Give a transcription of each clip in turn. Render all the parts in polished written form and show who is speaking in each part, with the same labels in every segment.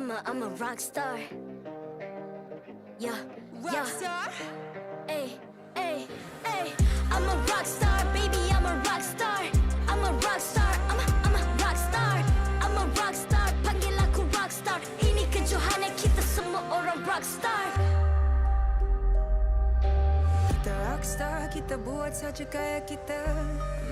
Speaker 1: I'm a rock star. Yeah,
Speaker 2: Rock star.
Speaker 1: Ay, ay, ay. I'm a rock star, baby, I'm a rock star. I'm a rock star, I'm a rock star. I'm a rock star, panggil aku rock star. Ini kejohanan kita semua orang rock star.
Speaker 2: Kita rockstar, kita buat saja gaya kita.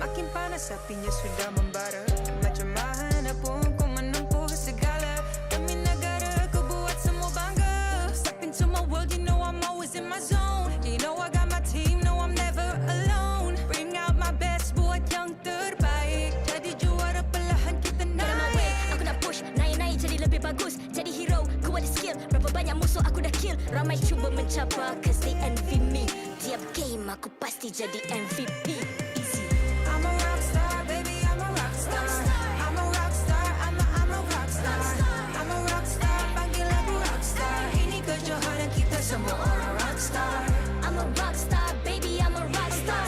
Speaker 2: Makin panas apinya sudah membara. Macam mana pun ku menempuh segala. Demi negara ku buat semua bangga. Step into my world, you know I'm always in my zone. You know I got my team, no I'm never alone. Bring out my best, buat yang terbaik. Jadi juara perlahan kita naik.
Speaker 1: Get on my way, aku nak push, naik-naik jadi lebih bagus. Jadi hero, ku ada skill. Berapa banyak musuh aku dah kill. Ramai cuba mencapai, cause they envy me. Tiap game aku pasti jadi MVP. Easy.
Speaker 2: I'm a rockstar, baby, I'm a rockstar. I'm a rockstar, I'm a rockstar. I'm a rockstar, panggil aku rockstar. Ini kejohanan kita semua orang rockstar.
Speaker 1: I'm a rockstar, baby, I'm a rockstar.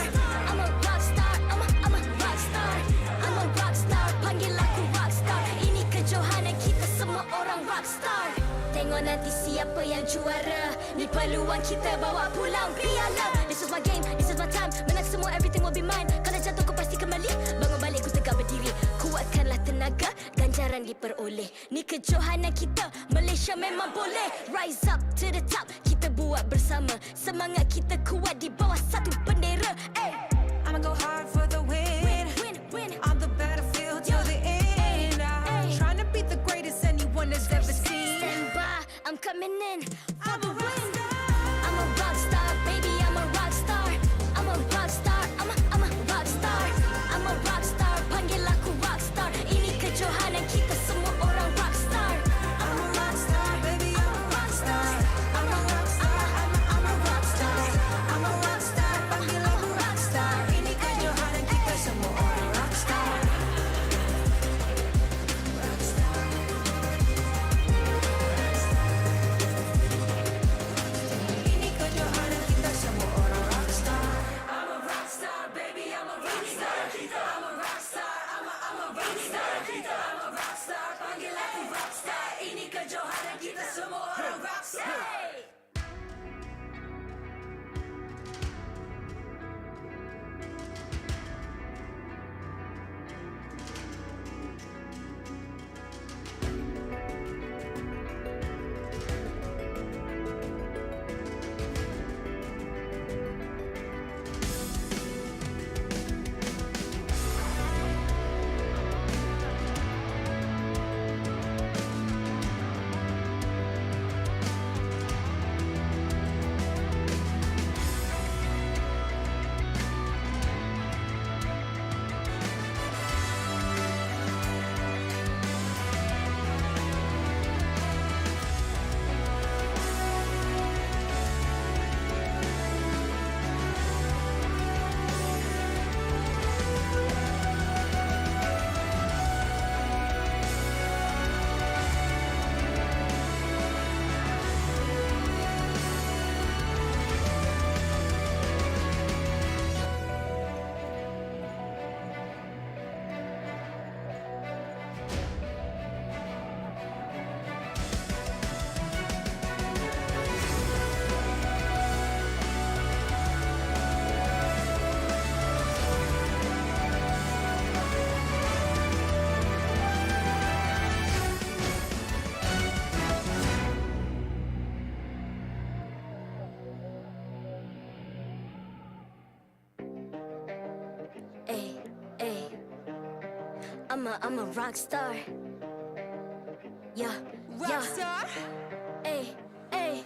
Speaker 1: I'm a rockstar, I'm a rockstar. I'm a rockstar, panggil aku rockstar. Ini kejohanan kita semua orang rockstar. Tengok nanti siapa yang juara. Ni peluang kita bawa pulang piala. This is my game, this is my time. Menang semua, everything will be mine. Kalau jatuh kau pasti kembali. Bangun balik ku tegak berdiri. Kuatkanlah tenaga, ganjaran diperoleh. Ni kejohanan kita, Malaysia memang boleh. Rise up to the top, kita buat bersama. Semangat kita kuat di bawah satu bendera. Ay.
Speaker 2: I'ma go hard for the win.
Speaker 1: Win.
Speaker 2: On the battlefield till the end. I'm trying to beat the greatest anyone has ever seen.
Speaker 1: Stand by, I'm coming in for
Speaker 2: I'm
Speaker 1: the
Speaker 2: a
Speaker 1: win.
Speaker 2: rockstar.
Speaker 1: I'm a rock star, baby, I'm a rock star. I'm a rock star, I'm a rock star. I'm a rock star, panggil aku rock star. Ini kejohanan kita semua orang rock star.
Speaker 2: I'm a rockstar, baby, I'm a rockstar. I'm a rockstar, I'm a rockstar. I'm a rockstar, panggil aku rockstar. Ini kejohanan kita semua orang rockstar. Ini kejohanan kita semua orang rockstar. I'm a rockstar, baby, I'm a rockstar. I'm a rockstar, I'm a rockstar. I'm a rockstar, panggil aku rockstar. Ini kejohanan kita semua orang rockstar.
Speaker 1: Ay. I'm a rock star. Yeah.
Speaker 2: Rockstar.
Speaker 1: Ay.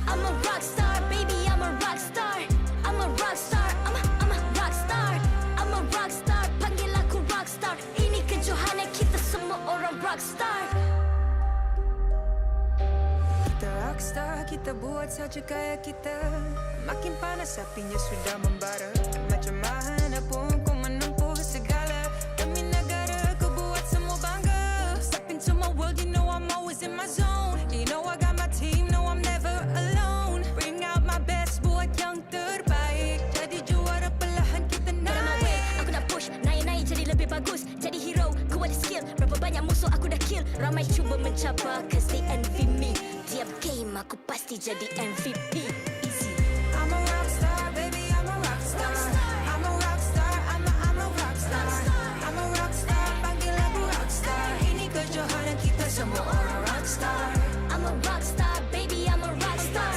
Speaker 1: I'm a rock star, baby, I'm a rock star. I'm a rock star, I'm a rock star. I'm a rock star, panggil aku rock star. Ini kejohanan kita semua orang rock star.
Speaker 2: Kita rockstar, kita buat saja gaya kita. Makin panas apinya sudah membara. Macam mana pun ku menempuh segala. Demi negara ku buat semua bangga. Step into my world, you know I'm always in my zone. You know I got my team, no I'm never alone. Bring out my best, buat yang terbaik. Jadi juara perlahan kita
Speaker 1: Get on my way,
Speaker 2: naik.
Speaker 1: aku nak push, naik-naik jadi lebih bagus. Jadi hero, ku ada skill. Berapa banyak musuh aku dah kill. Ramai cuba mencapai, MVP. Easy.
Speaker 2: I'm a rock star, baby, I'm a rock star. I'm a rock star, I'm a rock star. I'm a rock star, panggil aku rock star. Ini kejohanan kita semua orang rock star.
Speaker 1: I'm a rock star, baby, I'm a rock star.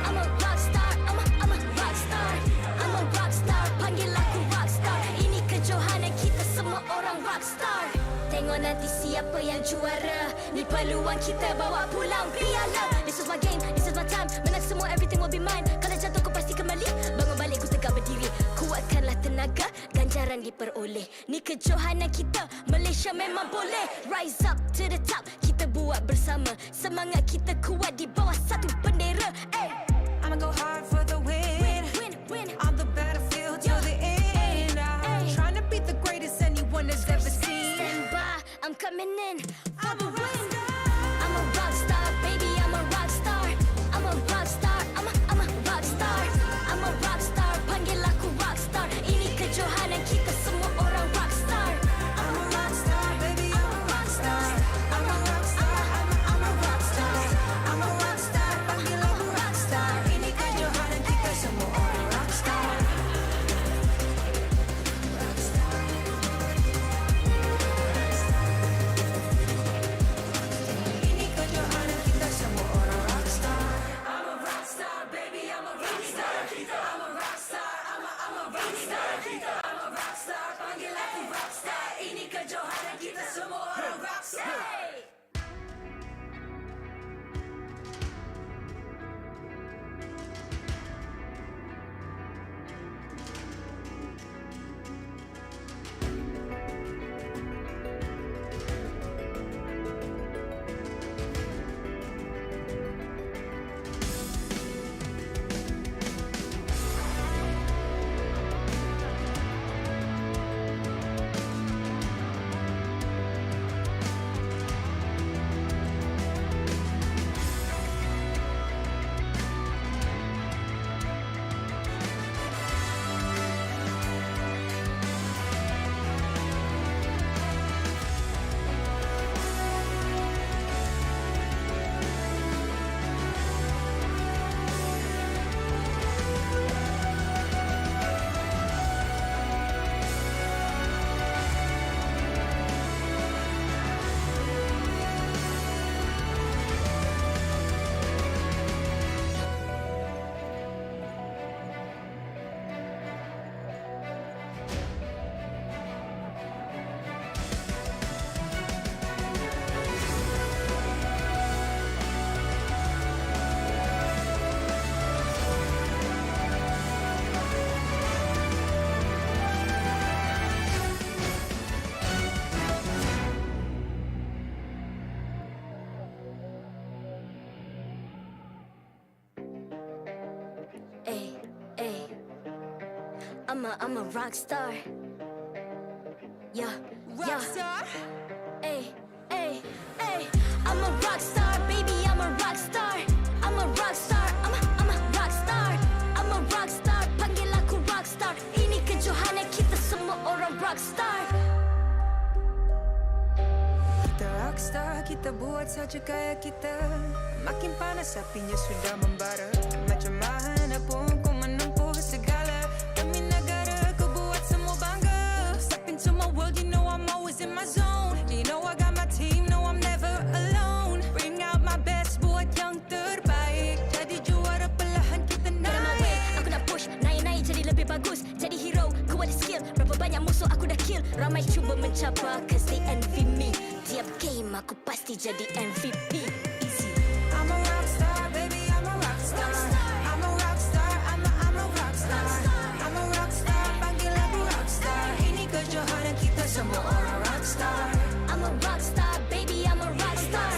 Speaker 1: I'm a rock star, I'm a rock star. I'm a rock star, panggil aku rock star. Ini kejohanan kita semua orang rock star. Tengok nanti siapa yang juara. Ni peluang kita bawa pulang piala. This is my game, this is my time. Menang semua, everything will be mine. Kalau jatuh kau pasti kembali. Bangun balik ku tegak berdiri. Kuatkanlah tenaga, ganjaran diperoleh. Ni kejohanan kita, Malaysia memang boleh. Rise up to the top, kita buat bersama. Semangat kita kuat di bawah satu bendera. Ay.
Speaker 2: I'ma go hard for the win.
Speaker 1: Win.
Speaker 2: On the battlefield till the end. I'm trying to beat the greatest anyone has ever seen.
Speaker 1: Stand by, I'm coming in for
Speaker 2: I'm
Speaker 1: the
Speaker 2: a rock
Speaker 1: win.
Speaker 2: star.
Speaker 1: I'm a rock star, baby, I'm a rock star. I'm a rock star, I'm a rock star. I'm a rock star, panggil aku rock star. Ini kejohanan kita semua orang rock star.
Speaker 2: I'm a rock star, baby, I'm a rock star. I'm a rock star, I'm a rock star. I'm a rock star, panggil aku rock star. Ini kejohanan kita semua orang rock star. Rock star. Ini kejohanan kita semua orang rock star. I'm a rock star, baby, I'm a rock star. I'm a rock star, I'm a rock star. I'm a rock star, panggil aku rock star. Ini kejohanan kita semua orang rock star.
Speaker 1: Ay. I'm a rock star. Yeah.
Speaker 2: Rock star.
Speaker 1: Ay. I'm a rock star, baby, I'm a rock star. I'm a rock star, I'm a rock star. I'm a rock star, panggil aku rock star. Ini kejohanan kita semua orang rock star.
Speaker 2: Kita rockstar, kita buat saja gaya kita. Makin panas apinya sudah membara. Macam mana pun ku menempuh segala. Demi negara ku buat semua bangga. Step into my world, you know I'm always in my zone. You know I got my team, no I'm never alone. Bring out my best, buat yang terbaik. Jadi juara perlahan kita
Speaker 1: Get on my way,
Speaker 2: naik.
Speaker 1: aku nak push. Naik jadi lebih bagus. Jadi hero, ku ada skill. Berapa banyak musuh aku dah kill. Ramai cuba mencapai, cause they envy me. Tiap game aku pasti jadi MVP. Easy.
Speaker 2: I'm a rockstar, baby, I'm a rockstar. I'm a rockstar, I'm a rockstar. I'm a rockstar, panggil aku rockstar. Ini kejohanan kita semua orang rockstar.
Speaker 1: I'm a rock star, baby, I'm a rock star.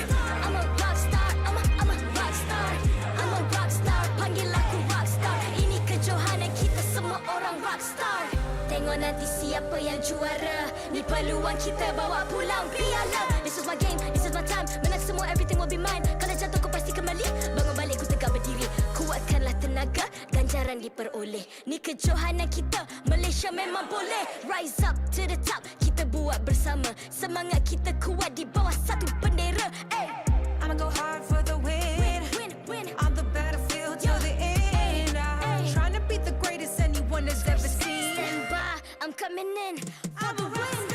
Speaker 1: I'm a rock star, I'm a rock star. I'm a rock star, panggil aku rock star. Ini kejohanan kita semua orang rock star. Tengok nanti siapa yang juara. Ni peluang kita bawa pulang piala. This is my game, this is my time. Menang semua, everything will be mine. Kalau jatuh kau pasti kembali. Bangun balik ku tegak berdiri. Kuatkanlah tenaga, ganjaran diperoleh. Ni kejohanan kita, Malaysia memang boleh. Rise up to the top, kita buat bersama. Semangat kita kuat di bawah satu bendera. Ay.
Speaker 2: I'ma go hard for the win.
Speaker 1: Win.
Speaker 2: On the battlefield till the
Speaker 1: win, for the win.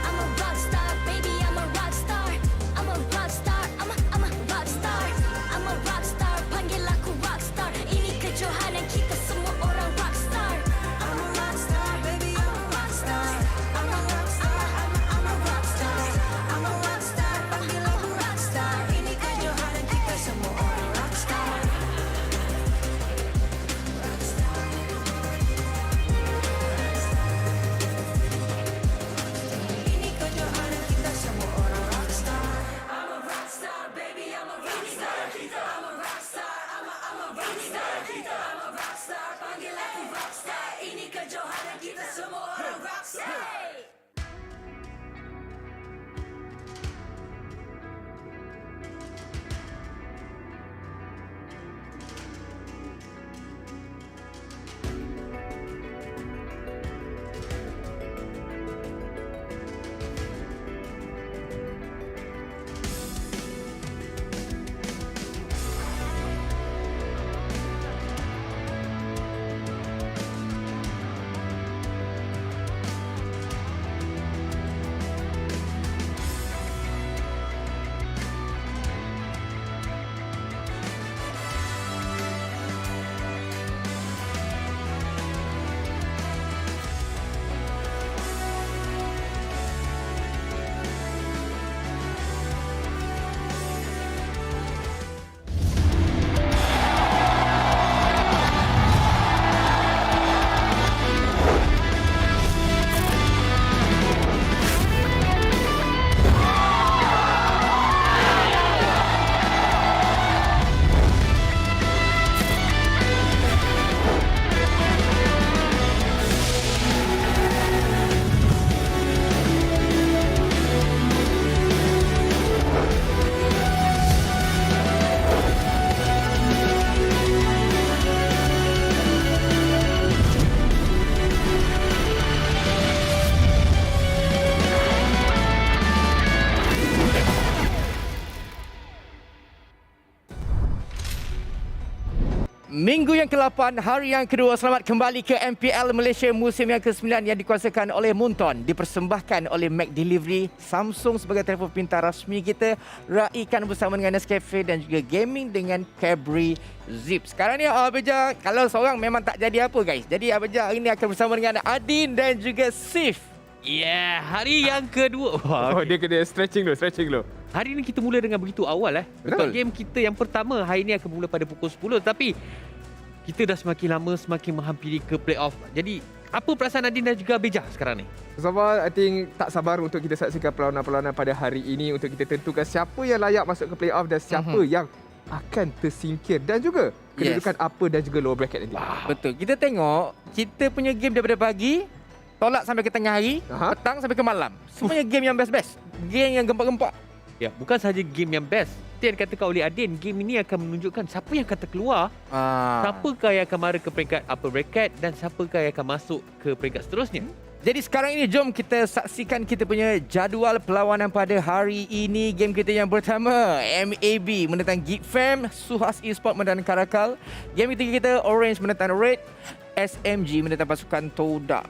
Speaker 1: I'm a rock star, baby, I'm a rock star. I'm a rock star, I'm a rock star. I'm a rock star, panggil aku rock star. Ini kejohanan kita semua orang rock star.
Speaker 2: I'm a rock star, baby, I'm a rock star. I'm a rock star, I'm a rock star. I'm a rock star, panggil aku rock star. Ini kejohanan kita semua orang rock star. Ini kejohanan kita semua orang rock star. I'm a rock star, baby, I'm a rock star. I'm a rock star, I'm a rock star. I'm a rock star, panggil aku rock star. Ini kejohanan kita semua orang rock star.
Speaker 3: Minggu yang ke-8, hari yang kedua, selamat kembali ke MPL Malaysia musim yang ke-9 yang dikuasakan oleh Munton, dipersembahkan oleh McDelivery, Samsung sebagai telefon pintar rasmi kita, raikan bersama dengan Nescafe dan juga gaming dengan Cadbury Zip. Sekarang ni Abeja, kalau seorang memang tak jadi apa guys. Jadi Abeja hari ni akan bersama dengan Adin dan juga Sif.
Speaker 4: Yeah, hari yang kedua. Wah,
Speaker 5: Oh, dia kena stretching dulu.
Speaker 4: hari ni kita mula dengan begitu awal
Speaker 5: Betul.
Speaker 4: Game kita yang pertama hari ni akan mula pada pukul 10, tapi kita dah semakin lama semakin menghampiri ke playoff. Jadi, apa perasaan Adin dan juga Beja sekarang ni?
Speaker 5: Sabar, I think tak sabar untuk kita saksikan perlawanan-perlawanan pada hari ini untuk kita tentukan siapa yang layak masuk ke playoff dan siapa yang akan tersingkir dan juga kedudukan upper dan juga lower bracket nanti.
Speaker 3: Betul. Kita tengok, kita punya game daripada pagi, tolak sampai ke tengah hari, petang sampai ke malam. Semuanya game yang best-best. Game yang gempak-gempak.
Speaker 4: Ya, bukan sahaja game yang best. Yang dikatakan oleh Adin, game ini akan menunjukkan siapa yang akan terkeluar, siapakah yang akan mara ke peringkat upper bracket dan siapakah yang akan masuk ke peringkat seterusnya.
Speaker 3: Jadi sekarang ini jom kita saksikan kita punya jadual perlawanan pada hari ini. Game kita yang pertama, MAB menentang GEEK FAM, SUHAZ Esports menentang CARACAL. Game ketiga kita, Orange menentang RED, SMG menentang pasukan TODAK.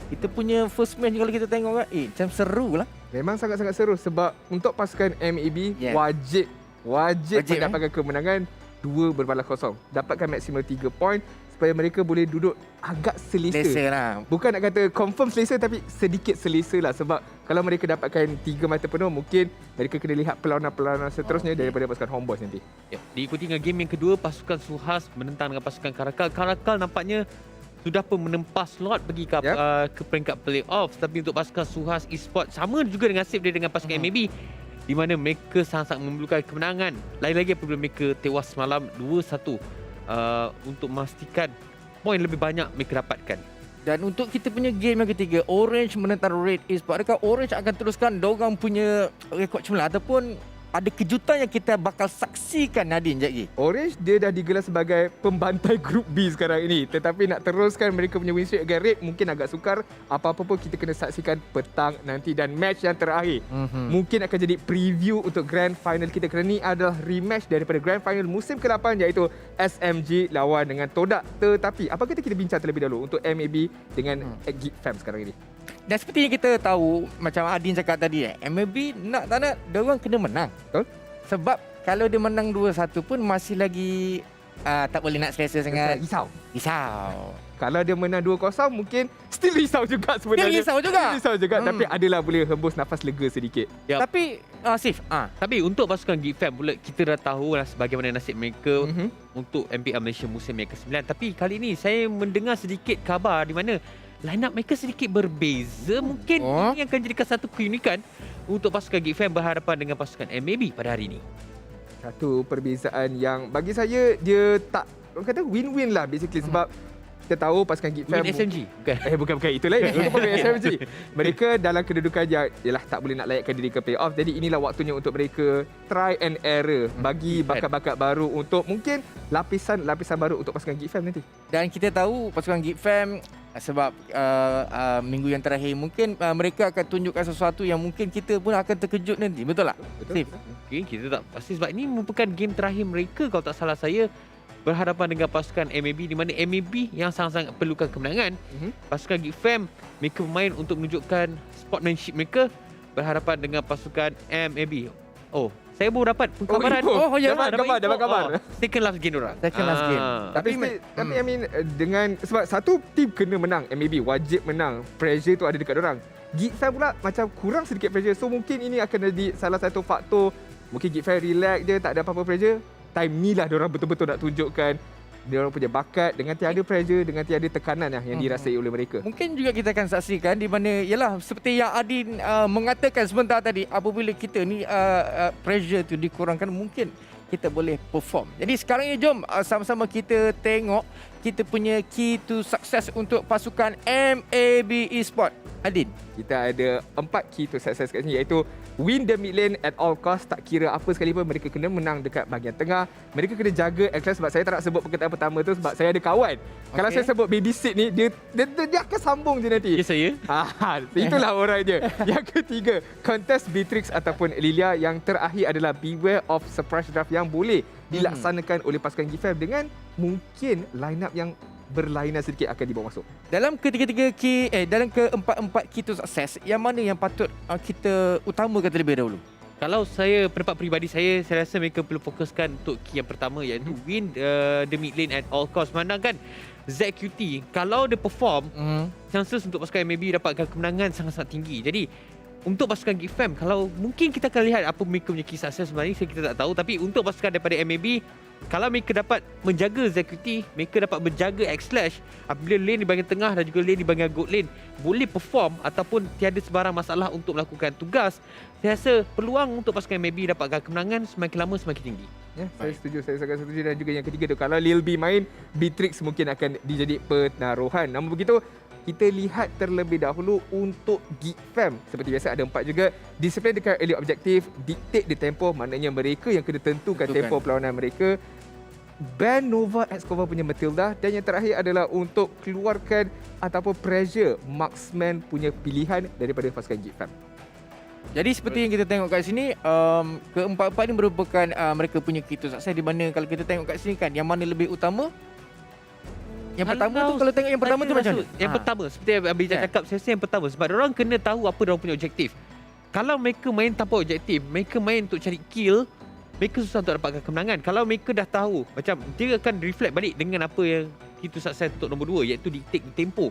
Speaker 3: Kita punya first match kalau kita tengok kan, macam seru lah.
Speaker 5: Memang sangat-sangat seru sebab untuk pasukan MLBB wajib mendapatkan kemenangan 2-0. Dapatkan maksimal 3 poin supaya mereka boleh duduk agak selesa
Speaker 3: lah.
Speaker 5: Bukan nak kata confirm selesa, tapi sedikit selesa lah. Sebab kalau mereka dapatkan 3 mata penuh, mungkin mereka kena lihat perlawanan-perlawanan seterusnya daripada pasukan Homeboys nanti.
Speaker 4: Ya, diikuti dengan game yang kedua, pasukan SUHAZ menentang dengan pasukan CARACAL. CARACAL nampaknya sudah pun menempas slot pergi ke, ke peringkat playoff. Tapi untuk pasukan SUHAZ Esports sama juga dengan nasib dia dengan pasukan MLB, di mana mereka sangat-sangat memerlukan kemenangan. Lain-lagi apabila mereka tewas semalam 2-1 untuk memastikan poin lebih banyak mereka dapatkan.
Speaker 3: Dan untuk kita punya game yang ketiga, Orange menentang RED Esports. Adakah Orange akan teruskan dorang punya rekod cemerlang ataupun ada kejutan yang kita bakal saksikan, Nadine, sekejap lagi.
Speaker 5: Orange dia dah digelar sebagai pembantai grup B sekarang ini. Tetapi nak teruskan mereka punya win streak against RED mungkin agak sukar. Apa-apa pun kita kena saksikan petang nanti. Dan match yang terakhir mungkin akan jadi preview untuk grand final kita, kerana ni adalah rematch daripada grand final musim ke-8 iaitu SMG lawan dengan TODAK. Tetapi apa kata kita bincang terlebih dahulu untuk MAB dengan GEEK FAM sekarang ini.
Speaker 3: Dan seperti yang kita tahu, macam Adin cakap tadi, MLBB nak tak nak, diorang kena menang.
Speaker 5: Betul?
Speaker 3: Sebab kalau dia menang 2-1 pun masih lagi tak boleh nak selesa sangat.
Speaker 5: Risau. Kalau dia menang 2-0 mungkin still risau juga sebenarnya.
Speaker 3: Risau juga.
Speaker 5: Tapi adalah boleh hembus nafas lega sedikit.
Speaker 4: Yep.
Speaker 3: Tapi Sif,
Speaker 4: Tapi untuk pasukan GEEK FAM pula, kita dah tahu lah sebagaimana nasib mereka untuk MPL Malaysia musim yang ke-9. Tapi kali ini saya mendengar sedikit khabar di mana line up mereka sedikit berbeza. Mungkin ini akan jadikan satu keunikan untuk pasukan GEEK FAM berhadapan dengan pasukan MAB pada hari ini.
Speaker 5: Satu perbezaan yang bagi saya dia tak, orang kata win-win lah basically. Sebab kita tahu pasukan GEEK FAM
Speaker 4: Win SMG bukan.
Speaker 5: Bukan itu lain. Untuk pasukan SMG, mereka dalam kedudukan yang ialah tak boleh nak layakkan diri ke playoff. Jadi inilah waktunya untuk mereka try and error, bagi bakat-bakat baru untuk mungkin lapisan baru untuk pasukan GEEK FAM nanti.
Speaker 3: Dan kita tahu pasukan GEEK FAM sebab minggu yang terakhir mungkin mereka akan tunjukkan sesuatu yang mungkin kita pun akan terkejut nanti. Betul tak?
Speaker 5: Betul.
Speaker 4: Okay, kita tak pasti sebab ini merupakan game terakhir mereka kalau tak salah saya berhadapan dengan pasukan MAB, di mana MAB yang sangat-sangat perlukan kemenangan. Pasukan GEEK FAM mereka bermain untuk menunjukkan sportsmanship mereka berhadapan dengan pasukan MAB. Saya baru dapat pengkabaran.
Speaker 5: Dapat kabar.
Speaker 4: Second last game diorang.
Speaker 3: Second last game.
Speaker 5: Tapi I mean dengan sebab satu tim kena menang, MAB wajib menang. Pressure tu ada dekat orang. GEEK FAM pula macam kurang sedikit pressure. So mungkin ini akan jadi salah satu faktor. Mungkin GEEK FAM relax je, tak ada apa-apa pressure. Time ni lah diorang betul-betul nak tunjukkan diorang punya bakat dengan tiada pressure, dengan tiada tekanan yang dirasai oleh mereka.
Speaker 3: Mungkin juga kita akan saksikan di mana ialah seperti yang Adin mengatakan sebentar tadi, apabila kita ni pressure tu dikurangkan, mungkin kita boleh perform. Jadi sekarang ni jom sama-sama kita tengok kita punya key to success untuk pasukan MAB Esports. Adin,
Speaker 5: kita ada 4 key to success kat sini, iaitu win the mid lane at all cost. Tak kira apa sekalipun, mereka kena menang dekat bahagian tengah. Mereka kena jaga L-Class. Sebab saya tak nak sebut perkataan pertama tu sebab saya ada kawan. Kalau saya sebut babysit ni, dia akan sambung je nanti.
Speaker 4: Ya, saya.
Speaker 5: Itulah orang dia. Yang ketiga, contest Beatrix ataupun Lilia. Yang terakhir adalah beware of surprise draft yang boleh dilaksanakan oleh pasukan GEEK FAM dengan mungkin line up yang berlainan sedikit akan dibawa masuk.
Speaker 3: Dalam ketiga-tiga key, dalam keempat-empat key to success, yang mana yang patut kita utamakan terlebih dahulu?
Speaker 4: Kalau saya, pendapat peribadi saya rasa mereka perlu fokuskan untuk key yang pertama, iaitu win the mid lane at all cost. Memandangkan ZQT, kalau dia perform, chances untuk pasukan MAB dapatkan kemenangan sangat-sangat tinggi. Jadi untuk pasukan GEEK FAM, kalau mungkin kita akan lihat apa mereka punya key success sebenarnya, kita tak tahu. Tapi untuk pasukan daripada MAB, kalau mereka dapat menjaga ZQT, mereka dapat menjaga X-Slash, apabila lane di bahagian tengah dan juga lane di bahagian gold lane boleh perform ataupun tiada sebarang masalah untuk melakukan tugas, saya rasa peluang untuk pasukan MLBB dapatkan kemenangan semakin lama semakin tinggi.
Speaker 5: Ya, saya setuju, saya sangat setuju. Dan juga yang ketiga tu, kalau Lil B main, Beatrix mungkin akan dijadi penaruhan. Namun begitu, kita lihat terlebih dahulu untuk GEEK FAM. Seperti biasa ada 4 juga. Disiplin dekat early objective, dictate the tempo, maknanya mereka yang kena tentukan tempo perlawanan mereka. Ban Nova Excova punya Matilda. Dan yang terakhir adalah untuk keluarkan ataupun pressure marksman punya pilihan daripada pasukan GEEK FAM.
Speaker 3: Jadi seperti yang kita tengok kat sini, keempat-empat ini merupakan mereka punya key to success, di mana kalau kita tengok kat sini kan, yang mana lebih utama? Yang pertama tu, kalau tengok yang pertama tu macam mana?
Speaker 4: Yang pertama, seperti Abang cakap, saya rasa yang pertama. Sebab orang kena tahu apa orang punya objektif. Kalau mereka main tanpa objektif, mereka main untuk cari kill, mereka susah untuk dapatkan kemenangan. Kalau mereka dah tahu, macam dia akan reflect balik dengan apa yang kita sukses untuk nombor 2, iaitu dictate tempo.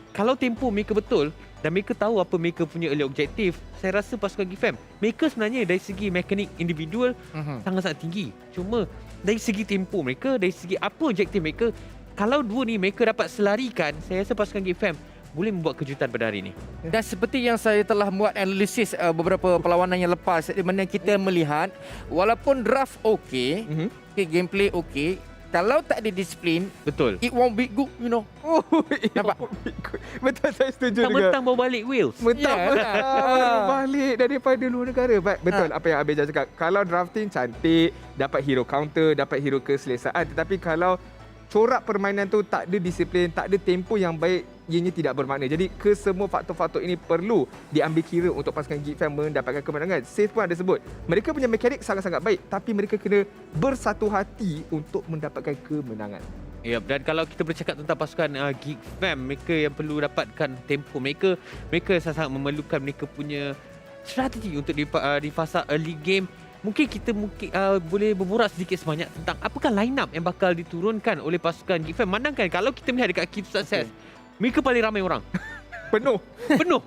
Speaker 4: Kalau tempo mereka betul dan mereka tahu apa mereka punya early objektif, saya rasa pasukan GEEK FAM, mereka sebenarnya dari segi mekanik individual sangat-sangat tinggi. Cuma dari segi tempo mereka, dari segi apa objektif mereka, kalau dua ni mereka dapat selarikan, saya rasa pasukan GEEK FAM boleh membuat kejutan pada hari ini.
Speaker 3: Dan seperti yang saya telah buat analisis beberapa perlawanan yang lepas, di mana kita melihat walaupun draft okey, gameplay okey, kalau tak ada disiplin,
Speaker 4: Betul.
Speaker 3: it won't be good, you know.
Speaker 5: Oh,
Speaker 3: Nampak?
Speaker 5: Betul, saya setuju juga.
Speaker 4: Mentang-mentang bawa balik Wales.
Speaker 5: Mentang-mentang balik daripada luar negara. Betul apa yang Abel cakap. Kalau drafting cantik, dapat hero counter, dapat hero keselesaan. Tetapi kalau corak permainan tu tak ada disiplin, tak ada tempo yang baik, ianya tidak bermakna. Jadi kesemua faktor-faktor ini perlu diambil kira untuk pasukan GEEK FAM mendapatkan kemenangan. Save pun ada sebut. Mereka punya mekanik sangat-sangat baik, tapi mereka kena bersatu hati untuk mendapatkan kemenangan.
Speaker 4: Ya, dan kalau kita bercakap tentang pasukan GEEK FAM, mereka yang perlu dapatkan tempo mereka sangat-sangat memerlukan mereka punya strategi untuk di fasa early game. Mungkin kita boleh berborak sedikit sebanyak tentang apakah line up yang bakal diturunkan oleh pasukan GEEK FAM. Manangkan kalau kita melihat dekat Key to Success, mereka paling ramai orang.
Speaker 5: Penuh.
Speaker 4: Penuh.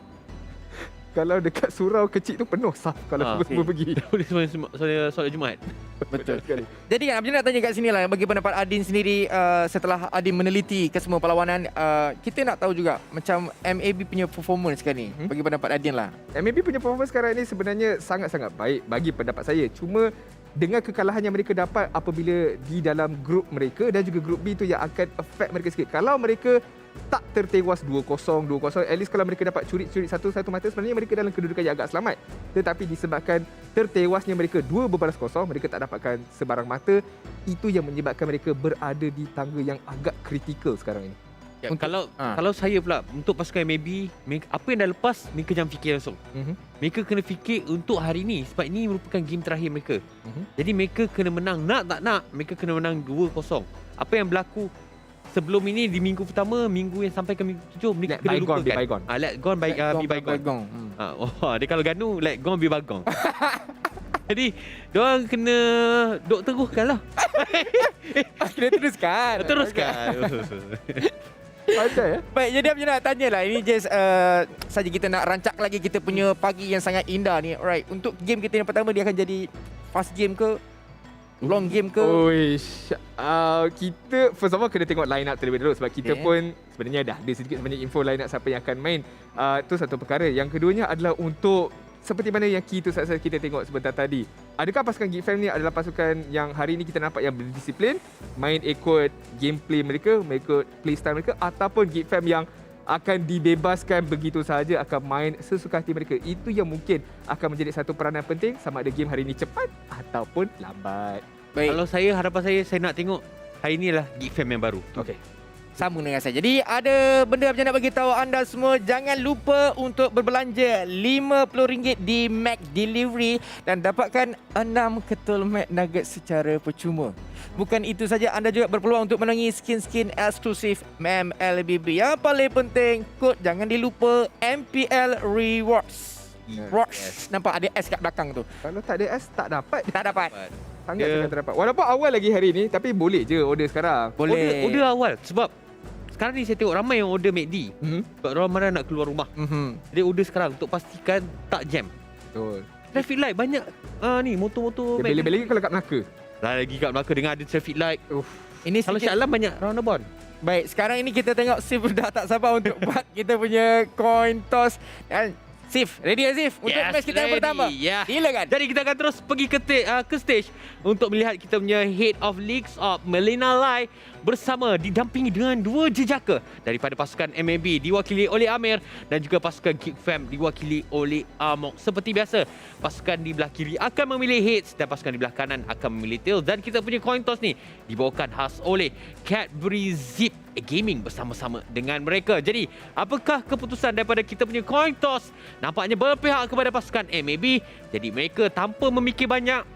Speaker 5: Kalau dekat surau kecil tu penuh sah kalau semua pergi.
Speaker 4: Boleh solat Jumaat.
Speaker 3: Betul sekali. Jadi Abang nak tanya kat sini lah, bagi pendapat Adin sendiri, setelah Adin meneliti kesemua perlawanan, kita nak tahu juga macam MAB punya performance sekarang ni. Bagi pendapat Adin lah.
Speaker 5: MLBB punya performance sekarang ni sebenarnya sangat-sangat baik bagi pendapat saya. Cuma dengan kekalahan yang mereka dapat apabila di dalam grup mereka dan juga grup B tu yang akan affect mereka sikit. Kalau mereka tak tertewas 2-0, at least kalau mereka dapat curi-curi satu mata, sebenarnya mereka dalam kedudukan yang agak selamat. Tetapi disebabkan tertewasnya mereka 2-0, mereka tak dapatkan sebarang mata, itu yang menyebabkan mereka berada di tangga yang agak kritikal sekarang ini.
Speaker 4: Ya, kalau saya pula untuk pasukan MAB, apa yang dah lepas mereka jangan fikir langsung. Mereka kena fikir untuk hari ni sebab ini merupakan game terakhir mereka. Jadi mereka kena menang, nak tak nak mereka kena menang 2-0. Apa yang berlaku sebelum ini di minggu pertama, minggu yang sampai ke minggu 7 mereka kena lupakan. Let gone be bygone. Dia kalau Ganu let gone be bygone. Jadi diorang kena duk teruskan lah.
Speaker 3: Kena teruskan.
Speaker 5: Pandai ya?
Speaker 3: Baik, jadi Abang nak tanya lah. Ini just saja kita nak rancak lagi kita punya pagi yang sangat indah ni. Alright, untuk game kita yang pertama, dia akan jadi fast game ke? Long game ke?
Speaker 5: Kita first of all kena tengok line up terlebih dahulu sebab kita pun sebenarnya dah ada sedikit sebanyak info line up siapa yang akan main. Itu satu perkara. Yang keduanya adalah untuk seperti mana yang Key to Success kita tengok sebentar tadi. Adakah pasukan GEEK FAM ni adalah pasukan yang hari ini kita nampak yang berdisiplin, main ikut gameplay mereka, mengikut playstyle mereka, ataupun GEEK FAM yang akan dibebaskan begitu sahaja, akan main sesuka hati mereka. Itu yang mungkin akan menjadi satu peranan penting sama ada game hari ini cepat ataupun lambat.
Speaker 4: Baik. Kalau harapan saya nak tengok hari ni lah GEEK FAM yang baru.
Speaker 5: Okey.
Speaker 3: Sama dengan saya. Jadi ada benda Abang nak bagi tahu anda semua, jangan lupa untuk berbelanja RM50 di McDelivery dan dapatkan 6 ketul McNugget secara percuma. Bukan itu saja, anda juga berpeluang untuk menangi skin-skin eksklusif MLBB. Yang paling penting, kod jangan dilupa MPL Rewards. Nampak ada S kat belakang tu.
Speaker 5: Kalau tak ada S tak dapat. Sangat terdapat. Walaupun awal lagi hari ni, tapi boleh je order sekarang.
Speaker 3: Boleh.
Speaker 4: Order awal sebab sekarang ni saya tengok ramai yang order MACD. Sebab ramai nak keluar rumah. Jadi order sekarang untuk pastikan tak jam.
Speaker 5: Betul.
Speaker 4: Traffic light banyak ni motor-motor.
Speaker 5: Beli-beli kalau kat Melaka.
Speaker 4: Lagi kat Melaka dengan ada traffic light.
Speaker 3: Ini
Speaker 4: kalau Shah Alam banyak roundabout.
Speaker 3: Baik, sekarang ini kita tengok Sif dah tak sabar untuk buat kita punya coin toss. Dan Sif, ready ya Sif? Untuk match kita yang pertama. Silakan.
Speaker 4: Jadi kita akan terus pergi ke stage untuk melihat kita punya Head of Leagues of Melina Lai bersama didampingi dengan 2 jejaka daripada pasukan MAB diwakili oleh Amir dan juga pasukan GEEK FAM diwakili oleh Amok. Seperti biasa, pasukan di belah kiri akan memilih heads dan pasukan di belah kanan akan memilih tails, dan kita punya coin toss ni dibawakan khas oleh Cadbury Zip Gaming bersama-sama dengan mereka. Jadi, apakah keputusan daripada kita punya coin toss? Nampaknya berpihak kepada pasukan MAB. Jadi mereka tanpa memikir banyak,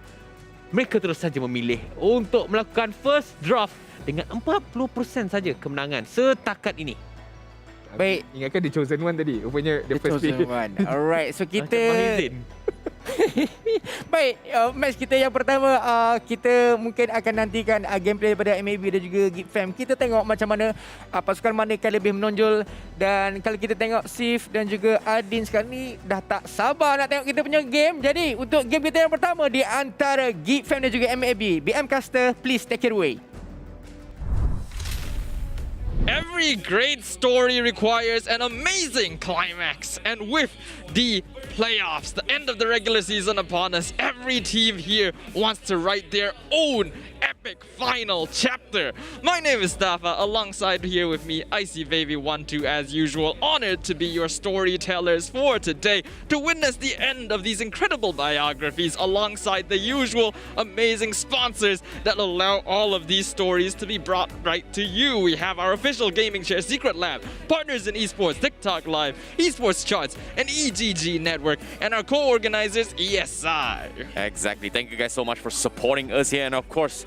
Speaker 4: mereka terus saja memilih untuk melakukan first draft dengan 40% saja kemenangan setakat ini.
Speaker 3: Baik.
Speaker 5: Ingatkan The Chosen One tadi. Rupanya the first pick.
Speaker 3: Alright, so kita baik, match kita yang pertama, kita mungkin akan nantikan gameplay daripada MAB dan juga GEEK FAM. Kita tengok macam mana pasukan mana yang lebih menonjol. Dan kalau kita tengok Sif dan juga Adin sekarang ni dah tak sabar nak tengok kita punya game. Jadi untuk game kita yang pertama di antara GEEK FAM dan juga MAB, BM Caster, please take it away.
Speaker 6: Every great story requires an amazing climax, and with the playoffs, the end of the regular season upon us, every team here wants to write their own epic epic final chapter. My name is Stafa, alongside here with me, Icy Baby 12 as usual. Honored to be your storytellers for today, to witness the end of these incredible biographies alongside the usual amazing sponsors that allow all of these stories to be brought right to you. We have our official gaming share Secret Lab, partners in esports, TikTok Live, Esports Charts, and EGG Network, and our co-organizers ESI.
Speaker 7: Exactly. Thank you guys so much for supporting us here, and of course,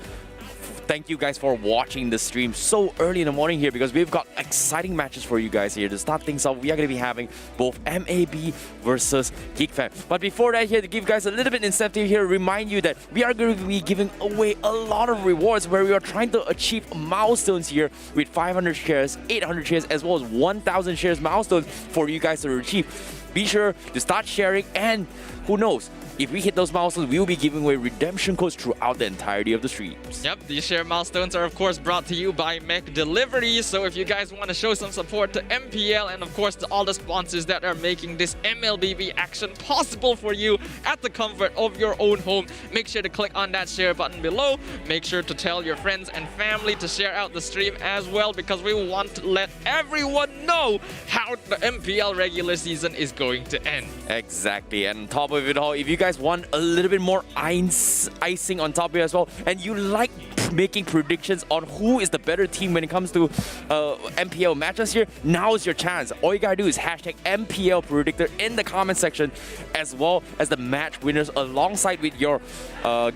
Speaker 7: thank you guys for watching the stream so early in the morning here, because we've got exciting matches for you guys here. To start things off, we are going to be having both MAB versus GEEK FAM. But before that, here to give you guys a little bit incentive here, remind you that we are going to be giving away a lot of rewards where we are trying to achieve milestones here with 500 shares, 800 shares, as well as 1,000 shares milestones for you guys to achieve. Be sure to start sharing, and who knows, if we hit those milestones, we will be giving away redemption codes throughout the entirety of the streams.
Speaker 6: Yep, these share milestones are of course brought to you by McDelivery. So if you guys want to show some support to MPL and of course to all the sponsors that are making this MLBB action possible for you at the comfort of your own home, make sure to click on that share button below. Make sure to tell your friends and family to share out the stream as well, because we want to let everyone know how the MPL regular season is going to end.
Speaker 7: Exactly, and on top of it all, if you guys want a little bit more icing on top of it as well, and you like making predictions on who is the better team when it comes to MPL matches here, now's your chance. All you gotta do is hashtag MPL Predictor in the comment section, as well as the match winners alongside with your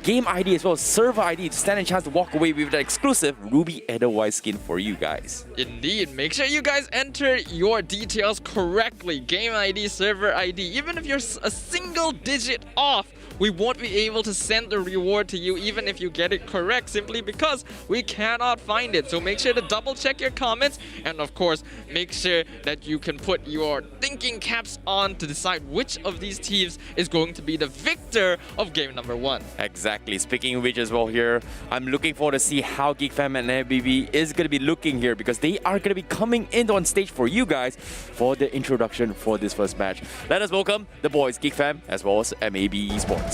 Speaker 7: game ID as well as server ID, to stand a chance to walk away with the exclusive Ruby Edelweiss skin for you guys.
Speaker 6: Indeed, make sure you guys enter your details correctly. Game ID, server ID, even if you're a single digit off, we won't be able to send the reward to you even if you get it correct, simply because we cannot find it. So make sure to double check your comments, and of course make sure that you can put your thinking caps on to decide which of these teams is going to be the victor of game number 1.
Speaker 7: Exactly. Speaking of which as well here, I'm looking forward to see how GEEK FAM and MLBB is going to be looking here, because they are going to be coming in on stage for you guys for the introduction for this first match. Let us welcome the boys, GEEK FAM as well as MAB Esports.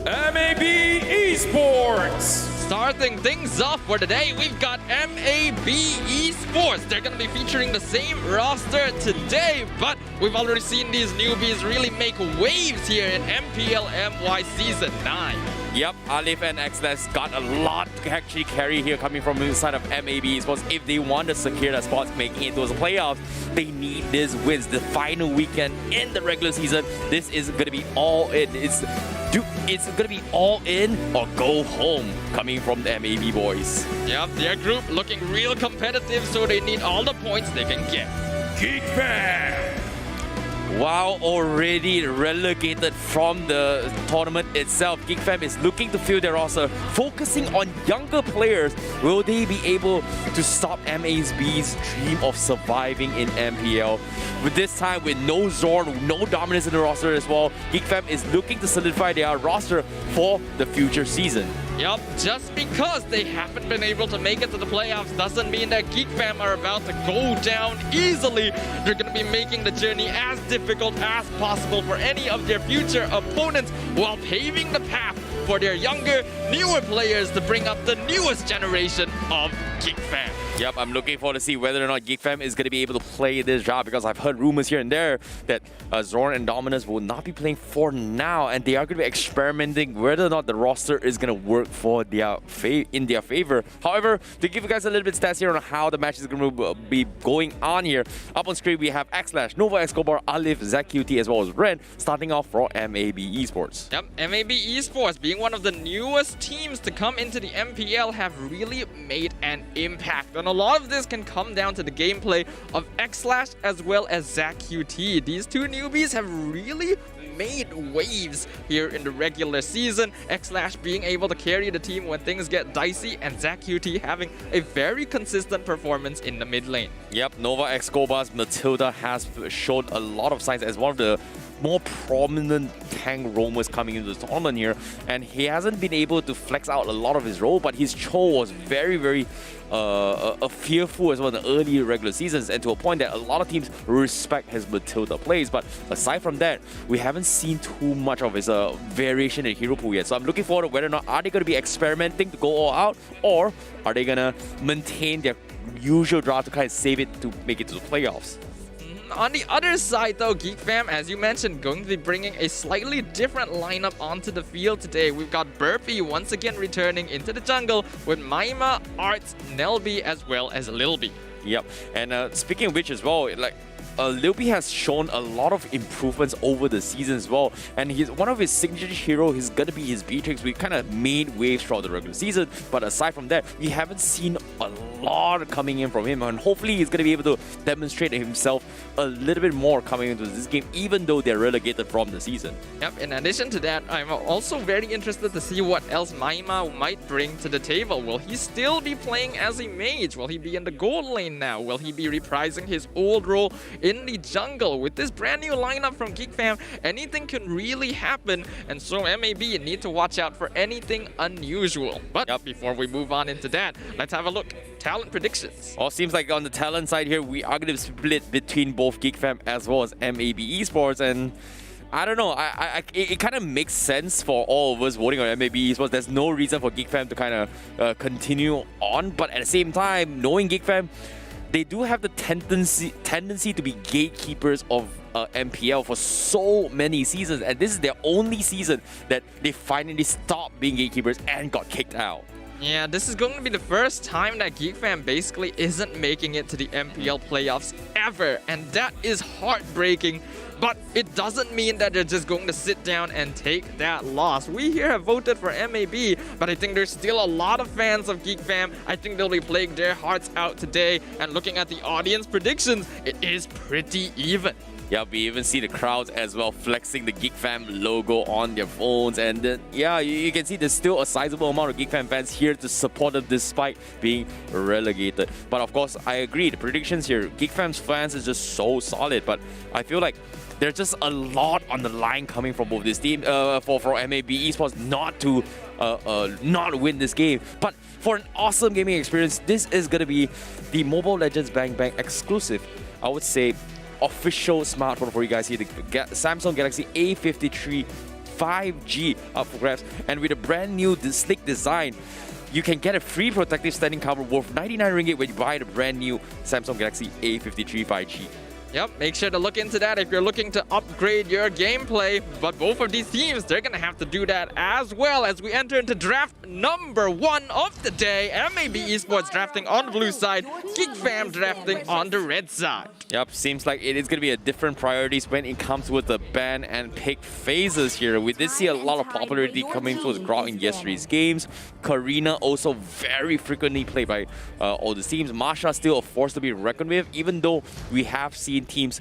Speaker 8: MAB Esports!
Speaker 6: Starting things off for today, we've got MAB Esports. They're going to be featuring the same roster today, but we've already seen these newbies really make waves here in MPL-MY Season 9.
Speaker 7: Yep, Alif and Xless got a lot to actually carry here coming from inside of MAB Esports. If they want to secure the spots making it to the playoffs, they need these wins. The final weekend in the regular season, this is going to be all in. It's going to be all in or go home coming from the MAB boys.
Speaker 6: Yep, their group looking real competitive, so they need all the points they can get.
Speaker 8: GEEK FAM!
Speaker 7: While already relegated from the tournament itself, GEEK FAM is looking to fill their roster, focusing on younger players. Will they be able to stop MAB's dream of surviving in MPL? With this time, with no Zorn, no dominance in the roster as well, GEEK FAM is looking to solidify their roster for the future season.
Speaker 6: Yup, just because they haven't been able to make it to the playoffs doesn't mean that GEEK FAM are about to go down easily. They're going to be making the journey as difficult as possible for any of their future opponents, while paving the path for their younger, newer players to bring up the newest generation of GEEK FAM.
Speaker 7: Yep, I'm looking forward to see whether or not GEEK FAM is going to be able to play this job, because I've heard rumors here and there that Zorn and Dominus will not be playing for now, and they are going to be experimenting whether or not the roster is going to work for their in their favor. However, to give you guys a little bit stats here on how the match is going to be going on here, up on screen we have Xlash, Nova Escobar, Alif, ZQT, as well as Ren, starting off for MAB Esports.
Speaker 6: Yep, MAB Esports, being one of the newest teams to come into the MPL, have really made an impact. And a lot of this can come down to the gameplay of Xlash as well as ZQT. These two newbies have really made waves here in the regular season. Xlash being able to carry the team when things get dicey, and ZQT having a very consistent performance in the mid lane.
Speaker 7: Yep, Nova Escobar's Matilda has shown a lot of signs as one of the more prominent tank roamers coming into the tournament here, and he hasn't been able to flex out a lot of his role, but his Cho was very, very fearful as well in the early regular seasons, and to a point that a lot of teams respect his Matilda plays. But aside from that, we haven't seen too much of his variation in hero pool yet. So I'm looking forward to whether or not are they going to be experimenting to go all out, or are they going to maintain their usual draft to kind of save it to make it to the playoffs.
Speaker 6: On the other side though, GEEK FAM, as you mentioned, going to be bringing a slightly different lineup onto the field today. We've got Burpee once again returning into the jungle with Maima, Arts, Nelby, as well as Lilby.
Speaker 7: Yep, and speaking of which as well, like Lilby has shown a lot of improvements over the season as well, and one of his signature hero is gonna be his Beatrix. We kind of made waves throughout the regular season, but aside from that, we haven't seen a lot coming in from him, and hopefully he's gonna be able to demonstrate himself a little bit more coming into this game, even though they're relegated from the season.
Speaker 6: Yep, in addition to that, I'm also very interested to see what else Maima might bring to the table. Will he still be playing as a mage? Will he be in the gold lane now? Will he be reprising his old role in the jungle? With this brand new lineup from GEEK FAM, anything can really happen, and so MAB need to watch out for anything unusual. But before we move on into that, let's have a look. Talent predictions.
Speaker 7: Well, seems like on the talent side here, we are going to split between both GEEK FAM as well as MAB Esports, and I don't know, it kind of makes sense for all of us voting on MAB Esports. There's no reason for GEEK FAM to kind of continue on, but at the same time, knowing GEEK FAM, they do have the tendency to be gatekeepers of MPL for so many seasons, and this is their only season that they finally stopped being gatekeepers and got kicked out.
Speaker 6: Yeah, this is going to be the first time that GEEK FAM basically isn't making it to the MPL playoffs ever, and that is heartbreaking. But it doesn't mean that they're just going to sit down and take that loss. We here have voted for MAB, but I think there's still a lot of fans of GEEK FAM. I think they'll be playing their hearts out today. And looking at the audience predictions, it is pretty even.
Speaker 7: Yeah, we even see the crowds as well flexing the GEEK FAM logo on their phones, and yeah, you can see there's still a sizable amount of GEEK FAM fans here to support them despite being relegated. But of course, I agree, the predictions here, GEEK FAM's fans is just so solid, but I feel like there's just a lot on the line coming from both this team for MAB Esports not to not win this game. But for an awesome gaming experience, this is going to be the Mobile Legends Bang Bang exclusive, I would say, official smartphone for you guys here, the Samsung Galaxy A53 5G up for grabs. And with a brand new slick design, you can get a free protective standing cover worth 99 ringgit when you buy the brand new Samsung Galaxy A53 5G.
Speaker 6: Yep, make sure to look into that if you're looking to upgrade your gameplay. But both of these teams, they're going to have to do that as well as we enter into draft number 1 of the day. MAB Esports drafting on the blue side, GEEK FAM drafting on the red side.
Speaker 7: Yep, seems like it is going to be a different priorities when it comes with the ban and pick phases here. We did see a lot of popularity coming towards the crowd in yesterday's games. Karina also very frequently played by all the teams. Masha still a force to be reckoned with, even though we have seen teams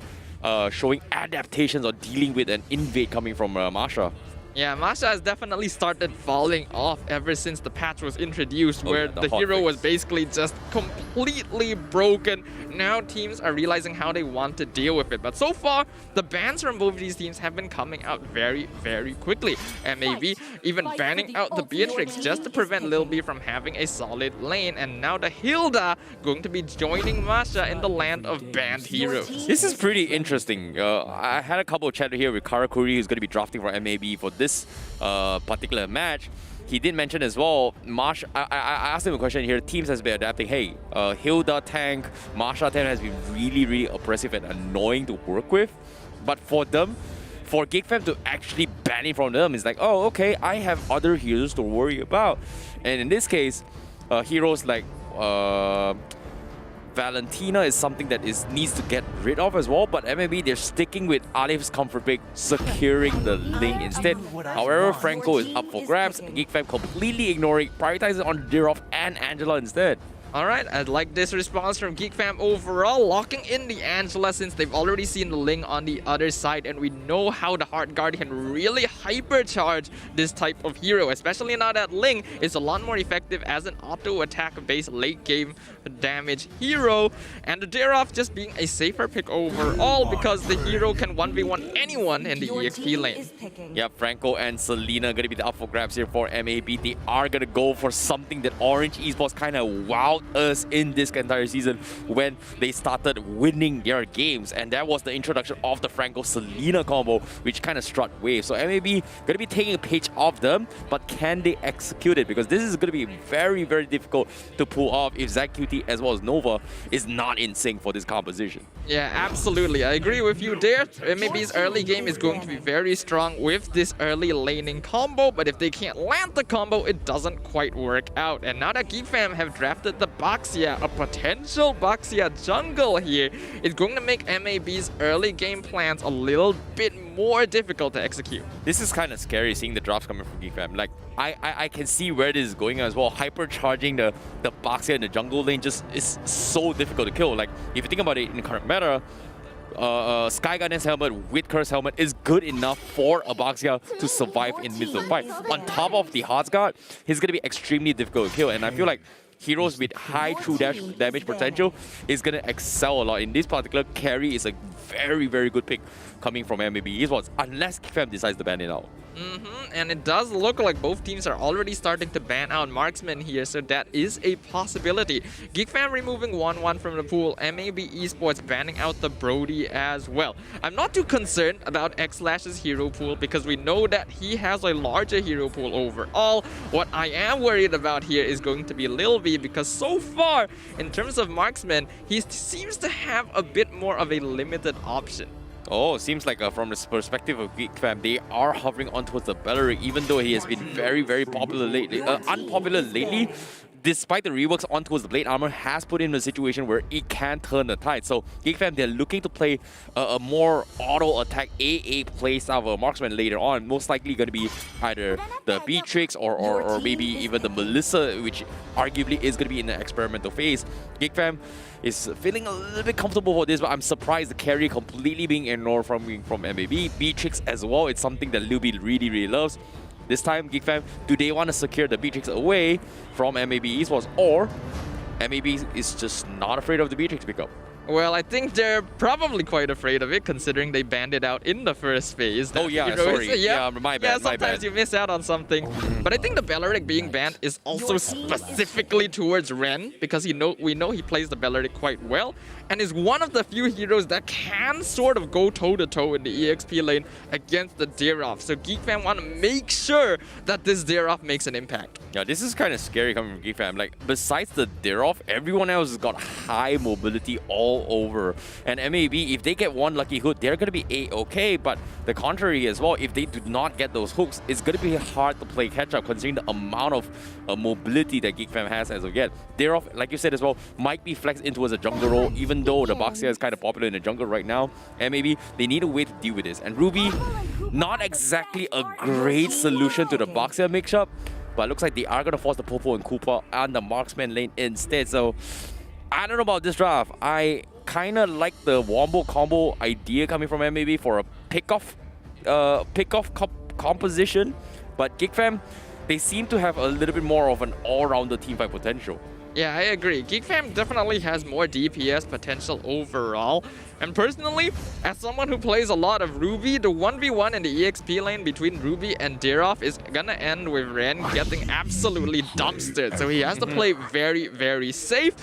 Speaker 7: showing adaptations or dealing with an invade coming from Masha.
Speaker 6: Yeah, Masha has definitely started falling off ever since the patch was introduced, where the hero was basically just completely broken. Now teams are realizing how they want to deal with it. But so far, the bans from both of these teams have been coming out very, very quickly. MAB even banning out the Beatrix just to prevent Lilby from having a solid lane. And now the Hilda going to be joining Masha in the land of banned heroes.
Speaker 7: This is pretty interesting. I had a couple of chat here with Karakuri, who's going to be drafting for MAB for this particular match. He did mention as well, I asked him a question here, teams has been adapting, hey, Hilda tank, Masha tank has been really, really oppressive and annoying to work with. But for them, for GEEK FAM to actually ban it from them, it's like, oh, okay, I have other heroes to worry about. And in this case, heroes like Valentina is something that needs to get rid of as well, but MLBB, they're sticking with Alif's comfort pick, securing the lane instead. However, Franco is up for grabs, GEEK FAM completely ignoring, prioritizing on Dirov and Angela instead.
Speaker 6: All right, I like this response from GEEK FAM overall, locking in the Angela since they've already seen the Ling on the other side, and we know how the Heart Guard can really hypercharge this type of hero, especially now that Ling is a lot more effective as an auto attack based late game damage hero, and the Derov just being a safer pick overall because the hero can 1v1 anyone in the EXP lane.
Speaker 7: Yeah, Franco and Selena going to be the up for grabs here for MAB. They are going to go for something that Orange Esports kind of wowed us in this entire season when they started winning their games, and that was the introduction of the Franco-Selena combo, which kind of struck wave. So MAB going to be taking a page off them, but can they execute it? Because this is going to be very, very difficult to pull off if ZQT as well as Nova is not in sync for this composition.
Speaker 6: Yeah, absolutely. I agree with you there. MAB's early game is going to be very strong with this early laning combo, but if they can't land the combo, it doesn't quite work out. And now that GEEK FAM have drafted the Baxia, a potential Baxia jungle here, it's going to make MAB's early game plans a little bit more difficult to execute.
Speaker 7: This is kind of scary seeing the drops coming from GEEK FAM. Like, I can see where this is going as well. Hypercharging the Baxia in the jungle lane just is so difficult to kill. Like, if you think about it in the current meta, Sky Guardian's helmet with Curse helmet is good enough for a Baxia to survive in mid of the fight. On top of the Heart Guard, he's going to be extremely difficult to kill, and I feel like heroes with high true damage potential is going to excel a lot. In this particular, carry is a very, very good pick coming from MLBB Esports, unless GEEK FAM decides to ban it out.
Speaker 6: And it does look like both teams are already starting to ban out marksmen here, so that is a possibility. GEEK FAM removing 1-1 from the pool, MAB Esports banning out the Brody as well. I'm not too concerned about xLash's hero pool because we know that he has a larger hero pool overall. What I am worried about here is going to be Lil V, because so far, in terms of marksmen, he seems to have a bit more of a limited option.
Speaker 7: Oh, seems like from the perspective of GEEK FAM, they are hovering on towards the Beleric, even though he has been very, very popular lately, unpopular lately. Despite the reworks on towards the Blade Armor has put him in a situation where it can turn the tide. So GEEK FAM, they're looking to play a more auto attack AA play style of a marksman later on. Most likely going to be either the Beatrix or maybe even the Melissa, which arguably is going to be in the experimental phase. GEEK FAM is feeling a little bit comfortable for this, but I'm surprised the carry completely being ignored from MLBB. Beatrix as well, it's something that Liu B really, really loves. This time, GEEK FAM, do they want to secure the Beatrix away from MAB Esports, or MAB is just not afraid of the Beatrix pickup?
Speaker 6: Well, I think they're probably quite afraid of it, considering they banned it out in the first phase.
Speaker 7: Oh yeah, sorry. Yeah, my bad,
Speaker 6: yeah,
Speaker 7: my bad.
Speaker 6: sometimes you miss out on something. But I think the Beleric being banned is also specifically towards Ren, because we know he plays the Beleric quite well, and is one of the few heroes that can sort of go toe-to-toe in the EXP lane against the Derov. So GEEK FAM want to make sure that this Derov makes an impact.
Speaker 7: Yeah, this is kind of scary coming from GEEK FAM. Like, besides the Derov, everyone else has got high mobility all over. And MAB, if they get one lucky hook, they're going to be A-okay. But the contrary as well, if they do not get those hooks, it's going to be hard to play catch-up considering the amount of mobility that GEEK FAM has as of yet. Derov, like you said as well, might be flexed into as a jungle role, even though the Baxia is kind of popular in the jungle right now. MAB, they need a way to deal with this. And Ruby, not exactly a great solution to the Baxia mix-up, but it looks like they are going to force the Popo and Koopa and the marksman lane instead. So I don't know about this draft. I kind of like the Wombo combo idea coming from MLBB for a pick-off composition. But GEEK FAM, they seem to have a little bit more of an all-rounder teamfight potential.
Speaker 6: Yeah, I agree. GEEK FAM definitely has more DPS potential overall. And personally, as someone who plays a lot of Ruby, the 1v1 in the EXP lane between Ruby and Derov is gonna end with Ren getting absolutely dumpstered. So he has to play very, very safe.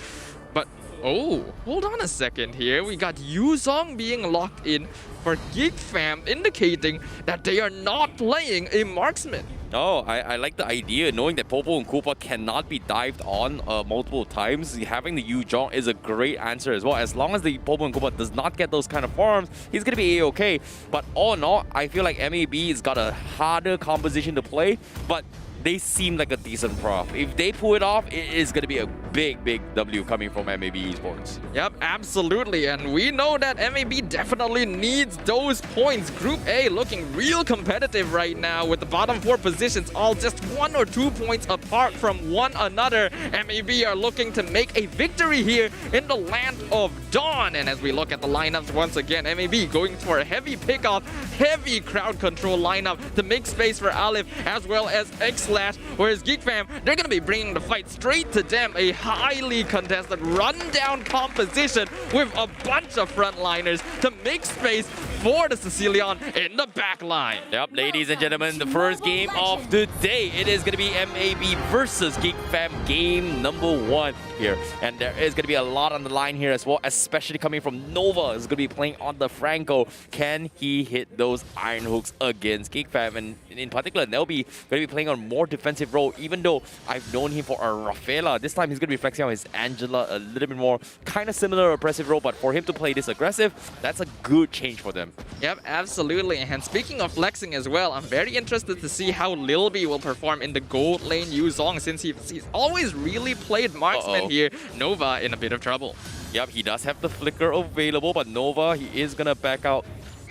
Speaker 6: But, oh, hold on a second here. We got Yuzong being locked in for GEEK FAM, indicating that they are not playing a marksman.
Speaker 7: Oh, I like the idea, knowing that Popo and Koopa cannot be dived on multiple times. Having the Yuzong is a great answer as well. As long as the Popo and Koopa does not get those kind of farms, he's going to be A-okay. But all in all, I feel like MAB has got a harder composition to play, but they seem like a decent prof. If they pull it off, it is going to be a big W coming from MAB Esports.
Speaker 6: Yep, absolutely. And we know that MAB definitely needs those points. Group A looking real competitive right now with the bottom 4 positions all just 1 or 2 points apart from one another. MAB are looking to make a victory here in the land of Dawn. And as we look at the lineups once again, MAB going for a heavy pickoff, heavy crowd control lineup to make space for Alif as well as X-Slash. Whereas GEEK FAM, they're going to be bringing the fight straight to them. A highly contested rundown composition with a bunch of frontliners to make space for the Sicilian in the back line.
Speaker 7: Yep, ladies and gentlemen, the first game of the day. It is going to be MAB versus GEEK FAM game number 1 here. And there is going to be a lot on the line here as well, especially coming from Nova. Is going to be playing on the Franco. Can he hit those iron hooks against GEEK FAM? And in particular, Nelby going to be playing a more defensive role, even though I've known him for a Rafaela. This time he's going to be flexing on his Angela a little bit more. Kind of similar oppressive role, but for him to play this aggressive, that's a good change for them.
Speaker 6: Yep, absolutely. And speaking of flexing as well, I'm very interested to see how Lilby will perform in the gold lane Yuzong, since he's always really played marksman here. Nova in a bit of trouble.
Speaker 7: Yep, he does have the flicker available, but Nova, he is going to back out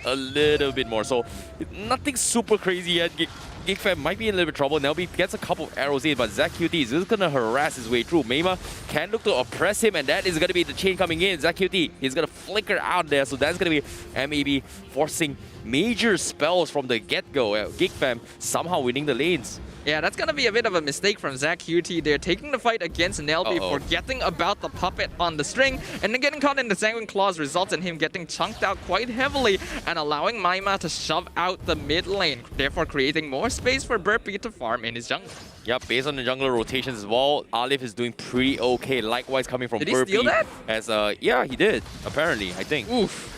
Speaker 7: a little bit more. So nothing super crazy yet. GEEK FAM might be in a little bit of trouble. Nelby gets a couple of arrows in, but ZQT is just going to harass his way through. Meima can look to oppress him, and that is going to be the chain coming in. ZQT is going to flicker out there, so that's going to be MAB forcing major spells from the get-go. GEEK FAM somehow winning the lanes.
Speaker 6: Yeah, that's going to be a bit of a mistake from ZQT. They're taking the fight against Nelby, forgetting about the puppet on the string, and then getting caught in the Sanguine Claws results in him getting chunked out quite heavily and allowing Meima to shove out the mid lane, therefore creating more space for Burpee to farm in his jungle.
Speaker 7: Yep, based on the jungler rotations as well, Alif is doing pretty okay. Likewise coming from Burpee.
Speaker 6: Did he steal that?
Speaker 7: As, yeah, he did, apparently, I think.
Speaker 6: Oof.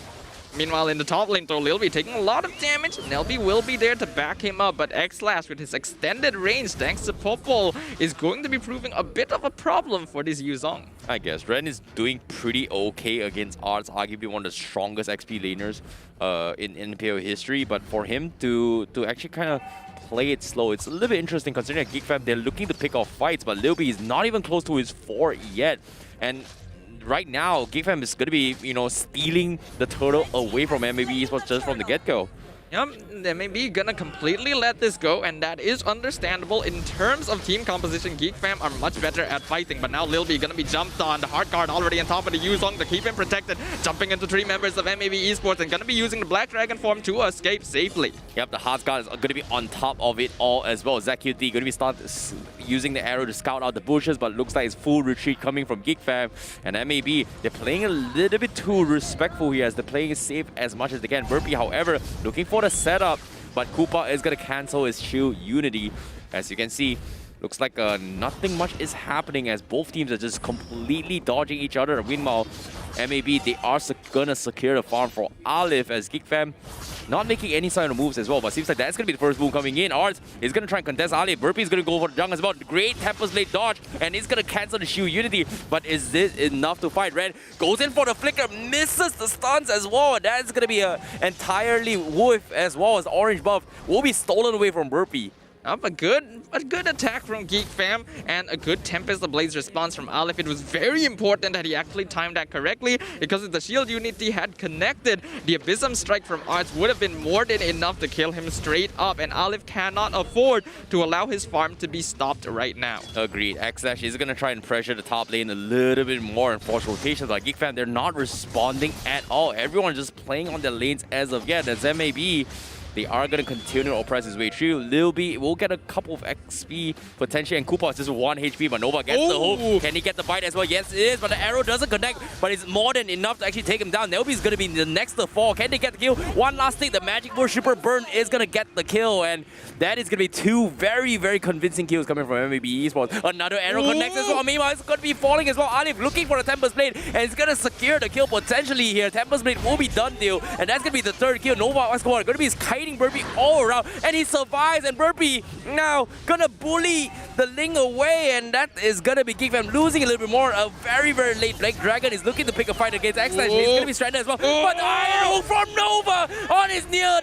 Speaker 6: Meanwhile, in the top lane, though, Lilby taking a lot of damage. Nelby will be there to back him up, but X-Slash, with his extended range, thanks to Popol, is going to be proving a bit of a problem for this Yuzong.
Speaker 7: I guess. Ren is doing pretty okay against Arts, arguably one of the strongest XP laners in MPL history, but for him to actually kind of play it slow, it's a little bit interesting considering that GEEK FAM, they're looking to pick off fights, but Lilby is not even close to his fort yet. And right now, GEEK FAM is going to be, stealing the turtle away from MAB Esports just from the get-go.
Speaker 6: Yep, they may be gonna completely let this go, and that is understandable. In terms of team composition, GEEK FAM are much better at fighting, but now Lilby gonna be jumped on. The hard guard already on top of the Yuzong to keep him protected, jumping into 3 members of MAB Esports and gonna be using the Black Dragon form to escape safely.
Speaker 7: Yep, the hard guard is gonna be on top of it all as well. ZQT gonna be using the arrow to scout out the bushes, but looks like it's full retreat coming from GEEK FAM. And MAB, they're playing a little bit too respectful here as they're playing it safe as much as they can. Burpee, however, looking for the setup, but Koopa is going to cancel his shield Unity. As you can see, looks like nothing much is happening as both teams are just completely dodging each other. Meanwhile, MAB, they are going to secure the farm for Alif as GEEK FAM not making any sign of moves as well, but seems like that's going to be the first move coming in. Arts is going to try and contest Alif. Burpee is going to go for the jungle as well. Great Tempest Blade dodge, and he's going to cancel the shield Unity, but is this enough to fight? Red goes in for the flicker, misses the stuns as well. That's going to be an entirely whiff as well as Orange buff will be stolen away from Burpee.
Speaker 6: Up a good attack from GEEK FAM and a good Tempest of Blades response from Alif. It was very important that he actually timed that correctly, because if the shield Unity had connected, the Abysm Strike from Arts would have been more than enough to kill him straight up, and Alif cannot afford to allow his farm to be stopped right now.
Speaker 7: Agreed. X-Slash is going to try and pressure the top lane a little bit more and force rotations, but GEEK FAM, they're not responding at all. Everyone just playing on their lanes as of yet. As MAB, they are going to continue to oppress his way through. Lilby will get a couple of XP potentially, and Koopa is just 1 HP, but Nova gets the hook. Can he get the bite as well? Yes, it is, but the arrow doesn't connect, but it's more than enough to actually take him down. Nelby is going to be the next to fall. Can they get the kill? One last thing, the Magic Worshipper Burn is going to get the kill, and that is going to be 2 very, very convincing kills coming from MLBB Esports. Another arrow connects as well. Meanwhile, it's going to be falling as well. Alif looking for a Tempest Blade, and it's going to secure the kill potentially here. Tempest Blade will be done deal, and that's going to be the 3rd kill. Nova is going to be kiting Burpee all around, and he survives, and Burpee now gonna bully the Ling away, and that is gonna be GEEK FAM losing a little bit more. A very, very late Black Dragon is looking to pick a fight against X-Slash. He's gonna be stranded as well. But arrow from Nova on his near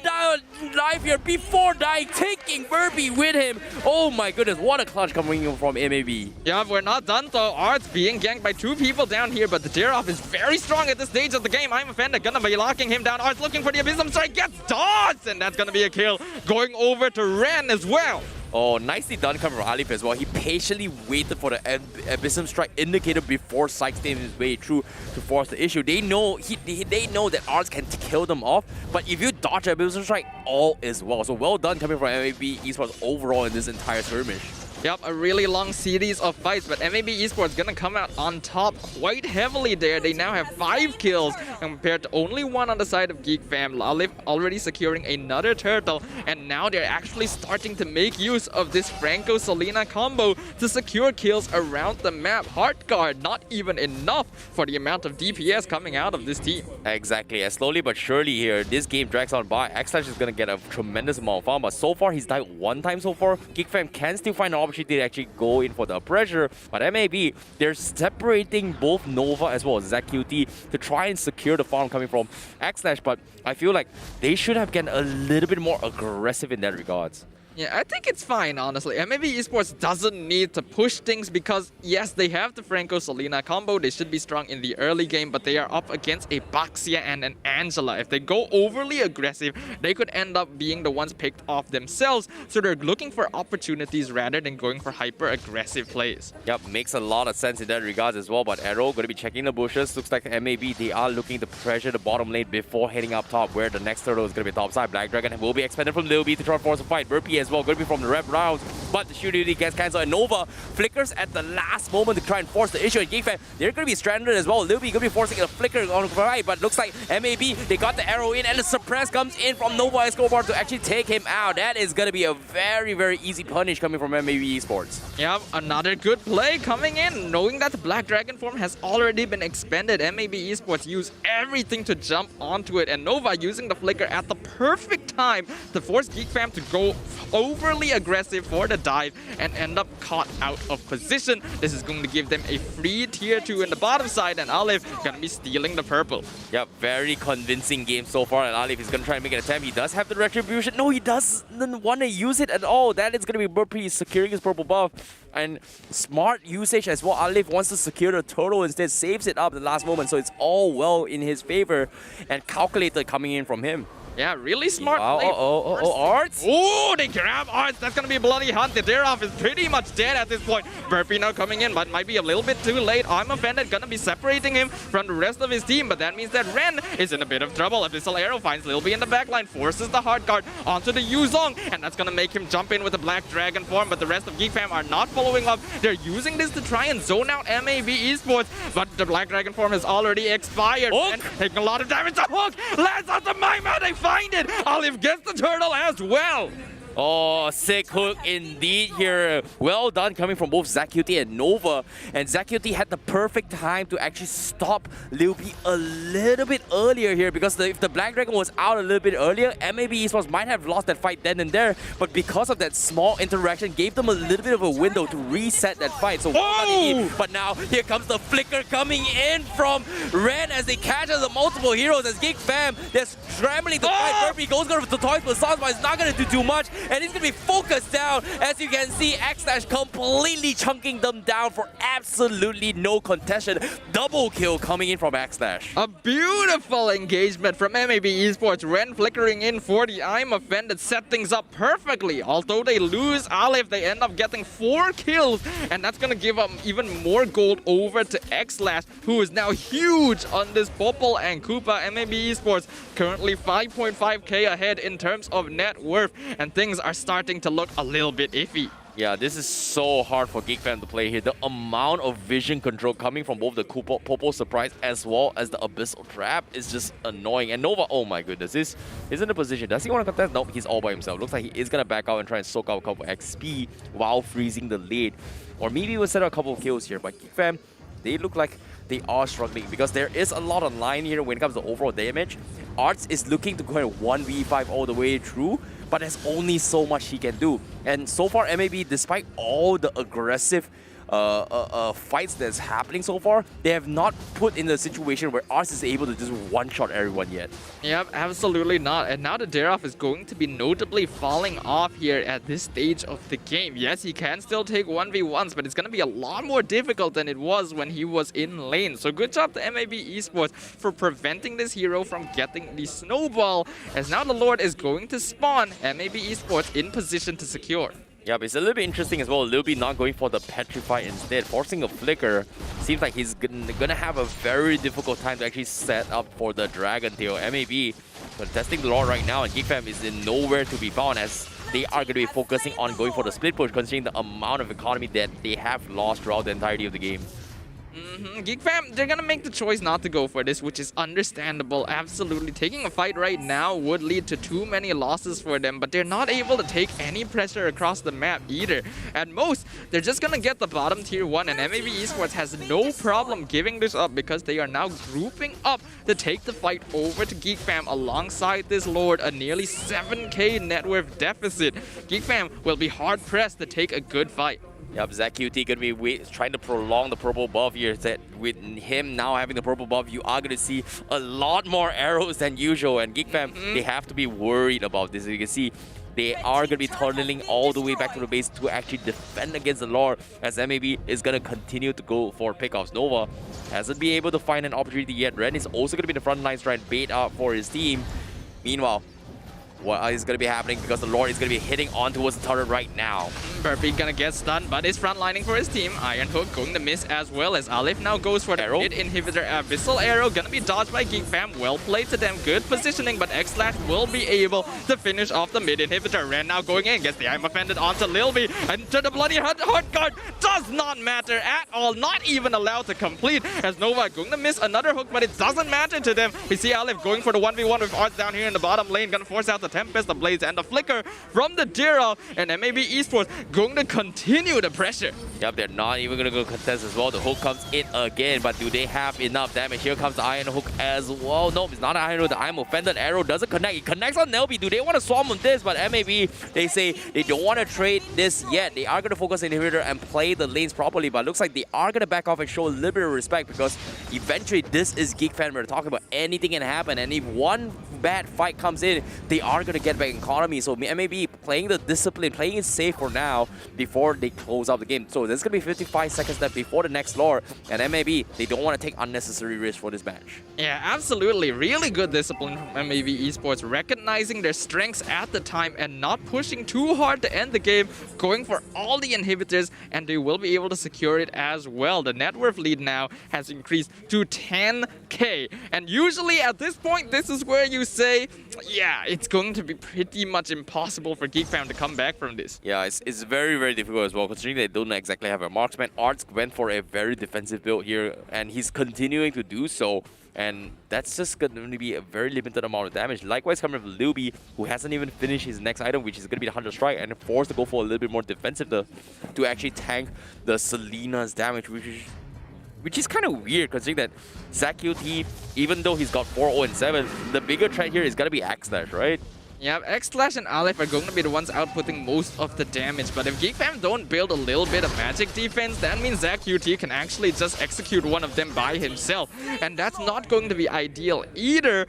Speaker 7: life here before dying. Take taking Burpee with him. Oh my goodness, what a clutch coming in from MAB.
Speaker 6: Yeah, we're not done though. Arts being ganked by 2 people down here, but the tear-off is very strong at this stage of the game. I'm offended, gonna be locking him down. Arts looking for the Abyssum Strike, gets dodged, and that's gonna be a kill. Going over to Ren as well.
Speaker 7: Oh, nicely done coming from Alif as well. He patiently waited for the Abyssum Strike indicator before sidestepping his way through to force the issue. They know they know that Arts can kill them off, but if you dodge Abyssum Strike, all is well. So well done coming from MAB Esports overall in this entire skirmish.
Speaker 6: Yep, a really long series of fights, but MAB Esports gonna come out on top quite heavily there. They now have 5 kills compared to only 1 on the side of GEEK FAM. Lalif already securing another turtle, and now they're actually starting to make use of this Franco-Selena combo to secure kills around the map. Heart Guard, not even enough for the amount of DPS coming out of this team.
Speaker 7: Exactly, as slowly but surely here, this game drags on by. X-Slash is gonna get a tremendous amount of farm, but so far he's died 1 time so far. GEEK FAM can still find an opportunity to actually go in for the pressure, but MAB, they're separating both Nova as well as ZQT to try and secure the farm coming from X-Slash, but I feel like they should have gotten a little bit more aggressive in that regards.
Speaker 6: Yeah, I think it's fine, honestly. MAB Esports doesn't need to push things because, yes, they have the Franco-Selena combo. They should be strong in the early game, but they are up against a Baxia and an Angela. If they go overly aggressive, they could end up being the ones picked off themselves. So they're looking for opportunities rather than going for hyper-aggressive plays.
Speaker 7: Yep, makes a lot of sense in that regards as well, but Arrow going to be checking the bushes. Looks like MAB, they are looking to pressure the bottom lane before heading up top, where the next turtle is going to be top side. Black Dragon will be expanded from Lil B to try to force a fight. Burpee as well, going to be from the rep rounds, but the shooting gets cancelled, and Nova flickers at the last moment to try and force the issue. And GEEK FAM, they're going to be stranded as well. Lil B going to be forcing a flicker on the right, but looks like MAB, they got the arrow in, and the suppress comes in from Nova Escobar to actually take him out. That is going to be a very, very easy punish coming from MAB Esports.
Speaker 6: Yeah, another good play coming in, knowing that the Black Dragon form has already been expended. MAB Esports use everything to jump onto it, and Nova using the flicker at the perfect time to force GEEK FAM to go overly aggressive for the dive and end up caught out of position. This is going to give them a free tier 2 in the bottom side, and Alif gonna be stealing the purple.
Speaker 7: Yep, very convincing game so far, and Alif is gonna try and make an attempt. He does have the retribution. No, he doesn't want to use it at all. That is gonna be Burpee securing his purple buff, and smart usage as well. Alif wants to secure the turtle, instead saves it up at the last moment, so it's all well in his favor, and calculated coming in from him.
Speaker 6: Yeah, really smart
Speaker 7: Wow,
Speaker 6: play.
Speaker 7: Arts?
Speaker 6: Oh, they grab Arts. That's going to be a bloody hunt. The Tear-Off is pretty much dead at this point. Burpee now coming in, but might be a little bit too late. I'm offended. Going to be separating him from the rest of his team, but that means that Ren is in a bit of trouble. Abyssal Arrow finds Lil B in the backline, forces the hard guard onto the Yuzong, and that's going to make him jump in with the Black Dragon form, but the rest of GEEK FAM are not following up. They're using this to try and zone out MAB Esports, but the Black Dragon form has already expired.
Speaker 7: Hook.
Speaker 6: And taking a lot of damage. The hook lands on the mime, and they find it. Olive gets the turtle as well.
Speaker 7: Oh, sick hook indeed here. Well done coming from both ZQT and Nova. And ZQT had the perfect time to actually stop Lil B a little bit earlier here, because if the Black Dragon was out a little bit earlier, MAB Esports might have lost that fight then and there. But because of that small interaction, gave them a little bit of a window to reset that fight. So but now here comes the flicker coming in from Ren as they catch the multiple heroes as GEEK FAM. They're scrambling to fight. Burpee goes for the toys for Sauce, but it's not going to do too much. And he's going to be focused down. As you can see, X-Slash completely chunking them down for absolutely no contestation. Double kill coming in from X-Slash.
Speaker 6: A beautiful engagement from MAB Esports. Ren flickering in for the I'm Offended, set things up perfectly. Although they lose Alif, they end up getting 4 kills. And that's going to give them even more gold over to X-Slash, who is now huge on this Popol and Koopa. MAB Esports currently 5.5k ahead in terms of net worth. And things are starting to look a little bit iffy.
Speaker 7: Yeah, this is so hard for GEEK FAM to play here. The amount of vision control coming from both the Popo Surprise as well as the Abyssal Trap is just annoying. And Nova, oh my goodness, this is in a position. Does he want to contest? Nope, he's all by himself. Looks like he is going to back out and try and soak out a couple of XP while freezing the lead. Or maybe we'll set out a couple of kills here. But GEEK FAM, they look like they are struggling because there is a lot on line here when it comes to overall damage. Arts is looking to go and 1v5 all the way through, but there's only so much he can do. And so far, MAB, despite all the aggressive fights that's happening so far, they have not put in a situation where ours is able to just one-shot everyone yet.
Speaker 6: Yep, absolutely not. And now the Deraf is going to be notably falling off here at this stage of the game. Yes, he can still take 1v1s, but it's going to be a lot more difficult than it was when he was in lane. So good job to MAB Esports for preventing this hero from getting the snowball, as now the Lord is going to spawn MAB Esports in position to secure.
Speaker 7: Yeah, but it's a little bit interesting as well. Lilby not going for the Petrify instead, forcing a Flicker. Seems like he's gonna have a very difficult time to actually set up for the Dragon Tail. MAB contesting the Lord right now, and GEEK FAM is in nowhere to be found, as they are going to be focusing on going for the split push, considering the amount of economy that they have lost throughout the entirety of the game.
Speaker 6: GEEK FAM, they're gonna make the choice not to go for this, which is understandable. Absolutely. Taking a fight right now would lead to too many losses for them, but they're not able to take any pressure across the map either. At most, they're just gonna get the bottom tier 1, and MAB Esports has no problem giving this up because they are now grouping up to take the fight over to GEEK FAM alongside this Lord, a nearly 7k net worth deficit. GEEK FAM will be hard-pressed to take a good fight.
Speaker 7: Yep, ZQT going to be trying to prolong the purple buff here. That with him now having the purple buff, you are going to see a lot more arrows than usual. And GEEK FAM, they have to be worried about this. As you can see, they are going to be tunneling all the way back to the base to actually defend against the Lord, as MAB is going to continue to go for pickoffs. Nova hasn't been able to find an opportunity yet. Ren is also going to be in the front lines trying to bait out for his team. Meanwhile, what is going to be happening, because the Lord is going to be hitting on towards the turret right now.
Speaker 6: Burpee gonna get stunned, but is frontlining for his team. Iron Hook going to miss as well, as Aleph now goes for the
Speaker 7: Arrow.
Speaker 6: mid inhibitor. Abyssal Arrow gonna be dodged by GEEK FAM. Well played to them, good positioning, but X-Slash will be able to finish off the mid inhibitor. Ren now going in, gets the I'm offended onto Lilby, and to the bloody hard guard. Does not matter at all, not even allowed to complete, as Nova going to miss another hook, but it doesn't matter to them. We see Aleph going for the 1v1 with Arts down here in the bottom lane, gonna force out the Tempest, the Blades, and the Flicker from the Dira, and MAB Esports going to continue the pressure.
Speaker 7: Yep, they're not even going to go contest as well. The hook comes in again, but do they have enough damage? Here comes the Iron Hook as well. No, it's not an Iron Hook. The I'm offended arrow doesn't connect. It connects on Nelby. Do they want to swarm on this? But MAB, they say they don't want to trade this yet. They are going to focus on inhibitor and play the lanes properly, but it looks like they are going to back off and show a little bit of respect, because eventually this is GEEK FAM. We're talking about anything can happen, and if one bad fight comes in, they are going to get back economy. So MAB playing the discipline, playing it safe for now before they close out the game. So there's going to be 55 seconds left before the next lore, and MAB, they don't want to take unnecessary risks for this match.
Speaker 6: Yeah, absolutely. Really good discipline from MAB Esports, recognizing their strengths at the time and not pushing too hard to end the game, going for all the inhibitors, and they will be able to secure it as well. The net worth lead now has increased to 10k, and usually at this point, this is where you say, yeah, it's going to be pretty much impossible for GEEK FAM to come back from this.
Speaker 7: Yeah, it's very, very difficult as well, considering they don't exactly have a marksman. Arts went for a very defensive build here, and he's continuing to do so. And that's just going to be a very limited amount of damage. Likewise, coming from Lilby, who hasn't even finished his next item, which is going to be the Hunter Strike, and forced to go for a little bit more defensive to actually tank the Selena's damage, which is kind of weird, considering that ZQT, even though he's got 4-0-7, the bigger threat here is going to be X-Slash, right?
Speaker 6: Yeah, X-Slash and Aleph are going to be the ones outputting most of the damage, but if GEEK FAM don't build a little bit of magic defense, that means ZQT can actually just execute one of them by himself, and that's not going to be ideal either.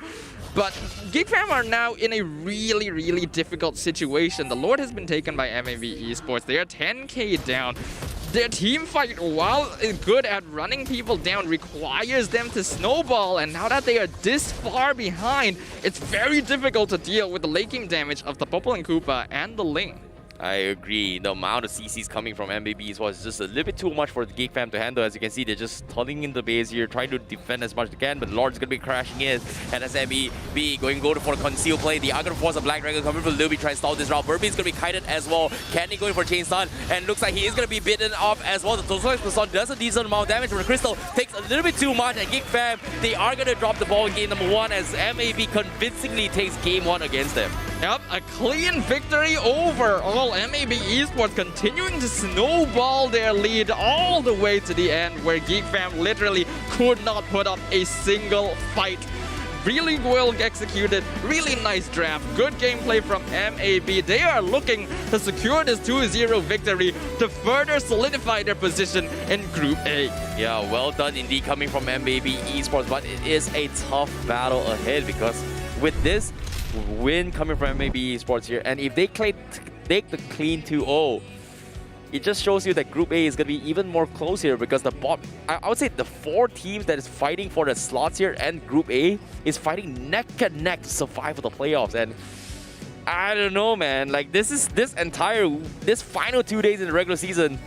Speaker 6: But GEEK FAM are now in a really, really difficult situation. The Lord has been taken by MAB Esports. They are 10k down. Their team fight, while good at running people down, requires them to snowball, and now that they are this far behind, it's very difficult to deal with the late game damage of the Popple and Koopa and the Ling.
Speaker 7: I agree. The amount of CCs coming from MLBB was just a little bit too much for the GEEK FAM to handle. As you can see, they're just tunneling in the base here, trying to defend as much as they can, but Lord's going to be crashing in. And as MLBB going to go for a conceal play, they are going to force a Black Dragon coming from Lilby, trying to stall this route. Burpee is going to be kited as well. Candy going for Chain Stun, and looks like he is going to be bitten off as well. The Total Explosion does a decent amount of damage, but the Crystal takes a little bit too much, and GEEK FAM, they are going to drop the ball in game number 1 as MAB convincingly takes game 1 against them.
Speaker 6: Yep, a clean victory overall. MAB Esports continuing to snowball their lead all the way to the end, where GEEK FAM literally could not put up a single fight. Really well executed, really nice draft, good gameplay from MAB. They are looking to secure this 2-0 victory to further solidify their position in Group A.
Speaker 7: Yeah, well done indeed coming from MLBB Esports, but it is a tough battle ahead because with this win coming from MLBB Esports here, and if they take the clean 2-0, it just shows you that Group A is going to be even more close here because I would say the 4 teams that is fighting for the slots here and Group A is fighting neck and neck to survive for the playoffs. And I don't know, man. Like this final 2 days in the regular season,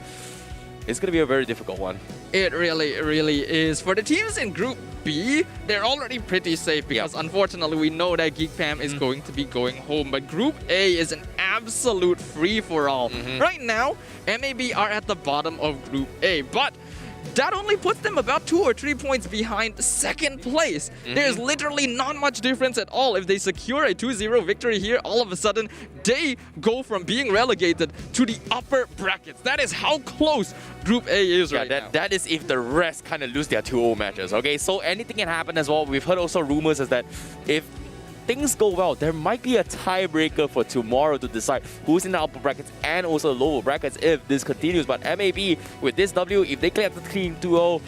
Speaker 7: it's going to be a very difficult one.
Speaker 6: It really is. For the teams in Group B, they're already pretty safe because unfortunately we know that GEEK FAM is going to be going home. But Group A is an absolute free-for-all. Right now, MAB are at the bottom of Group A, but that only puts them about 2 or 3 points behind second place. There's literally not much difference at all. If they secure a 2-0 victory here, all of a sudden, they go from being relegated to the upper brackets. That is how close Group A is right now.
Speaker 7: That is if the rest kind of lose their 2-0 matches, okay? So anything can happen as well. We've heard also rumors is that if things go well, there might be a tiebreaker for tomorrow to decide who's in the upper brackets and also lower brackets if this continues. But MAB, with this W, if they clear the clean 2-0,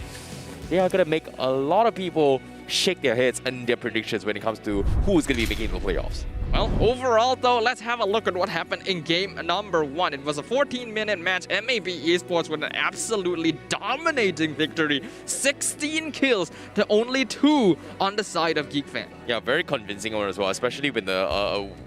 Speaker 7: they are going to make a lot of people shake their heads and their predictions when it comes to who's going to be making the playoffs.
Speaker 6: Well, overall though, let's have a look at what happened in game number 1. It was a 14-minute match. MAB Esports with an absolutely dominating victory. 16 kills to only 2 on the side of GEEK FAM.
Speaker 7: Yeah, very convincing one as well, especially when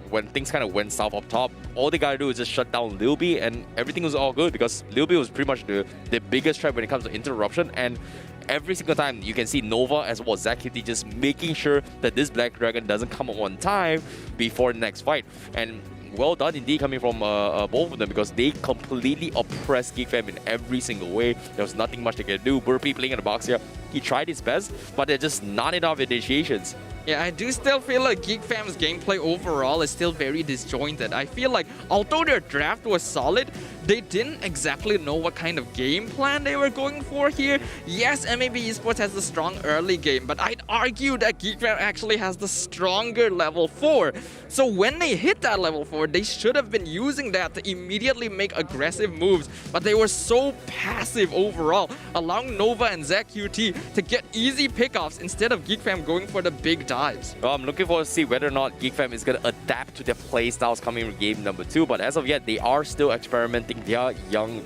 Speaker 7: when things kind of went south up top. All they gotta do is just shut down LIVESTREAM and everything was all good because LIVESTREAM was pretty much the biggest threat when it comes to interruption. And every single time you can see Nova as well as ZQT just making sure that this Black Dragon doesn't come up on time before the next fight. And well done indeed coming from both of them because they completely oppressed GEEK FAM in every single way. There was nothing much they could do. Burpee playing in the box here, he tried his best, but they're just not enough initiations.
Speaker 6: Yeah, I do still feel like GEEK FAM's gameplay overall is still very disjointed. I feel like although their draft was solid, they didn't exactly know what kind of game plan they were going for here. Yes, MAB Esports has the strong early game, but I'd argue that GEEK FAM actually has the stronger level 4. So when they hit that level 4, they should have been using that to immediately make aggressive moves, but they were so passive overall, allowing Nova and ZQT to get easy pickoffs instead of GEEK FAM going for the big dives.
Speaker 7: Well, I'm looking forward to see whether or not GEEK FAM is going to adapt to their playstyles coming in game number 2, but as of yet, they are still experimenting their young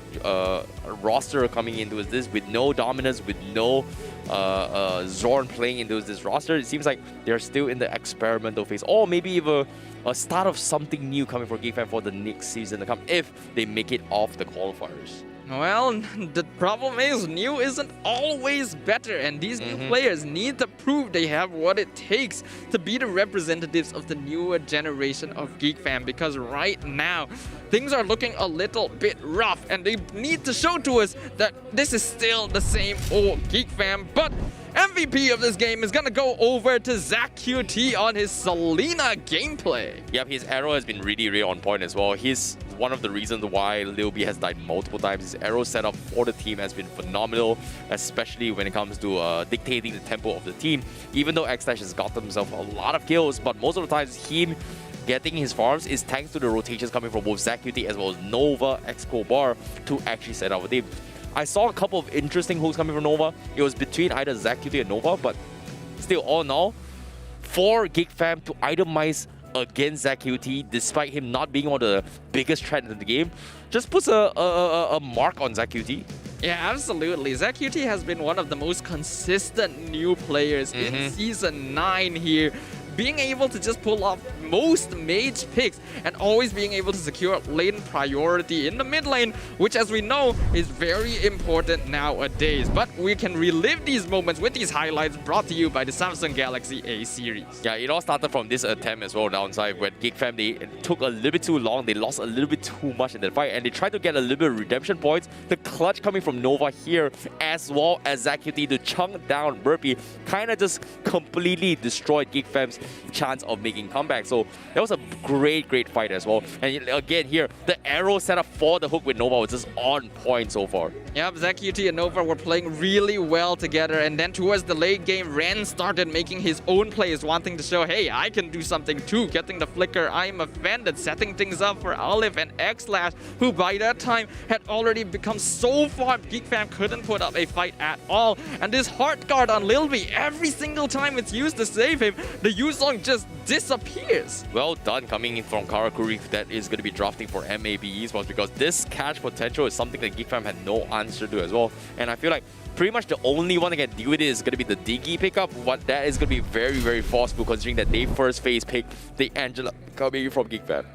Speaker 7: roster coming into this with no dominance, with no Zorn playing into this roster. It seems like they're still in the experimental phase, or maybe even a start of something new coming for GEEK FAM for the next season to come if they make it off the qualifiers.
Speaker 6: Well, the problem is new isn't always better, and these new players need to prove they have what it takes to be the representatives of the newer generation of GEEK FAM, because right now things are looking a little bit rough and they need to show to us that this is still the same old GEEK FAM. But MVP of this game is gonna go over to ZQT on his Selena gameplay.
Speaker 7: Yep, his arrow has been really on point as well. He's one of the reasons why Lil B has died multiple times. His arrow setup for the team has been phenomenal, especially when it comes to dictating the tempo of the team. Even though X-Dash has got himself a lot of kills, but most of the times him getting his farms is thanks to the rotations coming from both ZQT as well as Nova, X-Bar to actually set up a team. I saw a couple of interesting hooks coming from Nova. It was between either ZQT and Nova, but still, all in all, for GEEK FAM to itemize against ZQT, despite him not being one of the biggest threats in the game, just puts a mark on ZQT.
Speaker 6: Yeah, absolutely. ZQT has been one of the most consistent new players in Season 9 here, being able to just pull off most mage picks and always being able to secure lane priority in the mid lane, which as we know is very important nowadays. But we can relive these moments with these highlights brought to you by the Samsung Galaxy A series.
Speaker 7: Yeah, it all started from this attempt as well downside when GEEK FAM, they took a little bit too long, they lost a little bit too much in the fight, and they tried to get a little bit of redemption points. The clutch coming from Nova here as well as ZQT to chunk down Burpee kind of just completely destroyed GEEK FAM's chance of making comeback. So that was a great fight as well. And again here, the arrow setup for the hook with Nova was just on point so far.
Speaker 6: Yep, ZQT and Nova were playing really well together, and then towards the late game, Ren started making his own plays, wanting to show, hey, I can do something too, getting the flicker, I'm offended, setting things up for Olive and X-Slash, who by that time had already become so far, GEEK FAM couldn't put up a fight at all. And this hard guard on Lil B, every single time it's used to save him, the Yuzong just disappears.
Speaker 7: Well done coming in from CARACAL that is going to be drafting for MAB Esports, because this catch potential is something that GEEK FAM had no answer to as well. And I feel like pretty much the only one that can deal with it is going to be the Diggy pickup. What that is going to be very, very forceful, considering that they first phase picked the Angela coming from GEEK FAM.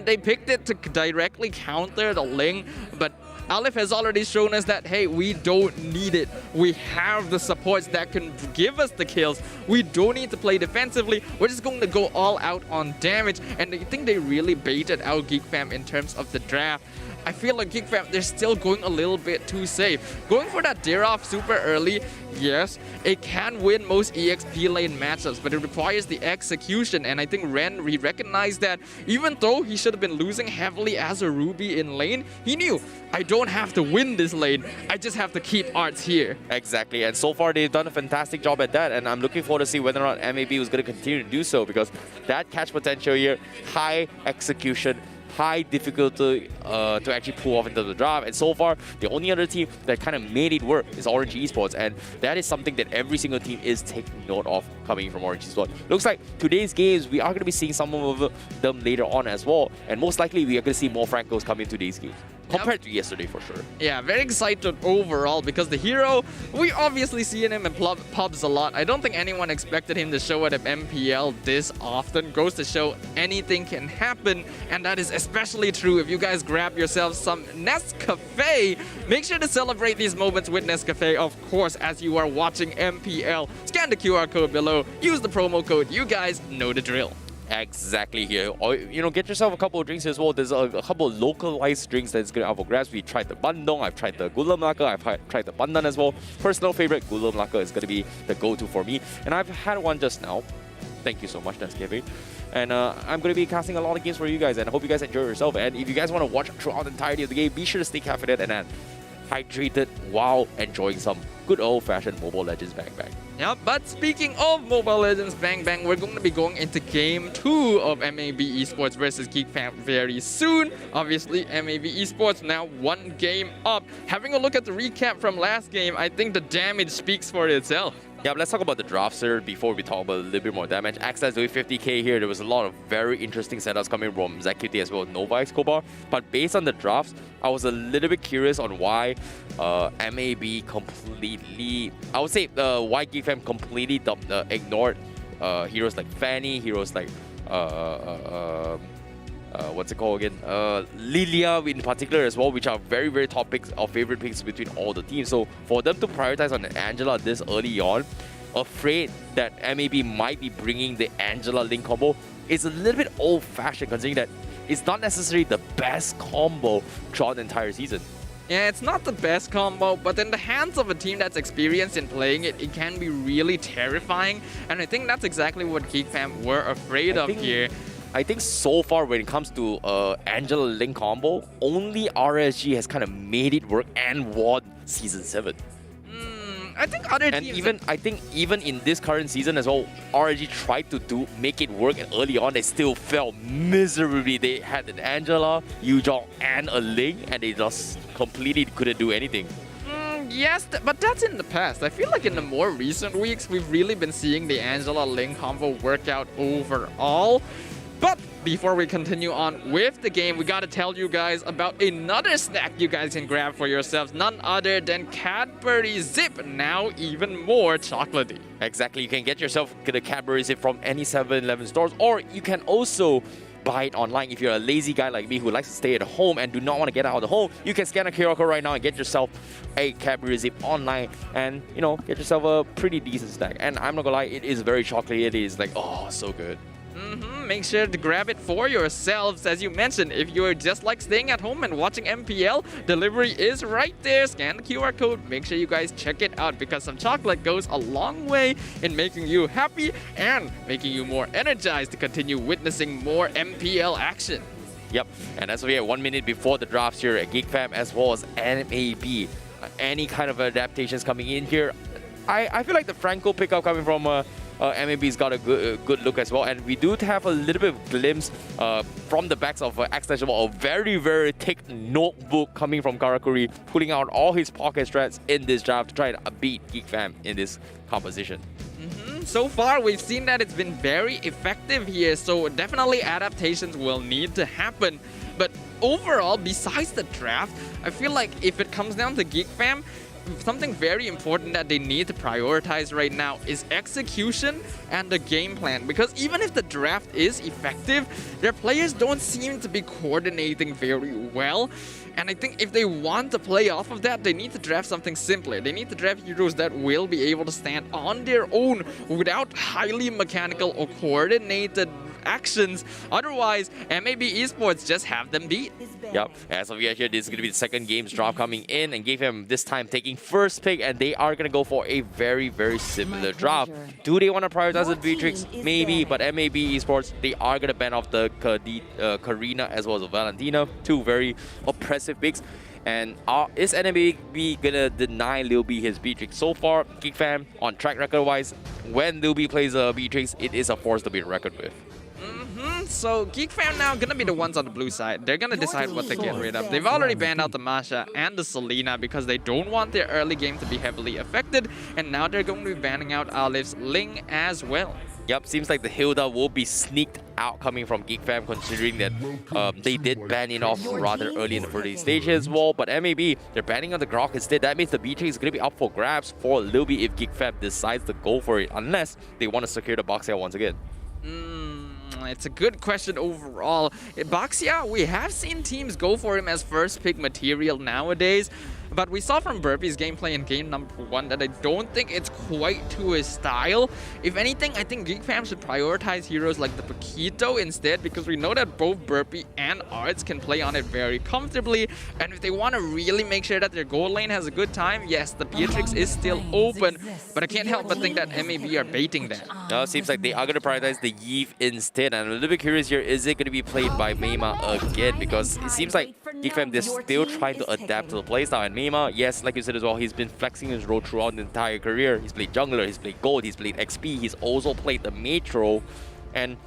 Speaker 6: They picked it to directly counter the Ling, but Aleph has already shown us that, hey, we don't need it. We have the supports that can give us the kills. We don't need to play defensively. We're just going to go all out on damage. And I think they really baited out GEEK FAM in terms of the draft. I feel like GEEK FAM, they're still going a little bit too safe. Going for that Dirov super early, yes, it can win most EXP lane matchups, but it requires the execution. And I think Ren recognized that even though he should have been losing heavily as a Ruby in lane, he knew, I don't have to win this lane, I just have to keep Arts here.
Speaker 7: Exactly, and so far they've done a fantastic job at that, and I'm looking forward to see whether or not MAB was going to continue to do so, because that catch potential here, high execution, high difficulty to actually pull off into the draft. And so far, the only other team that kind of made it work is Orange Esports, and that is something that every single team is taking note of coming from Orange Esports. Looks like today's games, we are going to be seeing some of them later on as well, and most likely we are going to see more Francos come in today's games compared to yesterday for sure.
Speaker 6: Yeah, very excited overall, because the hero, we obviously see him in pubs a lot. I don't think anyone expected him to show at MPL this often. Goes to show anything can happen, and that is especially true if you guys grab yourself some Nescafe. Make sure to celebrate these moments with Nescafe, of course, as you are watching MPL. Scan the QR code below, use the promo code, you guys know the drill.
Speaker 7: Exactly here. Or, you know, get yourself a couple of drinks as well. There's a couple of localized drinks that's going to have for grabs. We tried the Bandung, I've tried the Gula Melaka, I've tried the Pandan as well. Personal favorite, Gula Melaka is going to be the go-to for me. And I've had one just now. Thank you so much, Nescafe. And I'm going to be casting a lot of games for you guys, and I hope you guys enjoy yourself. And if you guys want to watch throughout the entirety of the game, be sure to stay caffeinated and hydrated while enjoying some good old-fashioned Mobile Legends Bang Bang.
Speaker 6: Yeah, but speaking of Mobile Legends Bang Bang, we're going to be going into Game 2 of MAB Esports versus GEEK FAM very soon. Obviously, MAB Esports now one game up. Having a look at the recap from last game, I think the damage speaks for itself.
Speaker 7: Yeah, but let's talk about the drafts here before we talk about a little bit more damage. Access doing 50k here. There was a lot of very interesting setups coming from ZQT as well, Nova Escobar. But based on the drafts, I was a little bit curious on why MAB completely, I would say why GEEK FAM completely ignored heroes like Fanny, heroes like what's it called again? Lilia in particular as well, which are very, very top picks or favorite picks between all the teams. So for them to prioritize on Angela this early on, afraid that MAB might be bringing the Angela Link combo, is a little bit old-fashioned, considering that it's not necessarily the best combo throughout the entire season.
Speaker 6: Yeah, it's not the best combo, but in the hands of a team that's experienced in playing it, it can be really terrifying. And I think that's exactly what GEEK FAM were afraid of here.
Speaker 7: I think so far when it comes to Angela Link combo, only RSG has kind of made it work and won Season 7.
Speaker 6: I think other teams...
Speaker 7: And I think even in this current season as well, RSG tried to make it work, and early on they still fell miserably. They had an Angela, Yuzong, and a Link, and they just completely couldn't do anything.
Speaker 6: Yes, but that's in the past. I feel like in the more recent weeks, we've really been seeing the Angela Link combo work out overall. But before we continue on with the game, we gotta tell you guys about another snack you guys can grab for yourselves. None other than Cadbury Zip, now even more chocolatey.
Speaker 7: Exactly, you can get yourself the Cadbury Zip from any 7-Eleven stores, or you can also buy it online. If you're a lazy guy like me who likes to stay at home and do not want to get out of the home, you can scan a QR code right now and get yourself a Cadbury Zip online and, you know, get yourself a pretty decent snack. And I'm not gonna lie, it is very chocolatey. It is like, oh, so good.
Speaker 6: Make sure to grab it for yourselves. As you mentioned, if you're just like staying at home and watching MPL, delivery is right there. Scan the QR code. Make sure you guys check it out, because some chocolate goes a long way in making you happy and making you more energized to continue witnessing more MPL action.
Speaker 7: Yep, and as we have 1 minute before the drafts here at GEEK FAM as well as MAB. Any kind of adaptations coming in here. I feel like the Franco pickup coming from MLB's got a good look as well, and we do have a little bit of glimpse from the backs of X-Nash, a very, very thick notebook coming from Karakuri, pulling out all his pocket strats in this draft to try and beat GEEK FAM in this composition.
Speaker 6: So far, we've seen that it's been very effective here, so definitely adaptations will need to happen. But overall, besides the draft, I feel like if it comes down to GEEK FAM, something very important that they need to prioritize right now is execution and the game plan. Because even if the draft is effective, their players don't seem to be coordinating very well. And I think if they want to play off of that, they need to draft something simpler. They need to draft heroes that will be able to stand on their own without highly mechanical or coordinated actions. Otherwise, MAB Esports just have them beat.
Speaker 7: Yep, as of yet here, this is going to be the second game's drop coming in, and GEEK FAM this time taking first pick, and they are going to go for a very, very similar draft. Do they want to prioritize the Beatrix? Maybe, but MAB Esports, they are going to ban off the Karina as well as the Valentina, two very oppressive picks. And is MLBB gonna deny Lil B his Beatrix? So far, GEEK FAM on track record-wise, when Lil B plays a Beatrix, it is a force to beat record with.
Speaker 6: So GEEK FAM now gonna be the ones on the blue side. They're gonna decide what to get rid of. They've already banned out the Masha and the Selena because they don't want their early game to be heavily affected. And now they're going to be banning out Alif's Ling as well.
Speaker 7: Yep, seems like the Hilda will be sneaked out coming from GEEK FAM, considering that they did ban it off rather early in the early stages as well. But MAB, they're banning on the Grok instead. That means the Beatrix is going to be up for grabs for Lil B if GEEK FAM decides to go for it, unless they want to secure the Boxia once again.
Speaker 6: It's a good question overall. Boxia, we have seen teams go for him as first pick material nowadays. But we saw from Burpee's gameplay in game number 1 that I don't think it's quite to his style. If anything, I think GEEK FAM should prioritize heroes like the Paquito instead, because we know that both Burpee and Arts can play on it very comfortably. And if they want to really make sure that their gold lane has a good time, yes, the Beatrix is still open. But I can't help but think that MAB are baiting that.
Speaker 7: It seems like they are going to prioritize the Yeeve instead. And I'm a little bit curious here, is it going to be played by Meima again? Because it seems like GEEK FAM is still trying to adapt to the playstyle. And Meima, yes, like you said as well, he's been flexing his role throughout the entire career. He's played jungler, he's played gold, he's played XP, he's also played the mage role. And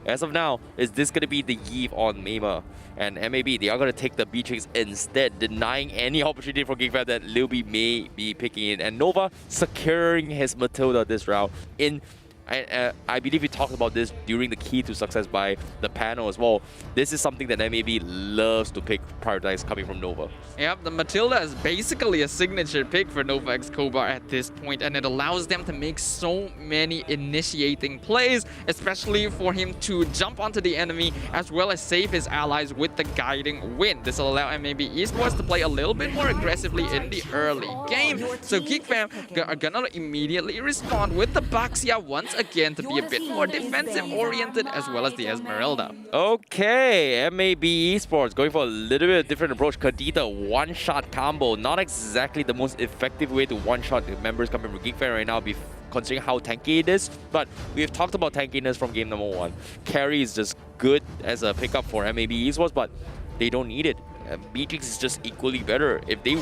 Speaker 7: as of now, is this going to be the Yeeve on Meima? And MAB, they are going to take the Beatrix instead, denying any opportunity for GEEK FAM that Lil B may be picking in. And Nova securing his Matilda this round in... I believe we talked about this during the Key to Success by the panel as well. This is something that MAB loves to pick, prioritize coming from Nova.
Speaker 6: Yep, the Matilda is basically a signature pick for Nova X Kobar at this point, and it allows them to make so many initiating plays, especially for him to jump onto the enemy as well as save his allies with the guiding wind. This will allow MAB Esports to play a little bit more aggressively in the early game. So GEEK FAM are gonna immediately respond with the Boxia once again to be a bit more defensive oriented, as well as the Esmeralda.
Speaker 7: Okay, MAB Esports going for a little bit of different approach. Kadita one-shot combo, not exactly the most effective way to one-shot the members coming from GEEK FAM right now, considering how tanky it is. But we have talked about tankiness from game number 1. Carry is just good as a pickup for MAB Esports, but they don't need it. Beatrix is just equally better. If they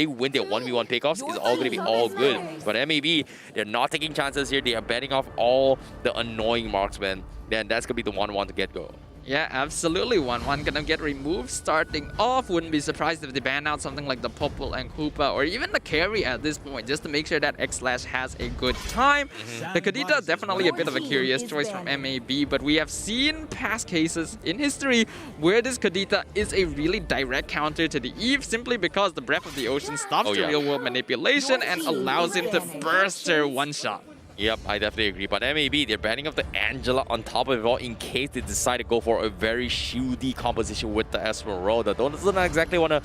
Speaker 7: win their 1v1 pickoffs, it's all going to be all good. But MAB, they're not taking chances here. They are banning off all the annoying marksmen. Then that's going to be the 1-1 to get go.
Speaker 6: Yeah, absolutely. 1-1 gonna get removed starting off. Wouldn't be surprised if they ban out something like the Popple and Koopa or even the carry at this point, just to make sure that X-Slash has a good time. The Kadita, definitely a bit of a curious choice from MAB, but we have seen past cases in history where this Kadita is a really direct counter to the Eve, simply because the Breath of the Ocean stops the real-world manipulation and allows him to burst her one-shot.
Speaker 7: Yep, I definitely agree. But MAB, they're banning off the Angela on top of it all in case they decide to go for a very shieldy composition with the Esmeralda. Doesn't exactly want to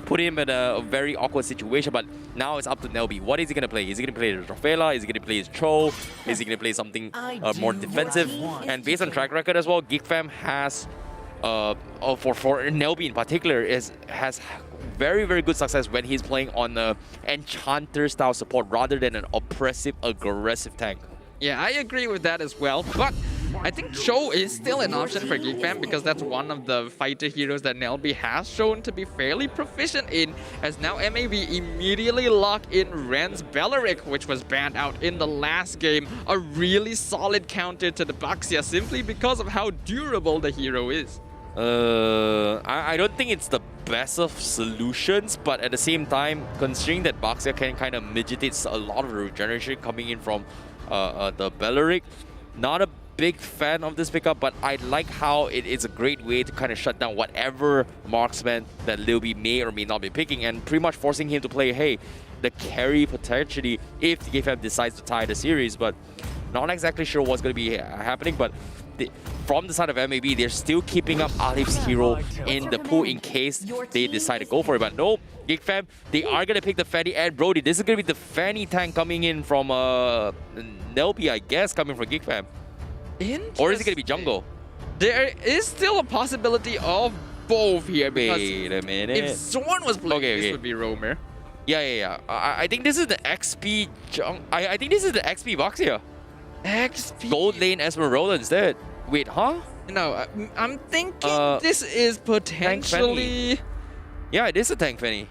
Speaker 7: put him in a very awkward situation, but now it's up to Nelby. What is he going to play? Is he going to play the Rafaela? Is he going to play his Troll? Is he going to play something more defensive? And based on track record as well, GEEK FAM has, for Nelby in particular, has very, very good success when he's playing on the Enchanter style support rather than an oppressive, aggressive tank.
Speaker 6: Yeah, I agree with that as well. But I think Cho is still an option for GEEK FAM because that's one of the fighter heroes that MLBB has shown to be fairly proficient in, as now MAB immediately lock in Ren's Beleric, which was banned out in the last game. A really solid counter to the Baxia simply because of how durable the hero is.
Speaker 7: I don't think it's the best of solutions, but at the same time, considering that Baxia can kind of midgetates a lot of regeneration coming in from the Beleric, not a big fan of this pickup, but I like how it is a great way to kind of shut down whatever marksman that LIVESTREAM may or may not be picking, and pretty much forcing him to play, hey, the carry potentially if the GEEK FAM decides to tie the series, but not exactly sure what's going to be happening. But from the side of MAB, they're still keeping up Alif's hero in the pool in case they decide to go for it. But nope, GEEK FAM, they are going to pick the Fanny and Brody. This is going to be the Fanny tank coming in from MLBB, I guess, coming from GEEK FAM. Or is it going to be jungle?
Speaker 6: There is still a possibility of both here.
Speaker 7: Wait a minute.
Speaker 6: If Zorn was playing, this would be Roamer.
Speaker 7: Yeah. I think this is the XP I think this is the XP Baxia.
Speaker 6: XP.
Speaker 7: Gold lane Esmeralda instead. Wait, huh?
Speaker 6: No, I'm thinking this is potentially...
Speaker 7: Yeah, it is a tank Fanny.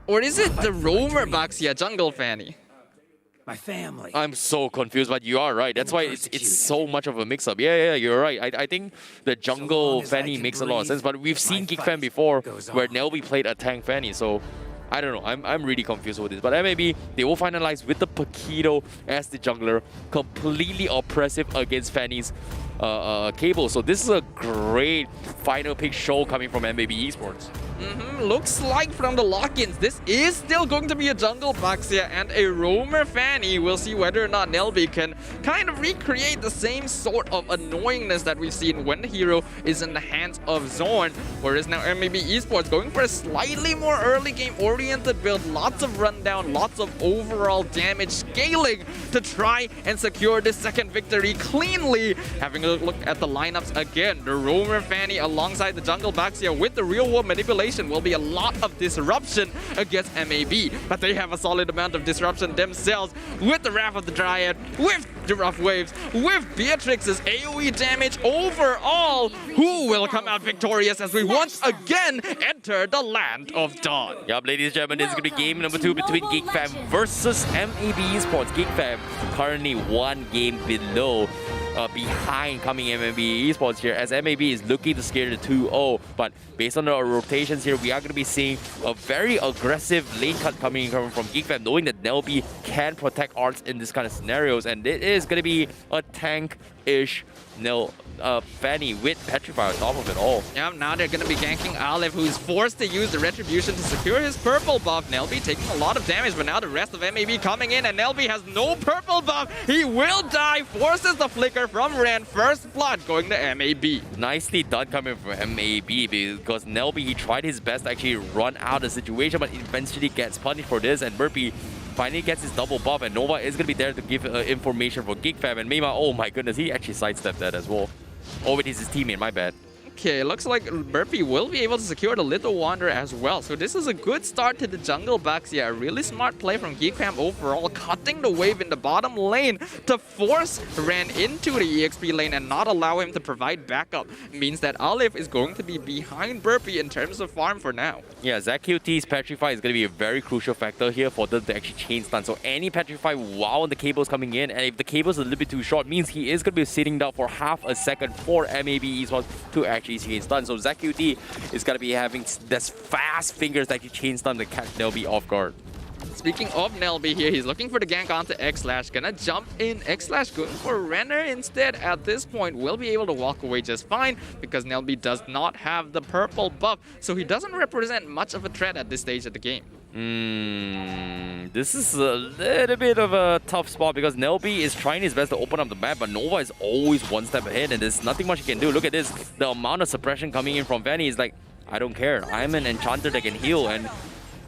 Speaker 6: Or is it the Roamer Baxia jungle Fanny?
Speaker 9: My family.
Speaker 7: I'm so confused, but you are right. That's why it's so much of a mix-up. Yeah, you're right. I think the jungle Fanny makes a lot of sense, but we've seen GEEK FAM before where MLBB played a tank Fanny, so I don't know. I'm really confused with this. But MAB, they will finalize with the Paquito as the jungler, completely oppressive against Fanny's Cable. So this is a great final pick show coming from MLBB Esports.
Speaker 6: Looks like from the lock-ins, this is still going to be a jungle Baxia and a Roamer Fanny. We'll see whether or not MLBB can kind of recreate the same sort of annoyingness that we've seen when the hero is in the hands of Zorn. Whereas now MLBB Esports going for a slightly more early game oriented build, lots of rundown, lots of overall damage scaling to try and secure this second victory cleanly. Having a look at the lineups again, the Roamer Fanny alongside the jungle Baxia with the real world manipulation will be a lot of disruption against MAB, but they have a solid amount of disruption themselves with the Wrath of the Dryad, with the Rough Waves, with Beatrix's AoE damage overall. Who will come out victorious as we once again enter the land of dawn?
Speaker 7: Yup, ladies and gentlemen, this is going to be game number 2 between GEEK FAM versus MAB Esports. GEEK FAM currently one game behind coming MLB Esports here, as MAB is looking to scare the 2-0. But based on the rotations here, we are going to be seeing a very aggressive lane cut coming from GEEK FAM, knowing that MLB can protect Arts in this kind of scenarios, and it is going to be a tank-ish Fanny with Petrify on top of it all.
Speaker 6: Yeah, now they're going to be ganking Alif, who's forced to use the Retribution to secure his purple buff. MLBB taking a lot of damage, but now the rest of MAB coming in, and MLBB has no purple buff. He will die, forces the flicker from Ren. First blood going to MAB.
Speaker 7: Nicely done coming from MAB, because MLBB, he tried his best to actually run out of the situation, but eventually gets punished for this, and Burpee finally gets his double buff, and Nova is going to be there to give information for GEEK FAM, and Mima, oh my goodness, he actually sidestepped that as well. Oh, it is his teammate, my bad.
Speaker 6: Okay, looks like Burpee will be able to secure the Little Wanderer as well. So this is a good start to the jungle Baxia. A really smart play from GEEK FAM overall, cutting the wave in the bottom lane to force Ren into the EXP lane and not allow him to provide backup. Means that Alif is going to be behind Burpee in terms of farm for now.
Speaker 7: Yeah, ZQT's Petrify is going to be a very crucial factor here for them to actually chain stun. So any Petrify while the cable's coming in, and if the cable's a little bit too short, means he is going to be sitting down for half a second for MAB Esports to actually chain stun. So ZQT is going to be having this fast fingers that he chain stun to catch MLBB off guard.
Speaker 6: Speaking of MLBB here, he's looking for the gank onto X-Slash. Gonna jump in. X-Slash going for Renner instead at this point. Will be able to walk away just fine because MLBB does not have the purple buff. So he doesn't represent much of a threat at this stage of the game.
Speaker 7: This is a little bit of a tough spot because MLBB is trying his best to open up the map, but Nova is always one step ahead and there's nothing much he can do. Look at this. The amount of suppression coming in from Fanny is like, I don't care. I'm an enchanter that can heal, and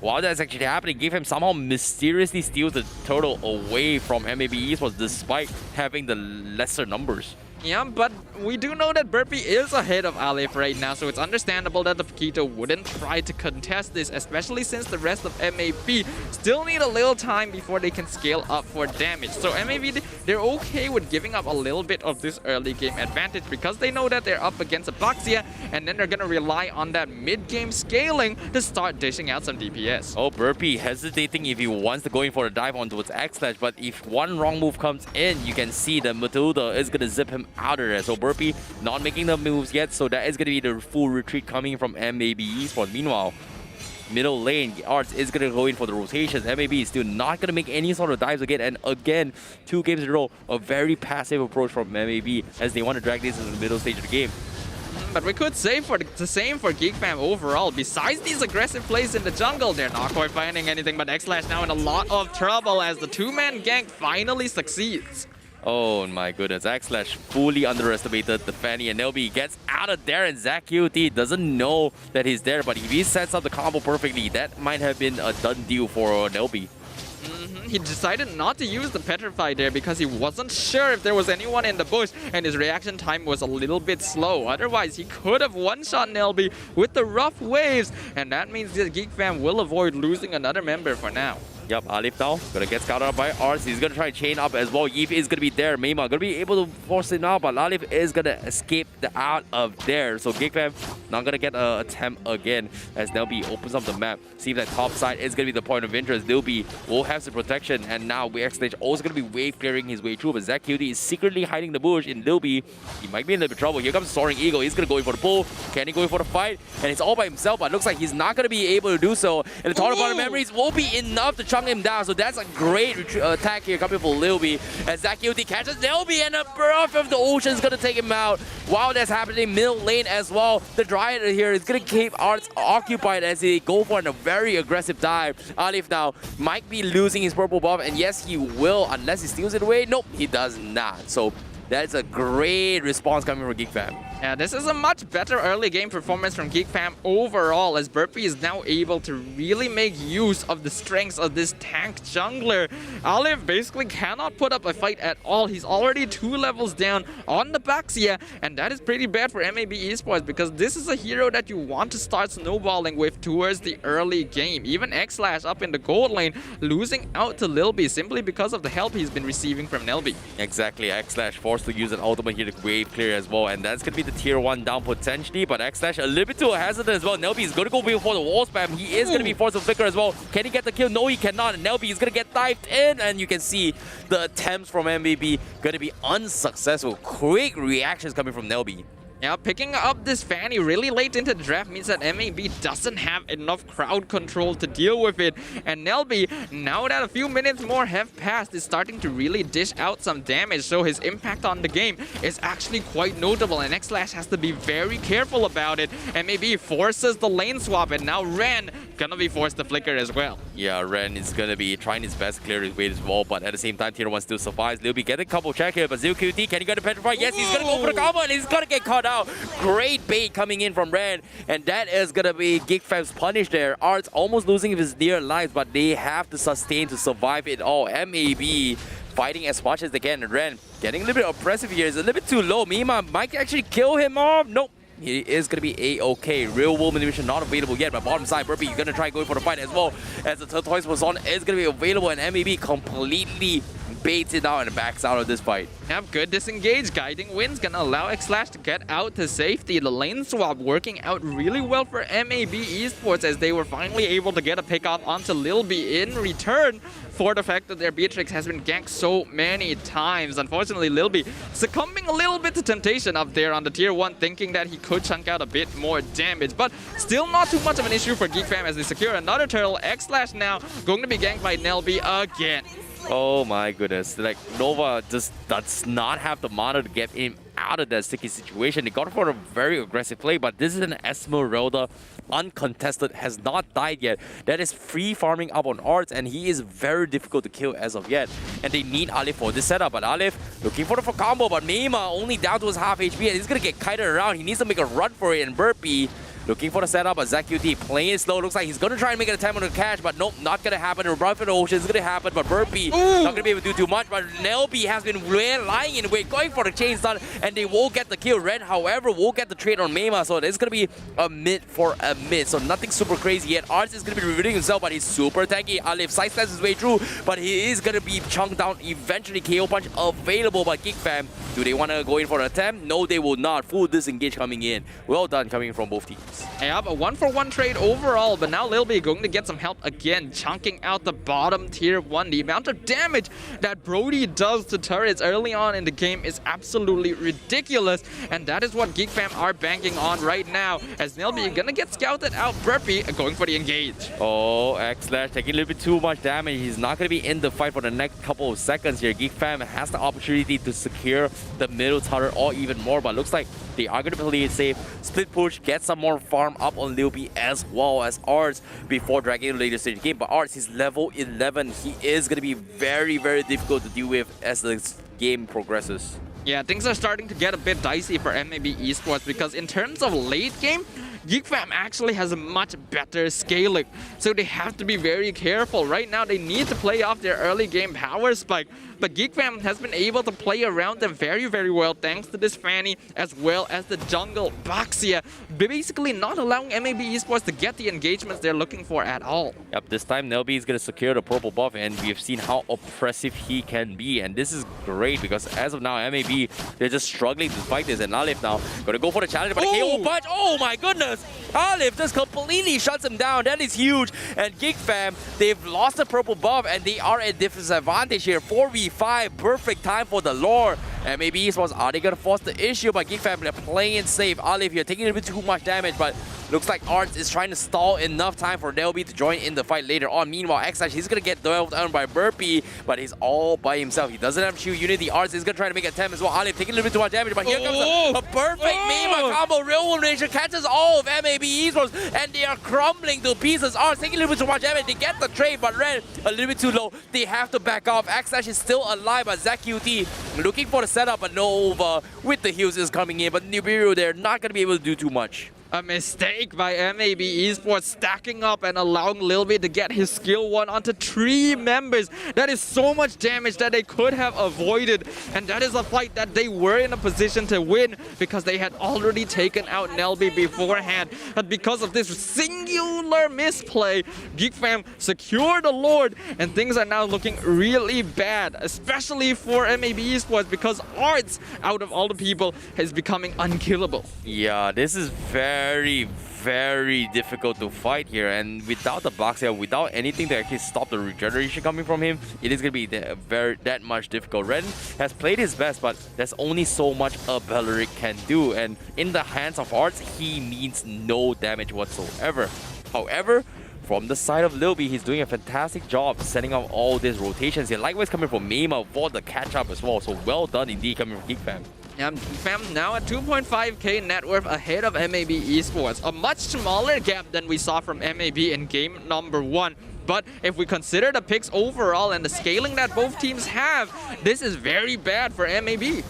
Speaker 7: while that's actually happening, GEEK FAM somehow mysteriously steals the turtle away from MLB Esports despite having the lesser numbers.
Speaker 6: Yeah, but we do know that Burpee is ahead of Aleph right now, so it's understandable that the Paquito wouldn't try to contest this, especially since the rest of MAB still need a little time before they can scale up for damage. So MAB, they're okay with giving up a little bit of this early game advantage because they know that they're up against Abaxia, and then they're gonna rely on that mid-game scaling to start dishing out some DPS.
Speaker 7: Oh, Burpee hesitating if he wants to go in for a dive onto its X-Slash, but if one wrong move comes in, you can see that Matilda is gonna zip him out of there. So Burpee not making the moves yet, so that is going to be the full retreat coming from MAB Esports. Meanwhile, middle lane, Arts is going to go in for the rotations. MAB is still not going to make any sort of dives again, and again, 2 games in a row, a very passive approach from MAB as they want to drag this into the middle stage of the game.
Speaker 6: But we could say the same for GEEK FAM overall. Besides these aggressive plays in the jungle, they're not quite finding anything but X-Slash now in a lot of trouble as the 2-man gank finally succeeds.
Speaker 7: Oh my goodness, X-Slash fully underestimated the Fanny, and Nelby gets out of there, and ZachQT doesn't know that he's there, but if he sets up the combo perfectly, that might have been a done deal for Nelby.
Speaker 6: He decided not to use the Petrify there because he wasn't sure if there was anyone in the bush, and his reaction time was a little bit slow. Otherwise, he could have one-shot Nelby with the rough waves, and that means that GEEK FAM will avoid losing another member for now.
Speaker 7: Yep, Aleph now gonna get scouted up by Ars. He's gonna try to chain up as well. Yif is gonna be there. Meima gonna be able to force it now, but Aleph is gonna escape out of there. So GEEK FAM not gonna get an attempt again as Nelby opens up the map. See if that top side is gonna be the point of interest. Nelby will have some protection, and now X-Stage also gonna be wave clearing his way through. But ZachQT is secretly hiding the bush in Nelby. He might be in a little bit of trouble. Here comes Soaring Eagle. He's gonna go in for the pull. Can he go in for the fight? And it's all by himself, but it looks like he's not gonna be able to do so. And the Total of Memories will be enough to chunk him down. So that's a great attack here coming from Lilby as ZachQT catches Nelby, and a breath of the ocean is going to take him out. While that's happening, middle lane as well, the Dryad here is going to keep Arts occupied as they go for a very aggressive dive. Aleph now might be losing his purple buff, and yes, he will, unless he steals it away. Nope, he does not. So that's a great response coming from GEEK FAM.
Speaker 6: Yeah, this is a much better early game performance from GEEK FAM overall, as Burpee is now able to really make use of the strengths of this tank jungler. Aleph basically cannot put up a fight at all. He's already 2 levels down on the Baxia, and that is pretty bad for MAB Esports because this is a hero that you want to start snowballing with towards the early game. Even X-Slash up in the gold lane losing out to Lilby simply because of the help he's been receiving from Nelby.
Speaker 7: Exactly, X-Slash forced to use an ultimate here to wave clear as well, and that's going to be the tier 1 down potentially, but X-Slash a little bit too hesitant as well. Nelby is going to go before the wall spam. He is going to be forced to flicker as well. Can he get the kill? No, he cannot. And Nelby is going to get dived in, and you can see the attempts from MBB going to be unsuccessful. Quick reactions coming from Nelby.
Speaker 6: Yeah, picking up this Fanny really late into the draft means that MAB doesn't have enough crowd control to deal with it. And Nelby, now that a few minutes more have passed, is starting to really dish out some damage. So his impact on the game is actually quite notable. And X-Slash has to be very careful about it. MAB forces the lane swap, and now Ren gonna be forced to flicker as well.
Speaker 7: Yeah, Ren is gonna be trying his best to clear his way as well, but at the same time, tier 1 still survives. They'll be getting a couple check here, but ZachQT, can he get a Petrify? Yes, he's gonna go for the combo, and he's gonna get caught out. Great bait coming in from Ren, and that is gonna be GEEK FAM's punish there. Arts almost losing his dear lives, but they have to sustain to survive it all. MAB fighting as much as they can. Ren getting a little bit oppressive here. It's a little bit too low. Meima might actually kill him off. Nope. He is going to be A-OK. Real world manipulation not available yet, but bottom side, Burpee going to try going for the fight as well, as the Tortoise was on is going to be available, and MAB completely baits it out and backs out of this fight.
Speaker 6: Yep, good disengage. Guiding Wind's gonna allow X-Slash to get out to safety. The lane swap working out really well for MAB Esports as they were finally able to get a pick off onto Lilby in return for the fact that their Beatrix has been ganked so many times. Unfortunately, Lilby succumbing a little bit to temptation up there on the tier 1, thinking that he could chunk out a bit more damage, but still not too much of an issue for GEEK FAM as they secure another turtle. X-Slash now going to be ganked by Nelby again.
Speaker 7: Oh my goodness, like Nova just does not have the mana to get him out of that sticky situation. They got for a very aggressive play, but this is an Esmeralda, uncontested, has not died yet. That is free farming up on Arts, and he is very difficult to kill as of yet. And they need Aleph for this setup, but Aleph looking for the combo, but Meima only down to his half HP, and he's gonna get kited around. He needs to make a run for it, and Burpee Looking for the setup, but ZQT playing it slow. Looks like he's going to try and make an attempt on the catch, but nope, not going to happen. Run for the ocean is going to happen, but Burpee not going to be able to do too much. But Nelby has been lying in wait, going for the chain stun, and they will get the kill. Red, however, will get the trade on Mema, so it's going to be a mid for a mid. So nothing super crazy yet. Arts is going to be revealing himself, but he's super tanky. Alif sidesteps his way through, but he is going to be chunked down eventually. KO punch available by GEEK FAM. Do they want to go in for an attempt? No, they will not. Full disengage coming in. Well done coming from both teams.
Speaker 6: Yeah, a 1-for-1 trade overall, but now Lil B going to get some help again, chunking out the bottom tier 1. The amount of damage that Brody does to turrets early on in the game is absolutely ridiculous, and that is what GEEK FAM are banking on right now, as Nelby gonna get scouted out. Burpee going for the engage.
Speaker 7: Oh, X-Slash taking a little bit too much damage. He's not going to be in the fight for the next couple of seconds here. GEEK FAM has the opportunity to secure the middle turret or even more, but looks like they are going to play it safe. Split push, get some more farm up on Lil B as well as Arts before dragging the later stage game. But Arts is level 11. He is going to be very, very difficult to deal with as the game progresses.
Speaker 6: Yeah, things are starting to get a bit dicey for MAB Esports, because in terms of late game, GEEK FAM actually has a much better scaling, so they have to be very careful. Right now, they need to play off their early game power spike, but GEEK FAM has been able to play around them very, very well thanks to this Fanny as well as the jungle Baxia, basically not allowing MAB Esports to get the engagements they're looking for at all.
Speaker 7: Yep, this time Nelby is going to secure the purple buff, and we've seen how oppressive he can be, and this is great because as of now, MAB, they're just struggling to fight this, and Alif now going to go for the challenge, but the KO punch, oh my goodness! Alif just completely shuts him down. That is huge. And GEEK FAM, they've lost the purple buff and they are at disadvantage here. 4v5, perfect time for the lore. And maybe Esports, are they going to force the issue? But GEEK FAM, they're playing it safe. Alif here taking a little bit too much damage, but looks like Arts is trying to stall enough time for Nelby to join in the fight later on. Meanwhile, X-Slash, he's going to get dwelled down by Burpee, but he's all by himself. He doesn't have Shield Unity. Arts is going to try to make an attempt as well. Alif taking a little bit too much damage, but here comes a perfect Mema combo. Real World Nation catches all of MAB Esports, and they are crumbling to pieces. Arts taking a little bit too much damage. They get the trade, but Red a little bit too low. They have to back off. X-Slash is still alive, but ZQT looking for the setup, but no over with the heals is coming in. But Nibiru, they're not going to be able to do too much.
Speaker 6: A mistake by MAB Esports stacking up and allowing Lil B to get his skill 1 onto 3 members. That is so much damage that they could have avoided. And that is a fight that they were in a position to win because they had already taken out Nelby beforehand. But because of this singular misplay, GEEK FAM secured the Lord, and things are now looking really bad, especially for MAB Esports, because Arts, out of all the people, is becoming unkillable.
Speaker 7: Yeah, this is very difficult to fight here, and without the Baxia, without anything to actually stop the regeneration coming from him, it is going to be that much difficult. Ren has played his best, but there's only so much a Belleric can do, and in the hands of Arts, he means no damage whatsoever. However, from the side of Lil B, he's doing a fantastic job setting up all these rotations here. Likewise coming from Mema for the catch-up as well, so well done indeed coming from GEEK FAM.
Speaker 6: Yeah, FAM now at 2.5k net worth ahead of MAB Esports. A much smaller gap than we saw from MAB in game number 1. But if we consider the picks overall and the scaling that both teams have, this is very bad for MAB.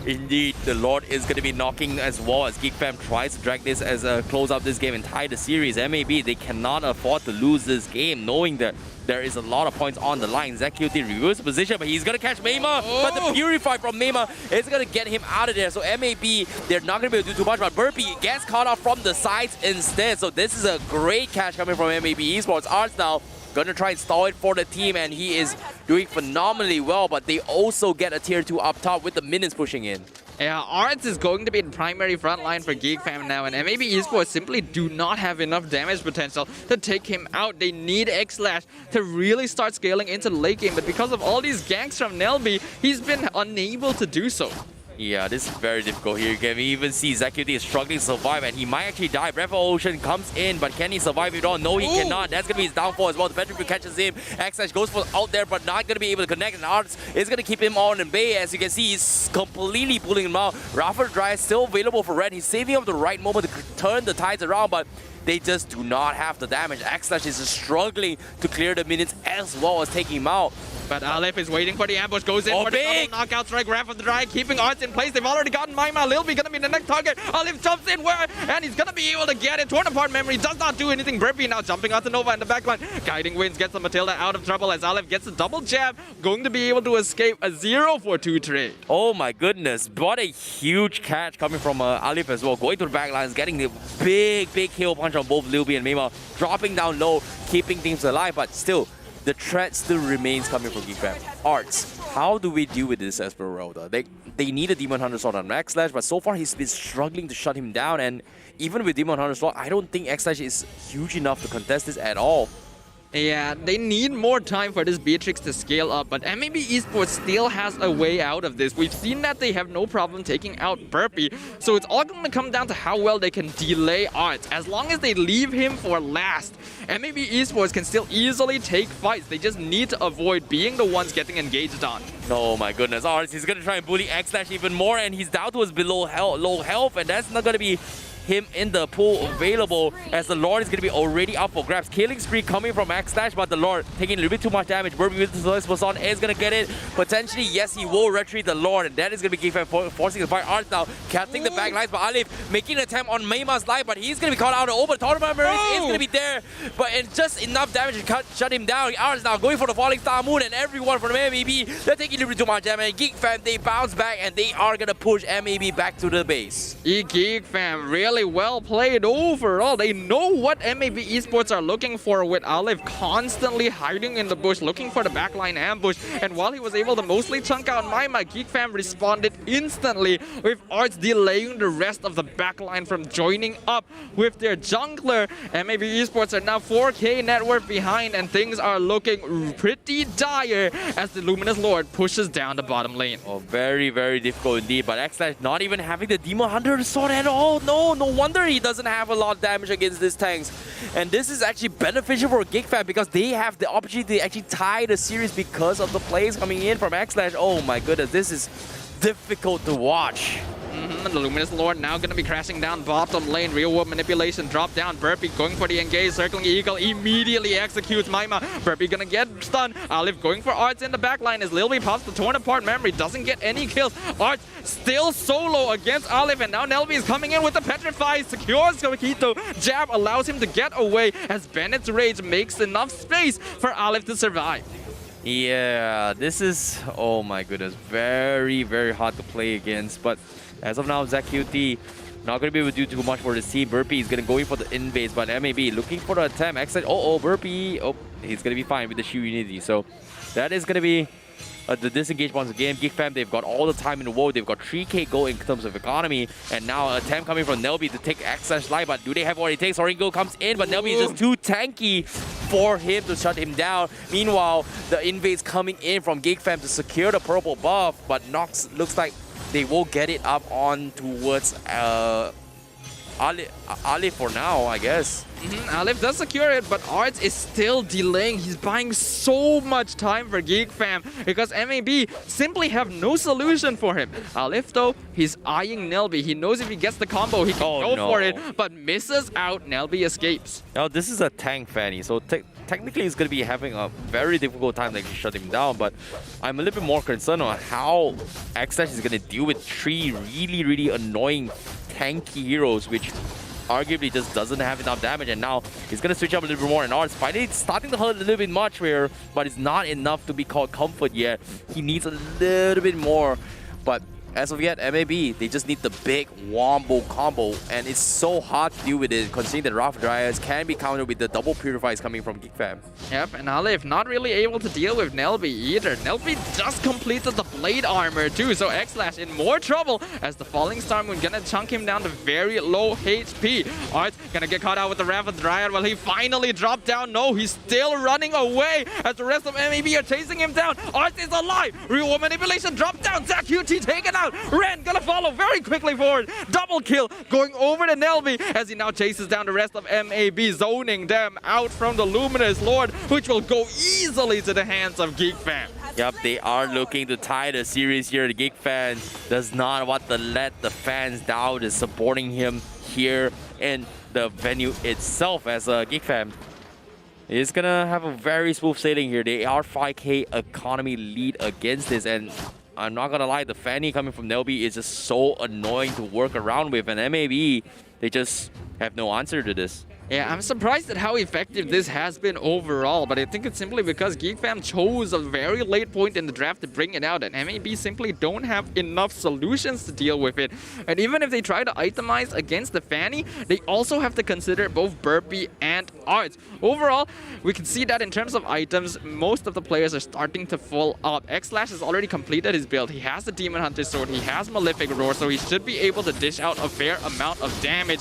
Speaker 7: Indeed, the Lord is going to be knocking as well as GEEK FAM tries to drag this as a close out this game and tie the series. MAB, they cannot afford to lose this game, knowing that there is a lot of points on the line. ZQT reverse position, but he's going to catch Mema. But the Purify from Mema is going to get him out of there. So MAB, they're not going to be able to do too much, but Burpee gets caught off from the sides instead. So this is a great catch coming from MAB Esports. Arts now gonna try and stall it for the team, and he is doing phenomenally well, but they also get a tier 2 up top with the minions pushing in.
Speaker 6: Yeah, Arts is going to be the primary front line for GEEK FAM now, and MAB Esports simply do not have enough damage potential to take him out. They need X-Slash to really start scaling into the late game, but because of all these ganks from Nelby, he's been unable to do so.
Speaker 7: Yeah, this is very difficult here. You can even see ZQT is struggling to survive, and he might actually die. Breath of Ocean comes in, but can he survive it all? No, he cannot. That's going to be his downfall as well. The Petrific catches him. X-Slash goes for out there, but not going to be able to connect. And Arts is going to keep him on in bay. As you can see, he's completely pulling him out. Rafa Dry is still available for Red. He's saving up the right moment to turn the tides around, but they just do not have the damage. X-Slash is struggling to clear the minions as well as taking him out.
Speaker 6: But Aleph is waiting for the ambush, goes in for the double knockout strike, Wrath of the Dry, keeping Arts in place. They've already gotten Maima. Lil B gonna be the next target. Aleph jumps in and he's gonna be able to get it. Torn apart memory does not do anything. Burpee now jumping onto Nova in the backline. Guiding Winds gets the Matilda out of trouble as Aleph gets a double jab, going to be able to escape a 0-for-2 trade.
Speaker 7: Oh my goodness, what a huge catch coming from Aleph as well. Going to the back lines, getting the big kill punch on both Lil B and Maima, dropping down low, keeping things alive, but still, the threat still remains coming from GEEK FAM. Arts, how do we deal with this Esmeralda? They need a Demon Hunter Sword on X-Slash, but so far he's been struggling to shut him down, and even with Demon Hunter Sword, I don't think X-Slash is huge enough to contest this at all.
Speaker 6: Yeah, they need more time for this Beatrix to scale up, but MAB Esports still has a way out of this. We've seen that they have no problem taking out Burpee, so it's all going to come down to how well they can delay Arts. As long as they leave him for last, MAB Esports can still easily take fights. They just need to avoid being the ones getting engaged on.
Speaker 7: Oh my goodness, Arts, he's going to try and bully X-Slash even more, and he's down to his low health, and that's not going to be him in the pool available, as the Lord is going to be already up for grabs. Killing spree coming from X-Slash, but the Lord taking a little bit too much damage. Burpee with the Solis was on, is going to get it. Potentially, yes, he will retreat the Lord, and that is going to be GEEK FAM forcing the fight. Arts now capturing the back lines, but Aleph making an attempt on Maima's life, but he's going to be caught out over. Tournament Memories is going to be there, but it's just enough damage to shut him down. Arts now going for the Falling Star Moon, and everyone from MLBB, they're taking a little bit too much damage. GEEK FAM, they bounce back, and they are going to push MLBB back to the base.
Speaker 6: GEEK FAM, really well played overall. They know what MAB Esports are looking for, with Aleph constantly hiding in the bush, looking for the backline ambush. And while he was able to mostly chunk out Maima, GEEK FAM responded instantly, with Arts delaying the rest of the backline from joining up with their jungler. MAB Esports are now 4K net worth behind, and things are looking pretty dire as the Luminous Lord pushes down the bottom lane.
Speaker 7: Oh, very difficult indeed, but X-Slash not even having the Demon Hunter Sword at all. No wonder he doesn't have a lot of damage against these tanks. And this is actually beneficial for GEEK FAM because they have the opportunity to actually tie the series because of the plays coming in from X-Slash. Oh my goodness, this is difficult to watch.
Speaker 6: The Luminous Lord now going to be crashing down bottom lane. Real world manipulation, drop down. Burpee going for the engage, circling Eagle, immediately executes Maima. Burpee going to get stunned. Aleph going for Arts in the back line as Lil B pops the torn apart memory, doesn't get any kills. Arts still solo against Aleph, and now Nelby is coming in with the Petrify, secures Kokito. Jab allows him to get away as Bennett's Rage makes enough space for Aleph to survive.
Speaker 7: Yeah, this is, oh my goodness, very hard to play against, but as of now, ZQT not going to be able to do too much for the team. Burpee is going to go in for the invades, but MAB looking for the attempt. Exit. Burpee. Oh, he's going to be fine with the Shield Unity. So that is going to be the disengage once again. GEEK FAM, they've got all the time in the world. They've got 3k gold in terms of economy. And now an attempt coming from Nelby to take X-Slash life. But do they have what it takes? Oringo comes in, but Nelby is just too tanky for him to shut him down. Meanwhile, the invades coming in from GEEK FAM to secure the purple buff. But Nox looks like they will get it up on towards Aleph for now, I guess.
Speaker 6: Aleph does secure it, but Arts is still delaying. He's buying so much time for GEEK FAM because MAB simply have no solution for him. Aleph, though, he's eyeing Nelby. He knows if he gets the combo, he can go for it, but misses out. Nelby escapes.
Speaker 7: Now, this is a tank Fanny, so technically he's going to be having a very difficult time to shut him down, but I'm a little bit more concerned on how X-Slash is going to deal with 3 really annoying tanky heroes, which arguably just doesn't have enough damage, and now he's going to switch up a little bit more, and Arts finally starting to hurt a little bit much here, but it's not enough to be called comfort yet. He needs a little bit more, but as of yet, MAB, they just need the big wombo combo, and it's so hard to deal with it, considering that Wrath Dryas can be countered with the double purifies coming from GEEK FAM.
Speaker 6: Yep, and Aleph not really able to deal with Nelby either. Nelby just completed the blade armor too, so X-Slash in more trouble as the Falling Star Moon gonna chunk him down to very low HP. Arts gonna get caught out with the Wrath of Dryad while he finally dropped down. No, he's still running away as the rest of MAB are chasing him down. Arts is alive. Real manipulation, drop down. ZQT taken out. Ren gonna follow very quickly forward. Double kill going over to Nelby as he now chases down the rest of MAB, zoning them out from the Luminous Lord, which will go easily to the hands of GEEK FAM.
Speaker 7: Yep, they are looking to tie the series here. The GEEK FAM does not want to let the fans down. Is supporting him here in the venue itself as GEEK FAM. is gonna have a very smooth sailing here. They are 5k economy lead against this, and I'm not gonna lie, the Fanny coming from Nelby is just so annoying to work around with, and MAB, they just have no answer to this.
Speaker 6: Yeah, I'm surprised at how effective this has been overall, but I think it's simply because GEEK FAM chose a very late point in the draft to bring it out, and MAB simply don't have enough solutions to deal with it. And even if they try to itemize against the Fanny, they also have to consider both Burpee and Arts. Overall, we can see that in terms of items, most of the players are starting to full up. X-Slash has already completed his build. He has the Demon Hunter Sword, he has Malefic Roar, so he should be able to dish out a fair amount of damage.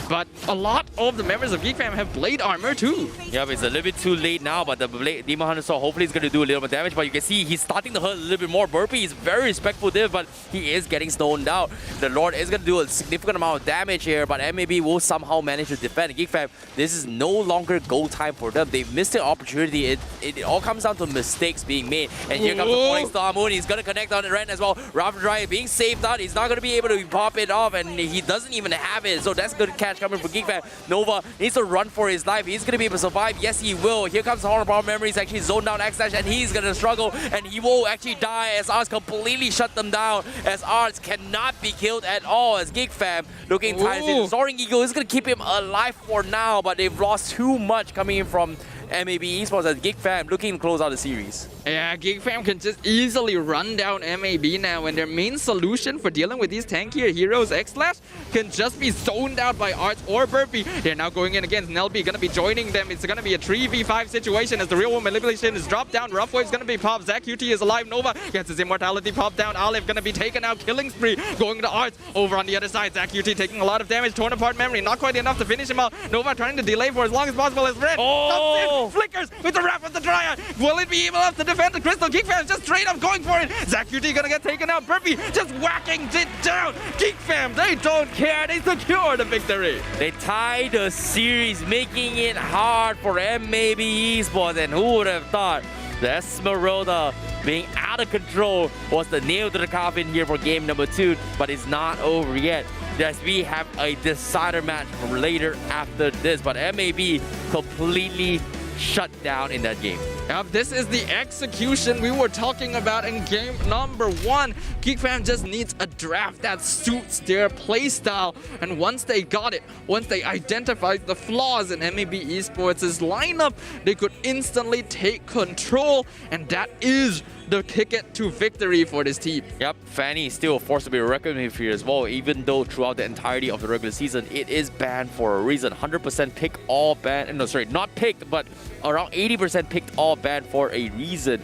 Speaker 6: But a lot of the members of GEEK FAM have Blade Armor too.
Speaker 7: Yeah, but it's a little bit too late now, but the Demon Hunter Sword hopefully is going to do a little bit of damage, but you can see he's starting to hurt a little bit more. Burpee is very respectful there, but he is getting stoned out. The Lord is going to do a significant amount of damage here, but MAB will somehow manage to defend. GEEK FAM, this is no longer go time for them. They've missed the opportunity. It all comes down to mistakes being made. And here comes the Falling Star Moon. He's going to connect on the Ren as well. Rapid Dry being saved out. He's not going to be able to pop it off, and he doesn't even have it. So that's a good catch coming from GEEK FAM. Nova needs to run for his life. He's going to be able to survive. Yes, he will. Here comes Horror Power Memories actually zoned down X-Dash, and he's going to struggle, and he will actually die as Arts completely shut them down, as Arts cannot be killed at all, as GEEK FAM looking tired. Soaring Eagle is going to keep him alive for now, but they've lost too much coming in from MAB Esports, as GEEK FAM looking to close out the series.
Speaker 6: Yeah, GEEK FAM can just easily run down MAB now, and their main solution for dealing with these tankier heroes, X-Slash, can just be zoned out by Arts or Burpee. They're now going in against Nelby, gonna be joining them. It's gonna be a 3v5 situation as the real one manipulation is dropped down. Rough Wave's gonna be popped. Zach QT is alive. Nova gets his immortality popped down. Olive gonna be taken out. Killing spree going to Arts. Over on the other side, Zach QT taking a lot of damage. Torn apart memory, not quite enough to finish him out. Nova trying to delay for as long as possible as Red comes in, flickers with the Wrath of the Dryad. Will it be able to defend the Crystal? GEEK FAM just straight up going for it. Zach QT gonna get taken out. Burpee just whacking it down. GEEK FAM, they don't care. They secure the victory.
Speaker 7: They tie the series, making it hard for MAB Esports, and who would have thought the Esmeralda being out of control was the nail to the coffin here for game number 2, but it's not over yet. Yes, we have a decider match for later after this, but MAB completely shut down in that game.
Speaker 6: Yep, this is the execution we were talking about in game number 1. GEEK FAM just needs a draft that suits their playstyle. And once they got it, once they identified the flaws in MAB Esports' lineup, they could instantly take control. And that is the ticket to victory for this team.
Speaker 7: Yep, Fanny is still a force to be reckoned with here as well, even though throughout the entirety of the regular season, it is banned for a reason. 100% pick all banned, no sorry, not picked, but around 80% picked all banned for a reason.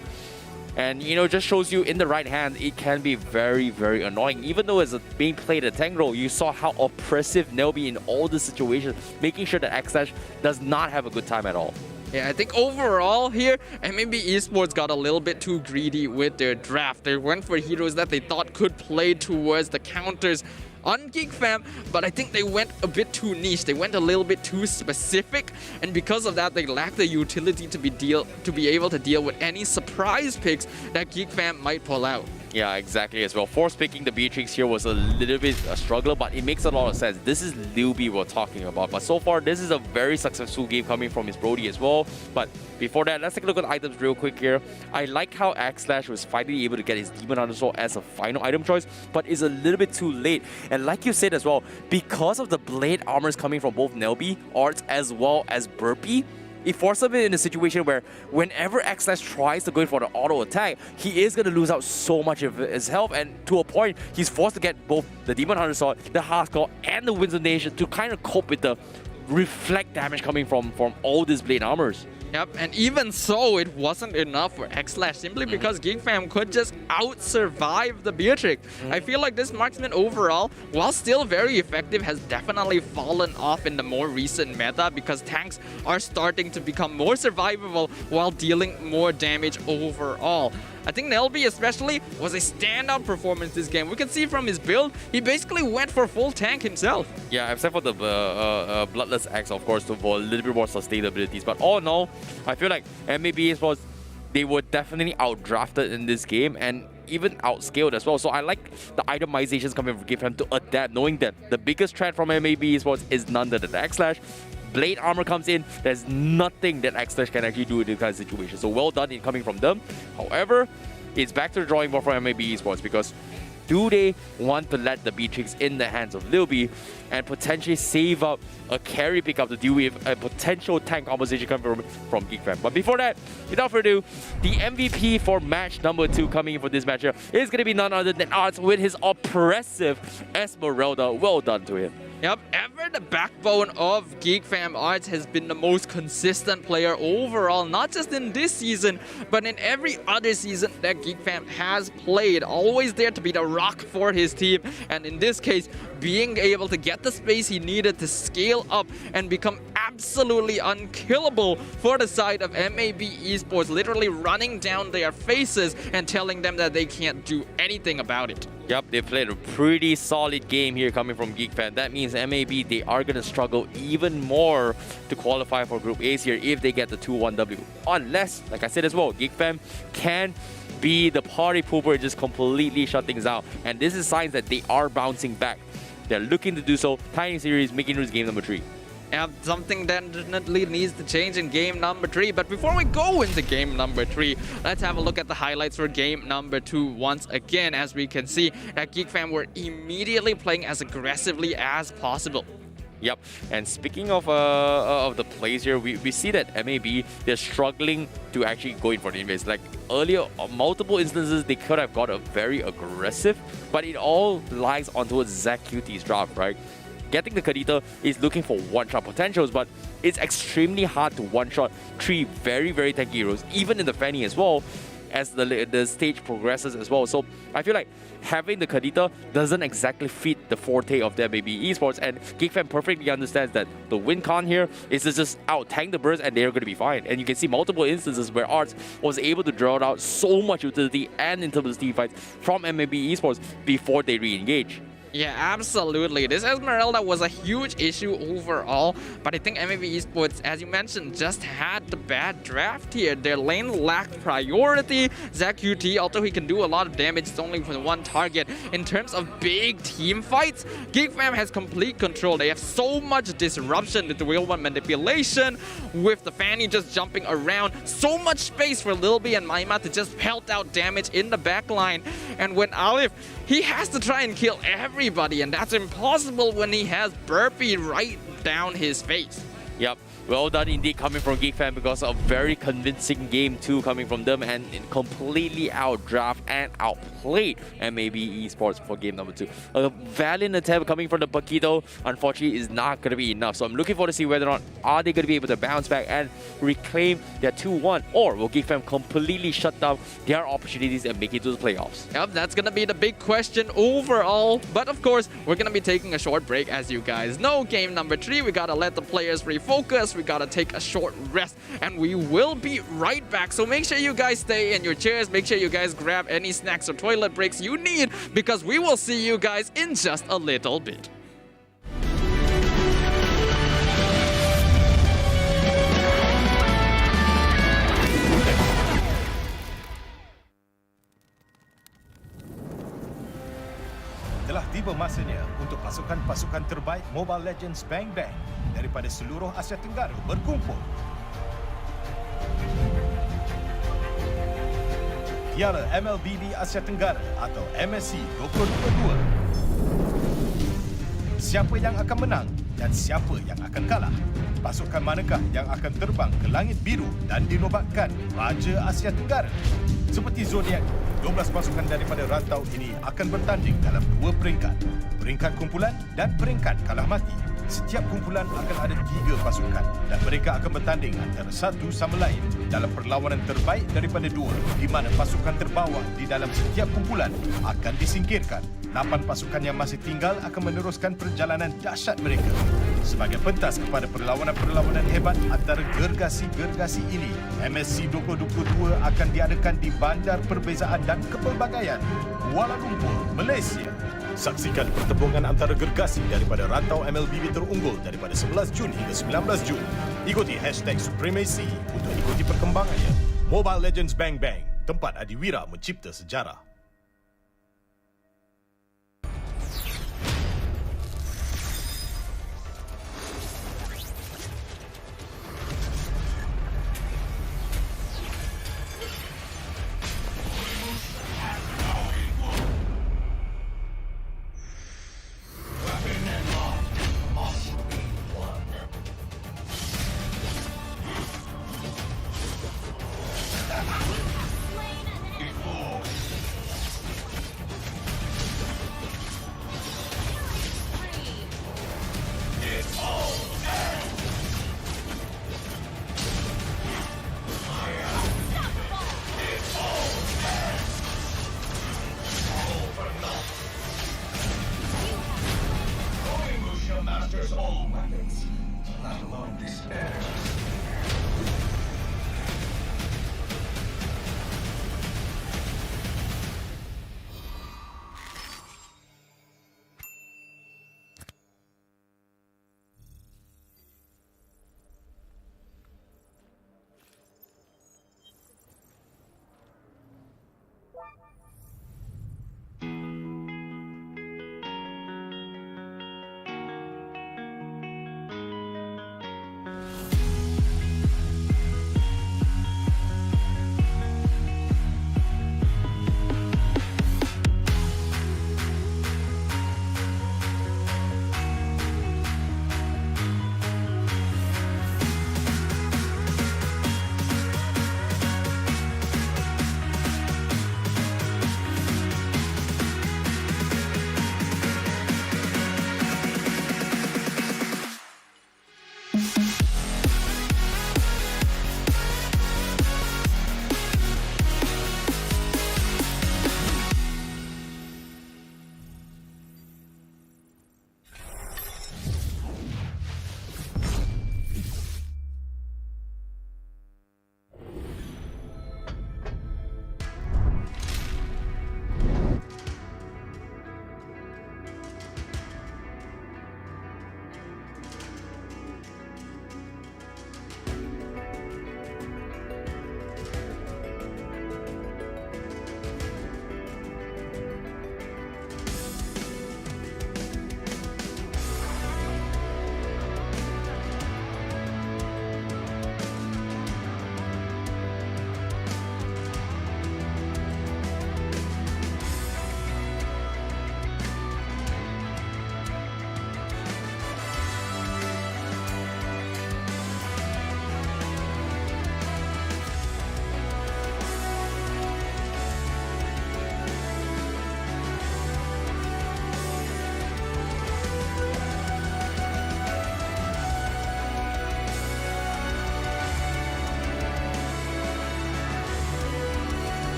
Speaker 7: And you know, just shows you in the right hand, it can be very, very annoying. Even though it's being played at tank role, you saw how oppressive Nelby in all the situations, making sure that X-Dash does not have a good time at all.
Speaker 6: Yeah, I think overall here, MLB Esports got a little bit too greedy with their draft. They went for heroes that they thought could play towards the counters on GEEK FAM, but I think they went a bit too niche. They went a little bit too specific, and because of that, they lack the utility to be able to deal with any surprise picks that GEEK FAM might pull out.
Speaker 7: Yeah, exactly as well. Force picking the Beatrix here was a little bit a struggle, but it makes a lot of sense. This is Liubi we're talking about, but so far this is a very successful game coming from his Brody as well. But before that, let's take a look at the items real quick here. I like how X-Slash was finally able to get his Demon Hunter Sword as a final item choice, but it's a little bit too late. And like you said as well, because of the blade armors coming from both Nelby, Arts, as well as Burpee, it forces him in a situation where whenever X-Slash tries to go in for the auto attack, he is going to lose out so much of his health, and to a point, he's forced to get both the Demon Hunter Sword, the Hardcore, and the Winds of Nation to kind of cope with the reflect damage coming from all these blade armors.
Speaker 6: Yep, and even so, it wasn't enough for X-Slash simply because GEEK FAM could just out-survive the Beatrix. I feel like this marksman overall, while still very effective, has definitely fallen off in the more recent meta because tanks are starting to become more survivable while dealing more damage overall. I think Nelby especially was a standout performance this game. We can see from his build, he basically went for full tank himself.
Speaker 7: Yeah, except for the Bloodless Axe, of course, for a little bit more sustainabilities. But all in all, I feel like MAB Esports, they were definitely outdrafted in this game and even outscaled as well. So I like the itemizations coming from GEEK FAM to adapt, knowing that the biggest threat from MAB Esports is none other than X-Slash. Blade Armor comes in, there's nothing that Xlash can actually do in this kind of situation. So well done in coming from them. However, it's back to the drawing board for MAB Esports, because do they want to let the Beatrix in the hands of Lil B and potentially save up a carry pickup to deal with a potential tank opposition coming from GEEK FAM? But before that, without further ado, the MVP for match number 2 coming in for this matchup is going to be none other than Arts with his oppressive Esmeralda. Well done to him.
Speaker 6: Yep, ever the backbone of GEEK FAM, Arts has been the most consistent player overall, not just in this season, but in every other season that GEEK FAM has played. Always there to be the rock for his team, and in this case, being able to get the space he needed to scale up and become absolutely unkillable for the side of MAB Esports, literally running down their faces and telling them that they can't do anything about it.
Speaker 7: Yep, they played a pretty solid game here coming from GEEK FAM. That means MAB, they are going to struggle even more to qualify for Group A's here if they get the 2-1W. Unless, like I said as well, GEEK FAM can be the party pooper and just completely shut things out. And this is signs that they are bouncing back. They're looking to do so. Tiny series, making it game number 3.
Speaker 6: Yeah, something definitely needs to change in game number 3. But before we go into game number 3, let's have a look at the highlights for game number 2 once again. As we can see, that GEEK FAM were immediately playing as aggressively as possible.
Speaker 7: Yep, and speaking of the plays here, we see that MAB, they're struggling to actually go in for the invades. Like earlier, multiple instances, they could have got a very aggressive, but it all lies onto Zach QT's draft, right? Getting the Kadita is looking for one-shot potentials, but it's extremely hard to one-shot 3 very, very tanky heroes, even in the Fanny as well, as the stage progresses as well. So I feel like having the Kadita doesn't exactly fit the forte of their MAB Esports, and GEEK FAM perfectly understands that the win con here is to just out-tank the burst and they're going to be fine. And you can see multiple instances where Arts was able to draw out so much utility and into the team fights from MAB Esports before they re-engage.
Speaker 6: Yeah, absolutely. This Esmeralda was a huge issue overall, but I think MLBB Esports, as you mentioned, just had the bad draft here. Their lane lacked priority. Zach QT, although he can do a lot of damage, it's only for one target. In terms of big team fights, GEEK FAM has complete control. They have so much disruption with the real one manipulation, with the Fanny just jumping around. So much space for Lil B and Maima to just pelt out damage in the backline. And when Alif, he has to try and kill everybody, and that's impossible when he has Burpee right down his face.
Speaker 7: Yep, well done indeed coming from GEEK FAM, because of a very convincing game 2 coming from them, and completely outdraft and outplayed MAB Esports for game number 2. A valiant attempt coming from the Paquito, unfortunately, is not going to be enough. So I'm looking forward to see whether or not are they going to be able to bounce back and reclaim their 2-1, or will GEEK FAM completely shut down their opportunities and make it to the playoffs?
Speaker 6: Yep, that's going to be the big question overall. But of course, we're going to be taking a short break, as you guys know. Game number 3, we got to let the players refocus. We got to take a short rest, and we will be right back. So make sure you guys stay in your chairs. Make sure you guys grab any snacks or toilet breaks you need, because we will see you guys in just a little bit.
Speaker 10: Telah tiba masanya untuk pasukan-pasukan terbaik Mobile Legends Bang Bang daripada seluruh Asia Tenggara berkumpul. Piala MLBB Asia Tenggara atau MSC 2022. Siapa yang akan menang dan siapa yang akan kalah? Pasukan manakah yang akan terbang ke langit biru dan dinobatkan Raja Asia Tenggara? Seperti zodiak, 12 pasukan daripada rantau ini akan bertanding dalam 2 peringkat. Peringkat kumpulan dan peringkat kalah mati. Setiap kumpulan akan ada 3 pasukan dan mereka akan bertanding antara satu sama lain dalam perlawanan terbaik daripada 2, di mana pasukan terbawah di dalam setiap kumpulan akan disingkirkan. 8 pasukan yang masih tinggal akan meneruskan perjalanan dahsyat mereka. Sebagai pentas kepada perlawanan-perlawanan hebat antara gergasi-gergasi ini, MSC 2022 akan diadakan di Bandar Perbezaan dan Kepelbagaian, Kuala Lumpur, Malaysia. Saksikan pertembungan antara gergasi daripada rantau MLBB terunggul daripada 11 Jun hingga 19 Jun. Ikuti #Supremacy untuk ikuti perkembangannya. Mobile Legends Bang Bang, tempat adiwira mencipta sejarah.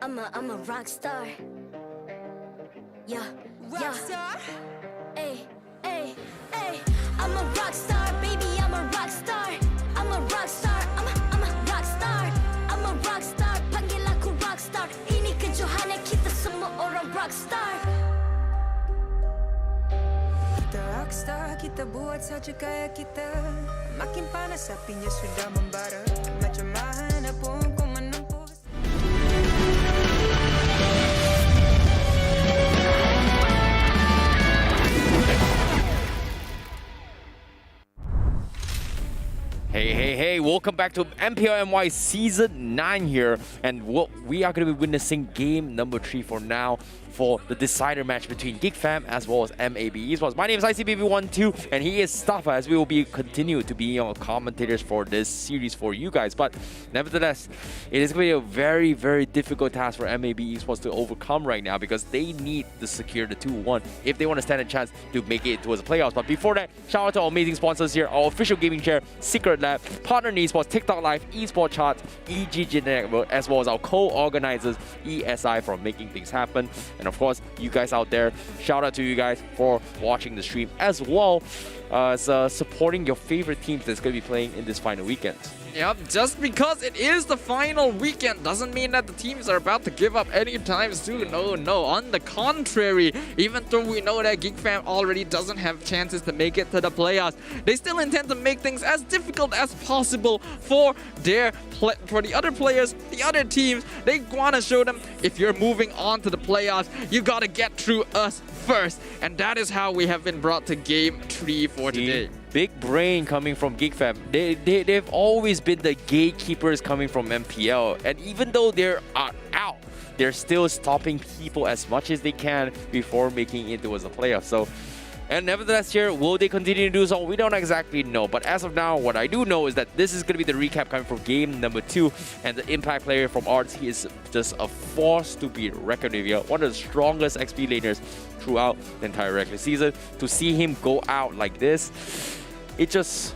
Speaker 1: I'm a rock star. Yeah, yeah. Ay, ay, ay. I'm a rock star, baby, I'm a rock star. I'm a rock star, I'm a rock star. I'm a rock star, panggil aku rock star. Ini kejohanan kita semua orang rock star.
Speaker 2: Kita rockstar, kita buat saja gaya kita. Makin panas apinya sudah membara. Macam mana pun kau menempuh.
Speaker 7: Hey, welcome back to MPL-MY Season 9 here. And we are going to be witnessing game number 3 for now for the decider match between GEEK FAM as well as MAB Esports. My name is ICBB12 and he is Staffa, as we will be continue to be commentators for this series for you guys. But nevertheless, it is going to be a very, very difficult task for MAB Esports to overcome right now because they need to secure the 2-1 if they want to stand a chance to make it towards the playoffs. But before that, shout out to our amazing sponsors here, our official gaming chair, Secret Lab, Partner in Esports, TikTok Live, Esports Charts, EG Network, as well as our co-organizers, ESI, for making things happen. And of course, you guys out there, shout out to you guys for watching the stream as well as supporting your favorite teams that's going to be playing in this final weekend.
Speaker 6: Yep, just because it is the final weekend doesn't mean that the teams are about to give up anytime soon. No, on the contrary, even though we know that GEEK FAM already doesn't have chances to make it to the playoffs, they still intend to make things as difficult as possible for the other players, the other teams. They want to show them, if you're moving on to the playoffs, you got to get through us first. And that is how we have been brought to game 3 for today.
Speaker 7: Big brain coming from GEEK FAM. They've always been the gatekeepers coming from MPL. And even though they're out, they're still stopping people as much as they can before making it towards the playoffs. So, and nevertheless here, will they continue to do so? We don't exactly know. But as of now, what I do know is that this is going to be the recap coming from game number 2. And the impact player from Arts, he is just a force to be reckoned with here. One of the strongest XP laners throughout the entire regular season. To see him go out like this, it just,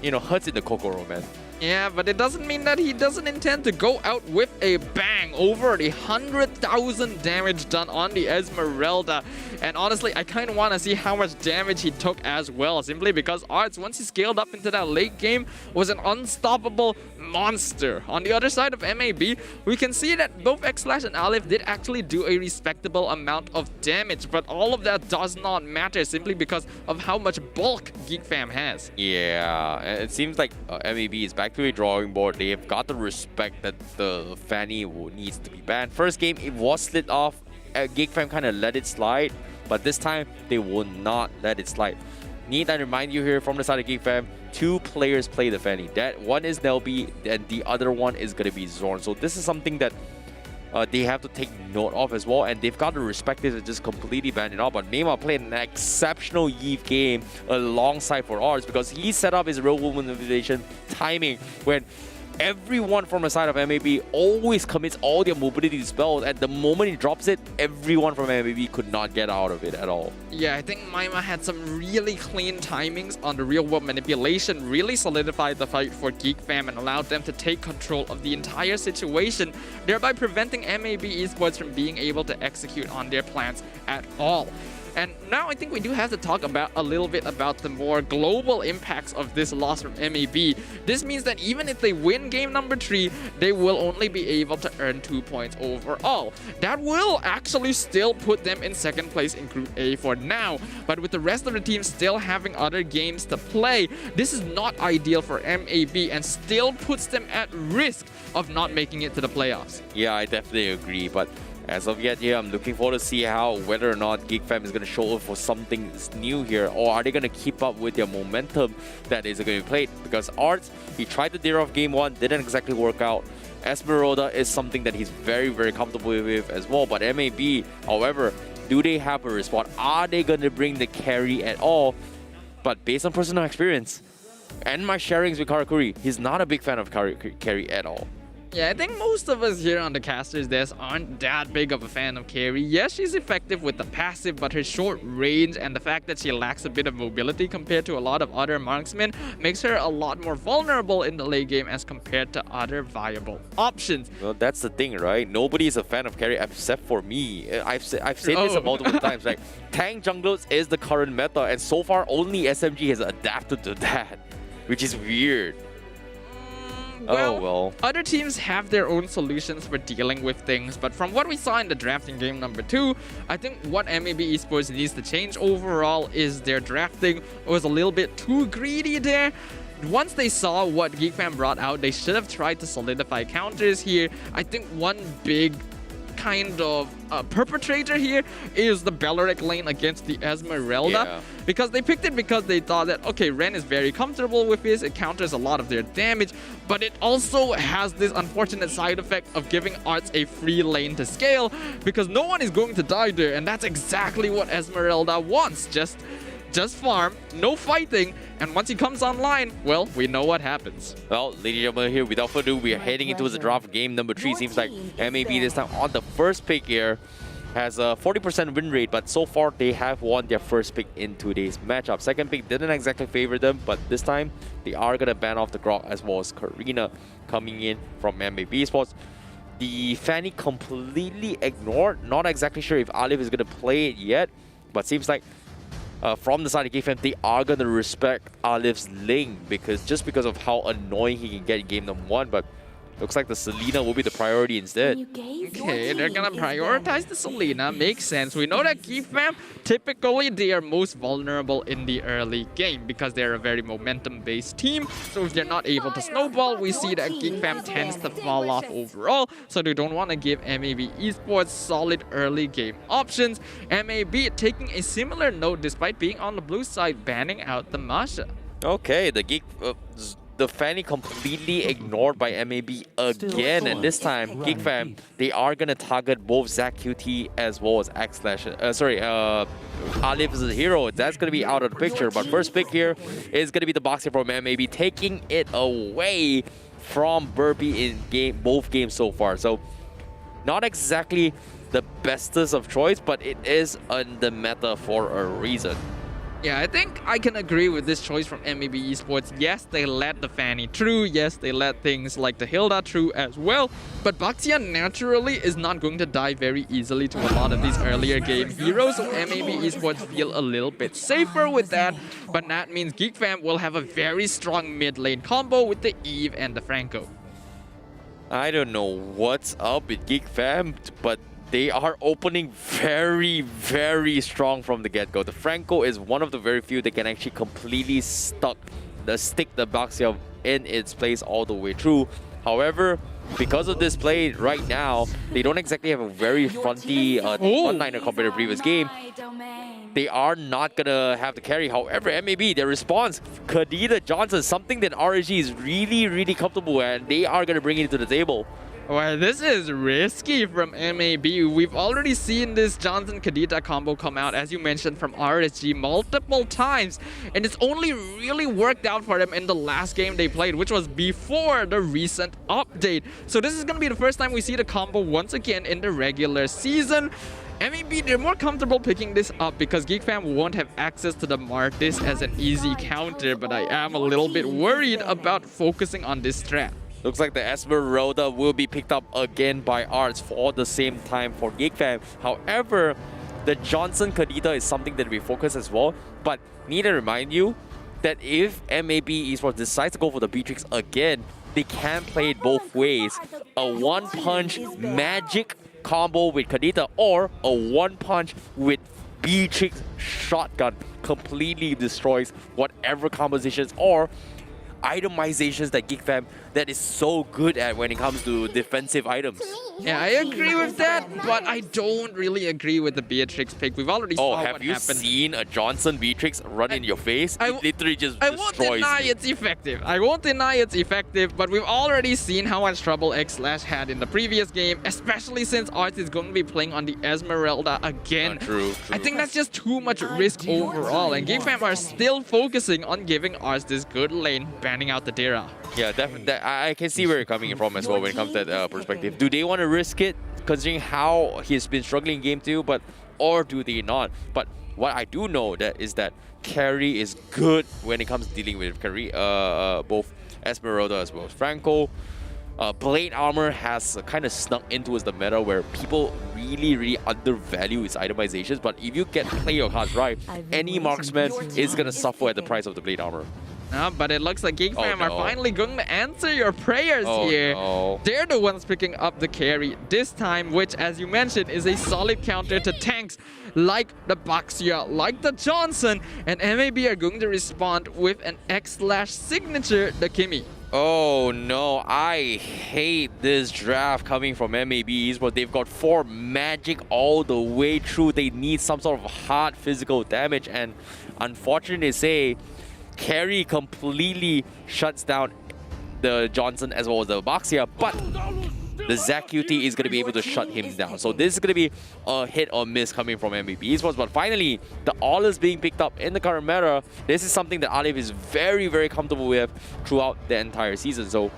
Speaker 7: hurts in the kokoro, man.
Speaker 6: Yeah, but it doesn't mean that he doesn't intend to go out with a bang. Over the 100,000 damage done on the Esmeralda. And honestly, I kind of want to see how much damage he took as well. Simply because Arts, once he scaled up into that late game, was an unstoppable monster. On the other side of MAB, we can see that both X-Slash and Aleph did actually do a respectable amount of damage. But all of that does not matter simply because of how much bulk GEEK FAM has.
Speaker 7: Yeah, it seems like MAB is back to a drawing board. They've got to respect that the Fanny needs to be banned. First game, it was slid off. GEEK FAM kind of let it slide, but this time they will not let it slide. Need I remind you here from the side of GEEK FAM, 2 players play the Fanny. That one is Nelby and the other one is going to be Zorn. So this is something that they have to take note of as well, and they've got to respect this and just completely ban it out. But Neymar played an exceptional Eve game alongside for Arts because he set up his real woman motivation timing when everyone from the side of MAB always commits all their mobility spells, and the moment he drops it, everyone from MAB could not get out of it at all.
Speaker 6: Yeah, I think Maima had some really clean timings on the real-world manipulation, really solidified the fight for GEEK FAM and allowed them to take control of the entire situation, thereby preventing MAB Esports from being able to execute on their plans at all. And now I think we do have to talk about a little bit about the more global impacts of this loss from MAB. This means that even if they win game number 3, they will only be able to earn 2 points overall. That will actually still put them in second place in Group A for now. But with the rest of the team still having other games to play, this is not ideal for MAB and still puts them at risk of not making it to the playoffs.
Speaker 7: Yeah, I definitely agree. But as of yet here, I'm looking forward to see whether or not GEEK FAM is going to show up for something new here, or are they going to keep up with their momentum that is going to be played? Because Arts, he tried to deer off game 1, didn't exactly work out. Esmeralda is something that he's very, very comfortable with as well. But MAB, however, do they have a response? Are they going to bring the carry at all? But based on personal experience and my sharings with Karakuri, he's not a big fan of carry at all.
Speaker 6: Yeah, I think most of us here on the caster's desk aren't that big of a fan of Carrie. Yes, she's effective with the passive, but her short range and the fact that she lacks a bit of mobility compared to a lot of other marksmen makes her a lot more vulnerable in the late game as compared to other viable options.
Speaker 7: Well, that's the thing, right? Nobody is a fan of Carrie except for me. I've said this multiple times. Like, tank junglers is the current meta, and so far only SMG has adapted to that, which is weird. Well,
Speaker 6: other teams have their own solutions for dealing with things, but from what we saw in the drafting game number 2, I think what MAB Esports needs to change overall is their drafting was a little bit too greedy there. Once they saw what GEEK FAM brought out, they should have tried to solidify counters here. I think one big kind of perpetrator here is the Belleric lane against the Esmeralda, because they picked it because they thought that, okay, Ren is very comfortable with this, it counters a lot of their damage, but it also has this unfortunate side effect of giving Arts a free lane to scale, because no one is going to die there, and that's exactly what Esmeralda wants. Just farm, no fighting, and once he comes online, well, we know what happens.
Speaker 7: Well, ladies and gentlemen, here, without further ado, we are heading into the draft game number 3. Seems like MAB this time on the first pick here has a 40% win rate, but so far they have won their first pick in today's matchup. Second pick didn't exactly favor them, but this time they are going to ban off the Grok as well as Karina coming in from MLBB Esports. The Fanny completely ignored. Not exactly sure if Alif is going to play it yet, but seems like from the side of GEEK FAM, they are going to respect Alif's lane just because of how annoying he can get in game number 1, but looks like the Selena will be the priority instead.
Speaker 6: Okay, they're gonna prioritize the Selena. Makes sense. We know that GEEK FAM, typically they are most vulnerable in the early game because they're a very momentum-based team. So if they're not able to snowball, we see that GEEK FAM tends to fall off overall. So they don't want to give MAB Esports solid early game options. MAB taking a similar note despite being on the blue side, banning out the Masha.
Speaker 7: Okay, the Fanny completely ignored by MAB again, and this time GEEK FAM, they are gonna target both ZachQT as well as Alif is a hero. That's gonna be out of the picture. But first pick here is gonna be the boxer from MAB, taking it away from Burpee in both games so far. So not exactly the bestest of choice, but it is on the meta for a reason.
Speaker 6: Yeah, I think I can agree with this choice from MLBB Esports. Yes, they let the Fanny through. Yes, they let things like the Hilda through as well. But Baxia naturally is not going to die very easily to a lot of these earlier game heroes. So MLBB Esports feel a little bit safer with that. But that means GEEK FAM will have a very strong mid lane combo with the Eve and the Franco.
Speaker 7: I don't know what's up with GEEK FAM, but they are opening very, very strong from the get-go. The Franco is one of the very few that can actually completely stick the Baxia in its place all the way through. However, because of this play right now, they don't exactly have a very fronty one-liner compared to the previous game. They are not gonna have the carry. However, MAB, their response, Kadita Johnson, something that RSG is really, really comfortable with, and they are gonna bring it to the table.
Speaker 6: Well, this is risky from MAB. We've already seen this Johnson-Kadita combo come out, as you mentioned, from RSG multiple times. And it's only really worked out for them in the last game they played, which was before the recent update. So this is going to be the first time we see the combo once again in the regular season. MAB, they're more comfortable picking this up because GEEK FAM won't have access to the Martis as an easy counter, but I am a little bit worried about focusing on this strat.
Speaker 7: Looks like the Esmeralda will be picked up again by Arts for the same time for GEEK FAM. However, the Johnson Kadita is something that we focus as well. But need to remind you that if MAB Esports decides to go for the Beatrix again, they can play it both ways. A one-punch magic combo with Kadita or a one-punch with Beatrix shotgun completely destroys whatever compositions or itemizations that GEEK FAM that is so good at when it comes to defensive items.
Speaker 6: Yeah, I agree with that, but I don't really agree with the Beatrix pick. We've already saw what happened.
Speaker 7: Have you seen a Johnson Beatrix run in your face? It literally just
Speaker 6: I
Speaker 7: destroys
Speaker 6: won't deny it's effective. I won't deny it's effective, but we've already seen how much trouble X-Slash had in the previous game, especially since Arts is going to be playing on the Esmeralda again.
Speaker 7: True.
Speaker 6: I think that's just too much risk overall, and GEEK FAM are still focusing on giving Arts this good lane banning out the Dira.
Speaker 7: Yeah, definitely. I can see where you're coming from as well when it comes to that perspective. Do they want to risk it, considering how he's been struggling in game 2, or do they not? But what I do know is that carry is good when it comes to dealing with carry, both Esmeralda as well as Franco. Blade armor has kind of snuck into the meta where people really undervalue its itemizations. But if you play your cards right, any marksman is gonna suffer at the price of the blade armor.
Speaker 6: But it looks like GEEK FAM are finally going to answer your prayers here.
Speaker 7: No.
Speaker 6: They're the ones picking up the carry this time, which, as you mentioned, is a solid counter to tanks like the Baxia, like the Johnson, and MAB are going to respond with an X/signature, the Kimi.
Speaker 7: Oh no, I hate this draft coming from MAB Esports. They've got 4 magic all the way through. They need some sort of hard physical damage, and unfortunately, they say carry completely shuts down the Johnson as well as the Baxia, but the ZQT is going to be able to shut him down. So this is going to be a hit or miss coming from MLBB Esports. But finally, the all is being picked up in the current meta. This is something that Alif is very comfortable with throughout the entire season. So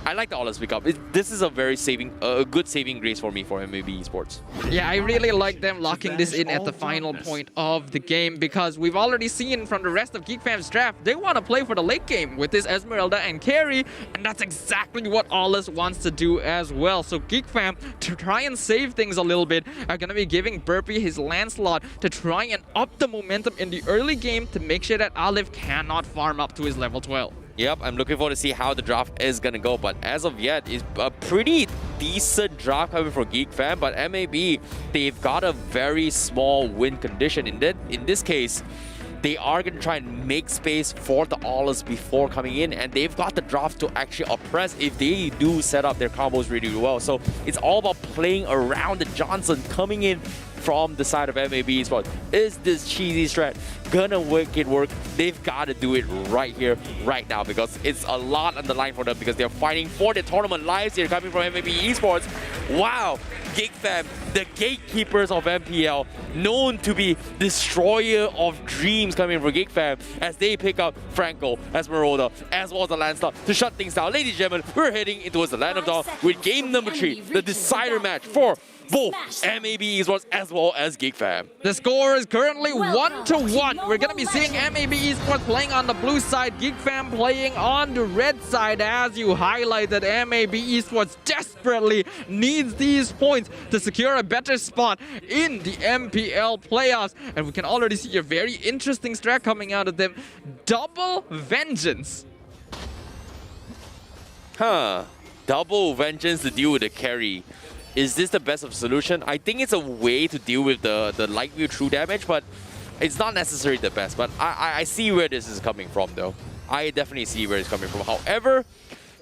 Speaker 7: I like the Olives pick up. This is a good saving grace for me for MLBB Esports.
Speaker 6: Yeah, I really like them locking this in at the final point of the game, because we've already seen from the rest of GEEK FAM's draft, they want to play for the late game with this Esmeralda and carry, and that's exactly what Olives wants to do as well. So GEEK FAM, to try and save things a little bit, are going to be giving Burpee his Lancelot to try and up the momentum in the early game to make sure that Alif cannot farm up to his level 12.
Speaker 7: Yep, I'm looking forward to see how the draft is going to go. But as of yet, it's a pretty decent draft coming for GEEK FAM. But MAB, they've got a very small win condition. In this case, they are going to try and make space for the Olives before coming in. And they've got the draft to actually oppress if they do set up their combos really well. So it's all about playing around the Johnson coming in from the side of MAB Esports. Is this cheesy strat gonna make it work? They've got to do it right here, right now, because it's a lot on the line for them, because they're fighting for the tournament lives here coming from MAB Esports. Wow, GEEK FAM, the gatekeepers of MPL, known to be destroyer of dreams coming from GEEK FAM, as they pick up Franco, Esmeralda, as well as the Lancelot to shut things down. Ladies and gentlemen, we're heading into the Land of Dawn with game number 3, the decider match for both MAB Esports as well as GEEK FAM.
Speaker 6: The score is currently 1-1. We're going to be seeing MAB Esports playing on the blue side, GEEK FAM playing on the red side. As you highlighted, MAB Esports desperately needs these points to secure a better spot in the MPL playoffs. And we can already see a very interesting strat coming out of them. Double Vengeance.
Speaker 7: Double Vengeance to deal with the carry. Is this the best of solution? I think it's a way to deal with the light view true damage, but it's not necessarily the best. But I see where this is coming from, though. I definitely see where it's coming from. However,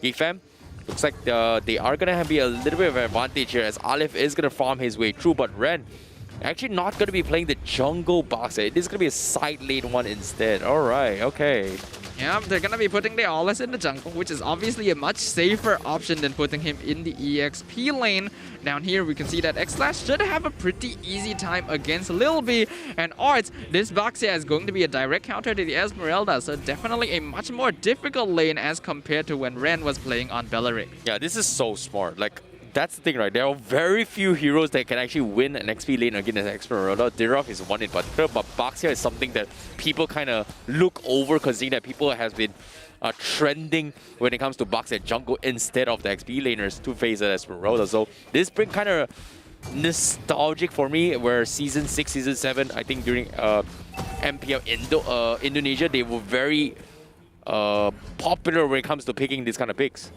Speaker 7: GEEK FAM, looks like they are going to be a little bit of an advantage here, as Alif is going to farm his way through, but Ren actually not going to be playing the jungle box. It is going to be a side lane one instead. All right, okay.
Speaker 6: Yeah, they're going to be putting the Aulas in the jungle, which is obviously a much safer option than putting him in the EXP lane. Down here, we can see that X-Slash should have a pretty easy time against Lil B. And Arts, this Baxia is going to be a direct counter to the Esmeralda, so definitely a much more difficult lane as compared to when Ren was playing on Belleric.
Speaker 7: Yeah, this is so smart. Like, that's the thing, right? There are very few heroes that can actually win an XP lane against Esmeralda. Dirov is one in particular, but Baxia is something that people kind of look over, considering that people has been trending when it comes to Baxia jungle instead of the XP laners to face Esmeralda. So this brings kind of nostalgic for me, where Season 6, Season 7, I think during MPL Indonesia, they were very popular when it comes to picking these kind of picks.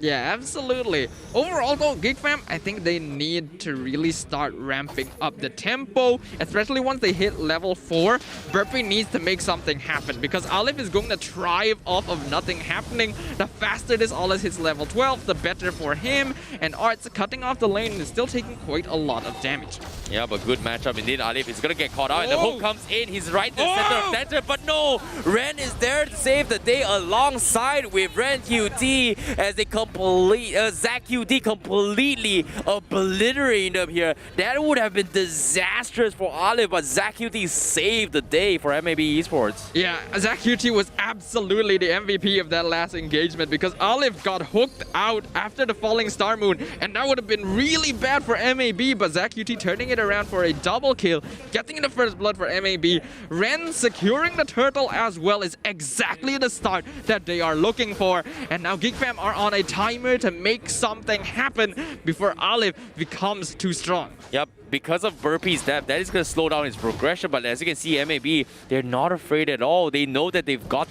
Speaker 6: Yeah, absolutely. Overall though, GEEK FAM, I think they need to really start ramping up the tempo, especially once they hit level 4. Burpee needs to make something happen, because Alif is going to thrive off of nothing happening. The faster this Alif hits level 12, the better for him. And Arts cutting off the lane is still taking quite a lot of damage.
Speaker 7: Yeah, but good matchup indeed. Alif is going to get caught out, and the hook comes in. He's right in the center of center, but no! Ren is there to save the day alongside with Ren QT as they Zach QT completely obliterating them here. That would have been disastrous for Olive, but Zach QT saved the day for MAB Esports.
Speaker 6: Yeah, Zach QT was absolutely the MVP of that last engagement because Olive got hooked out after the falling Star Moon, and that would have been really bad for MAB, but Zach QT turning it around for a double kill, getting the first blood for MAB. Ren securing the turtle as well is exactly the start that they are looking for, and now GEEK FAM are on a timer to make something happen before Olive becomes too strong.
Speaker 7: Yep, because of Burpee's death, that is going to slow down his progression, but as you can see, MAB, they're not afraid at all. They know that they've got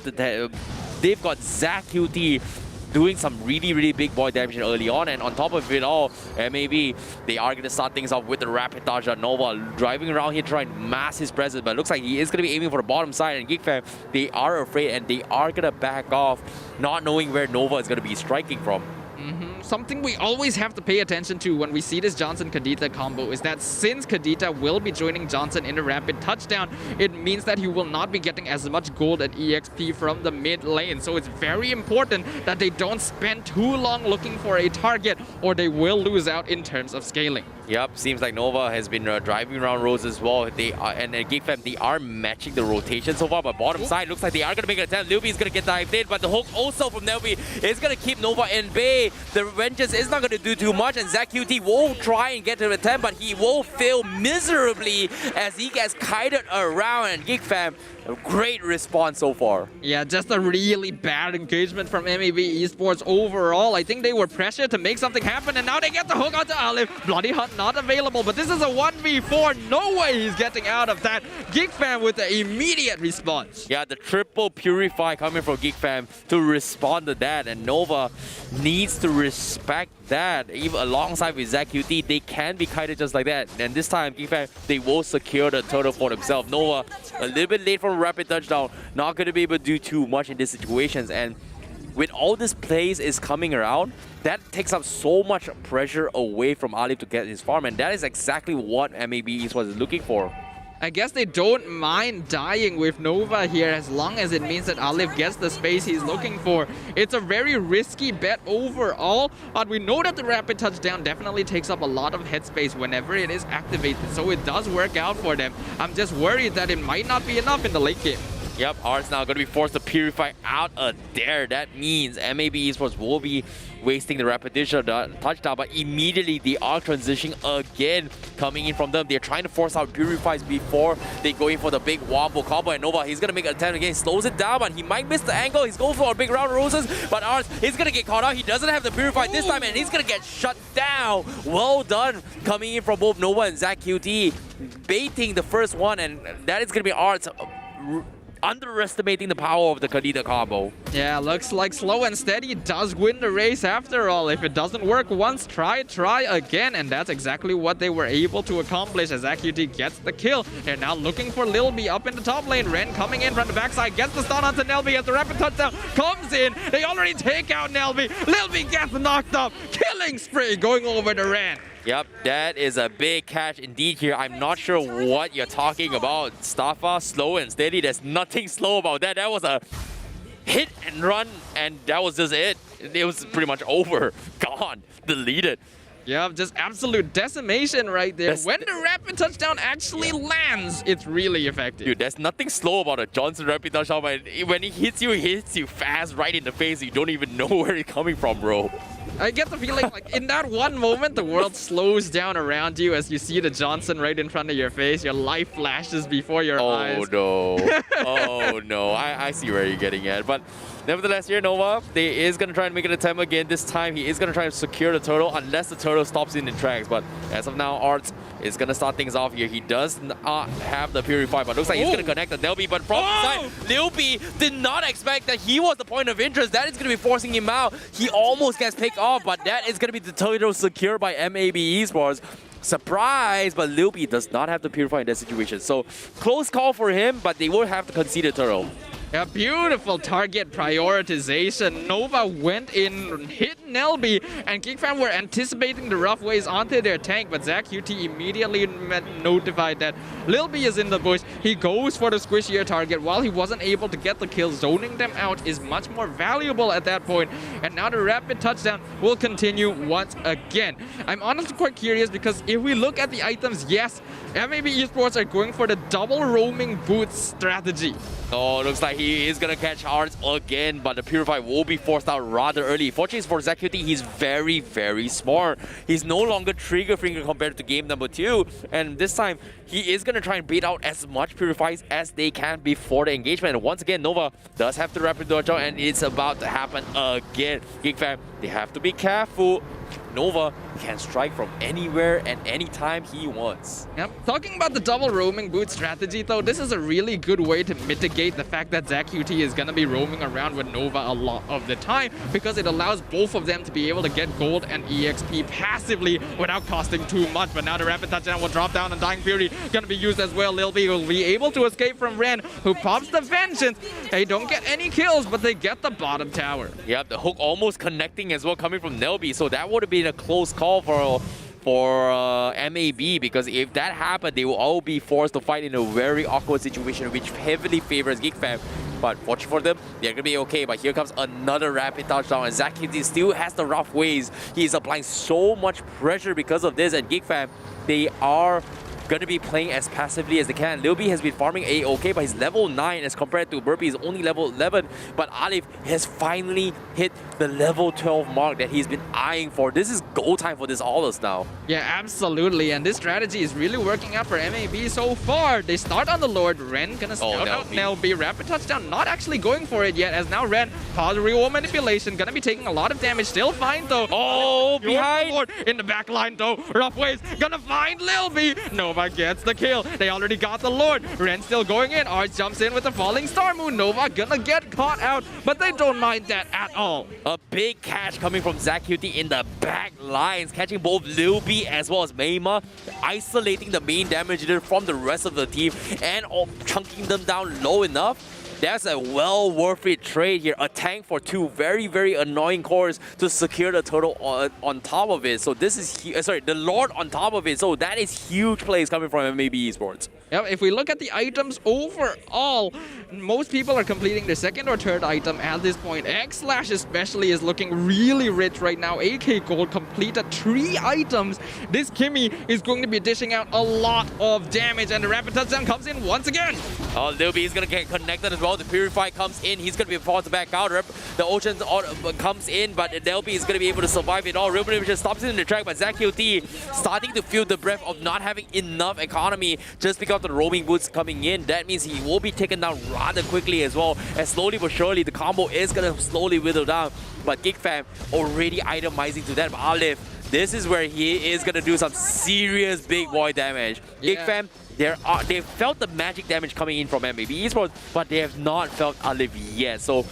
Speaker 7: Zach QT doing some really big boy damage early on, and on top of it all, MAB, they are going to start things off with the rapid touch on Nova, driving around here trying to mask his presence, but it looks like he is going to be aiming for the bottom side, and GEEK FAM, they are afraid and they are going to back off, not knowing where Nova is going to be striking from.
Speaker 6: Something we always have to pay attention to when we see this Johnson-Kadita combo is that since Kadita will be joining Johnson in a rapid touchdown, it means that he will not be getting as much gold and EXP from the mid lane. So it's very important that they don't spend too long looking for a target or they will lose out in terms of scaling.
Speaker 7: Yep, seems like Nova has been driving around roads as well. They are, and GEEK FAM, they are matching the rotation so far, but bottom side looks like they are going to make an attempt. Lilby is going to get dived in, but the hook also from Nelby is going to keep Nova in bay. The Vengeance is not going to do too much, and Zach QT will try and get to the attempt, but he will fail miserably as he gets kited around, and GEEK FAM, a great response so far.
Speaker 6: Yeah, just a really bad engagement from MAB Esports overall. I think they were pressured to make something happen, and now they get the hook onto Olive. Bloody Hunt not available, but this is a 1v4. No way he's getting out of that. GEEK FAM with the immediate response.
Speaker 7: Yeah, the triple Purify coming from GEEK FAM to respond to that, and Nova needs to respect that. Even alongside with Zach QT, they can be kited just like that. And this time, GEEK FAM, they will secure the turtle for themselves. Nova, a little bit late for a rapid touchdown, not going to be able to do too much in these situations. And with all this plays is coming around, that takes up so much pressure away from Olive to get his farm. And that is exactly what MAB Esports is looking for.
Speaker 6: I guess they don't mind dying with Nova here as long as it means that Olive gets the space he's looking for. It's a very risky bet overall, but we know that the rapid touchdown definitely takes up a lot of headspace whenever it is activated, so it does work out for them. I'm just worried that it might not be enough in the late game.
Speaker 7: Yep, Art's now going to be forced to Purify out of there. That means MAB Esports will be wasting the repetition of the touchdown, but immediately they are transitioning again coming in from them. They're trying to force out Purifies before they go in for the big wombo combo, and Nova, he's going to make an attempt again, slows it down, but he might miss the angle. He's going for a big round of roses, but Art is going to get caught out. He doesn't have the Purify this time, and he's going to get shut down. Well done coming in from both Nova and Zach QT, baiting the first one, and that is going to be Art's underestimating the power of the Kadita combo.
Speaker 6: Yeah, looks like Slow and Steady does win the race after all. If it doesn't work once, try again. And that's exactly what they were able to accomplish as AQT gets the kill. They're now looking for Lilby up in the top lane. Ren coming in from the backside, gets the stun onto Nelby as the rapid touchdown comes in. They already take out Nelby. Lilby gets knocked up. Killing spree going over to Ren.
Speaker 7: Yep, that is a big catch indeed here. I'm not sure what you're talking about. Staffa, Slow and Steady. There's nothing slow about that. That was a hit and run, and that was just it. It was pretty much over. Gone. Deleted.
Speaker 6: Yeah, just absolute decimation right there. When the rapid touchdown actually lands, it's really effective.
Speaker 7: Dude, there's nothing slow about a Johnson rapid touchdown. When he hits you fast right in the face. You don't even know where he's coming from, bro.
Speaker 6: I get the feeling like in that one moment, the world slows down around you as you see the Johnson right in front of your face. Your life flashes before your eyes.
Speaker 7: Oh, no. Oh, no. I see where you're getting at. But nevertheless, here, Nova, they is going to try and make an attempt again. This time, he is going to try to secure the turtle unless the turtle stops in tracks. But as of now, Arts is going to start things off here. He does not have the Purify, but looks like he's going to connect the Nelby. But from the side, Lilby did not expect that he was the point of interest. That is going to be forcing him out. He almost gets picked off, but that is going to be the turtle secured by MAB Esports. Surprise, but Lilby does not have the Purify in that situation. So close call for him, but they will have to concede a turtle.
Speaker 6: A beautiful target prioritization. Nova went in, hit Nelby, and GEEK FAM were anticipating the rough ways onto their tank, but Zach QT immediately notified that Lilby is in the bush. He goes for the squishier target. While he wasn't able to get the kill, zoning them out is much more valuable at that point. and now the rapid touchdown will continue once again. I'm honestly quite curious because if we look at the items, yes, MAB Esports are going for the double roaming boots strategy.
Speaker 7: Oh, looks like he is going to catch hearts again, but the Purify will be forced out rather early. Fortunately for ZQT, he's very, very smart. He's no longer trigger finger compared to game number 2, and this time he is going to try and bait out as much Purifies as they can before the engagement. And once again, Nova does have the rapid dodge out, and it's about to happen again. GEEK FAM, they have to be careful. Nova can strike from anywhere and anytime he wants.
Speaker 6: Yep. Talking about the double roaming boot strategy though, this is a really good way to mitigate the fact that ZQT is going to be roaming around with Nova a lot of the time, because it allows both of them to be able to get gold and EXP passively without costing too much. But now the rapid touchdown will drop down and Dying Fury going to be used as well. Lil B will be able to escape from Ren, who pops the Vengeance. They don't get any kills, but they get the bottom tower.
Speaker 7: Yep, the hook almost connecting as well coming from Nelby, so that would have been a close call for MAB, because if that happened, they will all be forced to fight in a very awkward situation, which heavily favors GEEK FAM. But fortunately for them, they're going to be okay. But here comes another rapid touchdown, and ZQT still has the rough ways. He's applying so much pressure because of this, and GEEK FAM, they are going to be playing as passively as they can. Lil B has been farming A-okay, but he's level 9 as compared to Burpee is only level 11. But Alif has finally hit the level 12 mark that he's been eyeing for. This is go time for this Aulus now.
Speaker 6: Yeah, absolutely. And this strategy is really working out for MAB so far. They start on the Lord. Ren gonna scout out Nelby. Rapid touchdown, not actually going for it yet, as now Ren, positive reward manipulation, gonna be taking a lot of damage. Still fine though.
Speaker 7: Oh, behind!
Speaker 6: Lord in the back line though. Rough ways, gonna find Lil B. Nova gets the kill. They already got the Lord. Ren still going in. Arch jumps in with the falling star moon. Nova gonna get caught out, but they don't mind that at all.
Speaker 7: A big catch coming from ZQT in the back lines, catching both Lil B as well as Mayma, isolating the main damage dealer from the rest of the team and chunking them down low enough. That's a well worth it trade here. A tank for 2 very, very annoying cores to secure the turtle on top of it. So this is, sorry, the Lord on top of it. So that is huge plays coming from MAB Esports.
Speaker 6: Yeah, if we look at the items overall, most people are completing their second or third item at this point. X-Slash especially is looking really rich right now. AK Gold completed 3 items. This Kimmy is going to be dishing out a lot of damage, and the rapid touchdown comes in once again.
Speaker 7: Oh, Lil B is going to get connected as well. The Purify comes in. He's going to be forced to back out. The Ocean comes in, but Lil B is going to be able to survive it all. Real just stops it in the track, but ZQT starting to feel the breath of not having enough economy just because the roaming boots coming in. That means he will be taken down rather quickly as well, as slowly but surely the combo is going to slowly whittle down. But GEEK FAM already itemizing to that. But Alif, this is where he is going to do some serious big boy damage.
Speaker 6: Yeah.
Speaker 7: GEEK FAM, they've felt the magic damage coming in from MAB Esports, but they have not felt Alif yet. So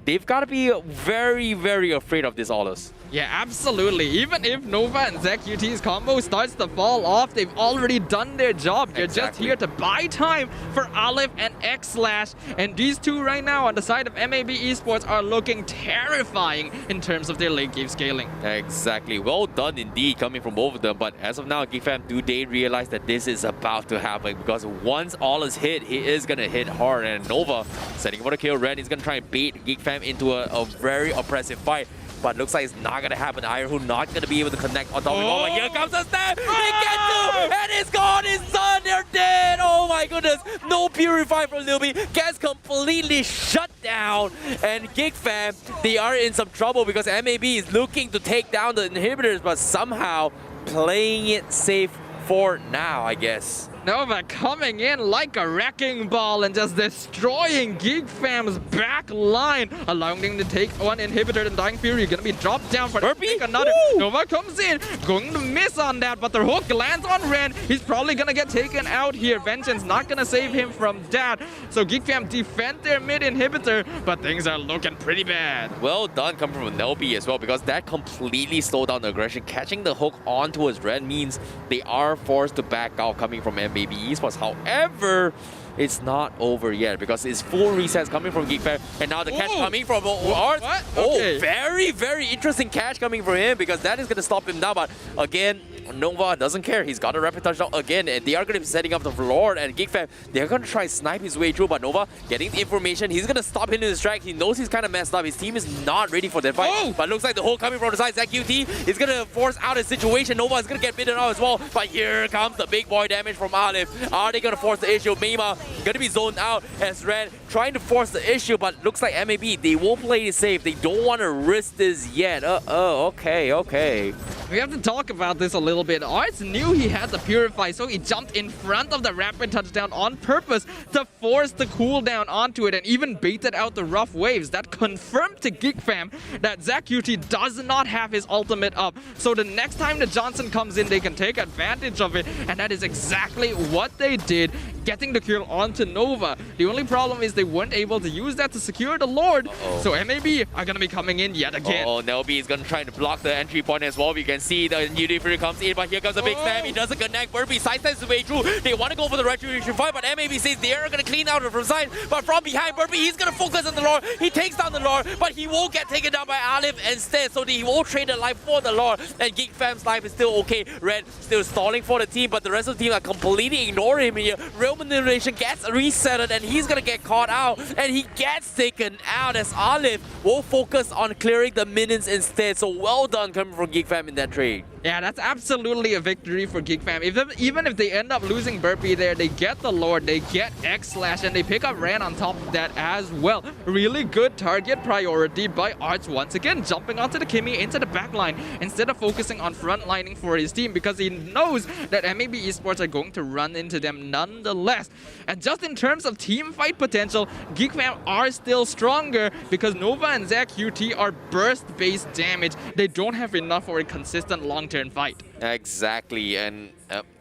Speaker 7: they've got to be very, very afraid of this Aulus.
Speaker 6: Yeah, absolutely. Even if Nova and ZQT's combo starts to fall off, they've already done their job. They're just here to buy time for Alif and X-Slash. And these two right now on the side of MAB Esports are looking terrifying in terms of their late game scaling.
Speaker 7: Exactly. Well done indeed coming from both of them. But as of now, GEEK FAM, do they realize that this is about to happen? Because once Aulus hit, he is going to hit hard. And Nova, setting for the kill, Ren is going to try and bait GEEK FAM into a very oppressive fight. But looks like it's not going to happen. Ironhood not going to be able to connect on top of it. Oh, but here comes a snap! They get to! And it's gone! It's done! They're dead! Oh my goodness! No Purify from Lil B. Gets completely shut down. And GEEK FAM, they are in some trouble because MAB is looking to take down the inhibitors, but somehow playing it safe for now, I guess.
Speaker 6: Nova coming in like a wrecking ball and just destroying GEEK FAM's back line, allowing them to take one inhibitor. And Dying Fury gonna be dropped down for another. Woo! Nova comes in, going to miss on that, but the hook lands on Ren. He's probably gonna get taken out here. Vengeance not gonna save him from that. So GEEK FAM defend their mid inhibitor, but things are looking pretty bad.
Speaker 7: Well done coming from Nelby as well, because that completely slowed down the aggression. Catching the hook on towards Ren means they are forced to back out coming from MAB Esports. However, it's not over yet because it's full resets coming from GEEK FAM, and now the catch coming from Art.
Speaker 6: Okay.
Speaker 7: Oh, very, very interesting catch coming from him because that is going to stop him now. But again, Nova doesn't care. He's got a rapid touchdown again, and they are going to be setting up the Lord and GEEK FAM. They're going to try snipe his way through, but Nova getting the information. He's going to stop him in his track. He knows he's kind of messed up. His team is not ready for that fight. But looks like the hole coming from the side. ZQT is going to force out his situation. Nova is going to get bitten out as well. But here comes the big boy damage from Alif. Are they going to force the issue? Mima going to be zoned out as Red trying to force the issue, but looks like MAB, they won't play it safe. They don't want to risk this yet. Okay.
Speaker 6: We have to talk about this a little bit. Arts knew he had the Purify, so he jumped in front of the rapid touchdown on purpose to force the cooldown onto it and even baited out the rough waves. That confirmed to GEEK FAM that ZQT does not have his ultimate up. So the next time the Johnson comes in, they can take advantage of it, and that is exactly what they did, getting the kill onto Nova. The only problem is they weren't able to use that to secure the Lord. So MAB are going to be coming in yet again.
Speaker 7: Nelby is going to try to block the entry point as well. We can see the Udifuri comes in, but here comes a big spam. He doesn't connect. Burpee sidesteps his way through. They want to go for the retribution fight, but MAB says they are going to clean out from side. But from behind, Burpee, he's going to focus on the Lord. He takes down the Lord, but he won't get taken down by Alif instead. So he won't trade the life for the Lord. And GEEK FAM's life is still okay. Red still stalling for the team, but the rest of the team are completely ignoring him here. Real manipulation gets resetted, and he's going to get caught out. And he gets taken out as Alif will focus on clearing the minions instead. So well done coming from GEEK FAM in that trade.
Speaker 6: Yeah, that's absolutely a victory for GEEK FAM. Even if they end up losing Burpee there, they get the Lord, they get X-Slash, and they pick up Ran on top of that as well. Really good target priority by Arts once again, jumping onto the Kimmy into the back line instead of focusing on frontlining for his team because he knows that MAB Esports are going to run into them nonetheless. And just in terms of team fight potential, GEEK FAM are still stronger because Nova and ZQT are burst-based damage. They don't have enough for a consistent long-term fight.
Speaker 7: Exactly, and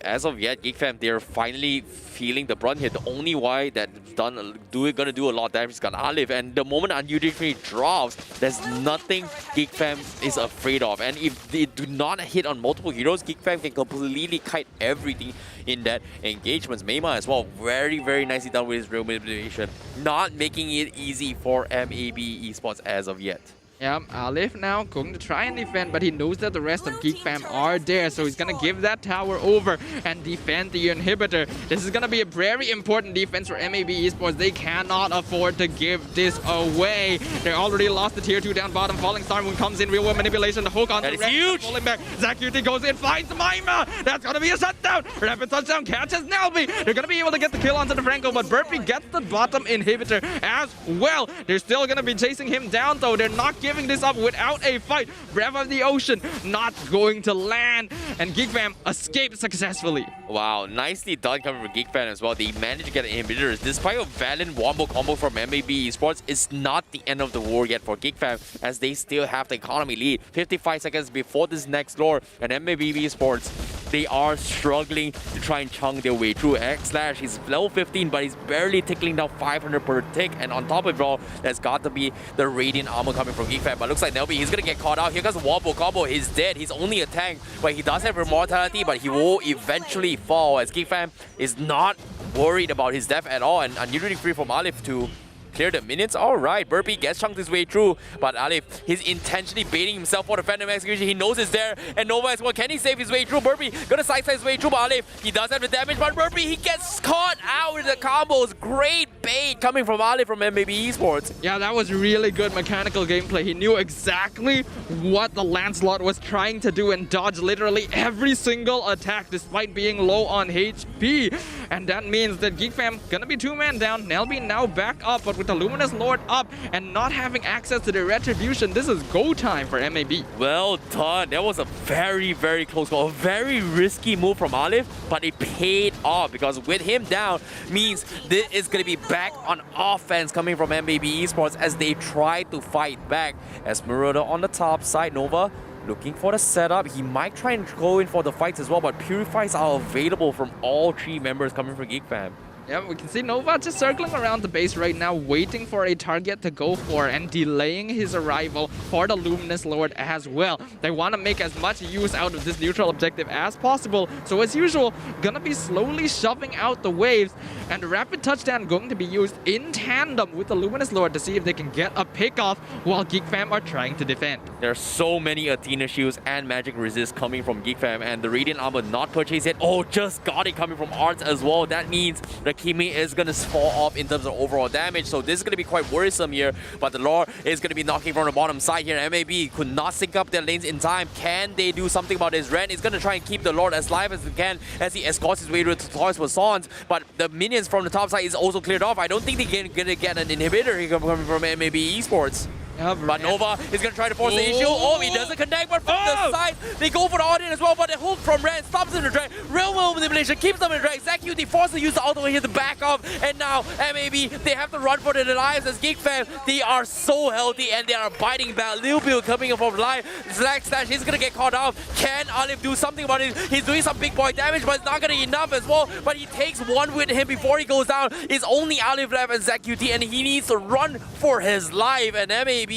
Speaker 7: as of yet, GEEK FAM, they're finally feeling the brunt here. The only Y that's gonna do a lot of damage is got Alif, and the moment Udifuri drops, there's nothing GEEK FAM is afraid of. And if they do not hit on multiple heroes, GEEK FAM can completely kite everything in that engagement. Meima as well, very, very nicely done with his real manipulation. Not making it easy for MAB Esports as of yet.
Speaker 6: Yeah, Alif now going to try and defend, but he knows that the rest of GEEK FAM are there, so he's going to give that tower over and defend the inhibitor. This is going to be a very important defense for MAB Esports. They cannot afford to give this away. They already lost the tier 2 down bottom. Falling Star Moon comes in, real world manipulation, the hook on
Speaker 7: that
Speaker 6: the
Speaker 7: is huge.
Speaker 6: Pulling back. ZQT goes in, finds Maima. That's going to be a shutdown. Rapid touchdown catches Nelby. They're going to be able to get the kill onto the Franco, but Burpee gets the bottom inhibitor as well. They're still going to be chasing him down, though. They're not giving this up without a fight. Breath of the Ocean not going to land, and GEEK FAM escaped successfully.
Speaker 7: Wow, nicely done coming from GEEK FAM as well. They managed to get inhibitors. Despite a valiant wombo combo from MAB Esports, it's not the end of the war yet for GEEK FAM, as they still have the economy lead. 55 seconds before this next lore, and MAB Esports, they are struggling to try and chunk their way through. X-Slash, he's level 15, but he's barely tickling down 500 per tick, and on top of it all, there's got to be the Radiant armor coming from GEEK FAM. But looks like Nelby, he's gonna get caught out. Here comes the wombo combo. He's dead. He's only a tank, but he does have immortality, but he will eventually fall, as GEEK FAM is not worried about his death at all. And unusually free from Alif to clear the minions. Alright, Burpee gets chunked his way through, but Alif, he's intentionally baiting himself for the Phantom Execution. He knows it's there, and Nova as well. Can he save his way through? Burpee gonna sidestep his way through, but Alif, he does have the damage, but Burpee, he gets caught out with the combos. Great bait coming from Alif from MAB Esports.
Speaker 6: Yeah, that was really good mechanical gameplay. He knew exactly what the Lancelot was trying to do and dodged literally every single attack despite being low on HP. And that means that GEEK FAM gonna be 2-man down. Nelby now back up, but with the Luminous Lord up and not having access to the Retribution, this is go time for MAB.
Speaker 7: Well done. That was a very, very close call. A very risky move from Alif, but it paid off because with him down means this is going to be back on offense coming from MLBB Esports as they try to fight back. As Marauder on the top side, Nova looking for the setup. He might try and go in for the fights as well, but Purifies are available from all three members coming from GEEK FAM.
Speaker 6: Yeah, we can see Nova just circling around the base right now, waiting for a target to go for and delaying his arrival for the Luminous Lord as well. They want to make as much use out of this neutral objective as possible. So as usual, gonna be slowly shoving out the waves, and the rapid touchdown going to be used in tandem with the Luminous Lord to see if they can get a pick off while GEEK FAM are trying to defend.
Speaker 7: There are so many Athena shields and magic resist coming from GEEK FAM, and the Radiant Armor not purchased yet. Oh, just got it coming from Arts as well. That means the Kimi is going to fall off in terms of overall damage, so this is going to be quite worrisome here. But the Lord is going to be knocking from the bottom side here. MAB could not sync up their lanes in time. Can they do something about this? Ren is going to try and keep the Lord as live as he can as he escorts his way to the Toys for Sons, but the minions from the top side is also cleared off. I don't think they're going to get an inhibitor here coming from MAB Esports. But Nova is going to try to force the issue. Oh, he doesn't connect, but from the side, they go for the audience as well. But the hook from Ren stops in the drag. Real world manipulation keeps them in the drag. ZQT forced to use the ultimate here to back off. And now, MAB, they have to run for their lives as GEEK FAM. They are so healthy and they are biting back. Lil Bill coming up from live. Slash, he's going to get caught out. Can Olive do something about it? He's doing some big boy damage, but it's not going to be enough as well. But he takes one with him before he goes down. It's only Olive left and ZQT, and he needs to run for his life. And MAB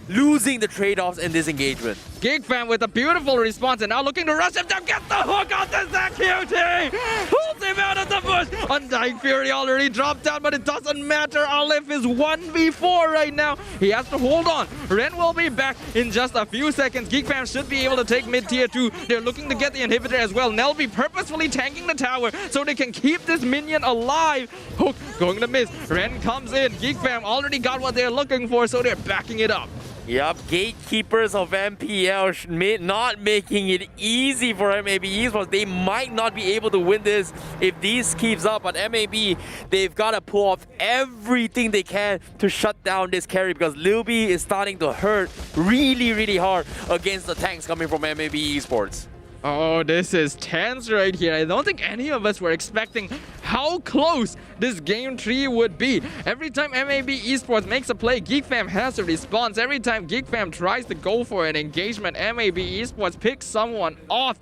Speaker 7: losing the trade-offs in this engagement.
Speaker 6: GEEK FAM with a beautiful response and now looking to rush him down, get the hook on the ZQT! Pulls him out of the bush! Undying Fury already dropped down, but it doesn't matter. Aleph is 1v4 right now. He has to hold on. Ren will be back in just a few seconds. GEEK FAM should be able to take mid-tier 2. They're looking to get the inhibitor as well. Nelby purposefully tanking the tower so they can keep this minion alive. Hook going to miss. Ren comes in. GEEK FAM already got what they're looking for, so they're backing it up.
Speaker 7: Yup, gatekeepers of MPL not making it easy for MAB Esports. They might not be able to win this if this keeps up, but MAB, they've got to pull off everything they can to shut down this carry, because Lil B is starting to hurt really, really hard against the tanks coming from MAB Esports.
Speaker 6: Oh, this is tense right here. I don't think any of us were expecting how close this game 3 would be. Every time MAB Esports makes a play, GEEK FAM has a response. Every time GEEK FAM tries to go for an engagement, MAB Esports picks someone off.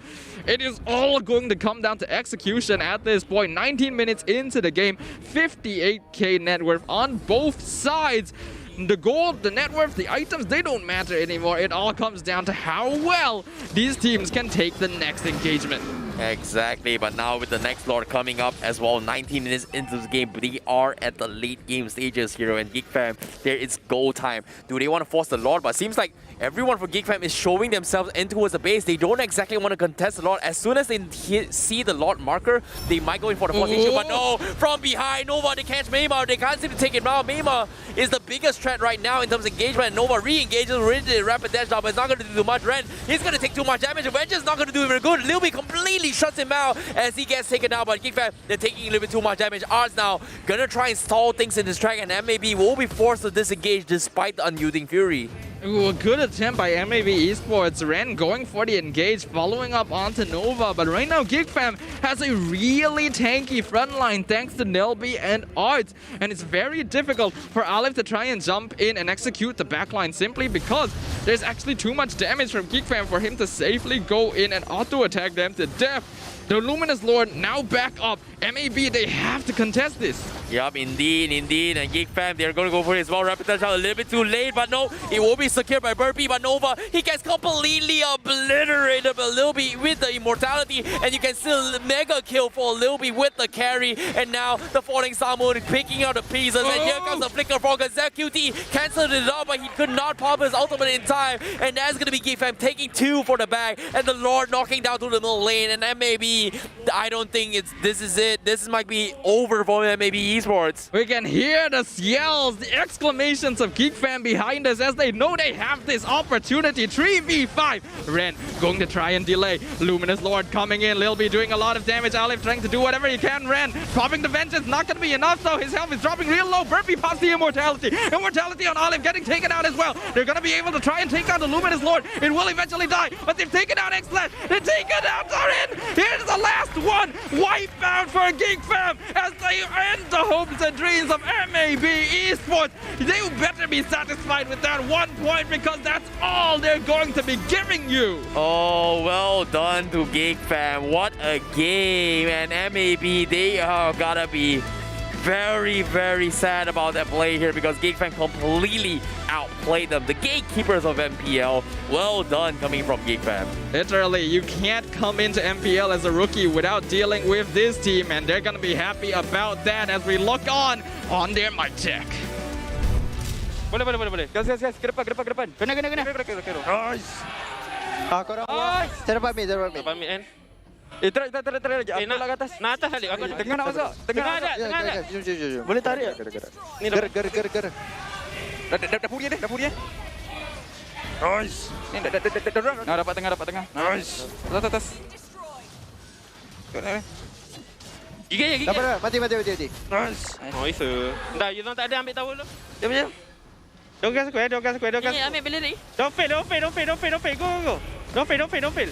Speaker 6: It is all going to come down to execution at this point. 19 minutes into the game, 58k net worth on both sides. The gold, the net worth, the items, they don't matter anymore. It all comes down to how well these teams can take the next engagement.
Speaker 7: Exactly, but now with the next Lord coming up as well, 19 minutes into the game, they are at the late game stages here, and GEEK FAM, there is go time. Do they want to force the Lord? But it seems like everyone for GEEK FAM is showing themselves in towards the base. They don't exactly want to contest the Lord. As soon as they see the Lord marker, they might go in for the force issue, but no, from behind, Nova, they catch Mayma. They can't seem to take it now. Mayma is the biggest threat right now in terms of engagement. Nova re-engages with the rapid dash down, but it's not going to do too much. Ren, he's going to take too much damage. Vengeance not going to do very good. Lil B completely shuts him out as he gets taken out, but GEEK FAM, they're taking a little bit too much damage. Arts now going to try and stall things in this track, and MAB will be forced to disengage despite the unyielding Fury.
Speaker 6: Ooh, a good attempt by MAB Esports. Ren going for the engage, following up onto Nova. But right now, GEEK FAM has a really tanky front line thanks to Nelby and Arts. And it's very difficult for Aleph to try and jump in and execute the backline simply because there's actually too much damage from GEEK FAM for him to safely go in and auto-attack them to death. The Luminous Lord now back up. MAB, they have to contest this.
Speaker 7: Yup, indeed. And GEEK FAM, they're going to go for his well. Rapid touchdown a little bit too late, but no, it will be secured by Burpee. But Nova, he gets completely obliterated by Lil B with the immortality, and you can still mega kill for Lil B with the carry. And now the falling Samun picking out the pieces, and here comes the flicker frog. ZQT cancelled it out, but he could not pop his ultimate in time. And that's going to be GEEK FAM taking 2 for the bag, and the Lord knocking down to the middle lane. And MAB, I don't think this is it. This might be over for MAB Esports.
Speaker 6: We can hear the yells, the exclamations of GEEK FAM behind us as they know they have this opportunity. 3v5. Ren going to try and delay. Luminous Lord coming in. Lil B doing a lot of damage. Aleph trying to do whatever he can. Ren popping the vengeance. Not going to be enough though. His health is dropping real low. Burpee pops the immortality. Immortality on Aleph getting taken out as well. They're going to be able to try and take down the Luminous Lord. It will eventually die, but they've taken out X-Slash. They're taking out Tarin. Here's the last one. Wipe out for GEEK FAM as they end the hopes and dreams of MAB Esports. They better be satisfied with that 1 point because that's all they're going to be giving you.
Speaker 7: Oh, well done to GEEK FAM. What a game. And MAB, they are gotta be very, very sad about that play here because GEEK FAM completely outplayed them. The gatekeepers of MPL. Well done coming from GEEK FAM.
Speaker 6: Literally, you can't come into MPL as a rookie without dealing with this team, and they're gonna be happy about that as we look on their mic check.
Speaker 4: Boleh.
Speaker 5: Gas. Ke depan.
Speaker 4: Kena.
Speaker 5: Nice.
Speaker 11: Korang saya dapat mid.
Speaker 4: Pamit kan?
Speaker 5: Try lagi. Aku lah ke atas.
Speaker 4: Nak atas balik.
Speaker 5: Tengah nak masuk.
Speaker 4: Tengah ada.
Speaker 11: Jom. Boleh tarik tak?
Speaker 4: Ni
Speaker 11: Ger.
Speaker 5: Dapur dia. Nice. Ni dapat tengah. Nice. Atas.
Speaker 4: Gigi.
Speaker 11: Tak apa, mati.
Speaker 5: Nice.
Speaker 4: Oh, itu. Dah, you tak ada ambil towel tu.
Speaker 11: Jom.
Speaker 4: Don't gas square.
Speaker 12: Ni ambil bela ni.
Speaker 4: Don't fail. Go. Don't fail.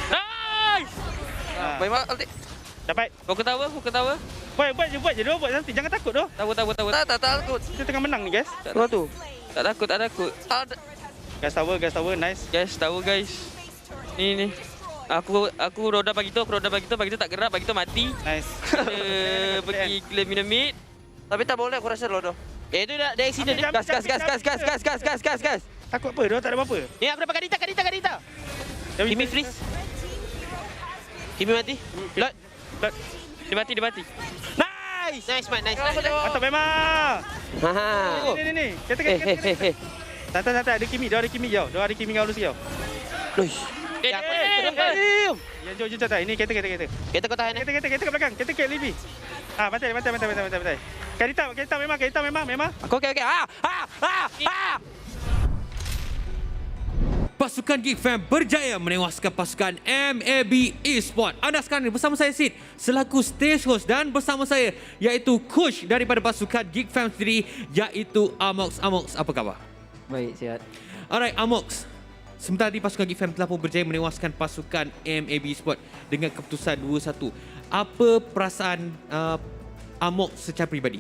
Speaker 4: Nice!
Speaker 11: Baik mak ulti.
Speaker 12: Dapat. Kau ketawa.
Speaker 4: Buat je. Buat nanti. Jangan takut doh.
Speaker 12: Tahu.
Speaker 11: Tak takut.
Speaker 4: Kita tengah menang ni, guys.
Speaker 11: Keluar tu.
Speaker 12: Tak takut.
Speaker 4: Gas tower. Nice.
Speaker 12: Guys, tahu guys. Ni. Aku roda bagi tu tak gerak, bagi tu mati.
Speaker 4: Nice.
Speaker 12: Dia pergi clear minimit.
Speaker 11: Tapi tak boleh aku rasa lodoh.
Speaker 12: Itu dah accident ni.
Speaker 11: Gas.
Speaker 4: Takut apa? Dia tak ada apa-apa.
Speaker 12: Ni aku dapat kadita. Kimi freeze. Kimi mati. Lot. Dia mati. Nice, Mat. Nice.
Speaker 4: Mantap memang.
Speaker 12: Ha.
Speaker 4: Ni. Kata. Tak. Ada Kimi jauh. Dia ada Kimi kau dulu sikit. Ya, jom tak. Ini kereta.
Speaker 12: Kita kau tahan.
Speaker 4: Kereta kat belakang. Kereta kat Libby. Bantai. Kereta memang.
Speaker 12: Okey.
Speaker 13: Pasukan GEEK FAM berjaya menewaskan pasukan MAB Esports. Anda sekarang bersama saya Sid selaku stage host dan bersama saya iaitu coach daripada pasukan GEEK FAM sendiri iaitu Amox. Apa khabar?
Speaker 14: Baik, sihat.
Speaker 13: Alright, Amox. Sementara tadi pasukan GEEK FAM telah pun berjaya menewaskan pasukan MAB Esports dengan keputusan 2-1. Apa perasaan Amox secara peribadi?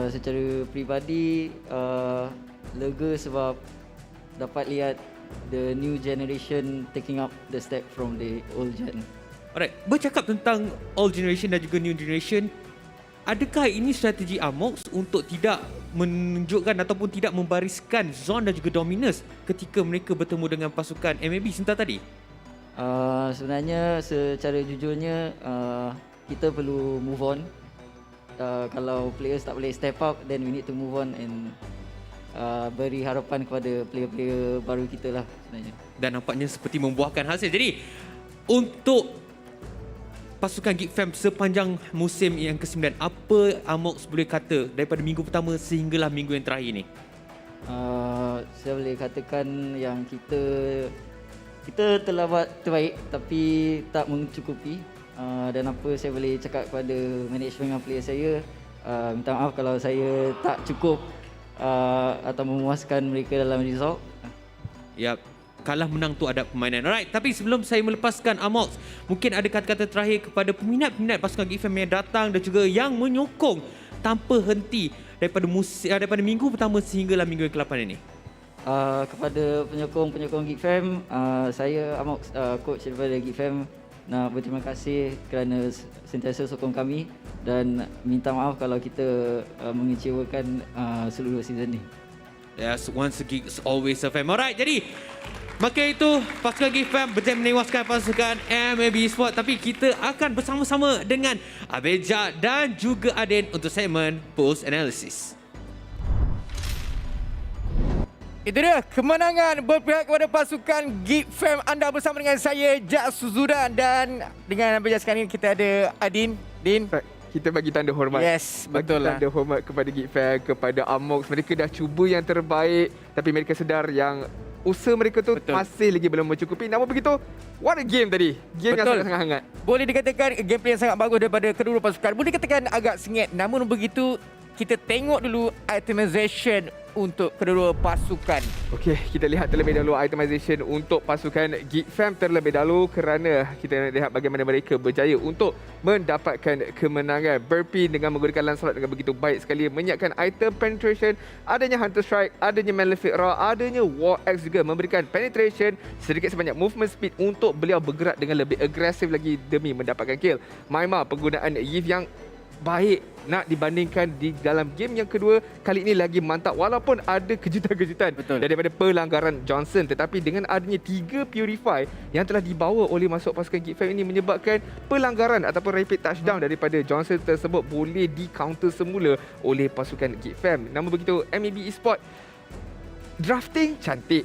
Speaker 14: Secara peribadi lega sebab dapat lihat the new generation taking up the step from the old gen.
Speaker 13: Alright, bercakap tentang old generation dan juga new generation, adakah ini strategi Amox untuk tidak menunjukkan ataupun tidak membariskan zone dan juga dominus ketika mereka bertemu dengan pasukan MAB sebentar tadi?
Speaker 14: Sebenarnya secara jujurnya kita perlu move on. Kalau players tak boleh step up, then we need to move on and beri harapan kepada player-player baru kita lah sebenarnya.
Speaker 13: Dan nampaknya seperti membuahkan hasil. Jadi untuk pasukan GEEK FAM sepanjang musim yang ke-9, apa Amox boleh kata daripada minggu pertama sehinggalah minggu yang terakhir ni?
Speaker 14: Saya boleh katakan yang kita telah buat terbaik tapi tak mencukupi. Dan apa saya boleh cakap kepada management dan player saya, minta maaf kalau saya tak cukup atau memuaskan mereka dalam result.
Speaker 13: Yap, kalah menang tu ada permainan. Alright, tapi sebelum saya melepaskan Amox, mungkin ada kata-kata terakhir kepada peminat-peminat pasukan GEEK FAM yang datang dan juga yang menyokong tanpa henti daripada minggu pertama sehinggalah minggu yang ke-8 ini.
Speaker 14: Kepada penyokong GEEK FAM, saya Amox, coach daripada GEEK FAM, nak berterima kasih kerana sentiasa sokong kami dan minta maaf kalau kita mengecewakan seluruh season ni.
Speaker 13: Yes, once a geek is always a fam. Alright, jadi maka itu pasukan GEEK FAM berjaya menewaskan pasukan MLBB Esports. Tapi kita akan bersama-sama dengan Abeja dan juga Adin untuk segmen Post Analysis.
Speaker 3: Itu dia kemenangan berpihak kepada pasukan GEEK FAM. Anda bersama dengan saya Jak Suzuran dan dengan Abeja sekarang ini kita ada Adin. Din.
Speaker 5: Kita bagi tanda hormat.
Speaker 3: Yes, betul lah.
Speaker 5: Tanda hormat kepada GEEK FAM, kepada Amox. Mereka dah cuba yang terbaik tapi mereka sedar yang usaha mereka tu masih lagi belum mencukupi. Namun begitu, what a game tadi. Game yang sangat hangat.
Speaker 3: Boleh dikatakan gameplay yang sangat bagus daripada kedua pasukan. Boleh dikatakan agak sengit. Namun begitu kita tengok dulu itemization untuk kedua pasukan.
Speaker 5: Okey, kita lihat terlebih dahulu itemization untuk pasukan GEEK FAM terlebih dahulu kerana kita lihat bagaimana mereka berjaya untuk mendapatkan kemenangan. Burpee dengan menggunakan Lancelot dengan begitu baik sekali menyiapkan item penetration, adanya Hunter Strike, adanya Malefic Roar, adanya War Axe juga memberikan penetration, sedikit sebanyak movement speed untuk beliau bergerak dengan lebih agresif lagi demi mendapatkan kill. MyMA penggunaan Eve yang baik nak dibandingkan di dalam game yang kedua, kali ini lagi mantap walaupun ada kejutan-kejutan daripada pelanggaran Johnson, tetapi dengan adanya 3 Purify yang telah dibawa oleh masuk pasukan GEEK FAM ini menyebabkan pelanggaran ataupun rapid touchdown daripada Johnson tersebut boleh di counter semula oleh pasukan GEEK FAM. Namun begitu, MLBB Esports drafting cantik.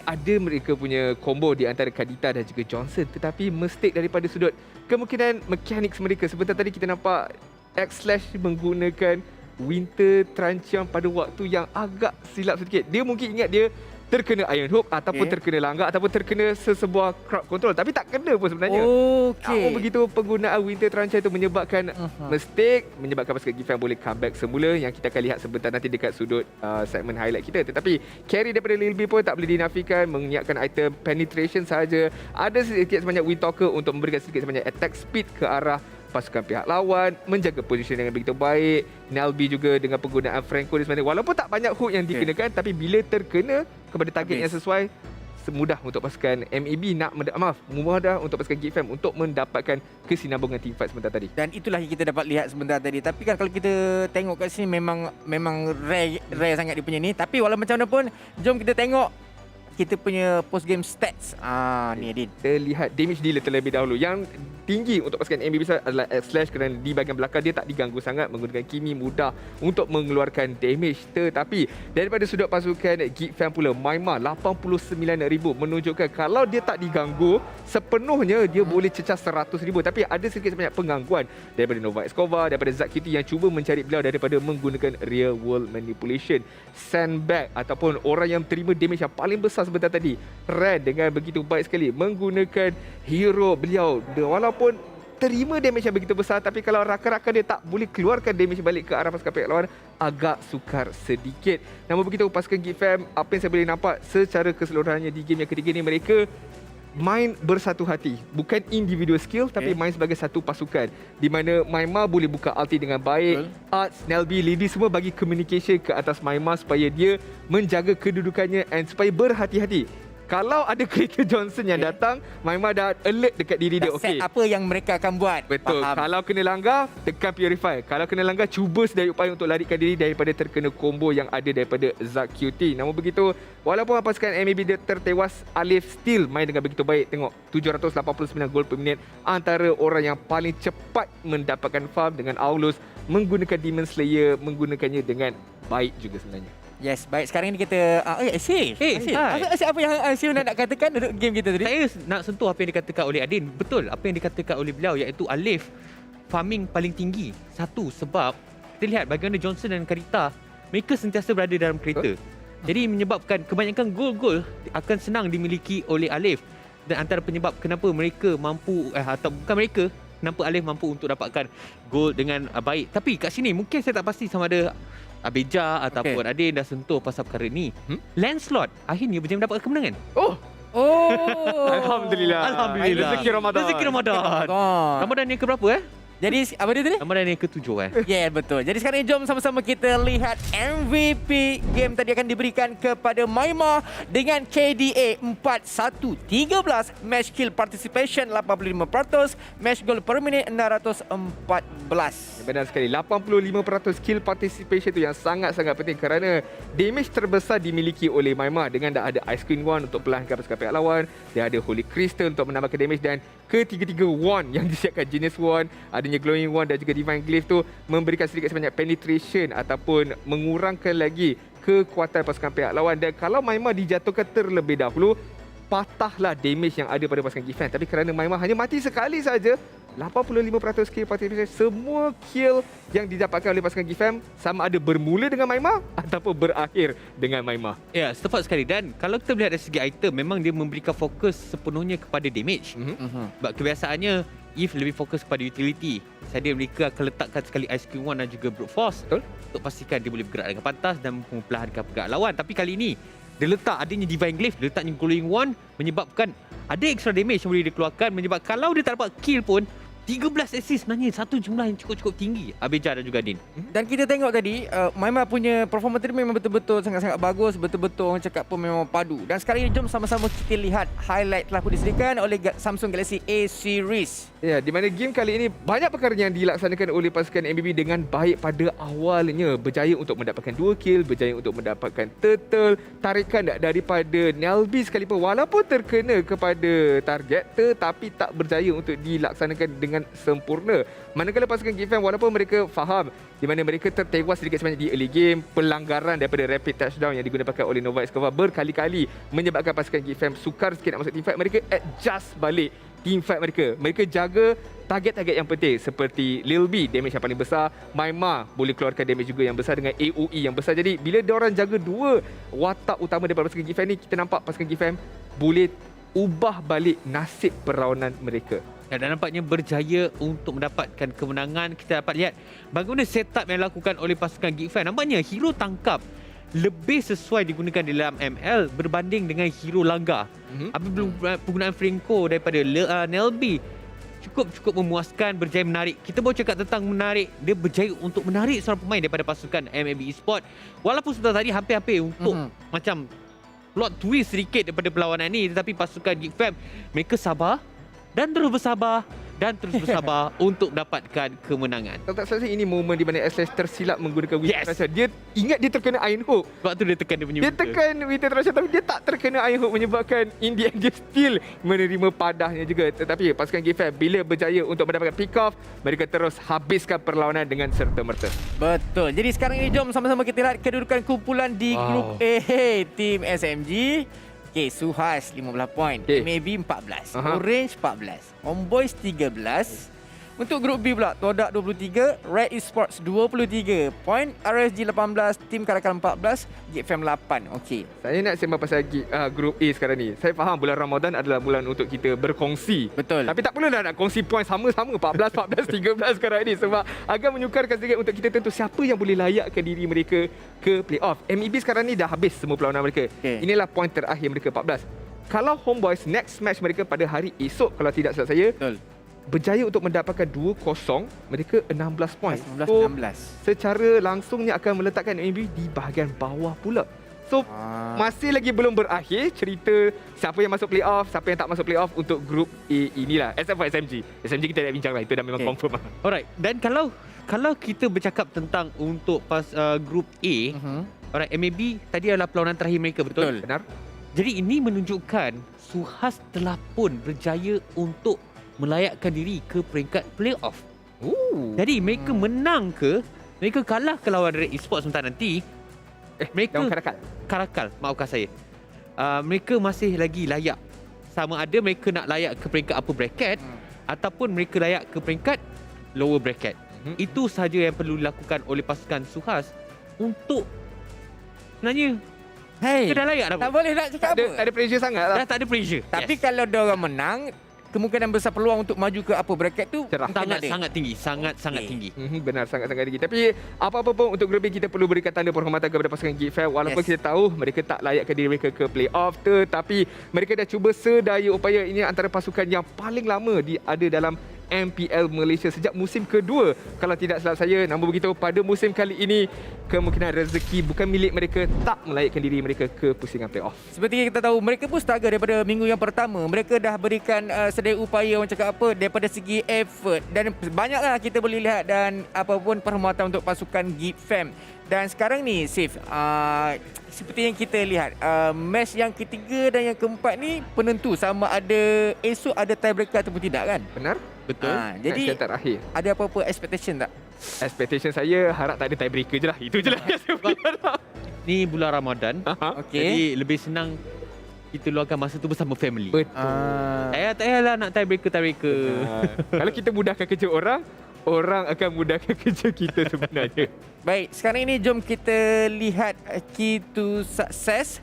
Speaker 5: Ada mereka punya combo di antara Kadita dan juga Johnson, tetapi mistake daripada sudut kemungkinan mechanics mereka. Sebentar tadi kita nampak X/ menggunakan Winter Truncheon pada waktu yang agak silap sedikit. Dia mungkin ingat dia terkena Iron Hook ataupun terkena langgar ataupun terkena sesebuah crowd control, tapi tak kena pun sebenarnya. Namun begitu penggunaan Winter Truncheon itu menyebabkan mistake, menyebabkan pasukan GEEK FAM boleh comeback semula, yang kita akan lihat sebentar nanti dekat sudut segmen highlight kita. Tetapi carry daripada Lil B pun tak boleh dinafikan, menyiapkan item penetration sahaja. Ada sedikit sebanyak Wind Talker untuk memberikan sedikit sebanyak attack speed ke arah pasukan pihak lawan, menjaga posisi dengan begitu baik. Nelby juga dengan penggunaan Franco di sebenarnya, walaupun tak banyak hook yang dikenakan, tapi bila terkena kepada target yang sesuai, semudah untuk pasukan MAB mudah untuk pasukan GEEK FAM untuk mendapatkan kesinambungan team fight sebentar tadi.
Speaker 3: Dan itulah yang kita dapat lihat sebentar tadi. Tapi kan kalau kita tengok kat sini memang rare sangat dia punya ni. Tapi walau macam mana pun, jom kita tengok kita punya post game stats. Ni Adin.
Speaker 5: Kita lihat damage dealer terlebih dahulu. Yang tinggi untuk pasukan MLBB adalah X/ kerana di bahagian belakang dia tak diganggu sangat, menggunakan Kimi mudah untuk mengeluarkan damage. Tetapi daripada sudut pasukan GEEK FAM pula, MyMA 89,000 menunjukkan kalau dia tak diganggu sepenuhnya dia boleh cecah 100,000. Tapi ada sedikit sebanyak penggangguan daripada Nova Escobar, daripada ZQT yang cuba mencari beliau daripada menggunakan real world manipulation. Sandbag ataupun orang yang terima damage yang paling besar sebentar tadi, Red dengan begitu baik sekali menggunakan hero beliau. Walaupun terima damage yang begitu besar, tapi kalau rakan-rakan dia tak boleh keluarkan damage balik ke arah pasukan pihak lawan, agak sukar sedikit. Namun begitu, pasukan GEEK FAM, apa yang saya boleh nampak secara keseluruhannya di game yang ketiga ni, mereka main bersatu hati. Bukan individual skill, tapi main sebagai satu pasukan. Di mana MyMA boleh buka ulti dengan baik. Arts, Nelby, Lady semua bagi communication ke atas MyMA supaya dia menjaga kedudukannya and supaya berhati-hati. Kalau ada kereta Johnson yang datang, MyMA dah alert dekat diri dia.
Speaker 3: Set apa yang mereka akan buat.
Speaker 5: Betul. Kalau kena langgar, tekan Purify. Kalau kena langgar, cuba sedaya upaya untuk larikan diri daripada terkena combo yang ada daripada ZQT. Namun begitu, walaupun pasukan MLBB dia tertewas, Alif still main dengan begitu baik. Tengok, 789 gol per minit. Antara orang yang paling cepat mendapatkan farm dengan Aulus, menggunakan Demon Slayer, menggunakannya dengan baik juga sebenarnya.
Speaker 3: Yes, baik. Sekarang ni kita Asyik apa yang Asyik nak katakan untuk game kita tadi?
Speaker 4: Saya nak sentuh apa yang dikatakan oleh Adin. Betul apa yang dikatakan oleh beliau, iaitu Alif farming paling tinggi. Satu, sebab kita lihat bagaimana Johnson dan Karita, mereka sentiasa berada dalam kereta. Jadi menyebabkan kebanyakan gol-gol akan senang dimiliki oleh Alif. Dan antara penyebab kenapa mereka mampu atau bukan mereka, kenapa Alif mampu untuk dapatkan gol dengan baik. Tapi kat sini mungkin saya tak pasti sama ada Abeja ataupun Adin dah sentuh pasal perkara ni. Lancelot akhirnya berjaya mendapatkan kemenangan.
Speaker 5: Alhamdulillah. Rezeki Ramadan.
Speaker 4: Ramadan yang keberapa
Speaker 3: Jadi apa dia tadi?
Speaker 4: Ramadan yang ke-7
Speaker 3: Ya, betul. Jadi sekarang jom sama-sama kita lihat MVP game tadi akan diberikan kepada MyMA dengan KDA 4-1-13, match kill participation 85%, match goal per minit 614.
Speaker 5: Benar sekali, 85% kill participation itu yang sangat-sangat penting kerana damage terbesar dimiliki oleh MyMA dengan dah ada Ice Queen Wand untuk perlahankan pasukan pihak lawan, dia ada Holy Crystal untuk menambahkan damage, dan ketiga-tiga wand yang disiapkan, Genius Wand, adanya Glowing Wand dan juga Divine Glyph tu memberikan sedikit sebanyak penetration ataupun mengurangkan lagi kekuatan pasukan pihak lawan. Dan kalau MyMA dijatuhkan terlebih dahulu, patahlah damage yang ada pada pasukan GEEK FAM. Tapi kerana MyMA hanya mati sekali saja, 85% kill participation, semua kill yang didapatkan oleh pasukan GEEK FAM sama ada bermula dengan MyMA ataupun berakhir dengan MyMA.
Speaker 4: Ya, tepat sekali. Dan kalau kita melihat dari segi item, memang dia memberikan fokus sepenuhnya kepada damage. Sebab kebiasaannya If lebih fokus kepada utility, saya mereka akan letakkan sekali Ice Cream One dan juga Brute Force.
Speaker 5: Betul.
Speaker 4: Untuk pastikan dia boleh bergerak dengan pantas dan memperlahankan pergerakan lawan. Tapi kali ini, dia letak adanya Divine Glyph, dia letaknya Glowing Wand, menyebabkan ada extra damage yang boleh dikeluarkan, menyebabkan kalau dia tak dapat kill pun, 13 assist sebenarnya satu jumlah yang cukup tinggi. Abeja dan juga Din.
Speaker 3: Dan kita tengok tadi Maima punya performa tadi memang betul-betul sangat-sangat bagus, betul-betul orang cakap pun memang padu. Dan sekarang ini jom sama-sama kita lihat highlight telah pun disediakan oleh Samsung Galaxy A Series.
Speaker 5: Ya, di mana game kali ini banyak perkara yang dilaksanakan oleh pasukan MLBB dengan baik pada awalnya. Berjaya untuk mendapatkan 2 kill, berjaya untuk mendapatkan turtle, tarikan daripada Nelby sekalipun walaupun terkena kepada target tetapi tak berjaya untuk dilaksanakan dengan sempurna. Manakala pasukan GEEK FAM walaupun mereka faham di mana mereka tertewas sedikit sebanyak di early game, pelanggaran daripada rapid touchdown yang digunakan oleh Nova Escobar berkali-kali menyebabkan pasukan GEEK FAM sukar sikit nak masuk team fight, mereka adjust balik team fight mereka. Mereka jaga target-target yang penting seperti Lil B, damage yang paling besar. Maima boleh keluarkan damage juga yang besar dengan AOE yang besar. Jadi bila diorang jaga dua watak utama daripada pasukan GEEK FAM ni, kita nampak pasukan GEEK FAM boleh ubah balik nasib perlawanan mereka.
Speaker 4: Dan nampaknya berjaya untuk mendapatkan kemenangan. Kita dapat lihat bagaimana setup yang dilakukan oleh pasukan GEEK FAM. Nampaknya hero tangkap lebih sesuai digunakan dalam ML berbanding dengan hero langgar. Apabila penggunaan Franco daripada Nelby cukup memuaskan, berjaya menarik. Kita baru cakap tentang menarik, dia berjaya untuk menarik seorang pemain daripada pasukan MLB Esports. Walaupun sudah tadi hampir-hampir untuk macam plot twist sedikit daripada perlawanan ni, tetapi pasukan GEEK FAM mereka sabar dan terus bersabar dan terus bersabar untuk mendapatkan kemenangan.
Speaker 5: Kalau tak salah ini momen di mana SH tersilap menggunakan Winter Thrasher. Dia ingat dia terkena Iron Hook.
Speaker 4: Sebab tu dia tekan dia punya
Speaker 5: Dia tekan Winter Thrasher tapi dia tak terkena Iron Hook, menyebabkan in the end dia still menerima padahnya juga. Tetapi pasukan GEEK FAM bila berjaya untuk mendapatkan pick off, mereka terus habiskan perlawanan dengan serta-merta.
Speaker 3: Betul. Jadi sekarang ini jom sama-sama kita lihat kedudukan kumpulan di grup A. Tim SMG. Okay, SUHAZ 15 poin, MAB 14, Orange 14, Homeboys 13. Untuk grup B pula, TODAK 23, RED Esports 23 poin, RSG 18, Tim CARACAL 14, GEEK FAM 8. Okey.
Speaker 5: Saya nak sembang pasal grup A sekarang ni. Saya faham bulan Ramadan adalah bulan untuk kita berkongsi.
Speaker 3: Betul.
Speaker 5: Tapi tak perlulah nak kongsi poin sama-sama 14, 13 sekarang ni sebab agak menyukarkan sedikit untuk kita tentu siapa yang boleh layakkan diri mereka ke playoff. MEB sekarang ni dah habis semua perlawanan mereka. Inilah poin terakhir mereka 14. Kalau Homeboys next match mereka pada hari esok kalau tidak silap saya, berjaya untuk mendapatkan 2-0, mereka 16 poin. 16. Secara langsungnya akan meletakkan MLB di bahagian bawah pula. So, masih lagi belum berakhir cerita siapa yang masuk playoff, siapa yang tak masuk playoff untuk grup A inilah. Except for SMG. SMG kita dah bincang lah, itu dah memang confirm lah.
Speaker 4: Alright, dan kalau kita bercakap tentang untuk grup A, alright, MLB tadi adalah perlawanan terakhir mereka, betul?
Speaker 5: Benar.
Speaker 4: Jadi ini menunjukkan SUHAZ telah pun berjaya untuk melayakkan diri ke peringkat playoff. Jadi mereka menang ke, mereka kalah ke lawan RED Esports sebentar nanti, mereka CARACAL, maafkan saya. Mereka masih lagi layak. Sama ada mereka nak layak ke peringkat upper bracket ataupun mereka layak ke peringkat lower bracket. Itu sahaja yang perlu dilakukan oleh pasukan SUHAZ untuk sebenarnya kita dah layak dah.
Speaker 3: Tak boleh nak cakap apa.
Speaker 5: Tak ada pressure sangat lah.
Speaker 4: Dah tak ada pressure.
Speaker 3: Tapi kalau diorang menang, kemungkinan besar peluang untuk maju ke upper bracket tu
Speaker 4: sangat tinggi, sangat tinggi.
Speaker 5: Benar, sangat-sangat tinggi. Tapi apa-apa pun untuk grup B kita perlu berikan tanda penghormatan kepada pasukan GEEK FAM walaupun kita tahu mereka tak layakkan diri mereka ke playoff tetapi mereka dah cuba sedaya upaya. Ini antara pasukan yang paling lama ada dalam MPL Malaysia sejak musim kedua kalau tidak silap saya. Namun begitu pada musim kali ini kemungkinan rezeki bukan milik mereka, tak melayakkan diri mereka ke pusingan playoff.
Speaker 3: Seperti yang kita tahu, mereka pun struggle daripada minggu yang pertama. Mereka dah berikan sedaya upaya, orang cakap apa, daripada segi effort. Dan banyaklah kita boleh lihat dan apapun perkhidmatan untuk pasukan GEEK FAM. Dan sekarang ni, Sif, seperti yang kita lihat, match yang ketiga dan yang keempat ni penentu sama ada esok ada tiebreaker ataupun tidak kan?
Speaker 5: Benar?
Speaker 3: Betul. Jadi
Speaker 5: terakhir.
Speaker 3: Ada apa-apa expectation tak?
Speaker 5: Expectation saya harap tak ada tiebreaker je lah. Itu je lah.
Speaker 4: Ni bulan Ramadan. Jadi lebih senang kita luangkan masa tu bersama family.
Speaker 5: Betul.
Speaker 4: Tak payahlah nak tiebreaker.
Speaker 5: Kalau kita mudahkan kerja orang akan mudahkan kerja kita sebenarnya.
Speaker 3: Baik, sekarang ini jom kita lihat key to success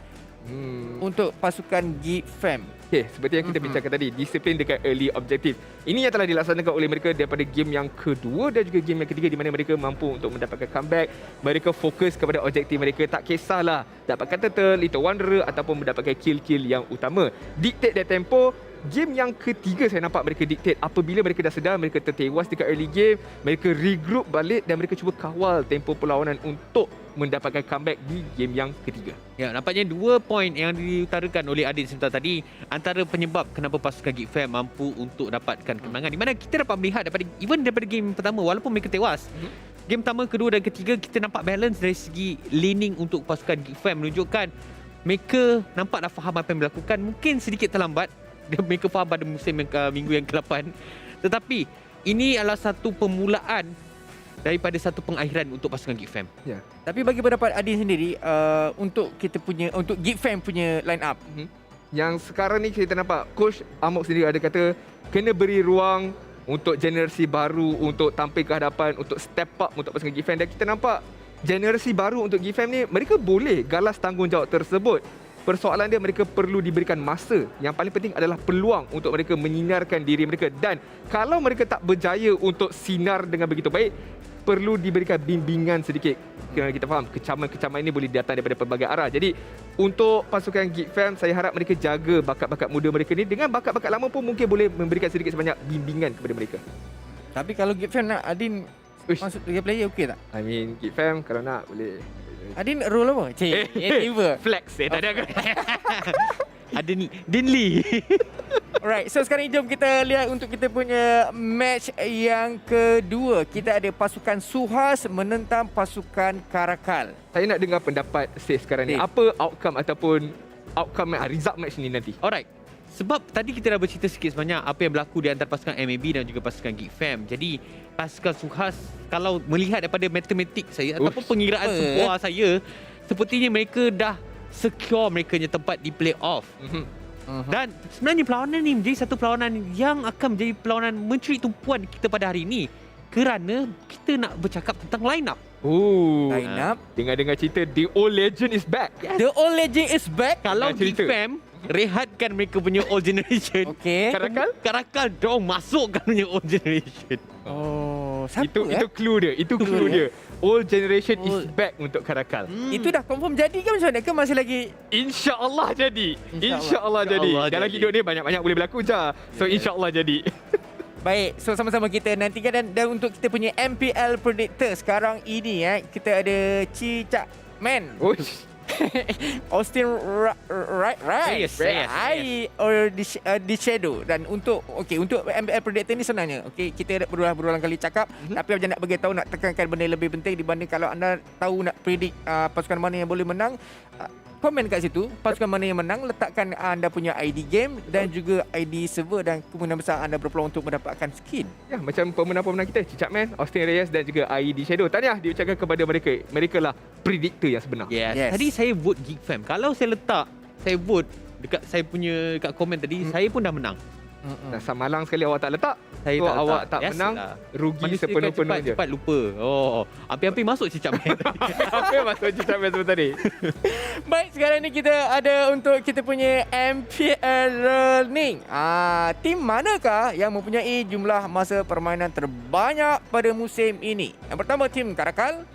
Speaker 3: untuk pasukan GEEK FAM.
Speaker 5: Okay, seperti yang kita bincangkan tadi, disiplin dekat early objective. Ini yang telah dilaksanakan oleh mereka daripada game yang kedua dan juga game yang ketiga, di mana mereka mampu untuk mendapatkan comeback. Mereka fokus kepada objektif mereka, tak kisahlah dapatkan turtle, Little Wanderer ataupun mendapatkan kill-kill yang utama. Dictate their tempo. Game yang ketiga saya nampak mereka dictate apabila mereka dah sedar mereka tertewas dekat early game, mereka regroup balik dan mereka cuba kawal tempo perlawanan untuk mendapatkan comeback di game yang ketiga.
Speaker 13: Ya, nampaknya 2 poin yang diutarakan oleh Adit sebentar tadi antara penyebab kenapa pasukan GEEK FAM mampu untuk dapatkan kemenangan, di mana kita dapat melihat daripada game pertama walaupun mereka tewas. Game pertama, kedua dan ketiga kita nampak balance dari segi leaning untuk pasukan GEEK FAM, menunjukkan mereka nampak dah faham apa yang berlakukan. Mungkin sedikit terlambat mereka faham pada minggu yang ke-8, tetapi ini adalah satu permulaan daripada satu pengakhiran untuk pasukan GEEK FAM.
Speaker 5: Ya.
Speaker 3: Tapi bagi pendapat Adin sendiri, untuk GEEK FAM punya line up,
Speaker 5: yang sekarang ni kita nampak coach Amok sendiri ada kata kena beri ruang untuk generasi baru untuk tampil ke hadapan, untuk step up untuk pasukan GEEK FAM, dan kita nampak generasi baru untuk GEEK FAM ni mereka boleh galas tanggungjawab tersebut. Persoalan dia mereka perlu diberikan masa. Yang paling penting adalah peluang untuk mereka menyinarkan diri mereka, dan kalau mereka tak berjaya untuk sinar dengan begitu baik, perlu diberikan bimbingan sedikit. Kerana kita faham kecaman-kecaman ini boleh datang daripada pelbagai arah. Jadi untuk pasukan GEEK FAM, saya harap mereka jaga bakat-bakat muda mereka ni. Dengan bakat-bakat lama pun mungkin boleh memberikan sedikit sebanyak bimbingan kepada mereka.
Speaker 3: Tapi kalau GEEK FAM nak Adin masuk 3 player okey tak?
Speaker 5: I mean GEEK FAM kalau nak boleh.
Speaker 3: Adin role apa?
Speaker 5: Flex tak ada.
Speaker 13: Adin Lee.
Speaker 3: Alright, so sekarang jom kita lihat untuk kita punya match yang kedua. Kita ada pasukan SUHAZ menentang pasukan CARACAL.
Speaker 5: Saya nak dengar pendapat Steve sekarang ni. Apa outcome result match ni nanti?
Speaker 13: Alright. Sebab tadi kita dah bercerita sikit sebanyak apa yang berlaku di antara pasukan MAB dan juga pasukan GEEK FAM. Jadi pasukan SUHAZ, kalau melihat daripada matematik saya ataupun pengiraan sebuah saya, sepertinya mereka dah secure mereka punya tempat di playoff. Dan sebenarnya perlawanan ni menjadi satu perlawanan yang akan menjadi perlawanan mencuri tumpuan kita pada hari ini, kerana kita nak bercakap tentang line up.
Speaker 3: Line up.
Speaker 5: Dengar-dengar cerita The Old Legend is back.
Speaker 3: The Old Legend is back.
Speaker 13: Kalau GEEK FAM rehatkan mereka punya old generation, CARACAL dong masukkan punya old generation.
Speaker 5: Itu clue dia. Itu clue dia. Old generation is back untuk CARACAL.
Speaker 3: Itu dah confirm jadi ke macam mana? Ke masih lagi?
Speaker 5: InsyaAllah jadi. InsyaAllah jadi. Dalam hidup ni banyak-banyak boleh berlaku je. So insyaAllah jadi.
Speaker 3: Baik, so sama-sama kita nantikan, dan untuk kita punya MPL Predictor sekarang ini kita ada Cicak Man. Austin Right or the Shadow. Dan untuk MPL Predator ni sebenarnya kita dah berulang kali cakap, tapi macam nak bagi tahu, nak tekankan benda lebih penting dibanding kalau anda tahu nak predict pasukan mana yang boleh menang. Komen kat situ pasukan mana yang menang, letakkan anda punya ID game dan juga ID server, dan kemungkinan besar anda berpeluang untuk mendapatkan skin. Ya,
Speaker 5: macam pemenang-pemenang kita, Cicak Man, Austin Reyes dan juga ID Shadow. Tahniah diucapkan kepada mereka. Mereka lah predictor yang sebenar.
Speaker 13: Yes. Tadi saya vote GEEK FAM. Kalau saya vote dekat saya punya dekat komen tadi, saya pun dah menang.
Speaker 5: Dasar malang sekali awak tak letak.
Speaker 13: Saya tak
Speaker 5: awak tak menang, rugi sepenuh-penuhnya.
Speaker 13: Cepat lupa. Hampir-hampir masuk Cicak Man.
Speaker 5: Hampir masuk Cicak Man sebentar ni.
Speaker 3: Baik, sekarang ni kita ada untuk kita punya MPL Learning. Tim manakah yang mempunyai jumlah masa permainan terbanyak pada musim ini? Yang pertama, tim CARACAL,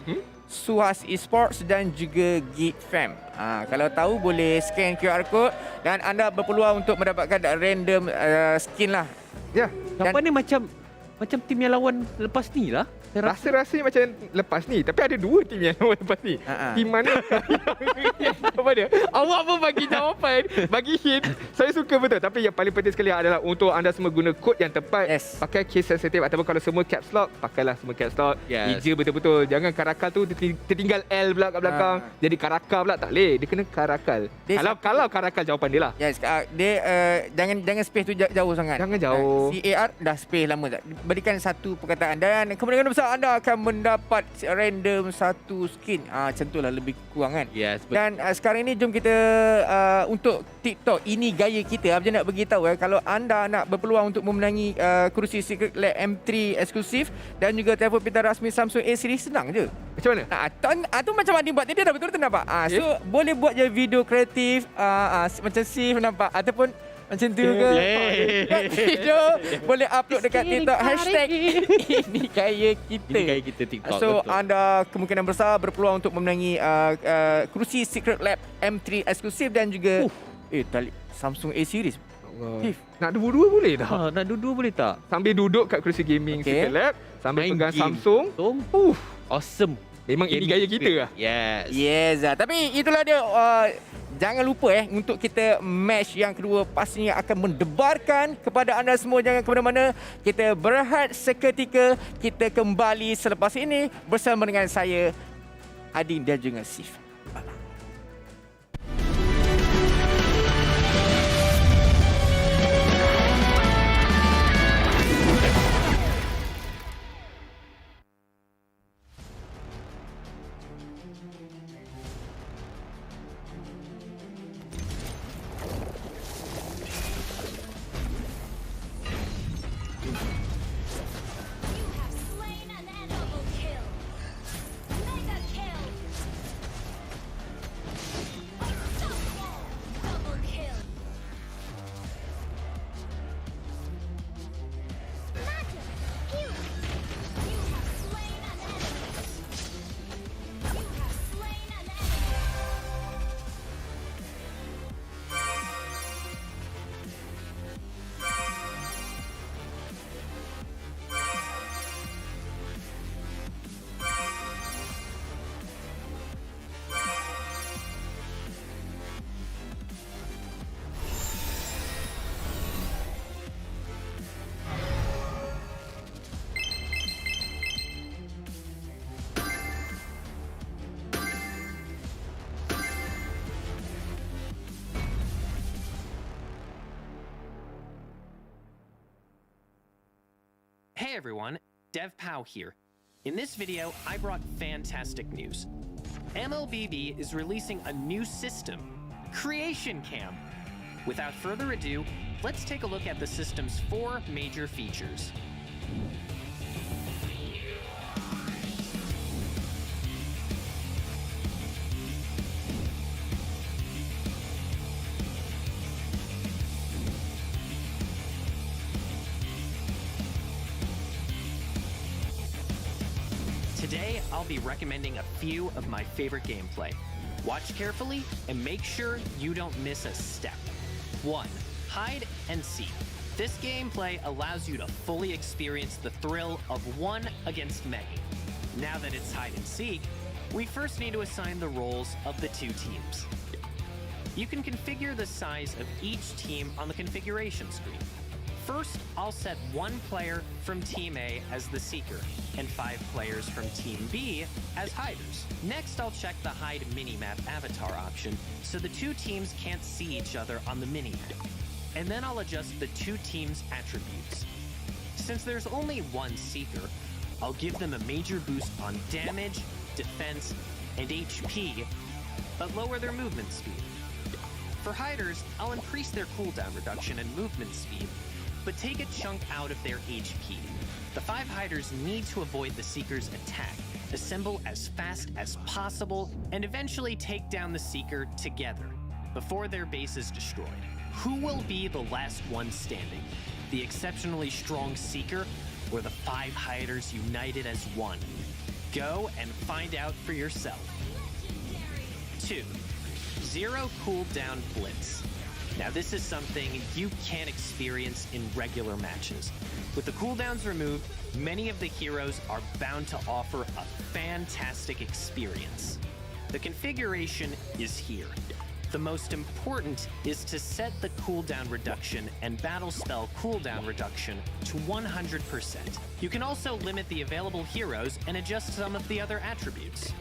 Speaker 3: SUHAZ Esports dan juga GEEK FAM. Kalau tahu boleh scan QR code dan anda berpeluang untuk mendapatkan random skin lah.
Speaker 5: Ya.
Speaker 13: Siapa ni macam tim yang lawan lepas ni lah.
Speaker 5: Rasa-rasanya macam lepas ni, tapi ada 2 tim yang lawan lepas ni. Tim mana? Apa dia? Awak pun bagi jawapan, bagi hint. Saya suka betul. Tapi yang paling penting sekali adalah untuk anda semua guna kod yang tepat. Pakai case sensitive, ataupun kalau semua caps lock, pakailah semua caps lock. Hija betul-betul. Jangan CARACAL tu tertinggal L pula kat belakang. Jadi CARACAL pula tak boleh. Dia kena CARACAL. Kalau CARACAL jawapan dia lah.
Speaker 3: Yes, dia jangan space tu jauh sangat.
Speaker 5: Jangan jauh.
Speaker 3: CAR dah space lama tak. berikan satu perkataan dan kemungkinan besar anda akan mendapat random satu skin. Macam itulah lebih kurang kan.
Speaker 4: Yes, betul.
Speaker 3: Dan sekarang ni jom kita untuk TikTok ini gaya kita. Abang nak beritahu kalau anda nak berpeluang untuk memenangi kerusi Secret Lab M3 eksklusif dan juga telefon pintar rasmi Samsung A series, senang je.
Speaker 5: Macam mana?
Speaker 3: Tu macam Adi buat tadi dah betul-betul nampak. So boleh buat je video kreatif macam Sif nampak ataupun macam tu ke. Video boleh upload dekat TikTok hashtag ini gaya kita.
Speaker 4: Ini gaya kita TikTok.
Speaker 3: So
Speaker 4: betul.
Speaker 3: anda kemungkinan besar berpeluang untuk memenangi kerusi Secret Lab M3 eksklusif dan juga Samsung A series.
Speaker 5: Nak dua-dua boleh tak?
Speaker 4: Nak dua-dua boleh tak?
Speaker 5: Sambil duduk kat kerusi gaming Secret Lab, sambil
Speaker 4: Main
Speaker 5: pegang
Speaker 4: game.
Speaker 5: Samsung.
Speaker 4: Awesome.
Speaker 5: Memang ini gaya kita lah.
Speaker 4: Yes.
Speaker 3: Tapi itulah dia. Jangan lupa untuk kita match yang kedua pastinya akan mendebarkan kepada anda semua. Jangan ke mana-mana. Kita berehat seketika. Kita kembali selepas ini bersama dengan saya, Adin dan juga Sif.
Speaker 15: Hey everyone, DevPow here. In this video, I brought fantastic news. MLBB is releasing a new system, Creation Cam. Without further ado, let's take a look at the system's 4 major features. Today, I'll be recommending a few of my favorite gameplay. Watch carefully and make sure you don't miss a step. 1. Hide and seek. This gameplay allows you to fully experience the thrill of 1 against many. Now that it's hide and seek, we first need to assign the roles of the 2 teams. You can configure the size of each team on the configuration screen. First, I'll set 1 player from Team A as the Seeker, and 5 players from Team B as Hiders. Next, I'll check the Hide Minimap avatar option, so the 2 teams can't see each other on the minimap. And then I'll adjust the 2 teams' attributes. Since there's only 1 Seeker, I'll give them a major boost on damage, defense, and HP, but lower their movement speed. For Hiders, I'll increase their cooldown reduction and movement speed, but take a chunk out of their HP. The 5 Hiders need to avoid the Seeker's attack, assemble as fast as possible, and eventually take down the Seeker together, before their base is destroyed. Who will be the last one standing? The exceptionally strong Seeker, or the 5 Hiders united as one? Go and find out for yourself. 2. Zero cooldown blitz. Now this is something you can't experience in regular matches. With the cooldowns removed, many of the heroes are bound to offer a fantastic experience. The configuration is here. The most important is to set the cooldown reduction and battle spell cooldown reduction to 100%. You can also limit the available heroes and adjust some of the other attributes.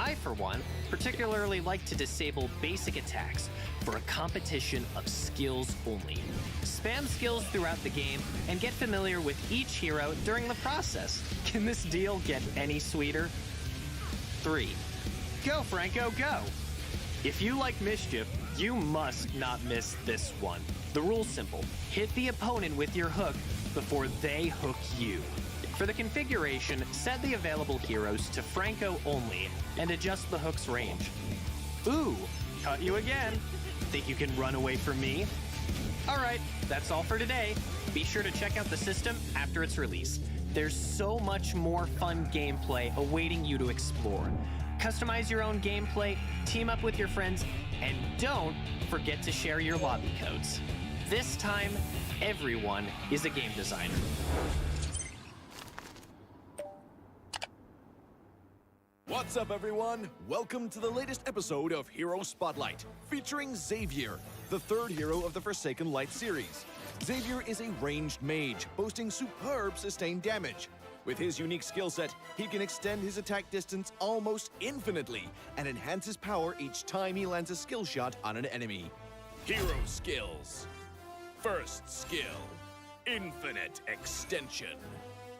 Speaker 15: I, for one, particularly like to disable basic attacks for a competition of skills only. Spam skills throughout the game and get familiar with each hero during the process. Can this deal get any sweeter? 3. Go, Franco, go! If you like mischief, you must not miss this one. The rule's simple. Hit the opponent with your hook before they hook you. For the configuration, set the available heroes to Franco only and adjust the hook's range. Ooh, caught you again. Think you can run away from me? All right, that's all for today. Be sure to check out the system after it's released. There's so much more fun gameplay awaiting you to explore. Customize your own gameplay, team up with your friends, and don't forget to share your lobby codes. This time, everyone is a game designer.
Speaker 16: What's up, everyone? Welcome to the latest episode of Hero Spotlight, featuring Xavier, the third hero of the Forsaken Light series. Xavier is a ranged mage, boasting superb sustained damage. With his unique skill set, he can extend his attack distance almost infinitely and enhance his power each time he lands a skill shot on an enemy.
Speaker 8: Hero skills. First skill, Infinite Extension.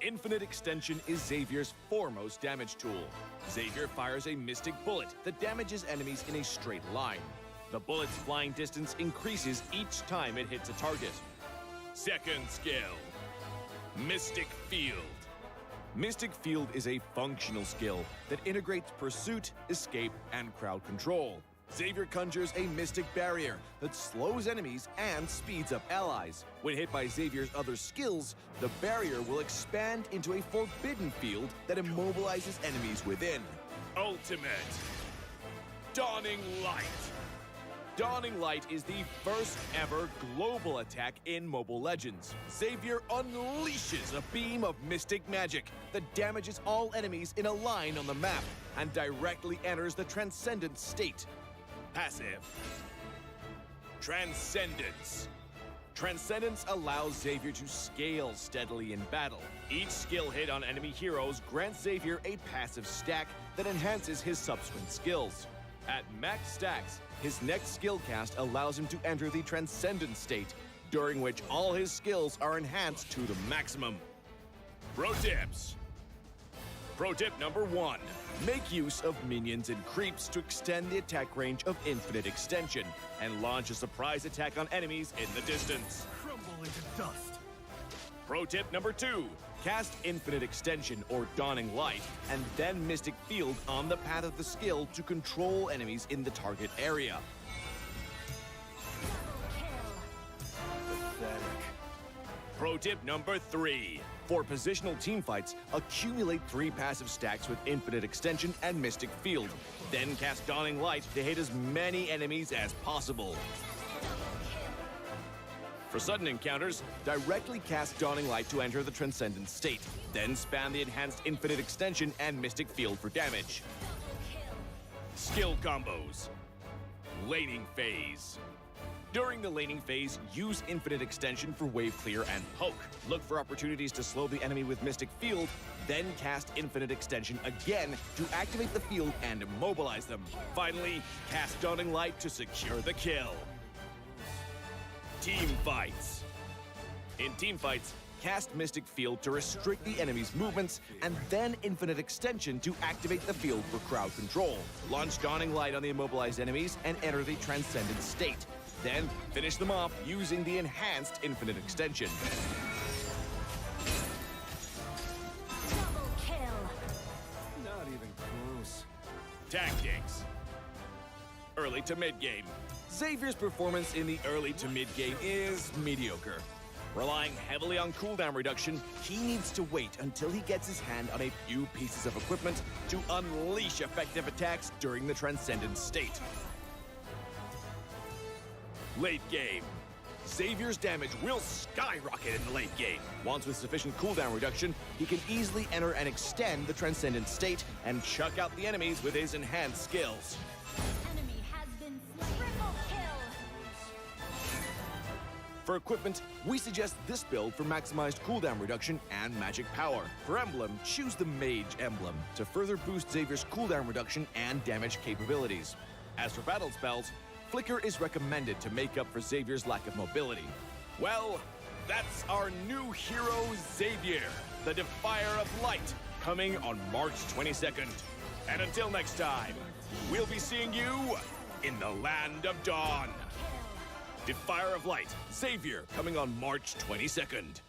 Speaker 16: Infinite Extension is Xavier's foremost damage tool. Xavier fires a mystic bullet that damages enemies in a straight line. The bullet's flying distance increases each time it hits a target.
Speaker 8: Second skill, Mystic Field.
Speaker 16: Mystic Field is a functional skill that integrates pursuit, escape, and crowd control. Xavier conjures a mystic barrier that slows enemies and speeds up allies. When hit by Xavier's other skills, the barrier will expand into a forbidden field that immobilizes enemies within.
Speaker 8: Ultimate, Dawning Light.
Speaker 16: Dawning Light is the first ever global attack in Mobile Legends. Xavier unleashes a beam of mystic magic that damages all enemies in a line on the map and directly enters the Transcendent state.
Speaker 8: Passive, Transcendence.
Speaker 16: Transcendence allows Xavier to scale steadily in battle. Each skill hit on enemy heroes grants Xavier a passive stack that enhances his subsequent skills. At max stacks, his next skill cast allows him to enter the Transcendent state, during which all his skills are enhanced to the maximum.
Speaker 8: Pro tips. Pro tip number 1.
Speaker 16: Make use of minions and creeps to extend the attack range of Infinite Extension, and launch a surprise attack on enemies in the distance.
Speaker 8: Crumble into dust.
Speaker 16: Pro tip number 2. Cast Infinite Extension or Dawning Light, and then Mystic Field on the path of the skill to control enemies in the target area.
Speaker 8: Pathetic. Pro tip number 3.
Speaker 16: For positional teamfights, accumulate 3 passive stacks with Infinite Extension and Mystic Field. Then cast Dawning Light to hit as many enemies as possible. For sudden encounters, directly cast Dawning Light to enter the Transcendent state. Then spam the enhanced Infinite Extension and Mystic Field for damage.
Speaker 8: Skill combos. Laning phase.
Speaker 16: During the laning phase, use Infinite Extension for wave clear and poke. Look for opportunities to slow the enemy with Mystic Field, then cast Infinite Extension again to activate the field and immobilize them. Finally, cast Dawning Light to secure the kill.
Speaker 8: Team fights.
Speaker 16: In team fights, cast Mystic Field to restrict the enemy's movements, and then Infinite Extension to activate the field for crowd control. Launch Dawning Light on the immobilized enemies and enter the Transcendent state. Then finish them off using the enhanced Infinite Extension.
Speaker 1: Double kill.
Speaker 8: Not even close. Tactics. Early to mid game.
Speaker 16: Xavier's performance in the early to mid game is mediocre. Relying heavily on cooldown reduction, he needs to wait until he gets his hand on a few pieces of equipment to unleash effective attacks during the Transcendent state.
Speaker 8: Late game.
Speaker 16: Xavier's damage will skyrocket in the late game. Once with sufficient cooldown reduction, he can easily enter and extend the Transcendent state and chuck out the enemies with his enhanced skills.
Speaker 1: Enemy has been slain. Triple kill.
Speaker 16: For equipment, we suggest this build for maximized cooldown reduction and magic power. For emblem, choose the Mage emblem to further boost Xavier's cooldown reduction and damage capabilities. As for battle spells, Flicker is recommended to make up for Xavier's lack of mobility. Well, that's our new hero, Xavier, the Defier of Light, coming on March 22nd. And until next time, we'll be seeing you in the Land of Dawn. Defier of Light, Xavier, coming on March 22nd.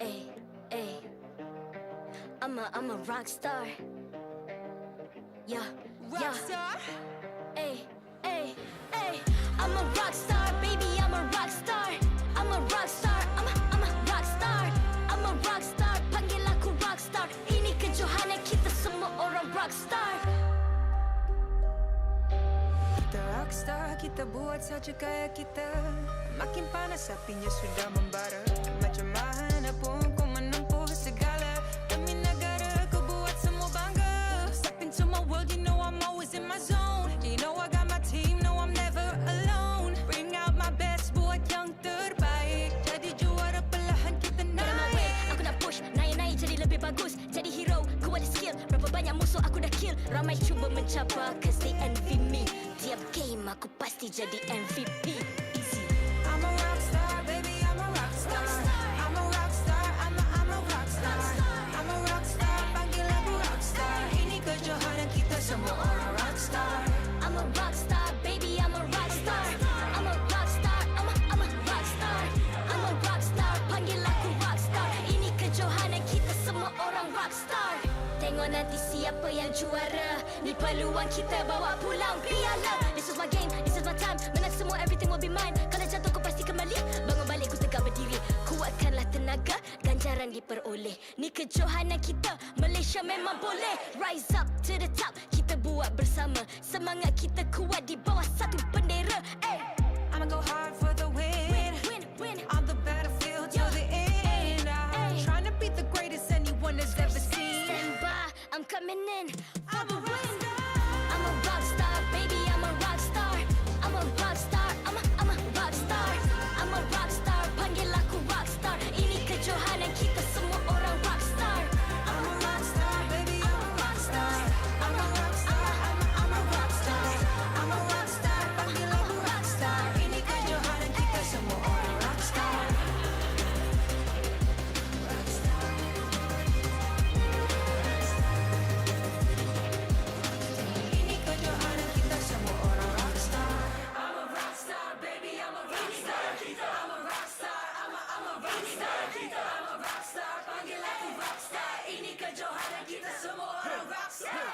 Speaker 1: Ay, ay. I'm a rock star. Yeah,
Speaker 2: Rockstar?
Speaker 1: Ay, ay, ay. I'm a rock star, baby. I'm a rock star. I'm a rock star. I'm a rock star. I'm a rock star. Panggil aku rock star. Ini kejohanan kita semua orang rock star.
Speaker 2: Kita rockstar, kita buat saja gaya kita. Makin panas apinya sudah membara. Macam mana pun kau menempuh segala. Demi negara kau buat semua bangga. Step into my world, you know I'm always in my zone. You know I got my team, no I'm never alone. Bring out my best, buat yang terbaik. Jadi juara perlahan kita
Speaker 1: Get on my way,
Speaker 2: naik.
Speaker 1: aku nak push. Naik-naik jadi lebih bagus. Jadi hero, ku ada skill. Berapa banyak musuh aku dah kill. Ramai cuba mencapai, cause they envy me. Tiap game aku pasti jadi MVP. Easy.
Speaker 2: I'm a rockstar, baby, I'm a rockstar. I'm a rockstar, I'm a rockstar. I'm a rockstar, panggil aku rockstar. Ini kejohanan kita semua orang rockstar.
Speaker 1: I'm a rockstar, baby, I'm a rockstar. I'm a rockstar, I'm a rockstar. I'm a rockstar, panggil aku rockstar. Ini kejohanan kita semua orang rockstar. Tengok nanti siapa yang juara. Ni peluang kita bawa pulang piala. This is my game, this is my time. Menang semua, everything will be mine. Kalau jatuh kau pasti kembali. Bangun balik ku tegak berdiri. Kuatkanlah tenaga, ganjaran diperoleh. Ni kejohanan kita, Malaysia memang boleh. Rise up to the top, kita buat bersama. Semangat kita kuat di bawah satu bendera. Ay.
Speaker 2: I'ma go hard for the win.
Speaker 1: Win.
Speaker 2: On the battlefield till the end. I'm trying to beat the greatest anyone has ever seen.
Speaker 1: Stand by, I'm coming in for the win. I'm a rock star, baby, I'm a rock star. I'm a rock star, I'm a rock star. I'm a rock star, panggil aku rock star. Ini kejohanan kita semua orang rock star.
Speaker 2: I'm a rockstar, baby, I'm a rockstar. I'm a rockstar, I'm a rockstar. I'm a rockstar, panggil aku rockstar. Ini kejohanan kita semua orang rockstar. Ini kejohanan kita semua orang rockstar. I'm a rockstar, baby, I'm a rockstar. I'm a rockstar, I'm a rockstar. I'm a rockstar, panggil aku rockstar. Ini kejohanan kita semua orang rockstar.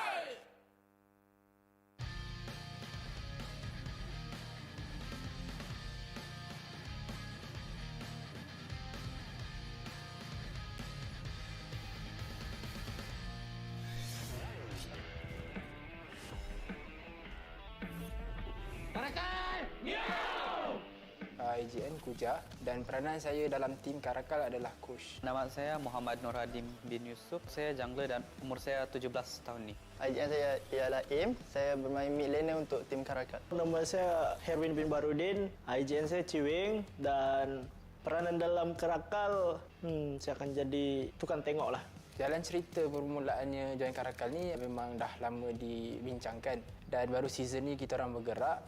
Speaker 17: IGN Kuja dan peranan saya dalam tim CARACAL adalah coach.
Speaker 18: Nama saya Muhammad Noradim bin Yusuf. Saya jungler dan umur saya 17 tahun ni.
Speaker 19: IGN saya ialah Im. Saya bermain mid laner untuk tim CARACAL.
Speaker 20: Nama saya Herwin bin Barudin. IGN saya Ciwing dan peranan dalam CARACAL saya akan jadi tukang tengok lah.
Speaker 17: Jalan cerita permulaannya join CARACAL ni memang dah lama dibincangkan dan baru season ni kita orang bergerak.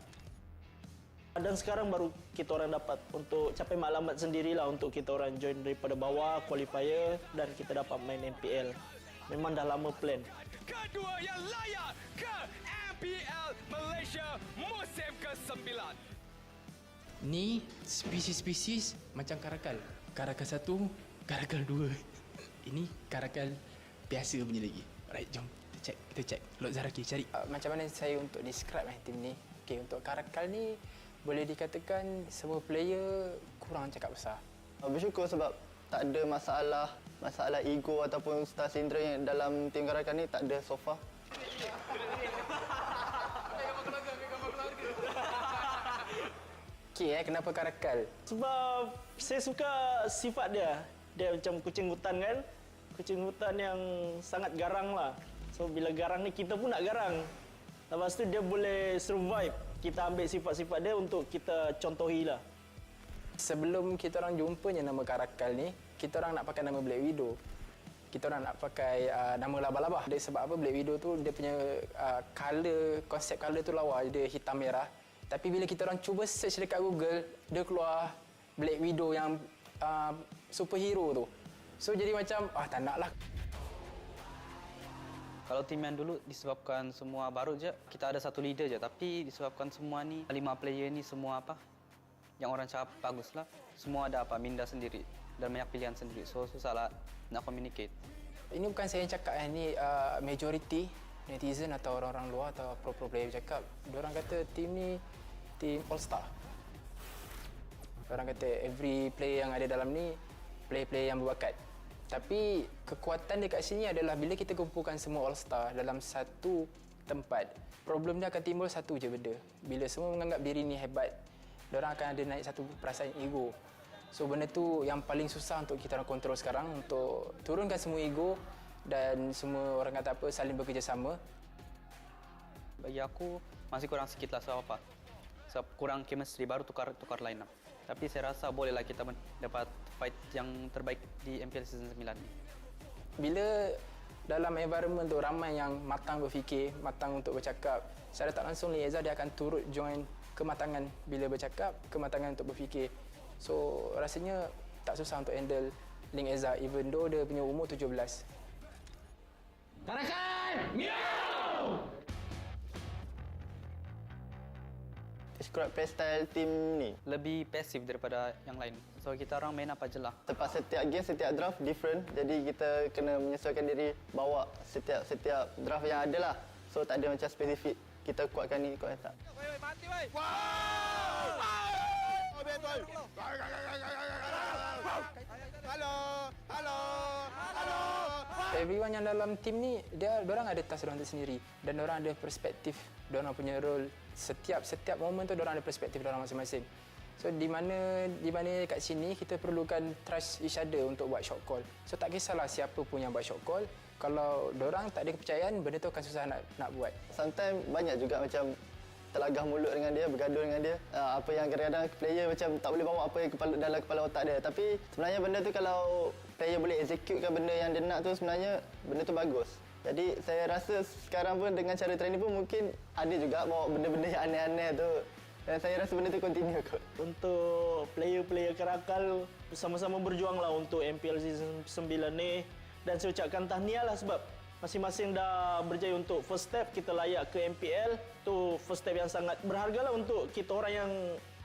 Speaker 20: Dan sekarang baru kita orang dapat untuk capai maklumat sendirilah untuk kita orang join daripada bawah qualifier dan kita dapat main MPL. Memang dah lama plan.
Speaker 8: Kedua yang layak ke MPL Malaysia musim ke-9.
Speaker 21: Ni spesies-spesies macam CARACAL. CARACAL 1, CARACAL 2. Ini CARACAL biasa punya lagi. Alright, jom kita cek. Lord Zaraki cari.
Speaker 17: Macam mana saya untuk describe tim ni? Okay, untuk CARACAL ni boleh dikatakan semua player kurang cakap besar.
Speaker 19: Bersyukur sebab tak ada masalah ego ataupun star syndrome yang dalam tim CARACAL ni tak ada so far.
Speaker 17: Okay, kenapa CARACAL?
Speaker 20: Sebab saya suka sifat dia. Dia macam kucing hutan kan. Kucing hutan yang sangat garang lah. So bila garang ni kita pun nak garang. Lepas tu dia boleh survive. Kita ambil sifat-sifat dia untuk kita contohi lah.
Speaker 17: Sebelum kita orang jumpanya nama CARACAL ni, kita orang nak pakai nama Black Widow. Kita orang nak pakai nama Labah-Labah. Dia sebab apa Black Widow tu dia punya color, konsep color tu lawa, dia hitam merah. Tapi bila kita orang cuba search dekat Google, dia keluar Black Widow yang superhero tu. So jadi macam tak nak lah.
Speaker 18: Kalau tim yang dulu disebabkan semua baru je, kita ada satu leader je. Tapi disebabkan semua ni, 5 player ni semua yang orang cakap bagus lah. Semua ada minda sendiri dan banyak pilihan sendiri. So susahlah nak communicate. Ini
Speaker 17: bukan saya yang cakap, ini majority netizen atau orang-orang luar atau pro player cakap. Diorang kata tim ni tim all star. Orang kata every player yang ada dalam ni player-player yang berbakat. Tapi kekuatan dekat sini adalah bila kita kumpulkan semua all-star dalam satu tempat, problem dia akan timbul satu je benda. Bila semua menganggap diri ni hebat, diorang akan ada naik satu perasaan ego. So benda tu yang paling susah untuk kita orang kontrol sekarang, untuk turunkan semua ego dan semua orang kata saling bekerjasama.
Speaker 18: Bagi aku masih kurang sikit lah sebab apa? Sebab kurang chemistry, baru tukar line up. Tapi saya rasa bolehlah kita dapat fight yang terbaik di MPL Season 9 ni.
Speaker 17: Bila dalam environment tu ramai yang matang berfikir, matang untuk bercakap, secara tak langsung Lieza dia akan turut join kematangan bila bercakap, kematangan untuk berfikir. So rasanya tak susah untuk handle Link Eza even though dia punya umur 17.
Speaker 12: CARACAL! Meow!
Speaker 19: Describe playstyle tim ni.
Speaker 18: Lebih pasif daripada yang lain. So kita orang main apa je lah.
Speaker 19: Tepat setiap game, setiap draft different. Jadi kita kena menyesuaikan diri, bawa setiap draft yang ada lah. So tak ada macam spesifik. Kita kuatkan ni, kuatkan tak.
Speaker 12: Mati weh. Wow! Halo.
Speaker 17: Everyone yang dalam tim ni, diorang ada task diorang sendiri dan diorang ada perspektif, diorang punya role. Setiap momen tu diorang ada perspektif diorang masing-masing. So di mana kat sini kita perlukan trust each other untuk buat shot call. So tak kisahlah siapa pun yang buat shot call, kalau diorang tak ada kepercayaan, benda tu akan susah nak buat.
Speaker 19: Sometimes banyak juga macam terlagah mulut dengan dia, bergaduh dengan dia. Apa yang kadang-kadang player macam tak boleh bawa apa yang dalam kepala otak dia. Tapi sebenarnya benda tu kalau player boleh executekan benda yang dia nak tu, sebenarnya benda tu bagus. Jadi saya rasa sekarang pun dengan cara training pun mungkin ada juga bawa benda-benda yang aneh-aneh tu. Dan saya rasa benda tu continue kot.
Speaker 20: Untuk player-player CARACAL sama-sama berjuanglah untuk MPL Season 9 ni. Dan saya ucapkan tahniah lah sebab masing-masing dah berjaya untuk first step kita layak ke MPL. Tu first step yang sangat berharga lah untuk kita orang yang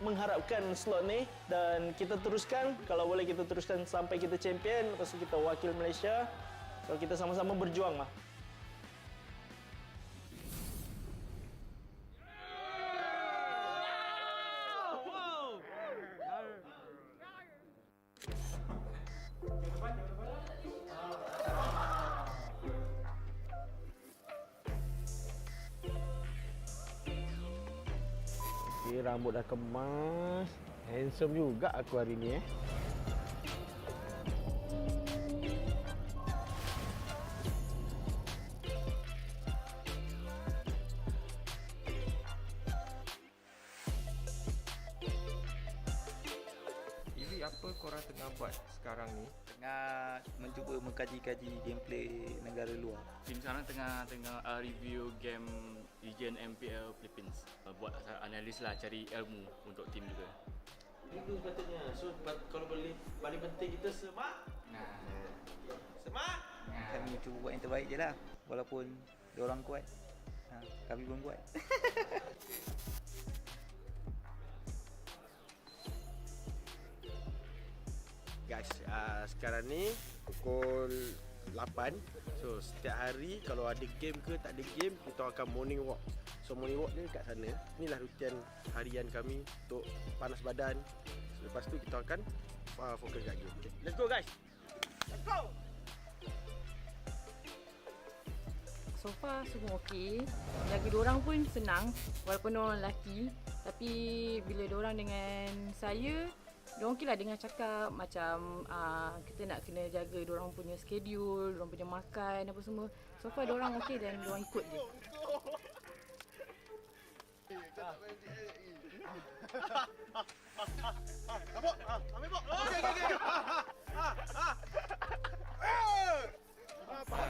Speaker 20: mengharapkan slot ni. Dan kita teruskan, kalau boleh kita teruskan sampai kita champion. Lepas tu kita wakil Malaysia. So kita sama-sama berjuang lah.
Speaker 9: Rambut dah kemas. Handsome juga aku hari ni
Speaker 22: Apa korang tengah buat sekarang ni?
Speaker 23: Tengah mencuba mengkaji-kaji gameplay negara luar.
Speaker 24: Tim sekarang tengah review game Region MPL Philippines. Buat analis lah, cari ilmu untuk tim juga.
Speaker 12: Itu sepatutnya. So kalau boleh, paling penting kita semak. Semak.
Speaker 23: Kami cuba buat yang terbaik je lah. Walaupun diorang kuat, kami belum kuat.
Speaker 9: Guys, sekarang ni pukul 8. So setiap hari kalau ada game ke tak ada game, kita akan morning walk. So morning walk ni kat sana. Inilah rutian harian kami untuk panas badan. Lepas tu kita akan fokus kat game. Okay? Let's go guys. Let's go.
Speaker 25: So far semua okey. Lagi diorang pun senang walaupun diorang lelaki. Tapi bila diorang dengan saya, Diorang okey lah dengan cakap macam kita nak kena jaga diorang punya schedule, diorang punya makan apa semua. So far diorang okey dan diorang ikut je.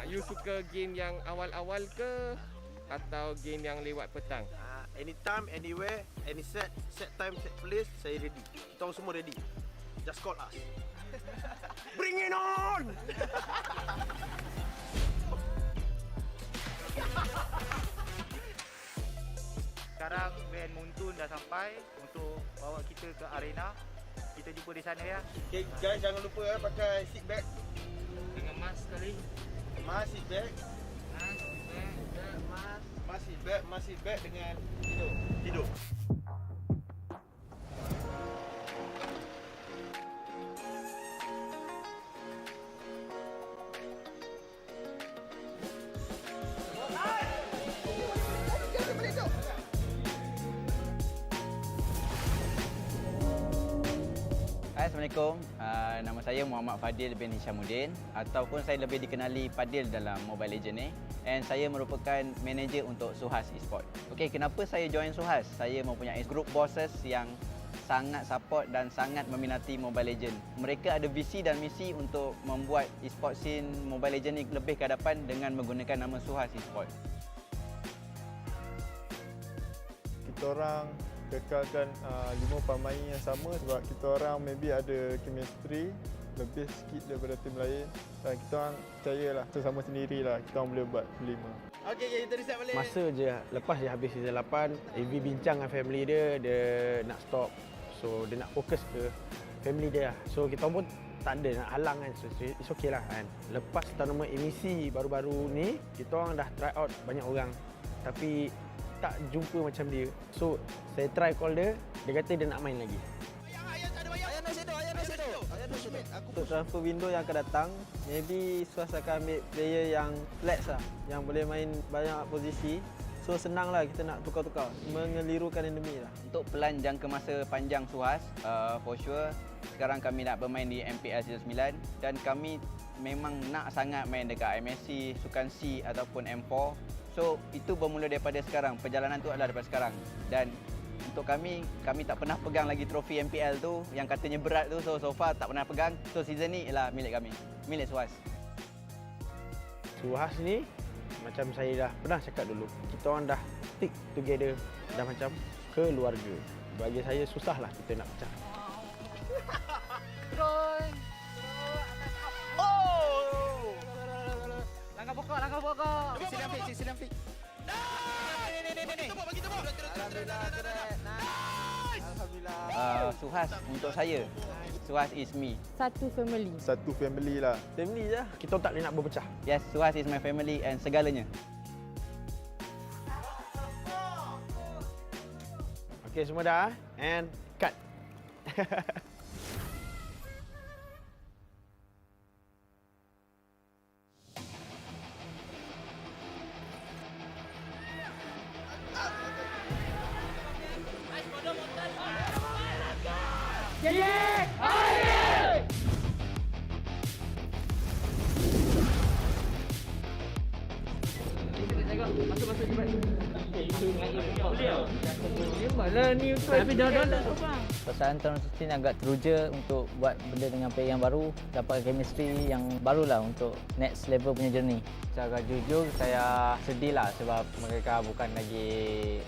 Speaker 22: You suka game yang awal-awal ke atau game yang lewat petang?
Speaker 9: Anytime, anywhere, any set time, set place, saya ready. Kita orang semua ready. Just call us. Bring it on!
Speaker 23: Sekarang band Muntun dah sampai untuk bawa kita ke arena. Kita jumpa di sana ya.
Speaker 9: Okay guys, jangan lupa pakai seat belt.
Speaker 22: Dengan mask sekali.
Speaker 9: Mask, seat belt. Mask, seat belt dengan tidur.
Speaker 6: Assalamualaikum, nama saya Muhammad Fadil bin Hishamuddin ataupun saya lebih dikenali Fadil dalam Mobile Legends ni, and saya merupakan manager untuk SUHAZ Esports. Okey, kenapa saya join SUHAZ? Saya mempunyai group bosses yang sangat support dan sangat meminati Mobile Legends. Mereka ada visi dan misi untuk membuat esports scene Mobile Legends ni lebih ke hadapan dengan menggunakan nama SUHAZ Esports.
Speaker 7: Kita orang kekalkan 5 pemain yang sama sebab kita orang maybe ada chemistry lebih sikit daripada tim lain dan kita orang percayalah sesama sendirilah kita orang boleh buat 5.
Speaker 9: Okey, kita reset balik.
Speaker 10: Masa je lepas dia habis season 8, AV bincang dengan family dia nak stop. So dia nak fokus ke family dia lah. So kita pun tak ada nak halang kan. So it's okay lah kan. Lepas tournament emisi baru-baru ni, kita orang dah try out banyak orang. Tapi tak jumpa macam dia. So saya try call dia, dia kata dia nak main lagi.
Speaker 11: Untuk transfer window yang akan datang, maybe SUHAZ akan ambil player yang flex lah, yang boleh main banyak posisi. So senang lah kita nak tukar-tukar, mengelirukan enemy lah.
Speaker 6: Untuk pelan jangka masa panjang SUHAZ, for sure sekarang kami nak bermain di MPL Season 9 dan kami memang nak sangat main dekat MSC, Sukan C ataupun M4. So itu bermula daripada sekarang, perjalanan tu adalah daripada sekarang. Dan untuk kami tak pernah pegang lagi trofi MPL tu yang katanya berat tu. So far tak pernah pegang. So season ni ialah milik kami, milik SUHAZ.
Speaker 10: SUHAZ ni macam saya dah pernah cakap dulu, kita orang dah stick together, dah macam keluarga. Bagi saya susahlah kita nak pecah.
Speaker 12: Langkah pokok.
Speaker 9: Silam fik.
Speaker 6: SUHAZ untuk saya, SUHAZ is me.
Speaker 25: Satu family.
Speaker 7: Satu family lah.
Speaker 10: Family je. Kita tak boleh nak berpecah.
Speaker 6: Yes, SUHAZ is my family and segalanya.
Speaker 10: Okey, semua dah and cut.
Speaker 14: Perasaan tahun ini agak teruja untuk buat benda dengan player yang baru, dapat chemistry yang barulah untuk next level punya journey.
Speaker 6: Secara jujur, saya sedih lah sebab mereka bukan lagi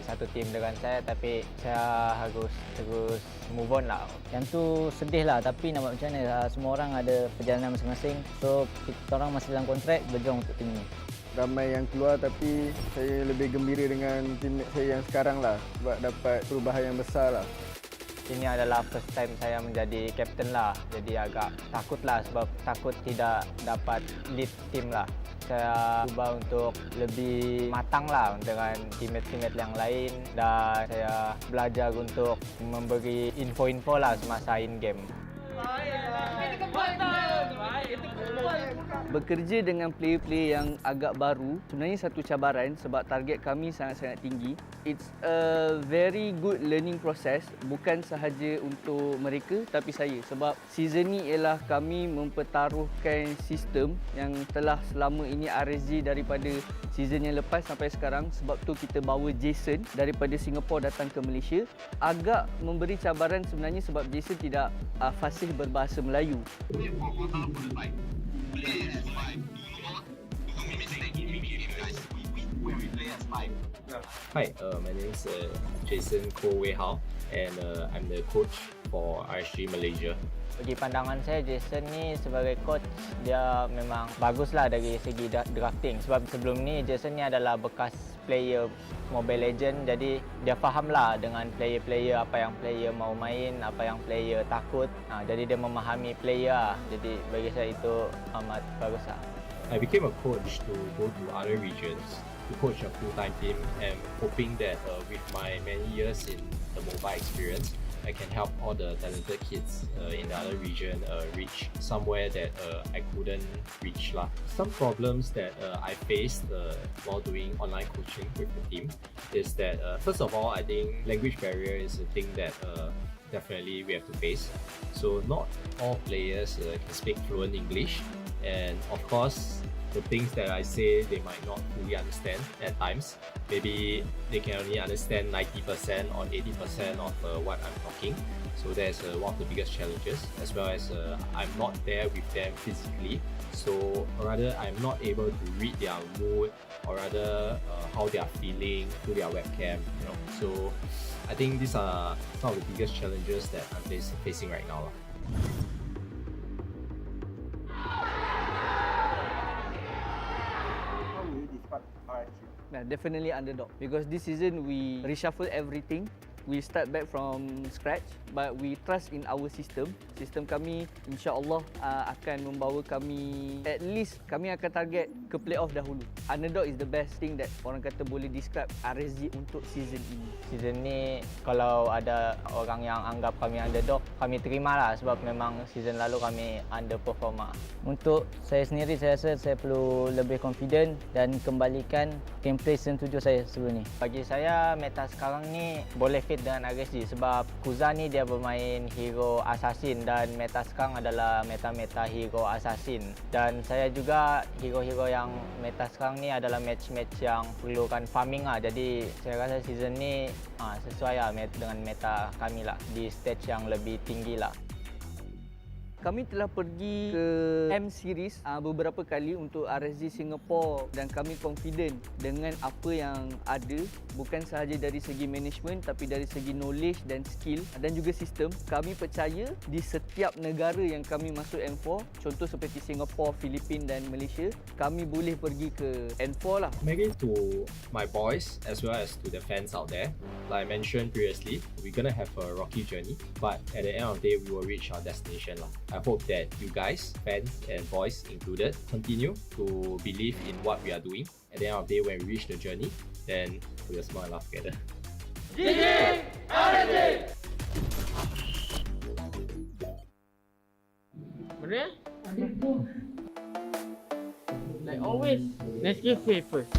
Speaker 6: satu tim dengan saya, tapi saya harus terus move on lah.
Speaker 14: Yang tu sedih lah, tapi nak buat macam mana, semua orang ada perjalanan masing-masing. So kita orang masih dalam kontrak berjuang untuk tim ni.
Speaker 7: Ramai yang keluar tapi saya lebih gembira dengan teammate saya yang sekarang lah sebab dapat perubahan yang besar lah.
Speaker 6: Ini adalah first time saya menjadi captain lah, jadi agak takut lah sebab takut tidak dapat lead team lah. Saya cuba untuk lebih matang lah dengan teammate-teammate yang lain dan saya belajar untuk memberi info-info lah semasa in game.
Speaker 3: Bekerja dengan player-player yang agak baru sebenarnya satu cabaran sebab target kami sangat-sangat tinggi. It's a very good learning process, bukan sahaja untuk mereka tapi saya, sebab season ni ialah kami mempertaruhkan sistem yang telah selama ini RSG daripada season yang lepas sampai sekarang. Sebab tu kita bawa Jason daripada Singapura datang ke Malaysia. Agak memberi cabaran sebenarnya sebab Jason tidak fasih berbahasa Melayu.
Speaker 4: Hi, my name is Jason Koh Wei Hao, and I'm the coach for RSG Malaysia.
Speaker 14: Bagi pandangan saya, Jason ni sebagai coach, dia memang baguslah dari segi drafting. Sebab sebelum ni, Jason ni adalah bekas player Mobile Legend. Jadi, dia fahamlah dengan player-player, apa yang player mau main, apa yang player takut. Jadi, dia memahami player. Jadi, bagi saya itu amat baguslah.
Speaker 4: I became a coach to go to other regions to coach a full-time team, and hoping that with my many years in the mobile experience, I can help all the talented kids in the other region reach somewhere that I couldn't reach lah. Some problems that I faced while doing online coaching with the team is that first of all, I think language barrier is a thing that definitely we have to face. So not all players can speak fluent English, and of course the things that I say they might not fully understand at times. Maybe they can only understand 90% or 80% of what I'm talking. So that's one of the biggest challenges, as well as I'm not there with them physically. So rather I'm not able to read their mood, or rather how they are feeling through their webcam. So I think these are some of the biggest challenges that I'm facing right now.
Speaker 3: Definitely underdog, because this season we reshuffle everything. We start back from scratch, but we trust in our system. Sistem kami insya-Allah akan membawa kami, at least kami akan target ke playoff dahulu. Underdog is the best thing that orang kata boleh describe RSG untuk season ini.
Speaker 14: Season ni kalau ada orang yang anggap kami underdog, kami terimalah sebab memang season lalu kami underperform. Untuk saya sendiri, saya rasa saya perlu lebih confident dan kembalikan gameplay season 7 saya sebelum ni. Bagi saya, meta sekarang ni boleh fit dengan RSG sebab Kuza ni dia bermain hero assassin dan meta sekarang adalah meta-meta hero assassin. Dan saya juga hero-hero yang meta sekarang ni adalah match-match yang perlukan farming lah. Jadi saya rasa season ni sesuai lah dengan meta kami lah, di stage yang lebih tinggi lah.
Speaker 3: Kami telah pergi ke M Series beberapa kali untuk RSG Singapore dan kami confident dengan apa yang ada, bukan sahaja dari segi management tapi dari segi knowledge dan skill dan juga sistem. Kami percaya di setiap negara yang kami masuk M4, contoh seperti Singapore, Filipina dan Malaysia, kami boleh pergi ke N4 lah.
Speaker 4: Maybe to my boys as well as to the fans out there, like I mentioned previously, we're gonna have a rocky journey, but at the end of the day, we will reach our destination lah. I hope that you guys, fans and boys included, continue to believe in what we are doing. At the end of the day, when we reach the journey, then we will smile and laugh together.
Speaker 12: GEEK FAM! Bener? Like always, let's give faith first.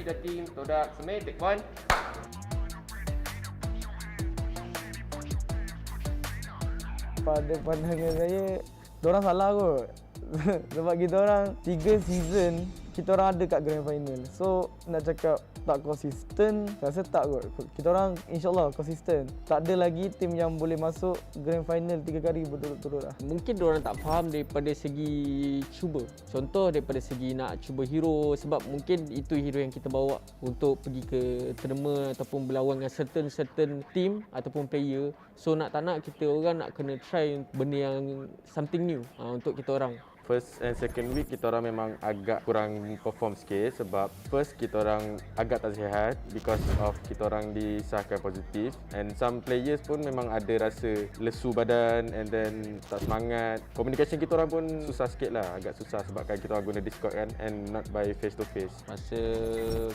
Speaker 22: The team TODAK Semai, take one.
Speaker 5: Pada pandangan saya, diorang salah kot. Sebab kita orang 3 season kita orang ada kat grand final. So nak cakap tak konsisten, saya rasa tak kot. Kita orang insyaAllah konsisten. Tak ada lagi tim yang boleh masuk grand final 3 kali berturut-turut lah.
Speaker 11: Mungkin diorang tak faham daripada segi cuba. Contoh daripada segi nak cuba hero, sebab mungkin itu hero yang kita bawa untuk pergi ke tournament ataupun berlawan dengan certain team ataupun player. So nak tak nak kita orang nak kena try benda yang something new untuk kita orang.
Speaker 1: First and second week kita orang memang agak kurang perform sikit sebab first kita orang agak tak sihat because of kita orang disahkan positif, and some players pun memang ada rasa lesu badan and then tak semangat. Communication kita orang pun susah sikit lah, agak susah sebab kan kita orang guna Discord kan and not by face to face.
Speaker 14: Masa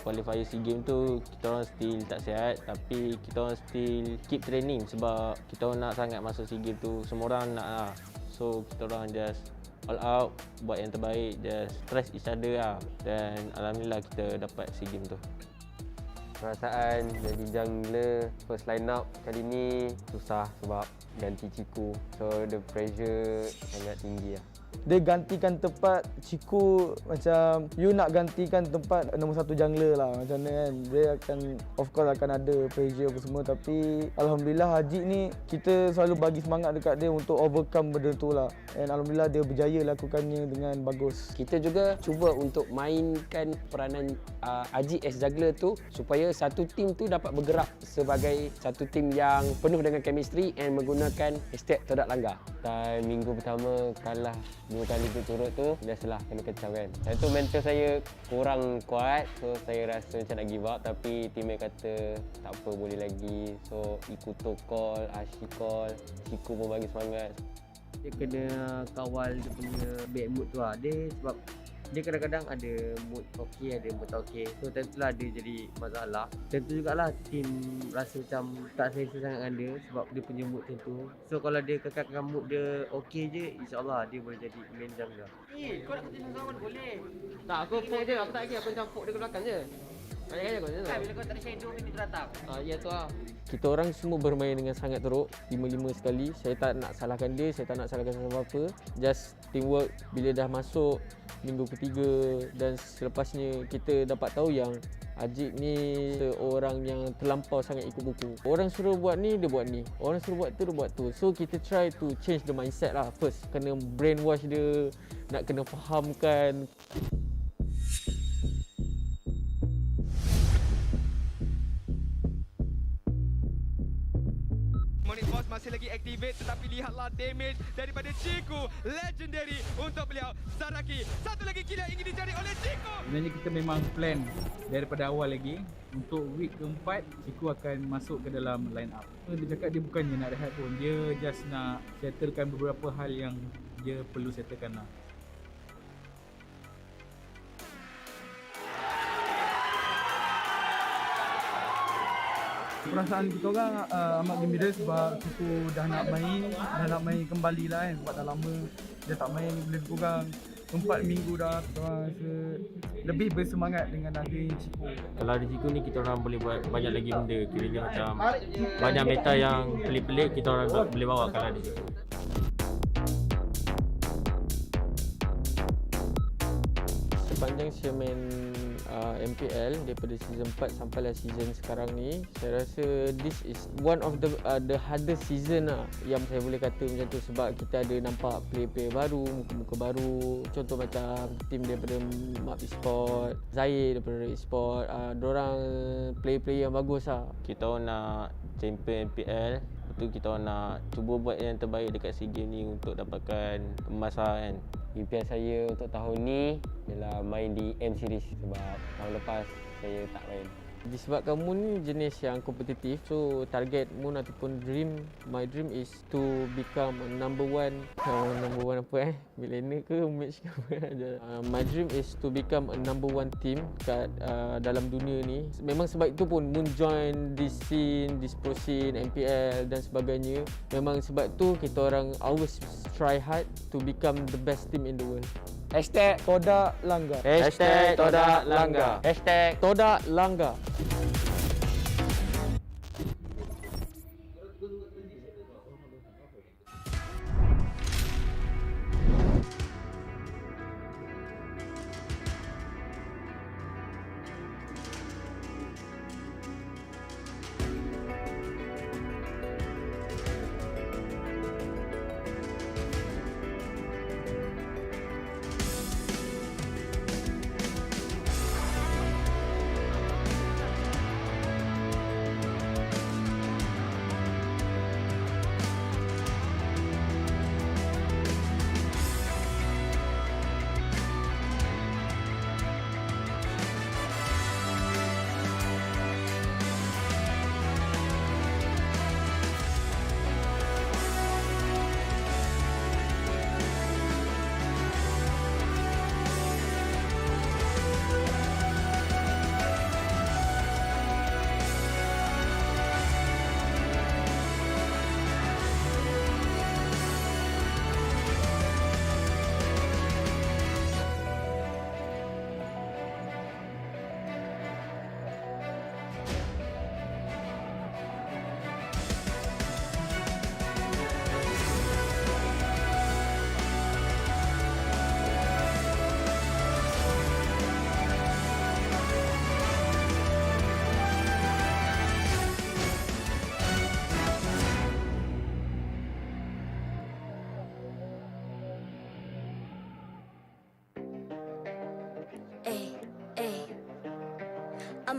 Speaker 14: qualifier SEA Games tu kita orang still tak sihat, tapi kita orang still keep training sebab kita orang nak sangat masuk SEA Games tu. Semua orang nak lah. So kita orang just all out, buat yang terbaik, just trust each other lah. Dan alhamdulillah kita dapat SEA Games tu.
Speaker 2: Perasaan jadi jungler first line up kali ni susah sebab ganti Ciku. So the pressure sangat tinggi lah.
Speaker 5: Dia gantikan tempat Ciku, macam you nak gantikan tempat nombor 1 jungler lah, macam mana kan. Dia akan, of course akan ada pressure apa semua, tapi alhamdulillah Haji ni kita selalu bagi semangat dekat dia untuk overcome benda tu lah, and alhamdulillah dia berjaya lakukannya dengan bagus.
Speaker 13: Kita juga cuba untuk mainkan peranan Haji as juggler tu supaya satu tim tu dapat bergerak sebagai satu tim yang penuh dengan chemistry and menggunakan hashtag TODAK langgar.
Speaker 2: Dan minggu pertama kalah 2 kali berturut tu, biasalah kena kecam kan. Dan tu mental saya kurang kuat, so saya rasa macam nak give up, tapi teammate kata tak apa, boleh lagi. So Ikuto call, Ashi call, Ciku pun bagi semangat.
Speaker 14: Dia kena kawal dia punya bad mood tu lah. Dia sebab dia kadang-kadang ada mood okey, ada mood tak okey. So tentulah dia jadi masalah. Tentu jugalah tim rasa macam tak selesa sangat dengan dia sebab dia punya mood macam tu. So kalau dia kekalkan mood dia okey je, insyaAllah dia boleh jadi main jungler.
Speaker 12: Kau nak continue kawan boleh. Tak, aku poke dia, aku tak lagi, aku macam poke dia ke belakang je. Banyak-banyak kau je. Kan bila kau tak ada shadow ni dia datang. Ya tu lah.
Speaker 13: Kita orang semua bermain dengan sangat teruk, 5-5 sekali. Saya tak nak salahkan dia, saya tak nak salahkan siapa-apa. Just teamwork. Bila dah masuk minggu ketiga dan selepasnya, kita dapat tahu yang Ajik ni seorang yang terlampau sangat ikut buku. Orang suruh buat ni, dia buat ni. Orang suruh buat tu, dia buat tu. So kita try to change the mindset lah first. Kena brainwash dia, nak kena fahamkan.
Speaker 15: Masih lagi activate, tetapi lihatlah damage daripada Ciku. Legendary untuk beliau. Saraki, satu lagi kill yang ingin dicari oleh Ciku.
Speaker 16: Sebenarnya kita memang plan daripada awal lagi untuk week keempat Ciku akan masuk ke dalam line up. Dia cakap dia bukannya nak rehat pun, dia just nak settlekan beberapa hal yang dia perlu settlekan lah. Perasaan kita orang amat gembira sebab Ciku dah nak main kembali lah kan, sebab dah lama dia tak main, lebih kurang 4 minggu dah. Kita orang rasa lebih bersemangat dengan ada Ciku.
Speaker 14: Kalau ada Ciku ni kita orang boleh buat banyak lagi benda, kiranya macam banyak meta yang pelik-pelik kita orang boleh bawa kalau ada Ciku.
Speaker 13: Sepanjang saya main MPL daripada season 4 sampailah season sekarang ni, saya rasa this is one of the hardest season lah yang saya boleh kata macam tu, sebab kita ada nampak player-player baru, muka-muka baru. Contoh macam tim daripada MAB ESPORts, Zahir daripada RED Esports, diorang player-player yang bagus lah.
Speaker 14: Kita orang nak champion MPL, lepas tu kita orang nak cuba buat yang terbaik dekat SEA Games ni untuk dapatkan emas lah kan.
Speaker 2: Impian saya untuk tahun ni ialah main di M Series sebab tahun lepas saya tak main.
Speaker 13: Disebabkan Moon ni jenis yang kompetitif, so target Moon ataupun dream, my dream is to become number one apa millennial ke match ke apa. My dream is to become a number one team kat dalam dunia ni. Memang sebab itu pun Moon join this scene, this pro scene, MPL dan sebagainya. Memang sebab tu kita orang always try hard to become the best team in the world.
Speaker 5: Hashtag TODAK langgar.
Speaker 13: Hashtag TODAK langgar. Hashtag TODAK langgar.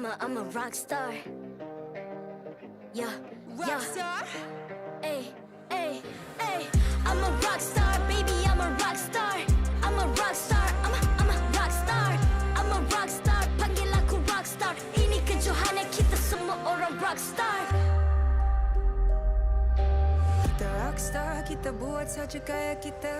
Speaker 8: I'm a rock star. Yeah, rock star. Ay, ay, ay. I'm a rock star, baby. I'm a rock star. I'm a rock star. I'm a rock star. I'm a rock star. Panggil aku rock star. Ini kejohanan kita semua orang rock star.
Speaker 17: Kita rockstar, kita buat saja gaya kita.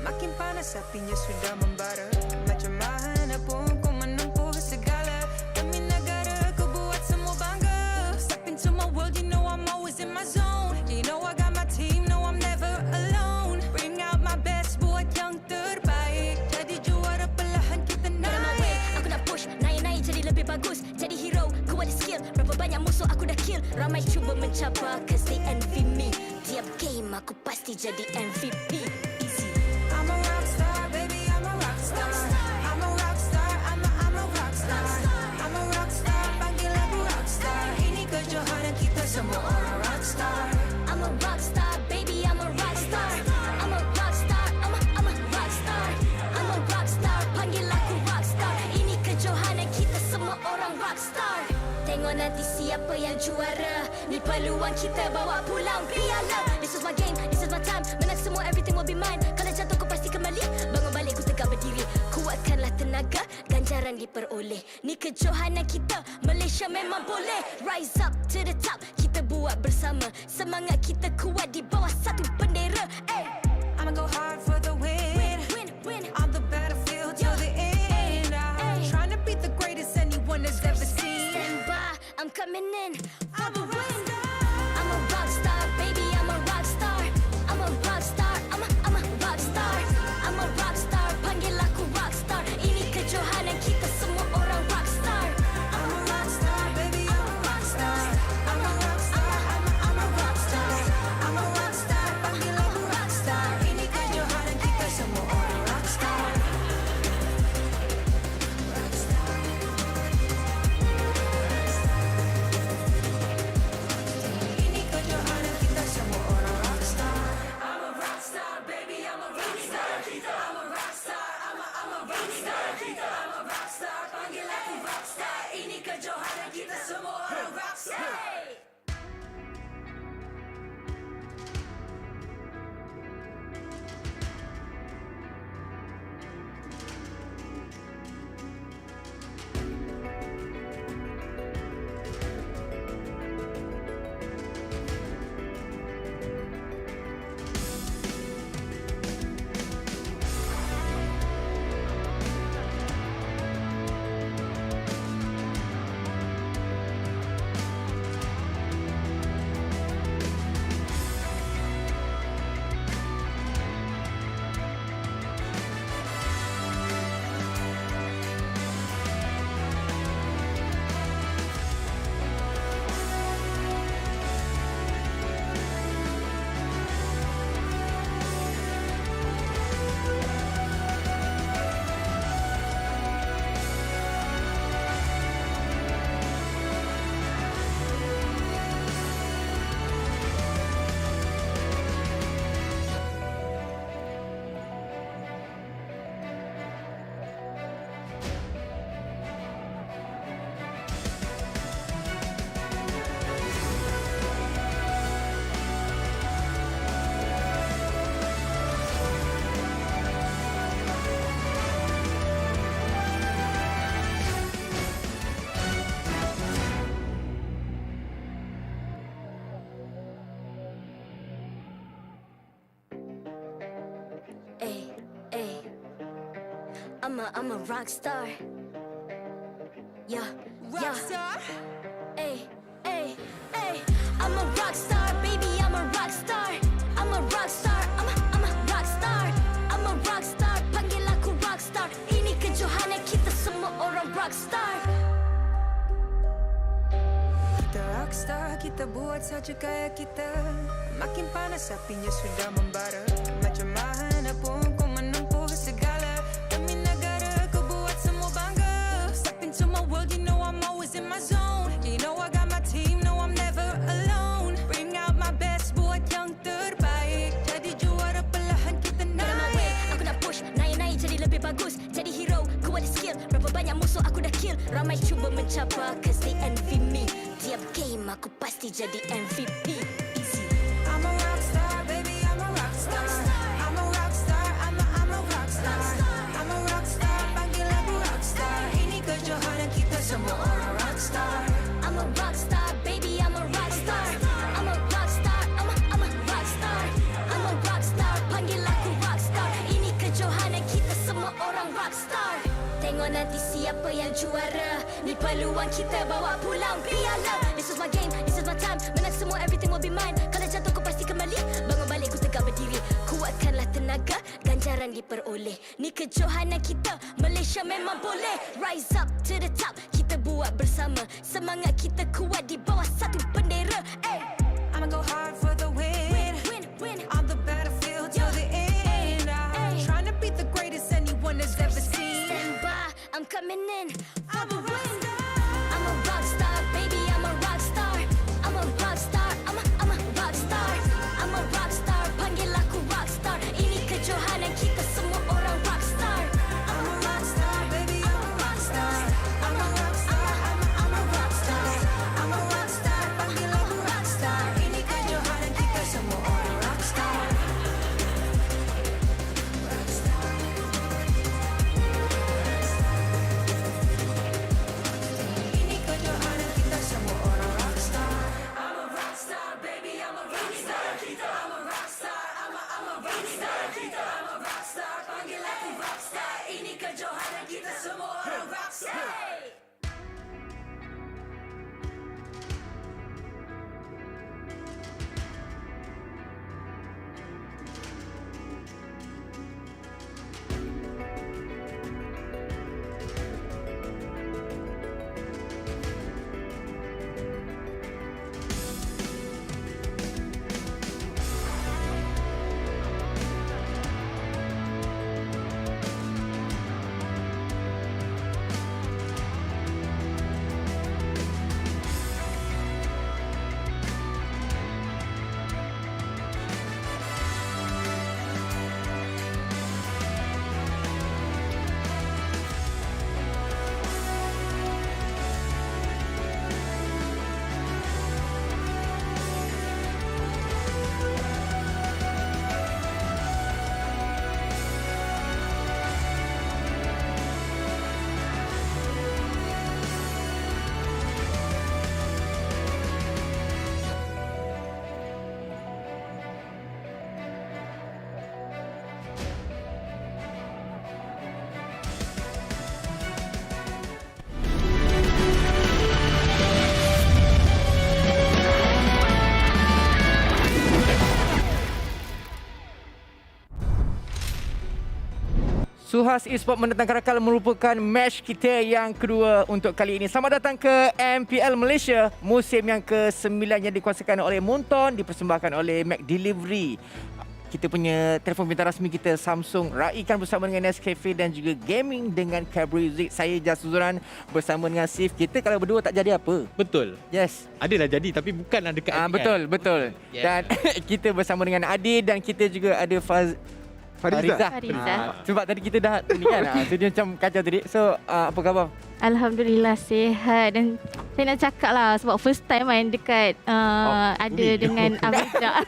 Speaker 17: Makin panas apinya sudah membara. Macam mana pun kau menempuh segala. Demi negara kau buat semua bangga. Step into my world, you know I'm always in my zone. You know I got my team, no I'm never alone. Bring out my best, buat yang terbaik. Jadi juara perlahan kita naik.
Speaker 8: Aku nak push, naik-naik jadi lebih bagus. Jadi hero, ku ada skill. Berapa banyak musuh aku dah kill. Ramai cuba mencapai, cause they envy me. Tiap game aku pasti jadi MVP. Easy.
Speaker 17: I'm a rockstar, baby, I'm a rockstar. I'm a rockstar, I'm a rockstar. I'm a rockstar, panggil aku rockstar. Ini kejohanan kita semua orang rockstar.
Speaker 8: I'm a rockstar, baby, I'm a rockstar. I'm a rockstar, I'm a rockstar. I'm a rockstar, panggil aku rockstar. Ini kejohanan kita semua orang rockstar. Tengok nanti siapa yang juara. Ni peluang kita bawa pulang piala. This is my game, this is my time. Menang semua, everything will be mine. Kalau jatuh kau pasti kembali. Bangun balik ku tegak berdiri. Kuatkanlah tenaga, ganjaran diperoleh. Ni kejohanan kita, Malaysia memang boleh. Rise up to the top, kita buat bersama. Semangat kita kuat di bawah satu bendera. Hey.
Speaker 17: I'ma go hard for the win.
Speaker 8: Win.
Speaker 17: On the battlefield till the end. I'm trying to beat the greatest anyone has ever seen.
Speaker 8: Stand by, I'm coming in for the win. I'm a rock star, baby, I'm a rock star. I'm a rock star, I'm a rock star. I'm a rock star, panggil aku rock star. Ini kejohanan kita semua orang rock star.
Speaker 17: I'm a rock star, baby, I'm a rock star. I'm a rock star, I'm a rock star. I'm a rock star, panggil aku rock star. Ini kejohanan kita semua orang rock star. Ini kejohanan kita semua orang rock star. I'm a rock star, baby, I'm a rock star. I'm a rock star, I'm a rock star. I'm a rock star, panggil aku rock star. Ini kejohanan kita semua orang rock star.
Speaker 8: I'm a rock star. Yeah, rock star. Ay, ay, ay. I'm a rock star, baby. I'm a rock star. I'm a rock star. I'm a rock star. I'm a rock star. Panggil aku rock star. Ini kejohanan kita semua orang rock star.
Speaker 17: Kita rockstar, kita buat saja gaya kita. Makin panas apinya sudah membara. Macam mana pun kau menempuh segala. Demi negara kau buat semua bangga. Step into my world, you know I'm always in my zone. You know I got my team, no I'm never alone. Bring out my best, buat yang terbaik. Jadi juara perlahan kita naik.
Speaker 8: Aku nak push, naik-naik jadi lebih bagus. Jadi hero, ku ada skill. Berapa banyak musuh aku dah kill. Ramai cuba mencapai, cause they envy me. Tiap game aku pasti jadi MVP. Easy.
Speaker 17: I'm a rockstar, baby, I'm a rockstar. I'm a rockstar, I'm a rockstar. I'm a rockstar, panggil aku rockstar. Ini kejohanan kita semua orang rockstar.
Speaker 8: I'm a rockstar, baby, I'm a rockstar. I'm a rockstar, I'm a rockstar. I'm a rockstar, panggil aku rockstar. Ini kejohanan kita semua orang rockstar. Tengok nanti siapa yang juara. Ni peluang kita bawa pulang piala. This is my game, this is my time. Menang semua, everything will be mine. Kalau jatuh kau pasti kembali. Bangun balik ku tegak berdiri. Kuatkanlah tenaga, ganjaran diperoleh. Ni kejohanan kita, Malaysia memang boleh. Rise up to the top, kita buat bersama. Semangat kita kuat di bawah satu bendera. Ay.
Speaker 17: I'ma go hard for the win. On the battlefield till the end. I'm trying to beat the greatest anyone has ever seen.
Speaker 8: Stand by, I'm coming in for the win. I'm a rockstar, baby, I'm a rockstar. I'm a rockstar, I'm a rockstar. I'm a rockstar, panggil aku rockstar. Ini kejohanan kita semua orang rockstar.
Speaker 17: I'm a rockstar, baby, I'm a rockstar. I'm a rockstar, I'm a rockstar. I'm a rockstar, panggil aku rockstar. Ini kejohanan kita semua orang rockstar. Ini kejohanan kita semua orang rockstar. I'm a rockstar, baby, I'm a rockstar. I'm a rockstar, I'm a rockstar. I'm a rockstar, panggil aku rockstar. Ini kejohanan kita semua orang rockstar.
Speaker 18: SUHAZ Esports menentang CARACAL merupakan match kita yang kedua untuk kali ini. Selamat datang ke MPL Malaysia musim yang ke-9 yang dikuasakan oleh Monton, dipersembahkan oleh McDelivery. Kita punya telefon pintar rasmi kita Samsung, raikan bersama dengan Nescafe dan juga gaming dengan Cabrera. Saya Jas Zuran bersama dengan Sif. Kita kalau berdua tak jadi apa?
Speaker 12: Betul.
Speaker 18: Yes.
Speaker 12: Adalah jadi tapi bukanlah dekat
Speaker 18: betul.
Speaker 12: Yeah.
Speaker 18: Dan kita bersama dengan Adi dan kita juga ada Fariza. Sebab tadi kita dah ni kan. So dia macam kacau tadi. So apa khabar?
Speaker 19: Alhamdulillah sihat. Dan saya nak cakap lah sebab first time main dekat ada dengan Abeja.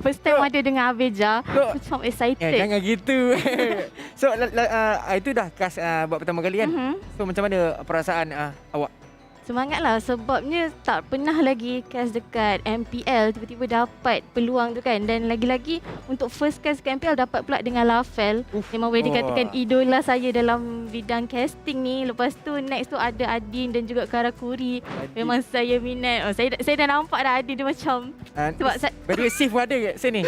Speaker 19: First time ada dengan Abeja. Macam excited.
Speaker 18: Jangan gitu. So itu dah cast buat pertama kali kan? So macam mana perasaan awak?
Speaker 19: Semangat lah sebabnya tak pernah lagi cast dekat MPL, tiba-tiba dapat peluang tu kan. Dan lagi-lagi untuk first cast ke MPL dapat pula dengan Lafel. Memang boleh dikatakan idola saya dalam bidang casting ni. Lepas tu next tu ada Adin dan juga Karakuri. Memang saya minat. Saya dah nampak dah Adin dia macam sebab
Speaker 18: by the way Sif pun ada kat sini.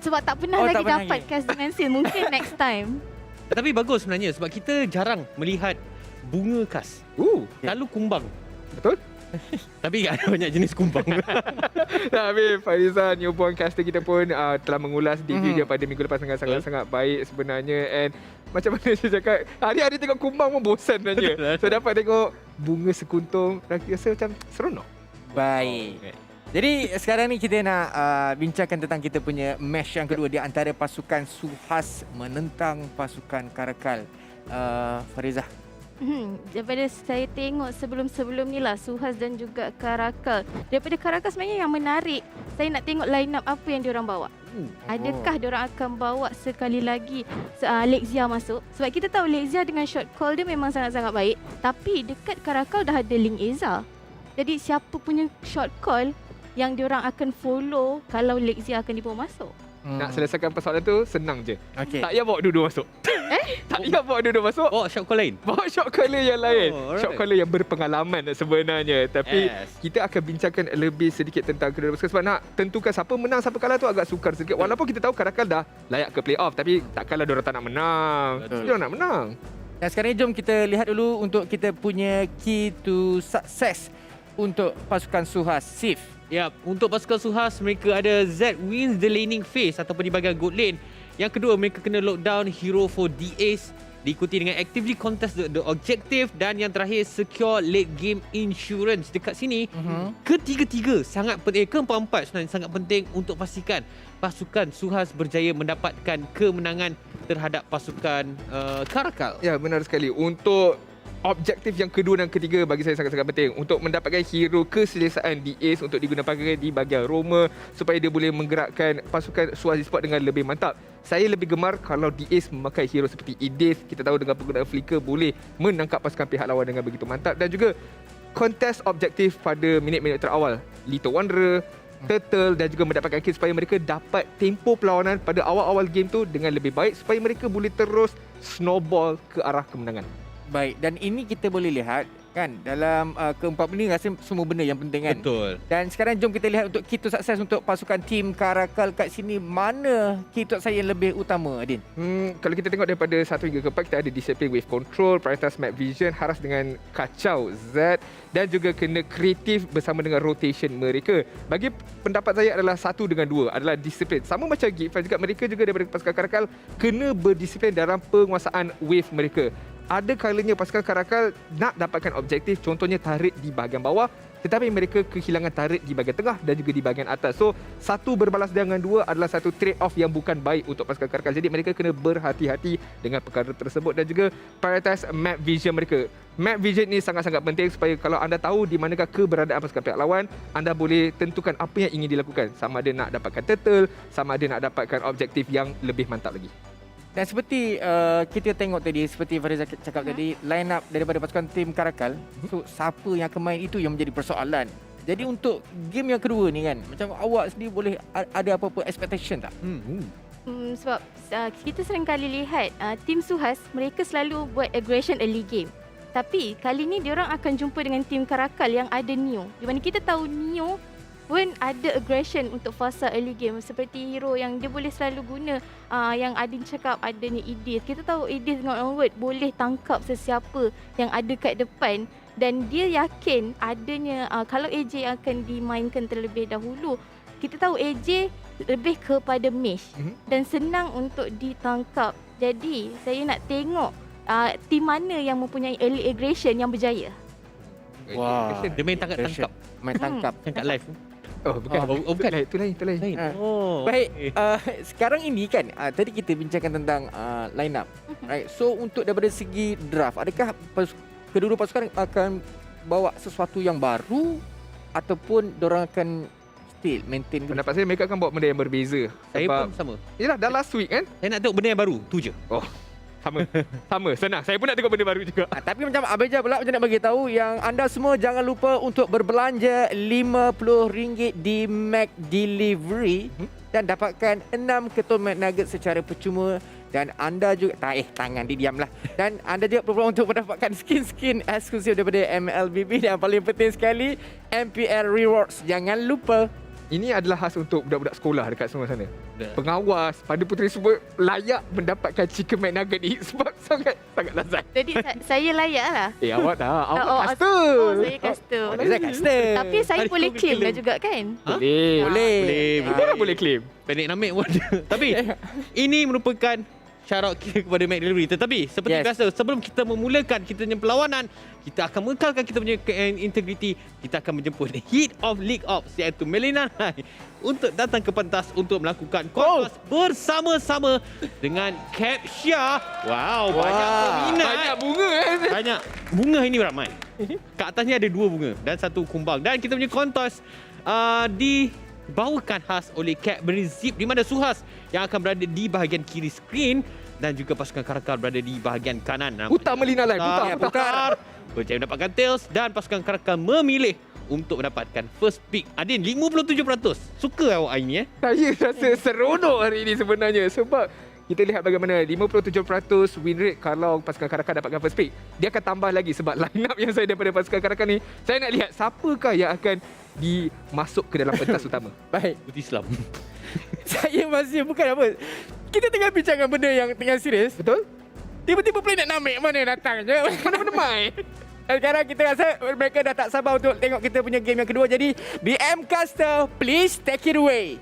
Speaker 19: Sebab tak pernah lagi dapat cast dengan Sil. Mungkin next time.
Speaker 12: Tapi bagus sebenarnya sebab kita jarang melihat bunga cast. Selalu kumbang.
Speaker 20: Betul?
Speaker 12: Tapi ada banyak jenis kumbang.
Speaker 20: Tapi Fariza, newborn caster kita pun telah mengulas debut dia pada minggu lepas dengan sangat-sangat baik sebenarnya. And macam mana saya cakap, hari-hari tengok kumbang pun bosan sebenarnya. So dapat tengok bunga sekuntum, rasa macam seronok.
Speaker 18: Baik. Jadi sekarang ni kita nak bincangkan tentang kita punya match yang kedua di antara pasukan SUHAZ menentang pasukan CARACAL. Fariza,
Speaker 19: Daripada saya tengok sebelum-sebelum ni lah, SUHAZ dan juga CARACAL. Daripada CARACAL sebenarnya yang menarik, saya nak tengok line up apa yang diorang bawa. Adakah diorang akan bawa sekali lagi Lexia masuk? Sebab kita tahu Lexia dengan shot call dia memang sangat-sangat baik. Tapi dekat CARACAL dah ada Link Eza. Jadi siapa punya shot call yang diorang akan follow kalau Lexia akan dibawa masuk?
Speaker 20: Nak selesaikan persoalan tu senang je.
Speaker 18: Okay.
Speaker 20: Tak payah bawa dua-dua masuk. Tak payah bawa dua-dua masuk.
Speaker 12: Bawa shot call lain.
Speaker 20: Bawa shot caller yang lain.
Speaker 12: alright.
Speaker 20: Shot caller yang berpengalaman sebenarnya. Tapi kita akan bincangkan lebih sedikit tentang kedua pasukan sebab nak tentukan siapa menang siapa kalah tu agak sukar sedikit. Walaupun kita tahu CARACAL dah layak ke playoff, tapi takkanlah diorang tak nak menang. Diorang nak menang.
Speaker 18: Dan sekarang ni jom kita lihat dulu untuk kita punya key to success untuk pasukan SUHAZ. Sif.
Speaker 12: Ya, untuk pasukan SUHAZ, mereka ada Z wins the laning phase ataupun di bahagian gold lane. Yang kedua, mereka kena lockdown hero for DAs, diikuti dengan actively contest the objective, dan yang terakhir secure late game insurance. Dekat sini, ketiga-tiga sangat penting, keempat-empat sebenarnya sangat penting untuk pastikan pasukan SUHAZ berjaya mendapatkan kemenangan terhadap pasukan CARACAL.
Speaker 20: Ya, benar sekali. Untuk objektif yang kedua dan ketiga bagi saya sangat-sangat penting untuk mendapatkan hero keselesaan di Ace untuk digunakan di bahagian Roma supaya dia boleh menggerakkan pasukan SUHAZ Esports dengan lebih mantap. Saya lebih gemar kalau di Ace memakai hero seperti Edith. Kita tahu dengan penggunaan flicker boleh menangkap pasukan pihak lawan dengan begitu mantap, dan juga kontes objektif pada minit-minit terawal Lito Wanderer, Turtle, dan juga mendapatkan kill supaya mereka dapat tempo perlawanan pada awal-awal game tu dengan lebih baik supaya mereka boleh terus snowball ke arah kemenangan.
Speaker 18: Baik, dan ini kita boleh lihat kan dalam keempat benda rasa semua benda yang penting kan.
Speaker 12: Betul. Dan
Speaker 18: sekarang jom kita lihat untuk key to success untuk pasukan tim CARACAL kat sini, mana key to success yang lebih utama, Adin?
Speaker 20: Kalau kita tengok daripada 1 hingga ke 4, kita ada disiplin wave control, prioritas map vision, haras dengan kacau Z, dan juga kena kreatif bersama dengan rotation mereka. Bagi pendapat saya adalah 1 dengan 2 adalah disiplin. Sama macam GEEK FAM juga, mereka juga daripada pasukan CARACAL kena berdisiplin dalam penguasaan wave mereka. Ada kalanya pasukan CARACAL nak dapatkan objektif, contohnya tarik di bahagian bawah, tetapi mereka kehilangan tarik di bahagian tengah dan juga di bahagian atas. So, 1 berbalas dengan 2 adalah satu trade-off yang bukan baik untuk pasukan CARACAL. Jadi, mereka kena berhati-hati dengan perkara tersebut dan juga prioritas map vision mereka. Map vision ni sangat-sangat penting supaya kalau anda tahu di manakah keberadaan pasukan pihak lawan, anda boleh tentukan apa yang ingin dilakukan. Sama ada nak dapatkan turtle, sama ada nak dapatkan objektif yang lebih mantap lagi.
Speaker 18: Dan seperti kita tengok tadi, seperti Fariza cakap tadi, line up daripada pasukan tim CARACAL, so siapa yang akan main itu yang menjadi persoalan. Jadi untuk game yang kedua ni kan, macam awak sendiri boleh ada apa-apa expectation tak?
Speaker 19: Sebab kita sering kali lihat tim SUHAZ, mereka selalu buat aggression early game. Tapi kali ni diorang akan jumpa dengan tim CARACAL yang ada Neo. Di mana kita tahu Neo pun ada aggression untuk fasa early game, seperti hero yang dia boleh selalu guna yang Adin cakap adanya Edith. Kita tahu Edith dengan Onward boleh tangkap sesiapa yang ada kat depan, dan dia yakin adanya kalau AJ akan dimainkan terlebih dahulu. Kita tahu AJ lebih kepada mesh dan senang untuk ditangkap. Jadi saya nak tengok tim mana yang mempunyai early aggression yang berjaya.
Speaker 12: Wow. Dia main tangkap.
Speaker 18: Main tangkap.
Speaker 12: Tangkap live.
Speaker 20: Oh, bukan.
Speaker 12: Bukan.
Speaker 20: Itu lain.
Speaker 12: Oh.
Speaker 18: Baik, sekarang ini kan tadi kita bincangkan tentang line up. Right. So untuk daripada segi draft, adakah kedua-dua pasukan akan bawa sesuatu yang baru ataupun diorang akan still maintain?
Speaker 20: Pendapat saya mereka akan bawa benda yang berbeza.
Speaker 12: Saya pun sama.
Speaker 20: Yalah, dah last week kan?
Speaker 12: Saya nak tengok benda yang baru, tu je.
Speaker 20: Oh. Sama, senang. Saya pun nak tengok benda baru juga.
Speaker 18: Tapi macam Abeja pula macam nak bagi tahu yang anda semua jangan lupa untuk berbelanja RM50 di McDelivery dan dapatkan 6 ketul McNugget secara percuma, dan anda juga tangan diamlah. Dan anda juga perlu untuk mendapatkan skin eksklusif daripada MLBB, dan paling penting sekali MPL Rewards. Jangan lupa.
Speaker 20: Ini adalah khas untuk budak-budak sekolah dekat semua sana. Pengawas pada puteri semua layak mendapatkan chicken McNugget ni sebab sangat lazat.
Speaker 19: Jadi saya layak lah.
Speaker 20: Awak dah. Awak caster.
Speaker 19: Saya caster.
Speaker 18: Saya caster.
Speaker 19: Tapi saya boleh claim dah juga kan?
Speaker 20: Boleh.
Speaker 12: Boleh.
Speaker 20: Kita boleh claim.
Speaker 12: Panic namik pun ada. Tapi ini merupakan shout out kepada McDelivery. Tetapi seperti biasa, sebelum kita memulakan kita punya perlawanan, kita akan mengekalkan kita punya integriti. Kita akan menjemput Heat of League Ops iaitu Melina untuk datang ke pentas untuk melakukan kontes bersama-sama dengan Capsha. Wow, banyak peminat.
Speaker 20: Banyak bunga
Speaker 12: Banyak bunga ini ramai. Kat atasnya ada 2 bunga dan 1 kumbang. Dan kita punya kontes dibawakan khas oleh Cadbury Zip, di mana SUHAZ yang akan berada di bahagian kiri skrin dan juga pasukan CARACAL berada di bahagian kanan.
Speaker 20: Putar Melina Live, putar.
Speaker 12: Percaya mendapatkan tails dan pasukan CARACAL memilih untuk mendapatkan first pick. Adin, 57%. Suka awak hari ni
Speaker 20: Saya rasa seronok hari ini sebenarnya sebab kita lihat bagaimana 57% win rate kalau pasukan CARACAL dapatkan first pick. Dia akan tambah lagi sebab line up yang saya daripada pasukan CARACAL ni, saya nak lihat siapakah yang akan dimasuk ke dalam pentas utama.
Speaker 18: Baik.
Speaker 12: Putih Islam.
Speaker 18: Saya masih bukan apa. Kita tengah bincangkan benda yang tengah serius.
Speaker 20: Betul?
Speaker 18: Tiba-tiba planet Namek mana datang je. Mana main. Dan sekarang kita rasa mereka dah tak sabar untuk tengok kita punya game yang kedua. Jadi BM Caster, please take it away.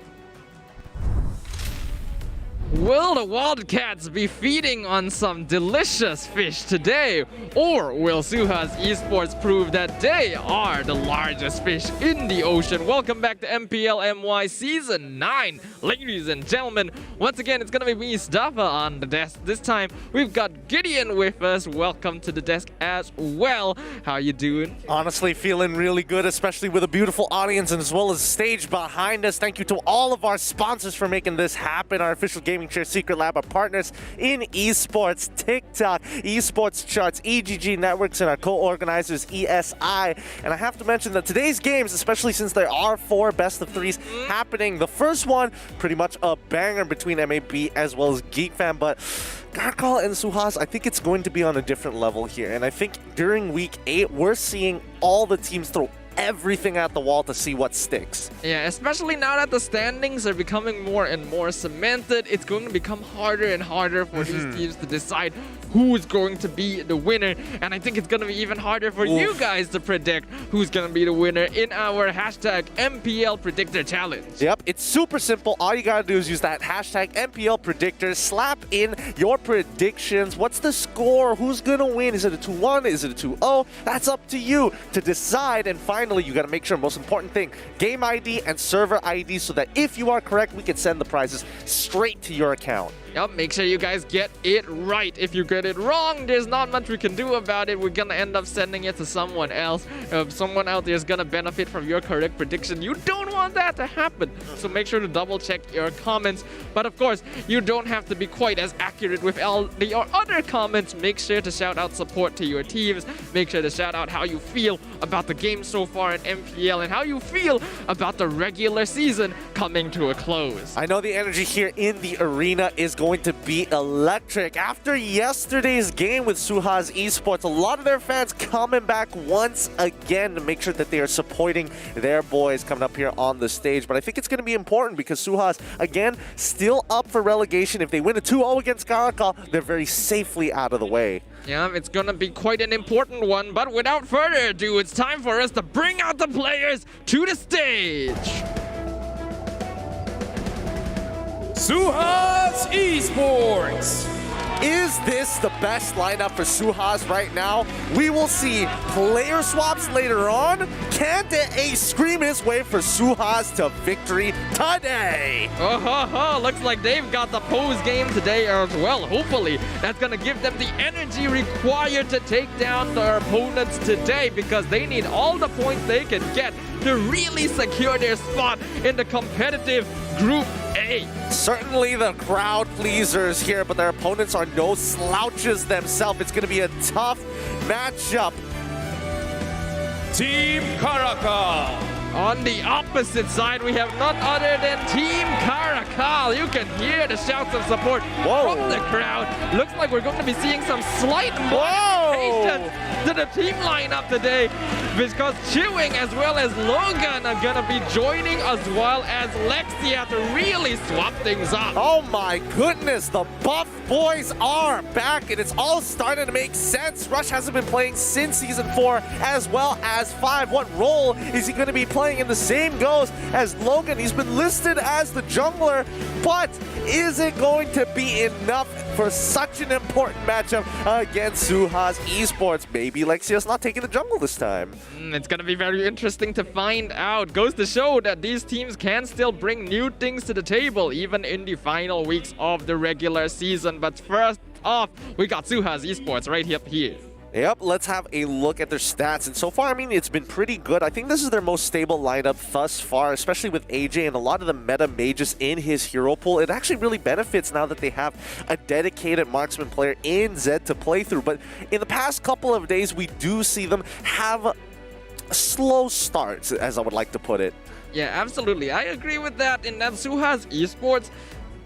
Speaker 9: Will the Wildcats be feeding on some delicious fish today? Or will SUHAZ Esports prove that they are the largest fish in the ocean? Welcome back to MPL-MY Season 9. Ladies and gentlemen, once again, it's going to be me, Staffa, on the desk. This time, we've got Gideon with us. Welcome to the desk as well. How you doing?
Speaker 21: Honestly, feeling really good, especially with a beautiful audience and as well as the stage behind us. Thank you to all of our sponsors for making this happen. Our official gaming chair, Secret Lab, our partners in esports, TikTok, esports charts, EGG Networks, and our co-organizers, ESI. And I have to mention that today's games, especially since there are 4 best of 3s happening, the first one, pretty much a banger between MAB as well as GEEK FAM, but CARACAL and SUHAZ, I think it's going to be on a different level here. And I think during week 8, we're seeing all the teams throw everything at the wall to see what sticks.
Speaker 9: Yeah, especially now that the standings are becoming more and more cemented, it's going to become harder and harder for these teams to decide who's going to be the winner. And I think it's going to be even harder for you guys to predict who's going to be the winner in our hashtag MPL Predictor Challenge.
Speaker 21: Yep, it's super simple. All you gotta do is use that hashtag MPL Predictor, slap in your predictions. What's the score? Who's gonna win? Is it a 2-1? Is it a 2-0? That's up to you to decide. And finally, you gotta make sure, most important thing, game ID and server ID, so that if you are correct, we can send the prizes straight to your account.
Speaker 9: Yep, make sure you guys get it right. If you get it wrong, there's not much we can do about it. We're gonna end up sending it to someone else. Someone out there is gonna benefit from your correct prediction. You don't want that to happen. So make sure to double check your comments. But of course, you don't have to be quite as accurate with all your other comments. Make sure to shout out support to your teams. Make sure to shout out how you feel about the game so far in MPL and how you feel about the regular season coming to a close.
Speaker 21: I know the energy here in the arena is going to be electric. After yesterday's game with SUHAZ Esports, a lot of their fans coming back once again to make sure that they are supporting their boys coming up here on the stage. But I think it's going to be important because SUHAZ, again, still up for relegation. If they win a 2-0 against CARACAL, they're very safely out of the way.
Speaker 9: Yeah, it's gonna be quite an important one, but without further ado, it's time for us to bring out the players to the stage.
Speaker 21: SUHAZ Esports! Is this the best lineup for SUHAZ right now? We will see player swaps later on. Can the ace scream his way for SUHAZ to victory today?
Speaker 9: Looks like they've got the pose game today as well. Hopefully, that's going to give them the energy required to take down their opponents today, because they need all the points they can get to really secure their spot in the competitive Group A.
Speaker 21: Certainly the crowd pleasers here, but their opponents are no slouches themselves. It's going to be a tough matchup.
Speaker 9: Team CARACAL. On the opposite side, we have none other than Team CARACAL. You can hear the shouts of support from the crowd. Looks like we're going to be seeing some slight modifications to the team lineup today, because Chewing as well as Logan are going to be joining, as well as Lexia, to really swap things up.
Speaker 21: Oh my goodness, the buff boys are back, and it's all starting to make sense. Rush hasn't been playing since Season 4, as well as 5. What role is he going to be playing? And the same goes as Logan. He's been listed as the jungler, but is it going to be enough for such an important matchup against SUHAZ Esports? Maybe Lexia's not taking the jungle this time.
Speaker 9: It's going to be very interesting to find out. Goes to show that these teams can still bring new things to the table, even in the final weeks of the regular season. But first off, we got SUHAZ Esports right up here.
Speaker 21: Yep, let's have a look at their stats. And so far, I mean, it's been pretty good. I think this is their most stable lineup thus far, especially with AJ and a lot of the meta mages in his hero pool. It actually really benefits now that they have a dedicated marksman player in Zed to play through. But in the past couple of days, we do see them have slow starts, as I would like to put it.
Speaker 9: Yeah, absolutely. I agree with that. In that SUHAZ Esports,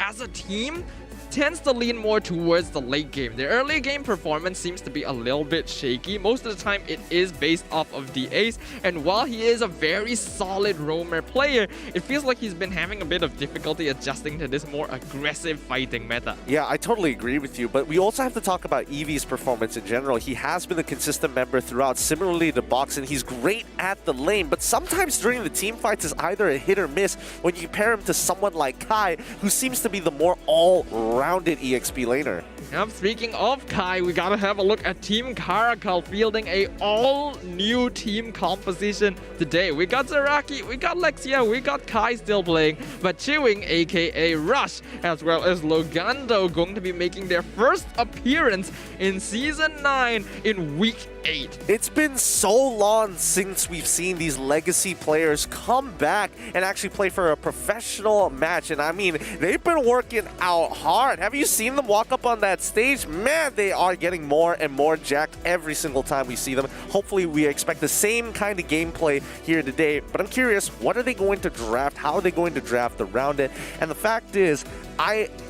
Speaker 9: as a team, tends to lean more towards the late game. The early game performance seems to be a little bit shaky. Most of the time it is based off of the ace, and while he is a very solid roamer player, it feels like he's been having a bit of difficulty adjusting to this more aggressive fighting meta.
Speaker 21: Yeah, I totally agree with you, but we also have to talk about Eevee's performance in general. He has been a consistent member throughout, similarly to Box, and he's great at the lane, but sometimes during the team fights is either a hit or miss when you pair him to someone like Kai, who seems to be the more all-rounded EXP laner.
Speaker 9: Yep, speaking of Kai, we gotta have a look at Team CARACAL fielding a all-new team composition today. We got Zaraki, we got Lexia, we got Kai still playing, but Chewing, aka Rush, as well as Logando, going to be making their first appearance in Season 9 in Week 8.
Speaker 21: It's been so long since we've seen these legacy players come back and actually play for a professional match, and I mean, they've been working out hard. Have you seen them walk up on that stage? Man, they are getting more and more jacked every single time we see them. Hopefully, we expect the same kind of gameplay here today, but I'm curious, what are they going to draft? How are they going to draft around it? And the fact is,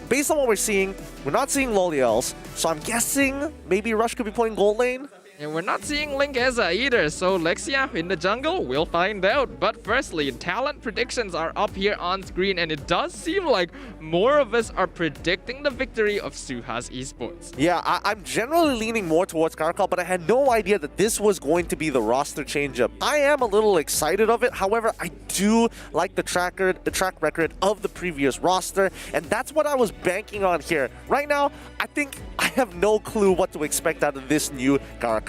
Speaker 21: based on what we're seeing, we're not seeing Loliels, so I'm guessing maybe Rush could be playing gold lane?
Speaker 9: And we're not seeing Link Eza either, so Lexia in the jungle, we'll find out. But firstly, talent predictions are up here on screen, and it does seem like more of us are predicting the victory of SUHAZ Esports.
Speaker 21: Yeah, I'm generally leaning more towards CARACAL, but I had no idea that this was going to be the roster changeup. I am a little excited of it. However, I do like the track record of the previous roster, and that's what I was banking on here. Right now, I think I have no clue what to expect out of this new CARACAL.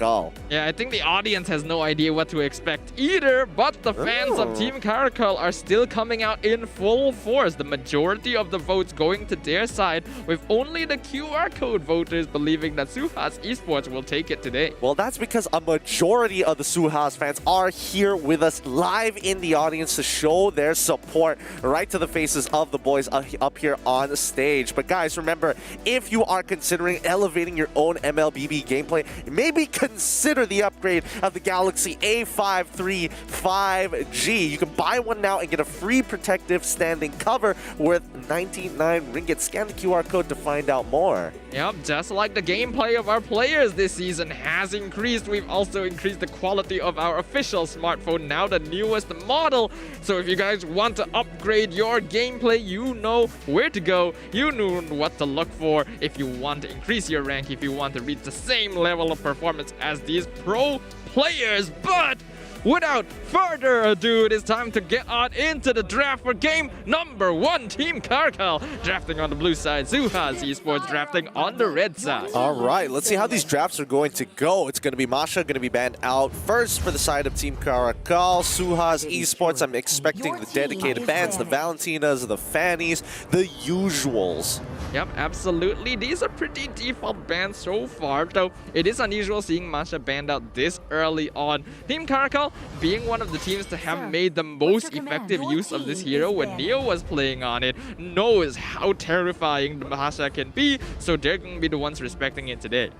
Speaker 9: Yeah, I think the audience has no idea what to expect either, but the fans of Team CARACAL are still coming out in full force. The majority of the votes going to their side, with only the QR code voters believing that SUHAZ Esports will take it today.
Speaker 21: Well, that's because a majority of the SUHAZ fans are here with us live in the audience to show their support right to the faces of the boys up here on the stage. But guys, remember, if you are considering elevating your own MLBB gameplay, maybe consider the upgrade of the Galaxy A53 5G. You can buy one now and get a free protective standing cover worth 99 ringgit. Scan the QR code to find out more.
Speaker 9: Yep, just like the gameplay of our players this season has increased, we've also increased the quality of our official smartphone, now the newest model. So if you guys want to upgrade your gameplay, you know where to go, you know what to look for if you want to increase your rank, if you want to reach the same level of performance as these pro players. But without further ado, it is time to get on into the draft for game number 1. Team CARACAL drafting on the blue side, SUHAZ Esports drafting on the red side.
Speaker 21: All right, let's see how these drafts are going to go. It's going to be Masha going to be banned out first for the side of Team CARACAL. SUHAZ Esports, I'm expecting the dedicated bans, the Valentinas, the Fannies, the usuals.
Speaker 9: Yep, absolutely. These are pretty default bans so far, though it is unusual seeing Masha banned out this early on. Team CARACAL being one of the teams to have made the most effective use of this hero when Neo was playing on it, knows how terrifying the Masha can be, so they're going to be the ones respecting it today.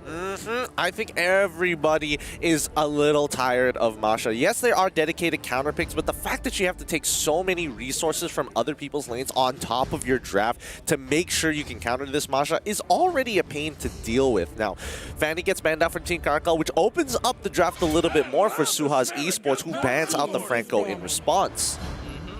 Speaker 21: I think everybody is a little tired of Masha. Yes, there are dedicated counter picks, but the fact that you have to take so many resources from other people's lanes on top of your draft to make sure you can counter this Masha is already a pain to deal with. Now, Fanny gets banned out for Team CARACAL, which opens up the draft a little bit more for SUHAZ Esports, who bans out the Franco in response.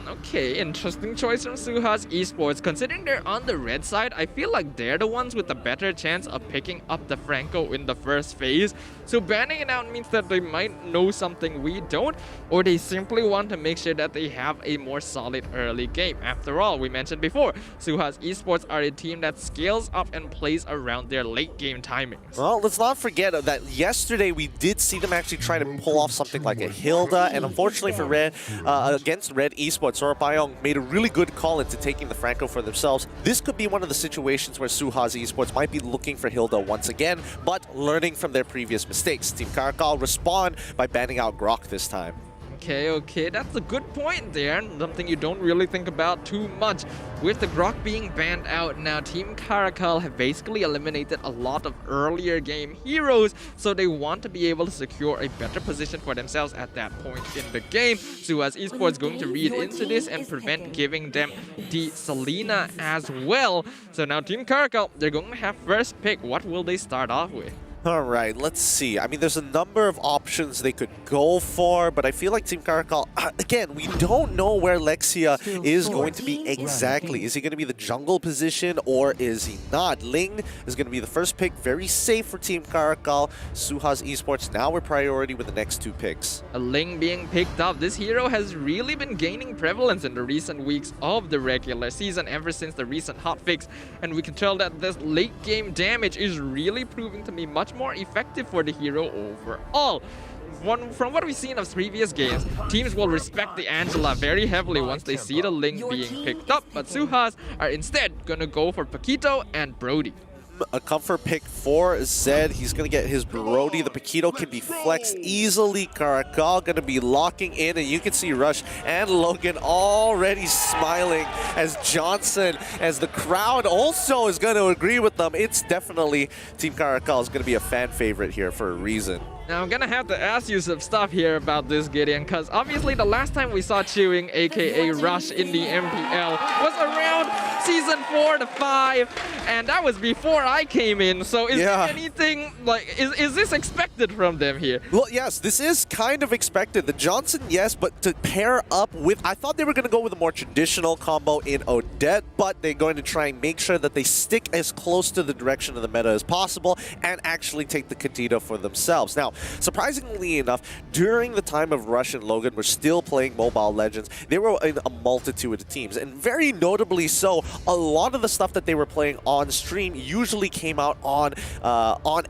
Speaker 9: Okay, interesting choice from SUHAZ Esports. Considering they're on the red side, I feel like they're the ones with the better chance of picking up the Franco in the first phase. So banning it out means that they might know something we don't, or they simply want to make sure that they have a more solid early game. After all, we mentioned before, SUHAZ Esports are a team that scales up and plays around their late game timings.
Speaker 21: Well, let's not forget that yesterday we did see them actually try to pull off something like a Hilda, and unfortunately for RED, against RED Esports, Sora Payong made a really good call into taking the Franco for themselves. This could be one of the situations where SUHAZ Esports might be looking for Hilda once again, but learning from their previous mistakes. Team CARACAL respond by banning out Grok this time.
Speaker 9: Okay, that's a good point there. Something you don't really think about too much. With the Grok being banned out now, Team CARACAL have basically eliminated a lot of earlier game heroes, so they want to be able to secure a better position for themselves at that point in the game. SUHAZ Esports going to read into this and prevent giving them the Selena as well. So now Team CARACAL, they're going to have first pick. What will they start off with?
Speaker 21: All right, let's see. I mean, there's a number of options they could go for, but I feel like Team CARACAL, again, we don't know where Lexia is going to be exactly. Is he going to be the jungle position or is he not? Ling is going to be the first pick, very safe for Team CARACAL. SUHAZ Esports now a priority with the next two picks.
Speaker 9: A Ling being picked up. This hero has really been gaining prevalence in the recent weeks of the regular season ever since the recent hotfix, and we can tell that this late game damage is really proving to be much more effective for the hero overall. From what we've seen of previous games, teams will respect the Angela very heavily once they see the Ling being picked up, but SUHAZ are instead gonna go for Paquito and Brody.
Speaker 21: A comfort pick for Zed. He's going to get his Brody. The Paquito can be flexed easily. CARACAL going to be locking in, and you can see Rush and Logan already smiling as Johnson, as the crowd also is going to agree with them. It's definitely Team CARACAL is going to be a fan favorite here for a reason.
Speaker 9: Now I'm gonna have to ask you some stuff here about this, Gideon, because obviously the last time we saw Chewing, aka Rush, in the MPL was around Season 4 to 5, and that was before I came in, so is there anything, like, is this expected from them here?
Speaker 21: Well, yes, this is kind of expected. The Johnson, yes, but to pair up with, I thought they were going to go with a more traditional combo in Odette, but they're going to try and make sure that they stick as close to the direction of the meta as possible and actually take the Kadita for themselves. Now, surprisingly enough, during the time of Rush and Logan were still playing Mobile Legends, they were in a multitude of teams, and very notably so, a lot of the stuff that they were playing on stream usually came out on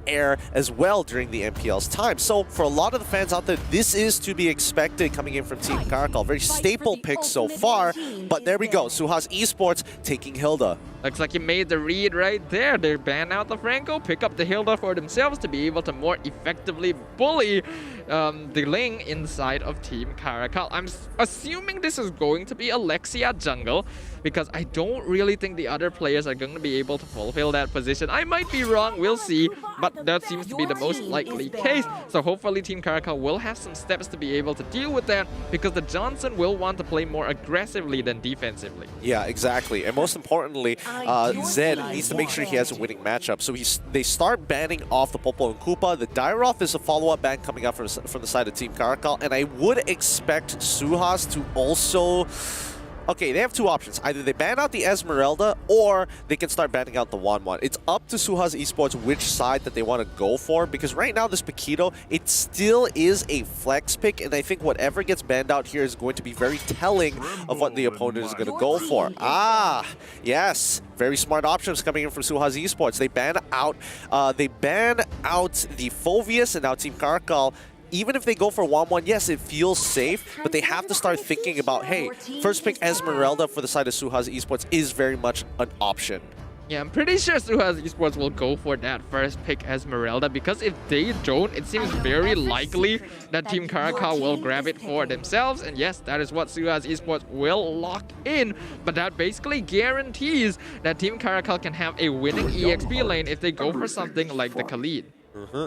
Speaker 21: air as well during the MPL's time. So for a lot of the fans out there, this is to be expected coming in from Team CARACAL. Very staple pick so far, but there we go. SUHAZ Esports taking Hilda.
Speaker 9: Looks like you made the read right there. They ban out the Franco, pick up the Hilda for themselves to be able to more effectively bully the Ling inside of Team CARACAL. I'm assuming this is going to be Alexia jungle, because I don't really think the other players are going to be able to fulfill that position. I might be wrong, we'll see, but that seems to be the most likely case. So hopefully Team CARACAL will have some steps to be able to deal with that, because the Johnson will want to play more aggressively than defensively.
Speaker 21: Yeah, exactly. And most importantly, Zed needs to make sure he has a winning matchup. So they start banning off the Popo and Koopa. The Dairoth is a follow-up ban coming up from the side of Team CARACAL, and I would expect SUHAZ to also... Okay, they have two options. Either they ban out the Esmeralda, or they can start banning out the Wanwan. It's up to SUHAZ Esports which side that they want to go for, because right now this Paquito, it still is a flex pick, and I think whatever gets banned out here is going to be very telling of what the opponent is going to go for. Ah, yes. Very smart options coming in from SUHAZ Esports. They ban out the Phoveus, and now Team CARACAL, even if they go for 1-1, yes, it feels safe, but they have to start thinking about, hey, first pick Esmeralda for the side of SUHAZ Esports is very much an option.
Speaker 9: Yeah, I'm pretty sure SUHAZ Esports will go for that first pick Esmeralda, because if they don't, it seems very likely that Team CARACAL will grab it for themselves, and yes, that is what SUHAZ Esports will lock in, but that basically guarantees that Team CARACAL can have a winning EXP lane if they go for something like the Khalid.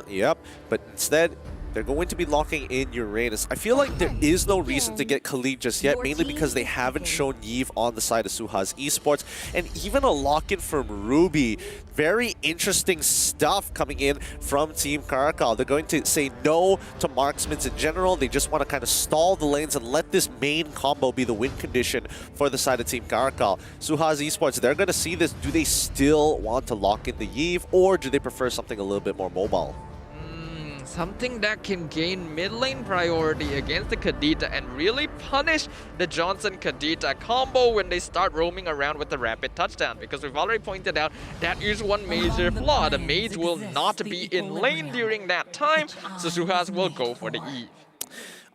Speaker 21: Yep, but instead, They're going to be locking in Uranus. I feel like there is no reason to get Khalid just yet, mainly because they haven't shown Yves on the side of SUHAZ Esports, and even a lock-in from Ruby. Very interesting stuff coming in from Team CARACAL. They're going to say no to marksmen in general. They just want to kind of stall the lanes and let this main combo be the win condition for the side of Team CARACAL. SUHAZ Esports, they're going to see this. Do they still want to lock in the Yves, or do they prefer something a little bit more mobile?
Speaker 9: Something that can gain mid lane priority against the Kadita and really punish the Johnson-Kadita combo when they start roaming around with the rapid touchdown, because we've already pointed out that is one major flaw. The mage will not be in lane during that time, so SUHAZ will go for the Eve.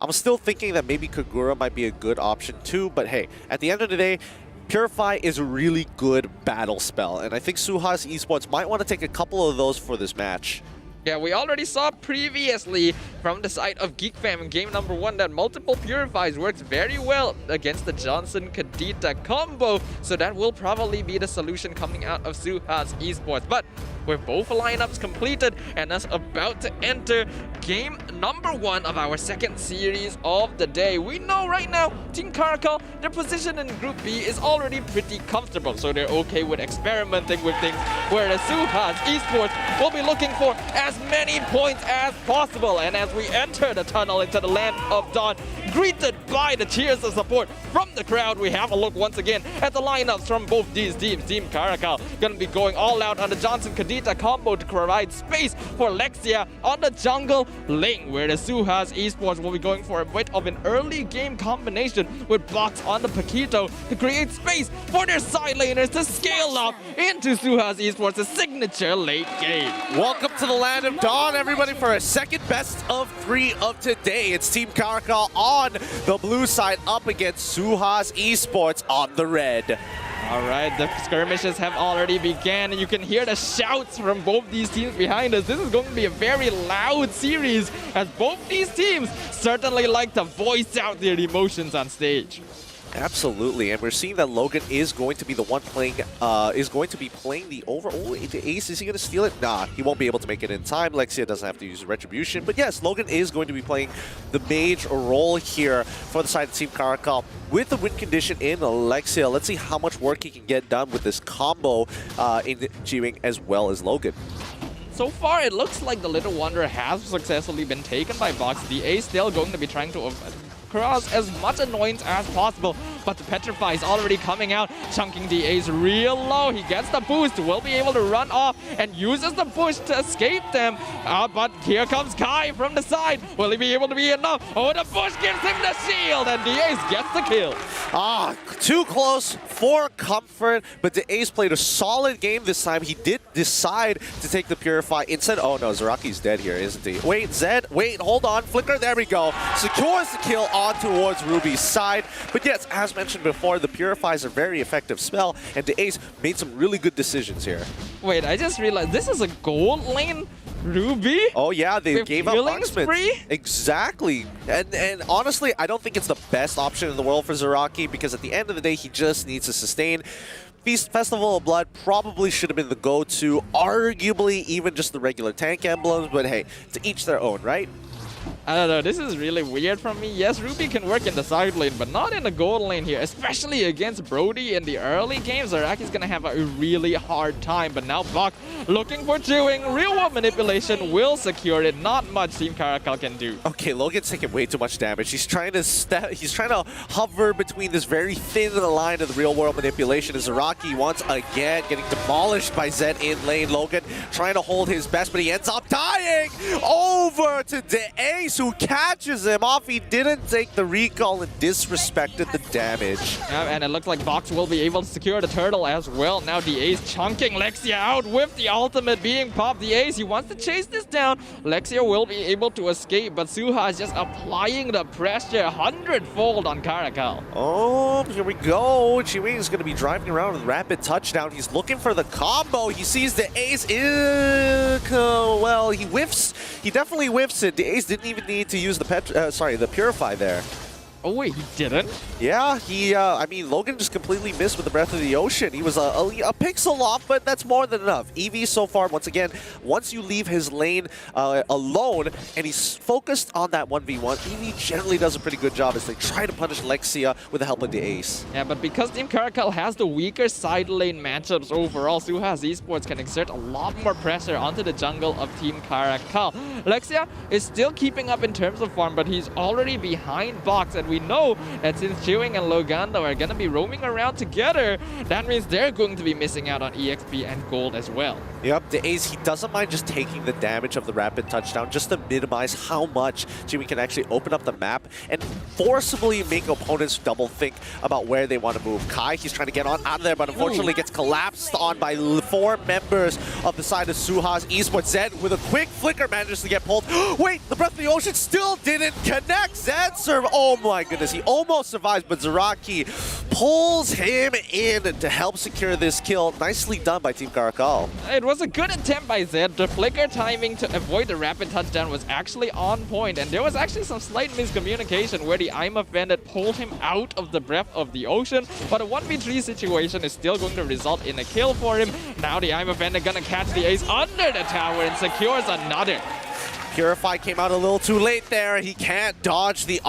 Speaker 21: I'm still thinking that maybe Kagura might be a good option too, but hey, at the end of the day, Purify is a really good battle spell, and I think SUHAZ Esports might want to take a couple of those for this match.
Speaker 9: Yeah, we already saw previously from the side of GEEK FAM in game number 1 that multiple Purifies works very well against the Johnson-Kadita combo, so that will probably be the solution coming out of SUHAZ Esports. But with both lineups completed and us about to enter game number 1 of our second series of the day, we know right now Team CARACAL, their position in Group B is already pretty comfortable, so they're okay with experimenting with things, whereas SUHAZ Esports will be looking for as many points as possible. And as we enter the tunnel into the land of dawn, greeted by the cheers of support from the crowd, we have a look once again at the lineups from both these teams. Team CARACAL gonna be going all out on the Johnson-Kadita combo to provide space for Lexia on the jungle lane, where the SUHAZ Esports will be going for a bit of an early game combination with Box on the Paquito to create space for their side laners to scale up into SUHAZ Esports' signature late game.
Speaker 21: Welcome to the land of dawn, everybody, for a second best of 3 of today. It's Team CARACAL on the blue side up against SUHAZ Esports on the red.
Speaker 9: All right, the skirmishes have already began, and you can hear the shouts from both these teams behind us. This is going to be a very loud series, as both these teams certainly like to voice out their emotions on stage.
Speaker 21: Absolutely, and we're seeing that Logan is going to be the one playing, playing the over. Oh, the ace, is he going to steal it? Nah, he won't be able to make it in time. Lexia doesn't have to use Retribution, but yes, Logan is going to be playing the mage role here for the side of Team CARACAL with the win condition in Lexia. Let's see how much work he can get done with this combo in G-Wing as well as Logan.
Speaker 9: So far, it looks like the Little Wonder has successfully been taken by Box. The ace still going to be trying to cause as much annoyance as possible, but the Petrify is already coming out, chunking the ace real low. He gets the boost, will be able to run off and uses the push to escape them. But here comes Kai from the side. Will he be able to be enough? Oh, the push gives him the shield, and the ace gets the kill.
Speaker 21: Too close for comfort, but the ace played a solid game this time. He did decide to take the Purify instead. Oh no, Zaraki's dead here, isn't he? Wait, Zed, wait, hold on. Flicker, there we go. Secures the kill on towards Ruby's side. But yes, as mentioned before, the Purify is a very effective spell, and the ace made some really good decisions here.
Speaker 9: Wait, I just realized this is a gold lane Ruby?
Speaker 21: Oh yeah, they gave up marksman.
Speaker 9: Spree?
Speaker 21: Exactly. And honestly, I don't think it's the best option in the world for Zaraki, because at the end of the day, he just needs to sustain. Feast Festival of Blood probably should have been the go-to, arguably even just the regular tank emblems, but hey, to each their own, right?
Speaker 9: I don't know, this is really weird from me. Yes, Ruby can work in the side lane, but not in the gold lane here, especially against Brody in the early games. Zaraki's gonna have a really hard time, but now Buck looking for chewing. Real world manipulation will secure it. Not much Team CARACAL can do.
Speaker 21: Okay, Logan's taking way too much damage. He's trying to hover between this very thin line of the real world manipulation, as Zaraki once again getting demolished by Zed in lane. Logan trying to hold his best, but he ends up dying over to the ace, who catches him off. He didn't take the recall and disrespected the damage.
Speaker 9: And it looks like Box will be able to secure the turtle as well. Now the ace chunking Lexia out with the ultimate being popped. The ace, he wants to chase this down. Lexia will be able to escape, but Suha is just applying the pressure 100-fold on CARACAL.
Speaker 21: Oh, here we go. Chiwing is going to be driving around with rapid touchdown. He's looking for the combo. He sees the ace. Well, he whiffs. He definitely whiffs it. The ace didn't even need to use the Purify there.
Speaker 9: Oh wait, he didn't?
Speaker 21: Yeah, I mean, Logan just completely missed with the Breath of the Ocean. He was a pixel off, but that's more than enough. EV so far, once again, once you leave his lane alone and he's focused on that 1v1, EV generally does a pretty good job as they try to punish Lexia with the help of the ace.
Speaker 9: Yeah, but because Team CARACAL has the weaker side lane matchups overall, SUHAZ Esports can exert a lot more pressure onto the jungle of Team CARACAL. Lexia is still keeping up in terms of farm, but he's already behind Box, and we know that since Chewing and Logando are going to be roaming around together, that means they're going to be missing out on EXP and gold as well.
Speaker 21: Yep, the ace, he doesn't mind just taking the damage of the rapid touchdown just to minimize how much Jimmy can actually open up the map and forcibly make opponents double think about where they want to move. Kai, he's trying to get on out of there, but unfortunately gets collapsed on by 4 members of the side of SUHAZ Esports. Zed with a quick flicker manages to get pulled. Wait, the Breath of the Ocean still didn't connect. Zed serve. Oh my goodness, he almost survives, but Zaraki pulls him in to help secure this kill. Nicely done by Team CARACAL.
Speaker 9: It was a good attempt by Zed. The flicker timing to avoid the rapid touchdown was actually on point, and there was actually some slight miscommunication where the I'm Offended pulled him out of the Breath of the Ocean, but a 1v3 situation is still going to result in a kill for him. Now the I'm Offended gonna catch the ace under the tower and secures another.
Speaker 21: Purify came out a little too late there. He can't dodge the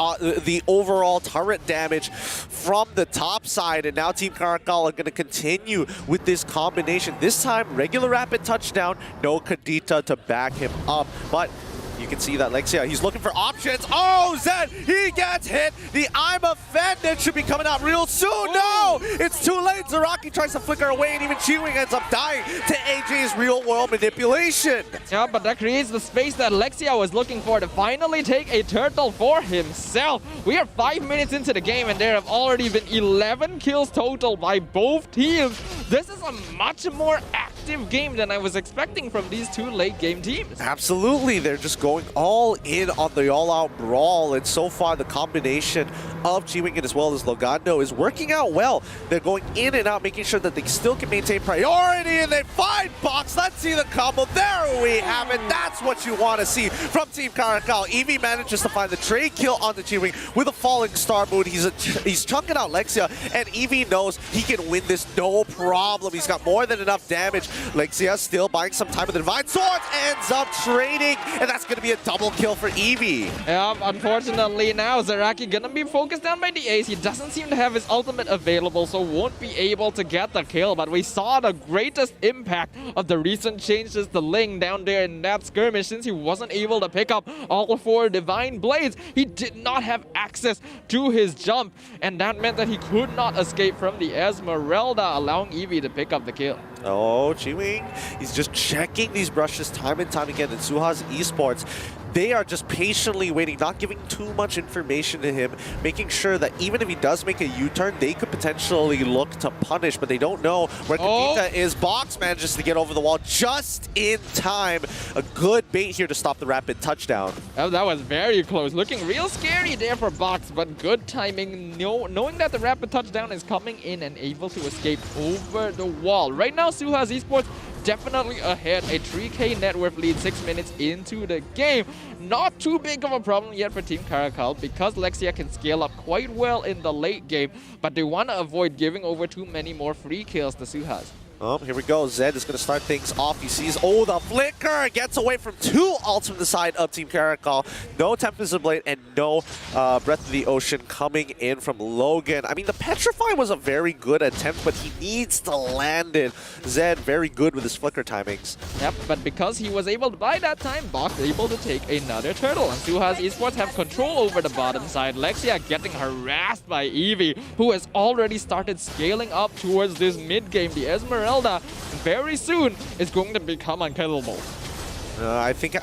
Speaker 21: overall turret damage from the top side, and now Team CARACAL are going to continue with this combination. This time, regular rapid touchdown, no Kadita to back him up, but you can see that Lexia, he's looking for options. Oh, Zed, he gets hit. The I'm Offended should be coming out real soon. No, it's too late. Zaraki tries to flicker away, and even Chewing ends up dying to AJ's real-world manipulation.
Speaker 9: Yeah, but that creates the space that Lexia was looking for to finally take a turtle for himself. We are 5 minutes into the game, and there have already been 11 kills total by both teams. This is a much more active game than I was expecting from these two late-game teams.
Speaker 21: Absolutely, they're just going all in on the all-out brawl, and so far the combination of G-Wing as well as Logando is working out well. They're going in and out, making sure that they still can maintain priority, and they find Box. Let's see the combo. There we have it. That's what you want to see from Team CARACAL. Eevee manages to find the trade kill on the G-Wing with a falling star mood. He's chunking out Lexia, and Eevee knows he can win this no problem. He's got more than enough damage. Lexia still buying some time with the Divine Swords, ends up trading, and that's going to be a double kill for Eevee.
Speaker 9: Yeah, unfortunately now Zaraki gonna be focused down by the ace. He doesn't seem to have his ultimate available, so won't be able to get the kill, but we saw the greatest impact of the recent changes to Ling down there in that skirmish. Since he wasn't able to pick up all 4 Divine Blades, he did not have access to his jump, and that meant that he could not escape from the Esmeralda, allowing Eevee to pick up the kill.
Speaker 21: Oh, Chi-Wing, he's just checking these brushes time and time again. And SUHAZ Esports, they are just patiently waiting, not giving too much information to him, making sure that even if he does make a U-turn, they could potentially look to punish, but they don't know where Kadita is. Box manages to get over the wall just in time. A good bait here to stop the rapid touchdown.
Speaker 9: Oh, that was very close. Looking real scary there for Box, but good timing, knowing that the rapid touchdown is coming in and able to escape over the wall. Right now, SUHAZ Esports definitely ahead, a 3K net worth lead 6 minutes into the game. Not too big of a problem yet for Team CARACAL because Lexia can scale up quite well in the late game, but they want to avoid giving over too many more free kills to SUHAZ.
Speaker 21: Oh, here we go. Zed is going to start things off. He sees, oh, the flicker gets away from 2 ults from the side of Team CARACAL. No Tempest Blade and no Breath of the Ocean coming in from Logan. I mean, the Petrify was a very good attempt, but he needs to land it. Zed, very good with his flicker timings.
Speaker 9: Yep, but because he was able to buy that time, Box able to take another turtle. And SUHAZ Esports have control over the bottom side. Lexia getting harassed by Eevee, who has already started scaling up towards this mid game. The Esmeralda very soon is going to become unkillable.
Speaker 21: I think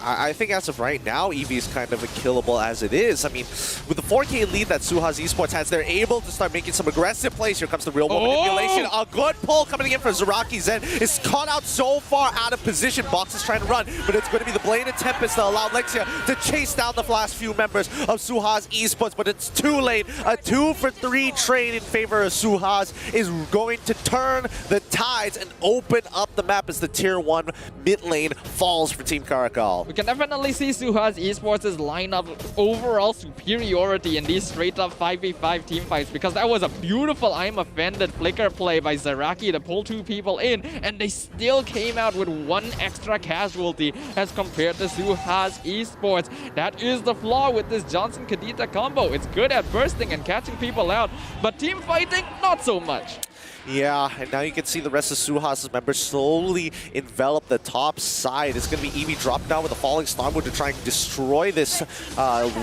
Speaker 21: as of right now, Eevee is kind of killable as it is. I mean, with the 4K lead that SUHAZ Esports has, they're able to start making some aggressive plays. Here comes the real world manipulation. A good pull coming in for Zaraki. Zed is caught out so far out of position. Box is trying to run, but it's going to be the Blade of Tempest that allow Lexia to chase down the last few members of SUHAZ Esports, but it's too late. A 2-for-3 trade in favor of SUHAZ is going to turn the tides and open up the map as the Tier 1 mid lane falls for Team Team CARACAL.
Speaker 9: We can definitely see SUHAZ Esports' lineup overall superiority in these straight-up 5v5 team fights, because that was a beautiful I'm Offended flicker play by Zaraki to pull 2 people in, and they still came out with 1 extra casualty as compared to SUHAZ Esports. That is the flaw with this Johnson Kadita combo. It's good at bursting and catching people out, but team fighting, not so much.
Speaker 21: Yeah, and now you can see the rest of SUHAZ's members slowly envelop the top side. It's going to be Eevee drop down with a falling Stormwood to try and destroy this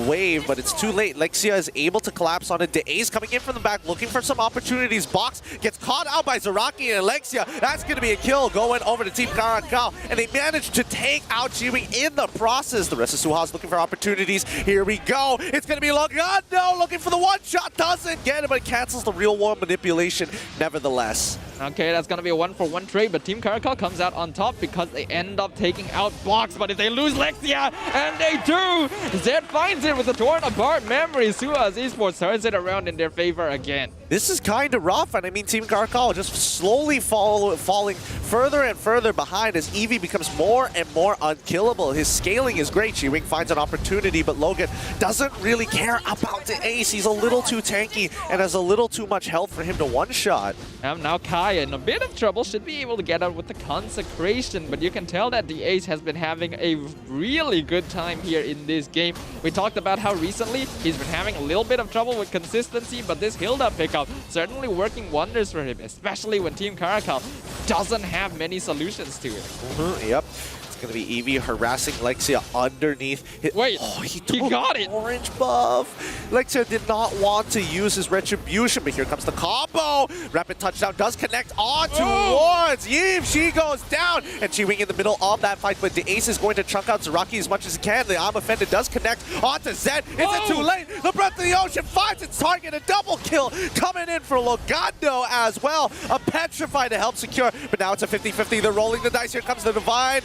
Speaker 21: wave, but it's too late. Lexia is able to collapse on it. DeAce coming in from the back, looking for some opportunities. Box gets caught out by Zaraki and Lexia. That's going to be a kill going over to Team CARACAL, and they managed to take out GEEK in the process. The rest of SUHAZ looking for opportunities. Here we go. It's going to be Logando looking for the one-shot. Doesn't get it, but it cancels the real world manipulation nevertheless.
Speaker 9: Okay, that's gonna be a 1-for-1 trade, but Team CARACAL comes out on top because they end up taking out Box. But if they lose Lexia, and they do, Zed finds it with a torn apart memory. SUHAZ Esports turns it around in their favor again.
Speaker 21: This is kind of rough, and I mean, Team CARACAL just slowly falling further and further behind as Eevee becomes more and more unkillable. His scaling is great. GEEK finds an opportunity, but Logan doesn't really care about the ace. He's a little too tanky and has a little too much health for him to one-shot.
Speaker 9: And now Kai in a bit of trouble, should be able to get out with the consecration, but you can tell that the ace has been having a really good time here in this game. We talked about how recently he's been having a little bit of trouble with consistency, but this Hilda pickup certainly working wonders for him, especially when Team CARACAL doesn't have many solutions to it.
Speaker 21: Yep. Going to be Eevee harassing Lexia underneath.
Speaker 9: Wait, he got it.
Speaker 21: Orange buff. Lexia did not want to use his retribution, but here comes the combo. Rapid touchdown does connect on towards Yves. She goes down, and GEEK in the middle of that fight, but the ace is going to chunk out Zaraki as much as he can. The I'm Offended does connect onto Zed. Is it too late? The Breath of the Ocean finds its target. A double kill coming in for Logando as well. A Petrify to help secure, but now it's a 50-50. They're rolling the dice. Here comes the Divine.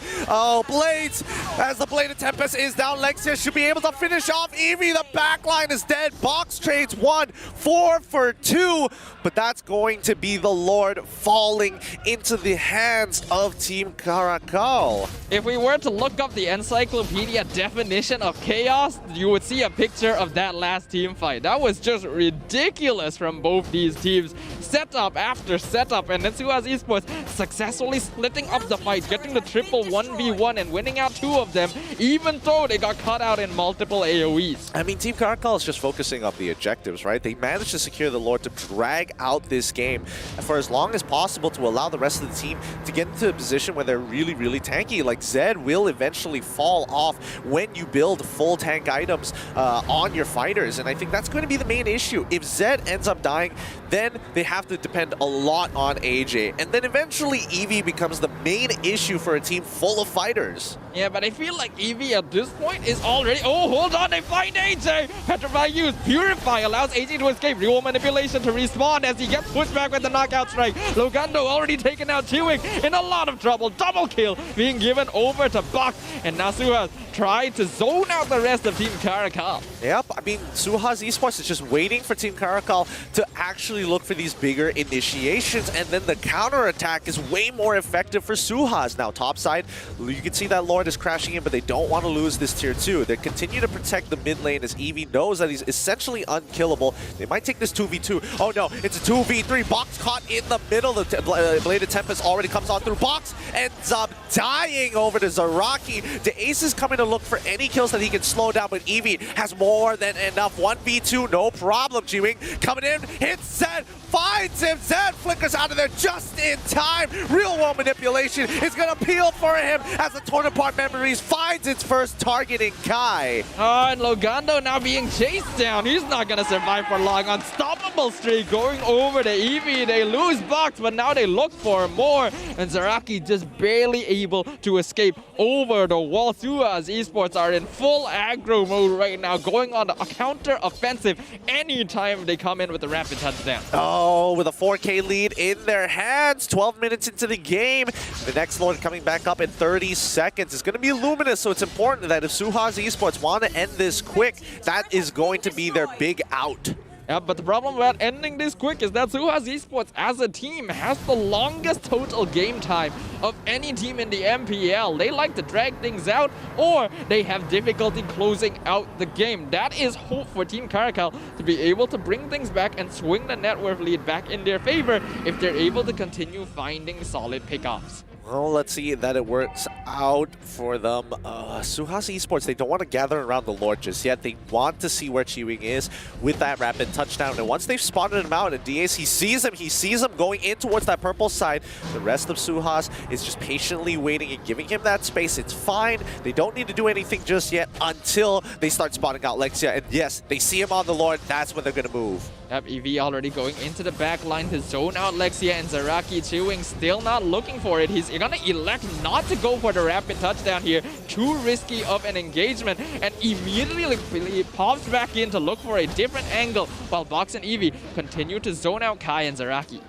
Speaker 21: Blades, as the Blade of Tempest is down. Lexia should be able to finish off Eevee. The backline is dead. Box trades 1, 4 for 2, but that's going to be the Lord falling into the hands of Team CARACAL.
Speaker 9: If we were to look up the encyclopedia definition of chaos, you would see a picture of that last team fight. That was just ridiculous from both these teams. Setup after setup, and then SUHAZ Esports successfully splitting up the fight, getting the triple 1v1 and winning out 2 of them, even though they got caught out in multiple AoEs.
Speaker 21: I mean, Team CARACAL is just focusing on the objectives, right? They managed to secure the Lord to drag out this game for as long as possible to allow the rest of the team to get into a position where they're really, really tanky. Like, Zed will eventually fall off when you build full tank items on your fighters, and I think that's going to be the main issue. If Zed ends up dying, then they have to depend a lot on AJ, and then eventually Eevee becomes the main issue for a team full of fighters.
Speaker 9: Yeah, but I feel like Eevee at this point is already... Oh, hold on, they find AJ! Petrify used. Purify allows AJ to escape. Real manipulation to respawn as he gets pushed back with the knockout strike. Logando already taken out GEEK in a lot of trouble. Double kill being given over to Buck. And now SUHAZ tried to zone out the rest of Team CARACAL.
Speaker 21: Yep, I mean, SUHAZ Esports is just waiting for Team CARACAL to actually look for these bigger initiations, and then the counterattack is way more effective for SUHAZ. Now, topside, you can see that Lord is crashing in, but they don't want to lose this tier 2. They continue to protect the mid lane as Eevee knows that he's essentially unkillable. They might take this 2v2. Oh no, it's a 2v3. Box caught in the middle. The Blade of Tempest already comes on through. Box ends up dying over to Zaraki. The ace is coming to look for any kills that he can slow down, but Eevee has more than enough. 1v2, no problem. GEEK coming in, hits Zed, finds him. Zed flickers out of there just in time. Real world manipulation is going to peel for him as the torn apart memories finds its first targeting Kai.
Speaker 9: And Logando now being chased down. He's not going to survive for long. Unstoppable streak going over to Eevee. They lose Box, but now they look for more. And Zaraki just barely able to escape over the wall. SUHAZ Esports are in full aggro mode right now, going on a counter offensive anytime they come in with a rapid touchdown.
Speaker 21: Oh, with a 4K lead in their hands. 12 minutes into the game. The next Lord coming back up in 30 seconds. It's going to be Luminous, so it's important that if SUHAZ Esports want to end this quick, that is going to be their big out.
Speaker 9: Yeah, but the problem about ending this quick is that SUHAZ Esports as a team has the longest total game time of any team in the MPL. They like to drag things out, or they have difficulty closing out the game. That is hope for Team CARACAL to be able to bring things back and swing the net worth lead back in their favor if they're able to continue finding solid pickoffs.
Speaker 21: Well, let's see that it works out for them. SUHAZ Esports, they don't want to gather around the Lord just yet. They want to see where Chiwing is with that rapid touchdown. And once they've spotted him out, and DAs, he sees him going in towards that purple side. The rest of SUHAZ is just patiently waiting and giving him that space. It's fine. They don't need to do anything just yet until they start spotting out Lexia. And yes, they see him on the Lord. That's when they're going to move.
Speaker 9: Yep, EV already going into the back line to zone out Lexia, and Zaraki Chiwing still not looking for it. He's gonna elect not to go for the rapid touchdown here. Too risky of an engagement, and immediately pops back in to look for a different angle while Box and Eevee continue to zone out Kai and Zaraki.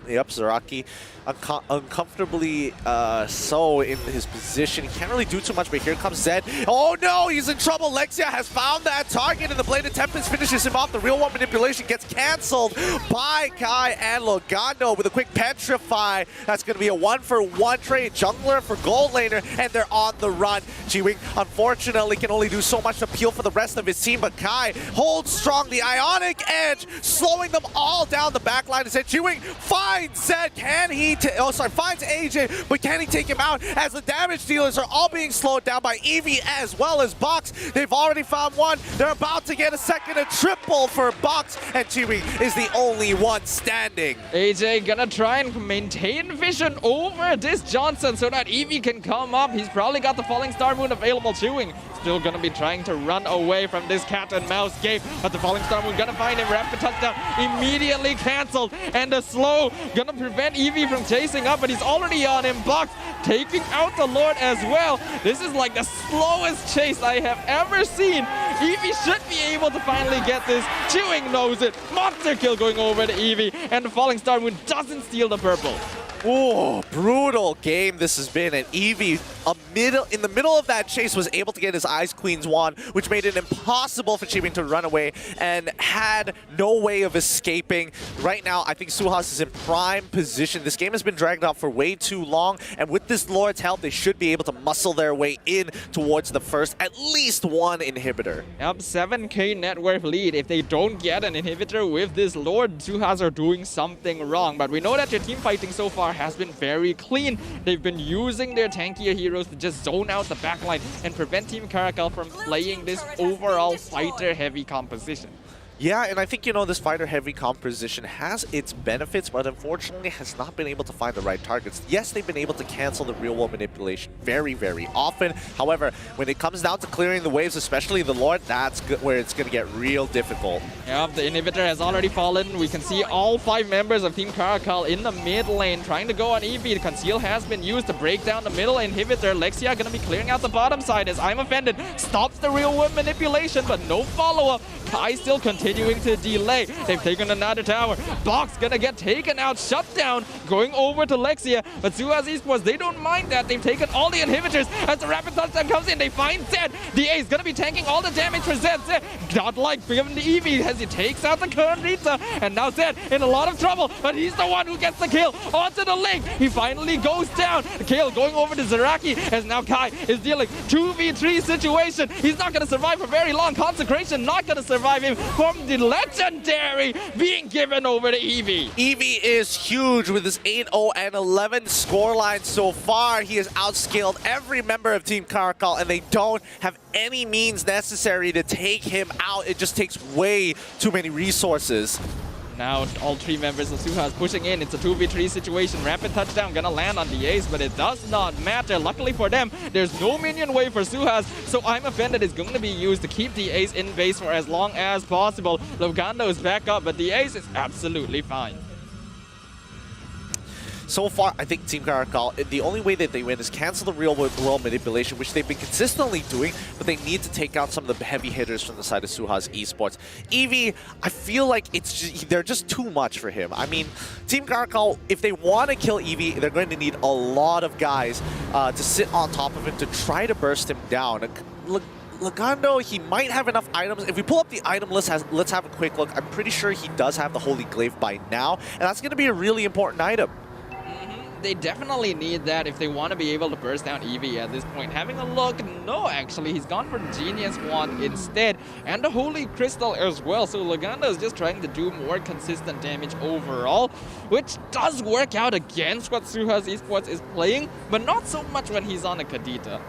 Speaker 21: Yep, Zaraki uncomfortably so in his position. He can't really do too much, but here comes Zed. Oh no, he's in trouble. Lexia has found that target, and the Blade of Tempest finishes him off. The real one manipulation gets cancelled by Kai and Logando with a quick Petrify. That's going to be a 1-for-1 trade. Jungler for gold laner, and they're on the run. Chiwing, unfortunately, can only do so much to peel for the rest of his team, but Kai holds strong. The Ionic Edge, slowing them all down the back line. Instead, Chiwing finds Zed. Can he finds AJ, but can he take him out as the damage dealers are all being slowed down by Eevee as well as Box? They've already found one. They're about to get a second, a triple for Box, and Chiwing is the only one standing.
Speaker 9: AJ gonna try and maintain vision over this Johnson so that Eevee can come up. He's probably got the Falling Star Moon available. Chiwing still gonna be trying to run away from this cat and mouse game, but the Falling Star Moon gonna find him. Rapid touchdown immediately cancelled, and the slow gonna prevent Eevee from chasing up, but he's already on him. Box taking out the Lord as well. This is like the slowest chase I have ever seen. Eevee should be able to finally get this. Chiwing knows it. Monster kill going over to Eevee, and the Falling Star Moon doesn't steal the purple.
Speaker 21: Oh, brutal game this has been, and Eevee in the middle of that chase was able to get his Ice Queen's wand, which made it impossible for Chiwing to run away and had no way of escaping. Right now, I think SUHAZ is in prime position. This game has been dragged out for way too long, and with this Lord's help, they should be able to muscle their way in towards the first, at least one inhibitor.
Speaker 9: Yep, 7k net worth lead. If they don't get an inhibitor with this Lord, SUHAZ are doing something wrong. But we know that their team fighting so far has been very clean. They've been using their tankier heroes to just zone out the backline and prevent Team CARACAL from playing this overall fighter-heavy composition.
Speaker 21: Yeah, and I think, this fighter-heavy composition has its benefits, but unfortunately has not been able to find the right targets. Yes, they've been able to cancel the real-world manipulation very, very often. However, when it comes down to clearing the waves, especially the Lord, that's where it's going to get real difficult.
Speaker 9: Yeah, the inhibitor has already fallen. We can see all 5 members of Team CARACAL in the mid lane trying to go on Eevee. The conceal has been used to break down the middle inhibitor. Lexia going to be clearing out the bottom side as I'm Offended stops the real-world manipulation, but no follow-up. Kai still continuing to delay. They've taken another tower. Box gonna get taken out, shut down, going over to Lexia. But SUHAZ Esports, they don't mind that. They've taken all the inhibitors. As the rapid touchdown comes in, they find Zed. The Ace gonna be tanking all the damage for Zed. Zed, godlike, given the Eevee as he takes out the current Rita. And now Zed in a lot of trouble, but he's the one who gets the kill onto the link. He finally goes down. The kill going over to Zaraki as now Kai is dealing 2v3 situation. He's not gonna survive for very long. Consecration not gonna survive him from the legendary being given over to Eevee.
Speaker 21: Eevee is huge with his 8-0 and 11 scoreline so far. He has outscaled every member of Team CARACAL, and they don't have any means necessary to take him out. It just takes way too many resources.
Speaker 9: Now all 3 members of SUHAZ pushing in. It's a 2v3 situation. Rapid touchdown gonna land on the Ace, but it does not matter. Luckily for them, there's no minion wave for SUHAZ, so I'm Offended is going to be used to keep the Ace in base for as long as possible. Logando is back up, but the Ace is absolutely fine.
Speaker 21: So far, I think Team CARACAL, the only way that they win is cancel the real-world manipulation, which they've been consistently doing, but they need to take out some of the heavy hitters from the side of SUHAZ Esports. Eevee, I feel like they're just too much for him. I mean, Team CARACAL, if they want to kill Eevee, they're going to need a lot of guys to sit on top of him to try to burst him down. Lagando, he might have enough items. If we pull up the item list, let's have a quick look. I'm pretty sure he does have the Holy Glaive by now, and that's going to be a really important item.
Speaker 9: They definitely need that if they want to be able to burst down Eevee at this point. Having a look, no, actually, he's gone for Genius Wand instead, and the Holy Crystal as well. So Lagando is just trying to do more consistent damage overall, which does work out against what SUHAZ Esports is playing, but not so much when he's on a Kadita.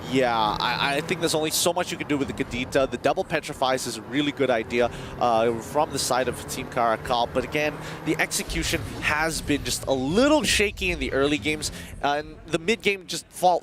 Speaker 21: Yeah, I think there's only so much you can do with the Kadita. The double petrifies is a really good idea from the side of Team CARACAL. But again, the execution has been just a little shaky in the early games. And the mid game just fell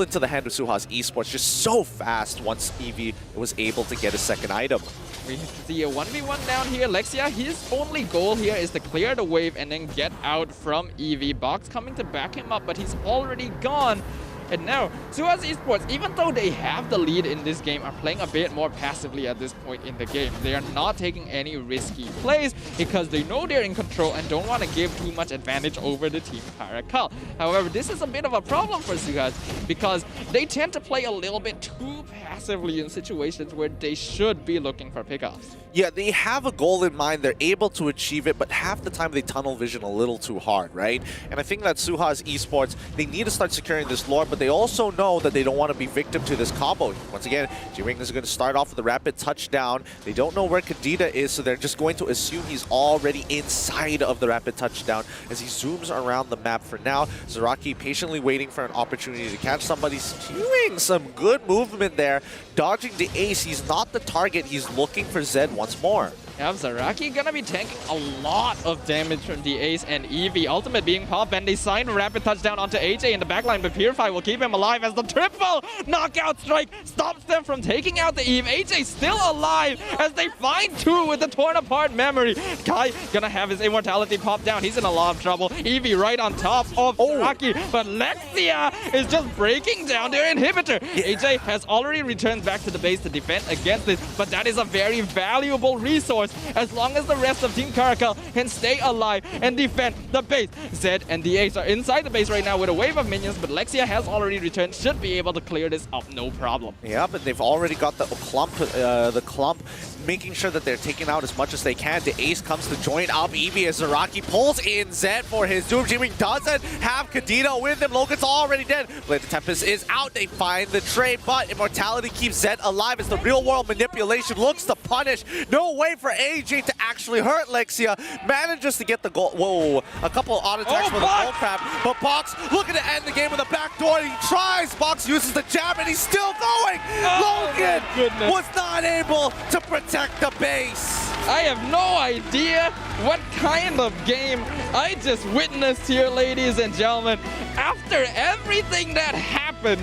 Speaker 21: into the hand of SUHAZ Esports just so fast once Eevee was able to get a second item.
Speaker 9: We see a 1v1 down here. Lexia, his only goal here is to clear the wave and then get out from Eevee. Box coming to back him up, but he's already gone. And now, SUHAZ Esports, even though they have the lead in this game, are playing a bit more passively at this point in the game. They are not taking any risky plays because they know they're in control and don't want to give too much advantage over the Team CARACAL. However, this is a bit of a problem for SUHAZ because they tend to play a little bit too passively in situations where they should be looking for pickoffs.
Speaker 21: Yeah, they have a goal in mind. They're able to achieve it, but half the time they tunnel vision a little too hard, right? And I think that SUHAZ Esports, they need to start securing this lore, but they also know that they don't want to be victim to this combo. Once again, G-Wing is going to start off with a rapid touchdown. They don't know where Kadita is, so they're just going to assume he's already inside of the rapid touchdown as he zooms around the map for now. Zaraki patiently waiting for an opportunity to catch somebody, skewing some good movement there. Dodging the ace, he's not the target, he's looking for Zed once more.
Speaker 9: Yeah, Zaraki gonna be tanking a lot of damage from the Ace and Eevee. Ultimate being popped, and they sign a rapid touchdown onto AJ in the backline, but Purify will keep him alive as the triple knockout strike stops them from taking out the Eve. AJ still alive as they find two with the torn apart memory. Kai gonna have his immortality pop down. He's in a lot of trouble. Eevee right on top of Zaraki, but Lexia is just breaking down their inhibitor. AJ has already returned back to the base to defend against this, but that is a very valuable resource as long as the rest of Team CARACAL can stay alive and defend the base. Zed and the Ace are inside the base right now with a wave of minions, but Lexia has already returned, should be able to clear this up, no problem.
Speaker 21: Yeah, but they've already got the clump, making sure that they're taking out as much as they can. The Ace comes to join up Eevee as Zaraki pulls in Zed for his doom. Jimmy doesn't have Kadita with him. Logan's already dead. Blade of Tempest is out. They find the trade, but Immortality keeps Zed alive as the real world manipulation looks to punish. No way for AJ to actually hurt Lexia. Manages to get the goal. Whoa, a couple of auto attacks for the gold trap, but Box looking to end the game with a backdoor. He tries. Box uses the jab and he's still going. Logan was not able to protect the base.
Speaker 9: I have no idea what kind of game I just witnessed here, ladies and gentlemen. After everything that happened,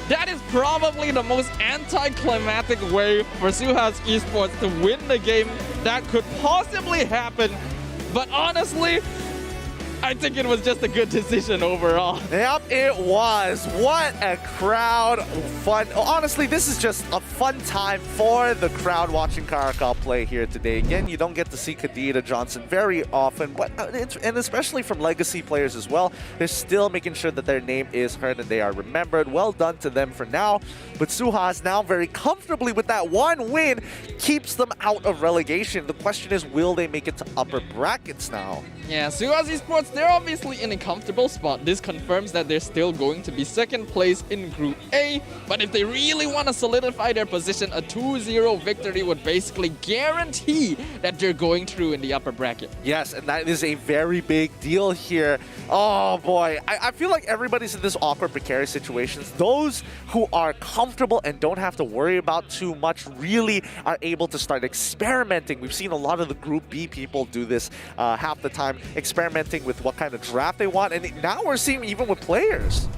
Speaker 9: that is probably the most anticlimactic way for SUHAZ Esports to win the game that could possibly happen. But honestly, I think it was just a good decision overall.
Speaker 21: Yep, it was. What a crowd. Fun. Honestly, this is just a fun time for the crowd watching CARACAL play here today. Again, you don't get to see Kadita Johnson very often, but and especially from legacy players as well. They're still making sure that their name is heard and they are remembered. Well done to them for now. But SUHAZ now very comfortably with that one win keeps them out of relegation. The question is, will they make it to upper brackets now?
Speaker 9: Yeah, SUHAZ Esports, they're obviously in a comfortable spot. This confirms that they're still going to be second place in Group A. But if they really want to solidify their position, a 2-0 victory would basically guarantee that they're going through in the upper bracket.
Speaker 21: Yes, and that is a very big deal here. Oh boy, I feel like everybody's in this awkward, precarious situations. Those who are comfortable and don't have to worry about too much really are able to start experimenting. We've seen a lot of the Group B people do this half the time, experimenting with what kind of draft they want, and now we're seeing even with players.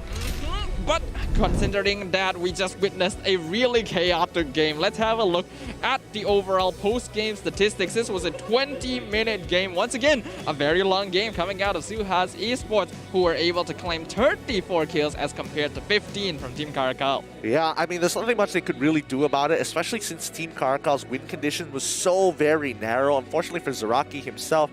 Speaker 9: But considering that we just witnessed a really chaotic game, let's have a look at the overall post-game statistics. This was a 20-minute game. Once again, a very long game coming out of SUHAZ Esports, who were able to claim 34 kills as compared to 15 from Team CARACAL.
Speaker 21: Yeah, I mean, there's nothing much they could really do about it, especially since Team CARACAL's win condition was so very narrow. Unfortunately for Zaraki himself,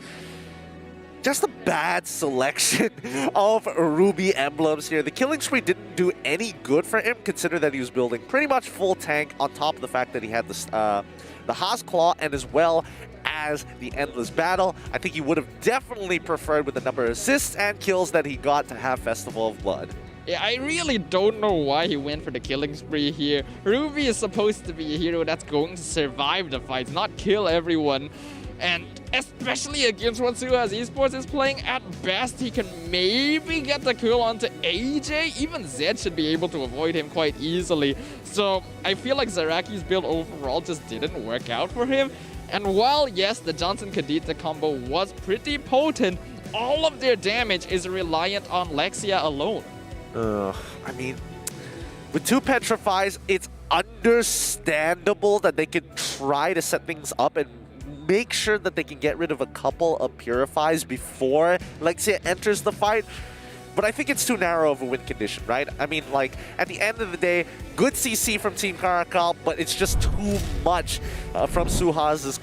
Speaker 21: just a bad selection of Ruby emblems here. The killing spree didn't do any good for him, considering that he was building pretty much full tank on top of the fact that he had the SUHAZ Claw and as well as the Endless Battle. I think he would have definitely preferred with the number of assists and kills that he got to have Festival of Blood.
Speaker 9: Yeah, I really don't know why he went for the killing spree here. Ruby is supposed to be a hero that's going to survive the fights, not kill everyone. And especially against what SUHAZ Esports is playing, at best he can maybe get the kill onto AJ. Even Zed should be able to avoid him quite easily. So I feel like Zaraki's build overall just didn't work out for him. And while, yes, the Johnson-Kadita combo was pretty potent, all of their damage is reliant on Lexia alone.
Speaker 21: I mean, with 2 Petrifies, it's understandable that they can try to set things up and make sure that they can get rid of a couple of Purifies before Lexia enters the fight. But I think it's too narrow of a win condition, right? I mean, like, at the end of the day, good CC from Team CARACAL, but it's just too much from SUHAZ's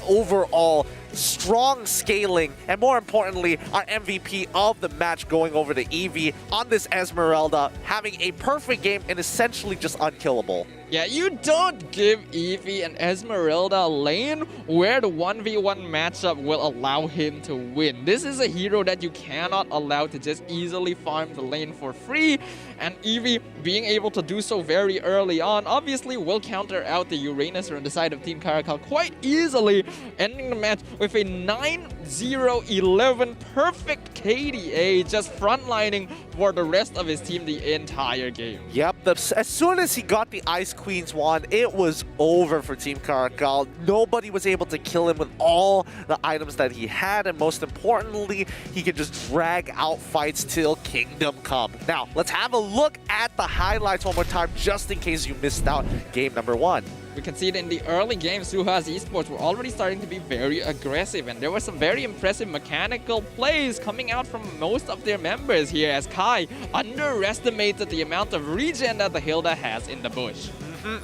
Speaker 21: overall strong scaling, and more importantly, our MVP of the match going over to Eevee on this Esmeralda, having a perfect game and essentially just unkillable.
Speaker 9: Yeah, you don't give Eevee and Esmeralda a lane where the 1v1 matchup will allow him to win. This is a hero that you cannot allow to just easily farm the lane for free, and Eevee being able to do so very early on obviously will counter out the Uranus on the side of Team CARACAL quite easily, ending the match with a 9-0-11 perfect KDA, just frontlining for the rest of his team the entire game.
Speaker 21: Yep, as soon as he got the Ice Queen's wand, it was over for Team CARACAL. Nobody was able to kill him with all the items that he had, and most importantly, he could just drag out fights till Kingdom Come. Now, let's have a look at the highlights one more time, just in case you missed out game number 1.
Speaker 9: We can see that in the early game, SUHAZ Esports were already starting to be very aggressive, and there were some very impressive mechanical plays coming out from most of their members here, as Kai underestimated the amount of regen that the Hilda has in the bush.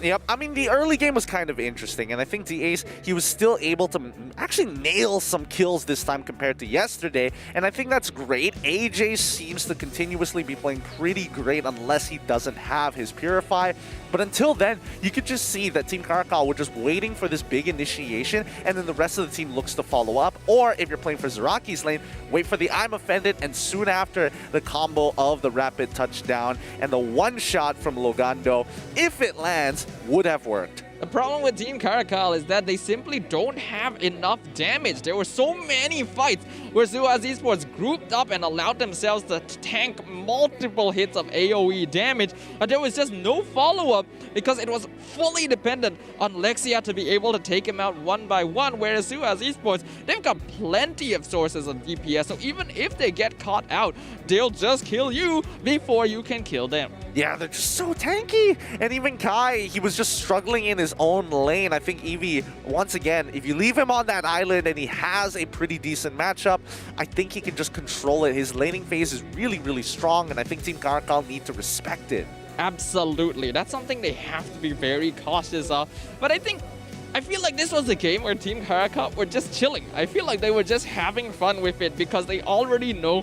Speaker 21: Yep, I mean, the early game was kind of interesting, and I think the Ace, he was still able to actually nail some kills this time compared to yesterday, and I think that's great. AJ seems to continuously be playing pretty great unless he doesn't have his Purify, but until then, you could just see that Team CARACAL were just waiting for this big initiation, and then the rest of the team looks to follow up, or if you're playing for Zaraki's lane, wait for the I'm Offended, and soon after, the combo of the Rapid Touchdown and the one-shot from Logando, if it lands, would have worked.
Speaker 9: The problem with Team CARACAL is that they simply don't have enough damage. There were so many fights where SUHAZ Esports grouped up and allowed themselves to tank multiple hits of AoE damage, but there was just no follow-up because it was fully dependent on Lexia to be able to take him out one by one, whereas SUHAZ Esports, they've got plenty of sources of DPS, so even if they get caught out, they'll just kill you before you can kill them.
Speaker 21: Yeah, they're just so tanky. And even Kai, he was just struggling in his own lane. I think Eevee, once again, if you leave him on that island and he has a pretty decent matchup, I think he can just control it. His laning phase is really, really strong, and I think Team CARACAL need to respect it.
Speaker 9: Absolutely. That's something they have to be very cautious of. But I feel like this was a game where Team CARACAL were just chilling. I feel like they were just having fun with it because they already know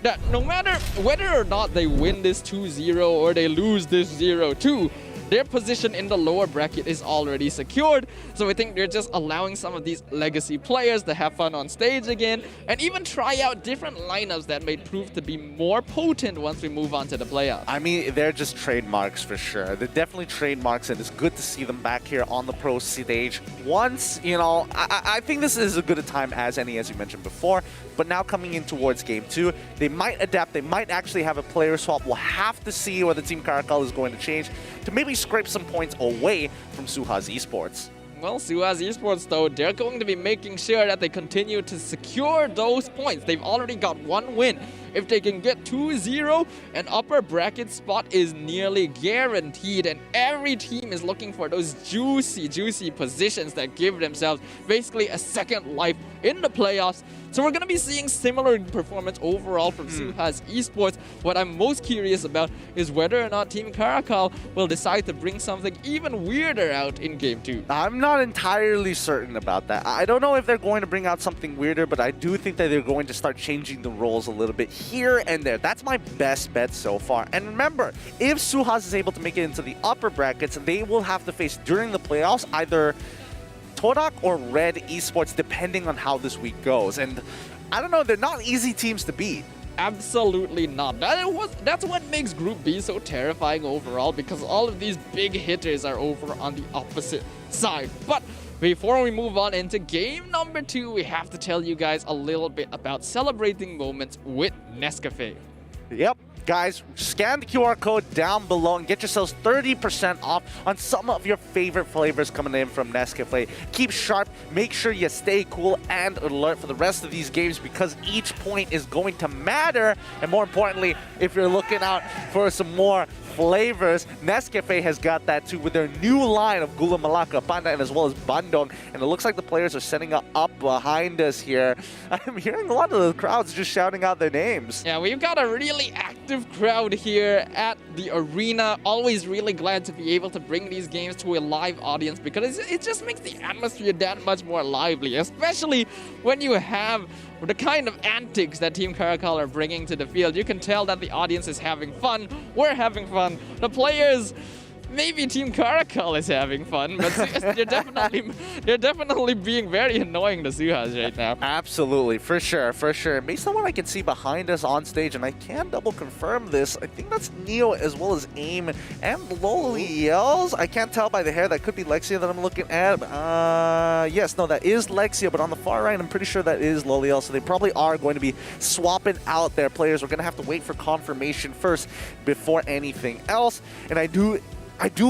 Speaker 9: that no matter whether or not they win this 2-0 or they lose this 0-2, their position in the lower bracket is already secured. So I think they're just allowing some of these legacy players to have fun on stage again and even try out different lineups that may prove to be more potent once we move on to the playoffs.
Speaker 21: I mean, they're just trademarks for sure. They're definitely trademarks, and it's good to see them back here on the pro stage. Once, you know, I think this is as good a time as any, as you mentioned before. But now coming in towards game 2, they might adapt. They might actually have a player swap. We'll have to see whether Team CARACAL is going to change to maybe scrape some points away from SUHAZ Esports.
Speaker 9: Well, SUHAZ Esports, though, they're going to be making sure that they continue to secure those points. They've already got one win If they can get 2-0, an upper bracket spot is nearly guaranteed, and every team is looking for those juicy positions that give themselves basically a second life in the playoffs. So we're going to be seeing similar performance overall from SUHAZ Esports. What I'm most curious about is whether or not Team CARACAL will decide to bring something even weirder out in Game 2.
Speaker 21: I'm not entirely certain about that. I don't know if they're going to bring out something weirder, but I do think that they're going to start changing the roles a little bit here and there. That's my best bet so far. And remember, if SUHAZ is able to make it into the upper brackets, they will have to face during the playoffs either TODAK or RED Esports, depending on how this week goes. And I don't know, they're not easy teams to beat.
Speaker 9: Absolutely not. That's what makes Group B so terrifying overall, because all of these big hitters are over on the opposite side. But before we move on into game number 2, we have to tell you guys a little bit about celebrating moments with Nescafe.
Speaker 21: Yep. Guys, scan the QR code down below and get yourselves 30% off on some of your favorite flavors coming in from Nescafe. Keep sharp, make sure you stay cool and alert for the rest of these games, because each point is going to matter. And more importantly, if you're looking out for some more flavors, Nescafe has got that too with their new line of Gula Melaka, Panda, and as well as Bandung. And it looks like the players are setting up behind us here. I'm hearing a lot of the crowds just shouting out their names.
Speaker 9: Yeah, we've got a really active crowd here at the arena. Always really glad to be able to bring these games to a live audience, because it just makes the atmosphere that much more lively, especially when you have the kind of antics that Team CARACAL are bringing to the field. You can tell that the audience is having fun. We're having fun. The players, maybe Team CARACAL is having fun, but they're definitely being very annoying to SUHAZ right now.
Speaker 21: Absolutely, for sure, for sure. Based on what I can see behind us on stage, and I can double confirm this, I think that's Neo as well as AIM and Loliels. I can't tell by the hair. That could be Lexia that I'm looking at. Yes, no, that is Lexia, but on the far right, I'm pretty sure that is Loliels. So they probably are going to be swapping out their players. We're going to have to wait for confirmation first before anything else. And I do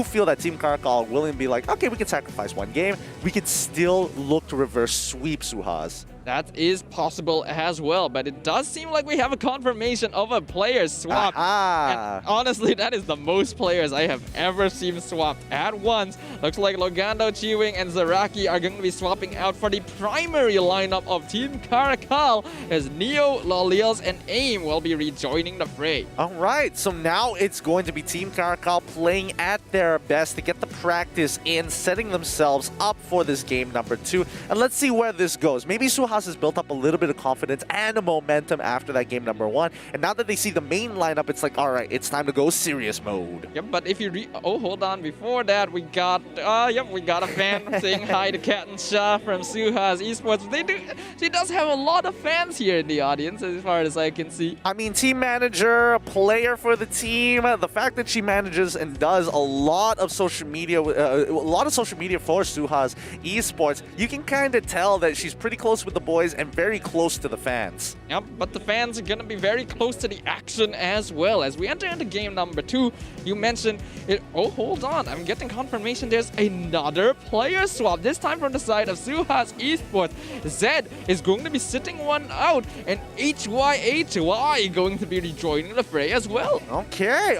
Speaker 21: feel that Team CARACAL are willing to be like, okay, we can sacrifice one game. We could still look to reverse sweep SUHAZ.
Speaker 9: That is possible as well, but it does seem like we have a confirmation of a player swap. And honestly, that is the most players I have ever seen swapped at once. Looks like Logando, Chiwing, and Zaraki are going to be swapping out for the primary lineup of Team CARACAL, as Neo, Loliels, and AIM will be rejoining the fray.
Speaker 21: All right, so now it's going to be Team CARACAL playing at their best to get the practice in, setting themselves up for this game number 2. And let's see where this goes. Maybe SUHAZ has built up a little bit of confidence and a momentum after that game number 1. And now that they see the main lineup, it's like, all right, it's time to go serious mode.
Speaker 9: Yep, but if you hold on, before that, we got a fan saying hi to Kat and Shah from SUHAZ Esports. She does have a lot of fans here in the audience, as far as I can see.
Speaker 21: I mean, team manager, a player for the team. The fact that she manages and does a lot of social media for SUHAZ Esports, you can kind of tell that she's pretty close with the boys and very close to the fans.
Speaker 9: Yep, but the fans are going to be very close to the action as well. As we enter into game number 2, you mentioned it. Oh, hold on. I'm getting confirmation there's another player swap, this time from the side of SUHAZ Esports. Zed is going to be sitting one out, and HY going to be rejoining the fray as well.
Speaker 21: Okay.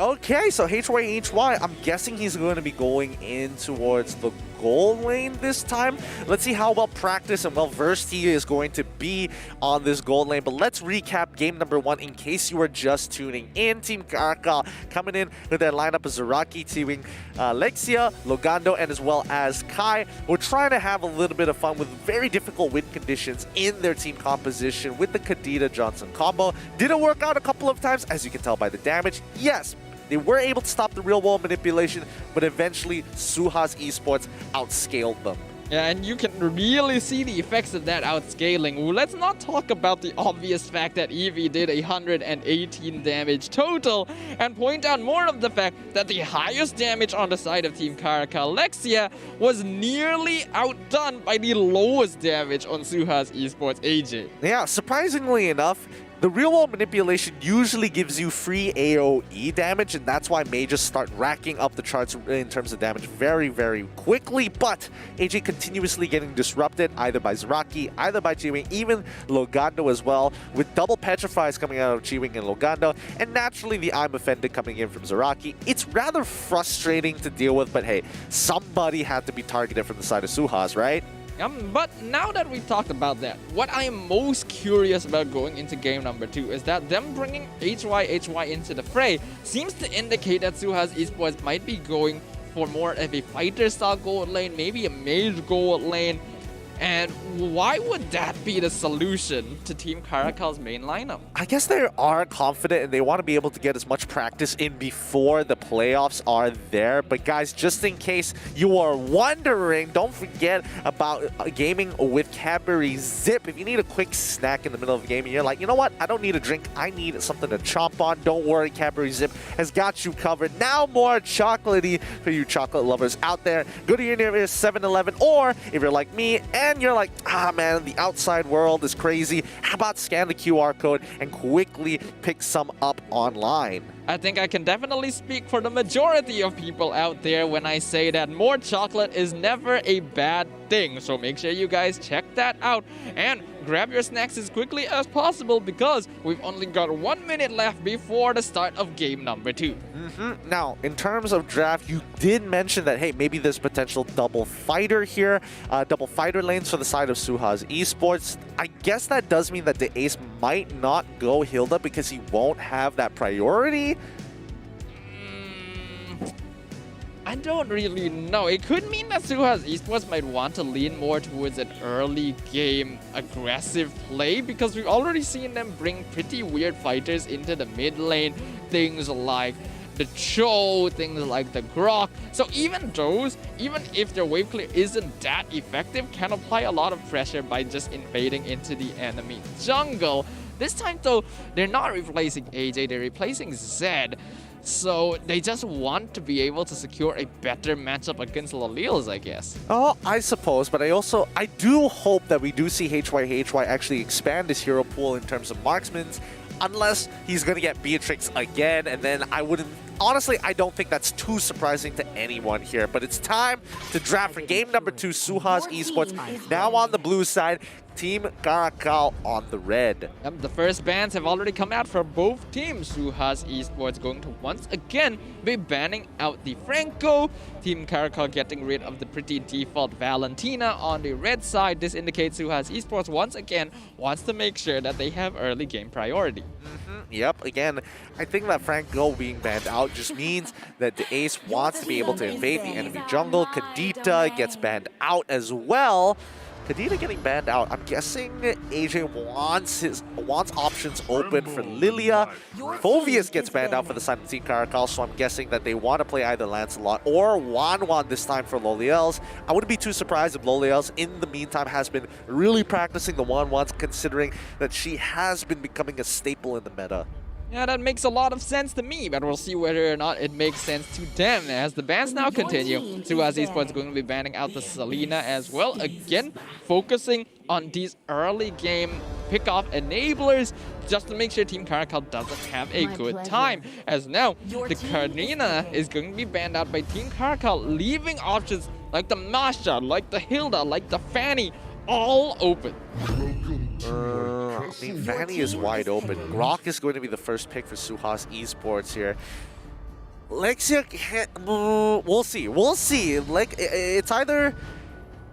Speaker 21: So HY, I'm guessing he's going to be going in towards the goal lane this time. Let's see how well practiced and well versed he is going to be on this goal lane. But let's recap game number 1 in case you were just tuning in. Team CARACAL coming in with their lineup of Zaraki, Tiwing, Lexia, Logando, and as well as Kai. We're trying to have a little bit of fun with very difficult win conditions in their team composition with the Kadita Johnson combo. Didn't work out a couple of times, as you can tell by the damage. Yes, they were able to stop the real world manipulation, but eventually SUHAZ Esports outscaled them.
Speaker 9: Yeah, and you can really see the effects of that outscaling. Let's not talk about the obvious fact that Eevee did 118 damage total, and point out more of the fact that the highest damage on the side of Team CARACAL, Lexia, was nearly outdone by the lowest damage on SUHAZ Esports, AJ.
Speaker 21: Yeah, surprisingly enough, The real-world manipulation usually gives you free AoE damage, and that's why mages start racking up the charts in terms of damage very, very quickly. But AJ continuously getting disrupted, either by Zaraki, either by G-Wing, even Logando as well, with double petrifies coming out of G-Wing and Logando, and naturally the I'm Offended coming in from Zaraki. It's rather frustrating to deal with, but hey, somebody had to be targeted from the side of SUHAZ, right?
Speaker 9: But now that we've talked about that, what I am most curious about going into game number 2 is that them bringing HY into the fray seems to indicate that SUHAZ Esports might be going for more of a fighter style gold lane, maybe a mage gold lane. And why would that be the solution to Team CARACAL's main lineup?
Speaker 21: I guess they are confident and they want to be able to get as much practice in before the playoffs are there. But guys, just in case you are wondering, don't forget about gaming with Cadbury Zip. If you need a quick snack in the middle of the game and you're like, you know what, I don't need a drink, I need something to chomp on, don't worry, Cadbury Zip has got you covered. Now more chocolatey for you chocolate lovers out there. Go to your nearest 7-Eleven, or if you're like me and you're like, ah man, the outside world is crazy, how about scan the QR code and quickly pick some up online?
Speaker 9: I think I can definitely speak for the majority of people out there when I say that more chocolate is never a bad thing. So make sure you guys check that out and grab your snacks as quickly as possible, because we've only got 1 minute left before the start of game number 2.
Speaker 21: Now, in terms of draft, you did mention that, hey, maybe there's potential double fighter here, double fighter lanes for the side of SUHAZ Esports. I guess that does mean that the Ace might not go Hilda because he won't have that priority.
Speaker 9: I don't really know. It could mean that SUHAZ Esports might want to lean more towards an early game aggressive play, because we've already seen them bring pretty weird fighters into the mid lane. Things like the Cho, things like the Grok. So even those, even if their wave clear isn't that effective, can apply a lot of pressure by just invading into the enemy jungle. This time though, they're not replacing AJ, they're replacing Zed. So they just want to be able to secure a better matchup against Lalils, I guess.
Speaker 21: Oh, I suppose, but I do hope that we do see HY actually expand his hero pool in terms of marksmen, unless he's going to get Beatrix again, and then I wouldn't... Honestly, I don't think that's too surprising to anyone here, but it's time to draft for game number 2, SUHAZ Esports. Now on the blue side, Team CARACAL on the red.
Speaker 9: The first bans have already come out for both teams. SUHAZ Esports going to once again be banning out the Franco. Team CARACAL getting rid of the pretty default Valentina on the red side. This indicates SUHAZ Esports once again wants to make sure that they have early game priority.
Speaker 21: Yep, again, I think that Franco being banned out just means that the Ace wants to be able to invade the enemy jungle. Kadita gets banned out as well. Kadita getting banned out. I'm guessing AJ wants options open for Lilia. Phoveus gets banned out for the side of Team CARACAL, so I'm guessing that they want to play either Lancelot or Wanwan this time for Loliels. I wouldn't be too surprised if Loliels, in the meantime, has been really practicing the Wanwans, considering that she has been becoming a staple in the meta.
Speaker 9: Yeah, that makes a lot of sense to me, but we'll see whether or not it makes sense to them as the bans now continue. SUHAZ Esports going to be banning out the Selena as well, again focusing on these early game pickoff enablers just to make sure Team CARACAL doesn't have a good time. As now, the Karina is going to be banned out by Team CARACAL, leaving options like the Masha, like the Hilda, like the Fanny, all open.
Speaker 21: I mean, Fanny is wide open. Grok is going to be the first pick for SUHAZ Esports here. Lexia, we'll see. We'll see. Like, it's either...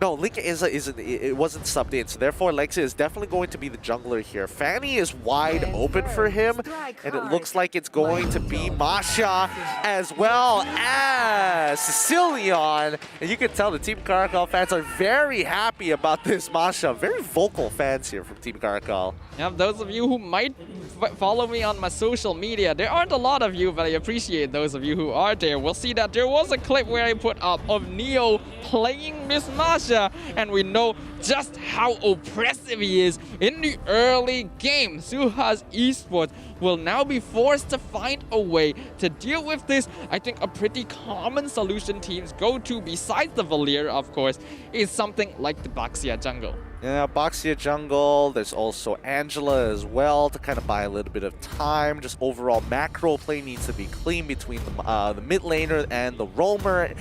Speaker 21: No, Link it wasn't subbed in, so therefore Lexia is definitely going to be the jungler here. Fanny is wide open for him, and it looks like it's going to be Masha as well as Sicilian. And you can tell the Team CARACAL fans are very happy about this Masha. Very vocal fans here from Team CARACAL.
Speaker 9: Yeah, those of you who might follow me on my social media, there aren't a lot of you, but I appreciate those of you who are there. We'll see that there was a clip where I put up of Neo playing Miss Masha, and we know just how oppressive he is in the early game. SUHAZ Esports will now be forced to find a way to deal with this. I think a pretty common solution teams go to, besides the Valier, of course, is something like the Baxia jungle.
Speaker 21: Yeah, Boxia jungle. There's also Angela as well to kind of buy a little bit of time. Just overall macro play needs to be clean between the mid laner and the roamer.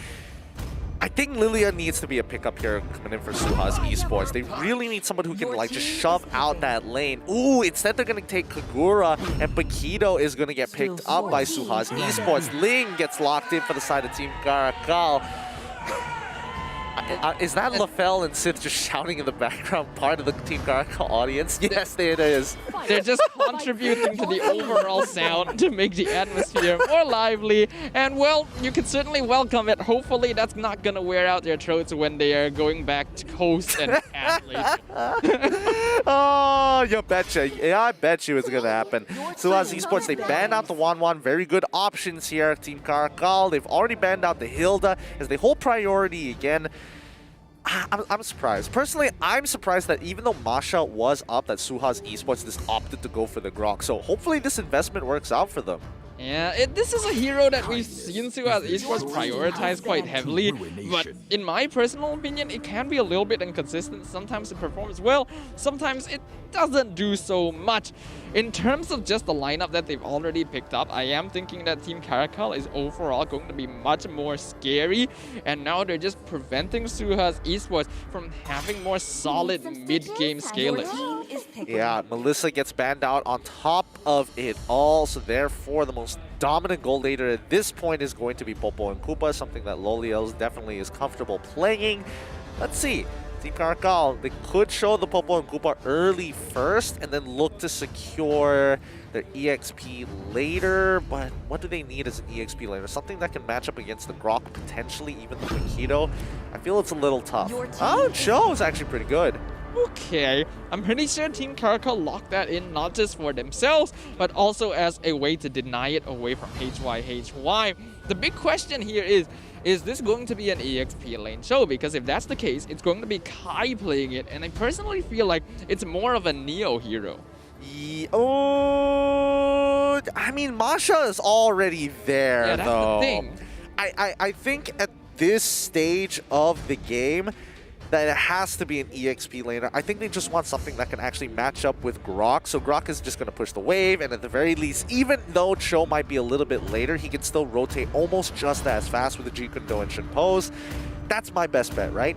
Speaker 21: I think Lilia needs to be a pickup here coming in for SUHAZ Esports. They really need someone who can like just shove out that lane. Ooh, instead they're going to take Kagura, and Paquito is going to get picked up by SUHAZ Esports. Ling gets locked in for the side of Team CARACAL. Is that LaFell and Sith just shouting in the background part of the Team CARACAL audience? Yes, it is.
Speaker 9: They're just contributing to the overall sound to make the atmosphere more lively. And well, you can certainly welcome it. Hopefully that's not going to wear out their throats when they are going back to host and athlete.
Speaker 21: Oh, you betcha. Yeah, I bet you it's going to happen. SUHAZ Esports, they banned out the Wanwan. Very good options here. Team CARACAL, they've already banned out the Hilda as they hold priority again. I'm surprised. Personally, I'm surprised that even though Masha was up, that SUHAZ Esports just opted to go for the Grok. So hopefully this investment works out for them.
Speaker 9: Yeah, this is a hero that we've seen SUHAZ Esports prioritize quite heavily, but in my personal opinion, it can be a little bit inconsistent. Sometimes it performs well, sometimes it doesn't do so much. In terms of just the lineup that they've already picked up, I am thinking that Team CARACAL is overall going to be much more scary, and now they're just preventing SUHAZ Esports from having more solid mid-game scaling.
Speaker 21: Yeah, Melissa gets banned out on top of it all, so therefore the most dominant goal later at this point is going to be Popo and Koopa, something that Loliels definitely is comfortable playing. Let's see. Team CARACAL, they could show the Popo and Koopa early first and then look to secure their EXP later, but what do they need as an EXP later? Something that can match up against the Grok, potentially even the Paquito. I feel it's a little tough. Oh, Joe is actually pretty good.
Speaker 9: Okay, I'm pretty sure Team CARACAL locked that in not just for themselves, but also as a way to deny it away from HYHY. The big question here is this going to be an EXP lane show? Because if that's the case, it's going to be Kai playing it, and I personally feel like it's more of a Neo hero.
Speaker 21: Oh, I mean, Masha is already there,
Speaker 9: yeah, that's
Speaker 21: though.
Speaker 9: The thing.
Speaker 21: I think at this stage of the game, that it has to be an EXP laner. I think they just want something that can actually match up with Grok. So Grok is just going to push the wave, and at the very least, even though Cho might be a little bit later, he can still rotate almost just as fast with the G-Kundo and Shinpose. That's my best bet, right?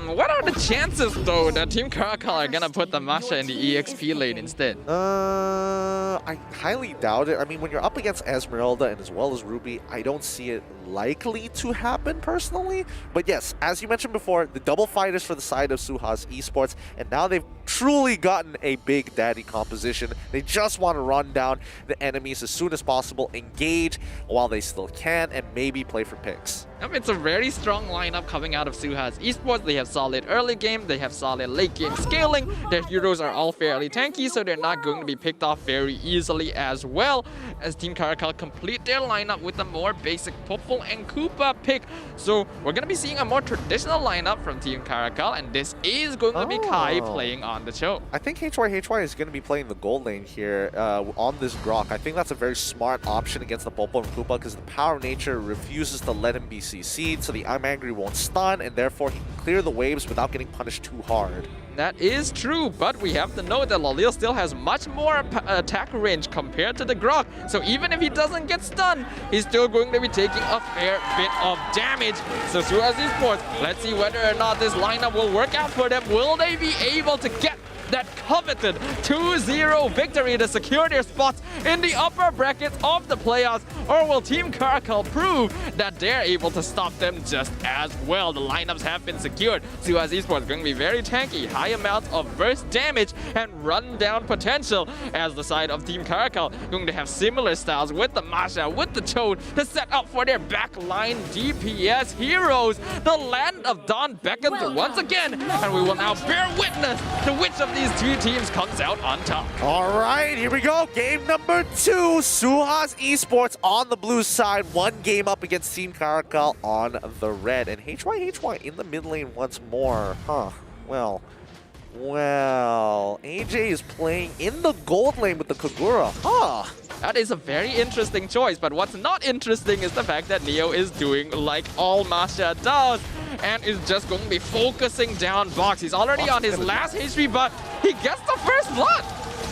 Speaker 9: What are the chances, though, that Team CARACAL are going to put the Masha in the EXP lane instead?
Speaker 21: I highly doubt it. I mean, when you're up against Esmeralda and as well as Ruby, I don't see it likely to happen personally. But yes, as you mentioned before, the double fighters for the side of SUHAZ Esports, and now they've truly gotten a big daddy composition. They just want to run down the enemies as soon as possible, engage while they still can, and maybe play for picks.
Speaker 9: It's a very strong lineup coming out of SUHAZ Esports. They have solid early game, they have solid late game scaling. Their heroes are all fairly tanky, so they're not going to be picked off very easily as well, as Team CARACAL complete their lineup with a more basic Popo and Koopa pick. So we're going to be seeing a more traditional lineup from Team CARACAL, and this is going to be Kai playing on the show.
Speaker 21: I think HYHY is going to be playing the gold lane here on this Grok. I think that's a very smart option against the Popo and Koopa because the Power of Nature refuses to let him be CC'd, so the I'm Angry won't stun, and therefore he can clear the waves without getting punished too hard.
Speaker 9: That is true, but we have to note that Lalil still has much more attack range compared to the Grok. So even if he doesn't get stunned, he's still going to be taking a fair bit of damage. So SUHAZ Esports, let's see whether or not this lineup will work out for them. Will they be able to get that coveted 2-0 victory to secure their spots in the upper brackets of the playoffs, or will Team CARACAL prove that they're able to stop them just as well? The lineups have been secured. SUHAZ Esports is going to be very tanky, high amounts of burst damage and run down potential, as the side of Team CARACAL going to have similar styles with the Masha, with the Toad, to set up for their backline DPS heroes. The Land of Dawn beckons once again, and we will now bear witness to which of these two teams comes out on top.
Speaker 21: All right, here we go. Game number 2. SUHAZ Esports on the blue side. One game up against Team CARACAL on the red. And HYHY in the mid lane once more. Well, AJ is playing in the gold lane with the Kagura.
Speaker 9: That is a very interesting choice, but what's not interesting is the fact that Neo is doing like all Masha does. and is just going to be focusing down Box. He's already on his last HP, but he gets the first blood.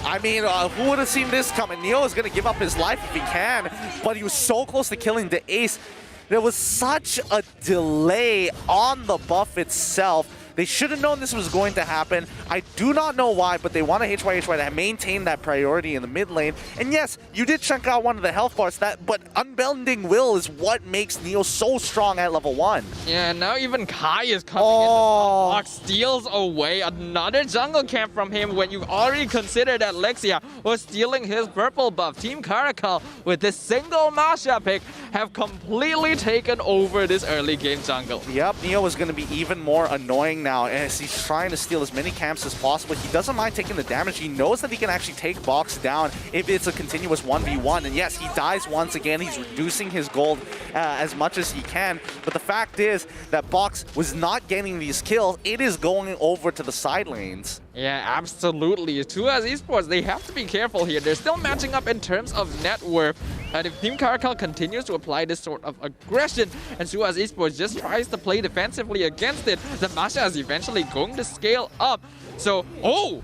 Speaker 21: I mean, who would have seen this coming? Neo is going to give up his life if he can, but he was so close to killing the ace. There was such a delay on the buff itself. They should have known this was going to happen. I do not know why, but they want to HY to maintain that priority in the mid lane. And yes, you did chunk out one of the health bars, but Unbending Will is what makes Neo so strong at level 1.
Speaker 9: Yeah, and now even Kai is coming in. The box steals away another jungle camp from him when you already considered that Lexia was stealing his purple buff. Team CARACAL, with this single Masha pick, have completely taken over this early game jungle.
Speaker 21: Yep, Neo is going to be even more annoying now as he's trying to steal as many camps as possible. He doesn't mind taking the damage. He knows that he can actually take Box down if it's a continuous 1v1. And yes, he dies once again. He's reducing his gold as much as he can. But the fact is that Box was not getting these kills. It is going over to the side lanes.
Speaker 9: Yeah, absolutely. SUHAZ Esports, they have to be careful here. They're still matching up in terms of net worth. And if Team CARACAL continues to apply this sort of aggression and SUHAZ Esports just tries to play defensively against it, the Masha is eventually going to scale up. So, oh!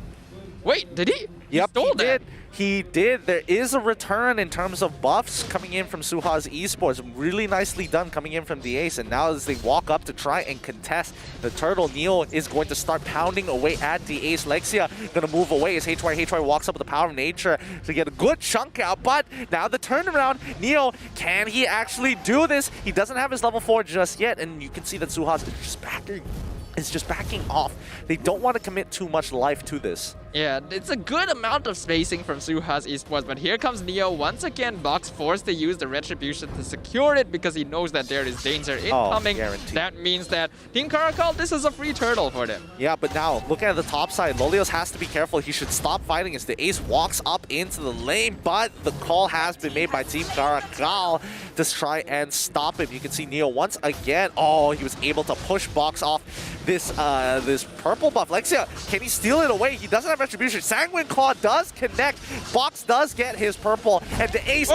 Speaker 9: Wait, did he?
Speaker 21: Yep,
Speaker 9: he stole that.
Speaker 21: He did. There is a return in terms of buffs coming in from SUHAZ Esports. Really nicely done coming in from the ace. And now as they walk up to try and contest the turtle, Neo is going to start pounding away at the ace. Lexia going to move away as HY walks up with the power of nature to get a good chunk out. But now the turnaround, Neo, can he actually do this? He doesn't have his level 4 just yet. And you can see that SUHAZ is just backing off. They don't want to commit too much life to this.
Speaker 9: Yeah, it's a good amount of spacing from SUHAZ Esports, but here comes Neo once again. Box forced to use the Retribution to secure it because he knows that there is danger incoming. That means that Team CARACAL, this is a free turtle for them.
Speaker 21: Yeah, but now looking at the top side, Lolios has to be careful. He should stop fighting as the ace walks up into the lane, but the call has been made by Team CARACAL to try and stop him. You can see Neo once again. Oh, he was able to push Box off this purple buff. Lexia, can he steal it away? He doesn't have Retribution. Sanguine Claw does connect. Box does get his purple, and the ace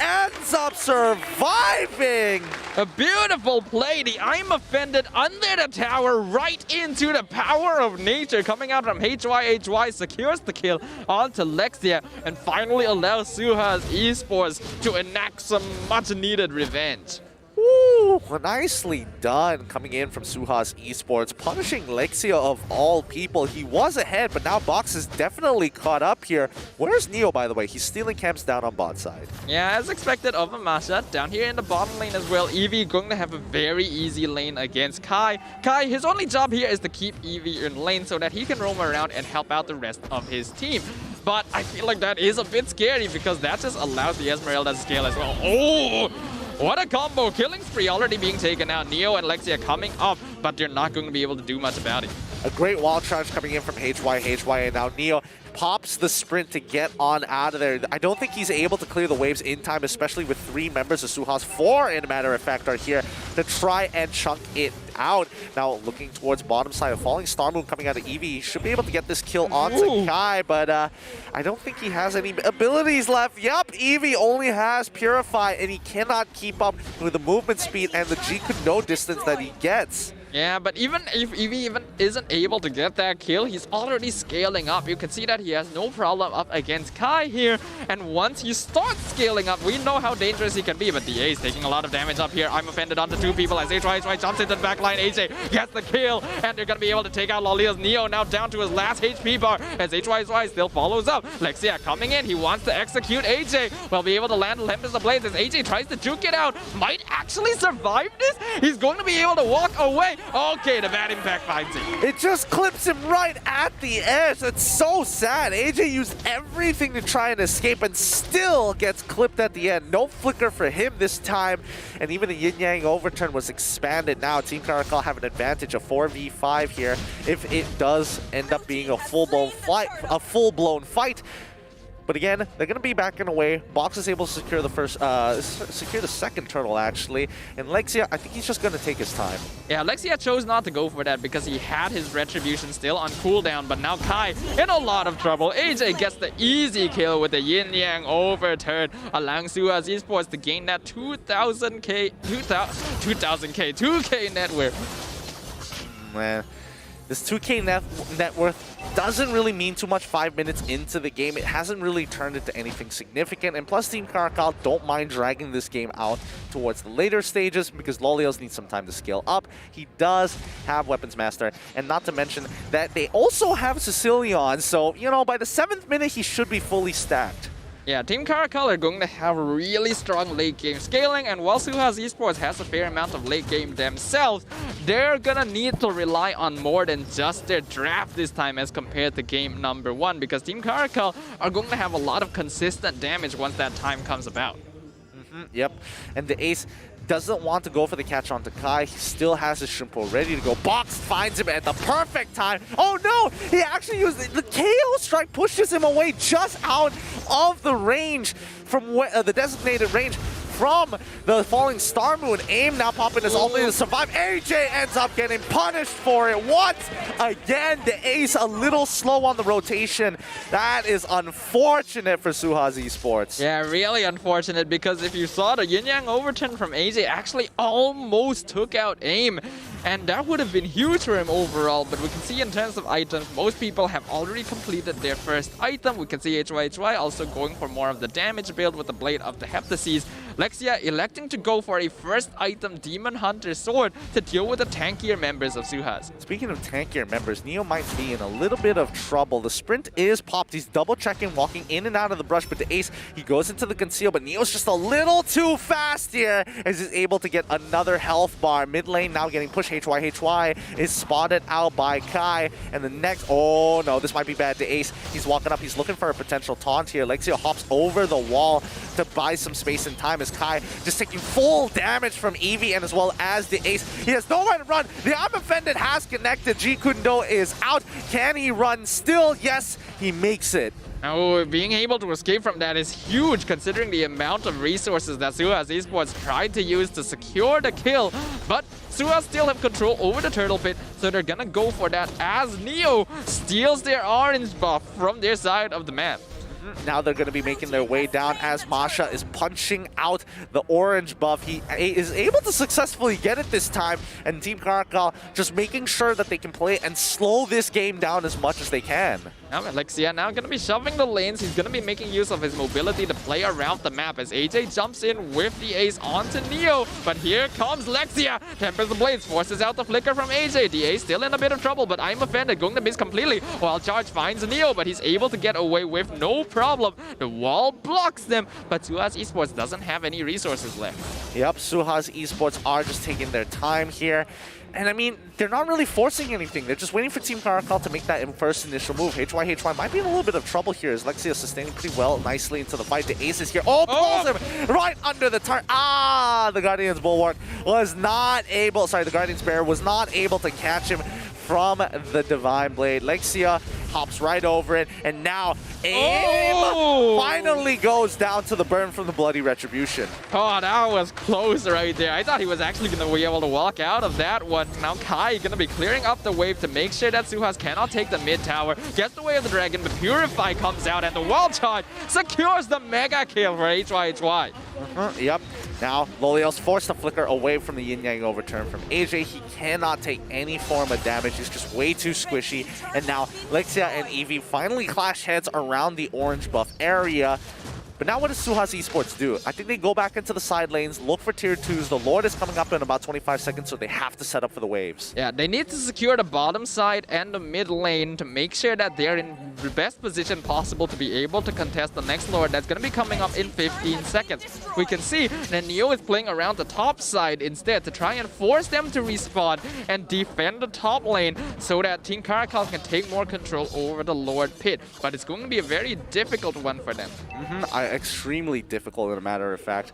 Speaker 21: ends up surviving.
Speaker 9: A beautiful play. The I'm Offended under the tower, right into the power of nature. Coming out from HY secures the kill onto Lexia, and finally allows SUHAZ Esports to enact some much needed revenge.
Speaker 21: Ooh, nicely done coming in from SUHAZ Esports, punishing Lexia of all people. He was ahead, but now Box is definitely caught up here. Where's Neo, by the way? He's stealing camps down on bot side.
Speaker 9: Yeah, as expected of a Masha. Down here in the bottom lane as well, Eevee going to have a very easy lane against Kai. Kai, his only job here is to keep Eevee in lane so that he can roam around and help out the rest of his team. But I feel like that is a bit scary because that just allows the Esmeralda to scale as well. Oh! What a combo! Killing spree already being taken out. Neo and Lexia coming up, but they're not going to be able to do much about it.
Speaker 21: A great wall charge coming in from HY, and now Neo pops the sprint to get on out of there. I don't think he's able to clear the waves in time, especially with 3 members of SUHAZ. 4, in a matter of fact, are here to try and chunk it out. Now looking towards bottom side, of Falling Star Moon coming out of Eevee. He should be able to get this kill onto Kai, but I don't think he has any abilities left. Yup, Eevee only has Purify, and he cannot keep up with the movement speed and the G-no distance that he gets.
Speaker 9: Yeah, but even if Eevee isn't able to get that kill, he's already scaling up. You can see that he has no problem up against Kai here. And once he starts scaling up, we know how dangerous he can be. But the Ace taking a lot of damage up here. I'm Offended onto 2 people as HY jumps into the back line. AJ gets the kill, and they're going to be able to take out Lolios. Neo now down to his last HP bar as HY still follows up. Lexia coming in. He wants to execute AJ. Will be able to land Tempest of Blades as AJ tries to juke it out. Might actually survive this. He's going to be able to walk away. Okay, the bad impact finds him.
Speaker 21: It just clips him right at the edge. That's so sad. AJ used everything to try and escape and still gets clipped at the end. No flicker for him this time. And even the yin-yang overturn was expanded now. Team CARACAL have an advantage of 4v5 here. If it does end up being a full-blown fight, But again, they're going to be backing away. Box is able to secure the secure the second turtle actually. And Lexia, I think he's just going to take his time.
Speaker 9: Yeah, Lexia chose not to go for that because he had his retribution still on cooldown. But now Kai in a lot of trouble. AJ gets the easy kill with the Yin Yang overturn, allowing SUHAZ Esports to gain that 2,000k net worth.
Speaker 21: Man, this 2k net worth doesn't really mean too much 5 minutes into the game. It hasn't really turned into anything significant. And plus, Team CARACAL don't mind dragging this game out towards the later stages because Lolios needs some time to scale up. He does have Weapons Master, and not to mention that they also have Sicilion. So, you know, by the 7th minute, he should be fully stacked.
Speaker 9: Yeah, Team CARACAL are going to have really strong late game scaling, and while SUHAZ Esports has a fair amount of late game themselves, they're gonna need to rely on more than just their draft this time as compared to game number 1, because Team CARACAL are going to have a lot of consistent damage once that time comes about.
Speaker 21: Yep, and the Ace doesn't want to go for the catch onto Kai. He still has his Shrimpo ready to go. Box finds him at the perfect time. Oh no! He actually used the KO strike, pushes him away just out of the range from the designated range from the falling Star Moon. AIM now popping his ultimate to survive. AJ ends up getting punished for it once again. The Ace a little slow on the rotation. That is unfortunate for SUHAZ Esports.
Speaker 9: Yeah, really unfortunate, because if you saw the Yin Yang overturn from AJ actually almost took out AIM, and that would have been huge for him overall. But we can see in terms of items, most people have already completed their first item. We can see HY also going for more of the damage build with the Blade of the Heptases. Lexia electing to go for a first item Demon Hunter Sword to deal with the tankier members of SUHAZ.
Speaker 21: Speaking of tankier members, Neo might be in a little bit of trouble. The sprint is popped. He's double checking, walking in and out of the brush, but the Ace, he goes into the conceal, but Neo's just a little too fast here as he's able to get another health bar. Mid lane now getting pushed. HY is spotted out by Kai, and the next, oh no, this might be bad. The Ace, he's walking up, he's looking for a potential taunt here. Lexia hops over the wall to buy some space and time as Kai just taking full damage from Eevee, and as well as the Ace. He has nowhere to run. The I'm Offended has connected. G Kundo is out. Can he run still? Yes, he makes it.
Speaker 9: Now, being able to escape from that is huge, considering the amount of resources that SUHAZ Esports tried to use to secure the kill. But SUHAZ still have control over the turtle pit, so they're gonna go for that as Neo steals their orange buff from their side of the map.
Speaker 21: Now they're going to be making their way down as Masha is punching out the orange buff. He is able to successfully get it this time, and Team CARACAL just making sure that they can play and slow this game down as much as they can.
Speaker 9: Now Lexia now going to be shoving the lanes. He's going to be making use of his mobility to play around the map as AJ jumps in with the Ace onto Neo. But here comes Lexia. Tempers the blades, forces out the flicker from AJ. The Ace still in a bit of trouble, but I'm Offended going to miss completely. While Charge finds Neo, but he's able to get away with no problem. The wall blocks them, but SUHAZ Esports doesn't have any resources left.
Speaker 21: Yep, SUHAZ Esports are just taking their time here. And I mean, they're not really forcing anything. They're just waiting for Team CARACAL to make that first initial move. HY might be in a little bit of trouble here as Lexia is sustaining pretty well, nicely into the fight. The Ace is here. Oh, pulls him right under the turret. Ah, the Guardian's Bulwark was not able, sorry, the Guardian's Bear was not able to catch him from the Divine Blade. Lexia hops right over it, and now AIM finally goes down to the burn from the Bloody Retribution.
Speaker 9: Oh, that was close right there. I thought he was actually going to be able to walk out of that one. Now Kai going to be clearing up the wave to make sure that SUHAZ cannot take the mid tower. Gets the way of the dragon, but Purify comes out, and the wall charge secures the mega kill for HY.
Speaker 21: Yep. Now, Lolios forced to flicker away from the Yin Yang overturn from AJ. He cannot take any form of damage. He's just way too squishy. And now, Lexia and Eevee finally clash heads around the orange buff area. But now what does SUHAZ Esports do? I think they go back into the side lanes, look for tier 2s. The Lord is coming up in about 25 seconds, so they have to set up for the waves.
Speaker 9: Yeah, they need to secure the bottom side and the mid lane to make sure that they're in the best position possible to be able to contest the next Lord that's going to be coming up in 15 seconds. We can see that Neo is playing around the top side instead to try and force them to respawn and defend the top lane so that Team CARACAL can take more control over the Lord pit. But it's going to be a very difficult one for them.
Speaker 21: Extremely difficult, as a matter of fact.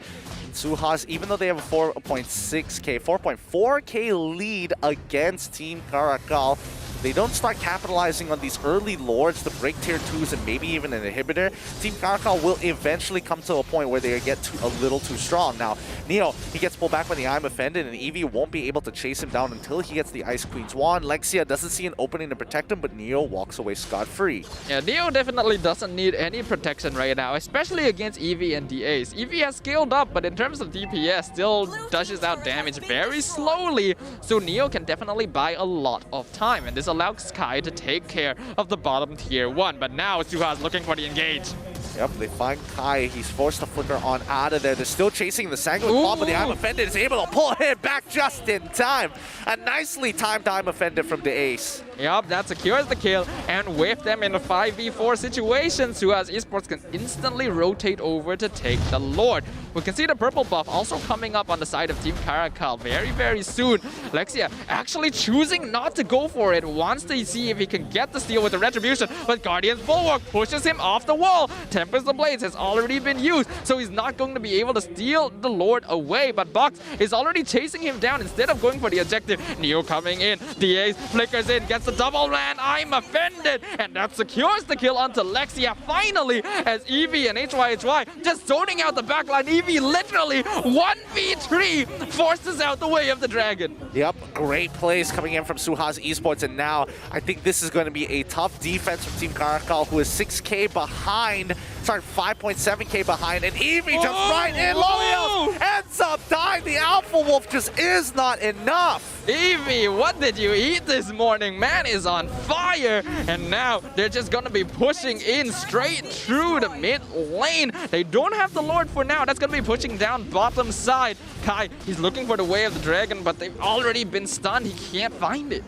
Speaker 21: SUHAZ, even though they have a 4.4k lead against Team CARACAL, they don't start capitalizing on these early lords to break tier 2s and maybe even an inhibitor, Team CARACAL will eventually come to a point where they get a little too strong. Now, Neo, he gets pulled back when the I'm offended, and Eevee won't be able to chase him down until he gets the Ice Queen's wand. Lexia doesn't see an opening to protect him, but Neo walks away scot-free.
Speaker 9: Yeah, Neo definitely doesn't need any protection right now, especially against Eevee and the Ace. Eevee has scaled up, but in terms of DPS, still dishes out damage very slowly, so Neo can definitely buy a lot of time, and this allows Kai to take care of the bottom tier 1. But now SUHAZ looking for the engage.
Speaker 21: Yep, they find Kai. He's forced to flicker on out of there. They're still chasing the Sanguine Bomb, but the I'm offended is able to pull him back just in time. A nicely timed I'm offended from the Ace.
Speaker 9: Yup, that secures the kill, and with them in a 5v4 situation, SUHAZ Esports can instantly rotate over to take the Lord. We can see the purple buff also coming up on the side of Team CARACAL very soon. Lexia actually choosing not to go for it, wants to see if he can get the steal with the Retribution, but Guardian's Bulwark pushes him off the wall. Tempest the Blades has already been used, so he's not going to be able to steal the Lord away, but Box is already chasing him down instead of going for the objective. Neo coming in, the Ace flickers in, gets the double land, I'm offended, and that secures the kill onto Lexia finally, as Eevee and HYHY just zoning out the backline. Eevee literally 1v3 forces out the way of the dragon.
Speaker 21: Yep, great plays coming in from SUHAZ Esports, and now I think this is going to be a tough defense from Team CARACAL, who is 6k behind, sorry, 5.7k behind, and Eevee jumps right in. Lolios ends up dying. The Alpha Wolf just is not enough.
Speaker 9: Eevee, what did you eat this morning? Man is on fire, and now they're just gonna be pushing in straight through the mid lane. They don't have the Lord for now. That's gonna be pushing down bottom side. Kai, he's looking for the way of the dragon, but they've already been stunned. He can't find it.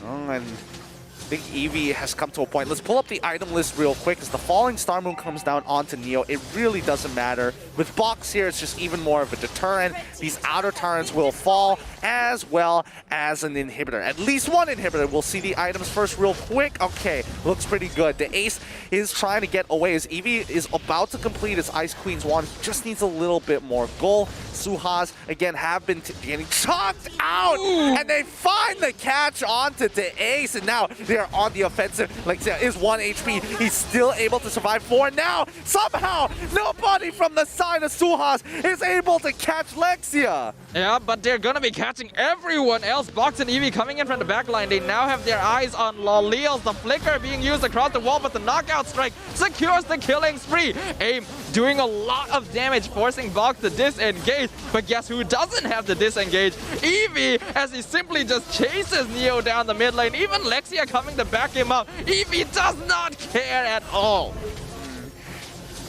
Speaker 21: Oh, and I think Eevee has come to a point. Let's pull up the item list real quick. As the Falling Star Moon comes down onto Neo, it really doesn't matter. With Box here, it's just even more of a deterrent. These outer turrets will fall, as well as an inhibitor. At least one inhibitor. We'll see the items first real quick. Okay, looks pretty good. The Ace is trying to get away as Eevee is about to complete his Ice Queen's wand. He just needs a little bit more goal. SUHAZ, again, have been getting chunked out, and they find the catch onto the Ace, and now they're on the offensive. Lexia is 1 HP. He's still able to survive 4. Now, somehow, nobody from the side of SUHAZ is able to catch Lexia.
Speaker 9: Yeah, but they're gonna be catching everyone else. Box and Eevee coming in from the backline. They now have their eyes on Lolios. The flicker being used across the wall, but the knockout strike secures the killing spree. Aim doing a lot of damage, forcing Box to disengage. But guess who doesn't have to disengage? Eevee, as he simply just chases Neo down the mid lane. Even Lexia coming to back him up. Eevee does not care at all.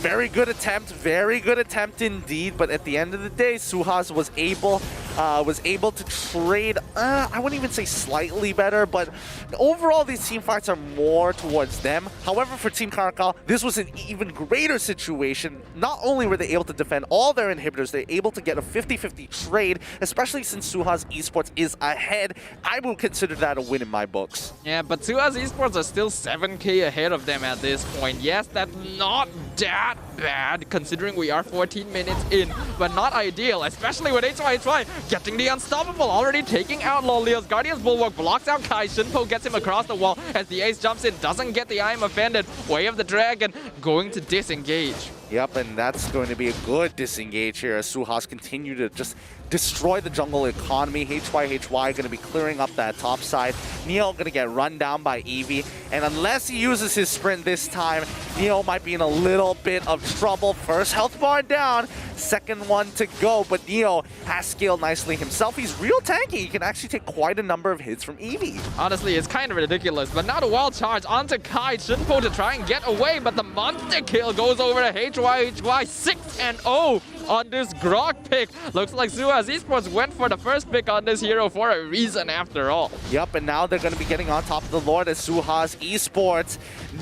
Speaker 21: Very good attempt indeed, but at the end of the day, SUHAZ was able to trade, I wouldn't even say slightly better, but overall these team fights are more towards them. However, for Team CARACAL, this was an even greater situation. Not only were they able to defend all their inhibitors, they're able to get a 50-50 trade, especially since SUHAZ Esports is ahead. I would consider that a win in my books.
Speaker 9: Yeah, but SUHAZ Esports are still 7k ahead of them at this point. Yes, that's not that bad considering we are 14 minutes in, but not ideal, especially with HYHY getting the unstoppable, already taking out Lolios. Guardian's Bulwark blocks out Kai. Shinpo gets him across the wall as the Ace jumps in, doesn't get the I'm offended. Way of the Dragon going to disengage.
Speaker 21: Yep, and that's going to be a good disengage here as SUHAZ continue to just destroy the jungle economy. HYHY going to be clearing up that top side. Neo going to get run down by Eevee, and unless he uses his sprint this time, Neo might be in a little bit of trouble. First health bar down, second one to go, but Neo has scaled nicely himself. He's real tanky. He can actually take quite a number of hits from Eevee.
Speaker 9: Honestly, it's kind of ridiculous, but now the wild charge onto Kai. Shinpo to try and get away, but the monster kill goes over to HYHY. 6-0 on this Grog pick. Looks like SUHAZ Esports went for the first pick on this hero for a reason after all.
Speaker 21: Yep, and now they're going to be getting on top of the Lord as SUHAZ Esports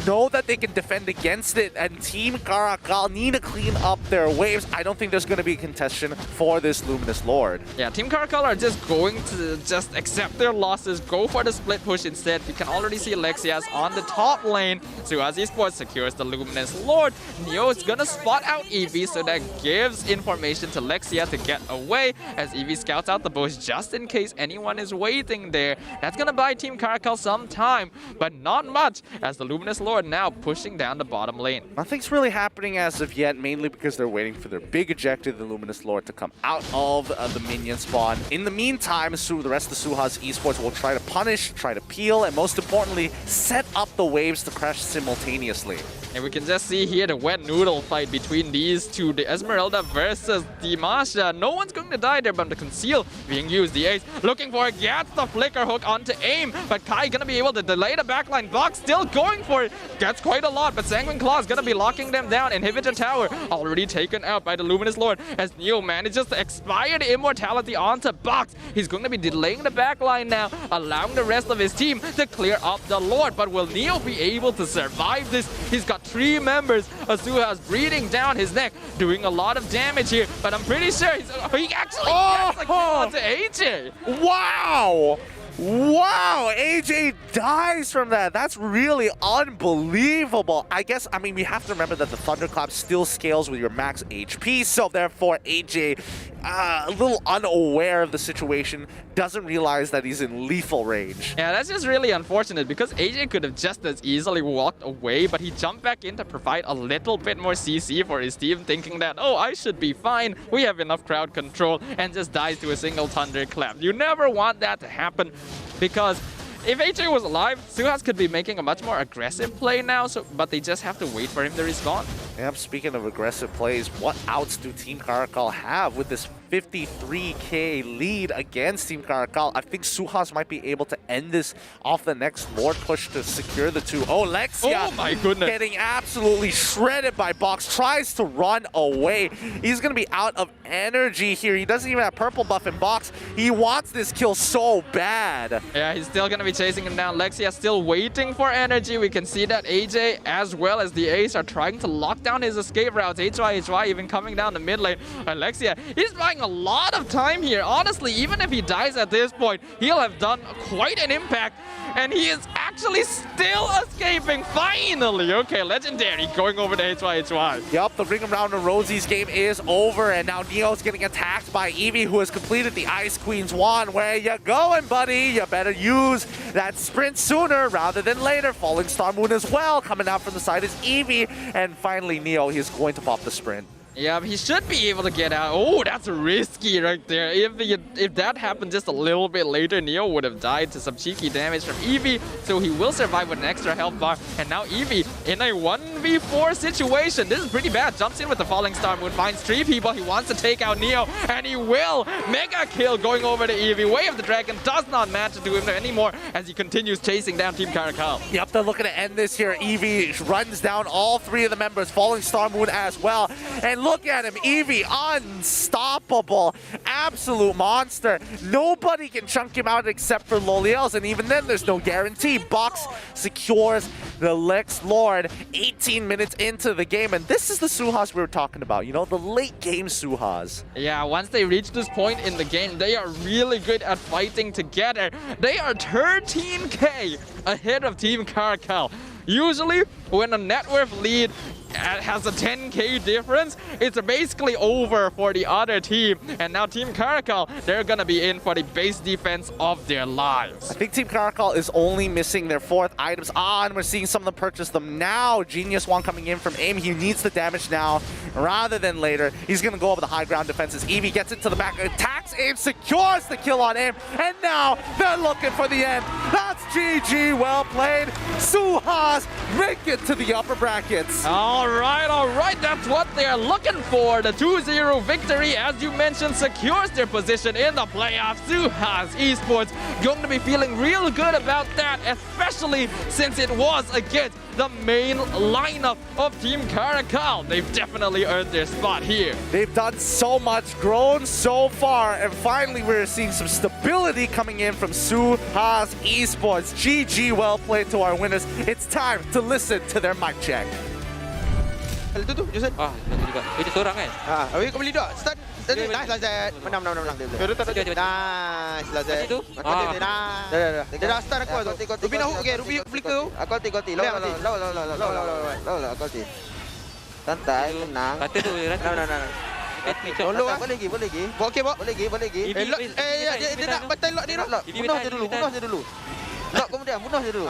Speaker 21: know that they can defend against it, and Team CARACAL need to clean up their waves. I don't think think there's going to be a contention for this Luminous Lord.
Speaker 9: Yeah, Team CARACAL are just going to just accept their losses, go for the split push instead. We can already see Alexias on the top lane. SUHAZ Esports secures the Luminous Lord. Neo is gonna spot out Eevee, so that gives information to Lexia to get away as Eevee scouts out the bush just in case anyone is waiting there. That's gonna buy Team CARACAL some time, but not much, as the Luminous Lord now pushing down the bottom lane.
Speaker 21: Nothing's really happening as of yet, mainly because they're waiting for their big objective, the Luminous Lord, to come out of the minion spawn. In the meantime, the rest of the SUHAZ Esports will try to punish, try to peel, and most importantly, set up the waves to crash simultaneously.
Speaker 9: And we can just see here the wet noodle fight between these two, the Esmeralda versus the Masha. No one's going to die there, but the conceal being used. The Ace looking for it, gets the flicker hook onto aim, but Kai gonna be able to delay the backline. Box still going for it, gets quite a lot, but Sanguine Claw is gonna be locking them down. Inhibitor Tower already taken out by the Luminous Lord as Neo manages to expire the immortality onto Box. He's going to be delaying the backline now, allowing the rest of his team to clear up the Lord. But will Neo be able to survive this? He's got 3 members of SUHAZ breathing down his neck, doing a lot of damage here, but I'm pretty sure he actually gets a kill onto AJ.
Speaker 21: Wow! Wow, AJ dies from that. That's really unbelievable. I mean, we have to remember that the Thunderclap still scales with your max HP, so therefore AJ, a little unaware of the situation, doesn't realize that he's in lethal range.
Speaker 9: Yeah, that's just really unfortunate because AJ could have just as easily walked away, but he jumped back in to provide a little bit more CC for his team, thinking that, oh, I should be fine, we have enough crowd control, and just dies to a single Thunderclap. You never want that to happen, because if AJ was alive, SUHAZ could be making a much more aggressive play now, but they just have to wait for him to respawn.
Speaker 21: Yep, speaking of aggressive plays, what outs do Team CARACAL have with this 53k lead against Team CARACAL? I think SUHAZ might be able to end this off the next Lord push to secure the 2. Oh, Lexia!
Speaker 9: Oh my goodness!
Speaker 21: Getting absolutely shredded by Box, tries to run away. He's going to be out of energy here. He doesn't even have purple buff in Box. He wants this kill so bad.
Speaker 9: Yeah, he's still going to be chasing him down. Lexia still waiting for energy. We can see that AJ as well as the Ace are trying to lock down his escape routes. HY even coming down the mid lane. Alexia, he's buying a lot of time here. Honestly, even if he dies at this point, he'll have done quite an impact. And he is actually still escaping, finally. Okay, Legendary going over to HY.
Speaker 21: Yup, the Ring Around the Rosie's game is over, and now Neo's getting attacked by Eevee, who has completed the Ice Queen's wand. Where you going, buddy? You better use that sprint sooner rather than later. Falling Star Moon as well. Coming out from the side is Eevee, and finally Neo, he's going to pop the sprint.
Speaker 9: Yeah, he should be able to get out. Oh, that's risky right there. If that happened just a little bit later, Neo would have died to some cheeky damage from Eevee, so he will survive with an extra health bar. And now Eevee in a 1v4 situation. This is pretty bad. Jumps in with the Falling Star Moon, finds 3 people. He wants to take out Neo, and he will. Mega kill going over to Eevee. Way of the Dragon does not matter to him anymore as he continues chasing down Team CARACAL.
Speaker 21: Yep, they're looking to end this here. Eevee runs down all 3 of the members, Falling Star Moon as well. And look at him, Eevee, unstoppable, absolute monster. Nobody can chunk him out except for Loliels, and even then there's no guarantee. Box secures the Lex Lord 18 minutes into the game, and this is the SUHAZ we were talking about, you know, the late game SUHAZ.
Speaker 9: Yeah, once they reach this point in the game, they are really good at fighting together. They are 13k ahead of Team CARACAL. Usually, when a net worth lead has a 10k difference, it's basically over for the other team. And now Team CARACAL, they're gonna be in for the base defense of their lives.
Speaker 21: I think Team CARACAL is only missing their 4th items on. We're seeing some of them purchase them now. Genius One coming in from aim. He needs the damage now rather than later. He's gonna go over the high ground defenses. Eevee gets into the back, attacks aim, secures the kill on aim, and now they're looking for the end. That's GG, well played. SUHAZ make it to the upper brackets.
Speaker 9: All right, that's what they're looking for. The 2-0 victory, as you mentioned, secures their position in the playoffs. SUHAZ Esports going to be feeling real good about that, especially since it was against the main lineup of Team CARACAL. They've definitely earned their spot here.
Speaker 21: They've done so much, grown so far, and finally we're seeing some stability coming in from SUHAZ Esports. GG, well played to our winners. It's time to listen to their mic check.
Speaker 15: Tu Johnson.
Speaker 12: Bagus juga. Itu seorang kan?
Speaker 15: Habis kau beli dua. Stun. Nice lah Zed. Menang. Nice lah Zed.
Speaker 12: Itu.
Speaker 15: Dah. Dia dah stun aku tu. Ruby nak hook. Okay, Ruby flicker.
Speaker 7: Aku ulti. Lawan. Aku ulti. Santai, tenang.
Speaker 12: Kata tu.
Speaker 7: Boleh lagi.
Speaker 15: Okey, Bok.
Speaker 7: Boleh lagi.
Speaker 15: Dia nak bantai lock ni.
Speaker 7: Bunuh je dulu. Lock kemudian, bunuh je dulu.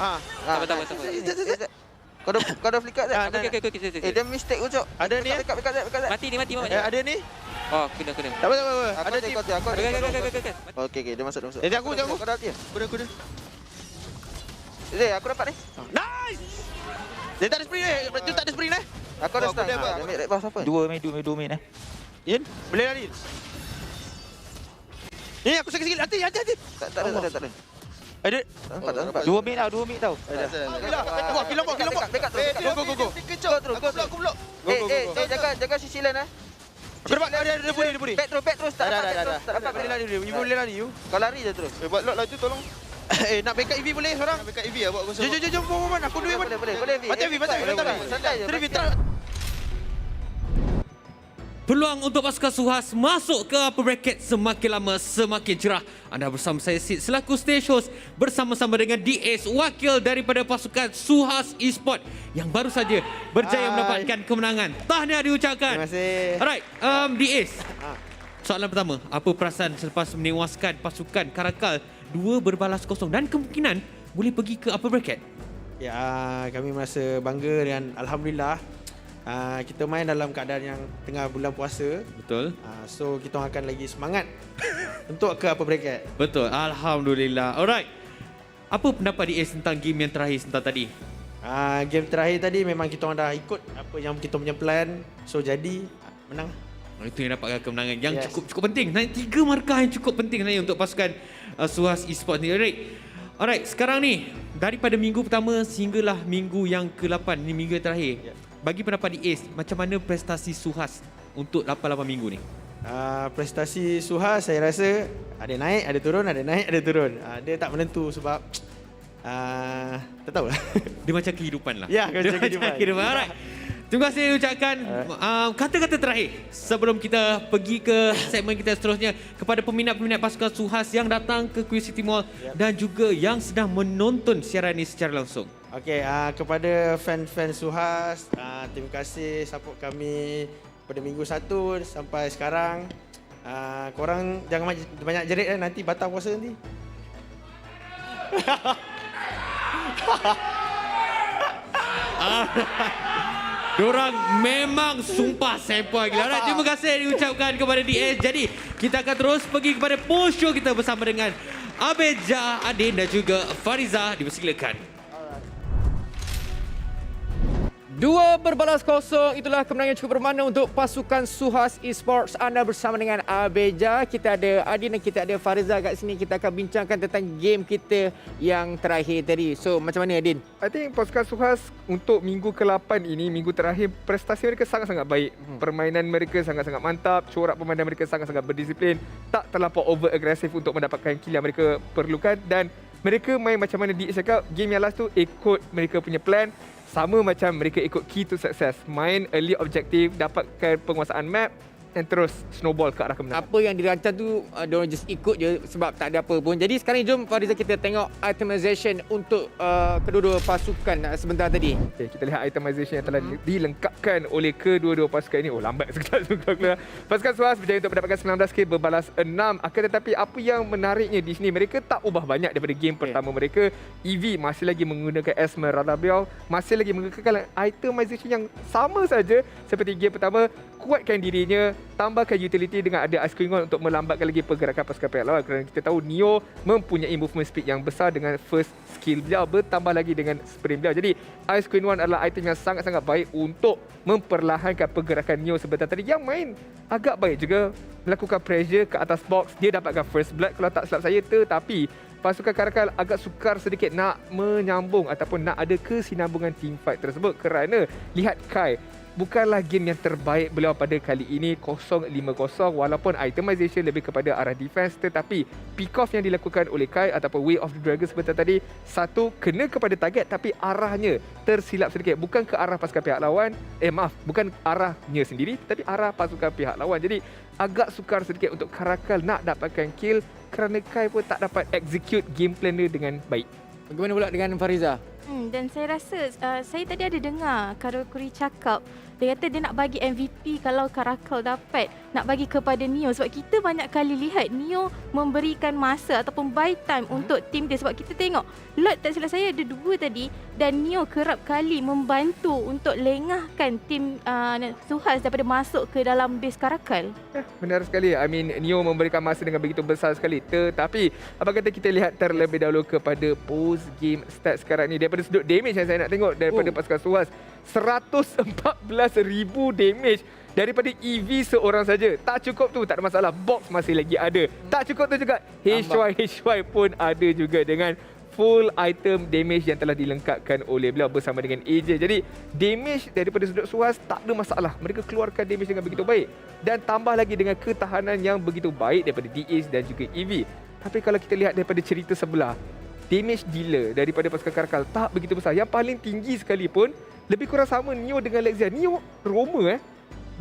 Speaker 12: Betul.
Speaker 7: Kau dah flicker tak?
Speaker 12: Okey.
Speaker 7: Dia mistake ucap.
Speaker 15: Ada ni.
Speaker 7: Dekat.
Speaker 12: Mati.
Speaker 15: Ada ni.
Speaker 12: Oh, kena.
Speaker 15: Tak apa. Ada team.
Speaker 7: Okey, dia masuk.
Speaker 15: Jangan aku.
Speaker 7: Kau dah dia.
Speaker 15: Kuda.
Speaker 7: Aku dapat ni.
Speaker 15: Nice. Dia tak ada sprint Dia tak ada sprint
Speaker 7: Aku ada stun. Dia ambil red buff apa?
Speaker 14: Dua main
Speaker 15: In, boleh lari. Ni aku sakit sikit. Hati.
Speaker 7: Tak ada.
Speaker 15: Ada.
Speaker 7: Nampak.
Speaker 14: 2 mid tau.
Speaker 15: Kill lock. Go. Aku blok.
Speaker 7: Jaga sisi lane
Speaker 15: Aku dapat. Dia boleh.
Speaker 7: Back terus. Tak dapat.
Speaker 15: Boleh lari. You boleh lari you.
Speaker 7: Kau lari je terus.
Speaker 15: Buat lock laju tolong. Nak backup EV boleh seorang? Nak backup EV buat aku. Jom. Aku duit pun.
Speaker 7: Boleh.
Speaker 15: Mati EV.
Speaker 7: Santai je.
Speaker 12: Peluang untuk pasukan SUHAZ masuk ke upper bracket semakin lama semakin cerah. Anda bersama saya Sid selaku stage host bersama-sama dengan DS wakil daripada pasukan SUHAZ Esports yang baru saja berjaya mendapatkan kemenangan. Tahniah diucapkan.
Speaker 15: Terima kasih.
Speaker 12: Alright, DS. Soalan pertama, apa perasaan selepas menewaskan pasukan CARACAL 2-0 dan kemungkinan boleh pergi ke upper bracket?
Speaker 10: Ya, kami merasa bangga dan alhamdulillah kita main dalam keadaan yang tengah bulan puasa.
Speaker 12: Betul.
Speaker 10: So kita akan lagi semangat untuk ke upper bracket.
Speaker 12: Betul. Alhamdulillah. Alright. Apa pendapat DS tentang game yang terakhir sebentar tadi?
Speaker 10: Game terakhir tadi memang kita orang dah ikut apa yang kita punya plan. So jadi menang.
Speaker 12: Itu yang dapatkan kemenangan yang cukup penting. 3 markah yang cukup penting sebenarnya untuk pasukan SUHAZ Esports ni. Alright, sekarang ni daripada minggu pertama sehinggalah minggu yang ke-8 ni, minggu yang terakhir. Bagi pendapat DS, macam mana prestasi SUHAZ untuk 8 minggu ni?
Speaker 10: Prestasi SUHAZ saya rasa ada naik, ada turun, ada naik, ada turun. Dia tak menentu sebab tak tahulah.
Speaker 12: Dia macam kehidupan lah.
Speaker 10: Ya, macam kehidupan.
Speaker 12: Alright. Terima kasih ucapkan kata-kata terakhir sebelum kita pergi ke segmen kita seterusnya kepada peminat-peminat pasukan SUHAZ yang datang ke Queen City Mall dan juga yang sedang menonton siaran ini secara langsung.
Speaker 10: Okey, kepada fan-fan SUHAZ, terima kasih support kami pada minggu 1 sampai sekarang. Korang jangan banyak jerit nanti batal puasa nanti.
Speaker 12: Diorang memang sumpah sempoi gila. Alright, terima kasih diucapkan kepada DS. Jadi, kita akan terus pergi kepada post show kita bersama dengan Abeja, Adin dan juga Fariza. Dipersilakan.
Speaker 18: 2-0, itulah kemenangan cukup bermakna untuk pasukan SUHAZ Esports. Anda bersama dengan Abeja, kita ada Adin dan kita ada Fariza kat sini. Kita akan bincangkan tentang game kita yang terakhir tadi. So, macam mana Adin?
Speaker 20: I think pasukan SUHAZ untuk minggu ke-8 ini, minggu terakhir, prestasi mereka sangat-sangat baik. Permainan mereka sangat-sangat mantap, corak permainan mereka sangat-sangat berdisiplin, tak terlampau over agresif untuk mendapatkan kill yang mereka perlukan, dan mereka main macam mana DS cakap, game yang last tu ikut mereka punya plan. Sama macam mereka ikut key to success. Main early objective, dapatkan penguasaan map dan terus snowball ke arah kemenangan.
Speaker 18: Apa yang dirancang tu, diorang just ikut je sebab tak ada apa pun. Jadi sekarang jom Fariza kita tengok itemization untuk kedua-dua pasukan sebentar tadi.
Speaker 20: Okay, kita lihat itemization yang telah dilengkapkan oleh kedua-dua pasukan ini. Oh, lambat sekejap. Pasukan SUHAZ berjaya untuk mendapatkan 19 kill berbalas 6. Akan tetapi apa yang menariknya di sini, mereka tak ubah banyak daripada game pertama mereka. EV masih lagi menggunakan Esmeralda Bell, masih lagi menggunakan itemization yang sama saja seperti game pertama. Kuatkan dirinya, tambahkan utility dengan ada Ice Queen One untuk melambatkan lagi pergerakan pasukan pihak lawan, kerana kita tahu Neo mempunyai movement speed yang besar dengan first skill beliau, bertambah lagi dengan sprint beliau. Jadi Ice Queen One adalah item yang sangat-sangat baik untuk memperlahankan pergerakan Neo sebentar tadi, yang main agak baik juga melakukan pressure ke atas box. Dia dapatkan first blood kalau tak silap saya, tetapi pasukan CARACAL agak sukar sedikit nak menyambung ataupun nak ada kesinambungan team fight tersebut, kerana lihat Kai bukanlah game yang terbaik beliau pada kali ini 0-5-0 walaupun itemization lebih kepada arah defense, tetapi pick off yang dilakukan oleh Kai ataupun Way of the Dragon sebentar tadi, satu kena kepada target tapi arahnya tersilap sedikit, bukan ke arah pasukan pihak lawan, bukan arahnya sendiri tapi arah pasukan pihak lawan. Jadi agak sukar sedikit untuk CARACAL nak dapatkan kill kerana Kai pun tak dapat execute game plan dia dengan baik.
Speaker 18: Bagaimana pula dengan Fariza?
Speaker 19: Dan saya rasa saya tadi ada dengar Karokuri cakap, dia kata dia nak bagi MVP kalau CARACAL dapat, nak bagi kepada Neo, sebab kita banyak kali lihat Neo memberikan masa ataupun buy time untuk tim dia, sebab kita tengok lot tak silap saya ada 2 tadi dan Neo kerap kali membantu untuk lengahkan tim SUHAZ daripada masuk ke dalam base CARACAL.
Speaker 20: Benar sekali. Neo memberikan masa dengan begitu besar sekali. Tetapi apa kata kita lihat terlebih dahulu kepada post game stats sekarang ni. Daripada sudut damage yang saya nak tengok daripada pasukan SUHAZ, 114,000 damage daripada EV seorang saja. Tak cukup tu, tak ada masalah. Box masih lagi ada. Tak cukup tu juga, HY pun ada juga dengan full item damage yang telah dilengkapkan oleh beliau bersama dengan AJ. Jadi damage daripada sudut SUHAZ tak ada masalah. Mereka keluarkan damage dengan begitu baik dan tambah lagi dengan ketahanan yang begitu baik daripada DAs dan juga EV. Tapi kalau kita lihat daripada cerita sebelah, damage dealer daripada pasukan CARACAL tak begitu besar. Yang paling tinggi sekalipun lebih kurang sama Neo dengan Lexia. Neo Roma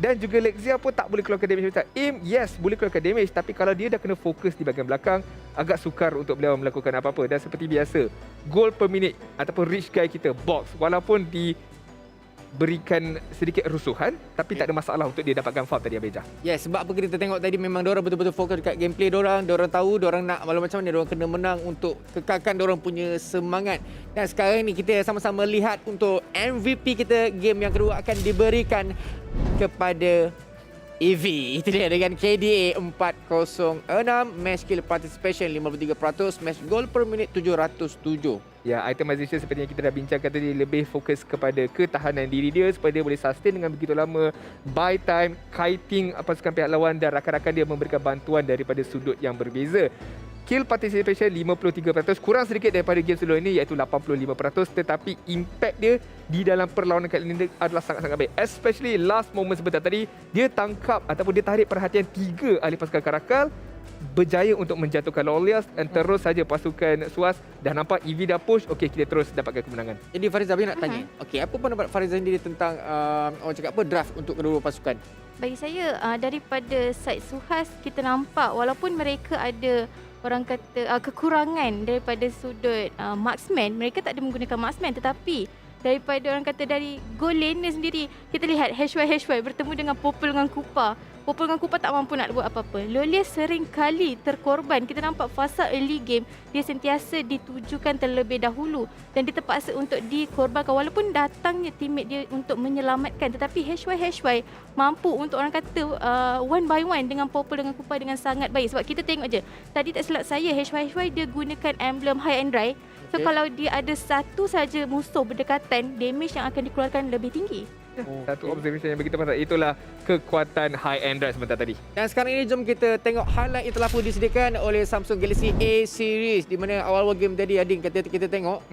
Speaker 20: dan juga Lexia pun tak boleh keluarkan damage besar. Aim, yes, boleh keluarkan damage, tapi kalau dia dah kena fokus di bahagian belakang, agak sukar untuk beliau melakukan apa-apa. Dan seperti biasa, goal per minute ataupun reach guy kita box, walaupun diberikan sedikit rusuhan, tapi tak ada masalah untuk dia dapatkan farm tadi Abeja.
Speaker 18: Yes, sebab apa kita tengok tadi memang diorang betul-betul fokus dekat gameplay diorang. Diorang tahu diorang nak malam macam mana diorang kena menang untuk kekalkan diorang punya semangat. Dan sekarang ni kita sama-sama lihat untuk MVP kita game yang kedua akan diberikan kepada EV. Itu dia dengan KDA 406, match kill participation 53%, match goal per minute 707.
Speaker 20: Ya, itemization seperti yang kita dah bincangkan tadi, lebih fokus kepada ketahanan diri dia supaya dia boleh sustain dengan begitu lama, buy time, kiting pasukan pihak lawan dan rakan-rakan dia memberikan bantuan daripada sudut yang berbeza. Kill participation 53%, kurang sedikit daripada game sebelum ini iaitu 85%, tetapi impact dia di dalam perlawanan kali ini adalah sangat-sangat baik. Especially last moment sebentar tadi, dia tangkap ataupun dia tarik perhatian 3 ahli pasukan CARACAL, berjaya untuk menjatuhkan Lolias dan terus saja pasukan SUHAZ dah nampak EV dah push, okey kita terus dapatkan kemenangan.
Speaker 18: Jadi Fariza, saya nak tanya, okey, apa pendapat Fariza sendiri tentang orang cakap apa draft untuk kedua pasukan?
Speaker 19: Bagi saya daripada side SUHAZ kita nampak walaupun mereka ada orang kata kekurangan daripada sudut marksman, mereka tak ada menggunakan marksman, tetapi daripada orang kata dari goal laner sendiri kita lihat HY bertemu dengan Popol dengan Kupa. Popol dengan Kupa tak mampu nak buat apa-apa. Lolias sering kali terkorban. Kita nampak fasa early game dia sentiasa ditujukan terlebih dahulu dan dia terpaksa untuk dikorbankan walaupun datangnya teammate dia untuk menyelamatkan, tetapi HY mampu untuk orang kata one by one dengan Popol dengan Kupa dengan sangat baik. Sebab kita tengok je tadi tak silap saya HY dia gunakan emblem high and dry. So kalau dia ada satu saja musuh berdekatan, damage yang akan dikeluarkan lebih tinggi.
Speaker 20: Satu observation yang begitu pasal itulah kekuatan high end drive sebentar tadi.
Speaker 18: Dan sekarang ini jom kita tengok highlight yang telah pun disediakan oleh Samsung Galaxy A series, di mana awal-awal game tadi Ading kata kita tengok.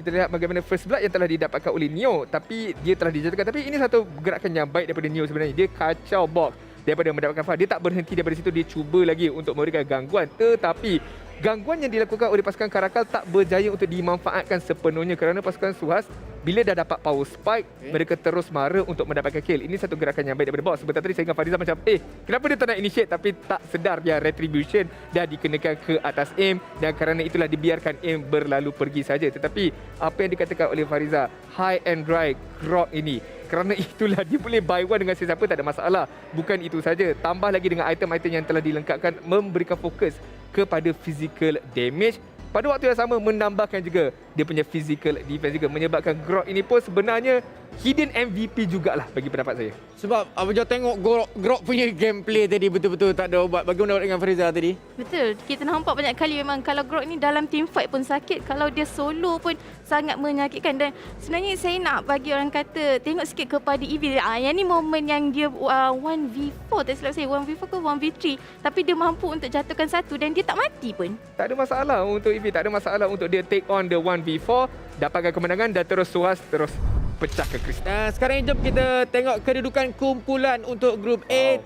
Speaker 20: Kita lihat bagaimana first blood yang telah didapatkan oleh Neo, tapi dia telah dijatuhkan. Tapi ini satu gerakan yang baik daripada Neo sebenarnya. Dia kacau box daripada mendapatkan farm. Dia tak berhenti daripada situ, dia cuba lagi untuk memberikan gangguan, tetapi gangguan yang dilakukan oleh pasukan CARACAL tak berjaya untuk dimanfaatkan sepenuhnya kerana pasukan SUHAZ bila dah dapat power spike, mereka terus mara untuk mendapatkan kill. Ini satu gerakan yang baik daripada boss. Sebentar tadi saya dengan Fariza macam, kenapa dia tak nak initiate, tapi tak sedar dia retribution dah dikenakan ke atas aim dan kerana itulah dibiarkan aim berlalu pergi saja. Tetapi apa yang dikatakan oleh Fariza, high and dry grok ini, kerana itulah dia boleh buy one dengan sesiapa, tak ada masalah. Bukan itu saja, tambah lagi dengan item-item yang telah dilengkapkan memberikan fokus kepada physical damage. Pada waktu yang sama menambahkan juga dia punya physical defense juga, menyebabkan Grok ini pun sebenarnya hidden MVP jugalah bagi pendapat saya.
Speaker 18: Sebab Abang tengok Grok punya gameplay tadi betul-betul tak ada obat. Bagaimana dengan Fariza tadi?
Speaker 19: Betul. Kita nampak banyak kali memang kalau Grok ni dalam team fight pun sakit, kalau dia solo pun sangat menyakitkan. Dan sebenarnya saya nak bagi orang kata tengok sikit kepada EV. Yang ni momen yang dia 1v4, tak silap saya 1v4 ke 1v3, tapi dia mampu untuk jatuhkan satu dan dia tak mati pun.
Speaker 20: Tak ada masalah untuk EV, tak ada masalah untuk dia take on the 1v4, dapatkan kemenangan dan terus SUHAZ terus pecahkan kristal.
Speaker 18: Dan sekarang jom kita tengok kedudukan kumpulan untuk grup A.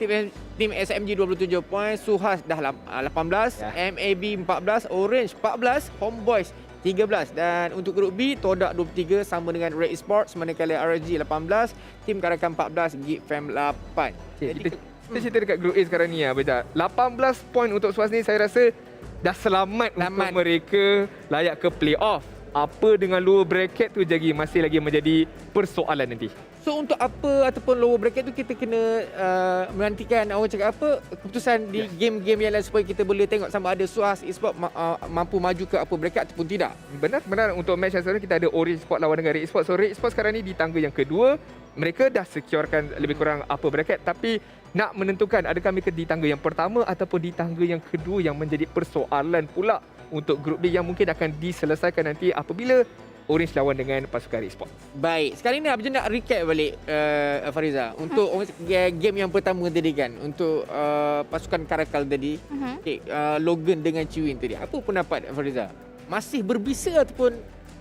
Speaker 18: Tim SMG 27 poin, SUHAZ dah 18, MAB 14, Orange 14, Homeboys 13. Dan untuk grup B, TODAK 23 sama dengan RED Esports, manakala RG 18, Tim CARACAL 14, GEEK FAM 8.
Speaker 20: Kita cerita dekat grup A sekarang ni 18 poin untuk SUHAZ ni, saya rasa dah selamat untuk mereka layak ke playoff. Apa dengan lower bracket tu masih lagi menjadi persoalan nanti.
Speaker 18: So untuk apa ataupun lower bracket tu kita kena menantikan orang cakap apa keputusan di game-game yang lain supaya kita boleh tengok sama ada SUHAZ Esports mampu maju ke upper bracket ataupun tidak.
Speaker 20: Benar untuk match yang sekarang kita ada Orange Esports lawan dengan RED Esports. So RED Esports sekarang ni di tangga yang kedua. Mereka dah securekan lebih kurang upper bracket, tapi nak menentukan adakah mereka di tangga yang pertama ataupun di tangga yang kedua yang menjadi persoalan pula untuk grup B yang mungkin akan diselesaikan nanti apabila Orange lawan dengan pasukan RED Esports.
Speaker 18: Baik, sekarang ni Abang nak recap balik Fariza untuk game yang pertama tadi kan, untuk pasukan CARACAL tadi, Logan dengan Chiwin tadi. Apa pendapat Fariza? Masih berbisa ataupun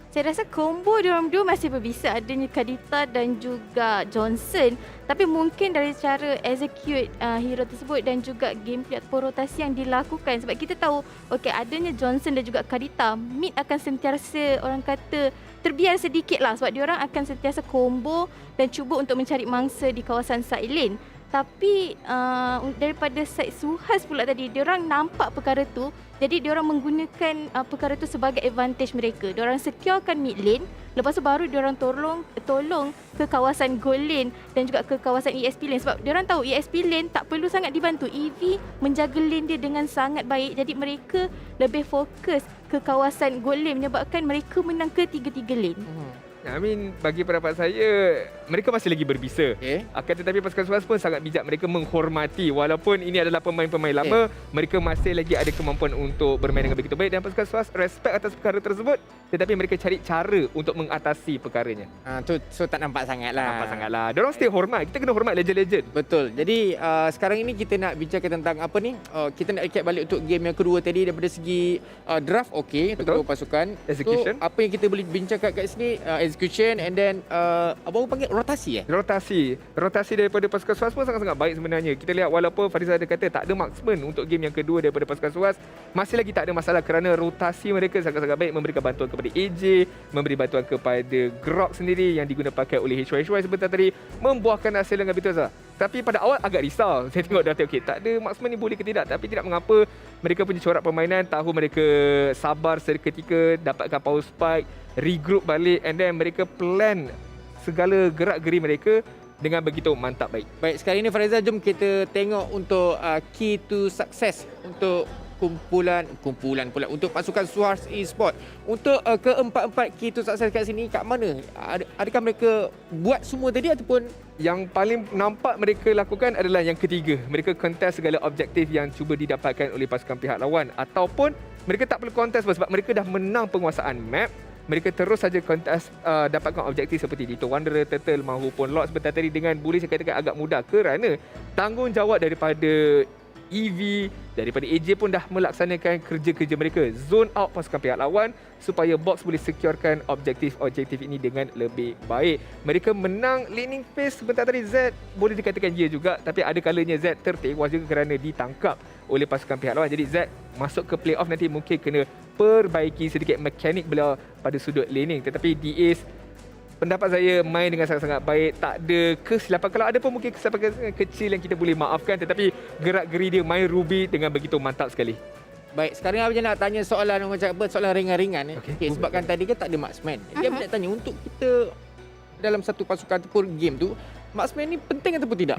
Speaker 19: Saya rasa combo diorang dua masih berbisa, adanya Kadita dan juga Johnson. Tapi mungkin dari cara execute hero tersebut dan juga gameplay ataupun rotasi yang dilakukan. Sebab kita tahu adanya Johnson dan juga Kadita, mid akan sentiasa orang kata terbiar sedikit lah. Sebab diorang akan sentiasa combo dan cuba untuk mencari mangsa di kawasan side lane. Tapi daripada side SUHAZ pula tadi, diorang nampak perkara tu. Jadi diorang menggunakan perkara tu sebagai advantage mereka. Diorang securekan mid lane, lepas tu baru diorang tolong ke kawasan gold lane dan juga ke kawasan ESP lane. Sebab diorang tahu ESP lane tak perlu sangat dibantu. EV menjaga lane dia dengan sangat baik. Jadi mereka lebih fokus ke kawasan gold lane menyebabkan mereka menang ke tiga-tiga lane.
Speaker 20: Bagi pendapat saya, mereka masih lagi berbisa. Akan tetapi pasukan SUHAZ pun sangat bijak. Mereka menghormati. Walaupun ini adalah pemain-pemain lama, mereka masih lagi ada kemampuan untuk bermain dengan begitu baik. Dan pasukan SUHAZ respect atas perkara tersebut. Tetapi mereka cari cara untuk mengatasi perkaranya.
Speaker 18: So tak nampak sangat lah.
Speaker 20: Diorang still hormat. Kita kena hormat legend-legend.
Speaker 18: Betul. Jadi sekarang ini kita nak bicarakan tentang apa ni? Kita nak recap balik untuk game yang kedua tadi. Daripada segi draft untuk kedua pasukan.
Speaker 20: Execution.
Speaker 18: So apa yang kita boleh bincangkan kat sini, execution and then apa orang panggil rotasi
Speaker 20: Rotasi daripada pasukan SUHAZ pun sangat-sangat baik sebenarnya. Kita lihat walaupun Fariza ada kata tak ada marksman untuk game yang kedua daripada pasukan SUHAZ, masih lagi tak ada masalah kerana rotasi mereka sangat-sangat baik, memberikan bantuan kepada AJ, memberi bantuan kepada Grok sendiri yang diguna pakai oleh HY sebentar tadi, membuahkan hasil dengan betul sah. Tapi pada awal agak risau. Saya tengok dah tak ada marksman ni boleh ke tidak, tapi tidak mengapa. Mereka punya corak permainan, tahu mereka sabar seketika, dapatkan power spike, regroup balik and then mereka plan segala gerak-geri mereka dengan begitu mantap baik.
Speaker 18: Baik, sekarang ini Fariza, jom kita tengok untuk key to success untuk kumpulan pula untuk pasukan SUHAZ Esports. Untuk keempat-empat key to success kat sini kat mana? Adakah mereka buat semua tadi ataupun
Speaker 20: yang paling nampak mereka lakukan adalah yang ketiga. Mereka contest segala objektif yang cuba didapatkan oleh pasukan pihak lawan, ataupun mereka tak perlu contest sebab mereka dah menang penguasaan map. Mereka terus saja kontes dapatkan objektif seperti Dito Wanderer, Turtle mahupun Lord sebentar tadi dengan boleh saya katakan agak mudah kerana tanggungjawab daripada EV, daripada AJ pun dah melaksanakan kerja-kerja mereka. Zone out pasukan pihak lawan supaya box boleh securekan objektif ini dengan lebih baik. Mereka menang laning phase sebentar tadi. Z boleh dikatakan ya juga, tapi ada kalanya Z tertewas juga kerana ditangkap oleh pasukan pihak lawan. Jadi Z masuk ke playoff nanti mungkin kena perbaiki sedikit mekanik beliau pada sudut laning. Tetapi DAs pendapat saya main dengan sangat-sangat baik. Tak ada kesilapan. Kalau ada pun mungkin kesilapan kecil yang kita boleh maafkan. Tetapi gerak-geri dia main Ruby dengan begitu mantap sekali.
Speaker 18: Baik, sekarang Abang nak tanya soalan macam apa, soalan ringan-ringan. Sebabkan tadi kan tak ada marksman. Jadi Abang nak tanya, untuk kita dalam satu pasukan ataupun game tu, marksman ni penting ataupun tidak?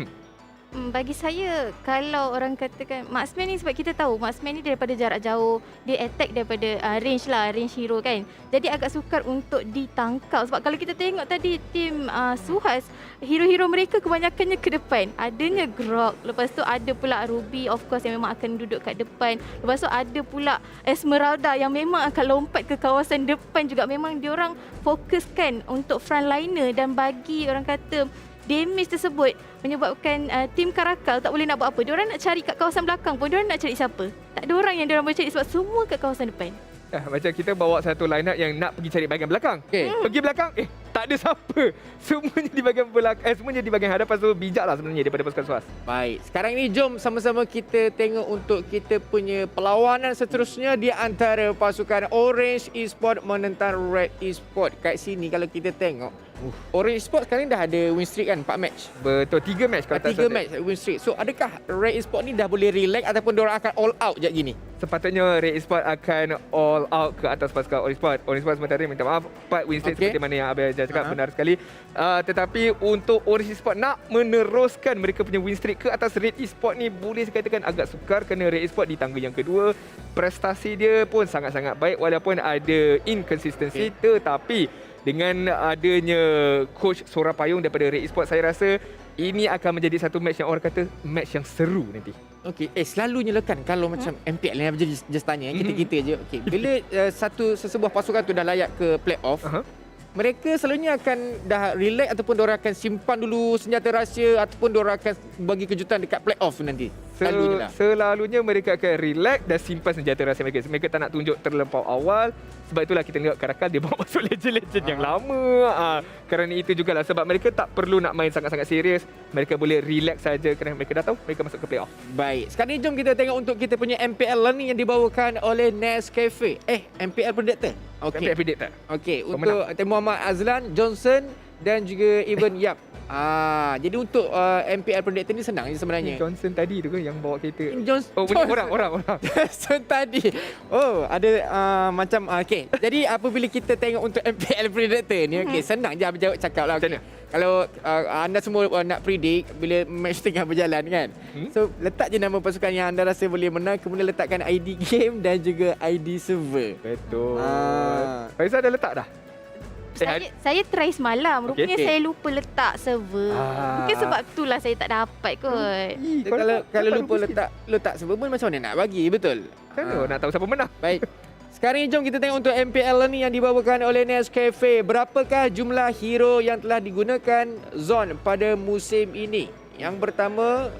Speaker 19: Bagi saya, kalau orang katakan marksman ni, sebab kita tahu marksman ni daripada jarak jauh, dia attack daripada range hero kan. Jadi agak sukar untuk ditangkap. Sebab kalau kita tengok tadi tim SUHAZ, hero-hero mereka kebanyakannya ke depan. Adanya Grok, lepas tu ada pula Ruby of course yang memang akan duduk kat depan. Lepas tu ada pula Esmeralda yang memang akan lompat ke kawasan depan juga. Memang diorang fokuskan untuk frontliner dan bagi orang kata damage tersebut menyebabkan tim CARACAL tak boleh nak buat apa. Diorang nak cari kat kawasan belakang pun, diorang nak cari siapa? Tak ada orang yang diorang boleh cari sebab semua kat kawasan depan.
Speaker 20: Macam kita bawa satu line up yang nak pergi cari bahagian belakang. Pergi belakang, tak ada siapa. Semuanya di bahagian belakang, semuanya di bahagian hadapan. So bijak lah sebenarnya daripada pasukan SUHAZ.
Speaker 18: Baik, sekarang ni jom sama-sama kita tengok untuk kita punya perlawanan seterusnya di antara pasukan Orange Esports menentang RED Esports. Kat sini kalau kita tengok, Orange Esports sekarang dah ada win streak kan, 4 match.
Speaker 20: Betul, 3 match kalau tak
Speaker 18: 3 match win streak. So adakah RED Esports ni dah boleh relax ataupun diorang akan all out je gini?
Speaker 20: Sepatutnya RED Esports akan all out ke atas pasukan Orange Esports. Orange Esports sementara minta maaf, 4 win streak seperti mana yang Abel cakap, benar sekali. Tetapi untuk Orange Esports nak meneruskan mereka punya win streak ke atas RED Esports ni boleh dikatakan agak sukar kerana RED Esports di tangga yang kedua. Prestasi dia pun sangat-sangat baik walaupun ada inconsistency, tetapi dengan adanya coach Sora Payung daripada RED Esports, saya rasa ini akan menjadi satu match yang orang kata match yang seru nanti.
Speaker 18: Okey, selalunya lekan kalau macam MPL ni apa just tanya kita je. Okey, bila sesebuah pasukan tu dah layak ke playoff, mereka selalunya akan dah relax ataupun diorang akan simpan dulu senjata rahsia ataupun diorang akan bagi kejutan dekat playoff tu nanti.
Speaker 20: Selalunya mereka akan relax dan simpan senjata rahsia mereka. Mereka tak nak tunjuk terlampau awal. Sebab itulah kita tengok CARACAL dia bawa masuk legend-legend yang lama. Kerana itu jugalah sebab mereka tak perlu nak main sangat-sangat serius. Mereka boleh relax saja kerana mereka dah tahu mereka masuk ke playoff.
Speaker 18: Baik, sekarang ni jom kita tengok untuk kita punya MPL learning yang dibawakan oleh Nescafe. MPL Predator.
Speaker 20: MPL Predator.
Speaker 18: Okey, untuk Muhammad Azlan, Johnson dan juga Ivan Yap. Jadi untuk MPL Predator ni senang je sebenarnya.
Speaker 20: Johnson tadi tu kan yang bawa kereta.
Speaker 18: Orang. Johnson tadi. Ada macam okey. Jadi apabila kita tengok untuk MPL Predator ni, okey, senang je Abang jawab cakap lah. Okay. Kalau anda semua nak predict bila match tengah berjalan kan. So letak je nama pasukan yang anda rasa boleh menang, kemudian letakkan ID game dan juga ID server.
Speaker 20: Betul. Faizal dah letak dah?
Speaker 19: Saya try semalam. Rupanya saya lupa letak server. Mungkin sebab itulah saya tak dapat kot.
Speaker 18: Kalau lupa letak server pun macam mana nak bagi, betul?
Speaker 20: Kan nak tahu siapa menang.
Speaker 18: Baik. Sekarang ni jom kita tengok untuk MPL ni yang dibawakan oleh Nescafe. Berapakah jumlah hero yang telah digunakan Zone pada musim ini? Yang pertama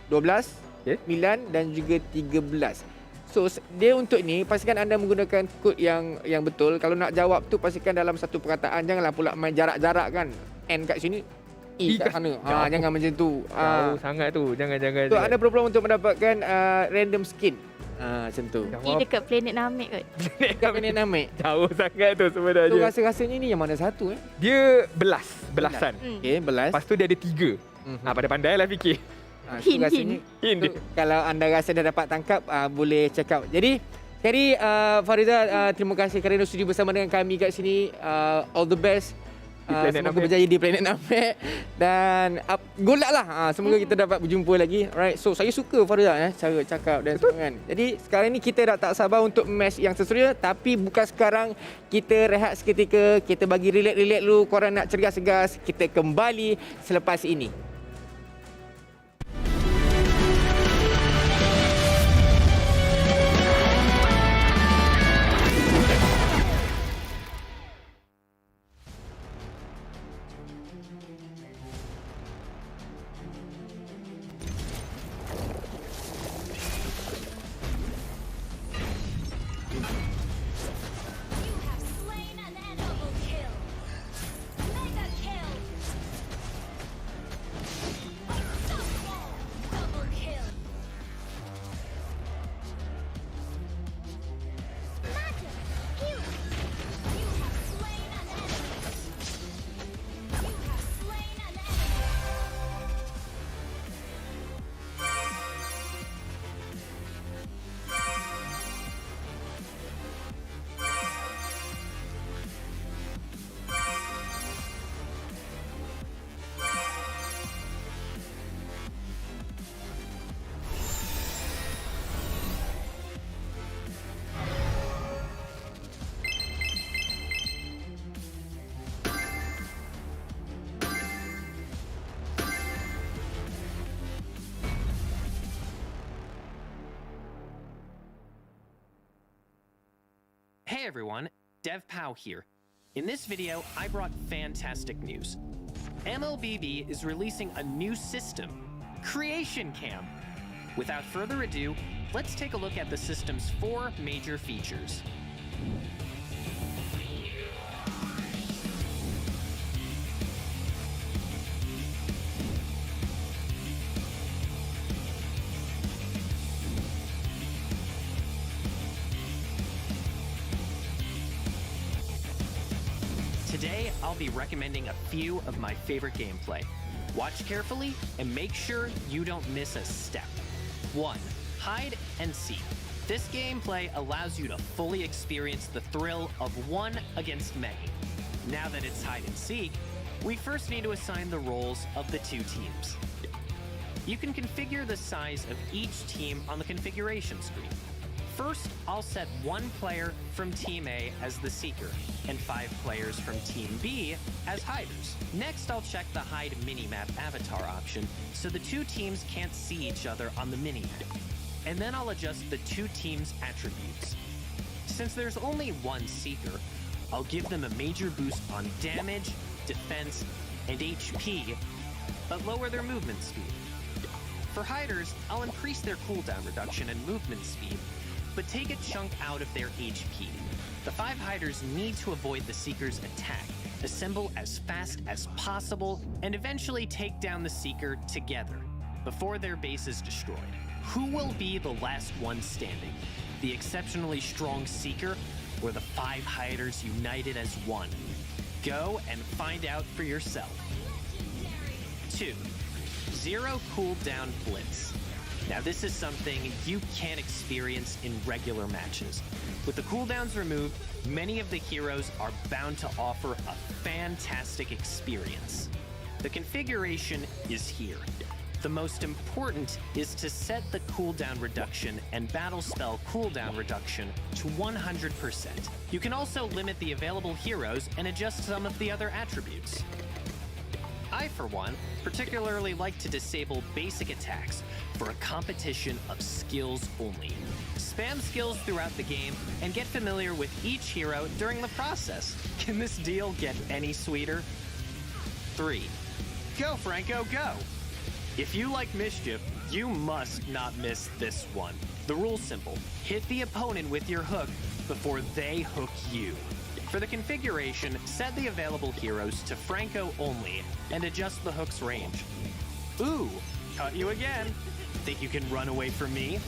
Speaker 18: 12, 9 dan juga 13. So dia untuk ni pastikan anda menggunakan kod yang betul. Kalau nak jawab tu pastikan dalam satu perkataan, janganlah pula main jarak-jarak kan. N kat sini, E kat sana. Jangan macam tu.
Speaker 20: Jauh sangat tu. Jangan.
Speaker 18: So anda berpeluang untuk mendapatkan random skin. Macam tu.
Speaker 19: Ini dekat planet Namek kot.
Speaker 18: Dekat planet Namek.
Speaker 20: Jauh sangat tu sebenarnya.
Speaker 18: So rasa-rasanya ni yang mana satu
Speaker 20: Dia belasan.
Speaker 18: Okey, belas.
Speaker 20: Lepas tu dia ada 3. Pandai-pandai lah fikir.
Speaker 18: Hint. Kalau anda rasa dah dapat tangkap, boleh check out. Jadi sekali Fariza, terima kasih kerana sudi bersama dengan kami kat sini. All the best. Semoga berjaya di planet Namek. Dan good luck lah. Semoga kita dapat berjumpa lagi. Alright. So saya suka Fariza cara cakap dan semangat. Jadi sekarang ni kita dah tak sabar untuk match yang seterusnya. Tapi bukan sekarang. Kita rehat seketika. Kita bagi relax dulu. Korang nak cergas-cergas. Kita kembali selepas ini.
Speaker 3: Hey everyone, DevPow here. In this video, I brought fantastic news. MLBB is releasing a new system, Creation Cam. Without further ado, let's take a look at the system's 4 major features. I'll be recommending a few of my favorite gameplay. Watch carefully and make sure you don't miss a step. 1. Hide and seek. This gameplay allows you to fully experience the thrill of one against many. Now that it's hide and seek, we first need to assign the roles of the two teams. You can configure the size of each team on the configuration screen. First, I'll set 1 player from Team A as the seeker, and 5 players from Team B as hiders. Next, I'll check the hide minimap avatar option so the two teams can't see each other on the minimap. And then I'll adjust the two teams' attributes. Since there's only 1 seeker, I'll give them a major boost on damage, defense, and HP, but lower their movement speed. For hiders, I'll increase their cooldown reduction and movement speed, but take a chunk out of their HP. The 5 hiders need to avoid the Seeker's attack, assemble as fast as possible, and eventually take down the Seeker together, before their base is destroyed. Who will be the last one standing? The exceptionally strong Seeker, or the 5 hiders united as one? Go and find out for yourself. 2. Zero cooldown blitz. Now this is something you can't experience in regular matches. With the cooldowns removed, many of the heroes are bound to offer a fantastic experience. The configuration is here. The most important is to set the cooldown reduction and battle spell cooldown reduction to 100%. You can also limit the available heroes and adjust some of the other attributes. I, for one, particularly like to disable basic attacks for a competition of skills only. Spam skills throughout the game and get familiar with each hero during the process. Can this deal get any sweeter? 3. Go, Franco, go! If you like mischief, you must not miss this one. The rule's simple. Hit the opponent with your hook before they hook you. For the configuration, set the available heroes to Franco only and adjust the hook's range. Ooh, caught you again. Think you can run away from me?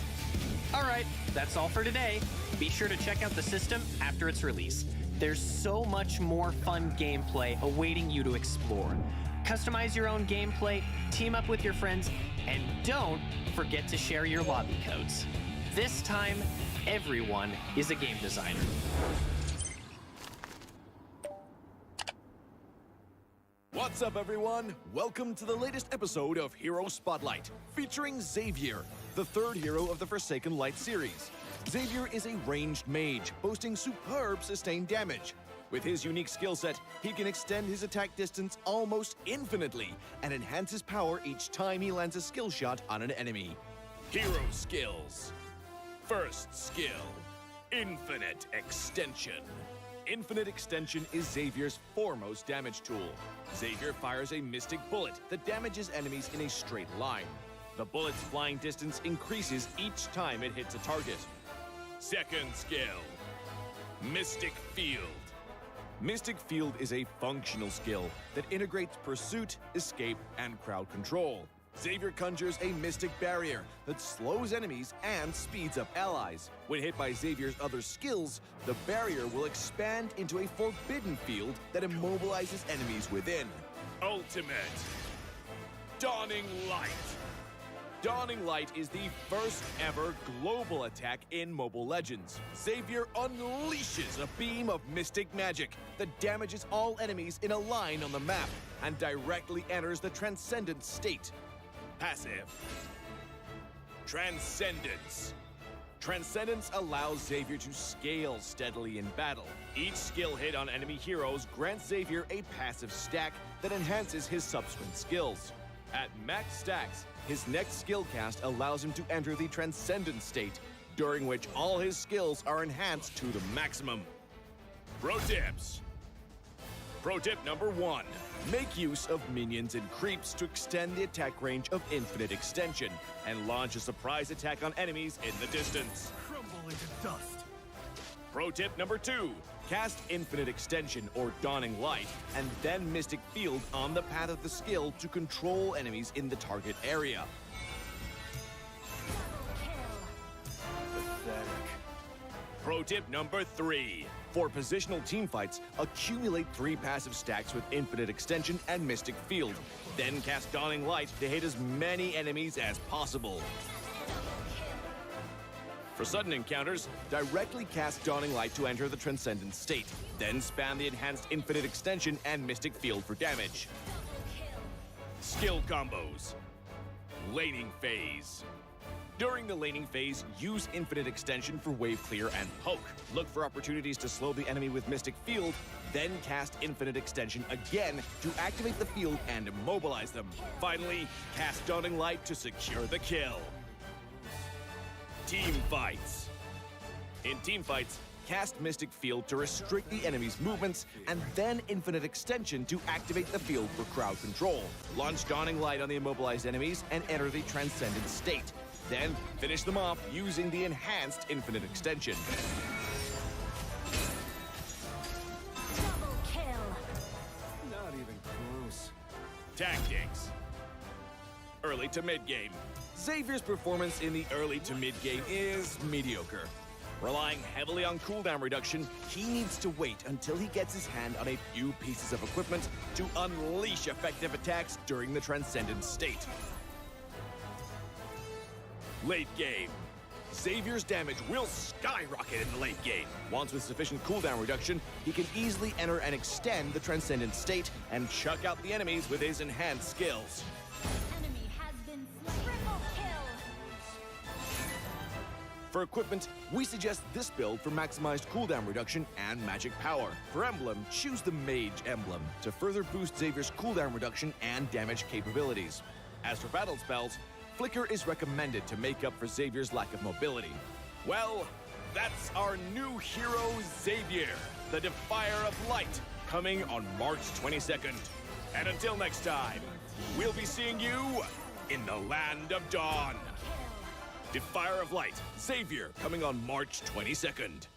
Speaker 3: All right, that's all for today. Be sure to check out the system after its release. There's so much more fun gameplay awaiting you to explore. Customize your own gameplay, team up with your friends, and don't forget to share your lobby codes. This time, everyone is a game designer.
Speaker 4: What's up, everyone? Welcome to the latest episode of Hero Spotlight, featuring Xavier, the 3rd hero of the Forsaken Light series. Xavier is a ranged mage, boasting superb sustained damage. With his unique skill set, he can extend his attack distance almost infinitely and enhance his power each time he lands a skill shot on an enemy. Hero skills. First skill, Infinite Extension. Infinite Extension is Xavier's foremost damage tool. Xavier fires a mystic bullet that damages enemies in a straight line. The bullet's flying distance increases each time it hits a target. Second skill, Mystic Field. Mystic Field is a functional skill that integrates pursuit, escape, and crowd control. Xavier conjures a mystic barrier that slows enemies and speeds up allies. When hit by Xavier's other skills, the barrier will expand into a forbidden field that immobilizes enemies within. Ultimate Dawning Light. Dawning Light is the first ever global attack in Mobile Legends. Xavier unleashes a beam of mystic magic that damages all enemies in a line on the map and directly enters the Transcendent state. Passive. Transcendence. Transcendence allows Xavier to scale steadily in battle. Each skill hit on enemy heroes grants Xavier a passive stack that enhances his subsequent skills. At max stacks, his next skill cast allows him to enter the Transcendent state, during which all his skills are enhanced to the maximum. Pro tips. Pro tip number 1. Make use of minions and creeps to extend the attack range of Infinite Extension and launch a surprise attack on enemies in the distance. Crumble into dust. Pro tip number 2. Cast Infinite Extension or Dawning Light and then Mystic Field on the path of the skill to control enemies in the target area. Pathetic. Pro tip number 3. For positional team fights, accumulate 3 passive stacks with Infinite Extension and Mystic Field. Then cast Dawning Light to hit as many enemies as possible. For sudden encounters, directly cast Dawning Light to enter the Transcendent state. Then spam the enhanced Infinite Extension and Mystic Field for damage. Skill combos. Laning phase. During the laning phase, use Infinite Extension for wave clear and poke. Look for opportunities to slow the enemy with Mystic Field, then cast Infinite Extension again to activate the field and immobilize them. Finally, cast Dawning Light to secure the kill. Team fights. In team fights, cast Mystic Field to restrict the enemy's movements, and then Infinite Extension to activate the field for crowd control. Launch Dawning Light on the immobilized enemies and enter the Transcendent state. Then finish them off using the enhanced Infinite Extension.
Speaker 8: Double kill.
Speaker 4: Not even close. Tactics. Early to mid-game. Xavier's performance in the early to mid-game is mediocre. Relying heavily on cooldown reduction, he needs to wait until he gets his hand on a few pieces of equipment to unleash effective attacks during the Transcendent state. Late game. Xavier's damage will skyrocket in the late game. Once with sufficient cooldown reduction, he can easily enter and extend the Transcendent state and chuck out the enemies with his enhanced skills.
Speaker 8: Enemy has been slain. Triple kill.
Speaker 4: For equipment, we suggest this build for maximized cooldown reduction and magic power. For emblem, choose the Mage emblem to further boost Xavier's cooldown reduction and damage capabilities. As for battle spells, Flicker is recommended to make up for Xavier's lack of mobility. Well, that's our new hero, Xavier, the Defier of Light, coming on March 22nd. And until next time, we'll be seeing you in the Land of Dawn. Defier of Light, Xavier, coming on March 22nd.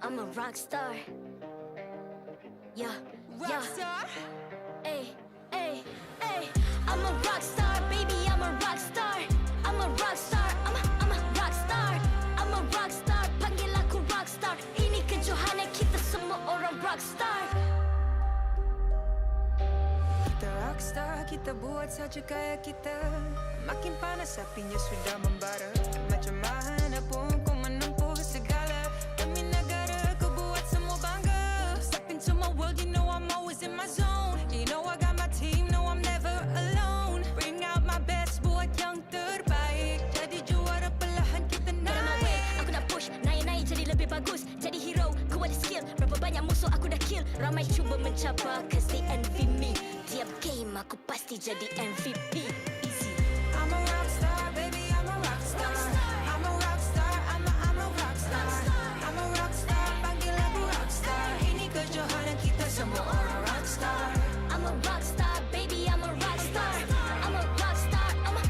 Speaker 8: I'm a rock star. Yeah, rock star. Ay, ay, ay. I'm a rock star, baby. I'm a rock star. I'm a rock star. I'm a rock star. I'm a rock star. Panggil aku rock star. Ini kejohanan kita semua orang rock star.
Speaker 17: Kita rockstar, kita buat saja gaya kita. Makin panas apinya sudah membara. Macam mana pun kau menempuh segala. Demi negara kau buat semua bangga. Step into my world, you know I'm always in my zone. You know I got my team, know I'm never alone. Bring out my best, buat yang terbaik. Jadi juara perlahan kita naik.
Speaker 8: Get on my way, aku nak push. Naik-naik jadi lebih bagus. Jadi hero, ku ada skill. Berapa banyak musuh aku dah kill. Ramai cuba mencapai, cause they envy me. Tiap game aku pasti jadi MVP. Easy.
Speaker 17: I'm a rockstar, baby, I'm a rockstar. I'm a rockstar, I'm a rockstar. I'm a rockstar, panggil aku rockstar. Ini kejohanan kita semua orang rockstar.
Speaker 8: I'm a rockstar, baby, I'm a rockstar. I'm a rockstar, I'm a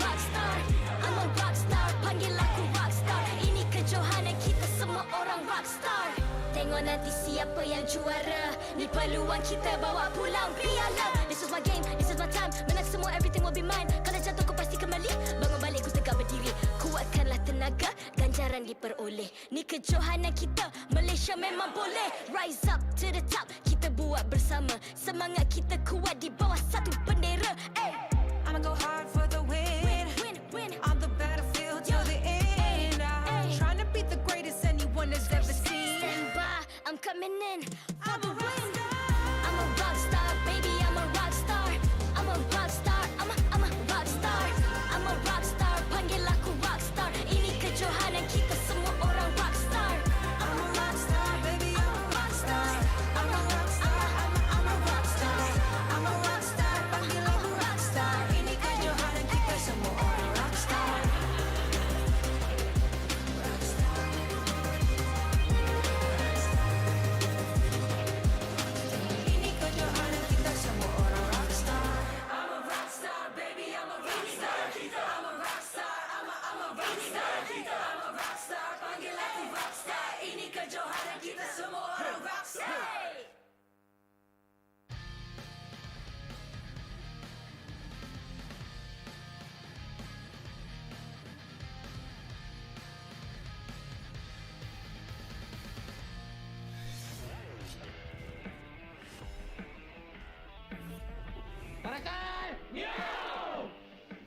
Speaker 8: rockstar. I'm a rockstar, panggil aku rockstar. Ini kejohanan kita semua orang rockstar. Tengok nanti siapa yang juara. Ni peluang kita bawa pulang piala. This is my game, this is my time. Menang semua, everything will be mine. Kalau jatuh kau pasti kembali. Bangun balik ku tegak berdiri. Kuatkanlah tenaga, ganjaran diperoleh. Ni kejohanan kita, Malaysia memang boleh. Rise up to the top, kita buat bersama. Semangat kita kuat di bawah satu bendera. Hey.
Speaker 17: I'ma go hard for the win.
Speaker 8: Win.
Speaker 17: On the battlefield till the end. I'm trying to beat the greatest anyone has ever seen.
Speaker 8: Stand by, I'm coming in for the win. I'm a rock star, baby, I'm a rock star. I'm a rock star, I'm a rock star. I'm a rock star, panggil aku rock star. Ini kejohanan kita semua orang rock star.
Speaker 17: I'm a rockstar, baby, I'm a rockstar. I'm a rockstar, I'm a rockstar. I'm a rockstar, panggil aku rockstar. Ini kejohanan kita semua orang rockstar.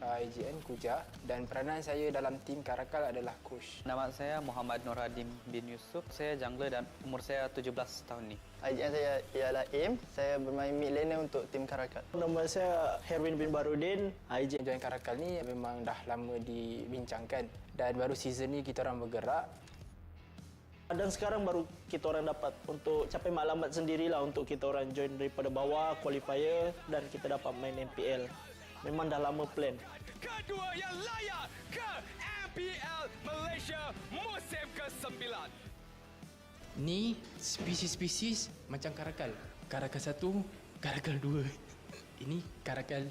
Speaker 6: IGN Kuja dan peranan saya dalam tim CARACAL adalah coach.
Speaker 22: Nama saya Muhammad Nurhadim bin Yusuf. Saya jungler dan umur saya 17 tahun ni.
Speaker 23: IGN saya ialah Aim. Saya bermain mid laner untuk tim CARACAL.
Speaker 6: Nama saya Herwin bin Barudin. IGN join CARACAL ni memang dah lama dibincangkan dan baru season ni kita orang bergerak.
Speaker 5: Dan sekarang baru kita orang dapat untuk capai maklumat sendirilah untuk kita orang join daripada bawah qualifier dan kita dapat main MPL. Memang dah lama plan.
Speaker 15: Kedua yang layak ke MPL Malaysia musim ke-9.
Speaker 6: Ni spesies-spesies macam CARACAL. CARACAL 1, CARACAL 2. Ini CARACAL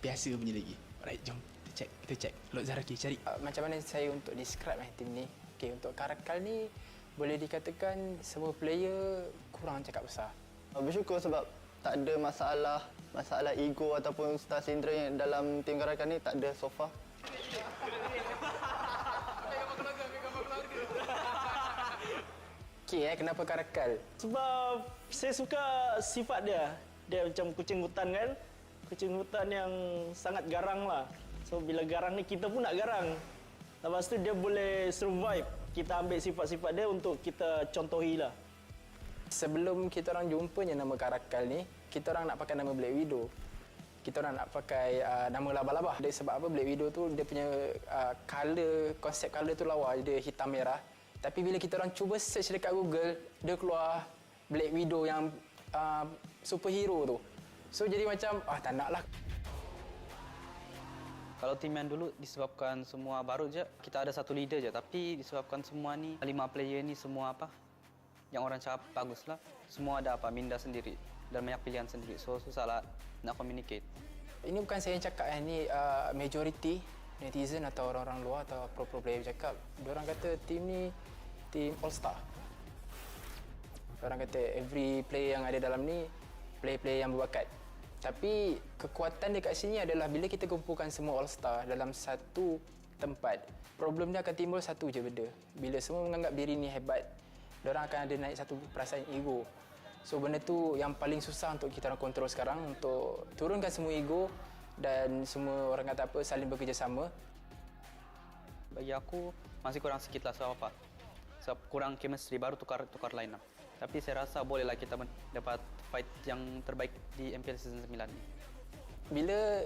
Speaker 6: biasa punya lagi. Alright, jom kita check. Lord Zaraki cari. Macam mana saya untuk describe tim ni? Okay, untuk CARACAL ni boleh dikatakan semua player kurang cakap besar.
Speaker 23: Bersyukur sebab tak ada masalah ego ataupun star syndrome yang dalam tim CARACAL ni tak ada so far.
Speaker 6: Okay, kenapa CARACAL?
Speaker 5: Sebab saya suka sifat dia. Dia macam kucing hutan kan. Kucing hutan yang sangat garang lah. So bila garang ni kita pun nak garang. Lepas tu dia boleh survive. Kita ambil sifat-sifat dia untuk kita contohi lah.
Speaker 6: Sebelum kita orang jumpanya nama CARACAL ni, kita orang nak pakai nama Black Widow. Kita orang nak pakai nama Labah-Labah. Sebab apa Black Widow tu dia punya konsep color tu lawa, dia hitam merah. Tapi bila kita orang cuba search dekat Google, dia keluar Black Widow yang superhero tu. So jadi macam tak naklah.
Speaker 22: Kalau tim yang dulu disebabkan semua baru je, kita ada satu leader je. Tapi disebabkan semua ni, 5 player ni semua yang orang cakap baguslah. Semua ada minda sendiri dan banyak pilihan sendiri. So susahlah nak communicate.
Speaker 6: Ini bukan saya yang cakap, ini majority netizen atau orang-orang luar atau pro player cakap. Diorang kata tim ni tim all star. Diorang kata every player yang ada dalam ni player yang berbakat. Tapi kekuatan dekat sini adalah bila kita kumpulkan semua all star dalam satu tempat, problem dia akan timbul satu je benda. Bila semua menganggap diri ni hebat, diorang akan ada naik satu perasaan ego. So benda tu yang paling susah untuk kita orang kontrol sekarang, untuk turunkan semua ego dan semua orang kata apa saling bekerjasama.
Speaker 22: Bagi aku masih kurang sikit lah sebab apa? Sebab kurang chemistry, baru tukar line up. Tapi saya rasa bolehlah kita dapat fight yang terbaik di MPL Season 9 ni.
Speaker 6: Bila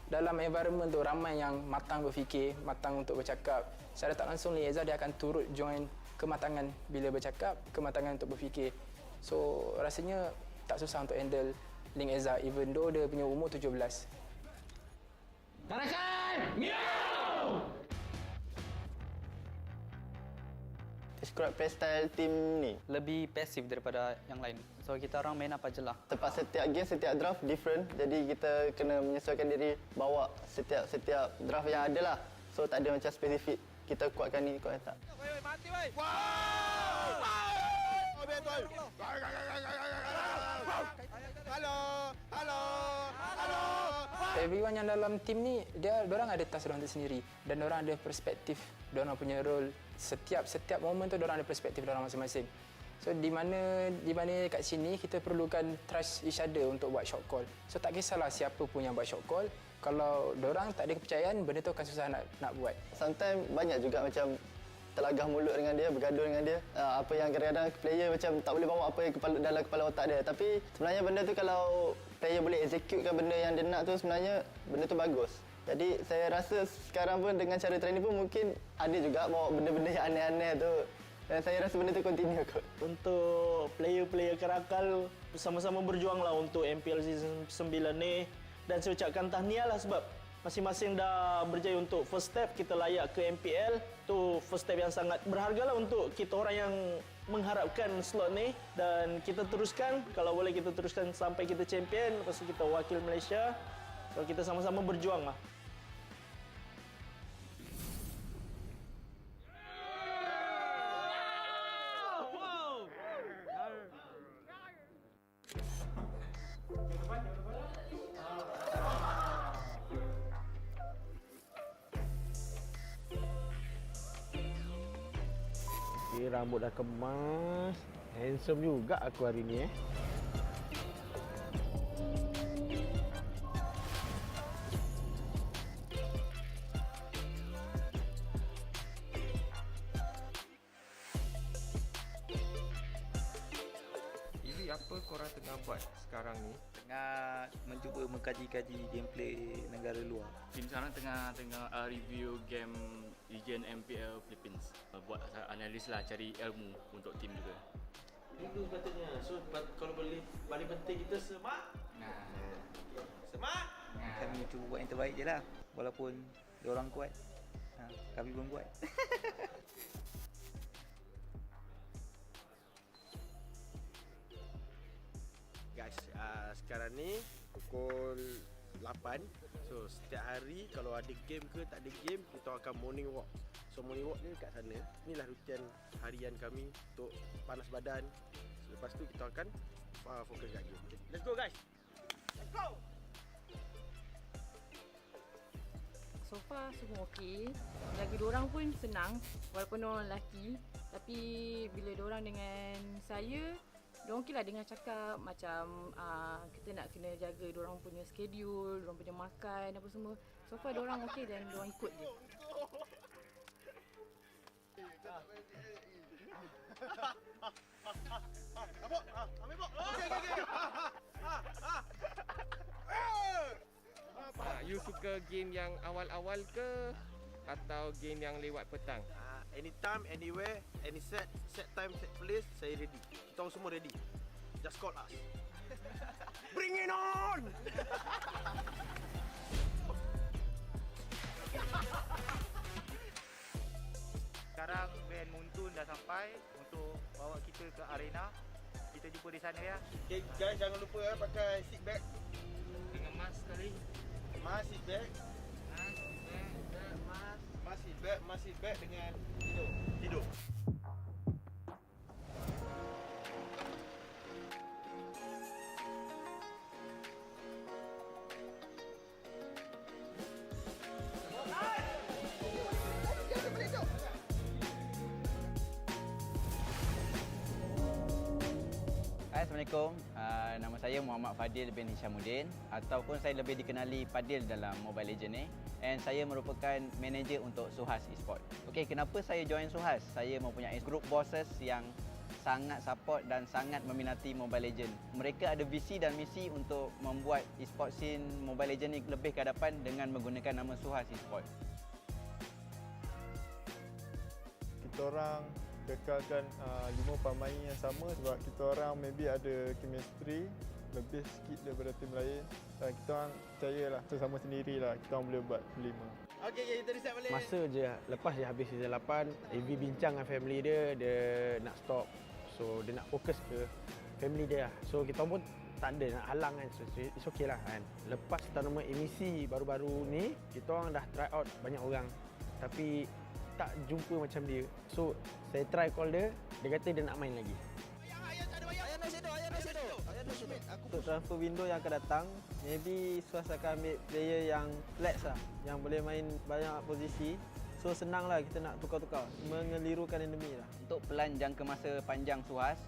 Speaker 6: dalam environment tu ramai yang matang berfikir, matang untuk bercakap, secara tak langsung Lieza dia akan turut join kematangan bila bercakap, kematangan untuk berfikir. So rasanya tak susah untuk handle Link Eza even though dia punya umur 17.
Speaker 15: CARACAL! Meow!
Speaker 23: Describe playstyle tim ni.
Speaker 22: Lebih pasif daripada yang lain. So kita orang main apa je lah.
Speaker 23: Sebab setiap game, setiap draft different. Jadi kita kena menyesuaikan diri bawa setiap draft yang ada lah. So tak ada macam spesifik kita kuatkan ni, kuatkan tak.
Speaker 15: Mati weh. Wow! Halo.
Speaker 6: Everyone yang dalam tim ni diorang ada task diorang sendiri dan diorang ada perspektif diorang punya role. Setiap momen tu diorang ada perspektif diorang masing-masing. So di mana kat sini kita perlukan trust each other untuk buat shot call. So tak kisahlah siapa pun yang buat shot call, kalau diorang tak ada kepercayaan, benda tu akan susah nak buat.
Speaker 23: Sometimes banyak juga macam terlagah mulut dengan dia, bergaduh dengan dia. Apa yang kadang-kadang player macam tak boleh bawa apa yang dalam kepala otak dia. Tapi sebenarnya benda tu kalau player boleh executekan benda yang dia nak tu, sebenarnya benda tu bagus. Jadi saya rasa sekarang pun dengan cara training pun mungkin ada juga bawa benda-benda yang aneh-aneh tu. Dan saya rasa benda tu continue kot.
Speaker 5: Untuk player-player CARACAL bersama-sama berjuanglah untuk MPL Season 9 ni. Dan saya ucapkan tahniah lah sebab masing-masing dah berjaya untuk first step kita layak ke MPL. Tu first step yang sangat berharga lah untuk kita orang yang mengharapkan slot ni. Dan kita teruskan, kalau boleh kita teruskan sampai kita champion. Lepas tu kita wakil Malaysia. So kita sama-sama berjuang lah.
Speaker 24: Rambut dah kemas. Handsome juga aku hari ni
Speaker 1: apa korang tengah buat sekarang ni?
Speaker 2: Tengah mencuba mengkaji-kaji gameplay negara luar.
Speaker 11: Tim sekarang tengah review game Region MPL Philippines. Buat analis lah, cari ilmu untuk tim juga.
Speaker 10: Itu sepatutnya. So kalau boleh paling penting kita semak. Semak.
Speaker 2: Kami cuba buat yang terbaik je lah. Walaupun diorang kuat, kami pun kuat.
Speaker 10: Guys, sekarang ni pukul 8. So setiap hari kalau ada game ke tak ada game, kita akan morning walk. So morning walk ni dekat sana. Inilah rutian harian kami untuk panas badan. Lepas tu kita akan fokus kat game. Let's go guys. Let's go.
Speaker 16: So far semua okey. Jaga diorang pun senang walaupun diorang lelaki. Tapi bila diorang dengan saya, diorang okey lah dengan cakap macam kita nak kena jaga diorang punya schedule, diorang punya makan apa semua. So far diorang okey dan diorang ikut je.
Speaker 1: You suka game yang awal-awal ke atau game yang lewat petang?
Speaker 10: Anytime, anywhere, any set time, set place, saya ready. Kita orang semua ready. Just call us. Bring it on!
Speaker 2: Sekarang band Muntun dah sampai untuk bawa kita ke arena. Kita jumpa di sana ya.
Speaker 10: Okay guys, jangan lupa pakai seat belt.
Speaker 1: Dengan mask tadi.
Speaker 10: Mask, seat belt. Mask, seat belt dengan tidur.
Speaker 2: Assalamualaikum, nama saya Muhammad Fadil bin Hishamuddin ataupun saya lebih dikenali Fadil dalam Mobile Legends ni. And saya merupakan manager untuk SUHAZ Esports. Okey, kenapa saya join SUHAZ? Saya mempunyai group bosses yang sangat support dan sangat meminati Mobile Legends. Mereka ada visi dan misi untuk membuat esports scene Mobile Legends ni lebih ke hadapan dengan menggunakan nama SUHAZ Esports.
Speaker 25: Kita orang kekalkan 5 pemain yang sama sebab kita orang maybe ada chemistry lebih sikit daripada tim lain dan kita orang percayalah sesama sendirilah kita orang boleh buat 5.
Speaker 10: Okey, kita reset balik.
Speaker 24: Masa je lepas dia habis season 8, AV bincang dengan family dia nak stop. So dia nak fokus ke family dia lah. So kita pun tak ada nak halang kan. So it's okay lah kan. Lepas tournament MEC baru-baru ni, kita orang dah try out banyak orang. Tapi tak jumpa macam dia. So saya try call dia, dia kata dia nak main lagi.
Speaker 5: Untuk transfer window yang akan datang, maybe SUHAZ akan ambil player yang flex lah, yang boleh main banyak posisi. So senang lah kita nak tukar-tukar, mengelirukan enemy lah.
Speaker 2: Untuk pelan jangka masa panjang SUHAZ,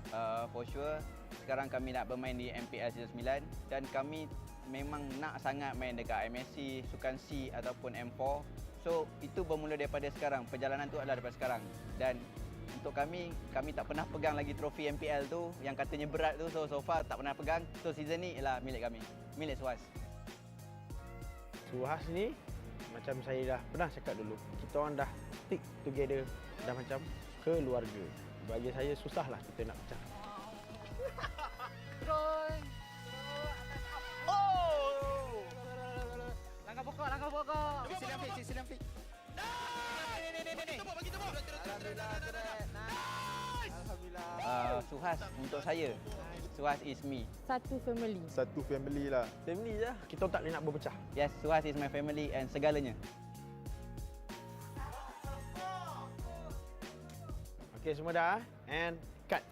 Speaker 2: for sure sekarang kami nak bermain di MPL Season 9 dan kami memang nak sangat main dekat MSC, Sukan C ataupun M4. So itu bermula daripada sekarang, perjalanan tu adalah daripada sekarang. Dan untuk kami tak pernah pegang lagi trofi MPL tu yang katanya berat tu. So far tak pernah pegang. So season ni ialah milik kami, milik SUHAZ.
Speaker 24: SUHAZ ni macam saya dah pernah cakap dulu, kita orang dah stick together, dah macam keluarga. Bagi saya susahlah kita nak pecah.
Speaker 2: Oh! Langkah pokok. Silam fik. Alhamdulillah. SUHAZ untuk saya, SUHAZ is me.
Speaker 16: Satu family.
Speaker 25: Satu family lah.
Speaker 24: Family je. Kita tak boleh nak berpecah.
Speaker 2: Yes, SUHAZ is my family and segalanya.
Speaker 24: Okey, semua dah and cut.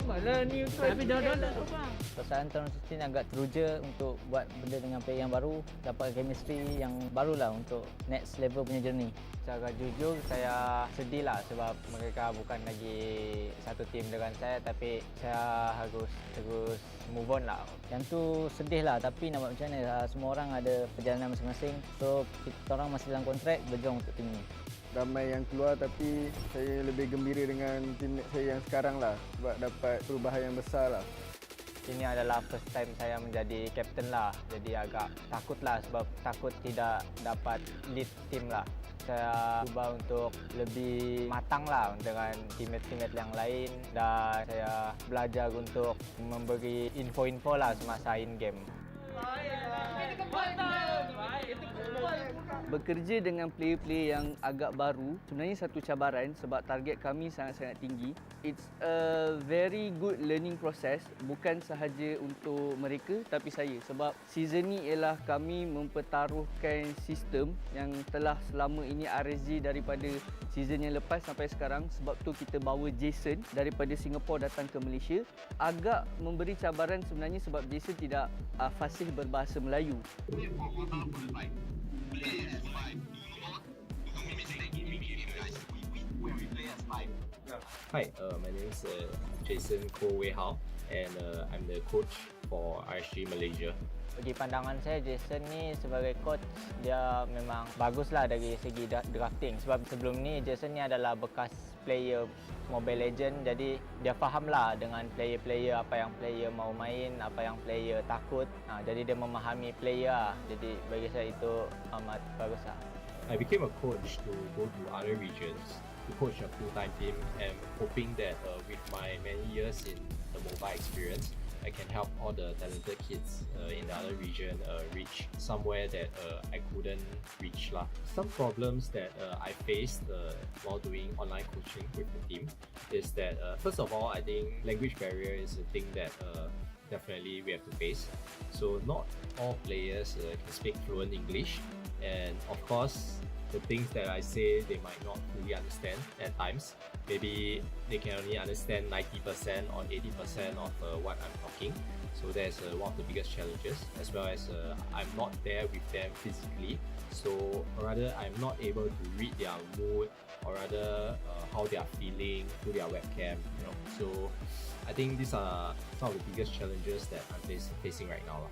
Speaker 16: Mana ni tu? Tapi dah
Speaker 2: Perasaan tahun 16 agak teruja untuk buat benda dengan player yang baru, dapat chemistry yang barulah untuk next level punya journey. Secara jujur saya sedih lah sebab mereka bukan lagi satu tim dengan saya, tapi saya harus terus move on lah. Yang tu sedih lah, tapi nak buat macam mana, semua orang ada perjalanan masing-masing. So kita orang masih dalam kontrak berjuang untuk tim ni.
Speaker 25: Ramai yang keluar tapi saya lebih gembira dengan teammate saya yang sekarang lah sebab dapat perubahan yang besar lah.
Speaker 2: Ini adalah first time saya menjadi captain lah, jadi agak takut lah sebab takut tidak dapat lead team lah. Saya cuba untuk lebih matang lah dengan teammate-teammate yang lain dan saya belajar untuk memberi info-info lah semasa in game. Bekerja dengan player-player yang agak baru sebenarnya satu cabaran sebab target kami sangat-sangat tinggi. It's a very good learning process, bukan sahaja untuk mereka tapi saya, sebab season ni ialah kami mempertaruhkan sistem yang telah selama ini RSG daripada season yang lepas sampai sekarang. Sebab tu kita bawa Jason daripada Singapura datang ke Malaysia. Agak memberi cabaran sebenarnya sebab Jason tidak fasih berbahasa Melayu.
Speaker 7: Hi, my name is Jason Koh Wei Hao and I'm the coach for RSG Malaysia.
Speaker 2: Bagi pandangan saya, Jason ni sebagai coach dia memang baguslah dari segi drafting sebab sebelum ni Jason ni adalah bekas player Mobile Legend, jadi dia fahamlah dengan player-player apa yang player mau main, apa yang player takut. Jadi dia memahami player. Jadi bagi saya itu amat baguslah.
Speaker 7: I became a coach to go to other regions to coach a full-time team and hoping that with my many years in the mobile experience, I can help all the talented kids in the other region reach somewhere that I couldn't reach lah. Some problems that I faced while doing online coaching with the team is that first of all, I think language barrier is a thing that definitely we have to face. So not all players can speak fluent English, and of course the things that I say they might not fully understand at times. Maybe they can only understand 90% or 80% of what I'm talking. So that's one of the biggest challenges, as well as I'm not there with them physically. So rather I'm not able to read their mood or rather how they are feeling through their webcam. So I think these are some of the biggest challenges that I'm facing right now.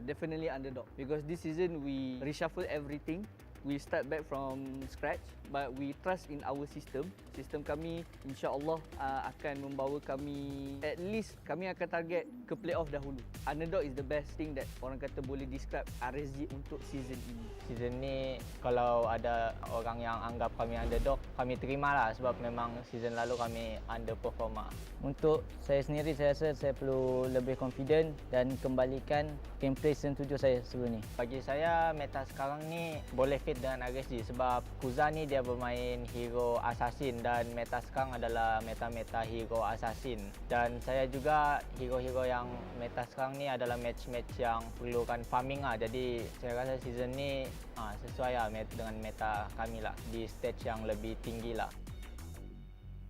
Speaker 2: Definitely underdog because this season we reshuffle everything. We start back from scratch, but we trust in our system. Sistem kami insya-Allah akan membawa kami, at least kami akan target ke playoff dahulu. Underdog is the best thing that orang kata boleh describe RSG untuk season ini. Season ni kalau ada orang yang anggap kami underdog, kami terimalah sebab memang season lalu kami underperform. Untuk saya sendiri, saya rasa saya perlu lebih confident dan kembalikan gameplay season 7 saya sebelum ni. Bagi saya meta sekarang ni boleh fit dengan RSG sebab Kuza ni dia bermain hero assassin dan meta sekarang adalah meta-meta hero assassin, dan saya juga hero-hero yang meta sekarang ni adalah match-match yang perlukan farming lah. Jadi saya rasa season ni sesuai lah dengan meta kami lah di stage yang lebih tinggi lah.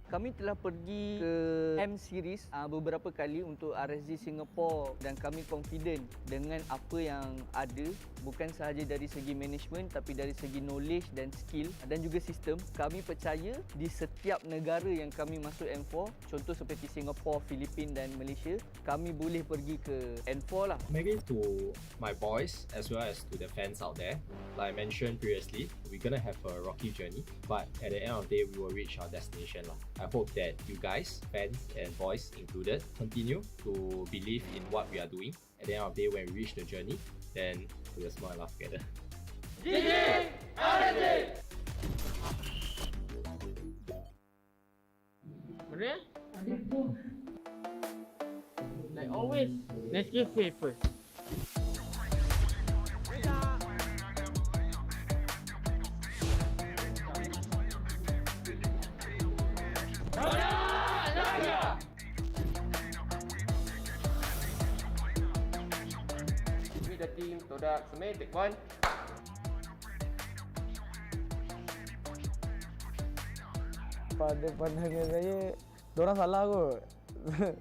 Speaker 2: Kami telah pergi ke M Series beberapa kali untuk RSG Singapore dan kami confident dengan apa yang ada, bukan sahaja dari segi management tapi dari segi knowledge dan skill dan juga sistem. Kami percaya di setiap negara yang kami masuk M4, contoh seperti Singapore, Filipina dan Malaysia, kami boleh pergi ke N4 lah.
Speaker 7: Maybe to my boys as well as to the fans out there, like I mentioned previously, we're gonna have a rocky journey, but at the end of the day we will reach our destination lah. I hope that you guys, fans and boys included, continue to believe in what we are doing. At the end of the day, when we reach the journey, then we will smile and laugh together.
Speaker 15: GEEK RSG!
Speaker 12: Mana? Like always, Nescafe first.
Speaker 1: With the team, TODAK, Semai, take one.
Speaker 5: pada pandangan saya, diorang salah kot.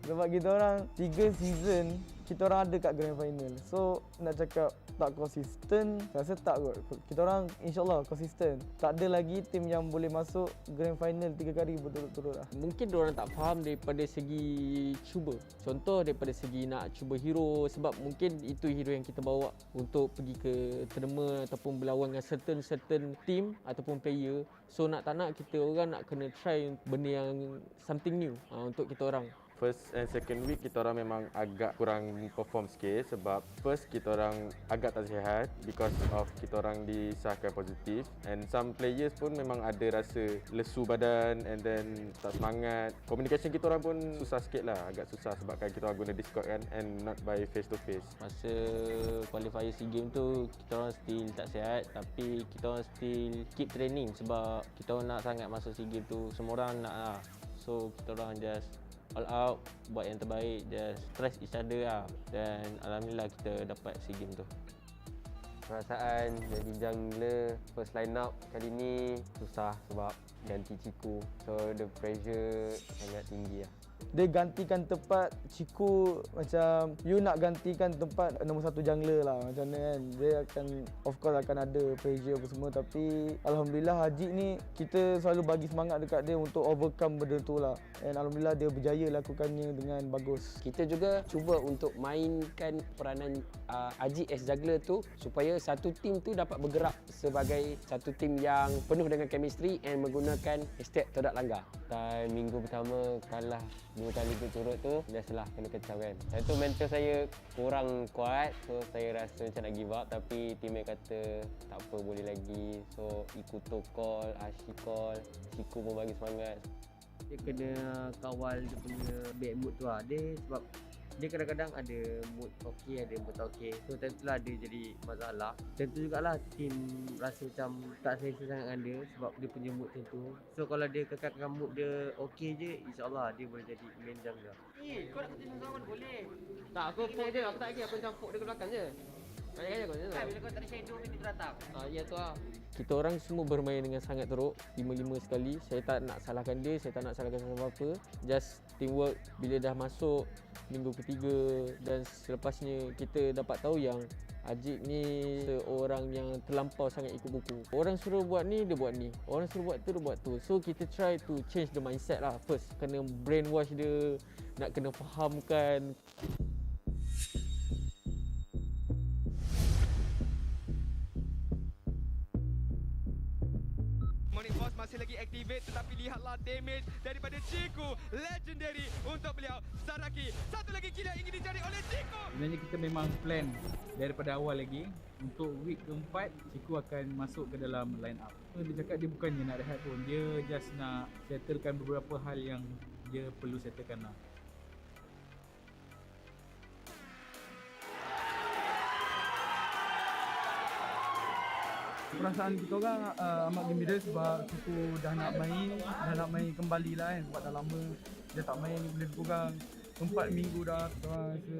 Speaker 5: Sebab kita orang 3 season kita orang ada kat grand final. So nak cakap tak konsisten, saya rasa tak kot. Kita orang insyaAllah konsisten. Tak ada lagi tim yang boleh masuk grand final 3 kali berturut-turut lah.
Speaker 12: Mungkin diorang tak faham daripada segi cuba. Contoh daripada segi nak cuba hero, sebab mungkin itu hero yang kita bawa untuk pergi ke tournament ataupun berlawan dengan certain team ataupun player. So nak tak nak kita orang nak kena try benda yang something new untuk kita orang.
Speaker 9: First and second week kita orang memang agak kurang perform sikit sebab first kita orang agak tak sihat because of kita orang disahkan positif, and some players pun memang ada rasa lesu badan and then tak semangat. Communication kita orang pun susah sikit lah, agak susah sebabkan kita orang guna Discord kan and not by face to face.
Speaker 12: Masa qualifier SEA Games tu kita orang still tak sihat, tapi kita orang still keep training sebab kita orang nak sangat masuk SEA Games tu. Semua orang nak lah. So kita orang just all out, buat yang terbaik, just stress each other lah. Dan alhamdulillah kita dapat SEA Games tu.
Speaker 13: Perasaan jadi jungler first line up kali ni susah sebab ganti Ciku. So the pressure sangat tinggi lah.
Speaker 5: Dia gantikan tempat Ciku, macam you nak gantikan tempat nombor 1 jungler lah macam mana kan. Dia akan, of course akan ada pressure apa semua, tapi alhamdulillah Haji ni kita selalu bagi semangat dekat dia untuk overcome benda tu lah. And alhamdulillah dia berjaya lakukannya dengan bagus.
Speaker 14: Kita juga cuba untuk mainkan peranan Haji as juggler tu supaya satu tim tu dapat bergerak sebagai satu tim yang penuh dengan chemistry and menggunakan hashtag TODAK langgar.
Speaker 13: Dan minggu pertama kalah 2 kali berturut tu, biasalah kena kecam kan. Saya tu mental saya kurang kuat, so saya rasa macam nak give up, tapi teammate kata tak apa, boleh lagi. So Ikuto call, Ashi call, Ciku pun bagi semangat.
Speaker 12: Dia kena kawal dia punya bad mood tu lah. Dia sebab dia kadang-kadang ada mood okey, ada mood tak okey. So time tu lah dia jadi masalah. Tentu jugalah team rasa macam tak selesa sangat dengan dia sebab dia punya mood macam tu. So kalau dia kekalkan mood dia okey je, insyaAllah dia boleh jadi main jungler.
Speaker 14: Kau nak ketemu kawan boleh.
Speaker 12: Tak, aku poke dia, aku tak lagi, aku macam poke dia ke belakang je.
Speaker 14: Kan bila kau tak ada shadow ni dia datang.
Speaker 12: Ya tu lah. Kita orang semua bermain dengan sangat teruk, 5-5 sekali. Saya tak nak salahkan dia, saya tak nak salahkan siapa-apa. Just teamwork. Bila dah masuk minggu ketiga dan selepasnya, kita dapat tahu yang Ajik ni seorang yang terlampau sangat ikut buku. Orang suruh buat ni, dia buat ni. Orang suruh buat tu, dia buat tu. So kita try to change the mindset lah first. Kena brainwash dia, nak kena fahamkan.
Speaker 15: Masih lagi activate, tetapi lihatlah damage daripada Ciku. Legendary untuk beliau. Saraki, satu lagi kill yang ingin dicari oleh Ciku.
Speaker 19: Sebenarnya kita memang plan daripada awal lagi untuk week keempat Ciku akan masuk ke dalam line up. Dia cakap dia bukannya nak rehat pun, dia just nak settlekan beberapa hal yang dia perlu settlekan lah. Perasaan kita orang amat gembira sebab Ciku dah nak main kembali lah kan. Sebab dah lama dia tak main, boleh kurang 4 minggu dah. Kita orang rasa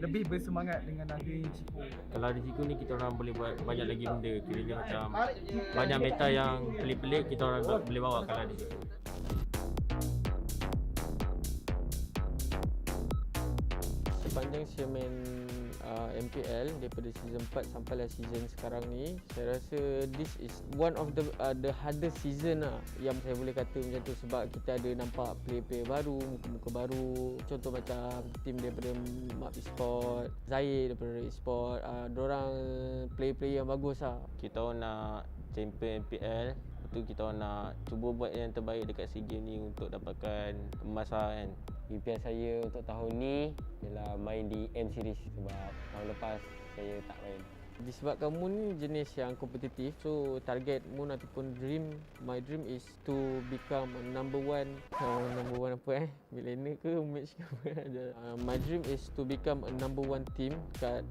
Speaker 19: lebih bersemangat dengan adanya Ciku.
Speaker 21: Kalau ada Ciku ni kita orang boleh buat banyak lagi benda. Kiranya macam banyak meta yang pelik-pelik kita orang boleh bawa kalau ada Ciku.
Speaker 12: Sepanjang saya main MPL daripada season 4 sampailah season sekarang ni, saya rasa this is one of the hardest season lah yang saya boleh kata macam tu, sebab kita ada nampak player-player baru, muka-muka baru. Contoh macam team daripada MAB ESPORTS, Zahir daripada RED Esports, diorang player-player yang bagus lah.
Speaker 9: Kita orang nak champion MPL, lepas tu kita orang nak cuba buat yang terbaik dekat SEA Games ni untuk dapatkan emas lah kan.
Speaker 13: Impian saya untuk tahun ni ialah main di M Series sebab tahun lepas saya tak main.
Speaker 12: Disebabkan Moon ni jenis yang kompetitif, so target Moon ataupun my dream is to become a number one apa millennial ke match ke apa. My dream is to become a number one team kat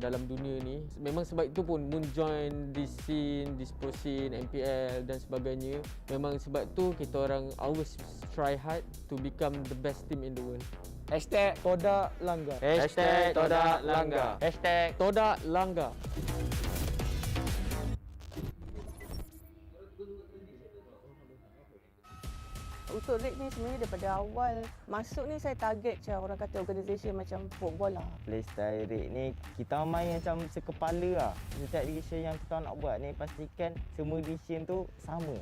Speaker 12: dalam dunia ni. Memang sebab itu pun Moon join this scene, this pro scene, MPL dan sebagainya. Memang sebab tu kita orang always try hard to become the best team in the world.
Speaker 14: Hashtag
Speaker 5: TODAK langgar.
Speaker 14: Hashtag TODAK langgar.
Speaker 12: Hashtag TODAK langgar.
Speaker 3: Untuk RED ni sebenarnya daripada awal masuk ni saya target macam orang kata organisation macam football lah.
Speaker 4: Playstyle RED ni kita main macam sekepala lah. Setiap decision yang kita nak buat ni pastikan semua decision tu sama.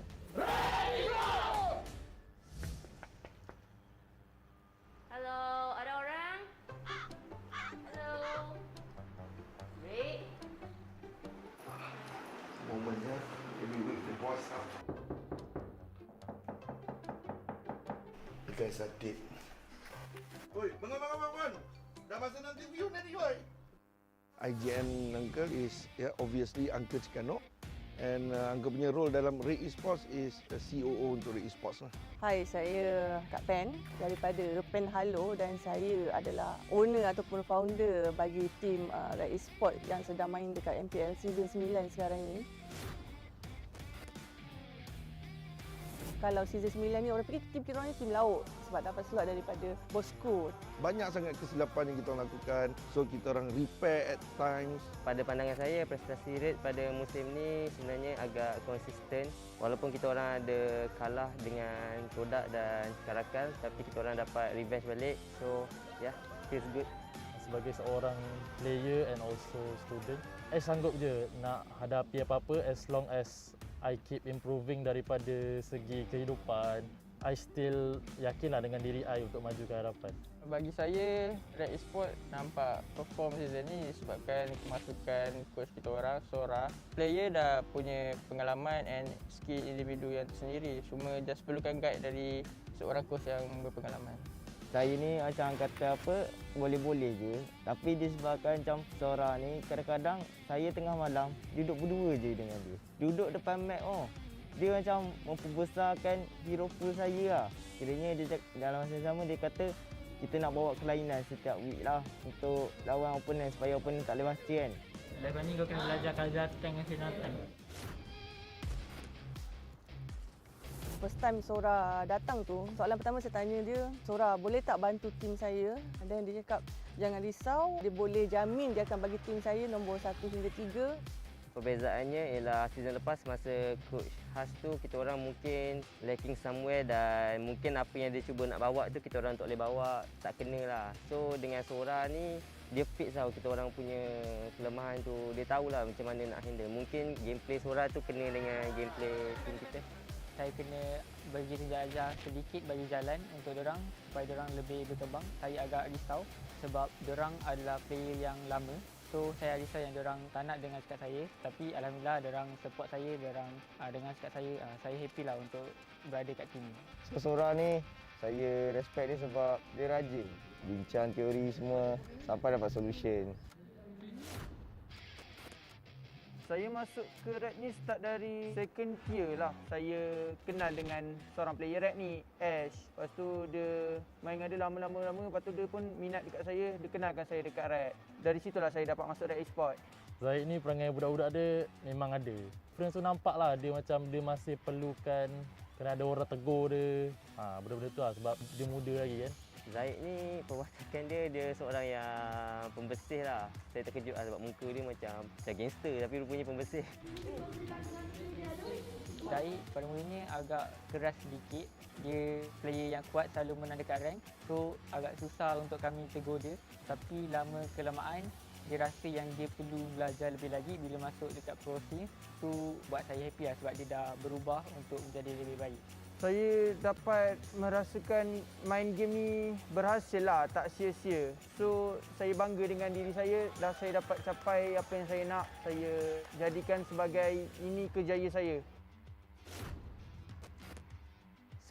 Speaker 16: Hello, ada orang? Hello. RED.
Speaker 8: Momennya every week the boss up. The guys are dead. Oi, bangun. Dah masa nanti view nanti, oi. IGN Uncle is obviously Uncle Cikano. And Uncle punya role dalam RED Esports is the COO untuk RED Esports lah.
Speaker 3: Hai, saya Kak Pen daripada Pen Halo dan saya adalah owner ataupun founder bagi tim RED Esports yang sedang main dekat MPL Season 9 sekarang ini. Kalau Season 9 ni orang fikir tim kita orang ni tim laut sebab dapat slot daripada Bosco.
Speaker 8: Banyak sangat kesilapan yang kita lakukan, so kita orang repair at times.
Speaker 13: Pada pandangan saya, prestasi RED pada musim ni sebenarnya agak konsisten. Walaupun kita orang ada kalah dengan TODAK dan CARACAL, tapi kita orang dapat revenge balik. So, yeah, feels good.
Speaker 18: Sebagai seorang player and also student, sanggup je nak hadapi apa-apa as long as I keep improving daripada segi kehidupan. I still yakinlah dengan diri I untuk maju ke hadapan.
Speaker 20: Bagi saya, RED Esports nampak perform season ni disebabkan kemasukan coach kita orang, Sora. Player dah punya pengalaman and skill individu yang tersendiri. Cuma just perlukan guide dari seorang coach yang berpengalaman.
Speaker 4: Saya ni macam kata apa, boleh-boleh je. Tapi disebabkan macam Sora ni, kadang-kadang saya tengah malam duduk berdua je dengan dia. Duduk depan map dia macam memperbesarkan hero pool saya lah. Kiranya dia dalam masa yang sama dia kata kita nak bawa kelainan setiap week lah untuk lawan opponent supaya opponent tak boleh baca kan.
Speaker 26: Lepas ni kau kena belajar kaza tank dan sinatan.
Speaker 3: First time Sora datang tu, soalan pertama saya tanya dia, Sora boleh tak bantu tim saya? Dan dia cakap jangan risau, dia boleh jamin dia akan bagi tim saya nombor 1 hingga 3.
Speaker 13: Perbezaannya ialah season lepas masa coach Haz tu kita orang mungkin lacking somewhere dan mungkin apa yang dia cuba nak bawa tu kita orang tak boleh bawa, tak kena lah. So dengan Sora ni dia fix tau kita orang punya kelemahan tu, dia tahulah macam mana nak handle. Mungkin gameplay Sora tu kena dengan gameplay tim kita.
Speaker 26: Saya kena bagi senjata sedikit bagi jalan untuk diorang supaya diorang lebih berkembang. Saya agak risau sebab diorang adalah player yang lama. So saya risau yang diorang tak nak dengar cakap saya. Tapi alhamdulillah diorang support saya, diorang dengar cakap saya. Saya happy lah untuk berada kat tim ni.
Speaker 4: So Sora ni saya respect dia sebab dia rajin. Bincang teori semua sampai dapat solution.
Speaker 27: Saya masuk ke RED ni start dari second tier lah. Saya kenal dengan seorang player RED ni, Ash. Lepas tu dia main dengan dia lama-lama. Lepas tu dia pun minat dekat saya, dia kenalkan saya dekat RED. Dari situlah saya dapat masuk RED Esports.
Speaker 18: Zaid ni perangai budak-budak dia memang ada. Friends tu nampak lah dia macam dia masih perlukan kena ada orang tegur dia. Benda-benda tu lah sebab dia muda lagi kan.
Speaker 13: Zaid ni perwatakan dia seorang yang pembersih lah. Saya terkejut lah sebab muka dia macam gangster tapi rupanya pembersih.
Speaker 26: Zaid pada mulanya agak keras sedikit. Dia player yang kuat, selalu menang dekat rank. So agak susah untuk kami tegur dia. Tapi lama kelamaan dia rasa yang dia perlu belajar lebih lagi bila masuk dekat pro scene. Tu buat saya happy lah sebab dia dah berubah untuk menjadi lebih baik.
Speaker 27: Saya dapat merasakan main game ni berhasil lah, tak sia-sia. So, saya bangga dengan diri saya dan saya dapat capai apa yang saya nak. Saya jadikan sebagai ini kejayaan saya.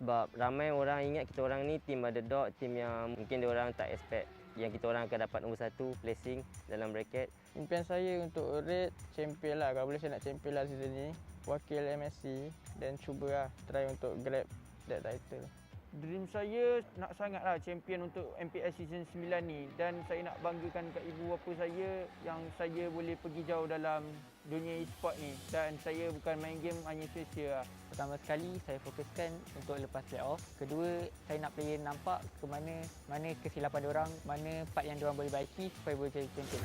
Speaker 13: Sebab ramai orang ingat kita orang ni team underdog, team yang mungkin dia orang tak expect yang kita orang akan dapat nombor 1 placing dalam bracket.
Speaker 20: Impian saya untuk RED champion lah. Kalau boleh saya nak champion lah season ni. Wakil MSC dan cuba try untuk grab that title.
Speaker 27: Dream saya nak sangatlah champion untuk MPL Season 9 ni dan saya nak banggakan kat ibu bapa saya yang saya boleh pergi jauh dalam dunia e-sport ni dan saya bukan main game hanya sia-sia.
Speaker 26: Pertama sekali saya fokuskan untuk lepas playoff. Kedua, saya nak player nampak ke mana kesilapan diorang, mana part yang diorang boleh baiki supaya boleh jadi champion.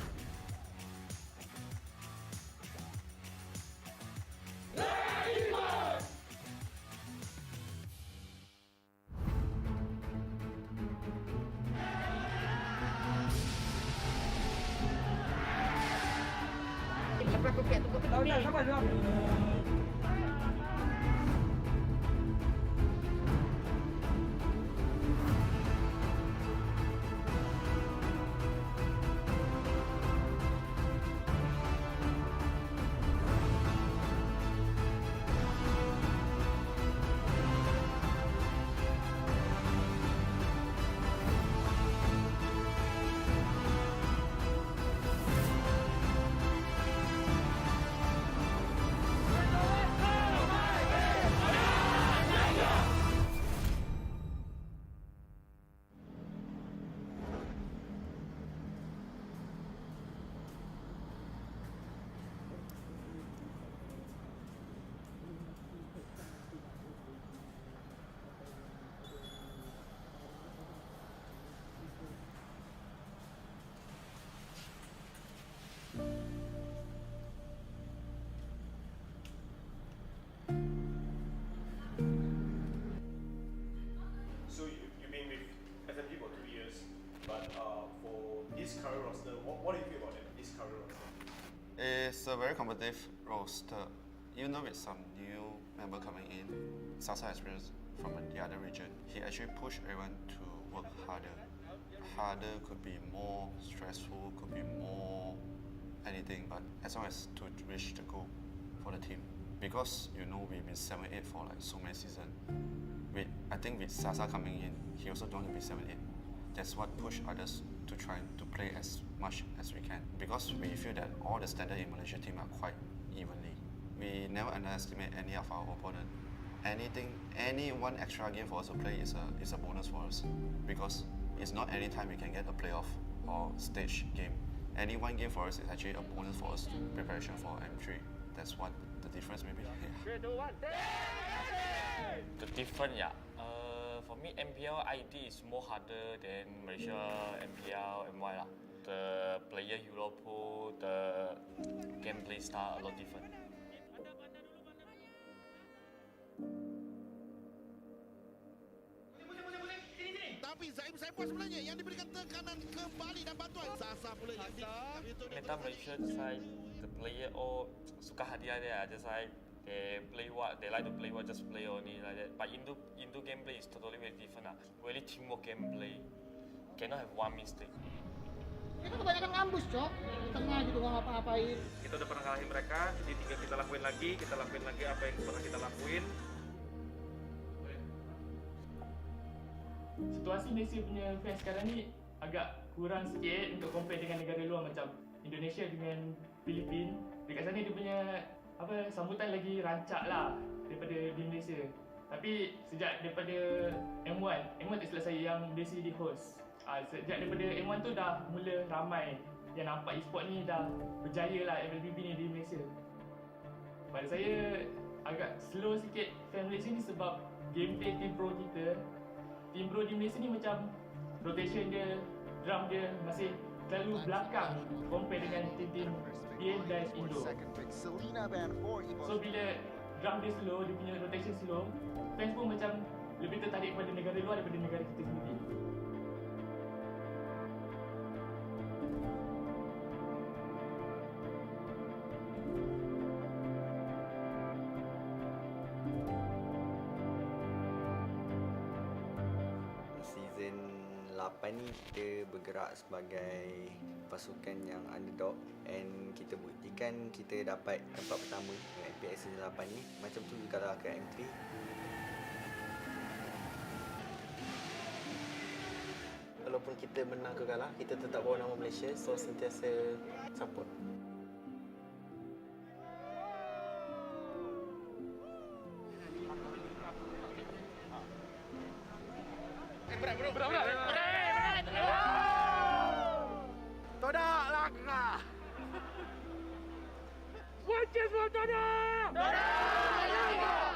Speaker 15: kopiak tu kopi ni.
Speaker 6: So you've been with FMG for 2 years, but for this current roster, what do you feel about this current roster?
Speaker 10: It's a very competitive roster. Even though with some new member coming in, SUHAZ experience from the other region, he actually pushed everyone to work harder. Harder could be more stressful, could be more anything, but as long as to reach the goal for the team. Because you know we've been 7-8 for like so many seasons. I think with SUHAZ coming in, he also don't want to be 7-8. That's what pushed others to try to play as much as we can. Because we feel that all the standard in Malaysia team are quite evenly. We never underestimate any of our opponent. Any one extra game for us to play is a bonus for us. Because it's not any time we can get a playoff or stage game. Any one game for us is actually a bonus for us preparation for M3. That's what the difference maybe. Yeah.
Speaker 15: 3, 2, 1,
Speaker 11: The difference, yeah. For me, MPL ID is more harder than Malaysia MPL-MY lah. The player hero pool, the gameplay style a lot different.
Speaker 8: Tapi saya puas sebenarnya yang diberikan tekanan kembali dan bantuan Sasa pula yang
Speaker 11: Meta Malaysia side, the player all suka hadiah dia, just like they play what they like to play, what just play only like that. But Indo gameplay is totally very different. Really teamwork gameplay, cannot have one mistake.
Speaker 15: Kita kebanyakan ngambus, Cok. Di tengah gitu nggak ngapa-ngapain.
Speaker 6: Kita udah pernah ngalahin mereka, jadi tinggal kita lakuin lagi apa yang pernah kita lakuin.
Speaker 17: Situasi Malaysia punya fans sekarang ni agak kurang sikit untuk compare dengan negara luar macam Indonesia dengan Filipina. Dekat sana dia punya sambutan lagi rancak lah daripada di Malaysia. Tapi sejak daripada M1 tak silap saya yang Malaysia jadi host. Sejak daripada M1 tu dah mula ramai yang nampak e-sport ni dah berjaya lah MLBB ni di Malaysia. Pada saya agak slow sikit fan Malaysia ni sebab gameplay team pro kita. Team pro di Malaysia ni macam rotation dia, drum dia masih terlalu belakang compare dengan tim-tim PN dan Indo. So bila drum dia slow, dia punya rotation slow, fans pun macam lebih tertarik pada negara luar daripada negara kita sendiri.
Speaker 2: Season 8 ni kita bergerak sebagai pasukan yang underdog and kita buktikan kita dapat tempat pertama dengan MPL season 8 ni. Macam tu kalau ke M3. Walaupun kita menang ke kalah, kita tetap bawa nama Malaysia, so sentiasa support.
Speaker 15: Todak langkah. Watches for Todak. Todak langkah.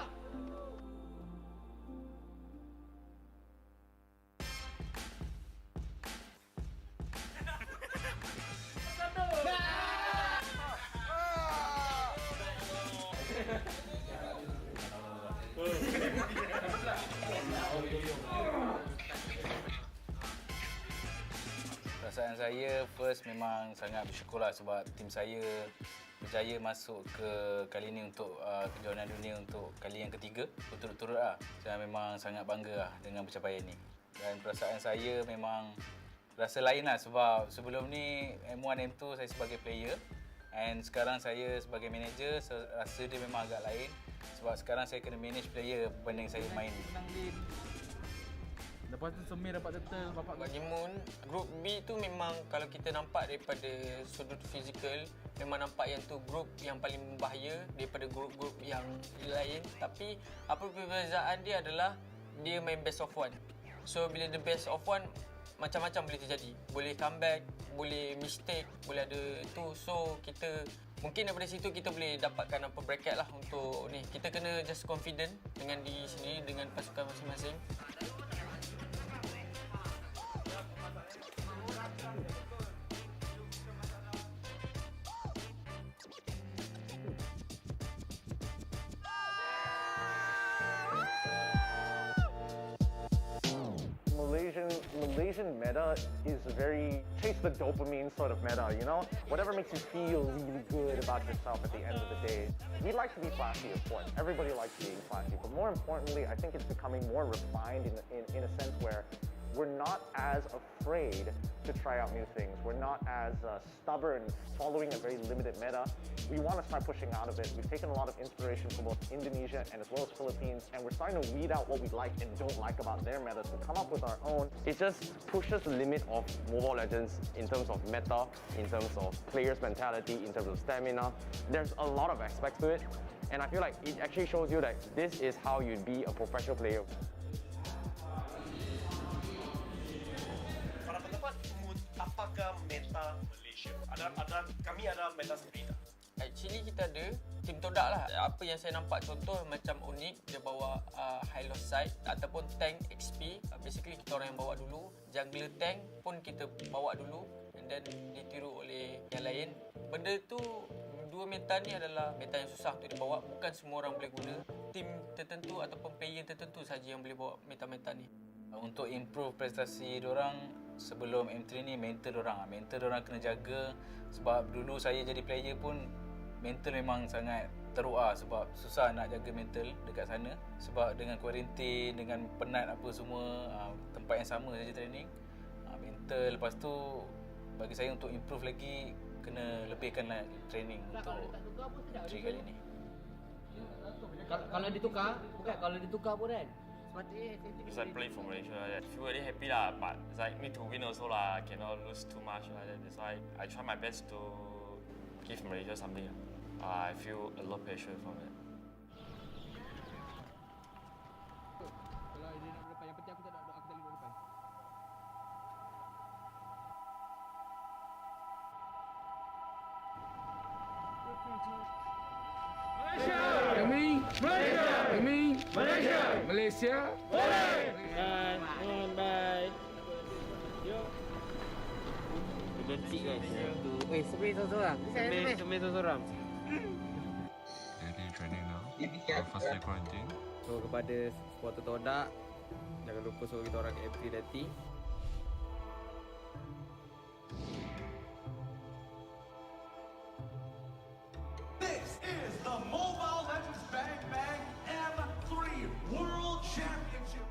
Speaker 22: Perasaan saya first memang sangat bersyukurlah sebab tim saya
Speaker 2: berjaya masuk ke kali ini untuk kejohanan dunia untuk kali yang ketiga berturut-turut lah. Saya memang sangat bangga lah dengan pencapaian ini. Dan perasaan saya memang rasa lain lah sebab sebelum ni M1, M2 saya sebagai player and sekarang saya sebagai manager, rasa dia memang agak lain sebab sekarang saya kena manage player berbanding saya main.
Speaker 21: Lepas tu Semir dapat turtle, bapak
Speaker 11: Bagi Moon, grup B tu memang kalau kita nampak daripada sudut fizikal, memang nampak yang tu grup yang paling berbahaya daripada grup-grup yang lain. Tapi apa perbezaan dia adalah dia main best of one. So bila the best of one, macam-macam boleh terjadi. Boleh comeback, boleh mistake, boleh ada tu. So kita mungkin daripada situ kita boleh dapatkan apa bracket lah untuk ni. Kita kena just confident dengan diri sendiri, dengan pasukan masing-masing.
Speaker 1: Malaysian meta is a very chase the dopamine sort of meta, you know? Whatever makes you feel really good about yourself at the end of the day. We like to be flashy, of course. Everybody likes being flashy. But more importantly, I think it's becoming more refined in a sense where we're not as afraid to try out new things. We're not as stubborn following a very limited meta. We want to start pushing out of it. We've taken a lot of inspiration from both Indonesia and as well as Philippines, and we're starting to weed out what we like and don't like about their metas to come up with our own.
Speaker 13: It just pushes the limit of Mobile Legends in terms of meta, in terms of players' mentality, in terms of stamina. There's a lot of aspects to it, and I feel like it actually shows you that this is how you'd be a professional player.
Speaker 6: Apakah meta Malaysia? Kami ada meta sendiri tak?
Speaker 11: Actually kita ada tim TODAK lah. Apa yang saya nampak contoh macam unik, dia bawa high loss side ataupun tank XP. Basically kita orang yang bawa dulu. Jungler tank pun kita bawa dulu and then ditiru oleh yang lain. Benda tu, dua meta ni adalah meta yang susah untuk dibawa. Bukan semua orang boleh guna. Tim tertentu ataupun player tertentu saja yang boleh bawa meta-meta ni.
Speaker 2: Untuk improve prestasi diorang sebelum M3 ni, mental diorang kena jaga. Sebab dulu saya jadi player pun mental memang sangat teruk sebab susah nak jaga mental dekat sana. Sebab dengan kuarantin, dengan penat apa semua, tempat yang sama saja training, mental. Lepas tu bagi saya untuk improve lagi, kena lebihkan training untuk M3 kali ni.
Speaker 7: Kalau ditukar, bukan kalau ditukar pun kan.
Speaker 11: Because I play for Malaysia, I feel very happy lah. But it's like need to win also lah. Cannot lose too much like that. That's why I try my best to give Malaysia something. I feel a lot of pressure from it.
Speaker 7: Kalau dia nak depan, yang penting aku tak nak duduk depan. Malaysia! Kami! Malaysia! Kami! Malaysia! Malaysia! Boleh!
Speaker 12: Bye! Yo! Berhenti guys.
Speaker 7: Semir seorang-seorang.
Speaker 12: Semir seorang-seorang.
Speaker 19: Daily training now. First day quarantine.
Speaker 12: So kepada supporter TODAK, jangan lupa suruh kita orang M3 nanti.
Speaker 15: This is the Mobile Legends Bang Bang M3 World Championship.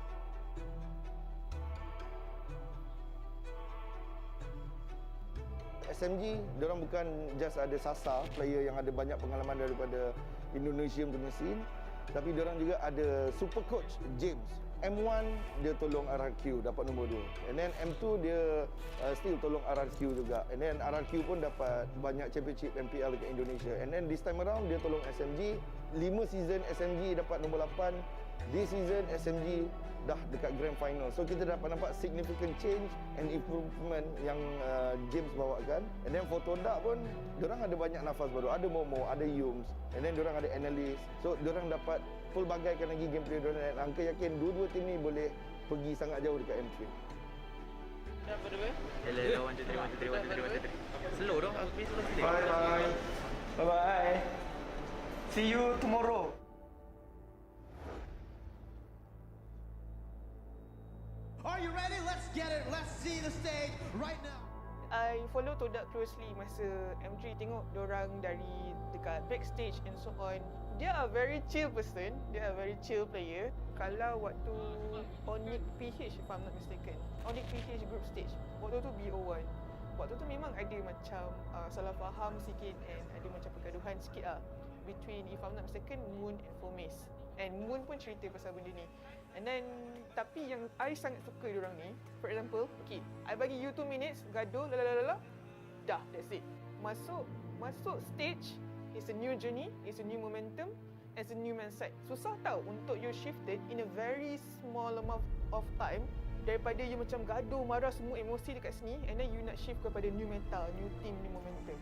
Speaker 8: SMG, diorang bukan just ada Sasa, player yang ada banyak pengalaman daripada Indonesia punya scene, tapi diorang juga ada super coach James. M1 dia tolong RRQ dapat nombor 2. And then M2 dia still tolong RRQ juga. And then RRQ pun dapat banyak championship MPL dekat Indonesia. And then this time around dia tolong SMG. 5 season SMG dapat nombor 8. This season SMG dah dekat grand final. So kita dapat nampak significant change and improvement yang James bawakan. And then for TODAK pun diorang ada banyak nafas baru. Ada Momo, ada Yums, and then diorang ada analyst. So diorang dapat pelbagaikan lagi gameplay diorang, dan Angka yakin dua-dua tim ni boleh pergi sangat jauh dekat M3.
Speaker 12: Hello, 1 2 3 Slow dong, aku pergi slow.
Speaker 27: Bye. Bye-bye. See you tomorrow.
Speaker 15: Are you ready? Let's get it. Let's see the stage right now.
Speaker 5: I follow TODAK closely masa M3, tengok diorang dari dekat backstage and so on. They are very chill person, they are very chill player. Kalau waktu Onyx PH, if I'm not mistaken, Onyx PH group stage, waktu tu BO1. Waktu tu memang ada macam salah faham sikit and ada macam pergaduhan sikit lah between, if I'm not mistaken, Moon and Fomes. And Moon pun cerita pasal benda ni. And then, tapi yang I sangat suka diorang ni, for example, okay, I bagi you 2 minutes, gaduh, lalalala, dah, that's it. Masuk stage, it's a new journey, it's a new momentum, it's a new mindset. Susah tau untuk you shifted in a very small amount of time, daripada you macam gaduh, marah, semua emosi dekat sini, and then you nak shift kepada new mental, new team, new momentum.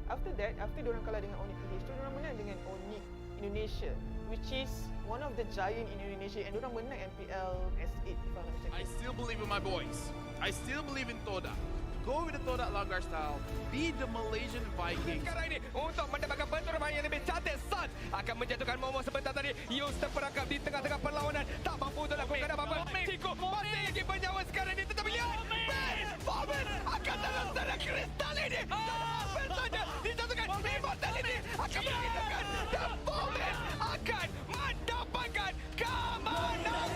Speaker 5: After that, after diorang kalah dengan Onyx PH, diorang menang dengan Onyx Indonesia, which is one of the giant in Indonesia, and diorang menang MPL S8, if I'm not mistaken.
Speaker 9: I still believe in my boys. I still believe in TODAK. Go with the TODAK Langgar style. Be the Malaysian Vikings.
Speaker 15: Sekarang ini untuk mendapatkan pertarungan yang lebih cantik, Sun akan menjatuhkan Momo sebentar tadi. Yus terperangkap di tengah-tengah perlawanan, tak mampu untuk lakukan apa-apa. Tiko masih lagi bernyawa sekarang ini, tetapi lihat Fomen akan dalam sana kristal ini. Hampir saja dijatuhkan. Immortality akan menghidupkan dan Fomen akan mendapatkan kemenangan.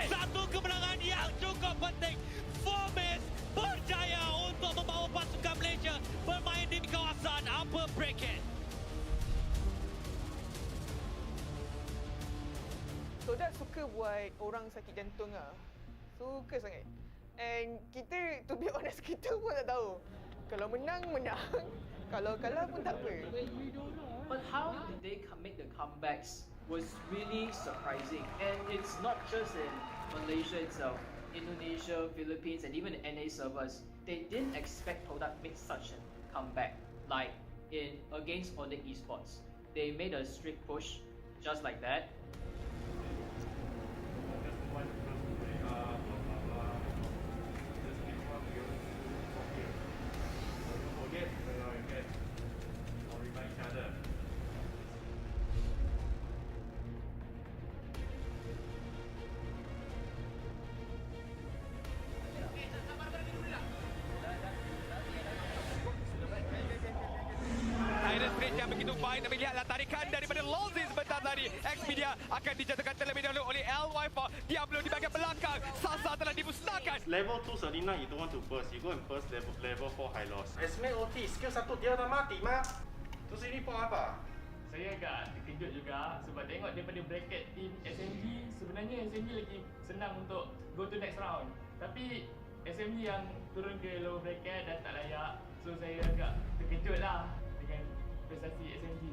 Speaker 14: Satu kemenangan yang cukup penting. Fomes berjaya untuk membawa pasukan Malaysia bermain di kawasan upper bracket.
Speaker 5: TODAK suka buat orang sakit jantung lah. Suka sangat. And kita, to be honest, kita pun tak tahu. Kalau menang, menang. Kalau kalah pun tak apa.
Speaker 22: But how did they make the comebacks was really surprising. And it's not just in Malaysia itself, Indonesia, Philippines, and even NA servers. They didn't expect TODAK make such a comeback. Like against RED Esports. They made a strict push just like that.
Speaker 15: Yang begitu baik, tapi lihatlah tarikan daripada Lozzy sebentar tadi. Expedia akan dijatuhkan terlebih dahulu oleh LY4. Diablo di bahagian belakang. Sasa telah dimusnahkan.
Speaker 6: Level 2 Selina, you don't want to burst. You go and burst level 4 high loss.
Speaker 23: Esme OT, skill 1 dia dah mati, Mak. Terus ini pun apa?
Speaker 17: Saya agak terkejut juga sebab tengok daripada bracket team SMG, sebenarnya SMG lagi senang untuk go to next round. Tapi SMG yang turun ke lower bracket dan tak layak. So saya agak terkejut lah dengan prestasi SMG.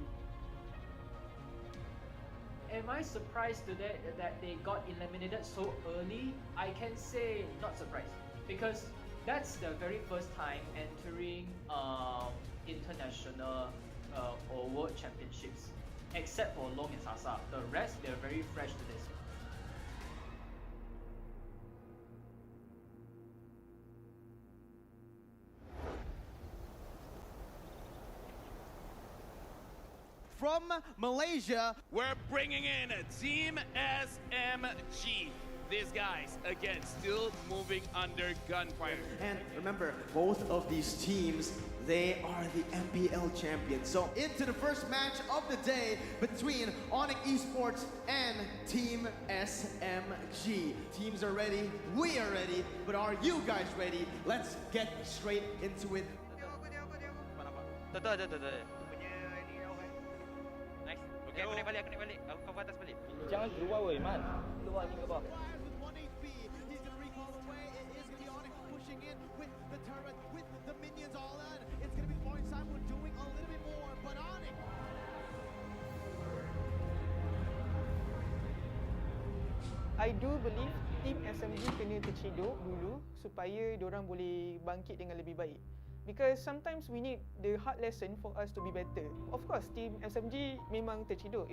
Speaker 22: Am I surprised today that they got eliminated so early? I can say not surprised because that's the very first time entering international or world championships, except for Long and Sasa. The rest, they're very fresh to this.
Speaker 9: From Malaysia, we're bringing in Team SMG. These guys, again, still moving under gunfire.
Speaker 24: And remember, both of these teams, they are the MPL champions. So into the first match of the day between Orange Esports and Team SMG. Teams are ready, we are ready, but are you guys ready? Let's get straight into it.
Speaker 2: Nice. Okay, aku naik balik, Aku cover atas balik.
Speaker 4: Jangan keluar weh, Man. Keluar ni ke bawah.
Speaker 5: I do believe Team SMG kena terciduk dulu supaya diorang boleh bangkit dengan lebih baik. Because sometimes we need the hard lesson for us to be better. Of course, team SMG memang terciduk.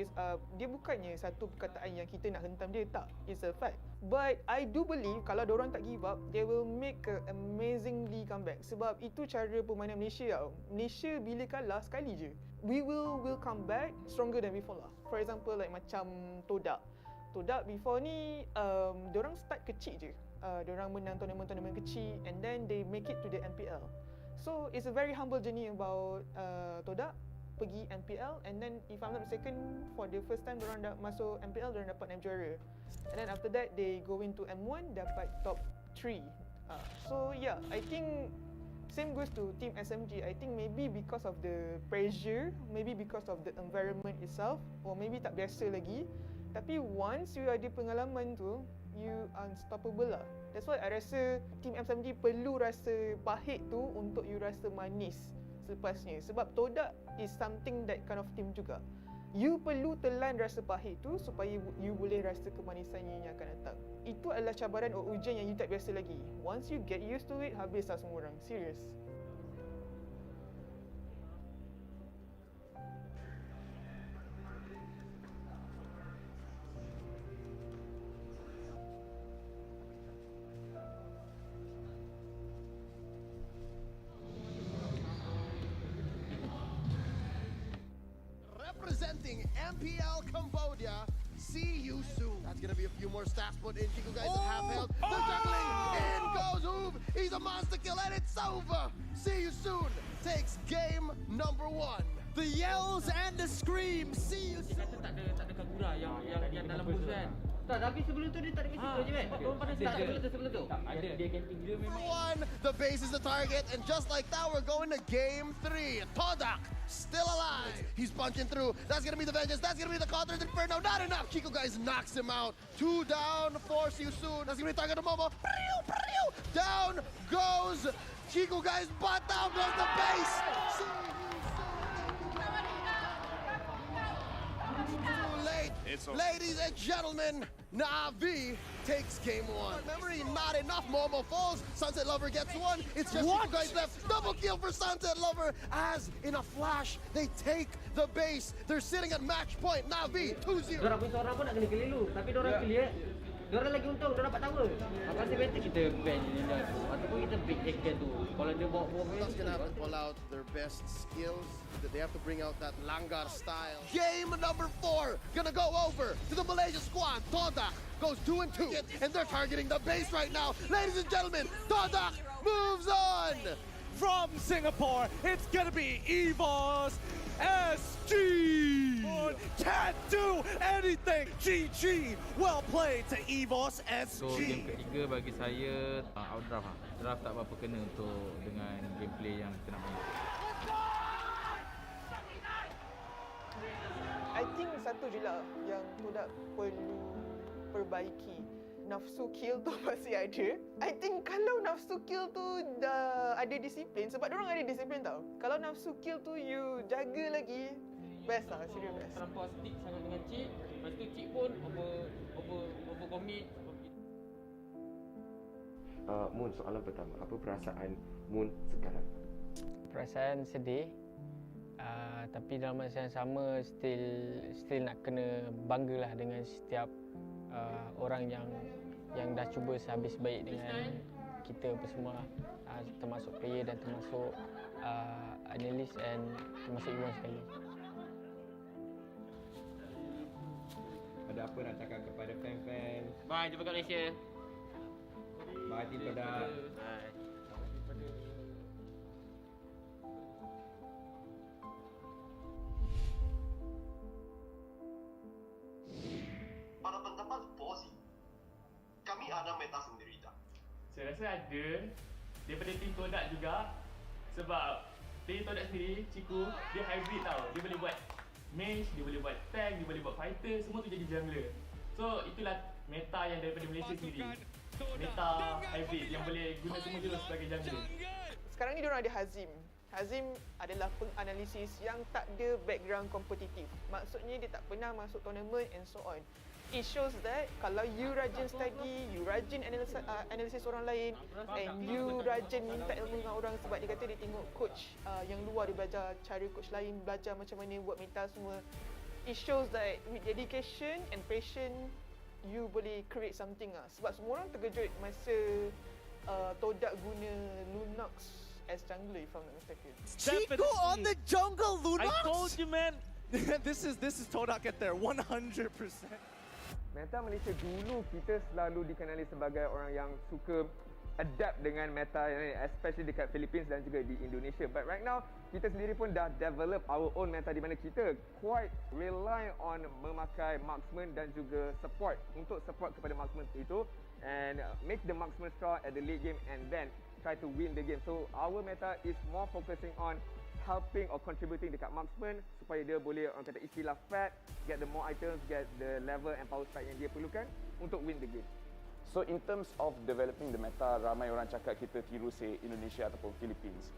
Speaker 5: Dia bukannya satu perkataan yang kita nak hentam dia, tak. It's a fact. But I do believe kalau diorang tak give up, they will make a amazingly comeback. Sebab itu cara permainan Malaysia tau. Malaysia bila kalah sekali je, we will come back stronger than before lah. For example, like macam TODAK. TODAK before ni, diorang start kecil je. Diorang menang tournament-tournament kecil and then they make it to the MPL. So it's a very humble journey about TODAK pergi MPL, and then if I'm not mistaken, for the first time diorang dah masuk MPL, diorang dapat 6 juara. And then after that they go into M1 dapat top 3. So yeah, I think same goes to team SMG. I think maybe because of the pressure, maybe because of the environment itself, or maybe tak biasa lagi. Tapi once you ada pengalaman tu, you unstoppable lah. That's why I rasa team SMG perlu rasa pahit tu untuk you rasa manis selepasnya. Sebab TODAK is something that kind of team juga. You perlu telan rasa pahit tu supaya you boleh rasa kemanisannya yang akan datang. Itu adalah cabaran atau ujian yang you tak biasa lagi. Once you get used to it, habislah semua orang. Serius.
Speaker 3: Representing MPL Cambodia, see you soon. That's gonna be a few more stats put in. Chico guys at half health. They're juggling. In goes Hoove. He's a monster kill and it's over. See you soon. Takes game number 1. The yells and the screams. See you soon.
Speaker 21: Tak ada Kagura yang dalam bus kan.
Speaker 12: Tak, tapi sebelum tu dia tak ada kat situ je kan. Orang pada start sebelum tu.
Speaker 21: Ada dia camping dia memang.
Speaker 3: The base is the target, and just like that, we're going to game 3. TODAK still alive. He's punching through. That's gonna be the vengeance. That's gonna be the counter inferno. Not enough. Kiko guys knocks him out. 2 down. 4. See you soon. That's gonna be the target of Momo. Down goes Kiko guys, but down goes the base. Too late. Ladies and gentlemen, Na'Vi takes game 1. Memory not enough. Momo falls. Sunset Lover gets 1. It's just Kiko guys left. Double kill for Sunset Lover as in a flash they take the base. They're sitting at match point. Na'Vi 2-0.
Speaker 12: Diorang pun seorang pun nak kena keliru, tapi diorang clear. Diorang lagi untung, diorang dapat tower. Aku rasa better kita ban Ninja tu ataupun kita break hacker tu. Kalau dia bawa
Speaker 3: That's gonna have to pull out their best skills. They have to bring out that Langar style. Game number 4 gonna go over to the Malaysia squad. TODAK goes 2-2, and they're targeting the base right now. Ladies and gentlemen, TODAK moves on.
Speaker 10: From Singapore, it's gonna be EVOS SG. Can't do anything. GG. Well played to EVOS SG.
Speaker 21: So game ketiga bagi saya outdraft lah. Draft tak berapa kena untuk dengan gameplay yang kita nak main.
Speaker 5: I think satu je lah yang TODAK perlu perbaiki. Nafsu kill tu masih ada. I think kalau nafsu kill tu dah ada disiplin, sebab diorang ada disiplin tau. Kalau nafsu kill tu you jaga lagi, best lah, serius best.
Speaker 21: Terlampau stick sangat dengan Cik. Lepas tu Cik pun over commit.
Speaker 16: Moon, soalan pertama. Apa perasaan Moon sekarang?
Speaker 13: Perasaan sedih. Tapi dalam masa yang sama still nak kena banggalah dengan setiap orang yang dah cuba sehabis baik dengan kita apa semua, termasuk player dan termasuk analis and termasuk Iwan sekali.
Speaker 21: Ada apa nak cakap kepada fan-fan?
Speaker 12: Bye, jumpa kat Malaysia.
Speaker 21: Bye, Team TODAK.
Speaker 12: Bye.
Speaker 3: Pada pendapat Bossy, kami ada meta sendiri tak?
Speaker 17: Saya rasa ada daripada tim TODAK juga, sebab player TODAK sendiri, Ciku, dia hybrid tau. Dia boleh buat mage, dia boleh buat tank, dia boleh buat fighter, semua tu jadi jungler. So itulah meta yang daripada Malaysia sendiri. Meta hybrid yang boleh guna semua jurus sebagai jungler.
Speaker 5: Sekarang ni diorang ada Hazim. Hazim adalah penganalisis yang tak ada background kompetitif. Maksudnya dia tak pernah masuk tournament and so on. it shows that kalau you rajin study, you rajin analisis orang lain, and you rajin minta ilmu dengan orang, sebab dia kata dia tengok coach yang luar, dia belajar cara coach lain, belajar macam mana buat meta semua. It shows that with dedication and patience, you boleh create something lah. Sebab semua orang terkejut masa TODAK guna Lunox as jungler, if I'm not mistaken.
Speaker 10: Chico on the jungle, Lunox!
Speaker 1: I told you, man.
Speaker 10: this is TODAK at there, 100%.
Speaker 7: Meta Malaysia dulu kita selalu dikenali sebagai orang yang suka adapt dengan meta, especially dekat Philippines dan juga di Indonesia. But right now, kita sendiri pun dah develop our own meta di mana kita quite rely on memakai marksman dan juga support untuk support kepada marksman itu and make the marksman strong at the late game and then try to win the game. So our meta is more focusing on helping or contributing dekat marksman supaya dia boleh, orang kata istilah fat, get the more items, get the level and power spike yang dia perlukan untuk win the game.
Speaker 11: So in terms of developing the meta, ramai orang cakap kita tiru say Indonesia ataupun Philippines.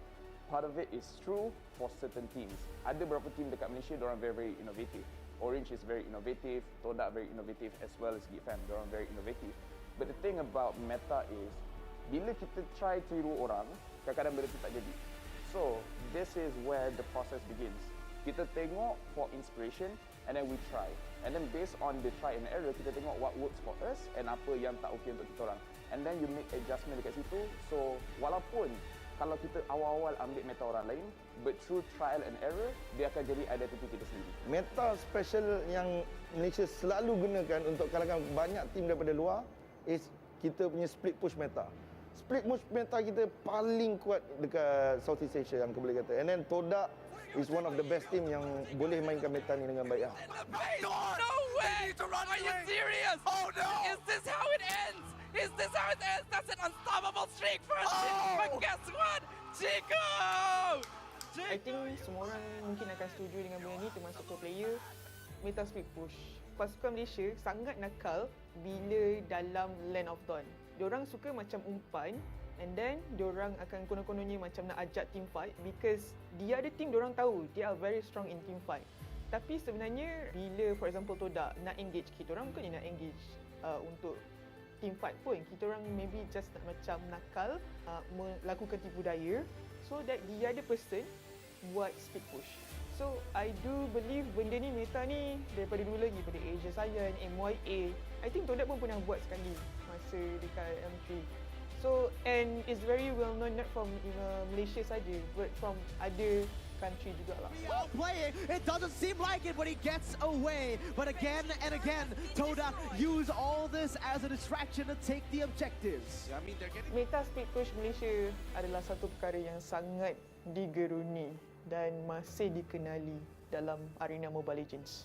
Speaker 11: Part of it is true for certain teams. Ada beberapa team dekat Malaysia, diorang very, very innovative. Orange is very innovative, TODAK very innovative, as well as GEEK FAM, diorang very innovative. But the thing about meta is, bila kita try tiru orang, kadang-kadang benda tu tak jadi. So, this is where the process begins. Kita tengok for inspiration and then we try. And then based on the try and error, kita tengok what works for us and apa yang tak okay untuk kita orang. And then you make adjustment dekat situ. So, walaupun kalau kita awal-awal ambil meta orang lain, but through trial and error, dia akan jadi identity kita sendiri.
Speaker 8: Meta special yang Malaysia selalu gunakan untuk kalahkan banyak tim daripada luar is kita punya split push meta. Split push meta kita paling kuat dekat Southeast Asia yang aku boleh kata. And then TODAK is one of the best team yang boleh mainkan meta ni dengan baik.
Speaker 15: No way! Are you serious? Oh no! Is this how it ends? Is this how it ends? That's an unstoppable streak for us. But guess what? Chico!
Speaker 5: I think semua orang mungkin akan setuju dengan benda ni, termasuk pro player. Meta split push. Pasukan Malaysia sangat nakal bila dalam Land of Dawn. Diorang suka macam umpan and then diorang akan konon-kononnya macam nak ajak team fight because dia ada team diorang tahu they are very strong in team fight. Tapi sebenarnya bila for example TODAK nak engage, kita orang bukannya nak engage untuk team fight pun. Kita orang maybe just nak macam nakal, melakukan tipu daya so that the other person buat split push. So I do believe benda ni, meta ni daripada dulu lagi, pada Asia Science, MYA. I think TODAK pun pernah buat sekali masa dekat M3. So and it's very well known not from Malaysia saja, but from other country jugalah.
Speaker 10: Playing, it doesn't seem like it when he gets away. But again and again, TODAK use all this as a distraction to take the objectives. I mean, they're getting...
Speaker 5: Meta split push Malaysia adalah satu perkara yang sangat digeruni dan masih dikenali dalam arena Mobile Legends.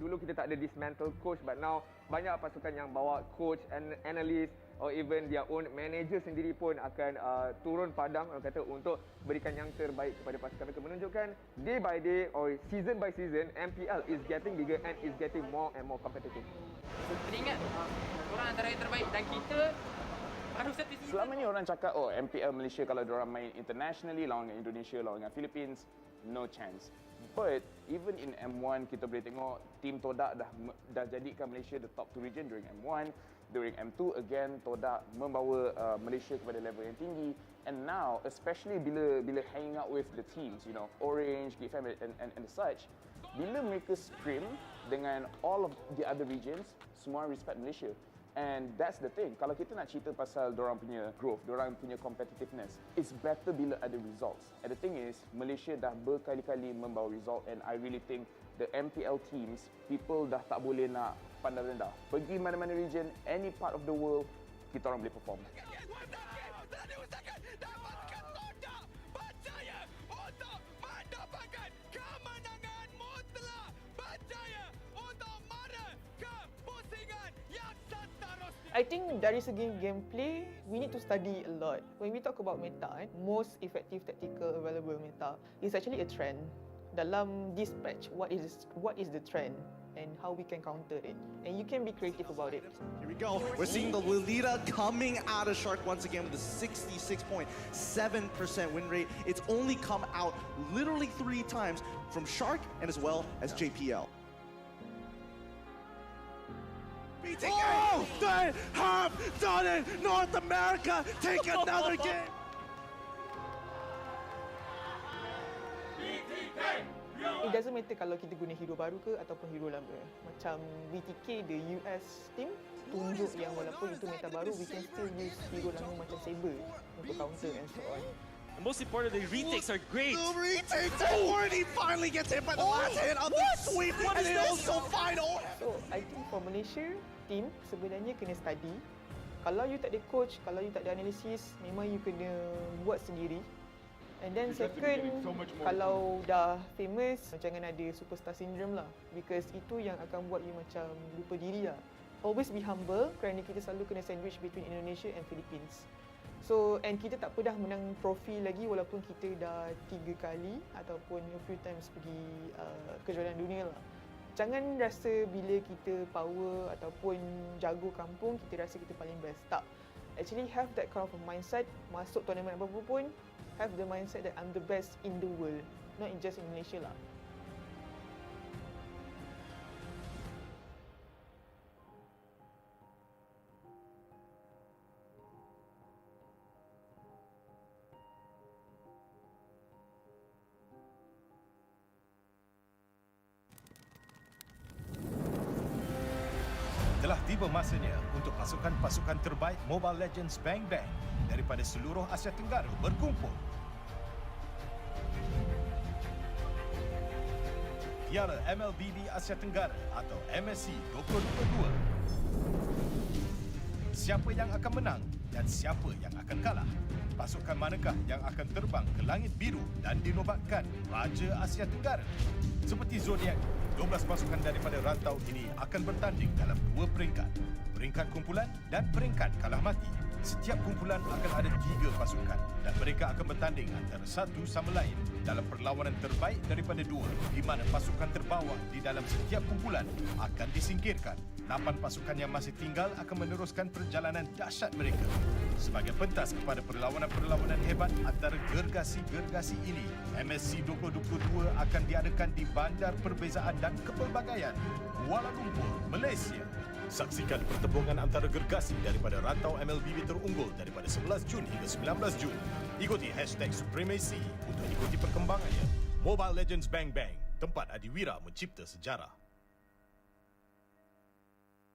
Speaker 7: Dulu kita tak ada dismantle coach, but now banyak pasukan yang bawa coach and analyst or even their own manager sendiri pun akan turun padang, orang kata, untuk berikan yang terbaik kepada pasukan mereka, menunjukkan day by day or season by season MPL is getting bigger and is getting more and more competitive.
Speaker 18: So, teringat orang antara yang terbaik dan kita harus satu season.
Speaker 11: Selama ni orang cakap, oh MPL Malaysia kalau diorang main internationally, lawan dengan Indonesia, lawan dengan Philippines, no chance. But even in M1 kita boleh tengok tim TODAK dah jadikan Malaysia the top 2 region during M1. During M2 again TODAK membawa Malaysia kepada level yang tinggi. And now especially bila hanging out with the teams, you know, Orange, GEEK FAM and such, bila mereka scrim dengan all of the other regions, semua respect Malaysia. And that's the thing. Kalau kita nak cerita pasal dorang punya growth, dorang punya competitiveness, it's better bila ada results. And the thing is, Malaysia dah berkali-kali membawa result and I really think the MPL teams, people dah tak boleh nak pandang rendah. Pergi mana-mana region, any part of the world, kita orang boleh perform.
Speaker 5: I think dari segi gameplay, we need to study a lot. When we talk about meta, most effective tactical available meta is actually a trend. Dalam this patch, what is the trend? and how we can counter it. And you can be creative about it.
Speaker 24: Here we go. We're seeing the leader coming out of Shark once again with a 66.7% win rate. It's only come out literally 3 times from Shark and as well as JPL.
Speaker 8: Oh, they have done it! North America take another game!
Speaker 5: It doesn't matter kalau kita guna hero baru ke ataupun hero lama. Macam BTK, the US team, tunjuk yang walaupun itu meta baru, we can still use hero lama macam Saber untuk counter and so on.
Speaker 1: And most importantly, retakes are great.
Speaker 24: The retakes, he finally gets hit by the last hit of the sweep, and it also final.
Speaker 5: So, I think for Malaysia team, sebenarnya kena study. Kalau you tak ada coach, kalau you tak ada analisis, memang you kena buat sendiri. And then second, kalau dah famous, jangan ada superstar syndrome lah. Because itu yang akan buat you macam lupa diri lah. Always be humble kerana kita selalu kena sandwich between Indonesia and Philippines. So, and kita tak pernah menang trofi lagi walaupun kita dah 3 kali ataupun a few times pergi kejuaraan dunia lah. Jangan rasa bila kita power ataupun jago kampung, kita rasa kita paling best. Tak. Actually have that kind of a mindset, masuk tournament apa pun, have the mindset that I'm the best in the world, not in just in Malaysia lah.
Speaker 6: Telah tiba masanya untuk pasukan-pasukan terbaik Mobile Legends Bang Bang daripada seluruh Asia Tenggara berkumpul. Piala MLBB Asia Tenggara atau MSC 2022. Siapa yang akan menang dan siapa yang akan kalah? Pasukan manakah yang akan terbang ke langit biru dan dinobatkan Raja Asia Tenggara? Seperti zodiak, 12 pasukan daripada rantau ini akan bertanding dalam 2 peringkat. Peringkat kumpulan dan peringkat kalah mati. Setiap kumpulan akan ada 3 pasukan dan mereka akan bertanding antara satu sama lain dalam perlawanan terbaik daripada 2 di mana pasukan terbawah di dalam setiap kumpulan akan disingkirkan. 8 pasukan yang masih tinggal akan meneruskan perjalanan dahsyat mereka. Sebagai pentas kepada perlawanan-perlawanan hebat antara gergasi-gergasi ini, MSC 2022 akan diadakan di Bandar Perbezaan dan Kepelbagaian, Kuala Lumpur, Malaysia. Saksikan pertembungan antara gergasi daripada rantau MLBB terunggul daripada 11 Jun hingga 19 Jun. Ikuti #Supremacy untuk ikuti perkembangannya. Mobile Legends Bang Bang, tempat adiwira mencipta sejarah.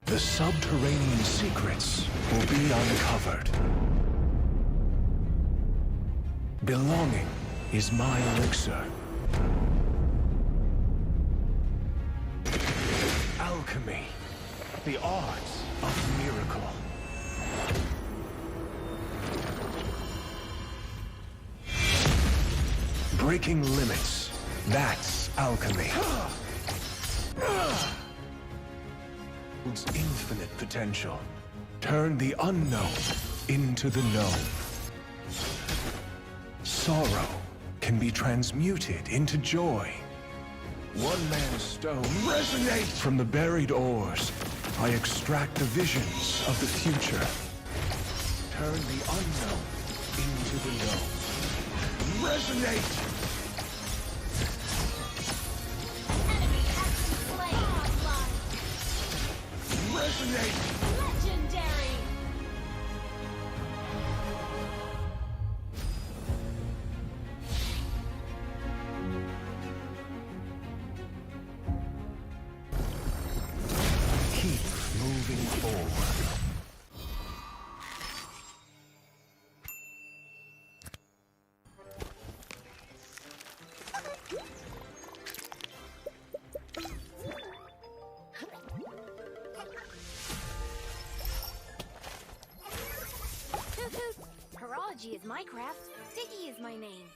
Speaker 14: The subterranean secrets will be uncovered. Belonging is my elixir. Alchemy, the art of miracle. Breaking limits, that's alchemy. Holds infinite potential. Turn the unknown into the known. Sorrow can be transmuted into joy. One man's stone resonates from the buried ores. I extract the visions of the future. Turn the unknown into the known. Resonate! Resonate!
Speaker 19: Legendary!
Speaker 14: Keep moving forward.
Speaker 19: Horology is my craft. Diggy is my name.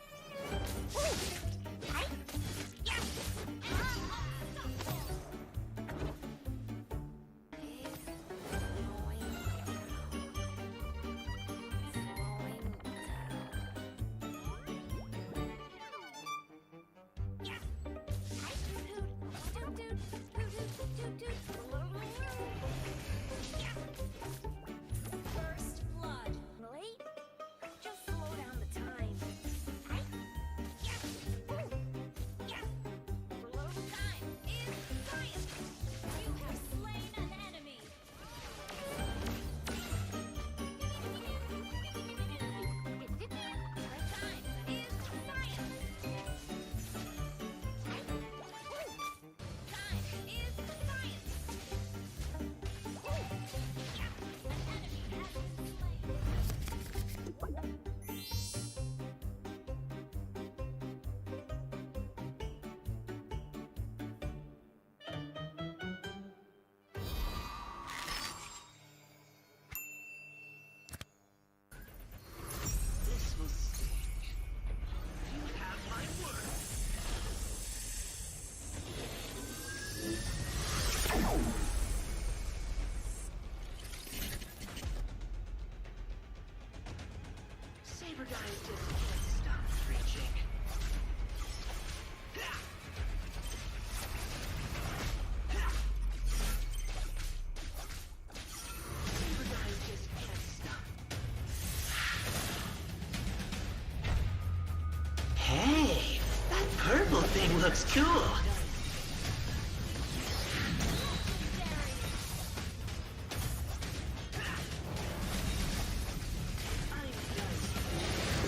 Speaker 9: Hey, that purple thing looks cool.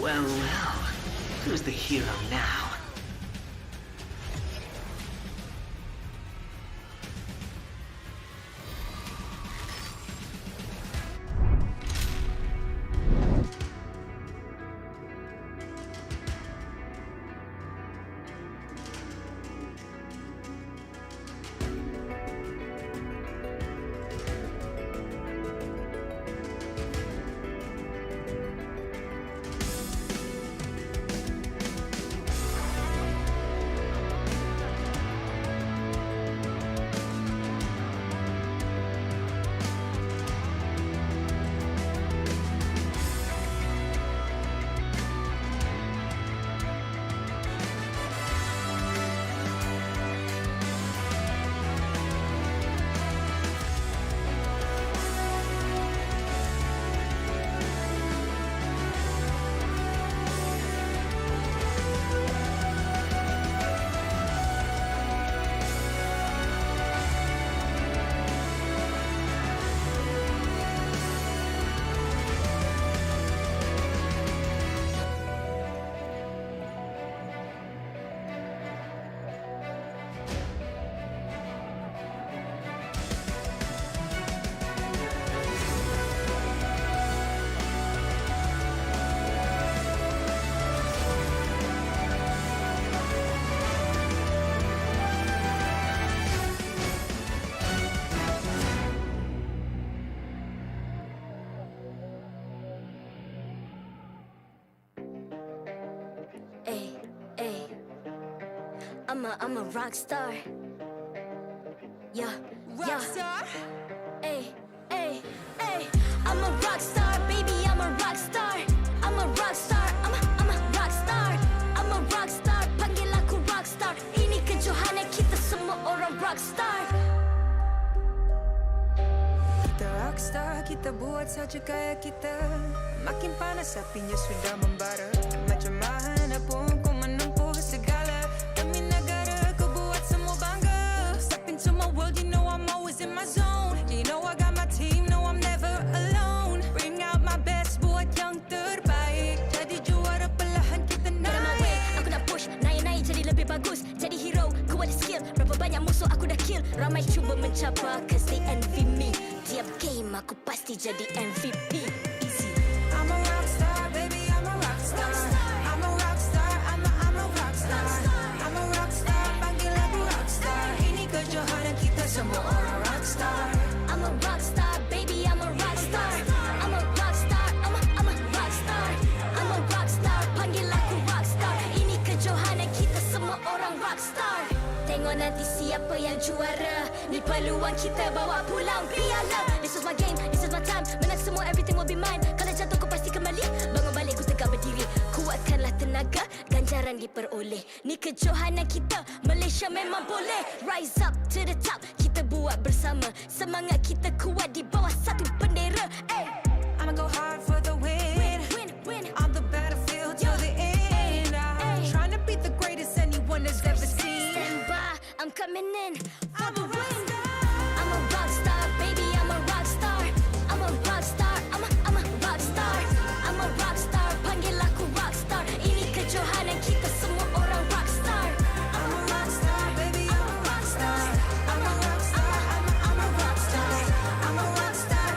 Speaker 9: Well, who's the hero now?
Speaker 19: I'm a rock star. Yeah, rock star. Ay, ay, ay. I'm a rock star, baby. I'm a rock star. I'm a rock star. I'm a rock star. I'm a rock star. Panggil aku rock star. Ini kejohanan kita semua orang rock star.
Speaker 20: Kita rock star, kita buat saja gaya kita. Makin panas apinya sudah membara. Macam mana pun kau menempuh segala. Demi negara kau buat semua bangga. Step into my world, you know I'm always in my zone. You know I got my team, no I'm never alone. Bring out my best, buat yang terbaik. Jadi juara perlahan kita naik.
Speaker 19: Get on my way, aku nak push. Naik-naik jadi lebih bagus. Jadi hero, ku ada skill. Berapa banyak musuh aku dah kill. Ramai cuba mencapai, cause they envy me. Tiap game aku pasti jadi MVP. Easy.
Speaker 20: I'm a rock star, baby, I'm a rock star. I'm a rock star, I'm a rock star. I'm a rock star, panggil aku rock star. Ini kejohanan kita semua orang rock star.
Speaker 19: I'm a rock star, baby, I'm a rock star. I'm a rock star, I'm a rock star. I'm a rock star, panggil aku rock star. Ini kejohanan kita semua orang rock star. Tengok nanti siapa yang juara. Ni peluang kita bawa pulang piala. This is my game, this is my time. Menang semua, everything will be mine. Kalau jatuh kau pasti kembali. Bangun balik ku tegak berdiri. Kuatkanlah tenaga, ganjaran diperoleh. Ni kejohanan kita, Malaysia memang boleh. Rise up to the top, kita buat bersama. Semangat kita kuat di bawah satu bendera. Ay.
Speaker 20: I'ma go hard for the win.
Speaker 19: Win.
Speaker 20: On the battlefield till the end. I'm trying to beat the greatest anyone has ever seen.
Speaker 19: Stand by, I'm coming in for the win. I'm a rock star, baby, I'm a rock star. I'm a rock star, I'm a rock star. I'm a rock star, panggil aku rock star. Ini kejohanan kita semua orang rock star.
Speaker 20: I'm a rock star, baby, I'm a rock star. I'm a rock star, I'm a rock star. I'm a rock star,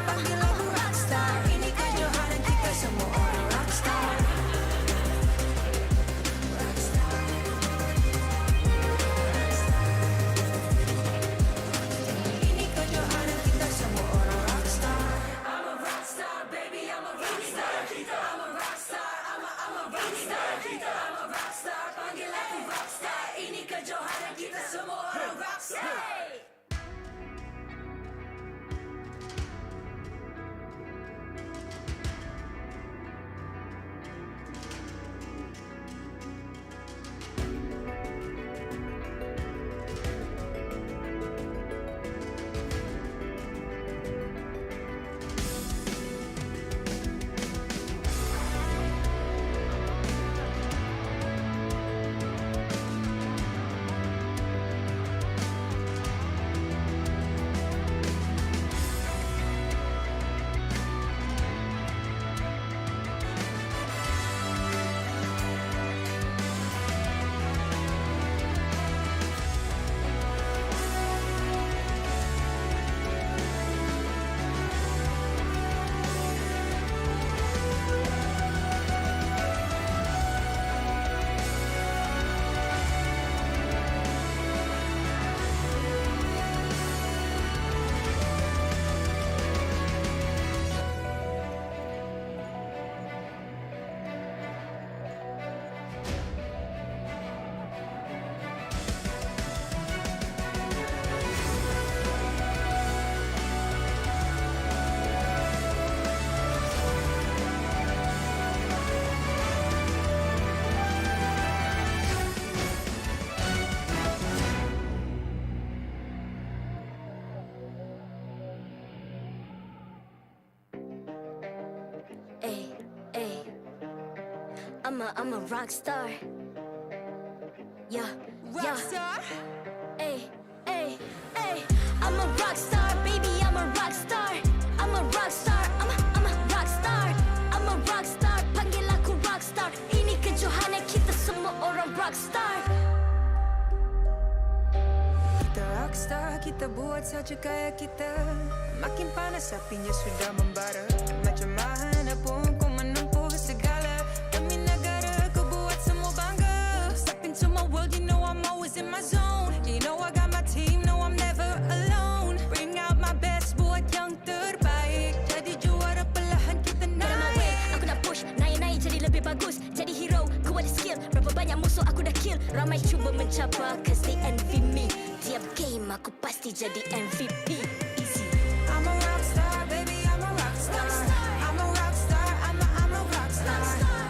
Speaker 19: I'm a rock star. Yeah, rock star. Hey, hey, hey. I'm a rock star, baby. I'm a rock star. I'm a rock star. I'm a rock star. I'm a rock star. Panggil aku rock star. Ini kejohanan kita semua orang rock star.
Speaker 20: Kita rockstar, kita buat saja gaya kita. Makin panas apinya sudah membara. Macam mana pun kau menempuh segala. Demi negara kau buat semua bangga. Step into my world, you know I'm always in my zone. You know I got my team, no I'm never alone. Bring out my best, buat yang terbaik. Jadi juara perlahan kita naik.
Speaker 19: Aku nak push, naik-naik jadi lebih bagus. Jadi hero, ku ada skill. Berapa banyak musuh aku dah kill. Ramai cuba mencapai, cause they envy me. Tiap game aku pasti jadi MVP. Easy.
Speaker 20: I'm a rockstar, baby, I'm a rockstar. I'm a rockstar, I'm a rockstar.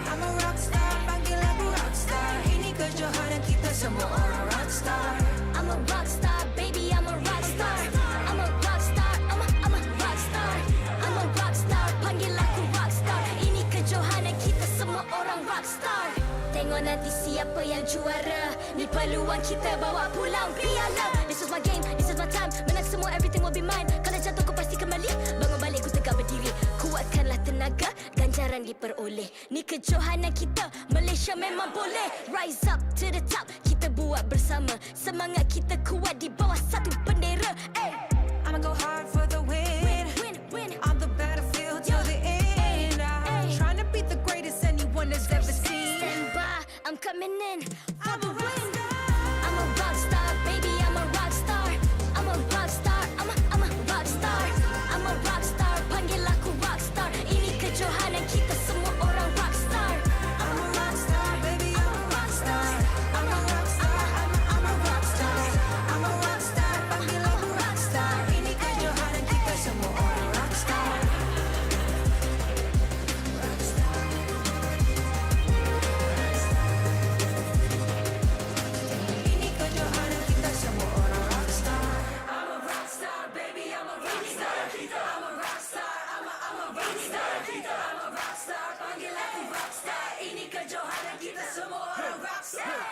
Speaker 20: I'm a rockstar, panggil aku rockstar. Ini kejohanan kita semua orang rockstar.
Speaker 19: I'm a rockstar, baby, I'm a rockstar. I'm a rockstar, I'm a rockstar. I'm a rockstar, panggil aku rockstar. Ini kejohanan kita semua orang rockstar. Tengok nanti siapa yang juara. Ni peluang kita bawa pulang piala. This is my game, this is my time. Menang semua, everything will be mine. Kalau jatuh kau pasti kembali. Bangun balik ku tegak berdiri. Kuatkanlah tenaga, ganjaran diperoleh. Ni kejohanan kita, Malaysia memang boleh. Rise up to the top, kita buat bersama. Semangat kita kuat di bawah satu bendera. Hey.
Speaker 20: I'ma go hard for the win.
Speaker 19: Win.
Speaker 20: On the battlefield till the end. I'm trying to beat the greatest anyone has ever seen.
Speaker 19: Stand by, I'm coming in for the win. I'm a rock star, baby, I'm a rock star. I'm a rock star, I'm a rock star. I'm a rock star, panggil aku rock star. Ini kejohanan kita semua orang rock star.
Speaker 20: I'm a rock star, baby, I'm a rock star. I'm a rock star, I'm a rock star. I'm a rock star, panggil aku rock star. Ini kejohanan kita semua orang rock star. Ini kejohanan kita semua orang rock star. I'm a rock star, baby, I'm a rock star. I'm a rock star, I'm a rock star. I'm a rock star, panggil aku rock star. Ini kejohanan kita semua orang rock star.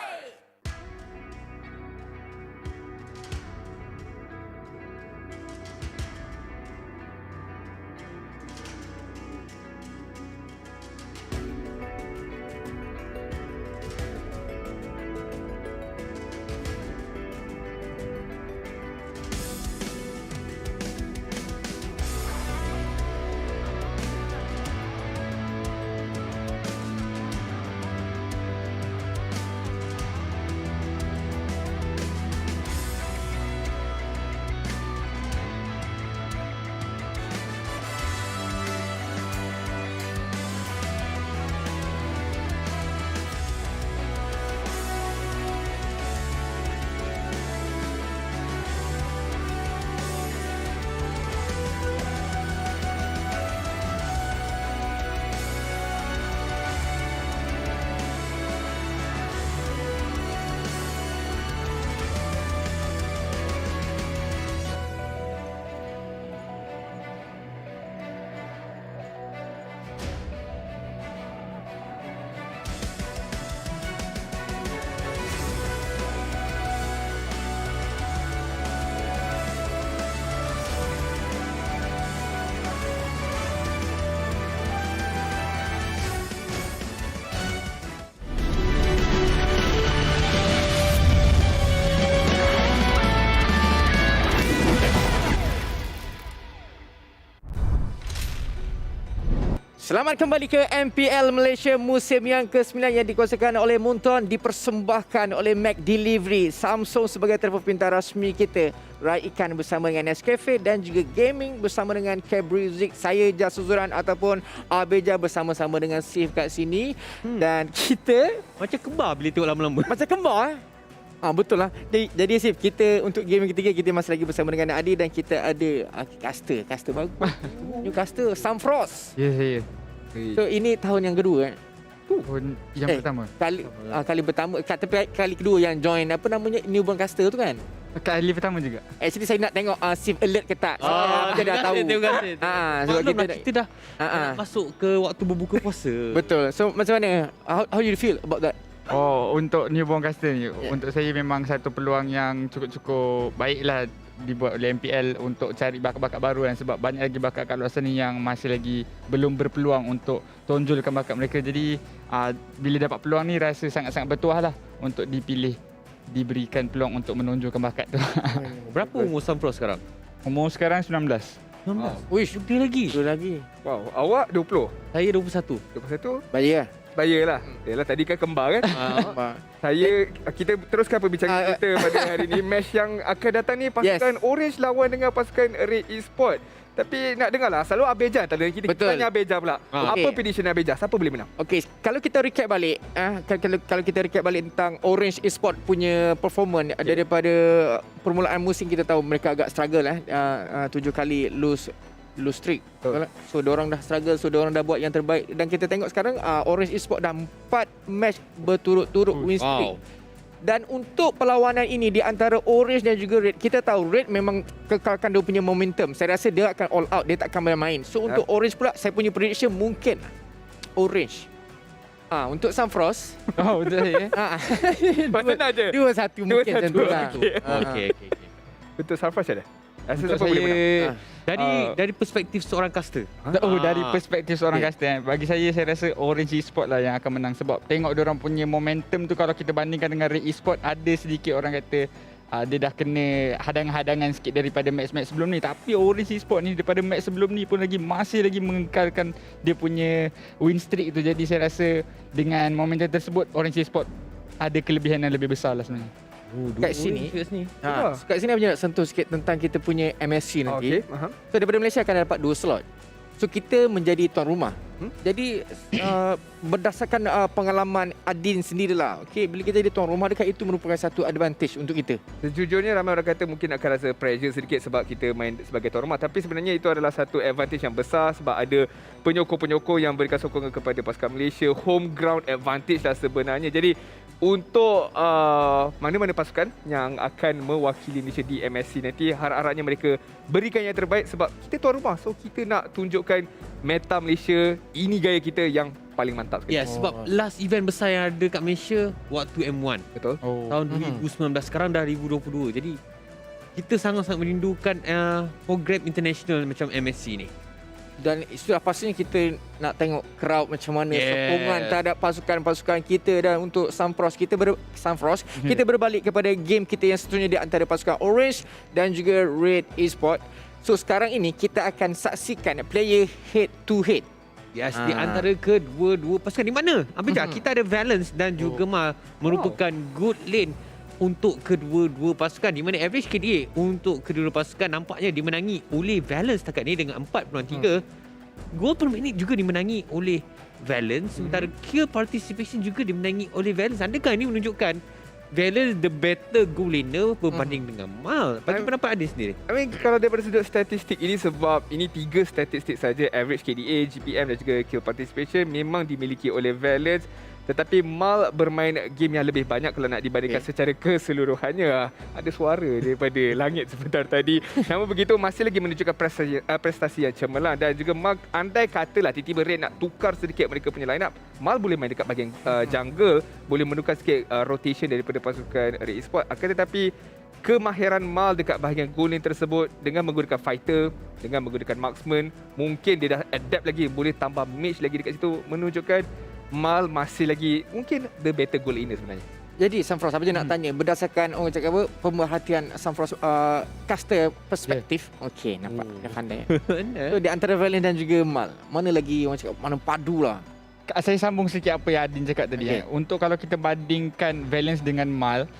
Speaker 2: Selamat kembali ke MPL Malaysia musim yang ke-9 yang dikuasakan oleh Munton, dipersembahkan oleh McDelivery, Samsung sebagai telefon pintar rasmi kita, Rai Ikan bersama dengan Nescafe dan juga gaming bersama dengan Cabrizik. Saya Jasuzuran ataupun Abeja bersama-sama dengan Sif kat sini. Dan kita
Speaker 12: macam kembar bila tengok lama-lama.
Speaker 2: Macam kembar betul lah. Jadi Sif, kita untuk game yang ketiga kita masih lagi bersama dengan Adi dan kita ada caster baru. New caster Samfrost.
Speaker 4: Ya.
Speaker 2: So ini tahun yang kedua kan?
Speaker 4: Tahun yang pertama.
Speaker 2: Kali pertama, tapi kali kedua yang join apa namanya newborn caster tu kan?
Speaker 4: Kali pertama juga.
Speaker 2: Actually saya nak tengok Save Alert ke tak. Kita dah tahu.
Speaker 12: Terima kasih.
Speaker 2: Sebab
Speaker 12: kita dah masuk ke waktu berbuka puasa.
Speaker 2: Betul. So macam mana? How you feel about that?
Speaker 4: Untuk newborn caster ni, untuk saya memang satu peluang yang cukup-cukup baiklah dibuat oleh MPL untuk cari bakat-bakat baru, dan sebab banyak lagi bakat kat luar sana yang masih lagi belum berpeluang untuk tonjolkan bakat mereka. Jadi bila dapat peluang ni rasa sangat-sangat bertuah lah untuk dipilih, diberikan peluang untuk menonjolkan bakat tu.
Speaker 12: Berapa umur Sampro sekarang?
Speaker 4: Umur sekarang 19.
Speaker 12: Wish, lebih lagi.
Speaker 7: Wow, awak 20?
Speaker 12: Saya 21.
Speaker 7: 21?
Speaker 2: Bayar.
Speaker 7: Bayarlah. Yalah, tadi kan kembar kan? Kita teruskan perbincangan kita pada hari ini. Match yang akan datang ni pasukan Orange lawan dengan pasukan RED Esports. Tapi nak dengar lah, selalu Abeja antara kita. Kita tanya Abeja pula. Apa prediction Abeja? Siapa boleh menang?
Speaker 2: Okey, kalau kita recap balik, kalau kita recap balik tentang Orange Esports punya performance daripada permulaan musim, kita tahu mereka agak struggle 7 kali lose streak. So diorang dah struggle, so diorang dah buat yang terbaik, dan kita tengok sekarang Orange Esports dah 4 match berturut-turut win streak. Dan untuk perlawanan ini di antara Orange dan juga Red, kita tahu Red memang kekalkan dia punya momentum. Saya rasa dia akan all out, dia tak akan main. So untuk Orange pula, saya punya prediction mungkin Orange. Untuk Sunfrost,
Speaker 4: untuk saya
Speaker 7: mana je?
Speaker 2: 2-1 mungkin macam tu lah.
Speaker 12: Okey.
Speaker 7: Untuk Sunfrost ada?
Speaker 4: Untuk saya
Speaker 12: dari perspektif seorang caster.
Speaker 4: Dari perspektif seorang caster, bagi saya rasa Orange Esports lah yang akan menang. Sebab tengok diorang punya momentum tu, kalau kita bandingkan dengan RED Esports, ada sedikit orang kata dia dah kena hadangan-hadangan sikit daripada match-match sebelum ni. Tapi Orange Esports ni daripada match sebelum ni pun masih lagi mengekalkan dia punya win streak tu. Jadi saya rasa dengan momentum tersebut, Orange Esports ada kelebihan yang lebih besar lah sebenarnya.
Speaker 2: Kat sini nak sentuh sikit tentang kita punya MSC nanti. So daripada Malaysia akan dapat 2 slot. So kita menjadi tuan rumah. Jadi berdasarkan pengalaman Adin sendirilah. Okey, bila kita jadi tuan rumah, dekat itu merupakan satu advantage untuk kita.
Speaker 7: Sejujurnya ramai orang kata mungkin akan rasa pressure sedikit sebab kita main sebagai tuan rumah, tapi sebenarnya itu adalah satu advantage yang besar sebab ada penyokong-penyokong yang berikan sokongan kepada pasukan Malaysia. Home ground advantage lah sebenarnya. Jadi untuk mana-mana pasukan yang akan mewakili Malaysia di MSC nanti, harap-harapnya mereka berikan yang terbaik sebab kita tuan rumah. So kita nak tunjukkan meta Malaysia, ini gaya kita yang paling mantap sekali.
Speaker 12: Sebab last event besar yang ada kat Malaysia waktu M1.
Speaker 7: Betul.
Speaker 12: Tahun 2019, sekarang dah 2022. Jadi kita sangat-sangat merindukan program international macam MSC ni.
Speaker 2: Dan sudah pastinya kita nak tengok crowd macam mana, sokongan terhadap pasukan-pasukan kita. Dan untuk Sunfrost, kita berbalik kepada game kita yang seterusnya di antara pasukan Orange dan juga RED Esports. So sekarang ini kita akan saksikan player head to head.
Speaker 12: Di antara kedua-dua pasukan, di mana kita ada Valence dan juga merupakan good lane untuk kedua-dua pasukan, di mana average KDA untuk kedua-dua pasukan nampaknya dimenangi oleh Valence setakat ni dengan 4.3. Gol per minit juga dimenangi oleh Valence, sementara kill participation juga dimenangi oleh Valence. Adakah ini menunjukkan Valence the better goal laner berbanding dengan Mal? Bagi pendapat Adin sendiri.
Speaker 7: Kalau daripada sudut statistik ini, sebab ini 3 statistik saja, average KDA, GPM dan juga kill participation memang dimiliki oleh Valence. Tetapi Mal bermain game yang lebih banyak kalau nak dibandingkan secara keseluruhannya. Ada suara daripada langit sebentar tadi. Namun begitu masih lagi menunjukkan prestasi yang cemerlang. Dan juga Mal, andai katalah tiba-tiba Red nak tukar sedikit mereka punya line up, Mal boleh main dekat bahagian jungle, boleh menukar sikit rotation daripada pasukan RED Esports. Akan tetapi kemahiran Mal dekat bahagian goal lane tersebut dengan menggunakan fighter, dengan menggunakan marksman, mungkin dia dah adapt lagi, boleh tambah mage lagi dekat situ, menunjukkan Mal masih lagi mungkin the better goal laner sebenarnya.
Speaker 2: Jadi Sunfrost, apa je nak tanya, berdasarkan orang cakap apa, pemerhatian Sunfrost caster perspektif. Okey, nampak dia pandai. So di antara Valence dan juga Mal, mana lagi orang cakap mana padu lah.
Speaker 4: Saya sambung sikit apa yang Adin cakap tadi. Untuk kalau kita bandingkan Valence dengan Mal,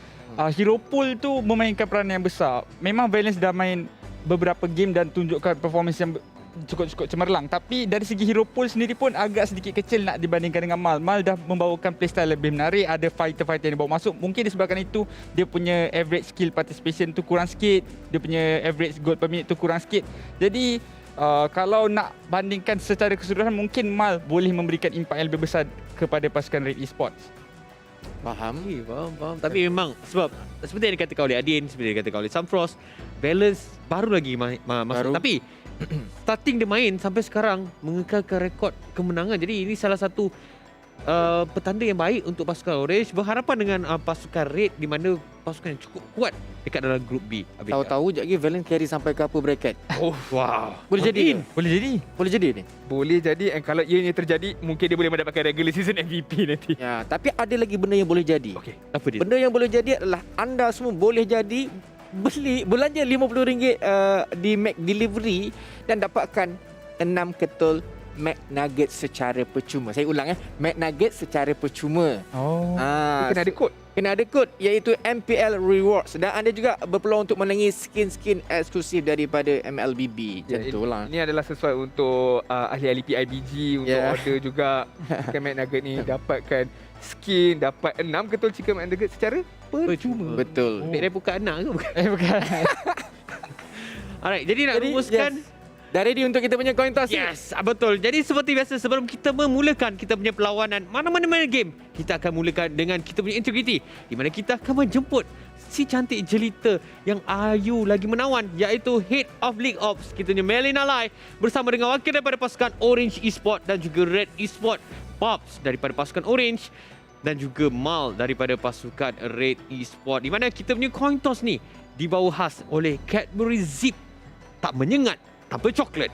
Speaker 4: hero pool tu memainkan peranan yang besar. Memang Valence dah main beberapa game dan tunjukkan performance yang cukup cemerlang, tapi dari segi hero pool sendiri pun agak sedikit kecil nak dibandingkan dengan Mal. Mal dah membawakan playstyle lebih menarik, ada fighter-fighter yang dibawa masuk. Mungkin disebabkan itu dia punya average skill participation tu kurang sikit, dia punya average goal per minute tu kurang sikit. Jadi kalau nak bandingkan secara keseluruhan, mungkin Mal boleh memberikan impact yang lebih besar kepada pasukan RED Esports.
Speaker 2: Faham.
Speaker 12: Faham. Tapi memang sebab seperti yang dikatakan oleh Adin, seperti yang dikatakan oleh Samfrost, balance baru lagi masuk. Tapi starting dia main sampai sekarang mengekalkan rekod kemenangan. Jadi ini salah satu petanda yang baik untuk pasukan Orange. Berharapan dengan pasukan Red di mana pasukan yang cukup kuat dekat dalam grup B.
Speaker 2: Tahu-tahu sekejap lagi Valen carry sampai ke upper bracket.
Speaker 4: Oh, wow.
Speaker 2: Boleh jadi.
Speaker 4: Boleh jadi
Speaker 2: ni.
Speaker 7: Boleh jadi, and kalau ianya terjadi, mungkin dia boleh mendapatkan regular season MVP nanti.
Speaker 2: Ya, tapi ada lagi benda yang boleh jadi.
Speaker 12: Okey, apa dia?
Speaker 2: Benda yang boleh jadi adalah anda semua boleh jadi belanja RM50 di McDelivery dan dapatkan 6 ketul McNugget secara percuma. Saya ulang McNugget secara percuma.
Speaker 7: Kena ada kod.
Speaker 2: Kena ada kod iaitu MPL Rewards, dan anda juga berpeluang untuk menangi skin-skin eksklusif daripada MLBB. Contohlah.
Speaker 7: Ini adalah sesuai untuk ahli-ahli PIBG untuk order juga chicken McNugget ni, dapatkan skin, dapat 6 ketul chicken McNugget secara percuma.
Speaker 2: Betul.
Speaker 12: Dia buka anak ke bukan? Bukan. Alright, jadi nak rumuskan
Speaker 2: dah ready untuk kita punya coin toss?
Speaker 12: Yes, betul. Jadi seperti biasa, sebelum kita memulakan kita punya perlawanan mana-mana game, kita akan mulakan dengan kita punya integrity, di mana kita akan menjemput si cantik jelita yang ayu lagi menawan, iaitu Head of League Ops, kita punya Melina Lai, bersama dengan wakil daripada pasukan Orange Esports dan juga RED Esports, Pops daripada pasukan Orange dan juga Mal daripada pasukan RED Esports, di mana kita punya coin toss ni dibawa khas oleh Cadbury Zip, tak menyengat tanpa coklat.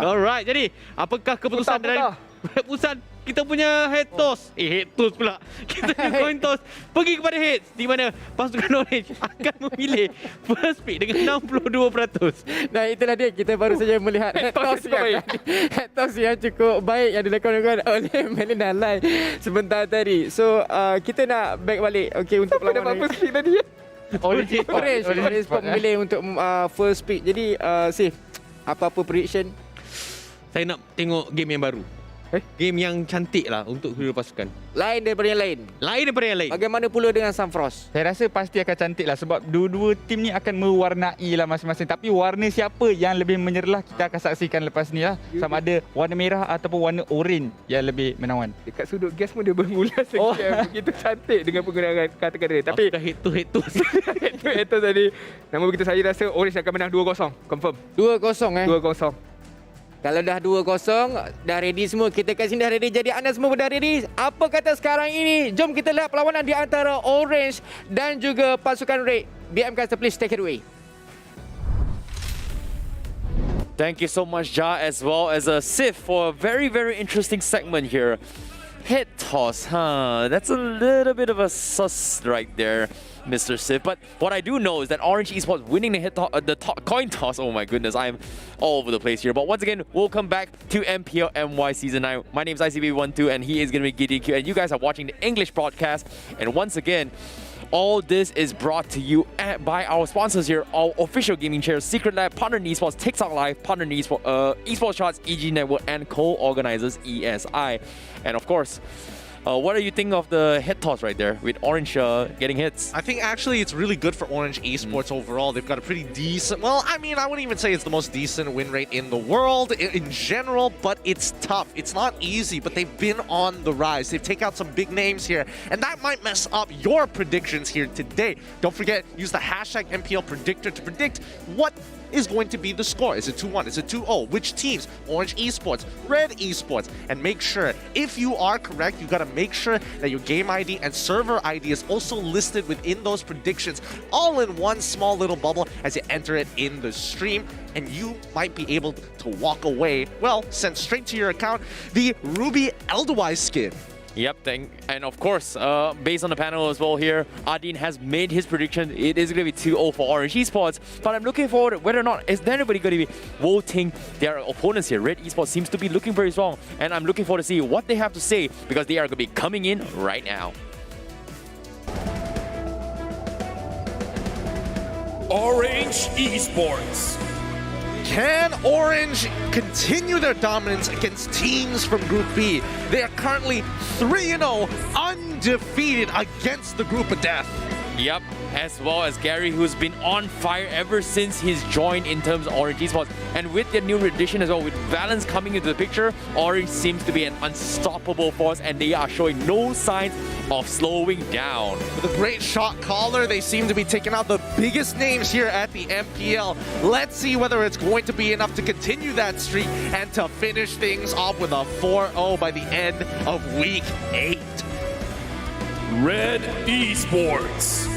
Speaker 12: Alright, jadi apakah keputusan dari keputusan kita punya head toss? Head toss pula. Kita punya coin toss pergi kepada heads, di mana pasukan Orange akan memilih first pick dengan 62%.
Speaker 2: Nah, itulah dia, kita baru saja melihat head toss yang cukup baik yang dilakukan oleh Melina Lai sebentar tadi. So, kita nak back balik untuk perlawanan. Siapa dapat first pick tadi? Orange Esports memilih untuk first pick. Jadi Sif, apa-apa prediction?
Speaker 12: Saya nak tengok game yang baru. Game yang cantik lah untuk kedua pasukan.
Speaker 2: Lain daripada yang lain. Bagaimana pula dengan Samfrost?
Speaker 4: Saya rasa pasti akan cantik lah, sebab dua-dua tim ni akan mewarnai lah masing-masing. Tapi warna siapa yang lebih menyerlah, kita akan saksikan lepas ni lah. Sama ada warna merah ataupun warna orange yang lebih menawan.
Speaker 7: Dekat sudut gas pun dia bermulas begitu cantik dengan penggunaan kata-kata. Tapi
Speaker 12: head to
Speaker 7: head to tadi, namun begitu saya rasa Orange akan menang 2-0. Confirm
Speaker 2: 2-0
Speaker 7: 2-0.
Speaker 2: Kalau dah 2-0, dah ready semua. Kita kat sini dah ready. Jadi anda semua dah ready? Apa kata sekarang ini? Jom kita lihat perlawanan di antara Orange dan juga pasukan Red. BM Caster, please take it away.
Speaker 1: Thank you so much, Ja, as well as Sif, for a very, very interesting segment here. Head toss, that's a little bit of a sus right there, Mr. Sif. But what I do know is that Orange Esports winning the coin toss. Oh my goodness, I'm all over the place here. But once again, we'll come back to MPL-MY Season 9. My name is ICB12 and he is going to be GDQ. And you guys are watching the English broadcast. And once again, all this is brought to you by our sponsors here, our official gaming chairs, Secret Lab, Partner in Esports, TikTok Live, Partner in Esports Charts, EG Network, and co-organizers ESI. And of course, what do you think of the head toss right there with Orange getting hits?
Speaker 13: I think actually it's really good for Orange Esports overall. They've got a pretty decent, well, I mean, I wouldn't even say it's the most decent win rate in the world in general, but it's tough. It's not easy, but they've been on the rise. They've taken out some big names here, and that might mess up your predictions here today. Don't forget, use the hashtag MPL Predictor to predict what is going to be the score. Is it 2-1? Is it 2-0? Which teams? Orange Esports, RED Esports. And make sure, if you are correct, you got to make sure that your game ID and server ID is also listed within those predictions, all in one small little bubble as you enter it in the stream. And you might be able to walk away, well, sent straight to your account, the Ruby Eldwise skin.
Speaker 1: Yep, and of course, based on the panel as well here, Adin has made his prediction. It is going to be 2-0 for Orange Esports, but I'm looking forward to whether or not is anybody going to be voting their opponents here. RED Esports seems to be looking very strong, and I'm looking forward to see what they have to say, because they are going to be coming in right now.
Speaker 16: Orange Esports.
Speaker 13: Can Orange continue their dominance against teams from Group B? They are currently 3-0, undefeated against the Group of Death.
Speaker 1: Yep, as well as Gary, who's been on fire ever since he's joined in terms of Orange Esports. And with their new addition as well, with Valence coming into the picture, Orange seems to be an unstoppable force, and they are showing no signs of slowing down.
Speaker 13: With a great shot caller, they seem to be taking out the biggest names here at the MPL. Let's see whether it's going to be enough to continue that streak and to finish things off with a 4-0 by the end of Week 8.
Speaker 16: RED Esports.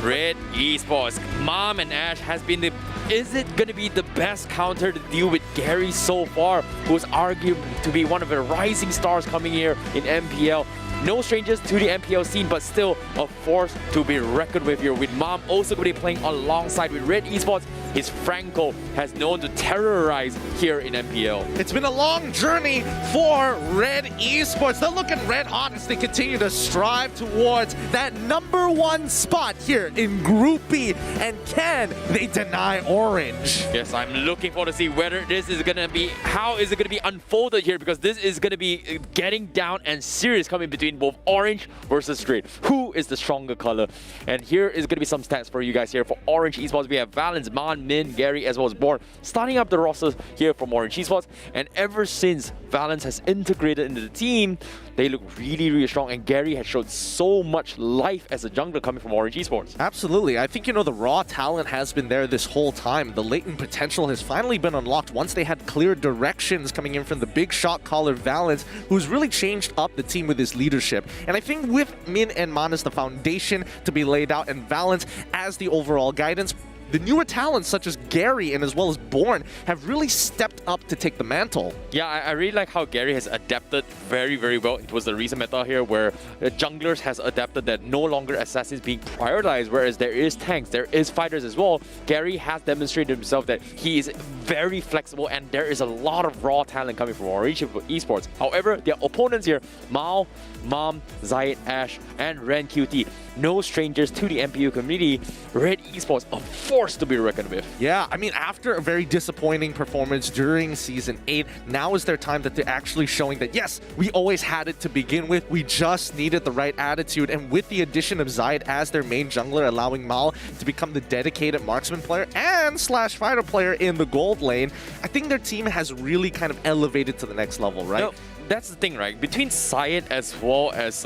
Speaker 1: RED Esports. Mom and Ash has been the... Is it going to be the best counter to deal with Gary so far, who's argued to be one of the rising stars coming here in MPL? No strangers to the MPL scene, but still a force to be reckoned with here. With Mom also going to be playing alongside with RED Esports, his Franco has known to terrorize here in MPL.
Speaker 13: It's been a long journey for RED Esports. They're looking red hot as they continue to strive towards that #1 spot here in Group B. And can they deny Orange?
Speaker 1: Yes, I'm looking forward to see whether this is going to be, how is it going to be unfolded here, because this is going to be getting down and serious coming between both Orange versus Red. Who is the stronger color? And here is going to be some stats for you guys here. For Orange Esports, we have Valence, Man, Min, Gary, as well as Born, starting up the roster here from Orange Esports. And ever since Valence has integrated into the team, they look really, really strong. And Gary has showed so much life as a jungler coming from Orange Esports.
Speaker 13: Absolutely. I think, you know, the raw talent has been there this whole time. The latent potential has finally been unlocked once they had clear directions coming in from the big shot caller Valence, who's really changed up the team with his leadership. And I think with Min and Man as the foundation to be laid out and Valence as the overall guidance, the newer talents such as Gary and as well as Born have really stepped up to take the mantle.
Speaker 1: Yeah, I really like how Gary has adapted very, very well. It was the recent meta here where the junglers has adapted that no longer assassins being prioritized, whereas there is tanks, there is fighters as well. Gary has demonstrated himself that he is very flexible, and there is a lot of raw talent coming from Orange Esports. However, their opponents here, Mao, Mom, Zayed, Ash, and Ren QT, no strangers to the MPU community. RED Esports, a force to be reckoned with.
Speaker 13: Yeah, I mean, after a very disappointing performance during Season 8, now is their time that they're actually showing that, yes, we always had it to begin with. We just needed the right attitude. And with the addition of Zayed as their main jungler, allowing Mal to become the dedicated marksman player and slash fighter player in the gold lane, I think their team has really kind of elevated to the next level, right?
Speaker 1: No, that's the thing, right? Between Zayed as well as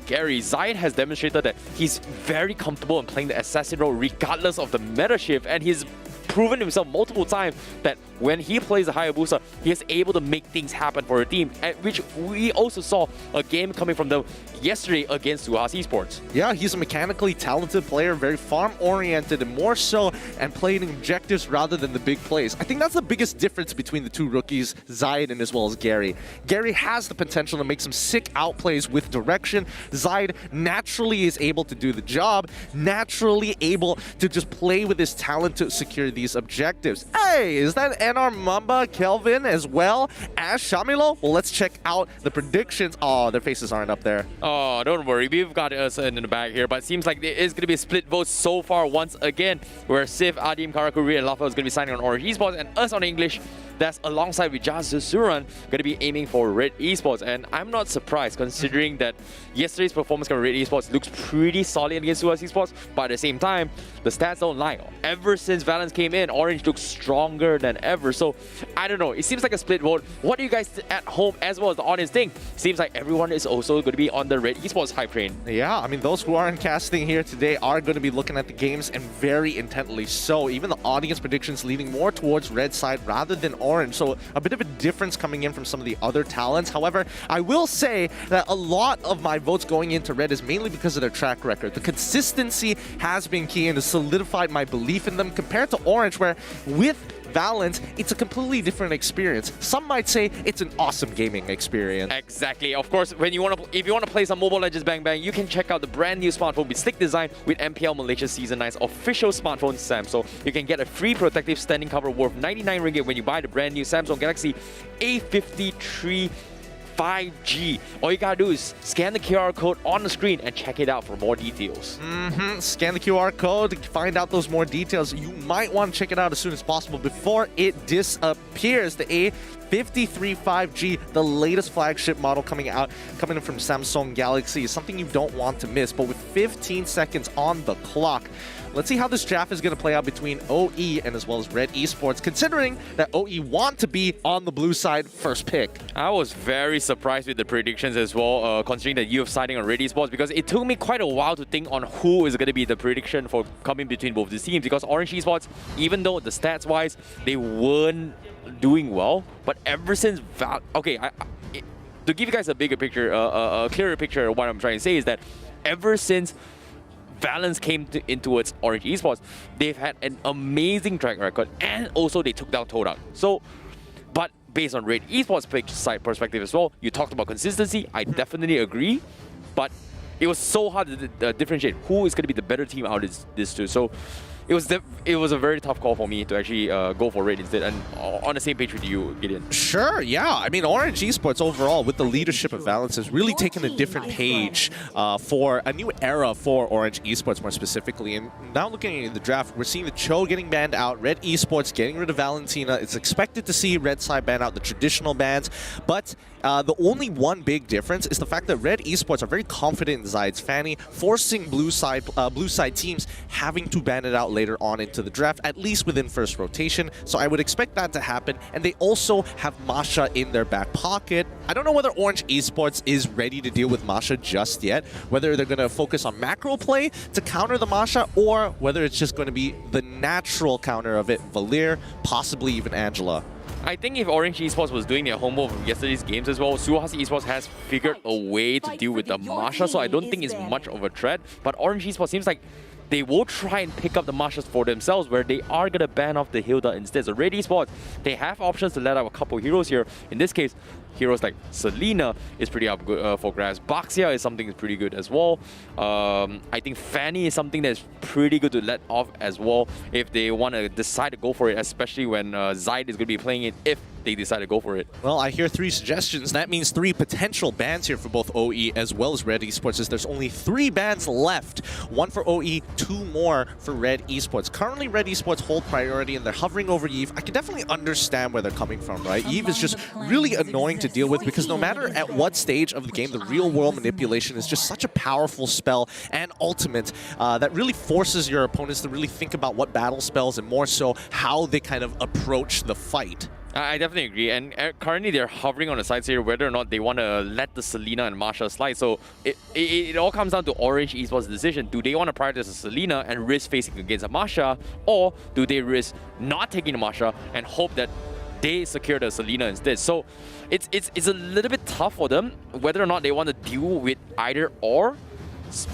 Speaker 1: Gary, Zayed has demonstrated that he's very comfortable in playing the assassin role regardless of the meta shift, and he's proven himself multiple times that when he plays the Hayabusa, he is able to make things happen for a team, which we also saw a game coming from them yesterday against SUHAZ Esports.
Speaker 13: Yeah, he's a mechanically talented player, very farm-oriented and more so, and playing objectives rather than the big plays. I think that's the biggest difference between the two rookies, Zayed and as well as Gary. Gary has the potential to make some sick outplays with direction. Zayed naturally is able to do the job, naturally able to just play with his talent to secure these objectives. Hey, is that NR Mamba, Kelvin as well as Shamilo? Well, let's check out the predictions. Oh, their faces aren't up there.
Speaker 1: Oh, don't worry. We've got us in the back here, but it seems like there is going to be a split vote so far once again, where Sif, Adim, CARACAL, and Lafa is going to be signing on Orange Esports, and us on English. That's alongside with Jazz Suran going to be aiming for RED Esports. And I'm not surprised considering that yesterday's performance from RED Esports looks pretty solid against SUHAZ Esports, but at the same time, the stats don't lie. Ever since Valence came in, Orange looks stronger than ever. So, I don't know. It seems like a split vote. What do you guys at home as well as the audience think? Seems like everyone is also going to be on the RED Esports hype train.
Speaker 13: Yeah, I mean, those who aren't casting here today are going to be looking at the games and very intently so. Even the audience predictions leaning more towards Red side rather than Orange. So a bit of a difference coming in from some of the other talents. However, I will say that a lot of my votes going into Red is mainly because of their track record. The consistency has been key and has solidified my belief in them compared to Orange, where with Valence, it's a completely different experience. Some might say it's an awesome gaming experience.
Speaker 1: Exactly. Of course, when you want to, if you want to play some Mobile Legends Bang Bang, you can check out the brand new smartphone with slick design with MPL Malaysia Season 9's official smartphone SAM. So you can get a free protective standing cover worth 99 ringgit when you buy the brand new Samsung Galaxy A53 5G. All you gotta do is scan the QR code on the screen and check it out for more details.
Speaker 13: Scan the QR code to find out those more details. You might want to check it out as soon as possible before it disappears. The 53.5G, the latest flagship model coming in from Samsung Galaxy, is something you don't want to miss. But with 15 seconds on the clock, let's see how this draft is going to play out between OE and as well as RED Esports, considering that OE want to be on the blue side first pick.
Speaker 1: I was very surprised with the predictions as well, considering that you have siding on RED Esports, because it took me quite a while to think on who is going to be the prediction for coming between both these teams, because Orange Esports, even though the stats-wise, they weren't doing well, but ever since to give you guys a bigger picture, a clearer picture of what I'm trying to say is that ever since Valence came in towards Orange Esports, they've had an amazing track record, and also they took down TODAK. So, but based on RED Esports side perspective as well, you talked about consistency, I definitely agree, but it was so hard to differentiate who is going to be the better team out of these two. So it was a very tough call for me to actually go for RED instead, and on the same page with you, Gideon.
Speaker 13: Sure, yeah. I mean, Orange Esports overall, with the leadership of Valence, has really taken a different page for a new era for Orange Esports more specifically. And now looking at the draft, we're seeing the Cho getting banned out, RED Esports getting rid of Valentina. It's expected to see Red side ban out the traditional bans, but the only one big difference is the fact that RED Esports are very confident in Zaid's Fanny, forcing blue side teams having to ban it out later on into the draft, at least within first rotation. So I would expect that to happen. And they also have Masha in their back pocket. I don't know whether Orange Esports is ready to deal with Masha just yet, whether they're going to focus on macro play to counter the Masha, or whether it's just going to be the natural counter of it, Valir, possibly even Angela.
Speaker 1: I think if Orange Esports was doing their homework from yesterday's games as well, SUHAZ Esports has figured a way to deal with the Masha, so I don't think it's much of a threat. But Orange Esports seems like they will try and pick up the Mashas for themselves, where they are going to ban off the Hilda instead. So RED Esports, they have options to let out a couple heroes here. In this case, heroes like Selena is pretty up good for grabs. Baxia is something that's pretty good as well. I think Fanny is something that's pretty good to let off as well if they want to decide to go for it, especially when Zaid is going to be playing it if they decide to go for it.
Speaker 13: Well, I hear 3 suggestions. That means 3 potential bans here for both OE as well as RED Esports, as there's only 3 bans left. 1 for OE, 2 more for RED Esports. Currently, RED Esports hold priority and they're hovering over Eve. I can definitely understand where they're coming from, right? Eve is just really annoying to deal with, because no matter at what stage of the game, the real world manipulation is just such a powerful spell and ultimate that really forces your opponents to really think about what battle spells and more so how they kind of approach the fight.
Speaker 1: I definitely agree, and currently they're hovering on the sides here whether or not they want to let the Selena and Masha slide. So it all comes down to Orange Esports' decision. Do they want to prioritize the Selena and risk facing against a Masha, or do they risk not taking the Masha and hope that they secure the Selena instead? So it's a little bit tough for them whether or not they want to deal with either or.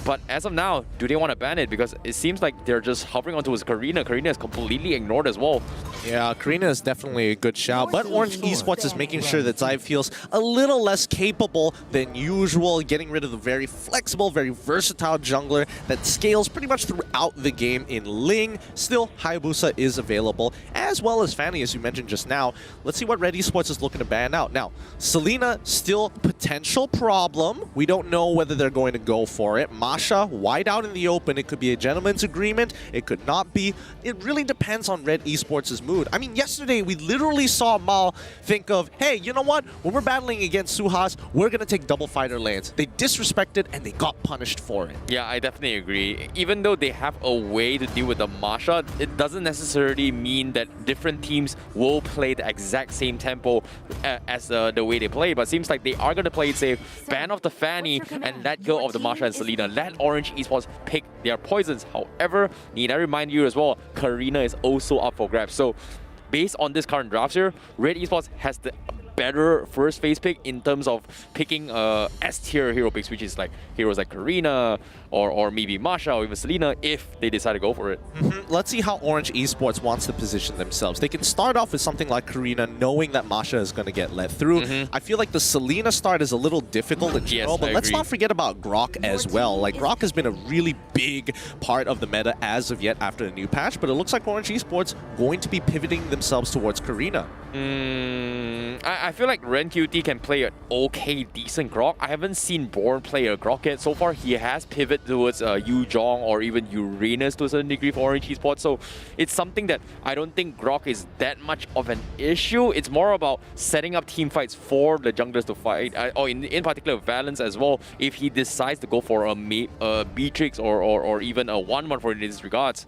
Speaker 1: But as of now, do they want to ban it? Because it seems like they're just hovering onto his Karina. Karina is completely ignored as well.
Speaker 13: Yeah, Karina is definitely a good shout, but Orange Esports is making sure that Zaid feels a little less capable than usual, getting rid of the very flexible, very versatile jungler that scales pretty much throughout the game in Ling. Still, Hayabusa is available, as well as Fanny, as you mentioned just now. Let's see what RED Esports is looking to ban out. Now, Selena, still potential problem. We don't know whether they're going to go for it. Masha, wide out in the open. It could be a gentleman's agreement. It could not be. It really depends on RED Esports' mood. I mean, yesterday we literally saw Mal think of, hey, you know what? When we're battling against SUHAZ, we're going to take double fighter lanes. They disrespected and they got punished for it.
Speaker 1: Yeah, I definitely agree. Even though they have a way to deal with the Masha, it doesn't necessarily mean that different teams will play the exact same tempo as the way they play. But it seems like they are going to play it safe, ban off the Fanny, and let go of the Masha and Selena. Let Orange Esports pick their poisons. However, need I remind you as well, Karina is also up for grabs. So based on this current draft here, RED Esports has the better first phase pick in terms of picking S-tier hero picks, which is like heroes like Karina or maybe Masha or even Selena if they decide to go for it.
Speaker 13: Let's see how Orange Esports wants to position themselves. They can start off with something like Karina, knowing that Masha is going to get let through. I feel like the Selena start is a little difficult in general, but let's not forget about Grok as well. Like, Grok has been a really big part of the meta as of yet after the new patch, but it looks like Orange Esports going to be pivoting themselves towards Karina.
Speaker 1: I feel like Ren QT can play an okay, decent Grok. I haven't seen Born play a Grok yet. So far, he has pivoted towards Yu Jong or even Uranus to a certain degree for Orange Esports. So it's something that I don't think Grok is that much of an issue. It's more about setting up team fights for the junglers to fight, or in particular Valence as well. If he decides to go for a Beatrix or even a 1-1 for in this regards.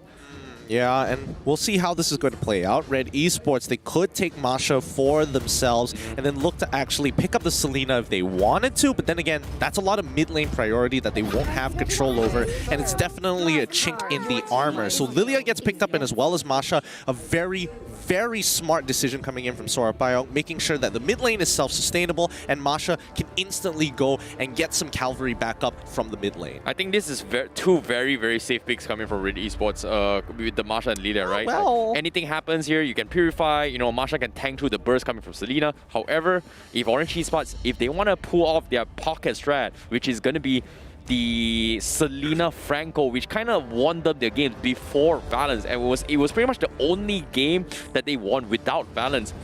Speaker 13: Yeah, and we'll see how this is going to play out. Red Esports, they could take Masha for themselves and then look to actually pick up the Selena if they wanted to, but then again, that's a lot of mid lane priority that they won't have control over, and it's definitely a chink in the armor. So Lilia gets picked up, and as well as Masha, a very smart decision coming in from Sorapio, making sure that the mid lane is self-sustainable, and Masha can instantly go and get some cavalry back up from the mid lane.
Speaker 1: I think this is two very safe picks coming from RED Esports with the Masha and Lilia, right?
Speaker 13: Well,
Speaker 1: anything happens here, you can purify. You know, Masha can tank through the burst coming from Selena. However, if Orange Esports, if they want to pull off their pocket strat, which is going to be the Selena Franco, which kind of won them their games before Valence, and it was pretty much the only game that they won without Valence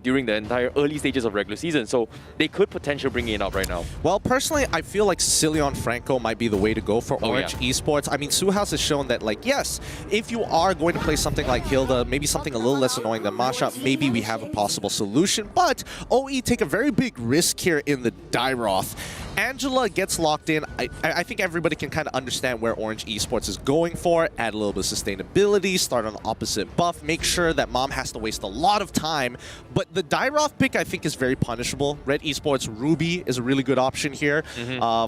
Speaker 1: during the entire early stages of regular season. So they could potentially bring it up right now.
Speaker 13: Well, personally, I feel like Sicilion Franco might be the way to go for Orange Esports. I mean, SUHAZ has shown that, like, yes, if you are going to play something like Hilda, maybe something a little less annoying than Masha, maybe we have a possible solution. But OE take a very big risk here in the Dairoth. Angela gets locked in. I think everybody can kind of understand where Orange Esports is going for. Add a little bit of sustainability, start on the opposite buff, make sure that Mom has to waste a lot of time. But the Dairoth pick, I think, is very punishable. RED Esports Ruby is a really good option here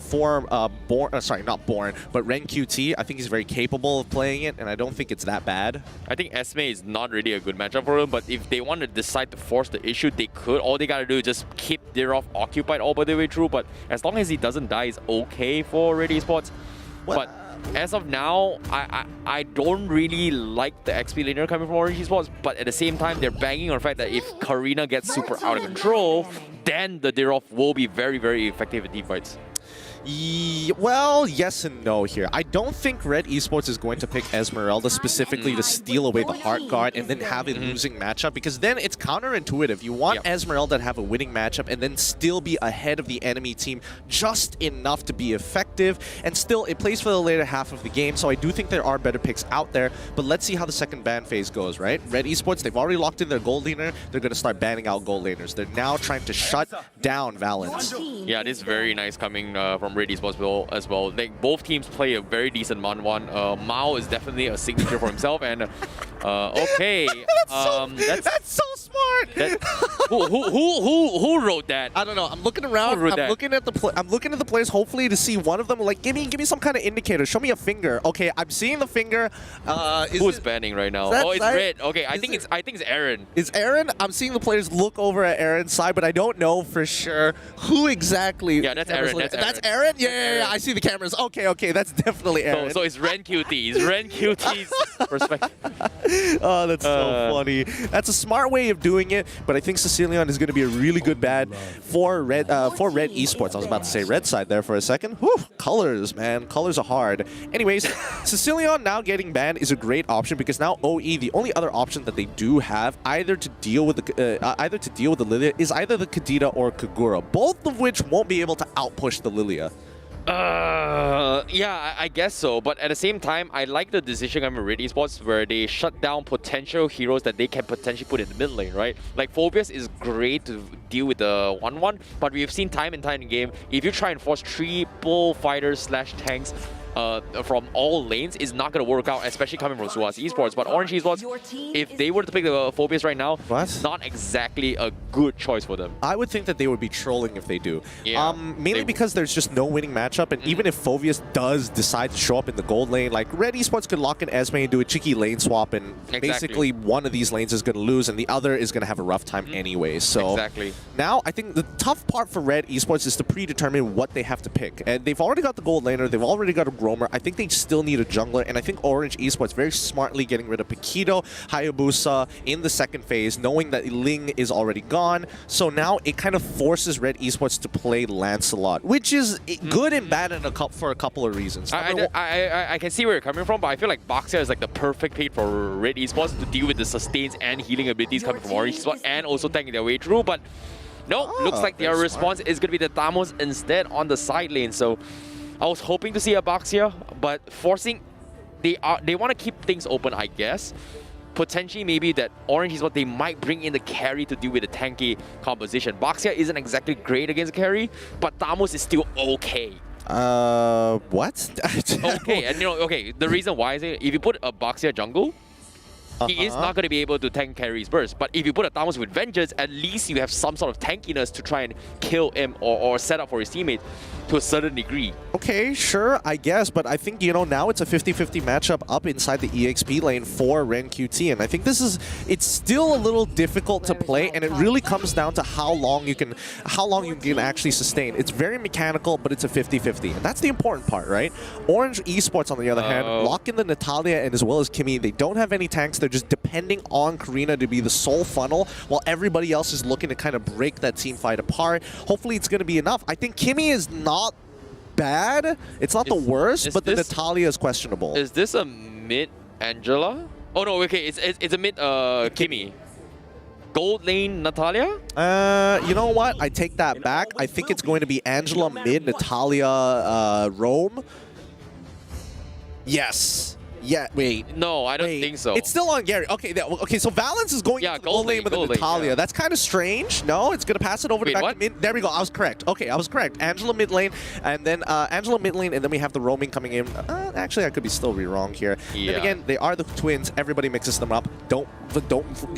Speaker 13: for not Born, but Ren QT. I think he's very capable of playing it, and I don't think it's that bad.
Speaker 1: I think Esme is not really a good matchup for him, but if they want to decide to force the issue, they could. All they gotta do is just keep Dairoth occupied all the way through, but as long as he doesn't die, it's okay for RED Esports. But as of now, I don't really like the XP laner coming from Orange Esports, but at the same time, they're banging on the fact that if Karina gets super out of control, then the Dairoth will be very effective in team fights.
Speaker 13: Well, yes and no here. I don't think RED Esports is going to pick Esmeralda specifically to steal away the Heart Guard and then have a losing matchup, because then it's counterintuitive. You want Esmeralda to have a winning matchup and then still be ahead of the enemy team just enough to be effective, and still it plays for the later half of the game, so I do think there are better picks out there, but let's see how the second ban phase goes, right? RED Esports, they've already locked in their gold laner. They're going to start banning out gold laners. They're now trying to shut down Valence.
Speaker 1: Yeah, this is very nice coming from RED Esports as well. Like, both teams play a very decent Manwan. Mao is definitely a signature for himself, and okay,
Speaker 13: that's so smart.
Speaker 1: Who wrote that?
Speaker 13: I don't know. I'm looking around. I'm looking at the players, hopefully to see one of them. Like, give me some kind of indicator. Show me a finger. Okay, I'm seeing the finger.
Speaker 1: Who's banning right now? Oh, it's Red. Okay, I think it's Aaron.
Speaker 13: It's Aaron. I'm seeing the players look over at Aaron's side, but I don't know for sure who exactly.
Speaker 1: Yeah, that's Aaron.
Speaker 13: That's Aaron. Yeah. I see the cameras. Okay, that's definitely Aaron.
Speaker 1: So it's Ren QT. It's Ren QT's perspective.
Speaker 13: Oh, that's so funny. That's a smart way of doing it, but I think Sicilion is going to be a really good bad for RED Esports. I was about to say Red side there for a second. Whew, colors, man. Colors are hard. Anyways, Sicilion now getting banned is a great option, because now OE, the only other option that they do have either to deal with the Lilia is either the Kadita or Kagura, both of which won't be able to outpush the Lilia.
Speaker 1: Yeah, I guess so. But at the same time, I like the decision of RED Esports where they shut down potential heroes that they can potentially put in the mid lane, right? Like, Phobius is great to deal with the 1-1, but we've seen time and time in game, if you try and force triple fighters / tanks from all lanes, is not going to work out, especially coming from SUHAZ Esports. But Orange Esports, if they were to pick the Phobius right now, not exactly a good choice for them.
Speaker 13: I would think that they would be trolling if they do.
Speaker 1: Yeah,
Speaker 13: mainly because there's just no winning matchup, and even if Phobius does decide to show up in the gold lane, like, RED Esports could lock in Esme and do a cheeky lane swap, and basically one of these lanes is going to lose and the other is going to have a rough time anyway. So now I think the tough part for RED Esports is to predetermine what they have to pick. And they've already got the gold laner, they've already got a Roamer. I think they still need a jungler, and I think Orange Esports very smartly getting rid of Paquito, Hayabusa in the second phase, knowing that Ling is already gone. So now it kind of forces RED Esports to play Lancelot, which is good and bad for a couple of reasons.
Speaker 1: I can see where you're coming from, but I feel like Boxer is like the perfect pick for RED Esports to deal with the sustains and healing abilities coming from Orange Esports and also tanking their way through. But No, looks like their response is going to be the Thamos instead on the side lane. So I was hoping to see a box here, but forcing, they want to keep things open, I guess. Potentially maybe that Orange is what they might bring in the carry to deal with the tanky composition. Baxia isn't exactly great against carry, but Thamos is still okay.
Speaker 13: What?
Speaker 1: Okay, and okay, the reason why is if you put a Baxia jungle, he is not going to be able to tank carry's burst. But if you put a Thamos with Vengeance, at least you have some sort of tankiness to try and kill him or set up for his teammate to a certain degree.
Speaker 13: Okay, sure, I guess, but I think, now it's a 50-50 matchup up inside the EXP lane for Ren QT, and I think it's still a little difficult to play, and it really comes down to how long you can actually sustain. It's very mechanical, but it's a 50-50, and that's the important part, right? Orange Esports, on the other hand, lock in the Natalia and as well as Kimmy. They don't have any tanks. They're just depending on Karina to be the sole funnel, while everybody else is looking to kind of break that team fight apart. Hopefully it's going to be enough. I think Kimmy is not bad. It's not the worst, but the Natalia is questionable.
Speaker 1: Is this a mid Angela? Oh no, okay, it's a mid Kimmy. Gold lane Natalia?
Speaker 13: You know what? I take that back. I think it's going to be Angela mid, Natalia Rome. Yes. Yeah, wait.
Speaker 1: No, I don't think so.
Speaker 13: It's still on Gary. Okay, okay. So Valence is going into the gold lane with Natalia. Yeah. That's kind of strange. No, it's going to pass it over to back to mid. There we go. I was correct. Okay, I was correct. Angela mid lane, and then Angela mid lane, and then we have the roaming coming in. Actually, I could be still wrong here. Yeah. Then again, they are the twins. Everybody mixes them up. Don't.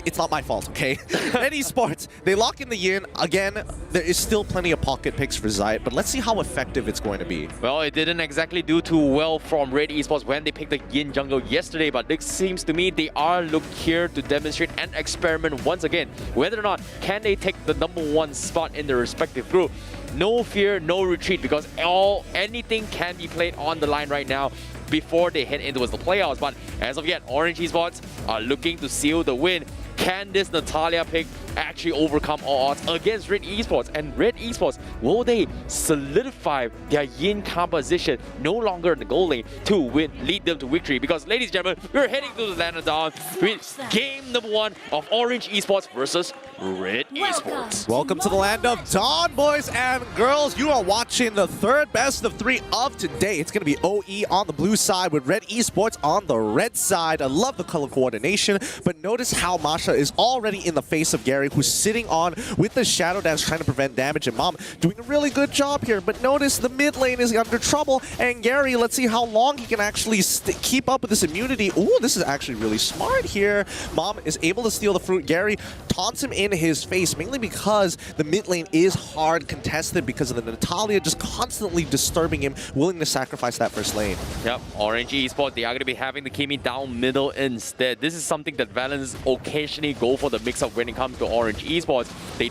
Speaker 13: It's not my fault, okay? RED Esports, they lock in the Yin. Again, there is still plenty of pocket picks for Zayt, but let's see how effective it's going to be.
Speaker 1: Well, it didn't exactly do too well from RED Esports when they picked the Yin jungle yesterday, but it seems to me they are looking here to demonstrate and experiment once again whether or not can they take the #1 spot in their respective group. No fear, no retreat, because anything can be played on the line right now before they head into the playoffs. But as of yet, Orange Esports are looking to seal the win. Can this Natalia pick actually overcome all odds against RED Esports? And RED Esports, will they solidify their Yin composition no longer in the goal lane to lead them to victory? Because, ladies and gentlemen, we're heading to the land of dawn with game #1 of Orange Esports versus RED Esports.
Speaker 13: Welcome to the land of dawn, boys and girls. You are watching the third best of 3 of today. It's going to be OE on the blue side with RED Esports on the red side. I love the color coordination, but notice how Masha is already in the face of Gary, who's sitting on with the Shadow Dance trying to prevent damage, and Mom doing a really good job here. But notice the mid lane is under trouble, and Gary, let's see how long he can actually keep up with this immunity. Ooh, this is actually really smart here. Mom is able to steal the fruit. Gary taunts him in his face, mainly because the mid lane is hard contested because of the Natalia just constantly disturbing him, willing to sacrifice that first lane.
Speaker 1: Yep, Orange Esports, they are going to be having the Kimmy down middle instead. This is something that Valence occasionally go for the mix-up when it comes to Orange Esports. They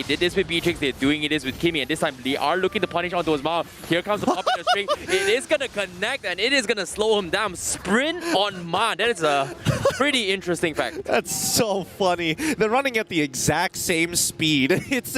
Speaker 1: did this with Beatrix, they're doing it with Kimmy, and this time they are looking to punish onto his mouth. Here comes the pop in the string. It is going to connect, and it is going to slow him down. Sprint on Ma. That is a pretty interesting fact.
Speaker 13: That's so funny. They're running at the exact same speed. It's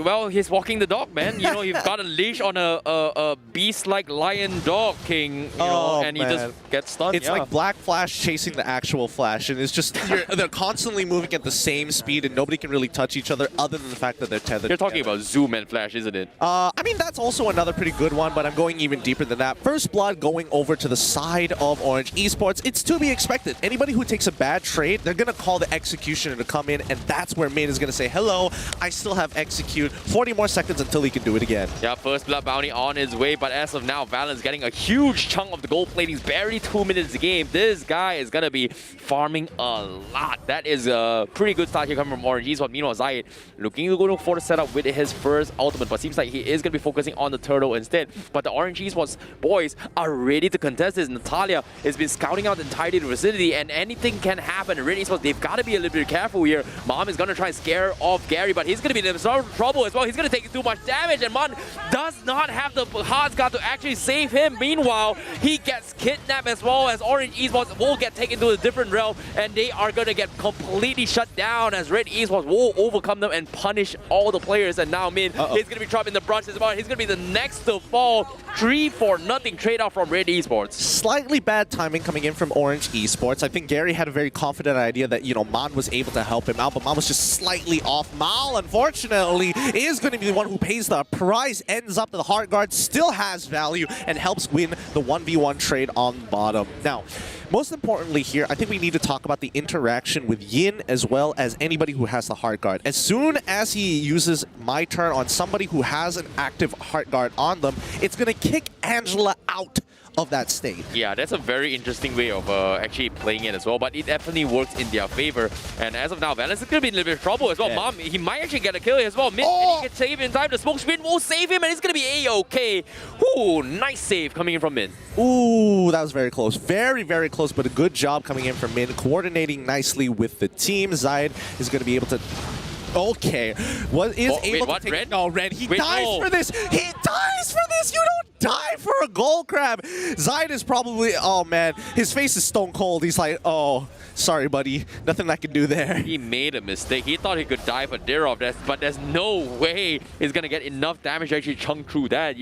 Speaker 1: well, he's walking the dog, man. You've got a leash on a beast-like lion dog king, and he just gets stunned.
Speaker 13: It's like Black Flash chasing the actual Flash, and it's just they're constantly moving at the same speed, and nobody can really touch each other other than the fact that they're tethered.
Speaker 1: You're talking about Zoom and Flash, isn't it?
Speaker 13: I mean, that's also another pretty good one, but I'm going even deeper than that. First Blood going over to the side of Orange Esports. It's to be expected. Anybody who takes a bad trade, they're going to call the Executioner to come in, and that's where Main is going to say, hello, I still have Execute. 40 more seconds until he can do it again.
Speaker 1: Yeah, First Blood bounty on his way, but as of now, Valence getting a huge chunk of the gold plating. Barely 2 minutes a game. This guy is going to be farming a lot. That is a pretty good start here coming from Orange Esports. Meanwhile, Zayt looking to go for the setup with his first ultimate, but seems like he is going to be focusing on the turtle instead. But the Orange Esports boys are ready to contest this. Natalia has been scouting out the entire vicinity, and anything can happen. RED Esports, they've got to be a little bit careful here. Mom is going to try and scare off Gary, but he's going to be in some trouble as well. He's going to take too much damage, and Mon does not have the hard guard to actually save him. Meanwhile, he gets kidnapped as well, as Orange Esports will get taken to a different realm, and they are going to get completely shut down as RED Esports will overcome them and punish all the players. And now Min, he's going to be trapped in the brush as well. He's going to be the next to fall. 3-0 trade-off from RED Esports.
Speaker 13: Slightly bad timing coming in from Orange Esports. I think Gary had a very confident idea that, you know, Man was able to help him out, but Man was just slightly off. Mal, unfortunately, is going to be the one who pays the price, ends up the Heart Guard, still has value, and helps win the 1v1 trade on bottom. Now, most importantly here, I think we need to talk about the interaction with Yin as well as anybody who has the Heart Guard. As soon as he uses My Turn on somebody who has an active Heart Guard on them, it's going to kick Angela out of that state.
Speaker 1: Yeah, that's a very interesting way of actually playing it as well, but it definitely works in their favor. And as of now, Valence is going to be in a little bit of trouble as well. Mom, he might actually get a kill as well. Mid, and he can save in time. The smoke screen will save him, and it's going to be A-okay. Ooh, nice save coming in from Min.
Speaker 13: Ooh, that was very close. Very, very close, but a good job coming in from Min, coordinating nicely with the team. Zaid is going to be able to... Okay, able to take...
Speaker 1: Red?
Speaker 13: No, Red, he dies for this! He dies for this! You don't die for a gold crab! Zaid is probably... Oh, man. His face is stone cold. He's like, oh, sorry, buddy. Nothing I can do there.
Speaker 1: He made a mistake. He thought he could die for Dirov, but there's no way he's going to get enough damage to actually chunk through that.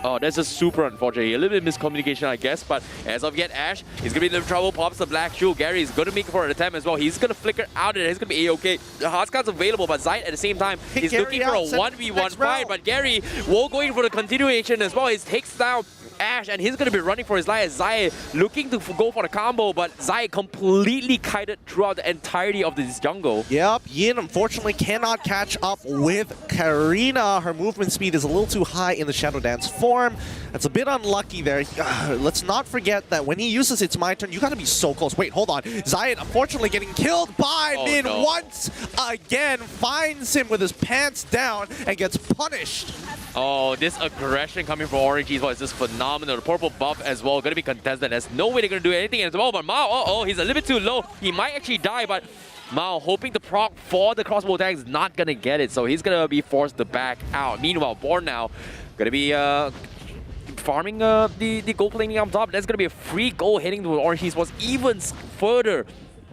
Speaker 1: Oh, that's just super unfortunate. A little bit of miscommunication, I guess, but as of yet, Ash is going to be in a little trouble. Pops the black shoe. Gary is going to make for an attempt as well. He's going to flicker out of it. He's going to be A-okay. The hard card's available, but Zaid at the same time is looking for a 1v1 fight, but Gary will going for the continuation as well. He takes down Ash, and he's going to be running for his life as Zaid looking to go for the combo, but Zaid completely kited throughout the entirety of this jungle.
Speaker 13: Yep, Yin unfortunately cannot catch up with Karina. Her movement speed is a little too high in the Shadow Dance form. That's a bit unlucky there. Let's not forget that when he uses It's My Turn, you got to be so close. Wait, hold on. Zaid unfortunately getting killed by Min once again. Finds him with his pants down and gets punished.
Speaker 1: Oh, this aggression coming from Orange Esports is just phenomenal. The purple buff as well, going to be contested. There's no way they're going to do anything as well. But Mao, he's a little bit too low. He might actually die, but Mao hoping to proc for the crossbow tag is not going to get it. So he's going to be forced to back out. Meanwhile, Born now going to be farming the gold plating on top. That's going to be a free goal heading to Orange Esports even further,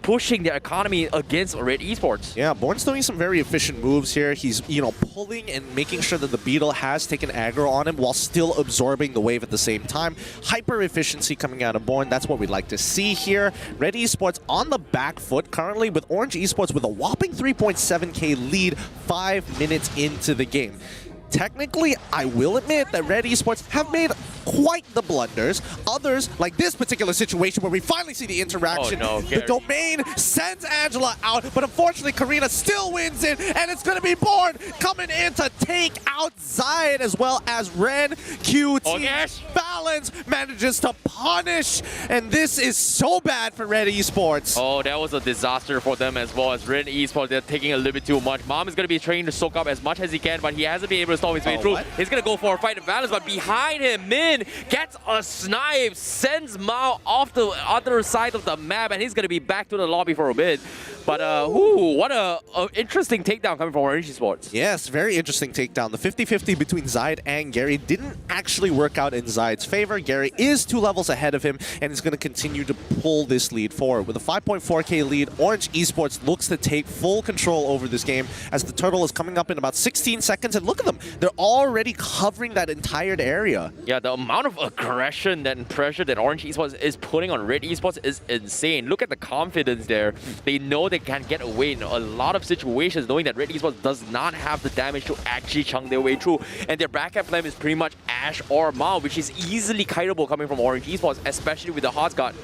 Speaker 1: pushing their economy against RED Esports.
Speaker 13: Yeah, Born's doing some very efficient moves here. He's, you know, pulling and making sure that the Beetle has taken aggro on him while still absorbing the wave at the same time. Hyper efficiency coming out of Born. That's what we'd like to see here. RED Esports on the back foot currently with Orange Esports with a whopping 3.7k lead 5 minutes into the game. Technically, I will admit that RED Esports have made quite the blunders. Others, like this particular situation where we finally see the interaction.
Speaker 1: Oh, no,
Speaker 13: the domain sends Angela out, but unfortunately Karina still wins it, and it's going to be Born coming in to take out Zaid as well as Ren. QT Balance manages to punish, and this is so bad for RED Esports.
Speaker 1: Oh, that was a disaster for them as well as RED Esports. They're taking a little bit too much. Mom is going to be trying to soak up as much as he can, but he hasn't been able to stall his way through.
Speaker 13: What?
Speaker 1: He's going to go for a fight of balance, but behind him, Min gets a snipe, sends Mao off the other side of the map, and he's going to be back to the lobby for a bit. But what a interesting takedown coming from Orange Esports.
Speaker 13: Yes, very interesting takedown. The 50-50 between Zaid and Gary didn't actually work out in Zaid's favor. Gary is 2 levels ahead of him and is going to continue to pull this lead forward. With a 5.4k lead, Orange Esports looks to take full control over this game as the turtle is coming up in about 16 seconds. And look at them. They're already covering that entire area.
Speaker 1: Yeah, the amount of aggression and pressure that Orange Esports is putting on RED Esports is insane. Look at the confidence there. They know they can get away in a lot of situations, knowing that RED Esports does not have the damage to actually chunk their way through. And their backup plan is pretty much Ash or Mao, which is easily kiteable coming from Orange Esports, especially with the hot guard.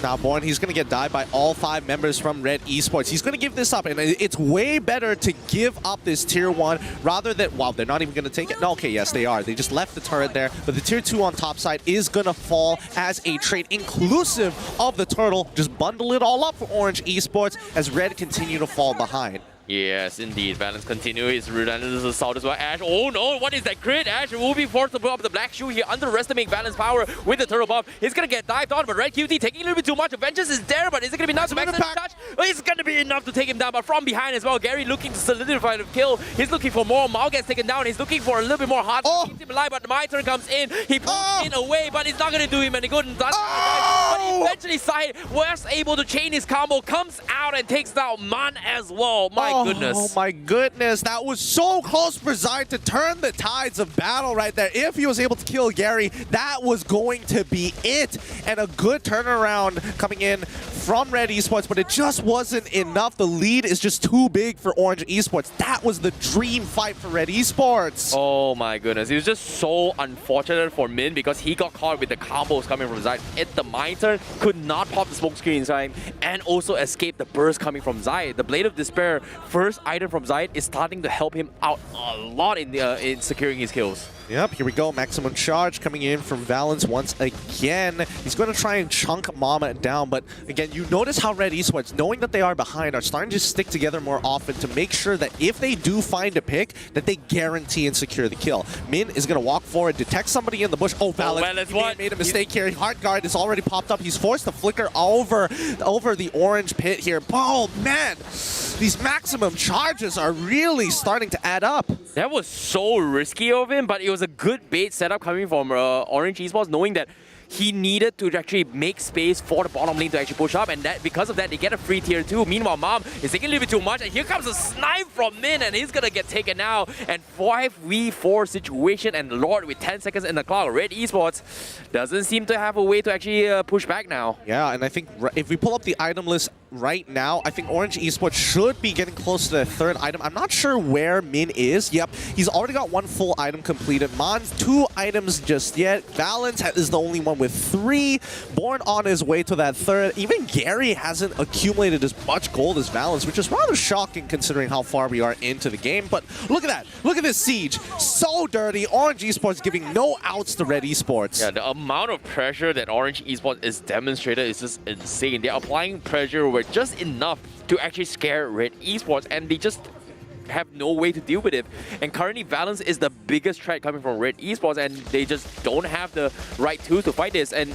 Speaker 13: Now, Born, he's going to get died by all 5 members from RED Esports. He's going to give this up, and it's way better to give up this Tier 1 rather than... Wow, they're not even going to take it? No, okay, yes, they are. They just left the turret there, but the Tier 2 on top side is going to fall as a trade inclusive of the turtle. Just bundle it all up for Orange Esports as Red continue to fall behind.
Speaker 1: Yes, indeed. Balance continue his relentless assault as well. Ash, oh no, what is that crit? Ash will be forced to blow up the black shoe here, underestimating Balance power with the turtle buff. He's gonna get dived on, but Red QT taking a little bit too much. Vengeance is there, but is it gonna be enough to maximum touch? It's gonna be enough to take him down, but from behind as well, Gary looking to solidify the kill. He's looking for more. Mao gets taken down. He's looking for a little bit more hard to keep him alive, but My Turn comes in. He pulls in away, but it's not gonna do him any good. But eventually, Zaid was able to chain his combo, comes out and takes down Man as well. My goodness.
Speaker 13: Oh my goodness, that was so close for Zaid to turn the tides of battle right there. If he was able to kill Gary, that was going to be it. And a good turnaround coming in from RED Esports, but it just wasn't enough. The lead is just too big for Orange Esports. That was the dream fight for RED Esports.
Speaker 1: Oh my goodness, it was just so unfortunate for Min because he got caught with the combos coming from Zayt. Hit the mine turn, could not pop the smoke screen in time, and also escape the burst coming from Zayt. The Blade of Despair, first item from Zayt, is starting to help him out a lot in securing his kills.
Speaker 13: Yep, here we go. Maximum charge coming in from Valence once again. He's going to try and chunk Mama down, but again, you notice how RED Esports, knowing that they are behind, are starting to stick together more often to make sure that if they do find a pick, that they guarantee and secure the kill. Min is going to walk forward, detect somebody in the bush. Oh, Valence made a mistake here. Heart Guard is already popped up. He's forced to flicker over the orange pit here. Oh, man. These maximum charges are really starting to add up.
Speaker 1: That was so risky of him, but it was a good bait setup coming from Orange Esports, knowing that he needed to actually make space for the bottom lane to actually push up, and that because of that, they get a free tier 2. Meanwhile, Mom is taking a little bit too much, and here comes a snipe from Min, and he's gonna get taken out. And 5v4 situation, and Lord with 10 seconds in the clock. RED Esports doesn't seem to have a way to actually push back now.
Speaker 13: Yeah, and I think if we pull up the item list right now, I think Orange Esports should be getting close to the third item. I'm not sure where Min is. Yep, he's already got one full item completed. Mon's 2 items just yet. Valence is the only one with 3. Born on his way to that third. Even Gary hasn't accumulated as much gold as Valence, which is rather shocking considering how far we are into the game. But look at that. Look at this siege. So dirty. Orange Esports giving no outs to RED Esports.
Speaker 1: Yeah, the amount of pressure that Orange Esports is demonstrated is just insane. They're applying pressure with just enough to actually scare RED Esports, and they just have no way to deal with it. And currently Valence is the biggest threat coming from RED Esports, and they just don't have the right tools to fight this. And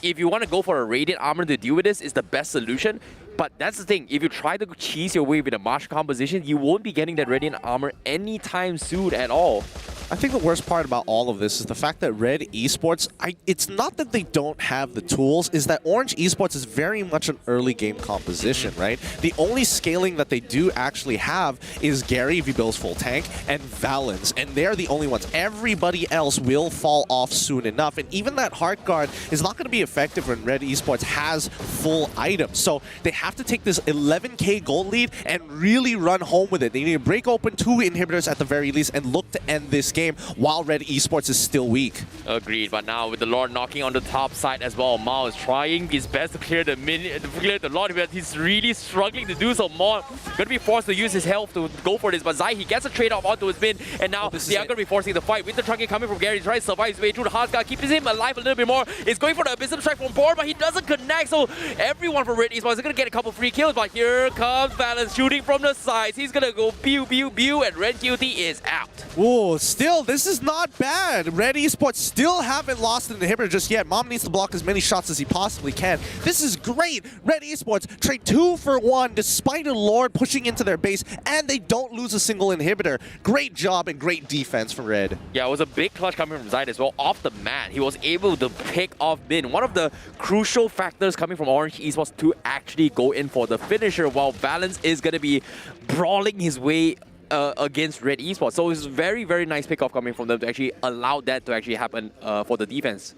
Speaker 1: if you want to go for a Radiant Armor to deal with this, is the best solution. But that's the thing, if you try to cheese your way with a Marsh composition, you won't be getting that Radiant Armor anytime soon at all.
Speaker 13: I think the worst part about all of this is the fact that RED Esports, it's not that they don't have the tools, is that Orange Esports is very much an early game composition, right? The only scaling that they do actually have is Gary, if he builds full tank, and Valence, and they're the only ones. Everybody else will fall off soon enough, and even that Heart Guard is not going to be effective when RED Esports has full items. So they have to take this 11k gold lead and really run home with it. They need to break open 2 inhibitors at the very least and look to end this game while RED Esports is still weak.
Speaker 1: Agreed, but now with the Lord knocking on the top side as well, Mao is trying his best to clear the Lord, but he's really struggling to do so. Mao gonna be forced to use his health to go for this, but Zai, he gets a trade-off onto his min, and now they are gonna be forcing the fight. Winter Trunking coming from Gary, trying to survive his way through the hard guard, keeps him alive a little bit more. Is going for the Abyssal Strike from Born, but he doesn't connect, so everyone from RED Esports is gonna get a couple free kills, but here comes Valence shooting from the sides. He's gonna go pew pew pew, and Red QT is out.
Speaker 13: Whoa, still, this is not bad. RED Esports still haven't lost an inhibitor just yet. Mom needs to block as many shots as he possibly can. This is great. RED Esports trade 2 for 1 despite a Lord pushing into their base, and they don't lose a single inhibitor. Great job and great defense from Red.
Speaker 1: Yeah, it was a big clutch coming from Zayt as well. Off the mat, he was able to pick off Min. One of the crucial factors coming from Orange Esports to actually go in for the finisher, while Valence is going to be brawling his way against RED Esports. So it's very, very nice pickoff coming from them to actually allow that to actually happen for the defense.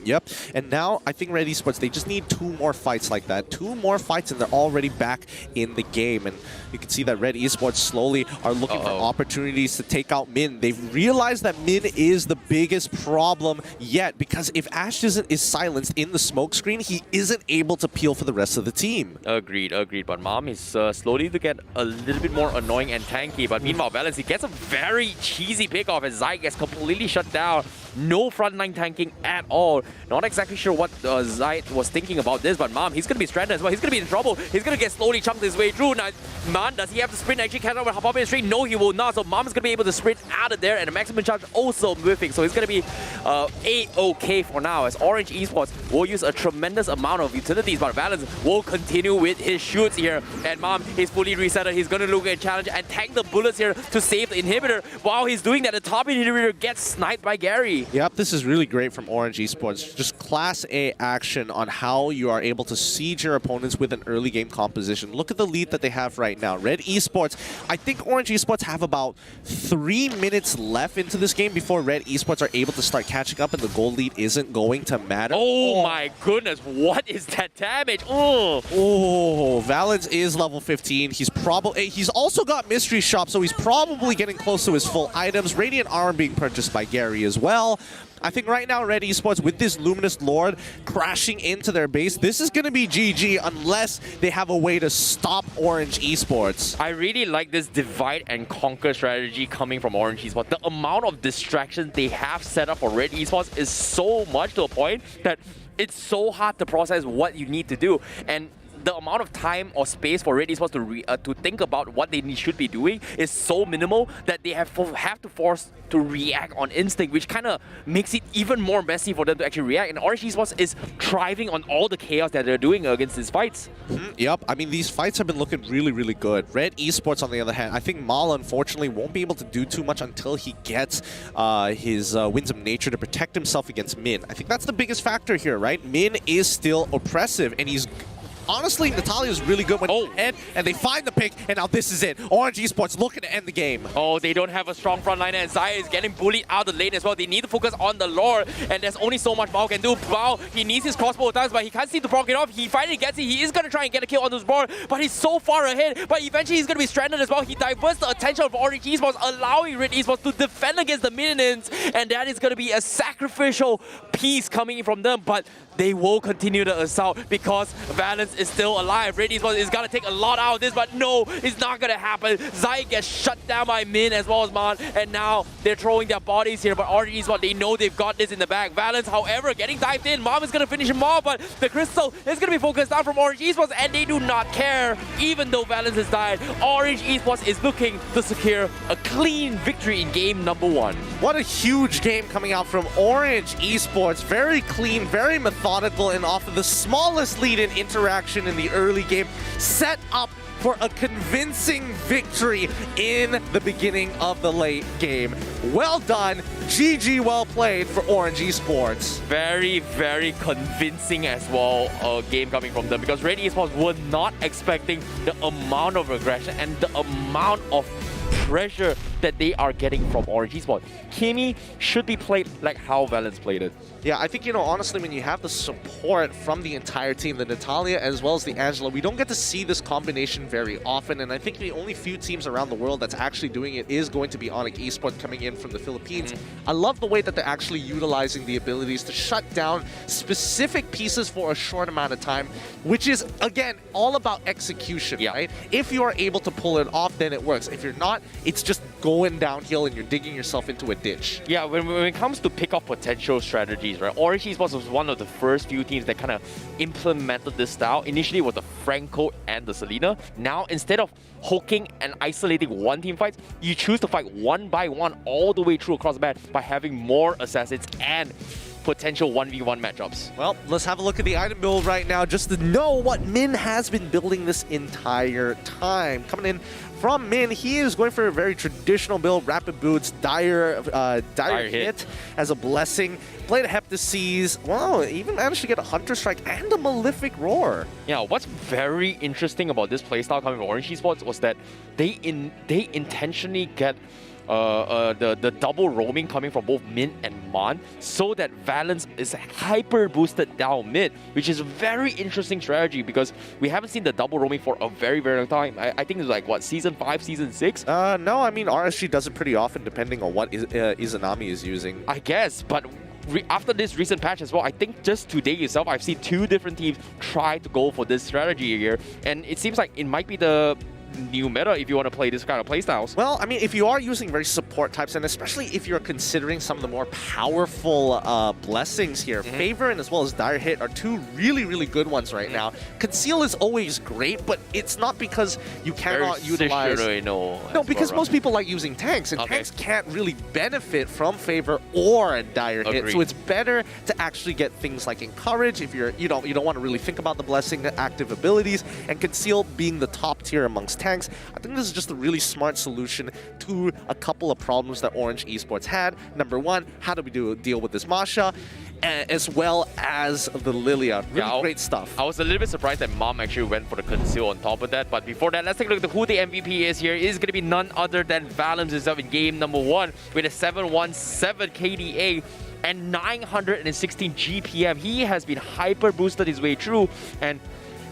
Speaker 13: Yep, and now I think RED Esports, they just need 2 more fights like that. 2 more fights and they're already back in the game. And you can see that RED Esports slowly are looking for opportunities to take out Min. They've realized that Min is the biggest problem yet, because if Ash is silenced in the smoke screen, he isn't able to peel for the rest of the team.
Speaker 1: Agreed, agreed. But Mom is slowly to get a little bit more annoying and tanky. But meanwhile, Valence, he gets a very cheesy pickoff as Zai gets completely shut down. No frontline tanking at all. Not exactly sure what Zayt was thinking about this, but Mom, he's going to be stranded as well. He's going to be in trouble. He's going to get slowly chunked his way through. Now, Man, does he have to sprint actually catch up with Hop in straight? No, he will not. So Mom is going to be able to sprint out of there, and the maximum charge also whiffing. So it's going to be A-OK for now, as Orange Esports will use a tremendous amount of utilities, but Valence will continue with his shoots here. And Mom, he's fully resetted. He's going to look at a challenge and tank the bullets here to save the inhibitor. While he's doing that, the top inhibitor gets sniped by Gary.
Speaker 13: Yep, this is really great from Orange Esports. Esports. Just class A action on how you are able to siege your opponents with an early game composition. Look at the lead that they have right now. RED Esports, I think Orange Esports have about 3 minutes left into this game before RED Esports are able to start catching up and the goal lead isn't going to matter.
Speaker 1: Oh my goodness, what is that damage?
Speaker 13: Oh, Valens is level 15. He's also got Mystery Shop, so he's probably getting close to his full items. Radiant Arm being purchased by Gary as well. I think right now RED Esports, with this Luminous Lord crashing into their base, this is going to be GG unless they have a way to stop Orange Esports.
Speaker 1: I really like this divide and conquer strategy coming from Orange Esports. The amount of distractions they have set up for RED Esports is so much, to a point that it's so hard to process what you need to do. And the amount of time or space for RED Esports to think about what they should be doing is so minimal that they have to force to react on instinct, which kind of makes it even more messy for them to actually react. And Orange Esports is thriving on all the chaos that they're doing against these fights.
Speaker 13: Yep, I mean, these fights have been looking really, really good. RED Esports, on the other hand, I think Mal, unfortunately, won't be able to do too much until he gets his Winds of Nature to protect himself against Min. I think that's the biggest factor here, right? Min is still oppressive, and he's... Honestly, Natalia is really good when and they find the pick, and now this is it. Orange Esports looking to end the game.
Speaker 1: Oh, they don't have a strong front liner, and Zaya is getting bullied out of the lane as well. They need to focus on the Lord, and there's only so much Bao can do. Bao, he needs his crossbow at times, but he can't seem to proc it off. He finally gets it. He is going to try and get a kill on this board, but he's so far ahead. But eventually, he's going to be stranded as well. He diverts the attention of Orange Esports, allowing RED Esports to defend against the minions, and that is going to be a sacrificial piece coming in from them. But they will continue the assault because Valens is still alive. RED Esports is going to take a lot out of this, but no, it's not going to happen. Zai gets shut down by Min as well as Man, and now they're throwing their bodies here, but Orange Esports, they know they've got this in the bag. Valens, however, getting dived in. Mom is going to finish him off, but the crystal is going to be focused down from Orange Esports, and they do not care. Even though Valens has died, Orange Esports is looking to secure a clean victory in game number 1.
Speaker 13: What a huge game coming out from Orange Esports. Very clean, very methodical, and off of the smallest lead in interaction in the early game, set up for a convincing victory in the beginning of the late game. Well done. GG, well played for Orange Esports.
Speaker 1: Very, very convincing as well game coming from them, because RED Esports were not expecting the amount of aggression and the amount of pressure that they are getting from Orange Esports. Kimi should be played like how Valens played it.
Speaker 13: Yeah, I think, you know, honestly, when you have the support from the entire team, the Natalia as well as the Angela, we don't get to see this combination very often, and I think the only few teams around the world that's actually doing it is going to be Onyx Esports coming in from the Philippines. I love the way that they're actually utilizing the abilities to shut down specific pieces for a short amount of time, which is, again, all about execution, right? If you are able to pull it off, then it works. If you're not, it's just going downhill and you're digging yourself into a ditch.
Speaker 1: Yeah, when it comes to pick off potential strategies, right? Orange Esports was one of the first few teams that kind of implemented this style. Initially, it was the Franco and the Selena. Now, instead of hooking and isolating one team fights, you choose to fight one by one all the way through across the map by having more assassins and potential 1v1 matchups.
Speaker 13: Well, let's have a look at the item build right now just to know what Min has been building this entire time. Coming in from Min, he is going for a very traditional build, rapid boots, dire hit as a blessing, Blade of Heptases, wow, even managed to get a Hunter Strike and a Malefic Roar.
Speaker 1: Yeah, what's very interesting about this playstyle coming from Orange Esports was that they intentionally get the double roaming coming from both Min and Mon, so that Valens is hyper boosted down mid, which is a very interesting strategy because we haven't seen the double roaming for a very, very long time. I think it's like, what, Season 5, Season 6?
Speaker 13: No, I mean, RSG does it pretty often depending on what Izanami is using.
Speaker 1: I guess, but after this recent patch as well, I think just today itself, I've seen 2 different teams try to go for this strategy here, and it seems like it might be the new meta if you want to play this kind of playstyles.
Speaker 13: Well, I mean, if you are using very support types, and especially if you're considering some of the more powerful blessings here, Favor and as well as Dire Hit are 2 really, really good ones right now. Conceal is always great, but it's not because you cannot utilize... No, because most people like using tanks, and tanks can't really benefit from Favor or Dire Hit, so it's better to actually get things like Encourage if you don't want to really think about the blessing active abilities, and Conceal being the top tier amongst tanks. I think this is just a really smart solution to a couple of problems that Orange Esports had. Number 1, how do we deal with this Masha? as well as the Lilia. Really great stuff.
Speaker 1: I was a little bit surprised that Mom actually went for the conceal on top of that. But before that, let's take a look at who the MVP is here. It is going to be none other than Valens himself in game number 1 with a 717 KDA and 916 GPM. He has been hyper boosted his way through, and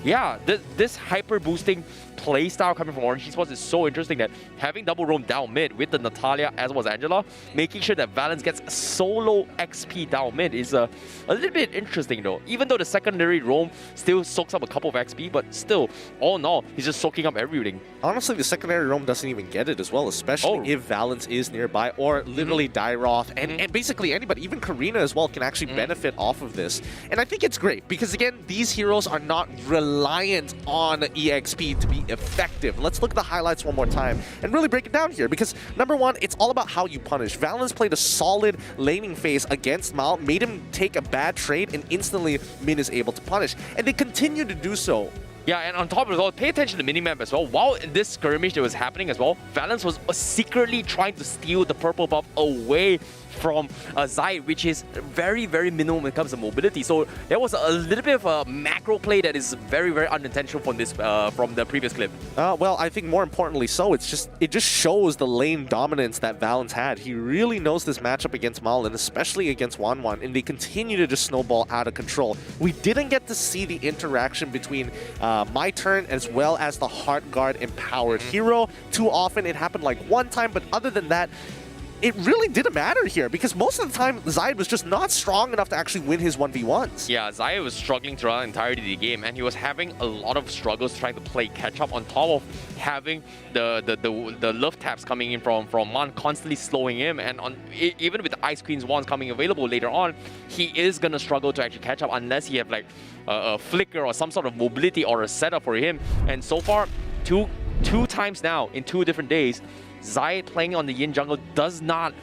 Speaker 1: yeah, this hyper boosting playstyle coming from Orange Esports is so interesting, that having double roam down mid with the Natalia as well as Angela, making sure that Valens gets solo XP down mid is a little bit interesting though. Even though the secondary roam still soaks up a couple of XP, but still, all in all, he's just soaking up everything.
Speaker 13: Honestly, the secondary roam doesn't even get it as well, especially if Valens is nearby, or literally Dyroth, and basically anybody, even Karina as well, can actually benefit off of this. And I think it's great, because again, these heroes are not reliant on EXP to be effective. Let's look at the highlights one more time and really break it down here, because number one, it's all about how you punish. Valens played a solid laning phase against Mal, made him take a bad trade, and instantly Min is able to punish. And they continue to do so.
Speaker 1: Yeah, and on top of it all, pay attention to the minimap as well. While in this skirmish that was happening as well, Valens was secretly trying to steal the purple buff away from Zai, which is very, very minimal when it comes to mobility. So there was a little bit of a macro play that is very, very unintentional from this from the previous clip.
Speaker 13: Well, I think more importantly so, it just shows the lane dominance that Valens had. He really knows this matchup against Malin, especially against Wanwan, and they continue to just snowball out of control. We didn't get to see the interaction between My Turn as well as the Heart Guard empowered hero. Too often it happened like one time, but other than that, it really didn't matter here, because most of the time Zayed was just not strong enough to actually win his 1v1s.
Speaker 1: Yeah, Zayed was struggling throughout the entirety of the game, and he was having a lot of struggles trying to play catch up, on top of having the love taps coming in from Man constantly slowing him, and even with the Ice Queen's wands coming available later on, he is going to struggle to actually catch up unless he have like a flicker or some sort of mobility or a setup for him. And so far, two times now in 2 different days, Zayed playing on the Yin jungle does not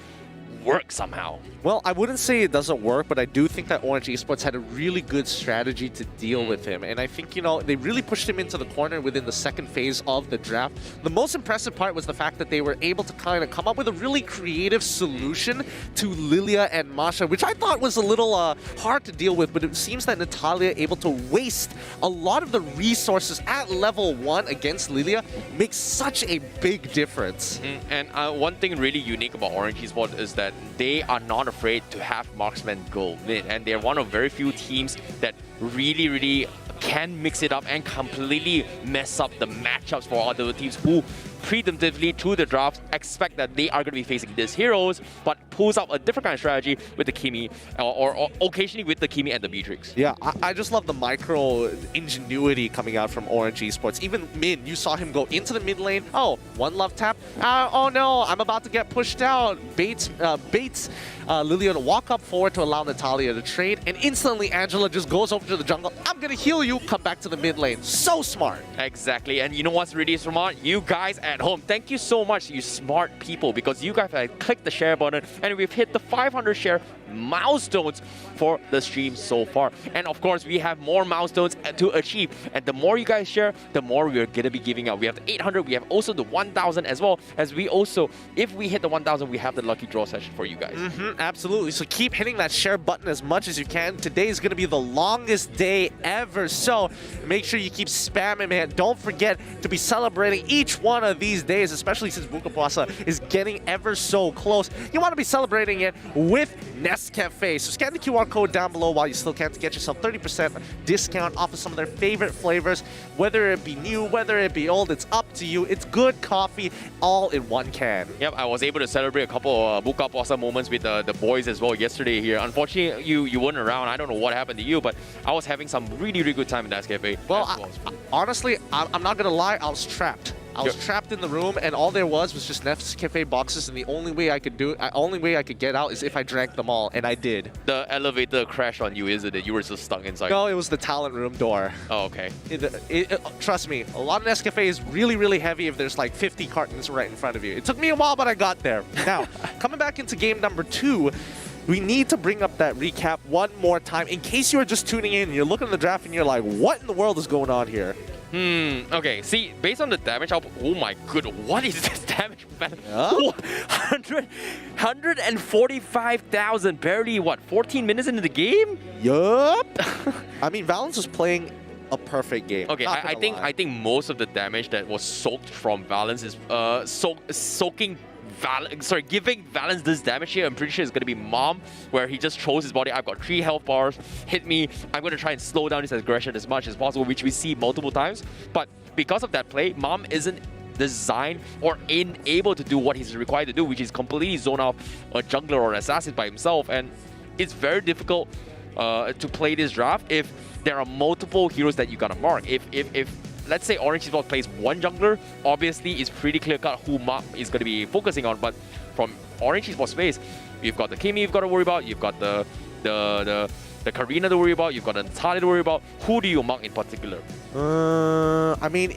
Speaker 1: work somehow.
Speaker 13: Well, I wouldn't say it doesn't work, but I do think that Orange Esports had a really good strategy to deal with him. And I think, you know, they really pushed him into the corner within the second phase of the draft. The most impressive part was the fact that they were able to kind of come up with a really creative solution to Lilia and Masha, which I thought was a little hard to deal with, but it seems that Natalia able to waste a lot of the resources at level 1 against Lilia makes such a big difference.
Speaker 1: And one thing really unique about Orange Esports is that they are not afraid to have marksmen go mid, and they're one of very few teams that really can mix it up and completely mess up the matchups for other teams who preemptively through the drafts expect that they are going to be facing these heroes, but pulls out a different kind of strategy with the Kimi, or occasionally with the Kimi and the Beatrix.
Speaker 13: Yeah, I just love the micro ingenuity coming out from Orange Esports. Even Min, you saw him go into the mid lane. Oh, one love tap. Oh no, I'm about to get pushed out. Bates Lilia to walk up forward to allow Natalia to trade, and instantly Angela just goes over to the jungle. I'm gonna heal you, come back to the mid lane. So smart.
Speaker 1: Exactly, and you know what's really smart? You guys at home, thank you so much, you smart people, because you guys have clicked the share button and we've hit the 500 share milestones for the stream so far. And of course, we have more milestones to achieve, and the more you guys share, the more we're gonna be giving out. We have the 800, we have also the 1000, as well as we also, if we hit the 1000, we have the lucky draw session for you guys.
Speaker 13: Absolutely, so keep hitting that share button as much as you can. Today is gonna be the longest day ever, so make sure you keep spamming, man. Don't forget to be celebrating each one of these days, especially since Buka Puasa is getting ever so close. You want to be celebrating it with Nescafe. So scan the QR code down below while you still can to get yourself 30% discount off of some of their favorite flavors. Whether it be new, whether it be old, it's up to you. It's good coffee all in one can.
Speaker 1: Yep, I was able to celebrate a couple of Buka Puasa moments with the boys as well yesterday here. Unfortunately, you weren't around. I don't know what happened to you, but I was having some really good time in Nescafe.
Speaker 13: Well, honestly, I'm not going to lie, I was trapped. I was trapped in the room, and all there was just Nescafe boxes, and the only way I could get out is if I drank them all, and I did.
Speaker 1: The elevator crashed on you, isn't it? You were just stuck inside.
Speaker 13: No, it was the talent room door.
Speaker 1: Oh, okay.
Speaker 13: Trust me, a lot of Nescafe is really heavy if there's like 50 cartons right in front of you. It took me a while, but I got there. Now, coming back into game number 2, we need to bring up that recap one more time in case you are just tuning in and you're looking at the draft and you're like, what in the world is going on here?
Speaker 1: Okay, see, based on the damage output, oh my god, what is this damage?
Speaker 13: Yeah.
Speaker 1: 145,000, barely, what, 14 minutes into the game?
Speaker 13: Yup. I mean, Valens was playing a perfect game.
Speaker 1: Okay, I think most of the damage that was soaked from Valens is giving Valens this damage here. I'm pretty sure it's gonna be Mom, where he just throws his body. I've got 3 health bars. Hit me. I'm gonna try and slow down his aggression as much as possible, which we see multiple times. But because of that play, Mom isn't designed or able to do what he's required to do, which is completely zone out a jungler or an assassin by himself. And it's very difficult to play this draft if there are multiple heroes that you gotta mark. If let's say Orange Esports plays one jungler, obviously it's pretty clear cut who MAB is gonna be focusing on. But from Orange Esports space, you've got the Kimi you've got to worry about, you've got the Karina to worry about, you've got the Natalia to worry about. Who do you mark in particular?
Speaker 13: I mean,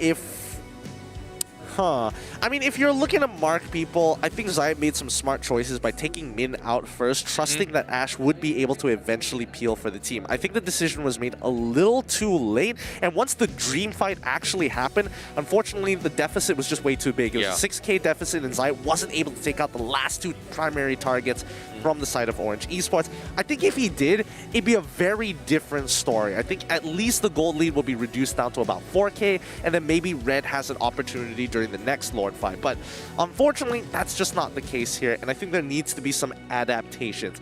Speaker 13: if you're looking to mark people, I think Zai made some smart choices by taking Min out first, trusting that Ashe would be able to eventually peel for the team. I think the decision was made a little too late, and once the dream fight actually happened, unfortunately the deficit was just way too big. It was a 6k deficit, and Zai wasn't able to take out the last 2 primary targets from the side of Orange Esports. I think if he did, it'd be a very different story. I think at least the gold lead will be reduced down to about 4k, and then maybe Red has an opportunity during the next Lord fight. But unfortunately, that's just not the case here, and I think there needs to be some adaptations.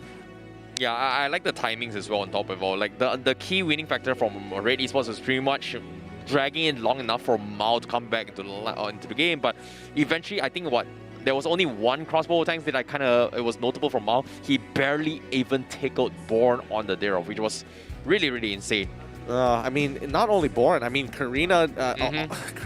Speaker 1: Yeah, I like the timings as well on top of all. Like the key winning factor from RED Esports was pretty much dragging it long enough for Mao to come back into the game. But eventually, I think there was only one crossbow tank that it was notable from Mao. He barely even tickled Born on the Darrow, which was really, really insane.
Speaker 13: I mean, not only Born, I mean, Karina...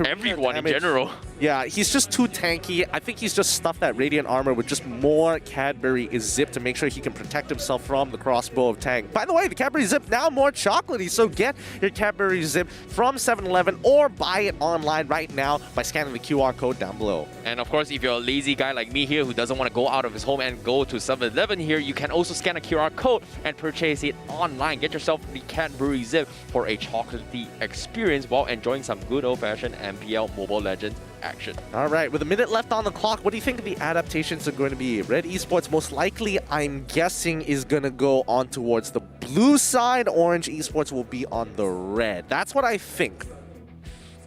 Speaker 1: Everyone in general.
Speaker 13: Yeah, he's just too tanky. I think he's just stuffed that Radiant Armor with just more Cadbury Zip to make sure he can protect himself from the crossbow of Tang. By the way, the Cadbury Zip now more chocolatey, so get your Cadbury Zip from 7-Eleven or buy it online right now by scanning the QR code down below.
Speaker 1: And of course, if you're a lazy guy like me here who doesn't want to go out of his home and go to 7-Eleven here, you can also scan a QR code and purchase it online. Get yourself the Cadbury Zip for a chocolatey experience while enjoying some good old-fashioned MPL Mobile Legends action.
Speaker 13: All right, with a minute left on the clock, what do you think the adaptations are going to be? RED Esports most likely, I'm guessing, is going to go on towards the blue side. Orange Esports will be on the red. That's what I think.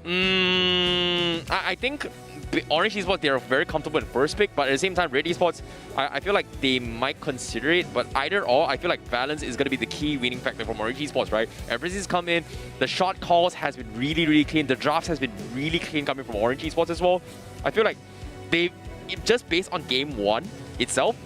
Speaker 1: I think Orange Esports, they're very comfortable in first pick, but at the same time, RED Esports, I feel like they might consider it, but either or, I feel like balance is going to be the key winning factor from Orange Esports, right? Ever since come in, the shot calls has been really, really clean. The drafts has been really clean coming from Orange Esports as well. I feel like just based on game 1 itself,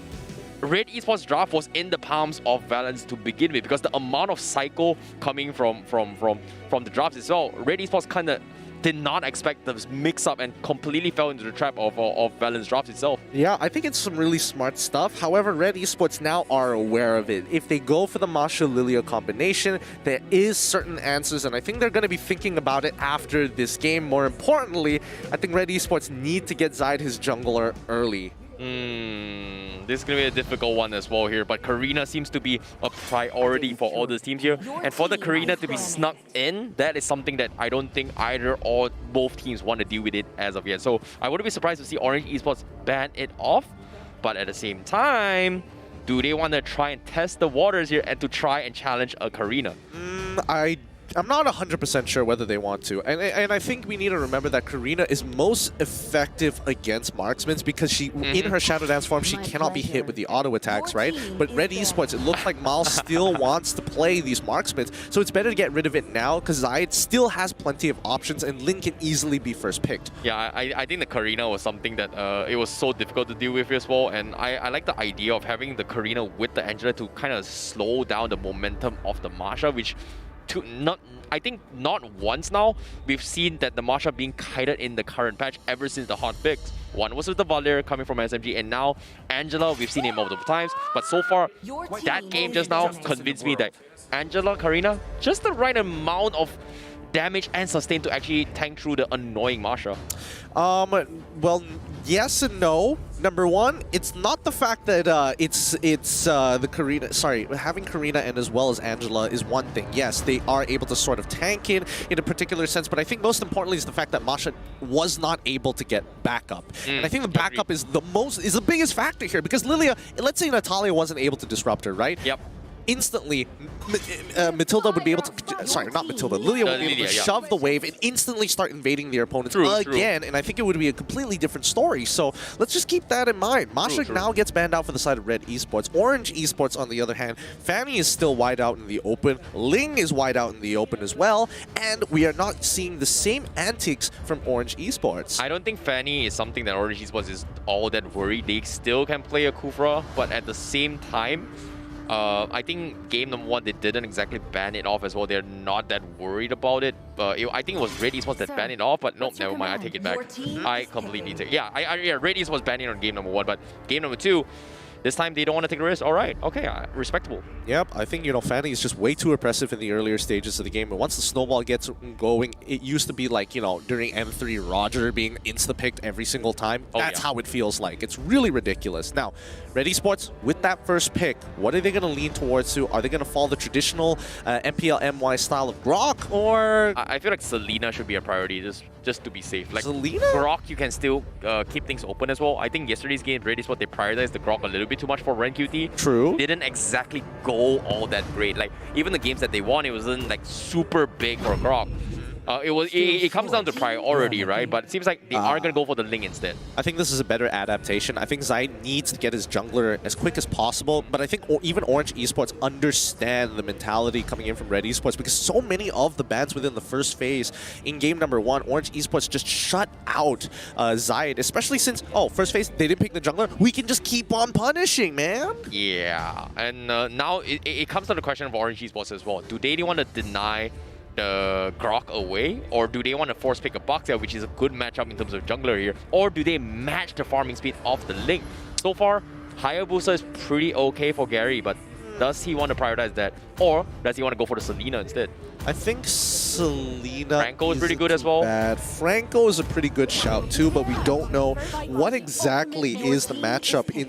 Speaker 1: RED Esports draft was in the palms of Valens to begin with, because the amount of cycle coming from the drafts as well, RED Esports kind of did not expect the mix-up and completely fell into the trap of Valens drops itself.
Speaker 13: Yeah, I think it's some really smart stuff. However, RED Esports now are aware of it. If they go for the Masha Lilia combination, there is certain answers, and I think they're going to be thinking about it after this game. More importantly, I think RED Esports need to get Zaid his jungler early.
Speaker 1: This is going to be a difficult one as well here, but Karina seems to be a priority for all these teams here. And for the Karina to be snuck in, that is something that I don't think either or both teams want to deal with it as of yet. So I wouldn't be surprised to see Orange Esports ban it off, but at the same time, do they want to try and test the waters here and to try and challenge a Karina?
Speaker 13: I'm not 100% sure whether they want to. And I think we need to remember that Karina is most effective against marksmen because she, in her Shadow Dance form, she cannot be hit with the auto attacks, right? But RED Esports, it looks like Mal still wants to play these marksmen, so it's better to get rid of it now because Zaid still has plenty of options and Lin can easily be first picked.
Speaker 1: Yeah, I think the Karina was something that it was so difficult to deal with as well, and I like the idea of having the Karina with the Angela to kind of slow down the momentum of the Marsha, which I think not once now we've seen that the Marsha being kited in the current patch ever since the hot fix. One was with the Valir coming from SMG, and now Angela, we've seen it multiple times. But so far, that game just now convinced me that Angela, Karina, just the right amount of damage and sustain to actually tank through the annoying Marsha.
Speaker 13: Well, Yes and no. Number one, it's not the fact that it's the Karina. Sorry, having Karina and as well as Angela is one thing. Yes, they are able to sort of tank in a particular sense, but I think most importantly is the fact that Masha was not able to get backup, and I think the backup is the biggest factor here because Lilia. Let's say Natalia wasn't able to disrupt her, right?
Speaker 1: Yep.
Speaker 13: Instantly, Matilda would be able to, sorry, not Matilda, Lilia would be able to shove the wave and instantly start invading their opponents again, and I think it would be a completely different story. So let's just keep that in mind. Masha now gets banned out for the side of RED Esports. Orange Esports, on the other hand, Fanny is still wide out in the open, Ling is wide out in the open as well, and we are not seeing the same antics from Orange Esports.
Speaker 1: I don't think Fanny is something that Orange Esports is all that worried. They still can play a Kufra, but at the same time, I think game number 1, they didn't exactly ban it off as well. They're not that worried about it. I think it was RED Esports that banned it off, but no, never mind. I take it back. I completely take it. Yeah, RED Esports banned it on game number 1, but game number 2, this time they don't want to take a risk. All right, okay, respectable.
Speaker 13: Yep, I think, Fanny is just way too oppressive in the earlier stages of the game. But once the snowball gets going, it used to be like, during M3, Roger being insta-picked every single time. That's how it feels like. It's really ridiculous. Now, RED Esports, with that first pick, what are they going to lean towards to? Are they going to follow the traditional MPL-MY style of Grok, or...?
Speaker 1: I feel like Selena should be a priority, just to be safe. Like
Speaker 13: Selena?
Speaker 1: Grok, you can still keep things open as well. I think yesterday's game, RED Esports, they prioritized the Grok a little bit too much for RenQT.
Speaker 13: True.
Speaker 1: Didn't exactly go all that great. Like, even the games that they won, it wasn't like super big for Grok. It comes down to priority, right? But it seems like they are going to go for the Ling instead.
Speaker 13: I think this is a better adaptation. I think Zai needs to get his jungler as quick as possible, but I think even Orange Esports understand the mentality coming in from RED Esports because so many of the bans within the first phase in game number 1, Orange Esports just shut out Zayed, especially since, first phase, they didn't pick the jungler. We can just keep on punishing, man.
Speaker 1: Yeah, and now it comes to the question of Orange Esports as well. Do they want to deny the Grok away, or do they want to force pick a Boxer, which is a good matchup in terms of jungler here, or do they match the farming speed of the Ling? So far, Hayabusa is pretty okay for Gary, but does he want to prioritize that, or does he want to go for the Selena instead?
Speaker 13: I think Selena
Speaker 1: Franco is pretty good as well.
Speaker 13: Bad. Franco is a pretty good shout too, but we don't know what exactly is the matchup in.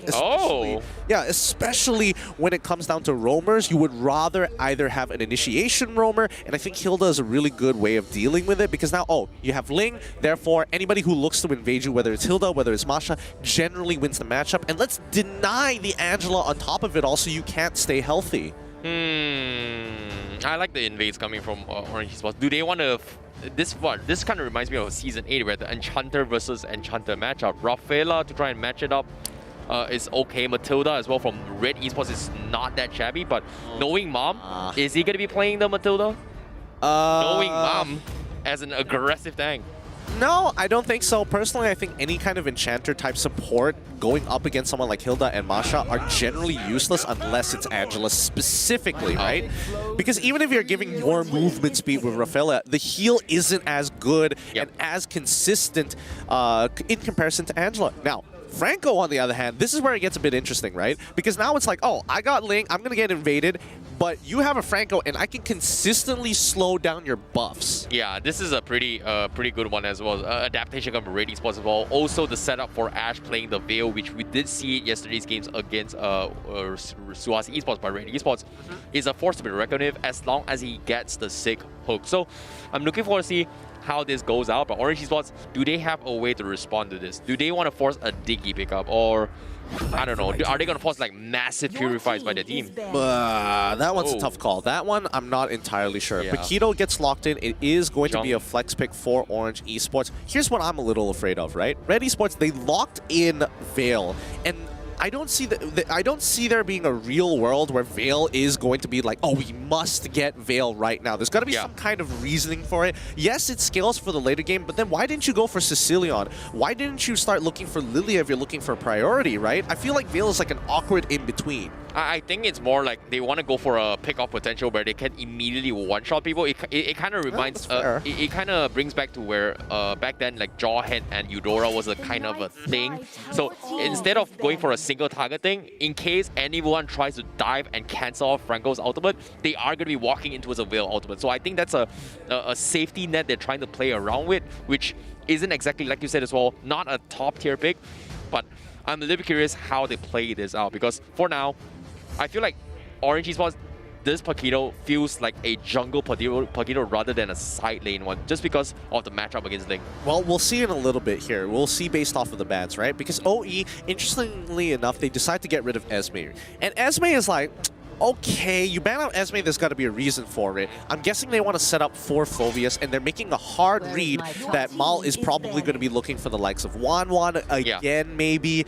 Speaker 13: Especially when it comes down to roamers, you would rather either have an initiation roamer, and I think Hilda is a really good way of dealing with it because now, you have Ling, therefore anybody who looks to invade you, whether it's Hilda, whether it's Masha, generally wins the matchup, and let's deny the Angela on top of it all so you can't stay healthy.
Speaker 1: I like the invades coming from Orange Esports. Do they want to... This kind of reminds me of Season 8 where the Enchanter versus Enchanter matchup. Rafaela to try and match it up is okay. Matilda as well from RED Esports is not that shabby, but knowing Mom, is he going to be playing the Matilda? Knowing Mom as an aggressive tank.
Speaker 13: No, I don't think so. Personally, I think any kind of Enchanter type support going up against someone like Hilda and Masha are generally useless unless it's Angela specifically, right? Because even if you're giving more movement speed with Rafaela, the heal isn't as good and as consistent in comparison to Angela. Now, Franco, on the other hand, this is where it gets a bit interesting, right? Because now it's like, I got Ling, I'm going to get invaded, but you have a Franco, and I can consistently slow down your buffs.
Speaker 1: Yeah, this is a pretty good one as well. Adaptation from RED Esports as well. Also, the setup for Ash playing the Veil, which we did see in yesterday's games against SUHAZ Esports by RED Esports, is a force to be reckoned with as long as he gets the sick hook. So, I'm looking forward to see how this goes out, but Orange Esports, do they have a way to respond to this? Do they want to force a Diggy pickup, or I don't know, are they going to force like massive purifies by their team?
Speaker 13: That one's a tough call. That one, I'm not entirely sure.
Speaker 1: Yeah.
Speaker 13: Paquito gets locked in. It is going to be a flex pick for Orange Esports. Here's what I'm a little afraid of, right? RED Esports, they locked in Veil, and I don't see there being a real world where Veil is going to be like, we must get Veil right now. There's got to be some kind of reasoning for it. Yes, it scales for the later game, but then why didn't you go for Sicilion? Why didn't you start looking for Lilia if you're looking for a priority, right? I feel like Veil is like an awkward in-between.
Speaker 1: I think it's more like they want to go for a pick-off potential where they can immediately one-shot people. It kind of reminds... it kind of brings back to where back then, like Jawhead and Eudora was a kind of a thing. So instead of going for a single target thing, in case anyone tries to dive and cancel off Franco's ultimate, they are going to be walking into a Veil ultimate. So I think that's a safety net they're trying to play around with, which isn't exactly, like you said as well, not a top tier pick, but I'm a little bit curious how they play this out, because for now, I feel like Orange Esports, this Paquito feels like a jungle Paquito rather than a side lane one, just because of the matchup against Ling.
Speaker 13: Well, we'll see in a little bit here. We'll see based off of the bans, right? Because OE, interestingly enough, they decide to get rid of Esme. And Esme is like, okay, you ban out Esme, there's got to be a reason for it. I'm guessing they want to set up for Phoveus, and they're making a hard read that Mal is probably going to be looking for the likes of Wanwan again, maybe.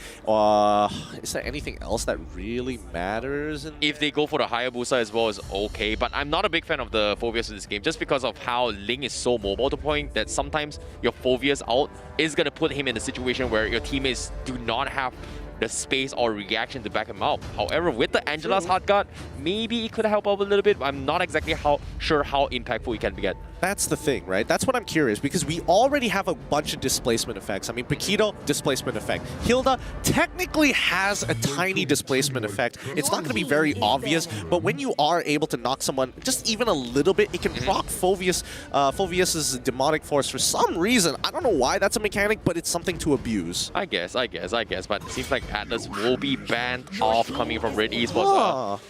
Speaker 13: Is there anything else that really matters?
Speaker 1: If they go for the Hayabusa as well, is okay, but I'm not a big fan of the Phoveus in this game, just because of how Ling is so mobile to the point that sometimes your Phoveus out is going to put him in a situation where your teammates do not have the space or reaction to back him up. However, with the Angela's hard guard, maybe it could help out a little bit. I'm not exactly sure how impactful it can get.
Speaker 13: That's the thing, right? That's what I'm curious, because we already have a bunch of displacement effects. I mean, Paquito, displacement effect. Hilda technically has a tiny displacement effect. It's not going to be very obvious, but when you are able to knock someone just even a little bit, it can proc Phoveus's demonic force for some reason. I don't know why that's a mechanic, but it's something to abuse.
Speaker 1: I guess, but it seems like Atlas will be banned off coming from RED Esports.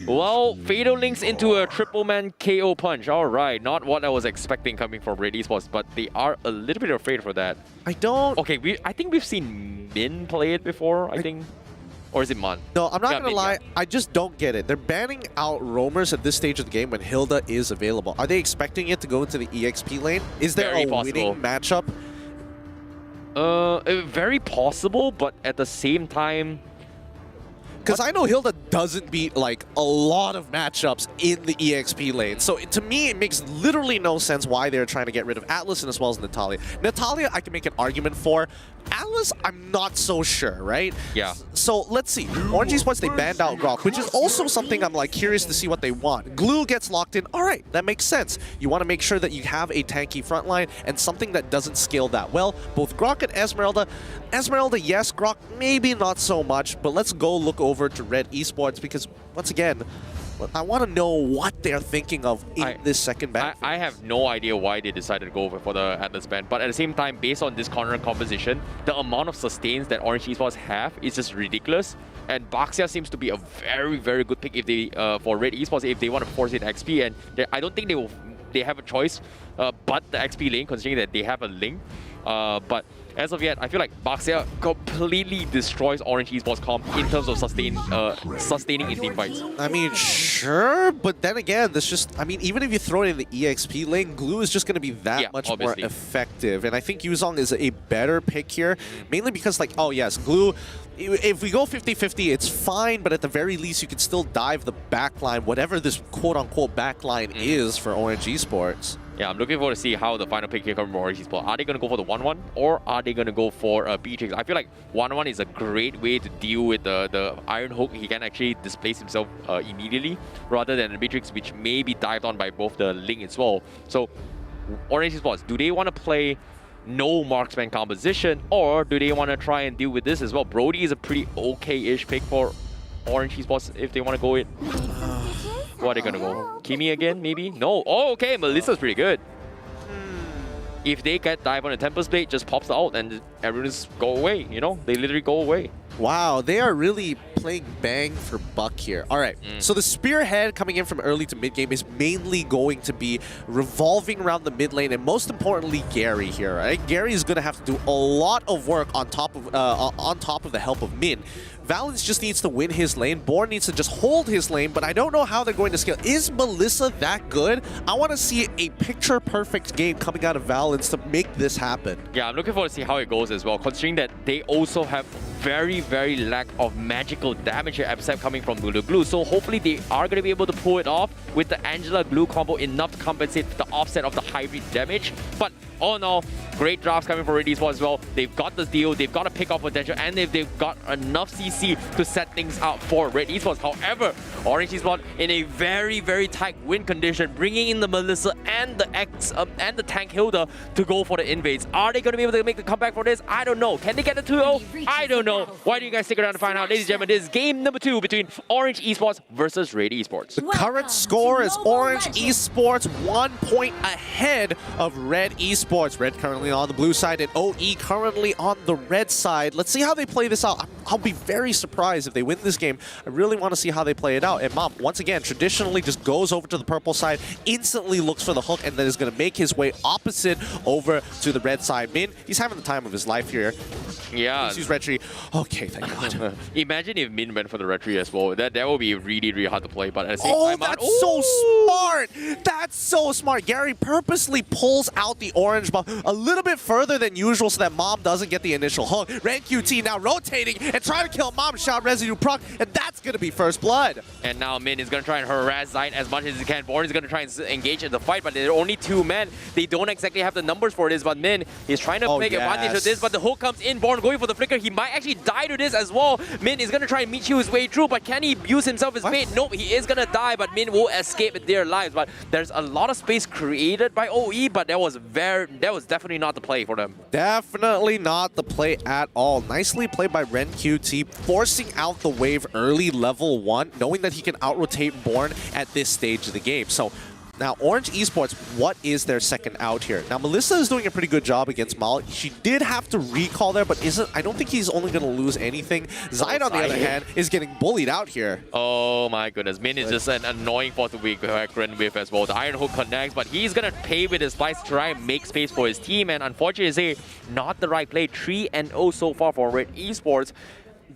Speaker 1: Well, Fatal links into a triple man KO punch. All right, not what I was expecting coming from RED Esports, but they are a little bit afraid for that.
Speaker 13: I don't...
Speaker 1: Okay, I think we've seen Min play it before, I think. Or is it Mon?
Speaker 13: No, I'm not going to lie. I just don't get it. They're banning out roamers at this stage of the game when Hilda is available. Are they expecting it to go into the EXP lane? Is there a winning matchup?
Speaker 1: Very possible, but at the same time...
Speaker 13: Because I know Hilda doesn't beat like a lot of matchups in the EXP lane. So to me, it makes literally no sense why they're trying to get rid of Atlas and as well as Natalia. Natalia, I can make an argument for. Atlas, I'm not so sure, right?
Speaker 1: Yeah.
Speaker 13: So let's see. Orange Esports, they banned out Grok, which is also something I'm like curious to see what they want. Glue gets locked in. All right, that makes sense. You want to make sure that you have a tanky front line and something that doesn't scale that well. Both Grok and Esmeralda. Esmeralda, yes. Grok, maybe not so much. But let's go look over to RED Esports, because once again, I want to know what they're thinking of in this second ban.
Speaker 1: I have no idea why they decided to go for the Atlas ban, but at the same time, based on this corner composition, the amount of sustains that Orange Esports have is just ridiculous. And Baxia seems to be a very, very good pick if they for RED Esports if they want to force it XP. And I don't think they have a choice but the XP lane, considering that they have a link. But as of yet, I feel like Baxia completely destroys Orange Esports comp in terms of sustaining in team fights.
Speaker 13: I mean, sure, but then again, this just, I mean, even if you throw it in the EXP lane, Glue is just going to be that much more effective. And I think Yuzong is a better pick here, mainly because, like, oh yes, Glue, if we go 50-50, it's fine, but at the very least, you can still dive the backline, whatever this quote-unquote backline is for Orange Esports.
Speaker 1: Yeah, I'm looking forward to see how the final pick here comes from Orange Esports. Are they going to go for the 1-1 or are they going to go for Beatrix? I feel like 1-1 is a great way to deal with the Iron Hook. He can actually displace himself immediately rather than the Beatrix, which may be dived on by both the Ling as well. So, Orange Esports, do they want to play no marksman composition or do they want to try and deal with this as well? Brody is a pretty okay-ish pick for Orange Esports if they want to go it. What are they gonna go? Kimi again, maybe? No. Oh, okay. Melissa's pretty good. If they get dive on a Tempest Blade, just pops out and everyone just go away. You know, they literally go away.
Speaker 13: Wow, they are really playing bang for buck here. All right, so the Spearhead coming in from early to mid game is mainly going to be revolving around the mid lane, and most importantly, Gary here. Right, Gary is going to have to do a lot of work on top of the help of Min. Valens just needs to win his lane. Born needs to just hold his lane, but I don't know how they're going to scale. Is Melissa that good? I want to see a picture-perfect game coming out of Valens to make this happen.
Speaker 1: Yeah, I'm looking forward to see how it goes as well, considering that they also have very, very lack of magical damage here, except coming from Lulu Glue. So hopefully they are going to be able to pull it off with the Angela Glue combo enough to compensate the offset of the hybrid damage. But all in all, great drafts coming from RED Esports as well. They've got the deal, they've got a pick-off potential, and they've got enough CC to set things out for RED Esports. However, Orange Esports in a very, very tight win condition, bringing in the Melissa and the and the tank Hilda to go for the invades. Are they going to be able to make the comeback for this? I don't know. Can they get the 2-0? I don't know. Why do you guys stick around to find out? Ladies and gentlemen, this is game number 2 between Orange Esports versus RED Esports.
Speaker 13: The current score is Orange Esports 1 point ahead of RED Esports. Red currently on the blue side and OE currently on the red side. Let's see how they play this out. I'll be very surprised if they win this game. I really want to see how they play it out. And MAB, once again, traditionally just goes over to the purple side, instantly looks for the hook, and then is going to make his way opposite over to the red side. Min, he's having the time of his life here.
Speaker 1: Yeah.
Speaker 13: He's red tree. Okay, thank God.
Speaker 1: Imagine if Min went for the red tree as well. That would be really, really hard to play. But at the same time,
Speaker 13: that's so smart. That's so smart. Gary purposely pulls out the orange ball a little bit further than usual so that MAB doesn't get the initial hook. Red QT now rotating and trying to kill MAB. Shot residue proc, and that's going to be first blood.
Speaker 1: And now Min is going to try and harass Zayn as much as he can. Born is going to try and engage in the fight, but there are only 2 men. They don't exactly have the numbers for this, but Min is trying to take advantage of this, but the hook comes in. Born going for the flicker. He might actually die to this as well. Min is going to try and meet you his way through, but can he use himself as bait? Nope, he is going to die, but Min will escape with their lives. But there's a lot of space created by OE, but that was definitely not the play for them.
Speaker 13: Definitely not the play at all. Nicely played by Ren QT, forcing out the wave early level 1, knowing that he can out-rotate Born at this stage of the game. So now, Orange Esports, what is their second out here? Now, Melissa is doing a pretty good job against Mal. She did have to recall there, but I don't think he's only going to lose anything. Zayn, on the other hand, is getting bullied out here.
Speaker 1: Oh my goodness. Min is just an annoying force to be reckoned with as well. The Iron Hook connects, but he's going to pay with his slice to try and make space for his team. And unfortunately, not the right play. 3-0 so far for RED Esports.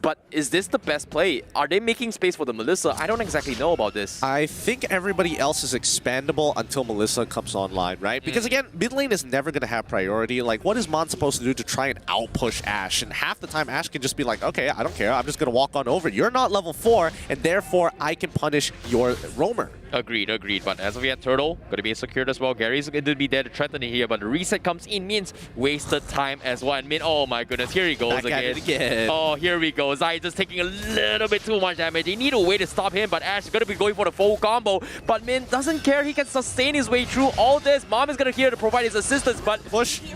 Speaker 1: But is this the best play? Are they making space for the Melissa? I don't exactly know about this.
Speaker 13: I think everybody else is expandable until Melissa comes online, right? Because again, mid lane is never going to have priority. Like, what is Mon supposed to do to try and out-push Ashe? And half the time, Ashe can just be like, okay, I don't care. I'm just going to walk on over. You're not level 4, and therefore, I can punish your roamer.
Speaker 1: Agreed. But as of yet, Turtle going to be secured as well. Gary's going to be there to threaten it here, but the reset comes in, means wasted time as well. And Min, oh my goodness, here he goes again. Oh, here we go. Zai just taking a little bit too much damage. They need a way to stop him, but Ashe is going to be going for the full combo. But Min doesn't care. He can sustain his way through all this. Mom is going to here to provide his assistance, but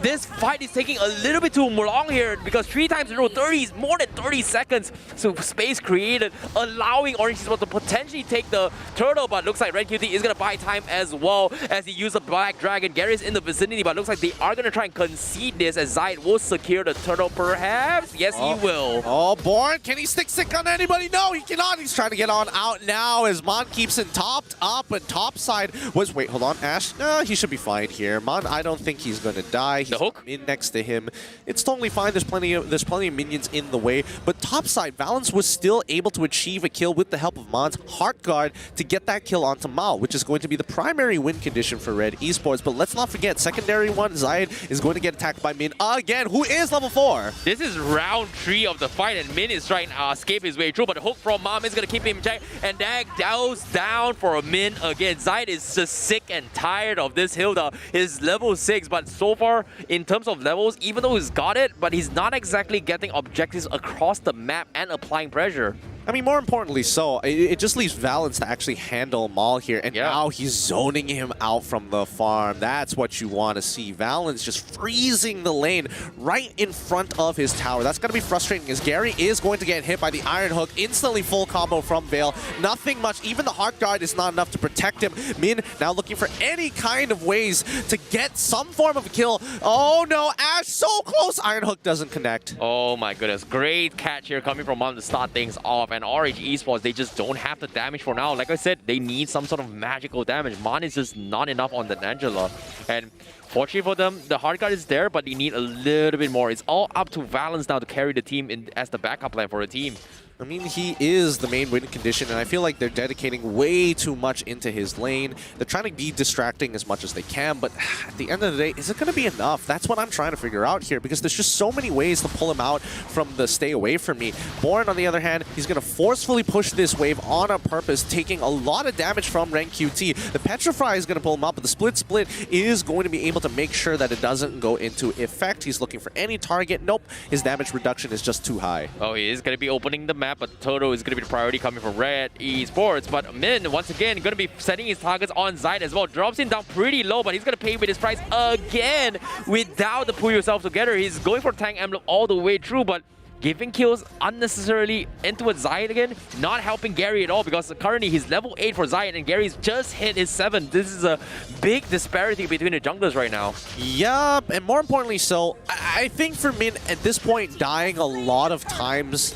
Speaker 1: this fight is taking a little bit too long here because 3 times in a row, 30, more than 30 seconds. So space created, allowing Orange Esports to potentially take the Turtle, but looks like Red QT is going to buy time as well as he used the Black Dragon. Gary's in the vicinity, but looks like they are going to try and concede this as Zaid will secure the Turtle perhaps. Yes, he will.
Speaker 13: Oh, Born, can he stick on anybody? No, he cannot. He's trying to get on out now as Mon keeps him topped up, and top side was, wait, hold on, Ashe? No, he should be fine here. Mon, I don't think he's going to die. He's
Speaker 1: the hook
Speaker 13: in next to him. It's totally fine. There's plenty of minions in the way, but top side, Valence was still able to achieve a kill with the help of Mon's Heart Guard to get that kill onto Mao, which is going to be the primary win condition for RED Esports. But let's not forget, secondary one, Zaid is going to get attacked by Min again, who is level 4.
Speaker 1: This is round 3 of the fight, and Min is trying to escape his way through, but the hook from Mom is going to keep him checked, and that goes down for a Min again. Zaid is just sick and tired of this Hilda. He's level 6, but so far, in terms of levels, even though he's got it, but he's not exactly getting objectives across the map and applying pressure.
Speaker 13: I mean, more importantly so, it just leaves Valence to actually handle Maul here, and now he's zoning him out from the farm. That's what you want to see. Valence just freezing the lane right in front of his tower. That's going to be frustrating as Gary is going to get hit by the Iron Hook. Instantly full combo from Vale. Nothing much. Even the Heart Guard is not enough to protect him. Min now looking for any kind of ways to get some form of a kill. Oh no, Ashe so close. Iron Hook doesn't connect.
Speaker 1: Oh my goodness. Great catch here coming from Mom to start things off. And Orange Esports, they just don't have the damage for now. Like I said, they need some sort of magical damage. Mon is just not enough on the Angela. And fortunately for them, the Heart Guard is there, but they need a little bit more. It's all up to Valence now to carry the team in as the backup plan for the team.
Speaker 13: I mean, he is the main win condition, and I feel like they're dedicating way too much into his lane. They're trying to be distracting as much as they can, but at the end of the day, is it going to be enough? That's what I'm trying to figure out here, because there's just so many ways to pull him out from the stay away from me. Born, on the other hand, he's going to forcefully push this wave on a purpose, taking a lot of damage from Rank QT. The Petrify is going to pull him up, but the Split is going to be able to make sure that it doesn't go into effect. He's looking for any target. Nope, his damage reduction is just too high.
Speaker 1: Oh, he is going to be opening the map map, but Toto is going to be the priority coming from RED Esports. But Min, once again, going to be setting his targets on Zayed as well. Drops him down pretty low, but he's going to pay with his price again without the pull yourself together. He's going for tank emblem all the way through, but giving kills unnecessarily into Zayed again, not helping Gary at all, because currently he's level 8 for Zayed and Gary's just hit his 7. This is a big disparity between the junglers right now.
Speaker 13: Yup, and more importantly so, I think for Min at this point, dying a lot of times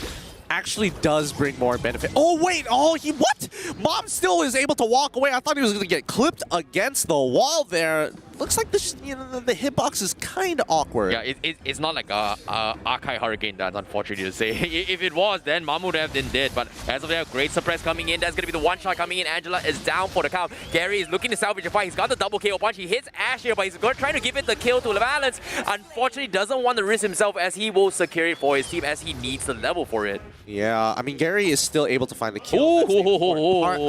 Speaker 13: actually does bring more benefit. Oh wait, what? Mom still is able to walk away. I thought he was going to get clipped against the wall there. Looks like this, the hitbox is kind of awkward.
Speaker 1: Yeah, it's not like a Archive Hurricane dance, unfortunately to say. If it was, then Mom would have been dead. But as of now, great suppress coming in. That's going to be the one shot coming in. Angela is down for the count. Gary is looking to salvage a fight. He's got the double KO punch. He hits Ash here, but he's trying to give it the kill to Valence. Unfortunately, doesn't want to risk himself, as he will secure it for his team, as he needs the level for it.
Speaker 13: Yeah, I mean, Gary is still able to find the kill.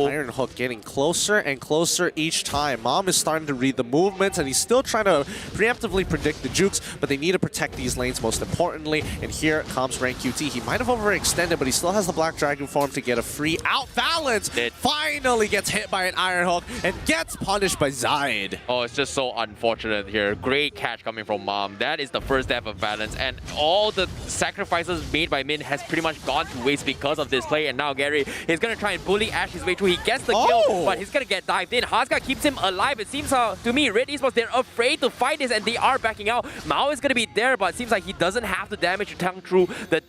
Speaker 13: Iron Hook getting closer and closer each time. Mom is starting to read the movements, and he's still trying to preemptively predict the jukes, but they need to protect these lanes most importantly. And here comes Rank QT. He might have overextended, but he still has the Black Dragon form to get a free out. Valence finally gets hit by an Iron Hook and gets punished by Zayed.
Speaker 1: Oh, it's just so unfortunate here. Great catch coming from Mom. That is the first death of Valence, and all the sacrifices made by Min has pretty much gone to waste because of this play. And now Gary is going to try and bully Ash his way through. He gets the kill, but he's going to get dived in. Hazga keeps him alive. It seems to me, RED Esports, they're afraid to fight this, and they are backing out. Mao is going to be there, but it seems like he doesn't have the damage to tank through the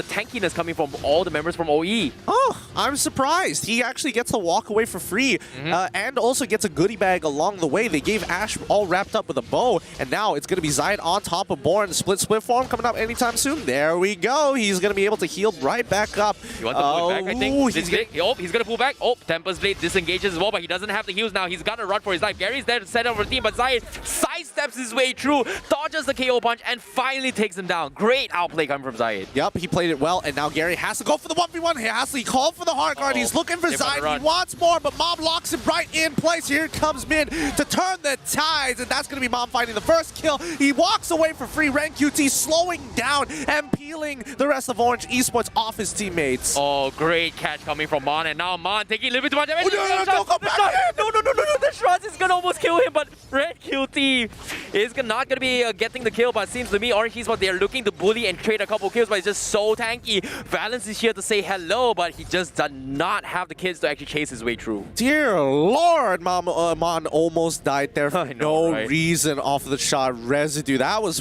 Speaker 1: tankiness coming from all the members from OE.
Speaker 13: Oh, I'm surprised. He actually gets to walk away for free, and also gets a goodie bag along the way. They gave Ash all wrapped up with a bow, and now it's going to be Zayed on top of Born. Split form coming up anytime soon. There we go. He's going to be able to heal right back up.
Speaker 1: You want to pull it back, I think? He's going to pull back. Oh, Tempest Blade disengages as well, but he doesn't have the heals now. He's got to run for his life. Gary's there to set up a team, but Zayed sidesteps his way through, dodges the KO punch, and finally takes him down. Great outplay coming from Zayed.
Speaker 13: Yep, he played it well, and now Gary has to go for the 1v1. He has to call for the hard guard. He's looking for Zayed. He wants more, but Mom locks him right in place. Here comes Min to turn the tides, and that's going to be Mom finding the first kill. He walks away for free. Rank QT slowing down and peeling the rest of Orange Esports off his teammates.
Speaker 1: Oh, great catch coming from Mon, and now Mon taking a little bit too much damage.
Speaker 13: No,
Speaker 1: the shots is going to almost kill him, but RED QT is not going to be getting the kill, but it seems to me Orange Esports, they're looking to bully and trade a couple kills, but it's just so tanky. Valence is here to say hello, but he just does not have the kids to actually chase his way through.
Speaker 13: Dear Lord, Mon almost died there for no reason off of the shot residue. That was,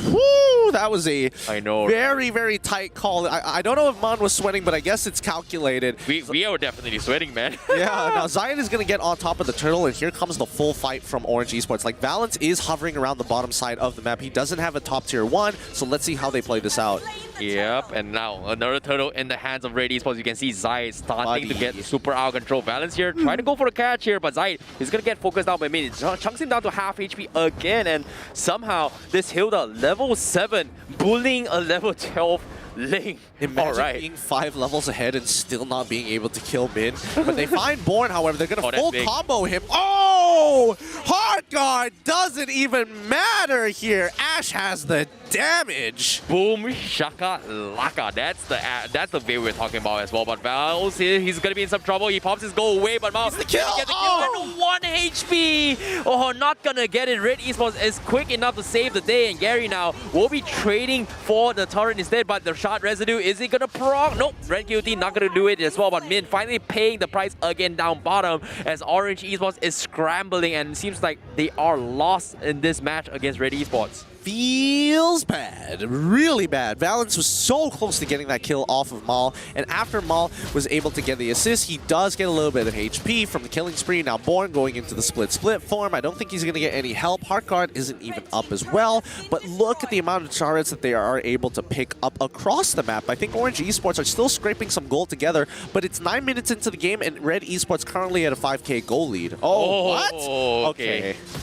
Speaker 13: that was a very, very tight call. I don't know if Mon was sweating, but I guess it's calculated.
Speaker 1: We are definitely sweating, man.
Speaker 13: Yeah, now Zayed is going to get on top of the turtle, and here comes the full fight from Orange Esports. Like, Valence is hovering around the bottom side of the map. He doesn't have a top tier 1, so let's see how they play this out.
Speaker 1: Yep, and now another turtle in the hands of RED Esports. You can see Zayed starting to get super out of control. Valence here trying to go for a catch here, but Zayed is going to get focused out by Min. It chunks him down to half HP again, and somehow this Hilda, level 7, bullying a level 12 lane.
Speaker 13: Imagine being 5 levels ahead and still not being able to kill Min. But they find Born, however. They're going to full combo him. Oh! Hard guard doesn't even matter here. Ash has the damage.
Speaker 1: Boom, shaka laka. That's the way we're talking about as well. But Val's here, he's going to be in some trouble. He pops his goal away, but Mal,
Speaker 13: the kill.
Speaker 1: Get the kill and 1 HP. Oh, not going to get it. RED Esports is quick enough to save the day, and Gary now will be trading for the turret instead, but the shot residue, is he gonna proc? Nope, RED QT not gonna do it as well, but Min finally paying the price again down bottom as Orange Esports is scrambling, and it seems like they are lost in this match against RED Esports.
Speaker 13: Feels bad, really bad. Valence was so close to getting that kill off of Mal, and after Mal was able to get the assist, he does get a little bit of HP from the killing spree. Now Born going into the split form. I don't think he's going to get any help. Heartguard isn't even up as well, but look at the amount of turrets that they are able to pick up across the map. I think Orange Esports are still scraping some gold together, but it's 9 minutes into the game, and RED Esports currently at a 5k goal lead. Oh, what?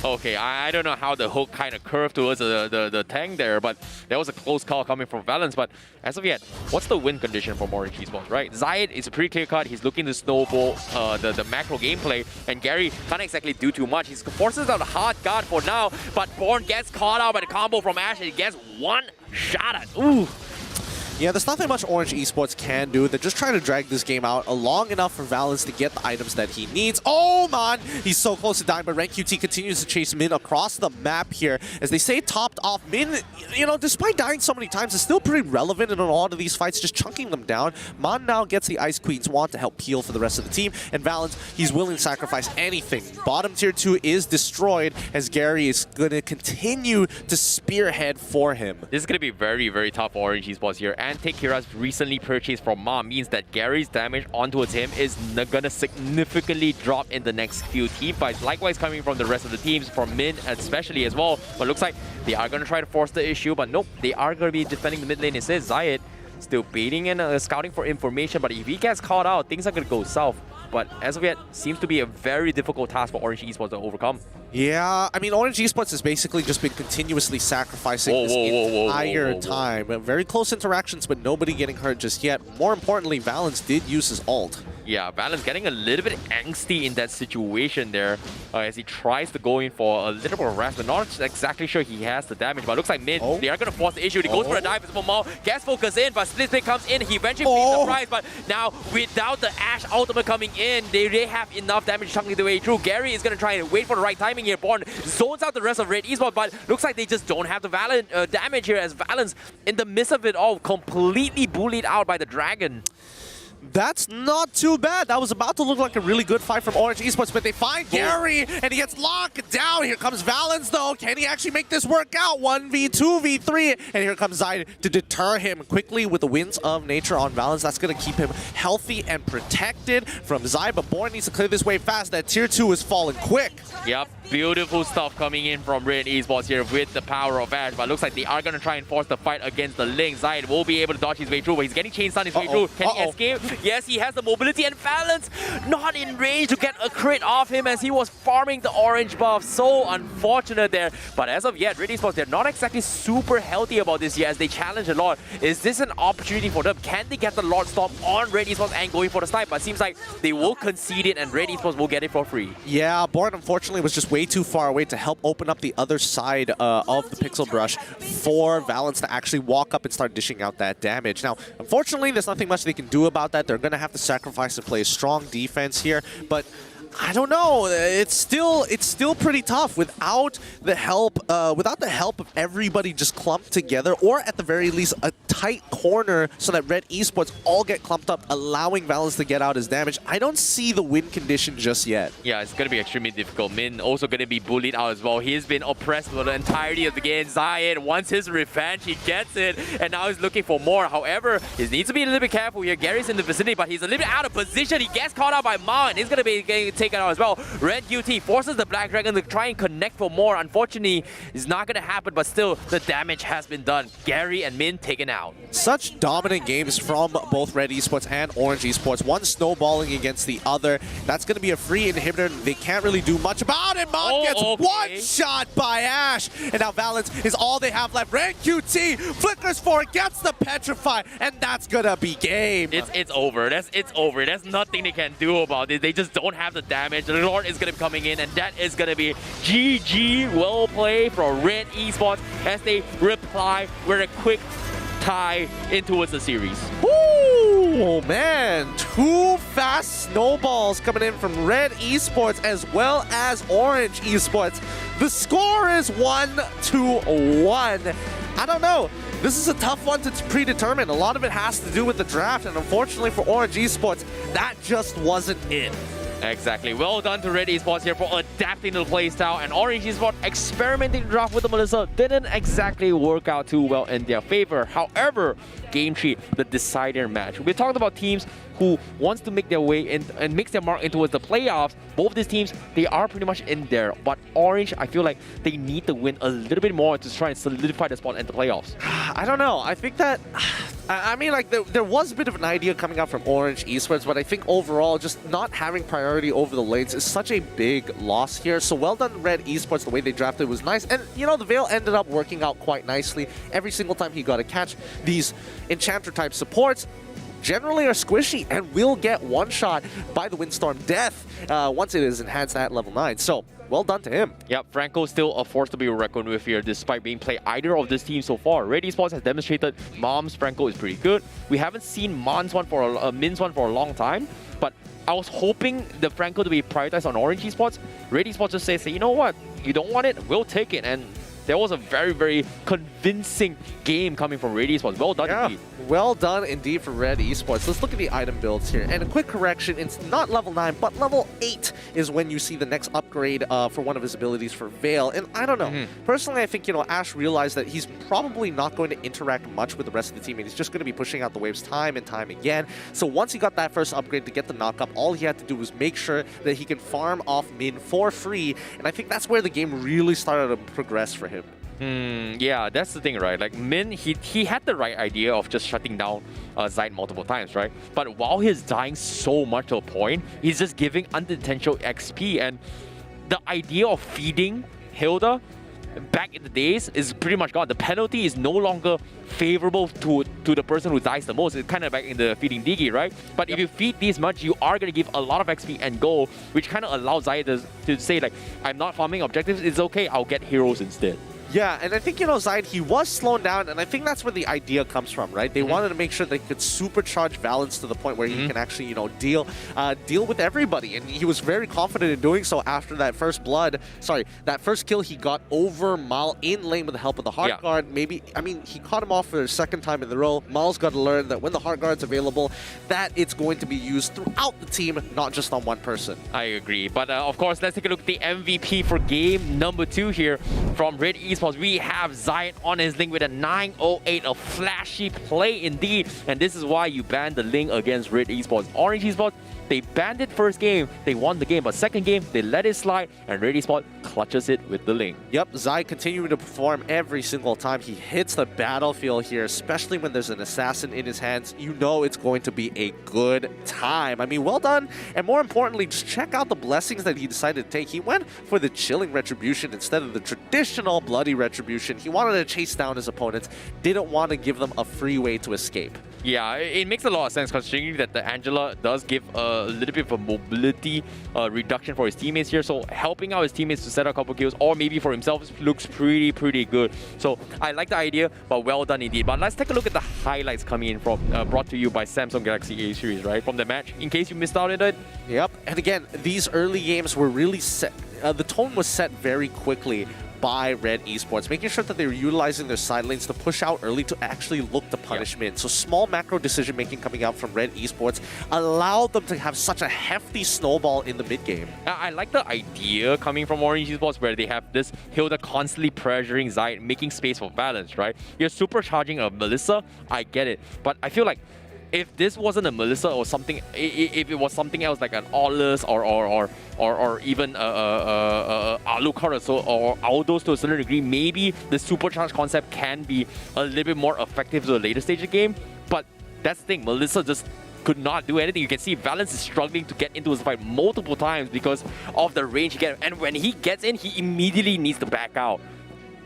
Speaker 1: Okay, I don't know how the hook kind of curved towards the tank there, but that was a close call coming from Valence. But as of yet, what's the win condition for Orange Esports, right? Zayed is a pretty clear cut. He's looking to snowball the macro gameplay, and Gary can't exactly do too much. He forces out a hard guard for now, but Born gets caught out by the combo from Ash, and he gets one shot at. Ooh.
Speaker 13: Yeah, there's nothing much Orange Esports can do. They're just trying to drag this game out long enough for Valens to get the items that he needs. Oh, man! He's so close to dying, but Ren QT continues to chase Min across the map here. As they say, topped off. Min, you know, despite dying so many times, is still pretty relevant in a lot of these fights, just chunking them down. Man now gets the Ice Queen's wand to help peel for the rest of the team, and Valens, he's willing to sacrifice anything. Bottom tier 2 is destroyed, as Gary is going to continue to spearhead for him.
Speaker 1: This is going to be very, very tough for Orange Esports here. And Take Kira's recently purchased from Ma means that Gary's damage ontowards him is going to significantly drop in the next few team fights. Likewise coming from the rest of the teams, from Min especially as well. But looks like they are going to try to force the issue, but nope, they are going to be defending the mid lane. It says Zayed still baiting and scouting for information, but if he gets caught out, things are going to go south. But as of yet, seems to be a very difficult task for Orange Esports to overcome.
Speaker 13: Yeah, I mean, Orange Esports has basically just been continuously sacrificing this entire time. Very close interactions, but nobody getting hurt just yet. More importantly, Valens did use his ult.
Speaker 1: Yeah, Valens getting a little bit angsty in that situation there as he tries to go in for a little bit of rest, but not exactly sure he has the damage. But it looks like Min, they are going to force the issue. He goes for a dive, it's Mao, gets focus in, but Split Split comes in. He eventually pays the price, but now without the Ashe ultimate coming in, they have enough damage chunking the way through. Gary is going to try and wait for the right timing here. Born zones out the rest of Red Esports, but looks like they just don't have the damage here, as Valens, in the midst of it all, completely bullied out by the Dragon.
Speaker 13: That's not too bad. That was about to look like a really good fight from Orange Esports, but they find Gary, and he gets locked down. Here comes Valens, though. Can he actually make this work out? 1v2, v3, and here comes Zayed to deter him quickly with the winds of nature on Valens. That's going to keep him healthy and protected from Zayed, but Born needs to clear this wave fast. That tier 2 is falling quick.
Speaker 1: Yep, beautiful stuff coming in from RED Esports here with the power of Ashe, but looks like they are going to try and force the fight against the Link. Zayed will be able to dodge his way through, but he's getting chain stun his way through. Can he escape? Yes, he has the mobility, and Valens not in range to get a crit off him as he was farming the orange buff. So unfortunate there. But as of yet, RED Esports, they're not exactly super healthy about this yet as they challenge a lot. Is this an opportunity for them? Can they get the Lord Storm on RED Esports and going for the snipe? But it seems like they will concede it and RED Esports will get it for free.
Speaker 13: Yeah, Born unfortunately was just way too far away to help open up the other side of the Pixel Brush for Valens to actually walk up and start dishing out that damage. Now, unfortunately, there's nothing much they can do about that. They're going to have to sacrifice and play a strong defense here, but I don't know. It's still pretty tough without the help of everybody just clumped together, or at the very least a tight corner so that RED Esports all get clumped up, allowing Valens to get out his damage. I don't see the win condition just yet.
Speaker 1: Yeah, it's going to be extremely difficult. Min also going to be bullied out as well. He's been oppressed for the entirety of the game. Zayed wants his revenge. He gets it, and now he's looking for more. However, he needs to be a little bit careful here. Gary's in the vicinity, but he's a little bit out of position. He gets caught out by Mao, and he's going to be getting taken out as well. Red QT forces the Black Dragon to try and connect for more. Unfortunately, it's not going to happen, but still, the damage has been done. Gary and Min taken out.
Speaker 13: Such dominant games from both RED Esports and Orange Esports. One snowballing against the other. That's going to be a free inhibitor. They can't really do much about it. Mon gets one shot by Ashe. And now Valens is all they have left. Red QT flickers for it, gets the Petrify, and that's going to be game.
Speaker 1: It's over. It's over. There's nothing they can do about it. They just don't have the damage. The Lord is going to be coming in, and that is going to be GG. Well played from RED Esports as they reply with a quick tie into the series.
Speaker 13: Oh man, two fast snowballs coming in from RED Esports as well as Orange Esports. The score is 1-1. I don't know. This is a tough one to predetermine. A lot of it has to do with the draft, and unfortunately for Orange Esports, that just wasn't it.
Speaker 1: Exactly. Well done to RED Esports here for adapting to the playstyle, and Orange Esports experimenting draft with the Melissa didn't exactly work out too well in their favor. However, Game 3, the decider match. We talked about teams who wants to make their way in and makes their mark into the playoffs. Both these teams, they are pretty much in there. But Orange, I feel like they need to win a little bit more to try and solidify the spot in the playoffs.
Speaker 13: I don't know. I think that... I mean, like, there was a bit of an idea coming out from Orange Esports, but I think overall, just not having priority over the lanes is such a big loss here. So well done, RED Esports. The way they drafted was nice. And, you know, the Veil ended up working out quite nicely. Every single time he got to catch these Enchanter-type supports, generally are squishy and will get one shot by the Windstorm Death once it is enhanced at level 9. So, well done to him.
Speaker 1: Yep, Franco still a force to be reckoned with here despite being played either of this team so far. RED Esports has demonstrated Mom's Franco is pretty good. We haven't seen Min's one for a long time, but I was hoping the Franco to be prioritized on Orange Esports. RED Esports just says, you know what, you don't want it, we'll take it. And there was a very, very convincing game coming from RED Esports. Well done indeed.
Speaker 13: Well done indeed for RED Esports. Let's look at the item builds here. And a quick correction, it's not level 9, but level 8 is when you see the next upgrade for one of his abilities for Veil. And I don't know. Personally, I think, Ash realized that he's probably not going to interact much with the rest of the team, and he's just going to be pushing out the waves time and time again. So once he got that first upgrade to get the knock-up, all he had to do was make sure that he can farm off Min for free. And I think that's where the game really started to progress for him.
Speaker 1: Yeah, that's the thing, right? Like Min, he had the right idea of just shutting down Zide multiple times, right? But while he's dying so much to a point, he's just giving unintentional XP. And the idea of feeding Hilda back in the days is pretty much gone. The penalty is no longer favorable to the person who dies the most. It's kind of back in the feeding Digi, right? But if you feed this much, you are going to give a lot of XP and gold, which kind of allows Zide to say like, I'm not farming objectives, it's okay, I'll get heroes instead.
Speaker 13: Yeah, and I think, Zide, he was slowed down, and I think that's where the idea comes from, right? They wanted to make sure they could supercharge Valence to the point where he can actually, deal with everybody, and he was very confident in doing so after that first that first kill he got over Mal in lane with the help of the Heart Guard. Maybe, he caught him off for the second time in the row. Mal's got to learn that when the Heart Guard's available, that it's going to be used throughout the team, not just on one person.
Speaker 1: I agree, but of course, let's take a look at the MVP for game number 2 here from RED Esports. We have Zion on his link with a 908, a flashy play indeed. And this is why you banned the link against RED Esports. Orange Esports, they banned it first game, they won the game, but second game, they let it slide, and RED Esports clutches it with the link.
Speaker 13: Yep, Zai continuing to perform every single time he hits the battlefield here, especially when there's an assassin in his hands. You know it's going to be a good time. Well done, and more importantly, just check out the blessings that he decided to take. He went for the chilling retribution instead of the traditional bloody retribution. He wanted to chase down his opponents, didn't want to give them a free way to escape.
Speaker 1: Yeah, it makes a lot of sense considering that the Angela does give a little bit of a mobility reduction for his teammates here. So helping out his teammates to set up a couple kills, or maybe for himself, looks pretty good. So I like the idea, but well done indeed. But let's take a look at the highlights coming in from brought to you by Samsung Galaxy A series, right? From the match, in case you missed out on it.
Speaker 13: Yep, and again, these early games were really set. The tone was set very quickly by RED Esports, making sure that they were utilizing their side lanes to push out early to actually look to punish Min. So small macro decision making coming out from RED Esports allowed them to have such a hefty snowball in the mid game.
Speaker 1: I like the idea coming from Orange Esports where they have this Hilda constantly pressuring Zide, making space for Valence, right? You're supercharging a Melissa, I get it, but I feel like if this wasn't a Melissa or something, if it was something else like an Aulus or even Alucard or Aldos to a certain degree, maybe the supercharge concept can be a little bit more effective to the later stage of the game. But that's the thing, Melissa just could not do anything. You can see Valence is struggling to get into his fight multiple times because of the range he gets. And when he gets in, he immediately needs to back out.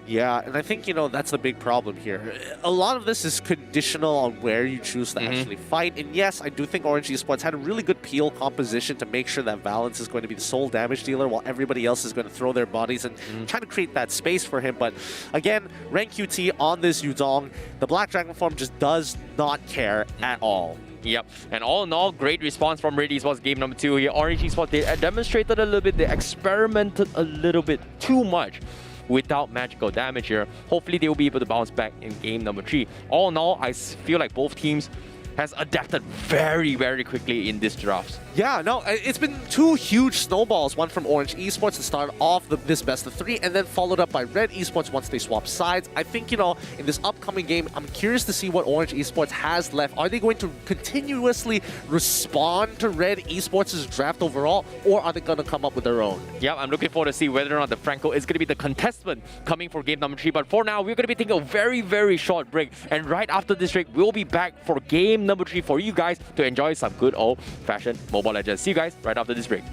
Speaker 13: Yeah, and I think, that's the big problem here. A lot of this is conditional on where you choose to actually fight. And yes, I do think Orange Esports had a really good peel composition to make sure that Valence is going to be the sole damage dealer while everybody else is going to throw their bodies and try to create that space for him. But again, rank QT on this Yudong, the Black Dragon form just does not care at all.
Speaker 1: Yep, and all in all, great response from RED Esports game number 2 here. Orange Esports, they demonstrated a little bit, they experimented a little bit too much without magical damage here. Hopefully they will be able to bounce back in game number 3. All in all, I feel like both teams has adapted very quickly in this drafts.
Speaker 13: Yeah, no, it's been 2 huge snowballs. One from Orange Esports to start off this best of 3, and then followed up by RED Esports once they swap sides. I think, in this upcoming game, I'm curious to see what Orange Esports has left. Are they going to continuously respond to RED Esports' draft overall, or are they going to come up with their own?
Speaker 1: Yeah, I'm looking forward to see whether or not the Franco is going to be the contestant coming for game number 3. But for now, we're going to be taking a very short break. And right after this break, we'll be back for game number 3 for you guys to enjoy some good old-fashioned Mobile Legends. See you guys right after this break.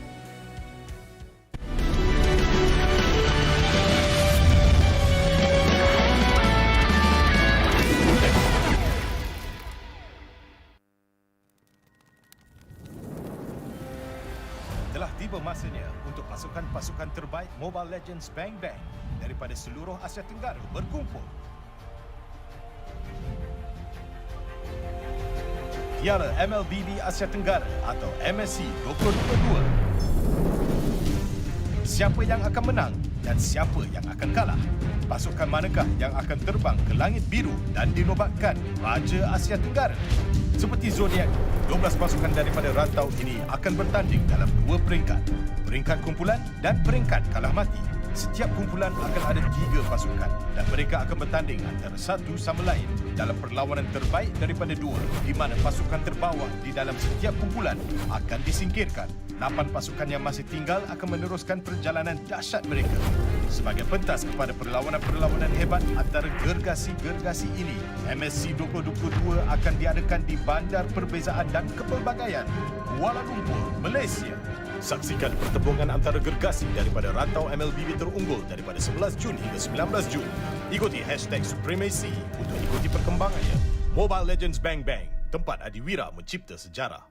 Speaker 6: Telah tiba masanya untuk pasukan-pasukan terbaik Mobile Legends Bang Bang daripada seluruh Asia Tenggara berkumpul. Piala MLBB Asia Tenggara atau MSC 2022. Siapa yang akan menang dan siapa yang akan kalah? Pasukan manakah yang akan terbang ke langit biru dan dinobatkan Raja Asia Tenggara? Seperti zodiak, 12 pasukan daripada rantau ini akan bertanding dalam 2 peringkat. Peringkat kumpulan dan peringkat kalah mati. Setiap kumpulan akan ada 3 pasukan dan mereka akan bertanding antara satu sama lain dalam perlawanan terbaik daripada 2 di mana pasukan terbawah di dalam setiap kumpulan akan disingkirkan. 8 pasukan yang masih tinggal akan meneruskan perjalanan dahsyat mereka. Sebagai pentas kepada perlawanan-perlawanan hebat antara gergasi-gergasi ini, MSC 2022 akan diadakan di Bandar Perbezaan dan Kepelbagaian, Kuala Lumpur, Malaysia. Saksikan pertembungan antara gergasi daripada rantau MLBB terunggul daripada 11 Jun hingga 19 Jun. Ikuti #Supremacy untuk ikuti perkembangannya. Mobile Legends Bang Bang, tempat adiwira mencipta sejarah.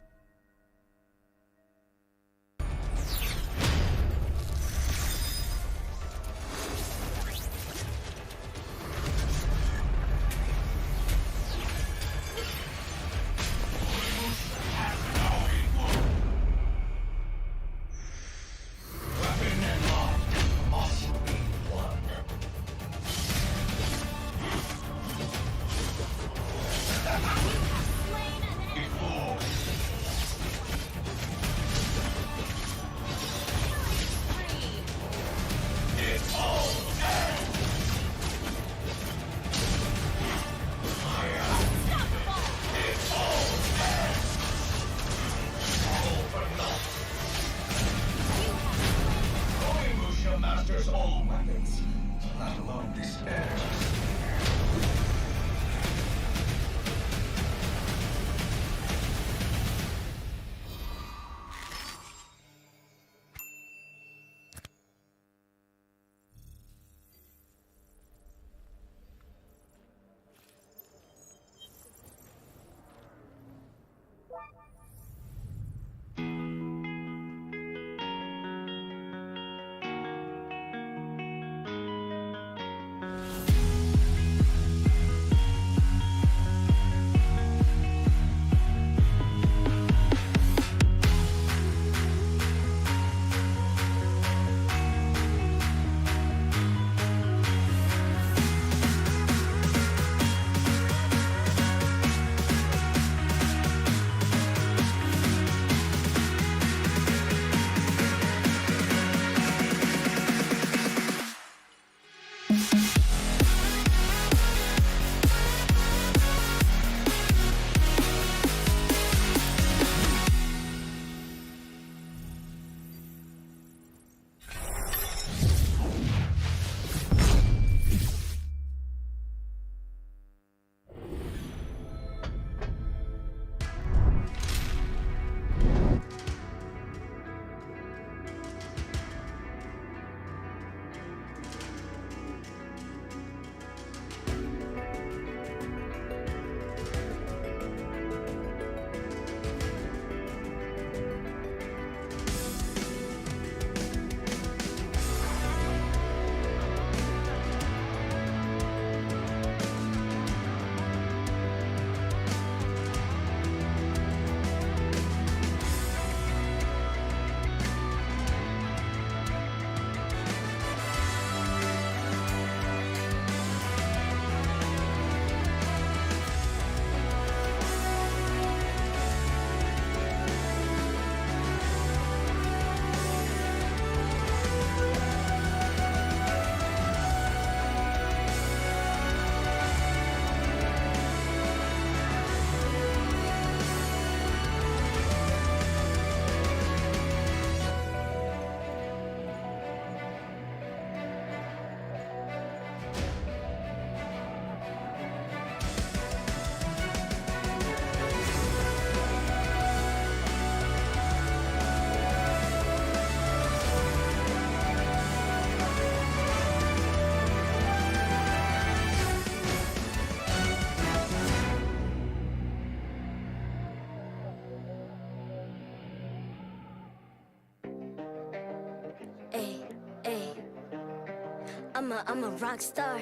Speaker 19: I'm a rock star.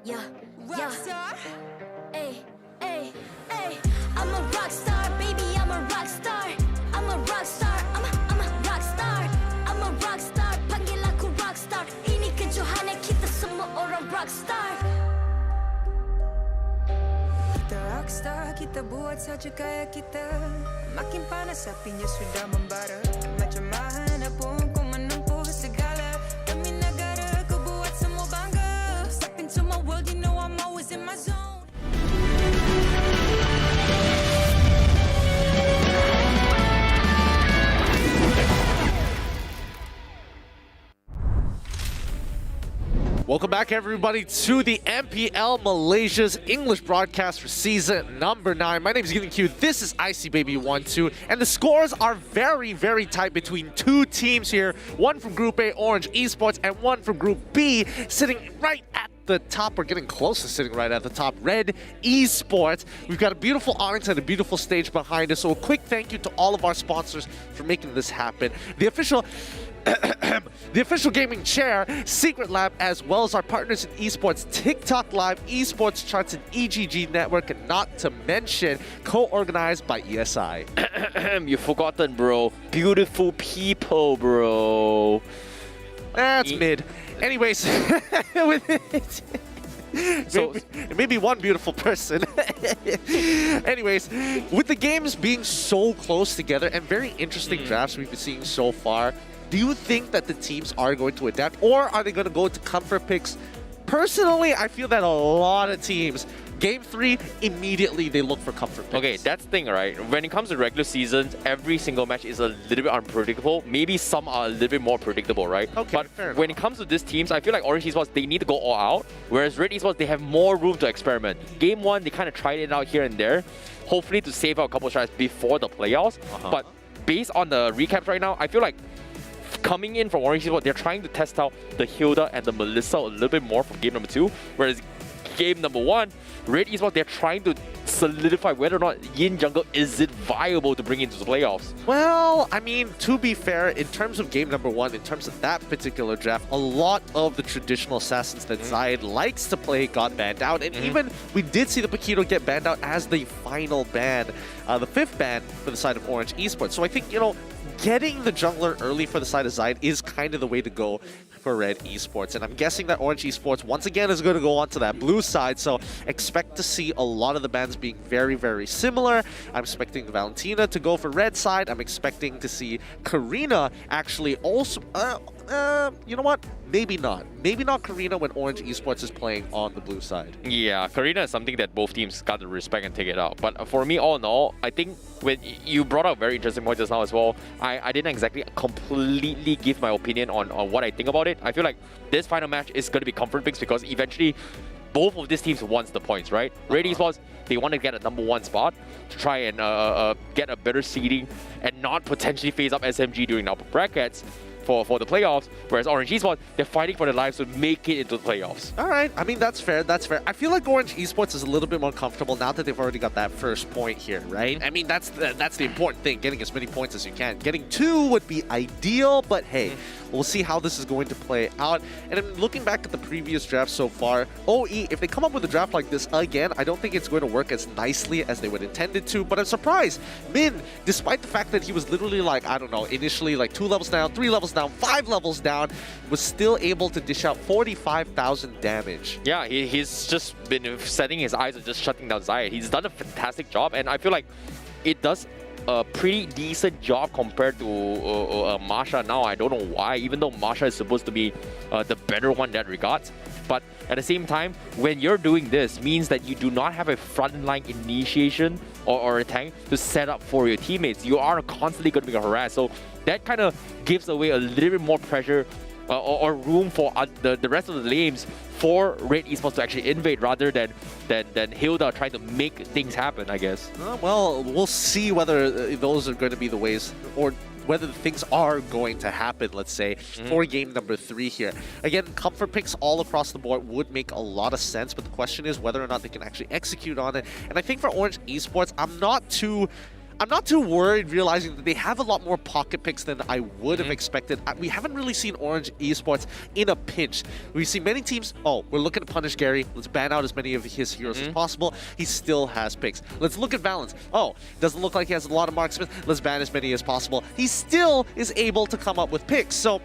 Speaker 19: Yeah, rock star. Hey, hey, hey. I'm a rock star, baby. I'm a rock star. I'm a rock star. I'm a rock star. I'm a rock star. Panggil aku rock star. Ini kejohanan kita semua orang rock star.
Speaker 20: Kita rockstar, kita buat saja gaya kita. Makin panas apinya sudah membara. Macam mana pun ku menempuh segala. Demi negara ku buat semua bangga. Step into my world, you know I'm always in my zone.
Speaker 13: Welcome back, everybody, to the MPL Malaysia's English broadcast for season number 9. My name is GEEK Q. This is ICBaby12, and the scores are very, very tight between two teams here. One from Group A, Orange Esports, and one from Group B, sitting right at the top. We're getting close to sitting right at the top. RED Esports. We've got a beautiful audience and a beautiful stage behind us. So a quick thank you to all of our sponsors for making this happen. The official gaming chair, Secret Lab, as well as our partners in esports, TikTok Live, Esports Charts, and EGG Network, and not to mention co-organized by ESI.
Speaker 1: You've forgotten, bro. Beautiful people, bro.
Speaker 13: That's mid. Anyways, maybe one beautiful person. Anyways, with the games being so close together and very interesting drafts we've been seeing so far, do you think that the teams are going to adapt, or are they going to go to comfort picks? Personally, I feel that a lot of teams, Game 3, immediately they look for comfort picks.
Speaker 1: Okay, that's the thing, right? When it comes to regular seasons, every single match is a little bit unpredictable. Maybe some are a little bit more predictable, right?
Speaker 13: Okay,
Speaker 1: but
Speaker 13: fair
Speaker 1: when it comes to these teams, I feel like Orange Esports, they need to go all out, whereas RED Esports, they have more room to experiment. Game 1, they kind of tried it out here and there, hopefully to save out a couple shots before the playoffs. But based on the recaps right now, I feel like coming in from Orange Esports, they're trying to test out the Hilda and the Melissa a little bit more from game number 2, whereas game number 1, RED Esports, they're trying to solidify whether or not Yin Jungle is it viable to bring into the playoffs.
Speaker 13: Well, I mean, to be fair, in terms of game number 1, in terms of that particular draft, a lot of the traditional assassins that Zayed likes to play got banned out, and even we did see the Paquito get banned out as the final ban, the 5th ban for the side of Orange Esports. So I think, you know, getting the jungler early for the side of Zayed is kind of the way to go for RED Esports. And I'm guessing that Orange Esports, once again, is going to go on to that blue side. So expect to see a lot of the bans being very, very similar. I'm expecting Valentina to go for red side. I'm expecting to see Karina actually also... you know what? Maybe not. Maybe not Karina when Orange Esports is playing on the blue side.
Speaker 1: Yeah, Karina is something that both teams got to respect and take it out. But for me, all in all, I think when you brought up a very interesting point just now as well, I didn't exactly completely give my opinion on what I think about it. I feel like this final match is going to be comfort picks because eventually both of these teams wants the points, right? RED Esports, they want to get a #1 spot to try and get a better seeding and not potentially phase up SMG during upper brackets for the playoffs, whereas Orange Esports, they're fighting for their lives to make it into the playoffs.
Speaker 13: All right, I mean, that's fair, that's fair. I feel like Orange Esports is a little bit more comfortable now that they've already got that first point here, right? I mean, that's the important thing, getting as many points as you can. Getting 2 would be ideal, but hey, we'll see how this is going to play out. And I'm looking back at the previous draft so far, OE, if they come up with a draft like this again, I don't think it's going to work as nicely as they would intend it to, but I'm surprised. Min, despite the fact that he was literally like, I don't know, initially like 2 levels down, 3 levels down, 5 levels down, was still able to dish out 45,000 damage.
Speaker 1: Yeah, he's just been setting his eyes on just shutting down Zayed. He's done a fantastic job, and I feel like it does a pretty decent job compared to Marsha now. I don't know why, even though Marsha is supposed to be the better one in that regards. But at the same time, when you're doing this, means that you do not have a frontline initiation or a tank to set up for your teammates. You are constantly going to be harassed. So that kind of gives away a little bit more pressure or room for the rest of the lanes for RED Esports to actually invade rather than Hilda trying to make things happen, I guess.
Speaker 13: Well, we'll see whether those are going to be the ways, or whether things are going to happen, let's say, for game number 3 here. Again, comfort picks all across the board would make a lot of sense, but the question is whether or not they can actually execute on it. And I think for Orange Esports, I'm not too I'm not too worried realizing that they have a lot more pocket picks than I would have expected. We haven't really seen Orange Esports in a pinch. We see many teams, oh, we're looking to punish Gary. Let's ban out as many of his heroes as possible. He still has picks. Let's look at Valence. Oh, doesn't look like he has a lot of marksmen. Let's ban as many as possible. He still is able to come up with picks. So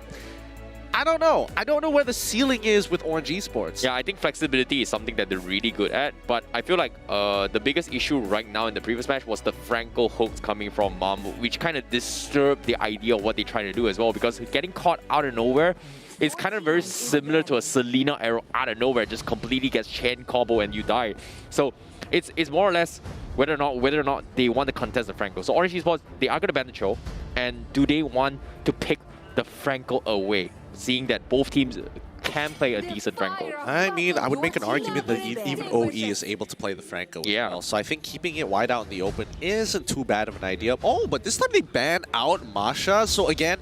Speaker 13: I don't know. I don't know where the ceiling is with Orange Esports.
Speaker 1: Yeah, I think flexibility is something that they're really good at, but I feel like the biggest issue right now in the previous match was the Franco hoax coming from MAB, which kind of disturbed the idea of what they're trying to do as well, because getting caught out of nowhere is kind of very similar to a Selena arrow out of nowhere, just completely gets chain combo and you die. So it's more or less whether or not they want to contest the Franco. So Orange Esports, they are going to ban the Cho, and do they want to pick the Franco away, seeing that both teams can play a decent Franco?
Speaker 13: I mean, I would make an argument that even OE is able to play the Franco as well. So I think keeping it wide out in the open isn't too bad of an idea. Oh, but this time they ban out Masha. So again,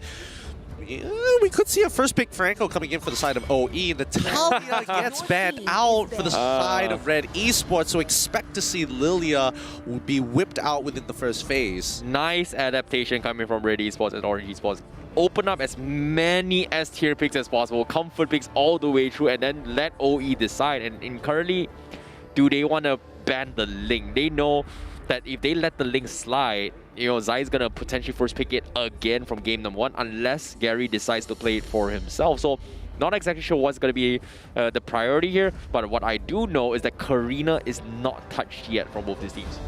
Speaker 13: we could see a first pick Franco coming in for the side of OE. Natalia gets banned out for the side of RED Esports. So expect to see Lilia be whipped out within the first phase.
Speaker 1: Nice adaptation coming from RED Esports and Orange Esports. Open up as many S-tier picks as possible, comfort picks all the way through, and then let OE decide. And currently, do they want to ban the Link? They know that if they let the Link slide, Zai's gonna potentially first pick it again from game number 1, unless Gary decides to play it for himself. So not exactly sure what's gonna be the priority here, but what I do know is that Karina is not touched yet from both these teams.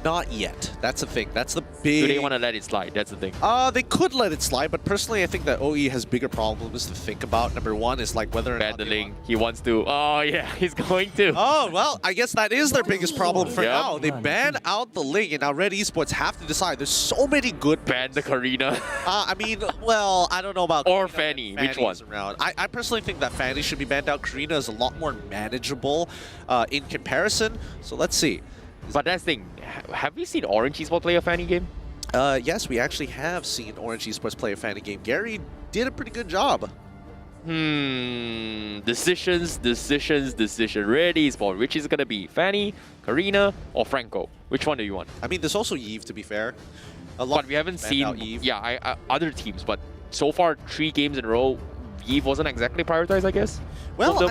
Speaker 13: Not yet. That's the thing. That's the big...
Speaker 1: Do they want to let it slide? That's the thing.
Speaker 13: They could let it slide, but personally, I think that OE has bigger problems to think about. Number one is like whether or not...
Speaker 1: Link. He wants to. Oh, yeah, he's going to.
Speaker 13: Oh, well, I guess that is their biggest problem for now. They ban out the Link, and now RED Esports have to decide. There's so many good...
Speaker 1: Ban the Karina.
Speaker 13: I mean, well, I don't know about...
Speaker 1: Or Fanny. Which one?
Speaker 13: Around. I personally think that Fanny should be banned out. Karina is a lot more manageable in comparison. So let's see.
Speaker 1: But that's the thing. Have we seen Orange Esports play a Fanny game?
Speaker 13: Yes, we actually have seen Orange Esports play a Fanny game. Gary did a pretty good job.
Speaker 1: Decisions. RED Esports. Which is it going to be? Fanny, Karina, or Franco? Which one do you want?
Speaker 13: I mean, there's also Yves, to be fair.
Speaker 1: But we haven't seen other teams. But so far, 3 games in a row, Yves wasn't exactly prioritized, I guess.
Speaker 13: Well,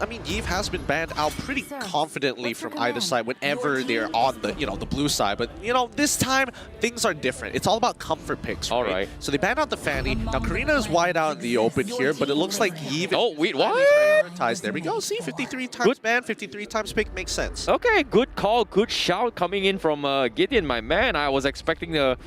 Speaker 13: I mean, Yves has been banned out pretty confidently from either side whenever they're on the, the blue side. But, this time, things are different. It's all about comfort picks, right?
Speaker 1: All right.
Speaker 13: So they banned out the Fanny. Now, Karina is wide out in the open here, but it looks like Yves...
Speaker 1: Oh, wait, what?
Speaker 13: Prioritized. There we go. See, 53 times ban, 53 times pick makes sense.
Speaker 1: Okay, good call, good shout coming in from Gideon, my man. I was expecting the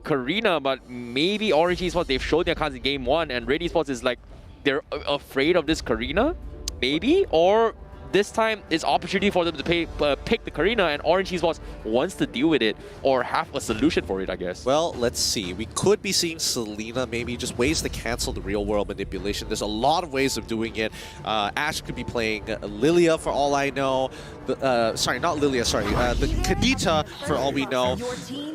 Speaker 1: Karina, but maybe Orange Esports, they've showed their cards in game 1, and RED Esports is like, they're afraid of this Karina, maybe? Or this time it's opportunity for them to pick the Karina, and Orange Esports wants to deal with it or have a solution for it, I guess.
Speaker 13: Well, let's see. We could be seeing Selena, maybe just ways to cancel the real world manipulation. There's a lot of ways of doing it. Ash could be playing Lilia for all I know. Sorry, not Lilia, sorry. The Kadita for all we know.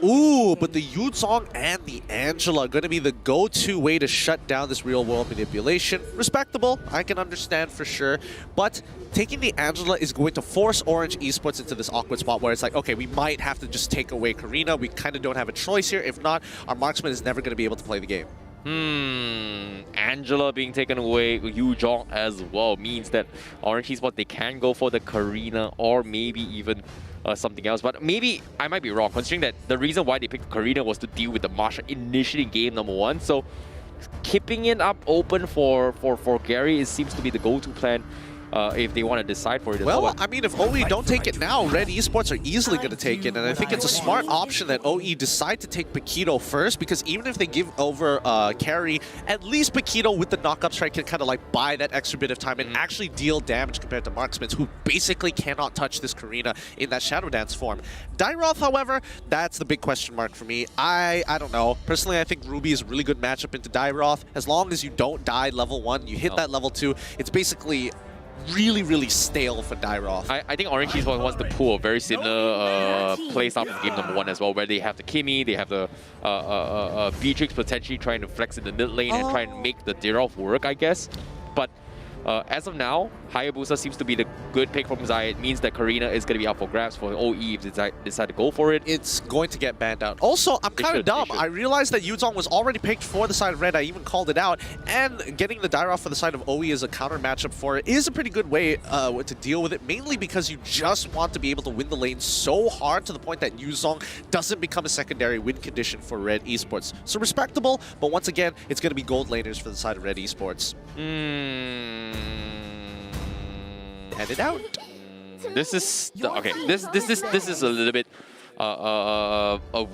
Speaker 13: Ooh, but the Yuzong and the Angela are going to be the go-to way to shut down this real world manipulation. Respectable, I can understand for sure. But taking the Angela is going to force Orange Esports into this awkward spot where it's like, okay, we might have to just take away Karina. We kind of don't have a choice here. If not, our marksman is never going to be able to play the game.
Speaker 1: Angela being taken away, Yu Zhong as well, means that Orange Esports, they can go for the Karina or maybe even something else. But maybe I might be wrong, considering that the reason why they picked Karina was to deal with the Masha initially in game number 1. So keeping it up open for Gary, it seems to be the go-to plan. If they want to decide for it as well.
Speaker 13: Well, I mean, if OE don't take it now, RED Esports are easily going to take it, and I think it's a smart option that OE decide to take Paquito first, because even if they give over carry, at least Paquito with the knock-up strike can kind of like buy that extra bit of time and actually deal damage compared to Marksman, who basically cannot touch this Karina in that Shadow Dance form. Dairoth, however, that's the big question mark for me. I don't know. Personally, I think Ruby is a really good matchup into Dairoth. As long as you don't die level 1, you hit that level 2, it's basically really stale for Dairoth.
Speaker 1: I think Orange Esports wants to pull a very similar play style from game number 1 as well, where they have the Kimmy, they have the Beatrix potentially trying to flex in the mid lane and try and make the Dairoth work, I guess. But As of now, Hayabusa seems to be the good pick from Zai. It means that Karina is going to be up for grabs for OE if they decide to go for it.
Speaker 13: It's going to get banned out. Also, I'm kind of dumb. I realized that Yuzong was already picked for the side of Red. I even called it out. And getting the Daira for the side of OE as a counter matchup for it is a pretty good way to deal with it, mainly because you just want to be able to win the lane so hard to the point that Yuzong doesn't become a secondary win condition for RED Esports. So respectable, but once again, it's going to be gold laners for the side of RED Esports. Headed out.
Speaker 1: This is okay. This is a little bit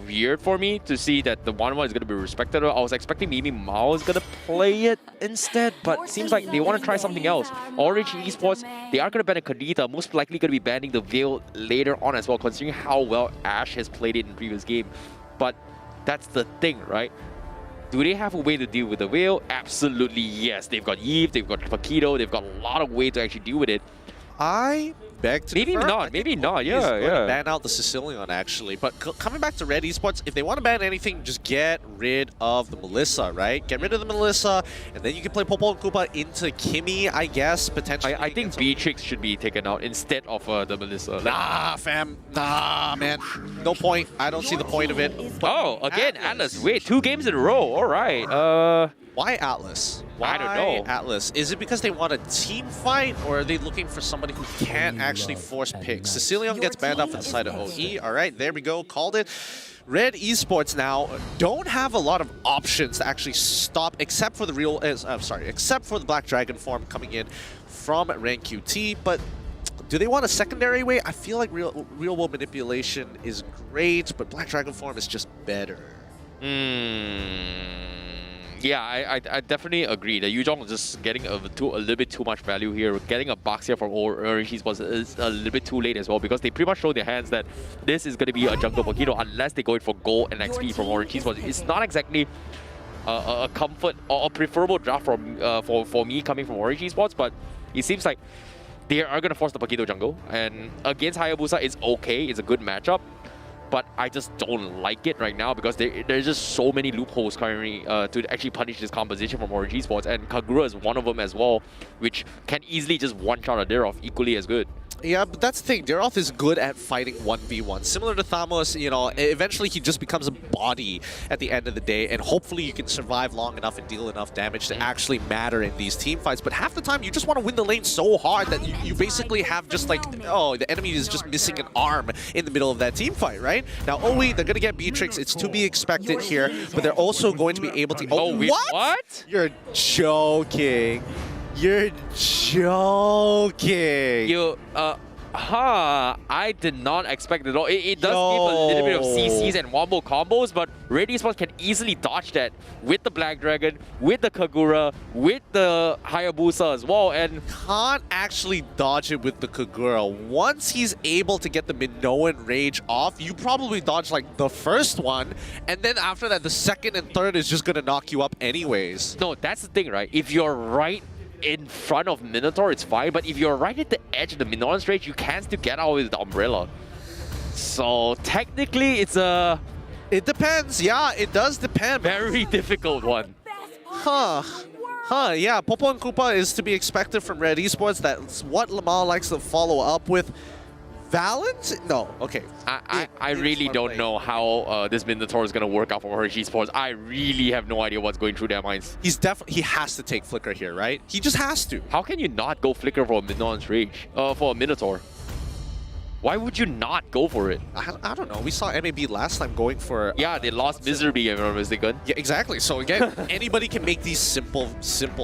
Speaker 1: weird for me to see that the 1-1 is going to be respected. I was expecting maybe Mao is going to play it instead, but seems like they want to try something else. Orange Esports, they are going to ban a Kadita, most likely going to be banning the Veil later on as well, considering how well Ash has played it in the previous game. But that's the thing, right? Do they have a way to deal with the Veil? Absolutely yes. They've got Eve, they've got Paquito, they've got a lot of ways to actually deal with it.
Speaker 13: I beg to
Speaker 1: maybe
Speaker 13: differ.
Speaker 1: not, maybe not. Yeah,
Speaker 13: He's going
Speaker 1: yeah.
Speaker 13: to ban out the Sicilian actually. But coming back to RED Esports, if they want to ban anything, just get rid of the Melissa, right? Get rid of the Melissa, and then you can play Popo and Koopa into Kimmy, I guess, potentially.
Speaker 1: I think Beatrix should be taken out instead of the Melissa.
Speaker 13: Nah, fam. Nah, man. No point. I don't see the point of it.
Speaker 1: Oh, again, Atlas. Wait, 2 games in a row. All right.
Speaker 13: Why Atlas?
Speaker 1: I don't know.
Speaker 13: Atlas? Is it because they want a team fight, or are they looking for somebody who can't actually force picks? Sicilian gets banned off for the side of OE. All right, there we go. Called it. RED Esports now don't have a lot of options to actually stop, except for the except for the Black Dragon form coming in from Rank QT. But do they want a secondary way? I feel like real world manipulation is great, but Black Dragon form is just better.
Speaker 1: Yeah, I definitely agree that Yuzong is just getting a little bit too much value here. Getting a box here from Orange Esports is a little bit too late as well, because they pretty much show their hands that this is going to be a jungle Paquito unless they go in for gold and XP from Orange Esports. It's not exactly a comfort or a preferable draft for me coming from Orange Esports, but it seems like they are going to force the Paquito jungle. And against Hayabusa, it's okay. It's a good matchup. But I just don't like it right now because there's just so many loopholes currently to actually punish this composition from Orange Esports, and Kagura is one of them as well, which can easily just one-shot a Derov equally as good.
Speaker 13: Yeah, but that's the thing. Derov is good at fighting 1v1. Similar to Thamos, you know, eventually he just becomes a body at the end of the day, and hopefully you can survive long enough and deal enough damage to actually matter in these team fights. But half the time, you just want to win the lane so hard that you basically have just like, oh, the enemy is just missing an arm in the middle of that team fight, right? Now, OE, they're going to get Beatrix. It's to be expected here, but they're also going to be able to...
Speaker 1: Oh, what?
Speaker 13: You're joking. You're joking.
Speaker 1: I did not expect it at all. It does give a little bit of CCs and wombo combos, but RED Esports can easily dodge that with the Black Dragon, with the Kagura, with the Hayabusa as well, and
Speaker 13: can't actually dodge it with the Kagura. Once he's able to get the Minoan Rage off, you probably dodge like the first one, and then after that, the second and third is just gonna knock you up anyways.
Speaker 1: No, that's the thing, right? If you're right in front of Minotaur, it's fine, but if you're right at the edge of the Minoan's Rage, you can still get out with the Umbrella. So technically, it's a...
Speaker 13: It depends, yeah, it does depend.
Speaker 1: Very difficult one.
Speaker 13: Yeah, Popo and Koopa is to be expected from RED Esports. That's what Lamar likes to follow up with. Valent? No, okay.
Speaker 1: I really don't know how this Minotaur is going to work out for Orange Esports. I really have no idea what's going through their minds.
Speaker 13: He has to take Flicker here, right? He just has to.
Speaker 1: How can you not go Flicker for a Minoan's Rage? For a Minotaur? Why would you not go for it?
Speaker 13: I don't know. We saw MAB last time going for...
Speaker 1: Yeah, they lost miserably, if I'm not mistaken.
Speaker 13: Yeah, exactly. So again, anybody can make these simple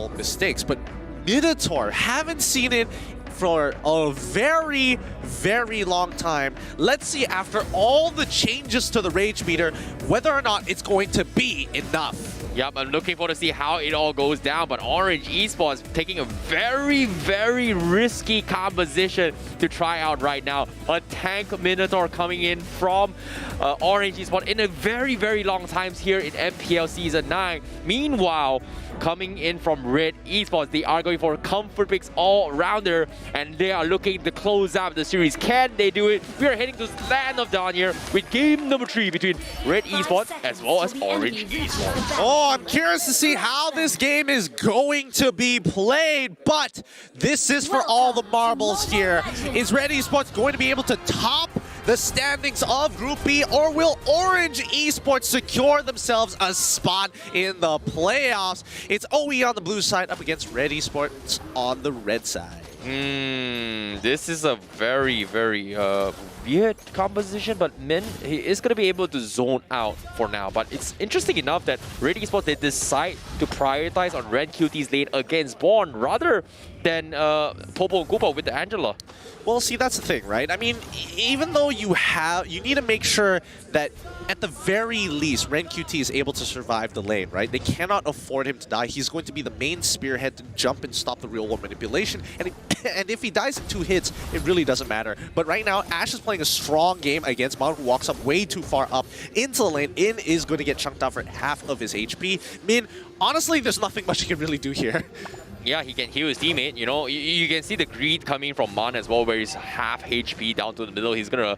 Speaker 13: mistakes, but Minotaur, haven't seen it for a very, very long time. Let's see, after all the changes to the Rage meter, whether or not it's going to be enough.
Speaker 1: Yep, I'm looking forward to see how it all goes down, but Orange Esports taking a very, very risky composition to try out right now. A tank Minotaur coming in from Orange Esports in a very, very long time here in MPL Season 9. Meanwhile, coming in from RED Esports, they are going for comfort picks all rounder. and they are looking to close out the series. Can they do it? We are heading to Land of Dawn here with game number 3 between RED Esports as well as Orange Esports.
Speaker 13: Oh, I'm curious to see how this game is going to be played, but this is for all the marbles here. Is RED Esports going to be able to top the standings of Group B, or will Orange Esports secure themselves a spot in the playoffs? It's OE on the blue side up against RED Esports on the red side.
Speaker 1: This is a very, very weird composition, but Min, he is going to be able to zone out for now. But it's interesting enough that RED Esports, they decide to prioritize on Red QT's lane against Born rather than Popo and Koopa with the Angela.
Speaker 13: Well, see, that's the thing, right? I mean, even though you need to make sure that at the very least, Ren QT is able to survive the lane, right? They cannot afford him to die. He's going to be the main spearhead to jump and stop the real-world manipulation. And if he dies in 2 hits, it really doesn't matter. But right now, Ash is playing a strong game against Mon, who walks up way too far up into the lane. In is going to get chunked out for half of his HP. Min, honestly, there's nothing much he can really do here.
Speaker 1: Yeah, he can heal his teammate. You know, you can see the greed coming from Mon as well, where he's half HP down to the middle. He's gonna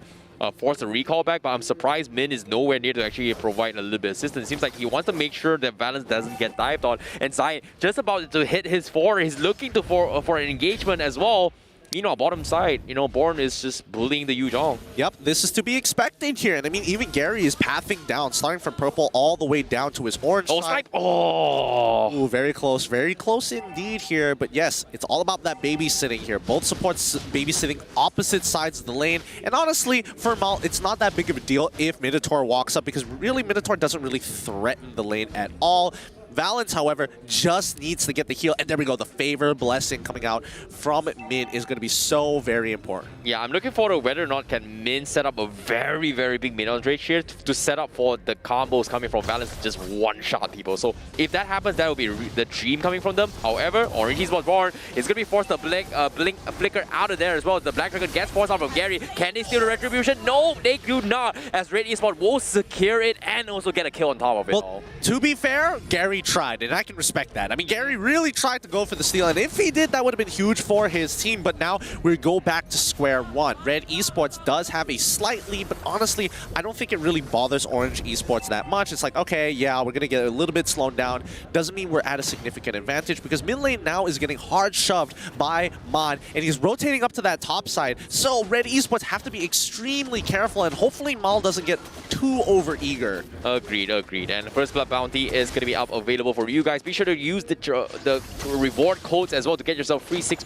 Speaker 1: force a recall back, but I'm surprised Min is nowhere near to actually provide a little bit of assistance. It seems like he wants to make sure that Valence doesn't get dived on. And Zion just about to hit his 4. He's looking for an engagement as well. Meanwhile, bottom side, you know, Born is just bullying the Yuzhong.
Speaker 13: Yep, this is to be expected here. And I mean, even Gary is pathing down, starting from purple all the way down to his orange side.
Speaker 1: Snipe! Oh!
Speaker 13: Ooh, very close indeed here. But yes, it's all about that babysitting here. Both supports babysitting opposite sides of the lane. And honestly, for Mal, it's not that big of a deal if Minotaur walks up, because really, Minotaur doesn't really threaten the lane at all. Valence, however, just needs to get the heal. And there we go. The favor blessing coming out from Min is going to be so very important.
Speaker 1: Yeah, I'm looking forward to whether or not can Min set up a very, very big minion rage here to set up for the combos coming from Valence to just one-shot people. So if that happens, that will be the dream coming from them. However, Orange Esports Born is going to be forced to blink, flicker out of there as well. The Black Dragon gets forced out from Gary. Can they steal the retribution? No, they do not, as RED Esports will secure it and also get a kill on top of it all.
Speaker 13: To be fair, Gary tried, and I can respect that. I mean, Gary really tried to go for the steal, and if he did, that would have been huge for his team. But now we go back to square one. RED Esports does have a slight lead, but honestly, I don't think it really bothers Orange Esports that much. It's like, okay, yeah, we're going to get a little bit slowed down. Doesn't mean we're at a significant advantage, because mid lane now is getting hard shoved by Mon, and he's rotating up to that top side. So RED Esports have to be extremely careful, and hopefully Mal doesn't get too over-eager.
Speaker 1: Agreed. And First Blood Bounty is going to be up available for you guys. Be sure to use the reward codes as well to get yourself free 6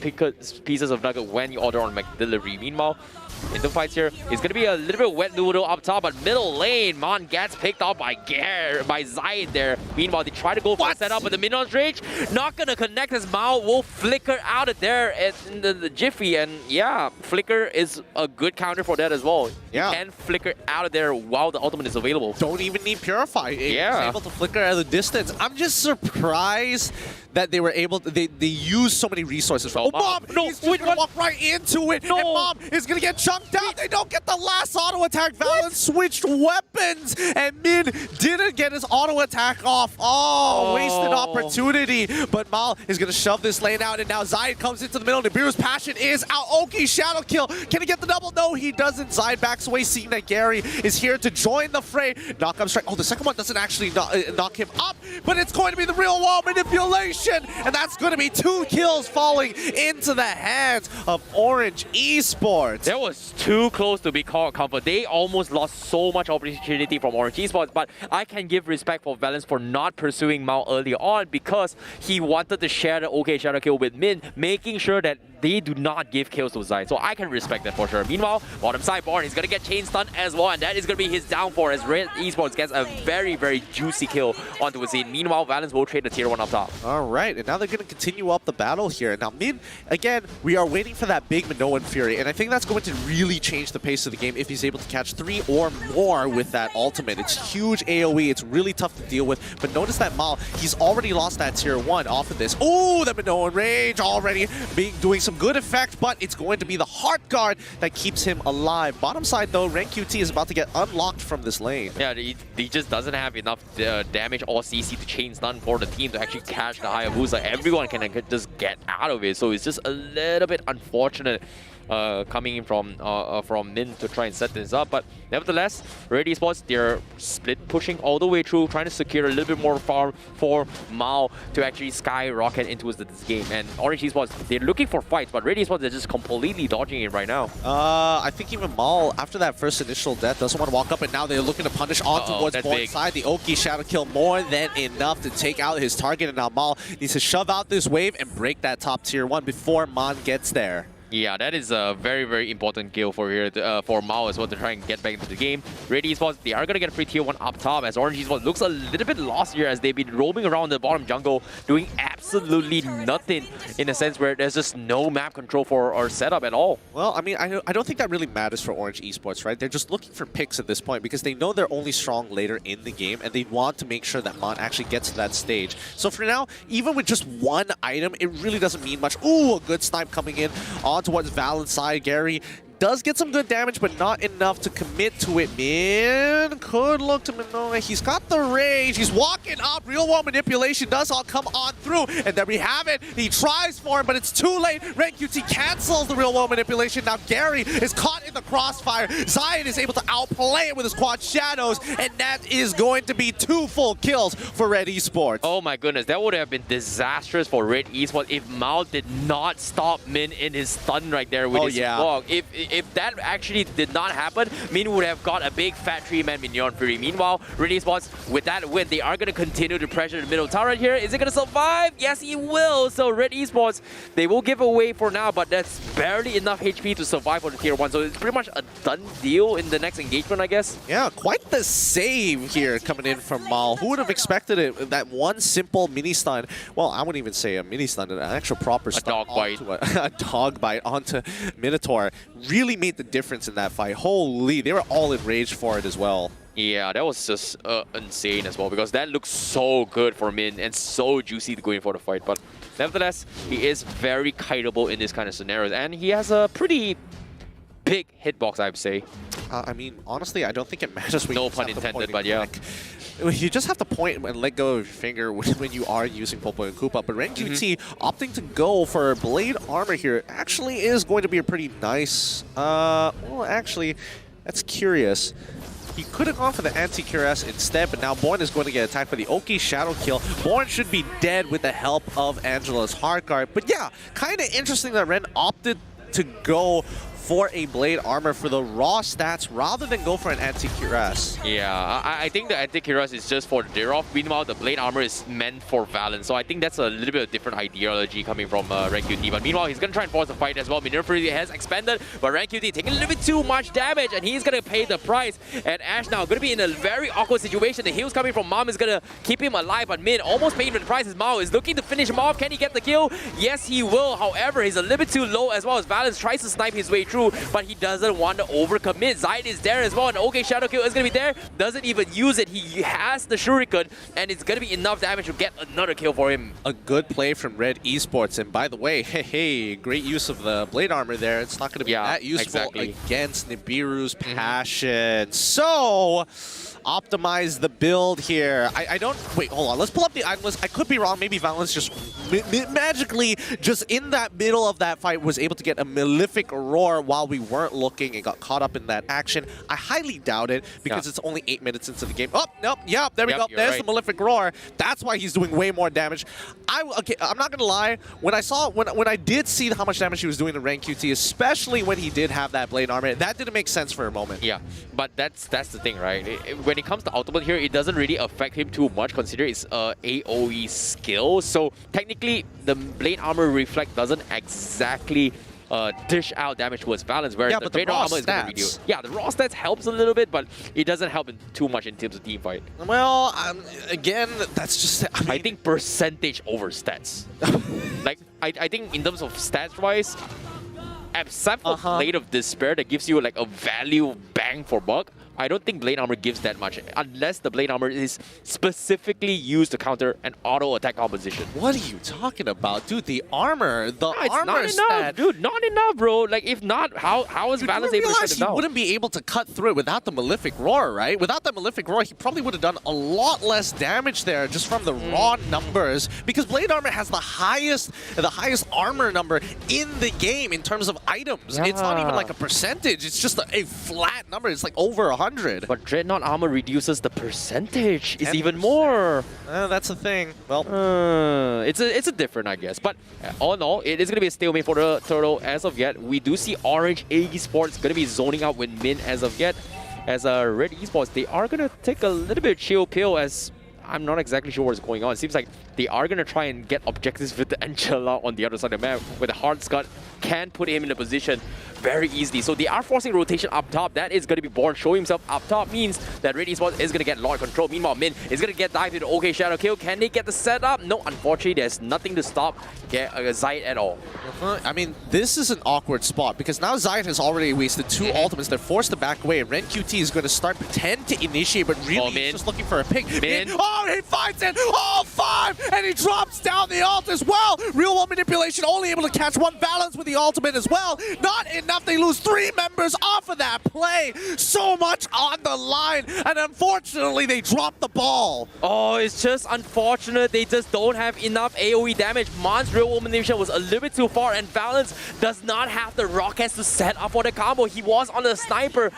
Speaker 1: pieces of nugget when you order on McDelivery. Meanwhile, in the fights here, it's going to be a little bit wet noodle up top, but middle lane, Mon gets picked off by Zayed there. Meanwhile, they try to go for a setup with the Minion's Rage. Not going to connect, as Mao will flicker out of there in the jiffy. And yeah, flicker is a good counter for that as well.
Speaker 13: Yeah.
Speaker 1: You can flicker out of there while the ultimate is available.
Speaker 13: Don't even need Purify.
Speaker 1: Yeah.
Speaker 13: He's able to flicker at a distance. I'm just surprised that they were able to, they used so many resources. Oh, Mom! No, he's just gonna walk right into it, and Mom is gonna get chunked out. They don't get the last auto attack. Valence switched weapons, and Min didn't get his auto attack off. Oh, wasted opportunity. But Mal is gonna shove this lane out, and now Zayed comes into the middle. Nibiru's passion is out. Oki shadow kill. Can he get the double? No, he doesn't. Zayed backs away, seeing that Gary is here to join the fray. Knock up strike. Oh, the second one doesn't actually knock him up, but it's going to be the real wall manipulation. And that's going to be 2 kills falling into the hands of Orange Esports.
Speaker 1: That was too close to be called comfort. They almost lost so much opportunity from Orange Esports, but I can give respect for Valence for not pursuing Mao early on, because he wanted to share the OK shadow kill with Min, making sure that they do not give kills to Zayed. So I can respect that for sure. Meanwhile, bottom side Born is going to get chain stun as well, and that is going to be his downfall as RED Esports gets a very, very juicy kill onto his scene. Meanwhile, Valence will trade the tier 1 up top.
Speaker 13: All right, and now they're going to continue up the battle here. Now, Min, again, we are waiting for that big Minoan Fury, and I think that's going to really change the pace of the game if he's able to catch 3 or more with that ultimate. It's huge AoE. It's really tough to deal with, but notice that Mal, he's already lost that tier 1 off of this. Ooh, the Minoan Rage already doing some good effect, but it's going to be the Heart Guard that keeps him alive. Bottom side, though, Rank QT is about to get unlocked from this lane.
Speaker 1: Yeah, he just doesn't have enough damage or CC to chain stun for the team to actually catch the high Hayabusa, everyone can just get out of it. So it's just a little bit unfortunate coming in from Min to try and set this up. But nevertheless, RED Esports, they're split pushing all the way through, trying to secure a little bit more farm for Mao to actually skyrocket into this game. And Orange Esports, they're looking for fights, but RED Esports, they're just completely dodging it right now.
Speaker 13: I think even Mao, after that first initial death, doesn't want to walk up, and now they're looking to punish on towards Born's side. The Oki Shadow Kill more than enough to take out his target, and now Mao needs to shove out this wave and break that top tier 1 before Mon gets there.
Speaker 1: Yeah, that is a very, very important kill for here for Mao as well to try and get back into the game. RED Esports, they are going to get a free tier 1 up top as Orange Esports looks a little bit lost here as they've been roaming around the bottom jungle doing absolutely nothing in a sense where there's just no map control for our setup at all.
Speaker 13: Well, I mean, I don't think that really matters for Orange Esports, right? They're just looking for picks at this point because they know they're only strong later in the game and they want to make sure that Mon actually gets to that stage. So for now, even with just one item, it really doesn't mean much. Ooh, a good snipe coming in on towards Valen's side. Gary does get some good damage, but not enough to commit to it. Min could look to Minoa. He's got the rage. He's walking up. Real world manipulation does all come on through. And there we have it. He tries for him, but it's too late. Red QT cancels the real world manipulation. Now Gary is caught in the crossfire. Zion is able to outplay it with his quad shadows. And that is going to be 2 full kills for RED Esports.
Speaker 1: Oh my goodness, that would have been disastrous for RED Esports if Mao did not stop Min in his stun right there with his fog. If that actually did not happen, Min would have got a big fat 3-man Minion Fury. Meanwhile, RED Esports, with that win, they are going to continue to pressure the middle tower right here. Is it going to survive? Yes, he will. So RED Esports, they will give away for now, but that's barely enough HP to survive for the tier 1. So it's pretty much a done deal in the next engagement, I guess.
Speaker 13: Yeah, quite the save here coming in from Mao. Who would have expected it? That one simple mini stun. Well, I wouldn't even say a mini stun, an actual proper stun.
Speaker 1: A dog bite.
Speaker 13: A dog bite onto Minotaur. Really made the difference in that fight. Holy, they were all enraged for it as well.
Speaker 1: Yeah, that was just insane as well because that looks so good for Min and so juicy to go in for the fight. But nevertheless, he is very kiteable in this kind of scenarios and he has a pretty big hitbox, I'd say.
Speaker 13: I mean, honestly, I don't think it matters when
Speaker 1: no pun intended, but yeah.
Speaker 13: You just have to point and let go of your finger when you are using Popo and Koopa. But Ren QT opting to go for Blade Armor here actually is going to be a pretty nice... well, actually, that's curious. He could have gone for the anti-QRS instead, but now Born is going to get attacked by the Oki Shadow Kill. Born should be dead with the help of Angela's Heart Guard. But yeah, kind of interesting that Ren opted to go for a Blade Armor for the raw stats rather than go for an anti-QRS.
Speaker 1: Yeah, I think the anti-QRS is just for Dirov. Meanwhile, the Blade Armor is meant for Valen. So I think that's a little bit of different ideology coming from RenQT. But meanwhile, he's going to try and force the fight as well. Minerva has expanded, but RenQT taking a little bit too much damage and he's going to pay the price. And Ash now going to be in a very awkward situation. The heals coming from Mom is going to keep him alive, but Min almost paying the price as Mao is looking to finish him off. Can he get the kill? Yes, he will. However, he's a little bit too low as well as Valen tries to snipe his way through, but he doesn't want to overcommit. Zion is there as well, and OK Shadow Kill is going to be there. Doesn't even use it. He has the Shuriken, and it's going to be enough damage to get another kill for him.
Speaker 13: A good play from RED Esports, and by the way, hey, great use of the Blade Armor there. It's not going to be that useful against Nibiru's Passion. So... optimize the build here. I don't... Wait, hold on. Let's pull up the item list. I could be wrong. Maybe Valence just magically, just in that middle of that fight, was able to get a Malefic Roar while we weren't looking and got caught up in that action. I highly doubt it because it's only 8 minutes into the game. Oh, nope. Yep, there we go. There's the Malefic Roar. That's why he's doing way more damage. Okay, I'm not going to lie. When I did see how much damage he was doing to Rank QT, especially when he did have that Blade Armor, that didn't make sense for a moment.
Speaker 1: Yeah, but that's the thing, right? When it comes to ultimate here, it doesn't really affect him too much considering it's AoE skill. So technically, the Blade Armor Reflect doesn't exactly dish out damage towards Valence, whereas the Blade Armor is going to reduce. Yeah, the raw stats helps a little bit, but it doesn't help too much in terms of team fight.
Speaker 13: Well, again, that's just...
Speaker 1: I think percentage over stats. Like, I think in terms of stats-wise, except for Blade of Despair that gives you like a value bang for buck, I don't think Blade Armor gives that much, unless the Blade Armor is specifically used to counter an auto attack composition.
Speaker 13: What are you talking about? Dude, the armor,
Speaker 1: It's not enough,
Speaker 13: stat.
Speaker 1: dude. Not enough, bro. Like, if not, how is Valence able to shut it
Speaker 13: He
Speaker 1: down?
Speaker 13: wouldn't be able to cut through it without the Malefic Roar, right? Without that Malefic Roar, he probably would have done a lot less damage there just from the raw numbers, because Blade Armor has the highest armor number in the game in terms of items. It's not even like a percentage. It's just a flat number. It's like over 100.
Speaker 1: But Dreadnought Armor reduces the percentage. It's even more.
Speaker 13: That's the thing. Well,
Speaker 1: it's a different, I guess. But all in all, it is going to be a stalemate for the Turtle as of yet. We do see Orange Esports going to be zoning out with Min as of yet. As RED Esports, they are going to take a little bit of chill pill, as I'm not exactly sure what's going on. It seems like they are going to try and get objectives with the Angela on the other side of the map, where the Hard Scud can put him in a position very easily. So they are forcing rotation up top. That is going to be Born showing himself up top, means that RED Esports is going to get a lot of control. Meanwhile, Min is going to get dived into OK Shadow Kill. Can they get the setup? No, unfortunately, there's nothing to stop Zayt at all.
Speaker 13: I mean, this is an awkward spot, because now Zayt has already wasted 2 ultimates. They're forced to back away. Ren QT is going to start pretend to initiate, but really he's just looking for a pick. Oh, he finds it! All 5! And he drops down the ult as well! Real world manipulation, only able to catch 1 Valence with the ultimate as well. Not enough. They lose 3 members off of that play. So much on the line, and unfortunately, they drop the ball.
Speaker 1: Oh, it's just unfortunate. They just don't have enough AoE damage. Man's real world manipulation was a little bit too far, and Valence does not have the rockets to set up for the combo. He was on the sniper.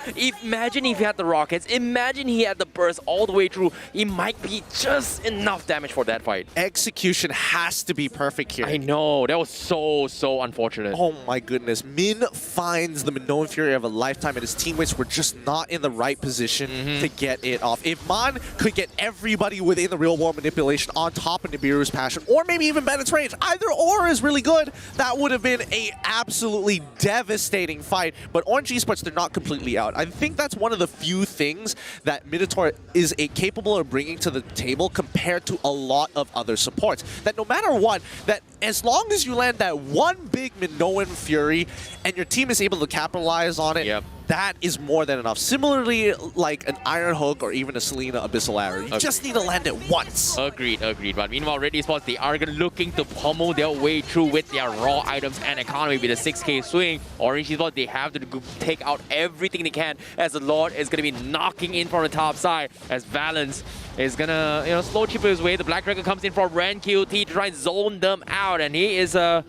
Speaker 1: Imagine if he had the rockets. Imagine he had the burst all the way through. It might be just enough damage for that fight.
Speaker 13: Execution has to be perfect here.
Speaker 1: I know. That was so unfortunate.
Speaker 13: Oh my goodness. Min finds the Minoan Fury of a lifetime, and his teammates were just not in the right position to get it off. If Man could get everybody within the real world manipulation on top of Nibiru's passion, or maybe even Bennett's range, either or is really good, that would have been a absolutely devastating fight. But Orange Esports, they're not completely out. I think that's one of the few things that Minotaur is capable of bringing to the table compared to a lot of other supports. That no matter what, that as long as you land that one big Minoan Fury and your team is able to capitalize on it, that is more than enough. Similarly, like an Iron Hook or even a Selena Abyssal Arrow, you just need to land it once.
Speaker 1: Agreed. But meanwhile, RED Esports, they are looking to pummel their way through with their raw items and economy with a 6k swing. Orange Esports, they have to take out everything they can, as the Lord is going to be knocking in from the top side, as Valence is going to slow chipper his way. The Black Dragon comes in for Ren QT to try and zone them out, and he is not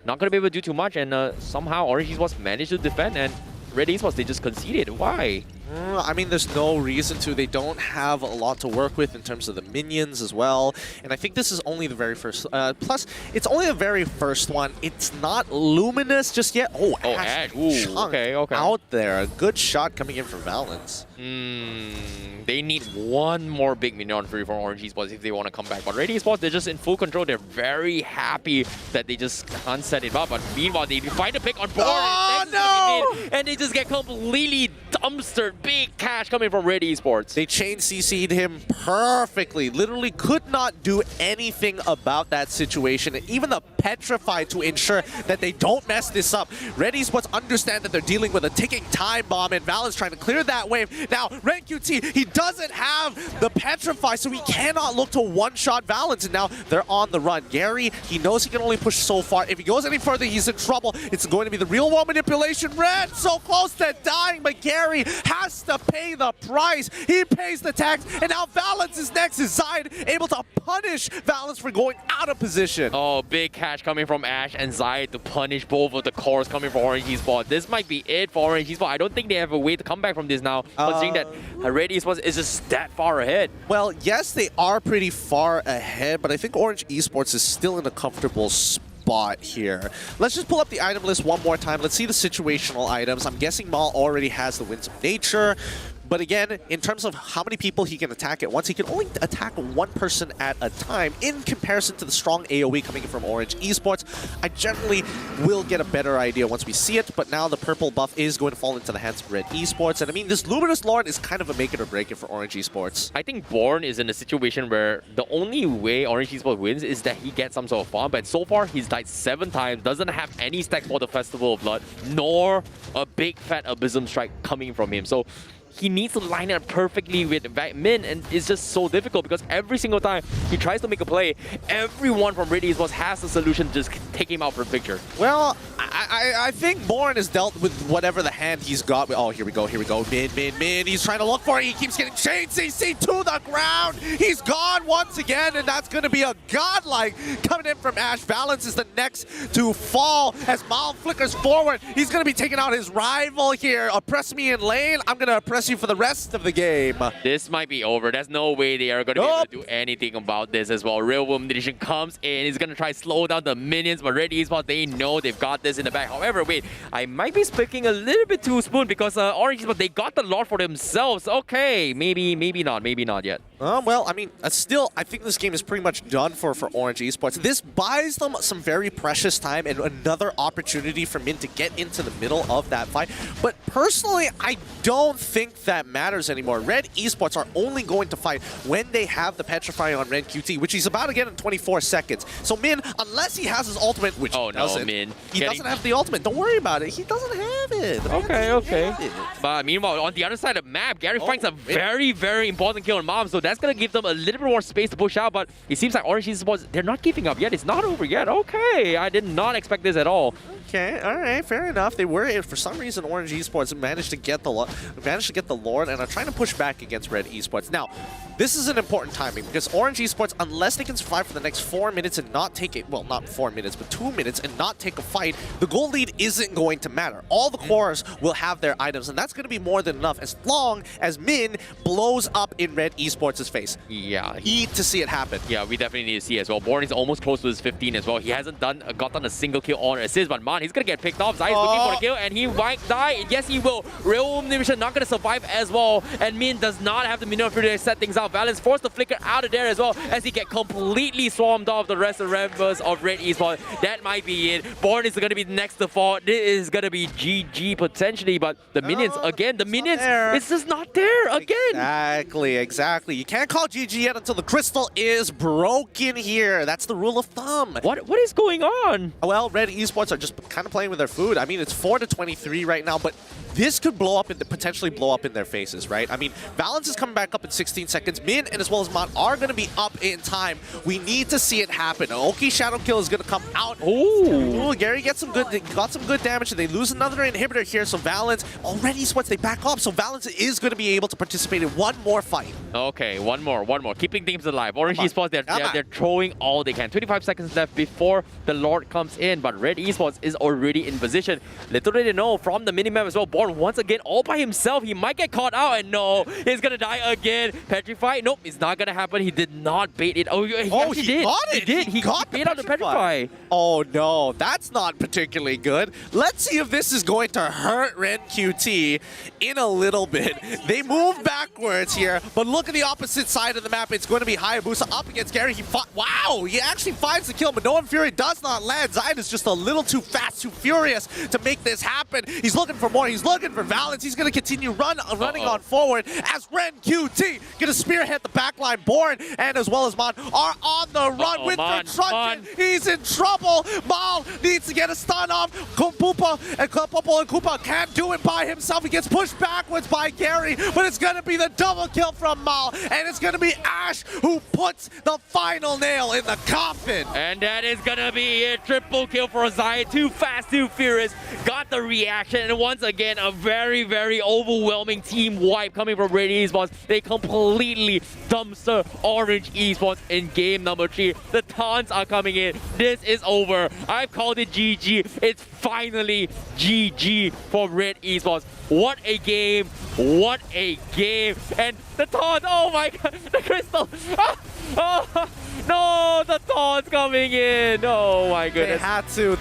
Speaker 1: going to be able to do too much, and somehow Orange Esports managed to defend, and RED Esports, they just conceded. Why?
Speaker 13: I mean, there's no reason to. They don't have a lot to work with in terms of the minions as well. And I think this is only the very first. Plus, it's only the very first one. It's not luminous just yet. Oh, Ash.
Speaker 1: Ooh, okay.
Speaker 13: Out there. A good shot coming in from Valence.
Speaker 1: They need one more big minion free for Orange Esports if they want to come back. But RED Esports, they're just in full control. They're very happy that they just can't set it up. But meanwhile, they find a pick on board. And they just get completely dumpstered. Big cash coming from RED Esports.
Speaker 13: They chain CC'd him perfectly. Literally could not do anything about that situation. And even the Petrify to ensure that they don't mess this up. RED Esports understand that they're dealing with a ticking time bomb, and Valence trying to clear that wave. Now, Ren QT, he doesn't have the Petrify, so he cannot look to one-shot Valence, and now they're on the run. Gary, he knows he can only push so far. If he goes any further, he's in trouble. It's going to be the real world manipulation. Red so close to dying, but Gary has to pay the price. He pays the tax, and now Valence is next. Is Zayt able to punish Valence for going out of position?
Speaker 1: Oh, big cash coming from Ash and Zayt to punish both of the cores coming from Orange Esports. This might be it for Orange Esports. I don't think they have a way to come back from this now, considering that RED Esports is just that far ahead.
Speaker 13: Well, yes, they are pretty far ahead, but I think Orange Esports is still in a comfortable spot here. Let's just pull up the item list one more time. Let's see the situational items. I'm guessing Maul already has the Winds of Nature. But again, in terms of how many people he can attack at once, he can only attack one person at a time in comparison to the strong AoE coming in from Orange Esports. I generally will get a better idea once we see it, but now the purple buff is going to fall into the hands of RED Esports. And I mean, this Luminous Lord is kind of a make it or break it for Orange Esports.
Speaker 1: I think Born is in a situation where the only way Orange Esports wins is that he gets some sort of farm, but so far he's died 7 times, doesn't have any stacks for the Festival of Blood, nor a big fat Abysm Strike coming from him. So he needs to line it up perfectly with Min, and it's just so difficult because every single time he tries to make a play, everyone from RED Esports has a solution to just take him out for a picture.
Speaker 13: Well, I think Bourne has dealt with whatever the hand he's got. Oh, here we go. Min. He's trying to look for it. He keeps getting chain CC to the ground. He's gone once again, and that's going to be a godlike coming in from Ash. Valence is the next to fall as Mal flickers forward. He's going to be taking out his rival here. Oppress me in lane. I'm going to oppress you for the rest of the game.
Speaker 1: This might be over. There's no way they are going to be able to do anything about this as well. Real Woman Edition comes in. He's going to try to slow down the minions, but RED Esports, they know they've got this in the back. However, wait, I might be speaking a little bit too spoon because Orange Esports, they got the Lord for themselves. Okay, maybe not yet.
Speaker 13: Well, I mean, still, I think this game is pretty much done for Orange Esports. This buys them some very precious time and another opportunity for Min to get into the middle of that fight. But personally, I don't think that matters anymore. RED Esports are only going to fight when they have the Petrify on Ren QT, which he's about to get in 24 seconds. So Min, unless he has his ultimate, which he doesn't,
Speaker 1: Min.
Speaker 13: He doesn't have the ultimate. Don't worry about it. He doesn't have it.
Speaker 1: Okay. But meanwhile, on the other side of map, Gary finds a very, very important kill on Mom, so that's going to give them a little bit more space to push out, but it seems like Orange Esports, they're not giving up yet. It's not over yet. Okay, I did not expect this at all.
Speaker 13: Okay, all right, fair enough. They were, for some reason, Orange Esports managed to get the Lord, and are trying to push back against RED Esports. Now, this is an important timing because Orange Esports, unless they can survive for the next 4 minutes and not take it, well, not 4 minutes, but 2 minutes and not take a fight, the gold lead isn't going to matter. All the cores will have their items, and that's going to be more than enough as long as Min blows up in RED Esports' face.
Speaker 1: Yeah.
Speaker 13: Need to see it happen.
Speaker 1: Yeah, we definitely need to see as well. Born is almost close to his 15 as well. He hasn't gotten a single kill on assist, but man, he's going to get picked off. Zai is looking for a kill, and he might die. Yes, he will. Real Woman Division not going to survive as well, and Min does not have the maneuver to set things out. Valence forced to flicker out of there as well as he get completely swarmed off the rest of the members of RED Esports. That might be it. Born is going to be the next to fall. This is going to be GG potentially, but the minions, again, it's just not there again.
Speaker 13: Exactly. You can't call GG yet until the crystal is broken here. That's the rule of thumb.
Speaker 1: What is going on?
Speaker 13: Well, RED Esports are just kind of playing with their food. I mean, it's 4-23 right now, but this could potentially blow up in their faces, right? I mean, Valence is coming back up in 16 seconds. Min and as well as Mon are going to be up in time. We need to see it happen. Oki Shadow Kill is going to come out. Ooh, Gary got some good damage, and they lose another inhibitor here. So Valence, already Esports, they back up. So Valence is going to be able to participate in one more fight.
Speaker 1: Okay, one more. Keeping teams alive. Orange Esports, they're throwing all they can. 25 seconds left before the Lord comes in, but RED Esports is already in position. Little did they know from the minimap as well. Born once again all by himself. He might get caught out, and no, he's gonna die again. Petrify? Nope, it's not gonna happen. He did not bait it. Oh, he did.
Speaker 13: Got it.
Speaker 1: He did. He bait out the Petrify.
Speaker 13: Oh no, that's not particularly good. Let's see if this is going to hurt Ren QT in a little bit. They move backwards here, but look at the opposite side of the map. It's going to be Hayabusa up against Gary. Wow, he actually finds the kill, but Noam Fury does not land. Zion is just a little too fast, too furious to make this happen. He's looking for more. He's looking for Valence. He's going to continue running on forward as Ren QT going to spearhead the backline. Born and as well as Mon are on the run with the Truncheon. He's in trouble. Mal needs to get a stun off. Popo and Koopa can't do it by himself. He gets pushed backwards by Gary, but it's going to be the double kill from Mal, and it's going to be Ash who puts the final nail in the coffin.
Speaker 1: And that is going to be a triple kill for Zion. Too fast, too furious. Got the reaction, and once again, a very, very overwhelming team wipe coming from RED Esports. They completely dumpster Orange Esports in game number 3. The taunts are coming in. This is over. I've called it GG. It's finally GG for RED Esports. What a game. What a game. And the taunt. Oh my god. The crystal. Oh, no, the taunts coming in. Oh my goodness.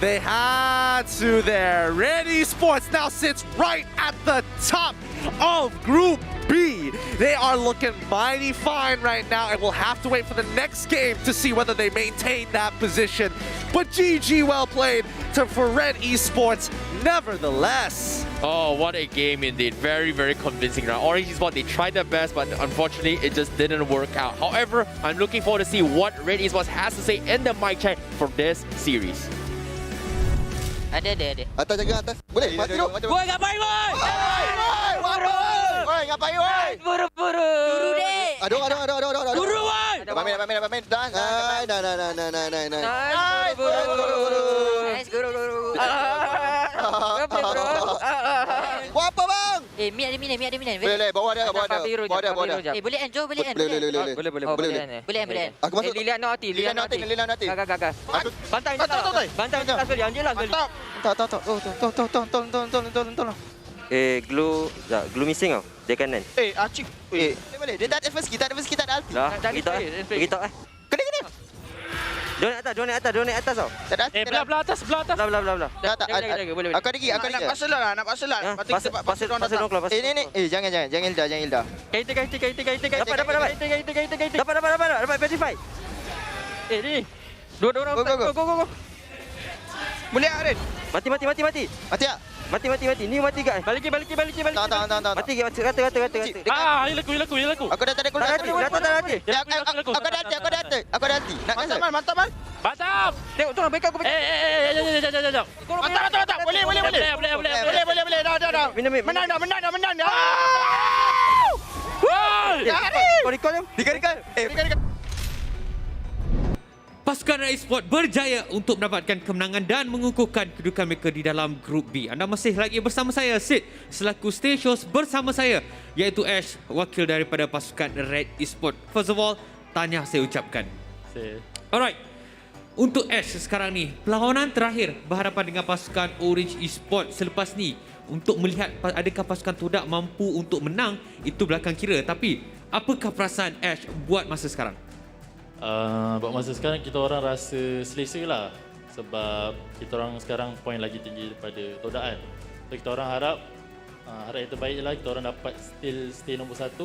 Speaker 13: They had to there. RED Esports now sits right at the top of Group B. They are looking mighty fine right now, and we'll have to wait for the next game to see whether they maintain that position. But GG, well played for RED Esports nevertheless.
Speaker 1: Oh, what a game indeed. Very, very convincing round. Orange Esports, they tried their best, but unfortunately, it just didn't work out. However, I'm looking forward to see what RED Esports has to say in the mic check for this series.
Speaker 18: Ada.
Speaker 3: Atas jaga atas. Boleh? Mati dulu.
Speaker 18: Woi, ngapain woi?
Speaker 3: Woi, ngapain woi?
Speaker 18: Buru. Turu dek.
Speaker 3: Aduh.
Speaker 18: Turu woi.
Speaker 3: Main. Nah.
Speaker 18: Nice, guru.
Speaker 3: Buat apa bang?
Speaker 18: Mi ada minum.
Speaker 3: Boleh, bawa dia.
Speaker 18: Boleh enjoy, boleh. Boleh.
Speaker 3: Aku masuk.
Speaker 18: Lilian nanti. Gagas. Bantang.
Speaker 3: Tolong.
Speaker 21: Glue missing tau. Dia kanan.
Speaker 3: Acik. Boleh. Dia tak ada first kit, tak ada ulti.
Speaker 21: Dah, kita
Speaker 3: Kena.
Speaker 21: Drone naik atas tau.
Speaker 3: Tak ada.
Speaker 21: Belah atas.
Speaker 3: Belah. Tak.
Speaker 18: Boleh.
Speaker 3: Aku ada gig.
Speaker 7: Nak pasal lah.
Speaker 21: Pasal drone keluar.
Speaker 3: Ni. Jangan Hilda.
Speaker 18: Kaita.
Speaker 21: Dapat verify.
Speaker 18: Ni. Dua orang.
Speaker 3: Go.
Speaker 7: Boleh Aren.
Speaker 21: Mati. Mati. Ni mati gak?
Speaker 18: Balik.
Speaker 3: Tak.
Speaker 21: Mati gak? Kata.
Speaker 18: Hilaku.
Speaker 3: Aku dah tak ada Aku ada hati. Nak kasih.
Speaker 7: Mantap man.
Speaker 18: Mantap. Tengok tu orang backup aku. Jap.
Speaker 7: Mantap. Boleh. Dah. Menang dah.
Speaker 21: Kau recall jom.
Speaker 3: Dikari.
Speaker 12: Pasukan RED Esports berjaya untuk mendapatkan kemenangan dan mengukuhkan kedudukan mereka di dalam grup B. Anda masih lagi bersama saya, Sid, selaku stage host bersama saya, iaitu Ash, wakil daripada pasukan RED Esports. First of all, tahniah saya ucapkan. Alright, untuk Ash sekarang ni, perlawanan terakhir berhadapan dengan pasukan Orange Esports selepas ni untuk melihat adakah pasukan TODAK mampu untuk menang, itu belakang kira. Tapi, apakah perasaan Ash buat masa sekarang?
Speaker 22: Buat masa sekarang kita orang rasa selesa lah sebab kita orang sekarang poin lagi tinggi daripada TODAK kan. So kita orang harap yang terbaik lah kita orang dapat still stay nombor 1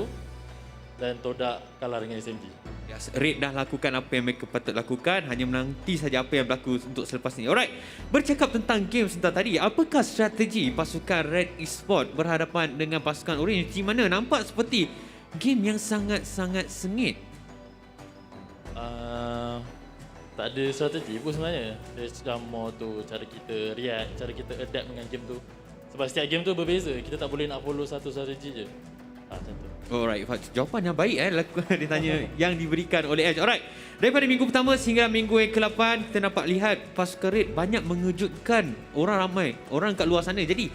Speaker 22: dan TODAK kalah dengan SMG.
Speaker 12: Yes, RED dah lakukan apa yang mereka patut lakukan, hanya menanti saja apa yang berlaku untuk selepas ni. Alright, bercakap tentang game sebentar tadi, apakah strategi pasukan RED Esports berhadapan dengan pasukan Orange di mana nampak seperti game yang sangat-sangat sengit?
Speaker 22: Tak ada strategi pun sebenarnya. Dia macam more tu cara kita react, cara kita adapt dengan game tu. Sebab setiap game tu berbeza. Kita tak boleh nak follow satu strategi je. Macam tu.
Speaker 12: Alright, jawapan yang baik dia tanya yang diberikan oleh Edge. Alright, daripada minggu pertama sehingga minggu yang ke-8 kita dapat lihat pasukan RED banyak mengejutkan orang ramai, orang kat luar sana. Jadi,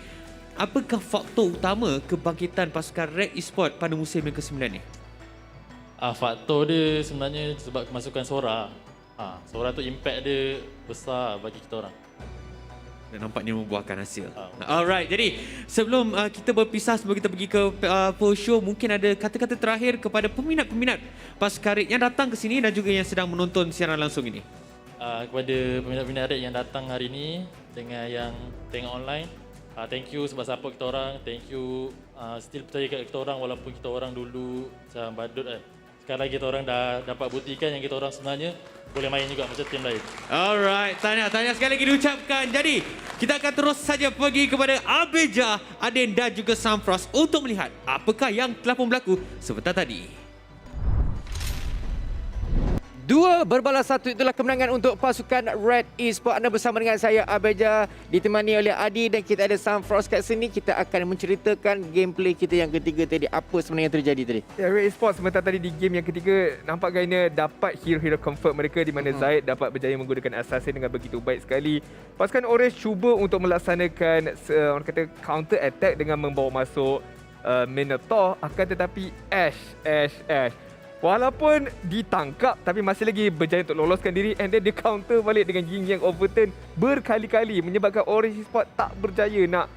Speaker 12: apakah faktor utama kebangkitan pasukan RED Esports pada musim yang ke-9 ni?
Speaker 22: Faktor dia sebenarnya sebab kemasukan Sora. Sora tu impact dia besar bagi kita orang.
Speaker 12: Dan nampaknya membuahkan hasil. Alright, jadi sebelum kita berpisah, sebelum kita pergi ke post show, mungkin ada kata-kata terakhir kepada peminat-peminat pasukan RED yang datang ke sini dan juga yang sedang menonton siaran langsung ini.
Speaker 22: Kepada peminat-peminat RED yang datang hari ini dengan yang tengok online, thank you sebab support kita orang. Thank you still percaya kat kita orang walaupun kita orang dulu macam badut kan. Sekarang kita orang dah dapat buktikan yang kita orang sebenarnya boleh main juga macam tim lain.
Speaker 12: Alright, tahniah sekali lagi diucapkan. Jadi, kita akan terus saja pergi kepada Abeja, Aden dan juga Samfrost untuk melihat apakah yang telah pun berlaku sebentar tadi.
Speaker 2: 2-1 itulah kemenangan untuk pasukan RED Esports. Anda bersama dengan saya Abeja, ditemani oleh Adi dan kita ada Samfrost kat sini. Kita akan menceritakan gameplay kita yang ketiga tadi. Apa sebenarnya yang terjadi tadi?
Speaker 7: Ya, RED Esports sebentar tadi di game yang ketiga nampak gayanya dapat hero-hero comfort mereka di mana Zaid dapat berjaya menggunakan assassin dengan begitu baik sekali. Pasukan Orange cuba untuk melaksanakan orang kata counter attack dengan membawa masuk Minotaur, akan tetapi Ash walaupun ditangkap tapi masih lagi berjaya untuk loloskan diri, and then dia counter balik dengan Ying yang overturn berkali-kali menyebabkan Orange Esports tak berjaya nak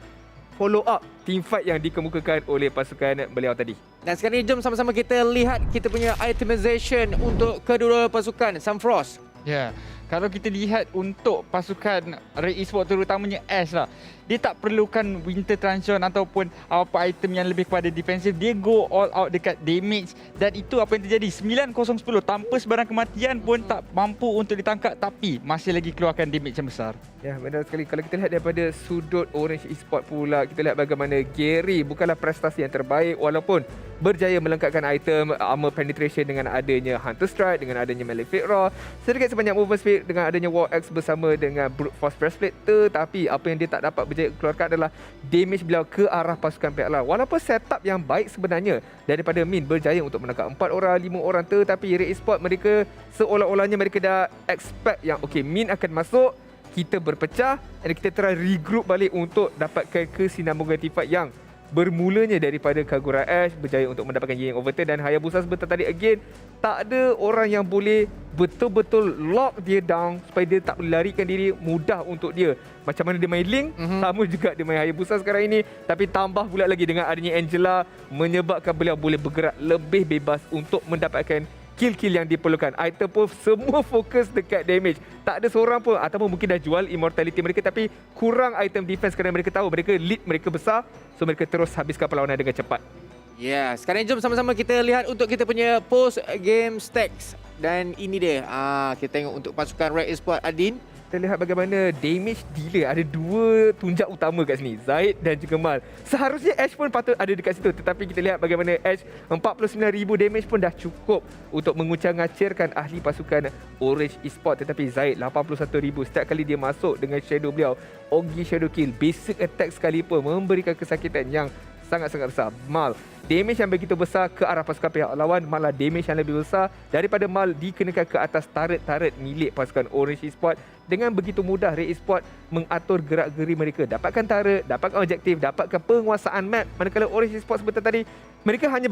Speaker 7: follow up teamfight yang dikemukakan oleh pasukan beliau tadi.
Speaker 2: Dan sekarang ni jom sama-sama kita lihat kita punya itemization untuk kedua pasukan. Samfrost.
Speaker 4: Ya, kalau kita lihat untuk pasukan RED Esports terutamanya Ash lah, dia tak perlukan winter transition ataupun apa item yang lebih kepada defensif. Dia go all out dekat damage dan itu apa yang terjadi. 9-0-10 tanpa sebarang kematian pun tak mampu untuk ditangkap tapi masih lagi keluarkan damage yang besar.
Speaker 7: Ya, benar sekali. Kalau kita lihat daripada sudut Orange Esports pula, kita lihat bagaimana Gary bukanlah prestasi yang terbaik walaupun berjaya melengkapkan item armor penetration dengan adanya Hunter Strike, dengan adanya Malefic Raw, sedikit sebanyak movement speed dengan adanya War Axe bersama dengan Brute Force Breastplate. Tetapi apa yang dia tak dapat berjaya keluarkan adalah damage beliau ke arah pasukan pihak lawan. Walaupun setup yang baik sebenarnya daripada Min berjaya untuk menangkap 4 orang, 5 orang, tetapi RED Esports mereka seolah-olahnya mereka dah expect yang okay, Min akan masuk, kita berpecah dan kita try regroup balik untuk dapatkan kesinambungan teamfight yang bermulanya daripada Kagura Ash berjaya untuk mendapatkan Ying Overturn dan Hayabusa sebentar tadi again tak ada orang yang boleh betul-betul lock dia down supaya dia tak boleh larikan diri, mudah untuk dia. Macam mana dia main Link, sama juga dia main Hayabusa sekarang ini, tapi tambah pula lagi dengan adanya Angela menyebabkan beliau boleh bergerak lebih bebas untuk mendapatkan kill-kill yang diperlukan. Item pun semua fokus dekat damage. Tak ada seorang pun ataupun mungkin dah jual immortality mereka tapi kurang item defense kerana mereka tahu mereka lead mereka besar, so mereka terus habiskan perlawanan dengan cepat.
Speaker 2: Ya, sekarang jom sama-sama kita lihat untuk kita punya post game stacks. Dan ini dia. Kita tengok untuk pasukan RED Esports Adin.
Speaker 7: Kita lihat bagaimana damage dealer. Ada dua tunjak utama kat sini, Zaid dan juga Mal. Seharusnya Ash pun patut ada dekat situ, tetapi kita lihat bagaimana Ash 49,000 damage pun dah cukup untuk menguncang-ngacirkan ahli pasukan Orange Esports. Tetapi Zaid 81,000 setiap kali dia masuk dengan shadow beliau, Ogi Shadow Kill, basic attack sekalipun memberikan kesakitan yang sangat-sangat besar. Mal, damage yang begitu besar ke arah pasukan pihak lawan, malah damage yang lebih besar daripada Mal dikenakan ke atas turret-turret milik pasukan Orange Esports. Dengan begitu mudah RED Esports mengatur gerak-geri mereka, dapatkan turret, dapatkan objektif, dapatkan penguasaan map. Manakala Orange Esports sebentar tadi mereka hanya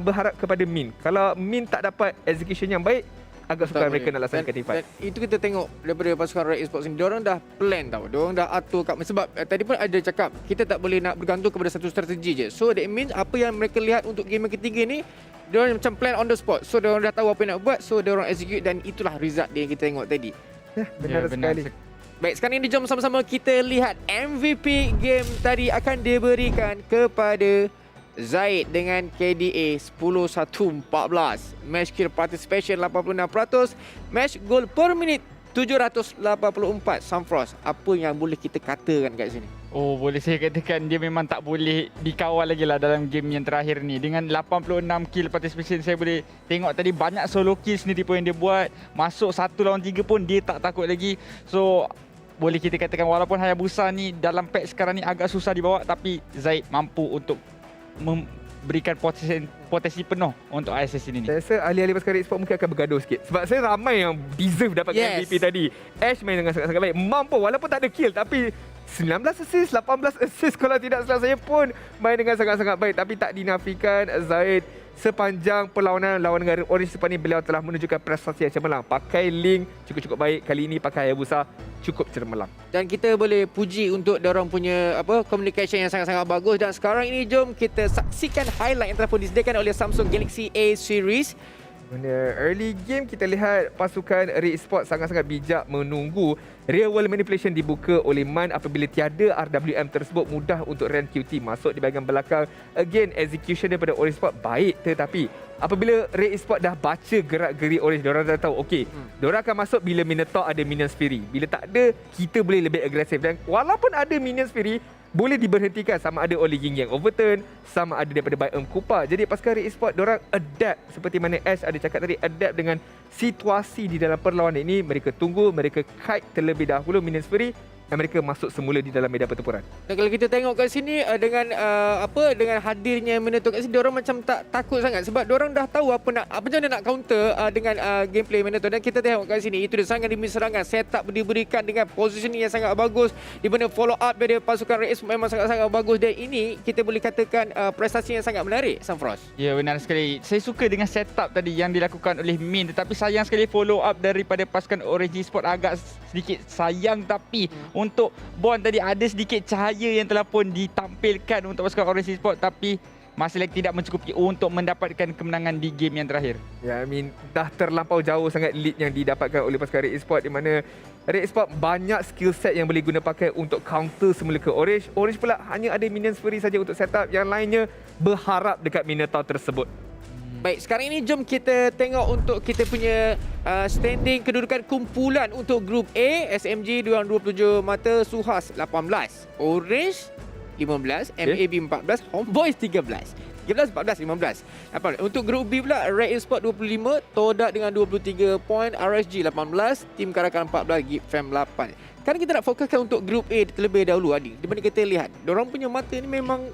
Speaker 7: berharap kepada Min. Kalau Min tak dapat execution yang baik, agak sukar mereka nak laksanakan teamfight.
Speaker 2: Itu kita tengok daripada pasukan RED Esports ni, diorang dah plan tau, diorang dah atur kat, sebab tadi pun ada cakap kita tak boleh nak bergantung kepada satu strategi je. So that means apa yang mereka lihat untuk game ketiga ni, diorang macam plan on the spot. So diorang dah tahu apa yang nak buat, so diorang execute dan itulah result dia yang kita tengok tadi.
Speaker 7: Ya, benar sekali.
Speaker 2: Baik, sekarang ini jom sama-sama kita lihat MVP game tadi akan diberikan kepada Zaid dengan KDA 10-1-14. Match kill participation 86%. Match goal per minit 784. Samfrost, apa yang boleh kita katakan kat sini?
Speaker 4: Oh, boleh saya katakan dia memang tak boleh dikawal lagi lah dalam game yang terakhir ni. Dengan 86 kill participation, saya boleh tengok tadi banyak solo kill sendiri pun yang dia buat. Masuk 1 lawan 3 pun dia tak takut lagi. So, boleh kita katakan walaupun Hayabusa ni dalam pack sekarang ni agak susah dibawa, tapi Zaid mampu untuk memberikan potensi penuh untuk assassin ini.
Speaker 7: Saya rasa ahli-ahli pasukan RED Esports mungkin akan bergaduh sikit. Sebab saya ramai yang deserve dapatkan MVP tadi. Ash main dengan sangat-sangat baik. Mampu walaupun tak ada kill, tapi 19 assist, 18 assist kalau tidak salah saya pun main dengan sangat-sangat baik. Tapi tak dinafikan Zaid sepanjang perlawanan lawan dengan Orange Esports ni, beliau telah menunjukkan prestasi yang cemerlang. Pakai Link cukup-cukup baik, kali ini pakai Hayabusa cukup cemerlang. Dan
Speaker 2: kita boleh puji untuk diorang punya communication yang sangat-sangat bagus. Dan sekarang ini jom kita saksikan highlight yang telah pun disediakan oleh Samsung Galaxy A Series.
Speaker 7: Early game kita lihat pasukan RED Esports sangat-sangat bijak menunggu real world manipulation dibuka oleh Man. Apabila tiada RWM tersebut, mudah untuk Ren QT masuk di bahagian belakang. Again, execution daripada Orange Esports baik, tetapi apabila RED Esports dah baca gerak-geri Orange, diorang dah tahu okey, diorang akan masuk bila Minotaur ada Minions Fury. Bila tak ada, kita boleh lebih agresif. Dan walaupun ada Minions Fury, boleh diberhentikan sama ada oleh Ying Yang Overturn, sama ada daripada Biome Kupa. Jadi pasukan RED Esports diorang adapt, seperti mana Ash ada cakap tadi, adapt dengan situasi di dalam perlawanan ini. Mereka tunggu, mereka kite terlebih dahulu Minions Fury dan mereka masuk semula di dalam medan pertempuran.
Speaker 2: Dan kalau kita tengok kat sini dengan dengan hadirnya Minotaur kat sini, diorang macam tak takut sangat sebab diorang dah tahu macam mana nak counter dengan gameplay Minotaur. Dan kita tengok kat sini, itu dia sangat demi serangan, setup diberikan dengan positioning yang sangat bagus, di mana follow up dari pasukan RED Esports memang sangat-sangat bagus. Dan ini kita boleh katakan prestasi yang sangat menarik, Samfrost.
Speaker 4: Ya, benar sekali. Saya suka dengan setup tadi yang dilakukan oleh Min, tetapi sayang sekali follow up daripada pasukan Orange Esports agak sedikit sayang. Tapi untuk Bond tadi ada sedikit cahaya yang telah pun ditampilkan untuk pasukan Orange Esports, tapi masih lagi tidak mencukupi untuk mendapatkan kemenangan di game yang terakhir.
Speaker 7: Ya, dah terlampau jauh sangat lead yang didapatkan oleh pasukan RED Esports, di mana RED Esports banyak skill set yang boleh guna pakai untuk counter semula ke Orange. Orange pula hanya ada minions free saja untuk setup, yang lainnya berharap dekat Minotaur tersebut.
Speaker 2: Baik, sekarang ini jom kita tengok untuk kita punya standing kedudukan kumpulan untuk grup A. SMG diorang 27 mata, SUHAZ 18, Orange 15, MAB 14, Homeboys 13. 13, 14, 15. Untuk grup B pula, RED Esports 25, TODAK dengan 23 poin, RSG 18, Tim CARACAL 14, GEEK FAM 8. Sekarang kita nak fokuskan untuk grup A terlebih dahulu, Adi. Di mana kita lihat, diorang punya mata ni memang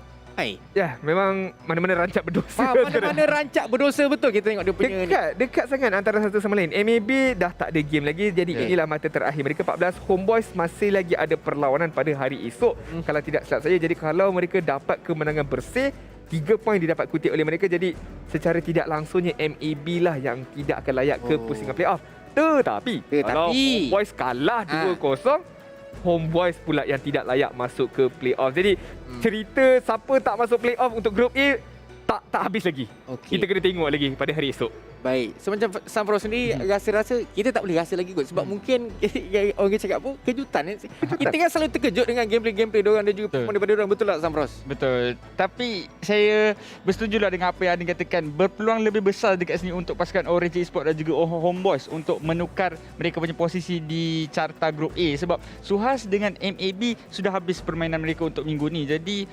Speaker 7: ya, memang mana-mana rancak berdosa.
Speaker 2: Mana-mana rancak berdosa betul kita tengok dia punya
Speaker 7: dekat sangat antara satu sama lain. MAB dah tak ada game lagi, jadi inilah mata terakhir mereka 14. Homeboys masih lagi ada perlawanan pada hari esok kalau tidak silap saya. Jadi kalau mereka dapat kemenangan bersih, 3 poin didapat kutip oleh mereka, jadi secara tidak langsungnya MAB lah yang tidak akan layak ke pusingan playoff. Tetapi kalau Homeboys kalah 2-0, Homeboys pula yang tidak layak masuk ke playoff. Jadi cerita siapa tak masuk playoff untuk grup A tak habis lagi. Kita kena tengok lagi pada hari esok.
Speaker 2: Baik. Semacam Samfro sendiri rasa-rasa kita tak boleh rasa lagi kot. Sebab mungkin orang cakap apa, kejutan. Kita kan selalu terkejut dengan gameplay diorang dan juga performa daripada diorang. Betul tak Samfros?
Speaker 4: Betul. Tapi saya bersetujulah dengan apa yang Adin katakan. Berpeluang lebih besar dekat sini untuk pasukan Orange Esports dan juga Homeboys untuk menukar mereka punya posisi di carta grup A. Sebab SUHAZ dengan MAB sudah habis permainan mereka untuk minggu ni. Jadi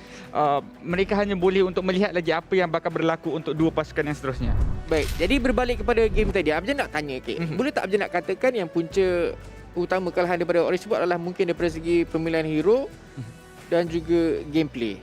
Speaker 4: mereka hanya boleh untuk melihat lagi apa yang bakal berlaku untuk dua pasukan yang seterusnya.
Speaker 2: Baik, jadi berbalik kepada game tadi, Abjad nak tanya boleh tak Abjad nak katakan yang punca utama kekalahan daripada Orange Esports adalah mungkin daripada segi pemilihan hero dan juga gameplay?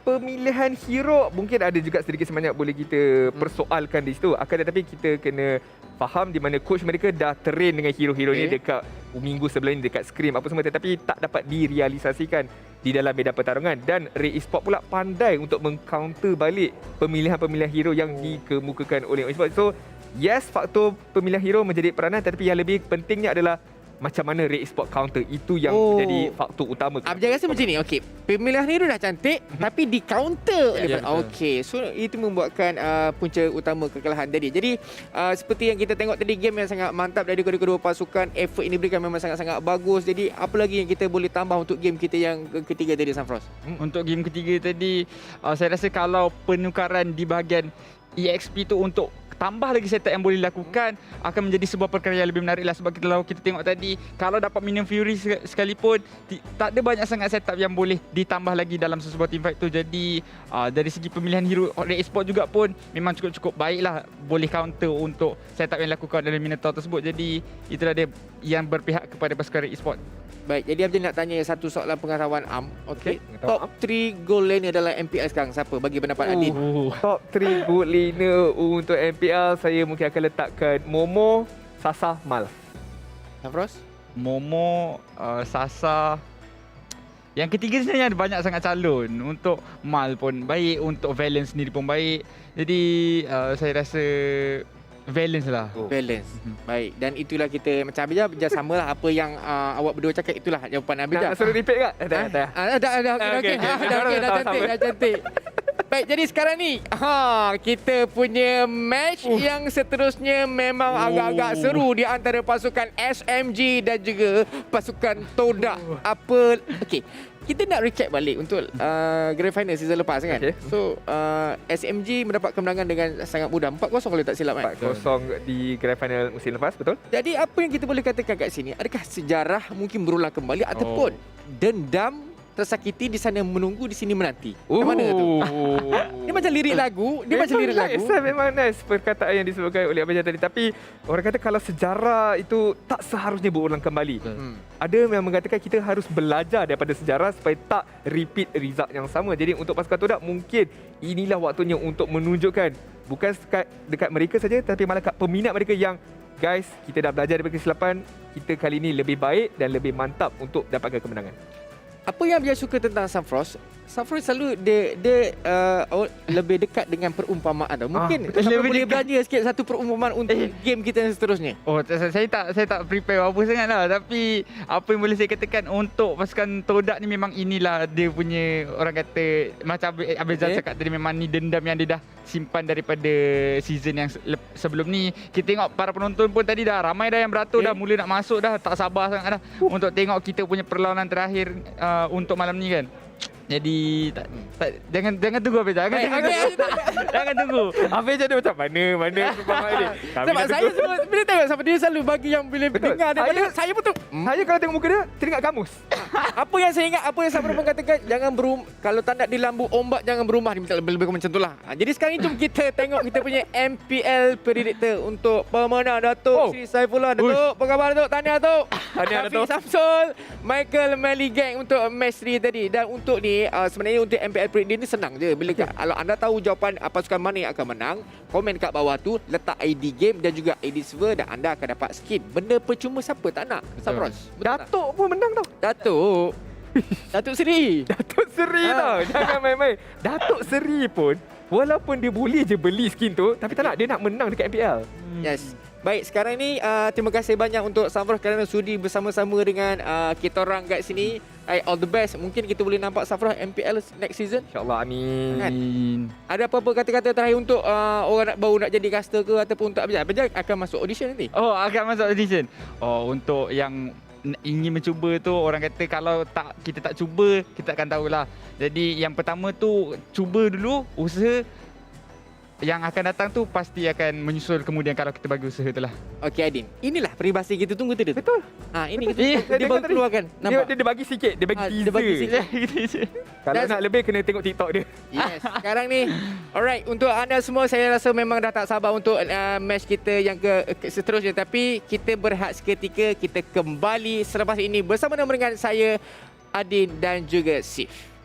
Speaker 7: Pemilihan hero mungkin ada juga sedikit sebanyak boleh kita persoalkan di situ. Akan tetapi kita kena faham di mana coach mereka dah train dengan hero-hero ni dekat minggu sebelum ni dekat scrim apa semua, tetapi tak dapat direalisasikan di dalam medan pertarungan. Dan RED Esports pula pandai untuk meng-counter balik pemilihan-pemilihan hero yang dikemukakan oleh Orange Esports. So yes, faktor pemilihan hero menjadi peranan, tetapi yang lebih pentingnya adalah macam mana RED Esports counter. Itu yang menjadi faktor utama.
Speaker 2: Abjad rasa macam ni. Okey, pemilihan hero dah cantik tapi di counter. Okey, so itu membuatkan punca utama kekalahan tadi. Jadi seperti yang kita tengok tadi, game yang sangat mantap dari kedua-dua pasukan. Effort ini diberikan memang sangat-sangat bagus. Jadi apa lagi yang kita boleh tambah untuk game kita yang ketiga tadi, Samfros?
Speaker 4: Untuk game ketiga tadi, saya rasa kalau penukaran di bahagian EXP tu untuk tambah lagi setup yang boleh dilakukan akan menjadi sebuah perkara yang lebih menarik lah. Sebab kalau kita tengok tadi, kalau dapat minion fury sekalipun tak ada banyak sangat setup yang boleh ditambah lagi dalam sebuah teamfight tu. Jadi dari segi pemilihan hero RED Esports juga pun memang cukup baik lah, boleh counter untuk setup yang dilakukan dalam Minotaur tersebut. Jadi itulah dia yang berpihak kepada pasukan RED Esports.
Speaker 2: Baik, jadi Abdul nak tanya satu soalan pengetahuan am. Okey. Top 3 goal laner dalam MPL sekarang siapa? Bagi pendapat Adin.
Speaker 7: Top 3 goal laner untuk MPL, saya mungkin akan letakkan Momo, Sasa, Mal.
Speaker 2: Samfros?
Speaker 4: Momo, Sasa. Yang ketiga sebenarnya ada banyak sangat calon. Untuk Mal pun baik, untuk Valence sendiri pun baik. Jadi saya rasa Valence lah.
Speaker 2: Balance. Baik, dan itulah kita macam Abijah samalah apa yang awak berdua cakap, itulah jawapan Abijah.
Speaker 7: Nak suruh repeat tak?
Speaker 2: Dah cantik. Baik, jadi sekarang ni kita punya match yang seterusnya memang agak-agak seru di antara pasukan SMG dan juga pasukan TODAK. Okey, kita nak recap balik untuk Grand Final season lepas kan. So SMG mendapat kemenangan dengan sangat mudah, 4-0 kalau tak silap kan.
Speaker 7: 4-0 di Grand Final musim lepas, betul?
Speaker 2: Jadi apa yang kita boleh katakan kat sini, adakah sejarah mungkin berulang kembali ataupun dendam tersakiti di sana menunggu, di sini menanti? Macam mana tu? Dia macam lirik lagu.
Speaker 7: Memang nice perkataan yang disebutkan oleh Abang tadi. Tapi orang kata kalau sejarah itu tak seharusnya berulang kembali. Ada yang mengatakan kita harus belajar daripada sejarah supaya tak repeat result yang sama. Jadi untuk pasukan TODAK mungkin inilah waktunya untuk menunjukkan bukan dekat mereka saja, tapi malah kat peminat mereka yang guys, kita dah belajar daripada kesilapan, kita kali ini lebih baik dan lebih mantap untuk dapatkan kemenangan.
Speaker 2: Apa yang dia suka tentang Samfros, Safron selalu dia lebih dekat dengan perumpamaan tau. Mungkin
Speaker 4: lebih
Speaker 2: boleh
Speaker 4: dekat.
Speaker 2: belanja sikit satu perumpamaan untuk game kita yang seterusnya.
Speaker 4: Oh, saya tak prepare apa sangat lah. Tapi apa yang boleh saya katakan untuk pasukan Todak ni memang inilah dia punya, orang kata macam Abizal cakap tadi, memang ni dendam yang dia dah simpan daripada season yang sebelum ni. Kita tengok para penonton pun tadi dah ramai dah yang beratur dah, mula nak masuk dah, tak sabar sangat dah untuk tengok kita punya perlawanan terakhir untuk malam ni kan. Jadi jangan tunggu Hafiz. Jangan tunggu. Hafiz jadi macam mana performa dia.
Speaker 2: Sebab saya bila tengok sampai dia selalu bagi yang bila dengar daripada saya pun tu.
Speaker 7: Saya kalau tengok muka dia teringat kamus.
Speaker 2: Apa yang saya ingat, apa yang Safron katakan, jangan kalau tak nak dilambu ombak jangan berumah, dia minta lebih macam itulah. Jadi sekarang ni jom kita tengok kita punya MPL predictor untuk pemenang Datuk Sri Saifullah. Datuk, apa khabar Datuk? Tahniah Datuk. Tahniah Datuk. Samsul, Michael Melly Gang untuk match 3 tadi. Dan untuk ni sebenarnya untuk MPL predictor ni senang je. Bila kalau anda tahu jawapan pasukan mana yang akan menang, komen kat bawah tu, letak ID game dan juga ID server dan anda akan dapat skin. Benda percuma siapa tak nak? Sabros.
Speaker 7: Datuk pun menang tau.
Speaker 2: Datuk Seri.
Speaker 7: Datuk Seri tau. Jangan main-main. Datuk Seri pun walaupun dia boleh je beli skin tu, tapi tak nak, dia nak menang dekat MPL.
Speaker 2: Yes. Baik, sekarang ni terima kasih banyak untuk Safron kerana sudi bersama-sama dengan kita orang kat sini. All the best. Mungkin kita boleh nampak Safron MPL next season.
Speaker 7: InsyaAllah, amin.
Speaker 2: Kan? Ada apa-apa kata-kata terakhir untuk orang baru nak jadi caster ke ataupun untuk Abijah akan masuk audition nanti?
Speaker 4: Oh, akan masuk audition. Oh, untuk yang ingin mencuba tu, orang kata kalau kita tak cuba, kita akan tahulah. Jadi yang pertama tu cuba dulu, usaha yang akan datang tu pasti akan menyusul kemudian kalau kita bagi usaha tu lah.
Speaker 2: Okey Adin, inilah peribahasa kita tunggu tadi.
Speaker 7: Betul.
Speaker 2: Ini kita dia baru keluarkan.
Speaker 7: Dia bagi sikit, dia bagi teaser.
Speaker 2: Dia bagi sikit.
Speaker 7: Kalau nak lebih kena tengok TikTok dia.
Speaker 2: Yes, sekarang ni. Alright, untuk anda semua saya rasa memang dah tak sabar untuk match kita yang seterusnya, tapi kita berehat seketika, kita kembali selepas ini bersama-sama dengan saya Adin dan juga Sif.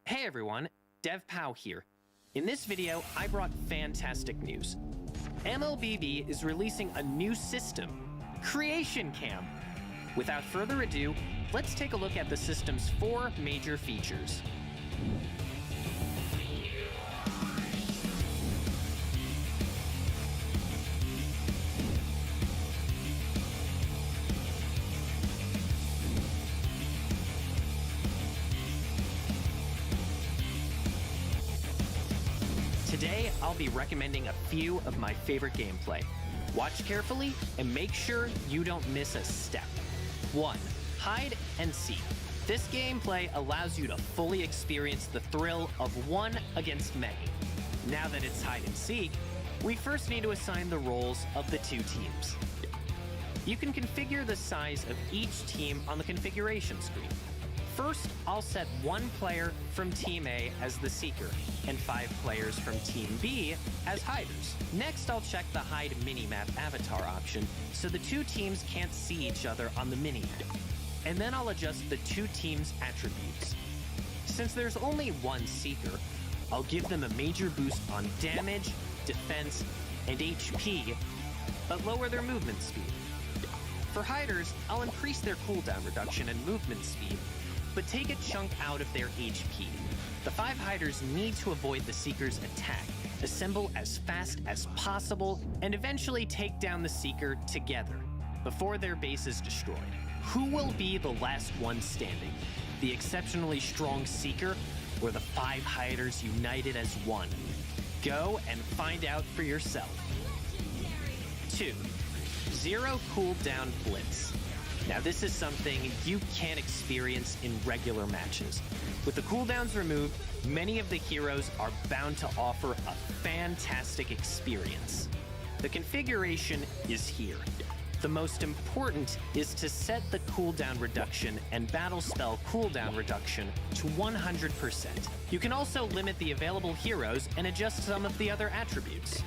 Speaker 10: Hey everyone, DevPow here. In this video, I brought fantastic news. MLBB is releasing a new system, Creation Cam. Without further ado, let's take a look at the system's 4 major features. Today, I'll be recommending a few of my favorite gameplay. Watch carefully and make sure you don't miss a step. 1. Hide and seek. This gameplay allows you to fully experience the thrill of 1 against many. Now that it's hide and seek, we first need to assign the roles of the 2 teams. You can configure the size of each team on the configuration screen. First, I'll set 1 player from Team A as the Seeker, and 5 players from Team B as Hiders. Next, I'll check the Hide Minimap avatar option, so the 2 teams can't see each other on the minimap. And then I'll adjust the 2 teams' attributes. Since there's only 1 Seeker, I'll give them a major boost on damage, defense, and HP, but lower their movement speed. For hiders, I'll increase their cooldown reduction and movement speed, but take a chunk out of their HP. The 5 hiders need to avoid the Seeker's attack, assemble as fast as possible, and eventually take down the Seeker together before their base is destroyed. Who will be the last one standing? The exceptionally strong Seeker or the 5 hiders united as one? Go and find out for yourself. 2. Zero cooldown blitz. Now this is something you can't experience in regular matches. With the cooldowns removed, many of the heroes are bound to offer a fantastic experience. The configuration is here. The most important is to set the cooldown reduction and battle spell cooldown reduction to 100%. You can also limit the available heroes and adjust some of the other attributes.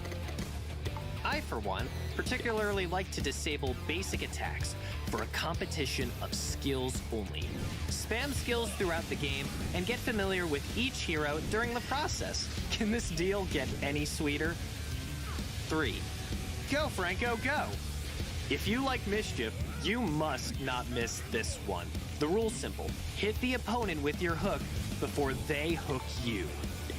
Speaker 10: I, for one, particularly like to disable basic attacks for a competition of skills only. Spam skills throughout the game and get familiar with each hero during the process. Can this deal get any sweeter? 3. Go, Franco, go! If you like mischief, you must not miss this one. The rule's simple. Hit the opponent with your hook before they hook you.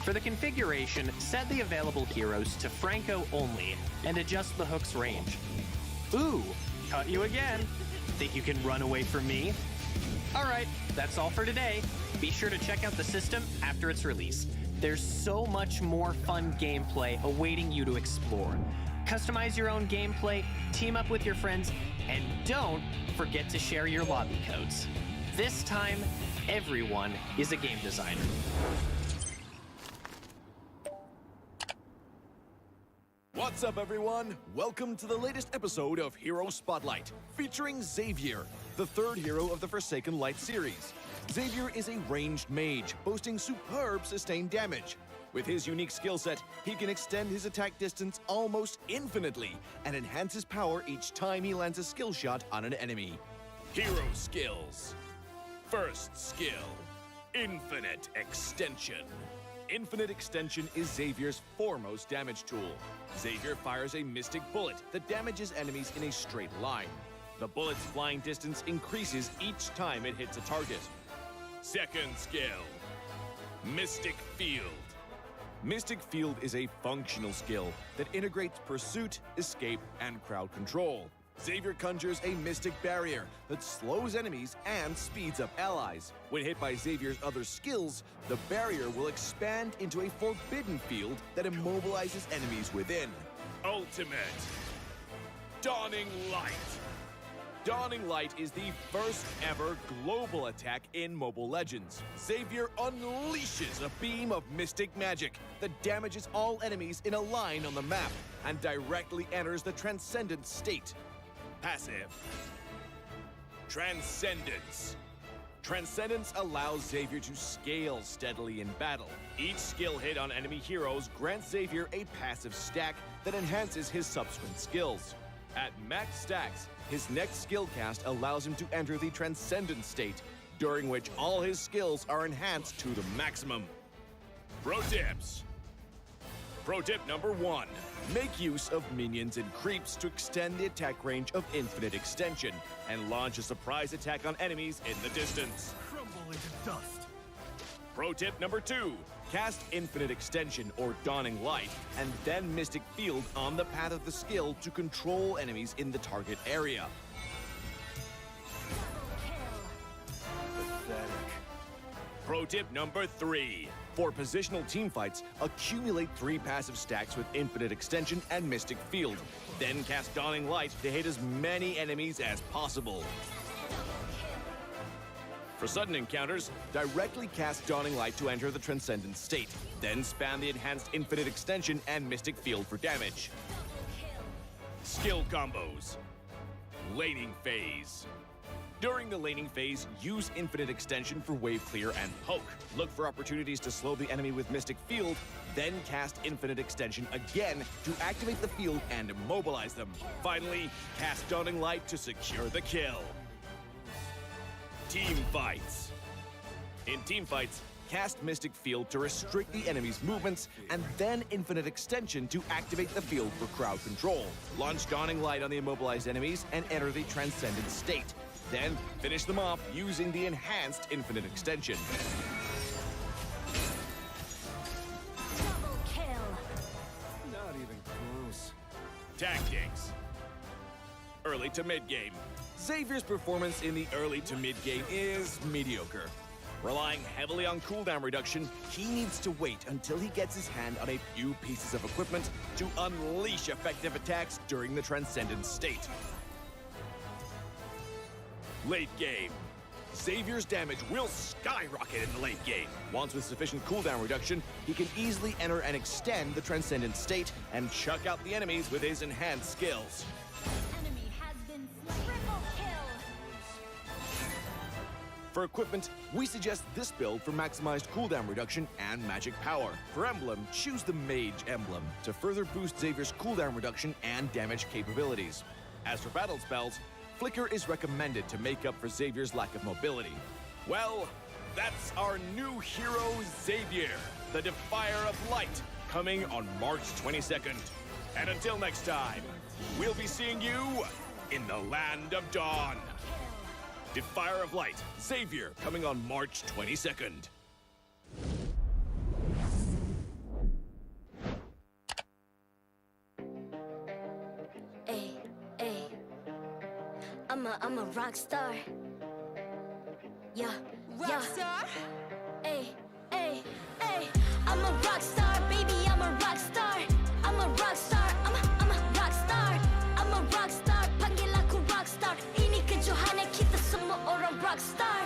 Speaker 10: For the configuration, set the available heroes to Franco only and adjust the hook's range. Ooh, caught you again. Think you can run away from me? All right, that's all for today. Be sure to check out the system after it's released. There's so much more fun gameplay awaiting you to explore. Customize your own gameplay, team up with your friends, and don't forget to share your lobby codes. This time, everyone is a game designer.
Speaker 11: What's up, everyone? Welcome to the latest episode of Hero Spotlight, featuring Xavier, the 3rd hero of the Forsaken Light series. Xavier is a ranged mage, boasting superb sustained damage. With his unique skill set, he can extend his attack distance almost infinitely and enhance his power each time he lands a skill shot on an enemy.
Speaker 6: Hero skills. First skill, Infinite Extension.
Speaker 11: Infinite Extension is Xavier's foremost damage tool. Xavier fires a mystic bullet that damages enemies in a straight line. The bullet's flying distance increases each time it hits a target.
Speaker 6: Second skill, Mystic Field.
Speaker 11: Mystic Field is a functional skill that integrates pursuit, escape, and crowd control. Xavier conjures a mystic barrier that slows enemies and speeds up allies. When hit by Xavier's other skills, the barrier will expand into a forbidden field that immobilizes enemies within.
Speaker 6: Ultimate, Dawning Light.
Speaker 11: Dawning Light is the first ever global attack in Mobile Legends. Xavier unleashes a beam of mystic magic that damages all enemies in a line on the map and directly enters the Transcendent state.
Speaker 6: Passive, Transcendence.
Speaker 11: Transcendence allows Xavier to scale steadily in battle. Each skill hit on enemy heroes grants Xavier a passive stack that enhances his subsequent skills. At max stacks, his next skill cast allows him to enter the Transcendent state, during which all his skills are enhanced to the maximum.
Speaker 6: Pro tips. Pro tip number 1.
Speaker 11: Make use of minions and creeps to extend the attack range of Infinite Extension and launch a surprise attack on enemies in the distance.
Speaker 6: Crumble into dust.
Speaker 11: Pro tip number 2. Cast Infinite Extension or Dawning Light and then Mystic Field on the path of the skill to control enemies in the target area.
Speaker 6: Pathetic. Pro tip number 3.
Speaker 11: For positional teamfights, accumulate 3 passive stacks with Infinite Extension and Mystic Field. Then cast Dawning Light to hit as many enemies as possible. For sudden encounters, directly cast Dawning Light to enter the Transcendent state. Then spam the enhanced Infinite Extension and Mystic Field for damage.
Speaker 6: Skill combos. Laning phase.
Speaker 11: During the laning phase, use Infinite Extension for wave clear and poke. Look for opportunities to slow the enemy with Mystic Field, then cast Infinite Extension again to activate the field and immobilize them. Finally, cast Dawning Light to secure the kill.
Speaker 6: Team fights.
Speaker 11: In team fights, Cast Mystic Field to restrict the enemy's movements, and then Infinite Extension to activate the field for crowd control. Launch Dawning Light on the immobilized enemies and enter the Transcendent state. Then finish them off using the enhanced Infinite Extension.
Speaker 19: Double kill.
Speaker 11: Not even close. Tactics. Early to mid-game. Xavier's performance in the early to mid-game is mediocre. Relying heavily on cooldown reduction, he needs to wait until he gets his hand on a few pieces of equipment to unleash effective attacks during the Transcendent state. Late game. Xavier's damage will skyrocket in the late game. Once with sufficient cooldown reduction, he can easily enter and extend the Transcendent state and chuck out the enemies with his enhanced skills.
Speaker 19: Enemy has been slain. Triple kill.
Speaker 11: For equipment, we suggest this build for maximized cooldown reduction and magic power. For emblem, choose the Mage emblem to further boost Xavier's cooldown reduction and damage capabilities. As for battle spells, Flicker is recommended to make up for Xavier's lack of mobility. Well, that's our new hero, Xavier, the Defier of Light, coming on March 22nd. And until next time, we'll be seeing you in the Land of Dawn. Defier of Light, Xavier, coming on March 22nd.
Speaker 19: I'm a rock star. Yeah, rock star. Ay, ay, ay. I'm a rock star, baby. I'm a rock star. I'm a rock star. I'm a rock star. I'm a rock star. Panggil aku rock star. Ini kejohanan kita semua orang rock star.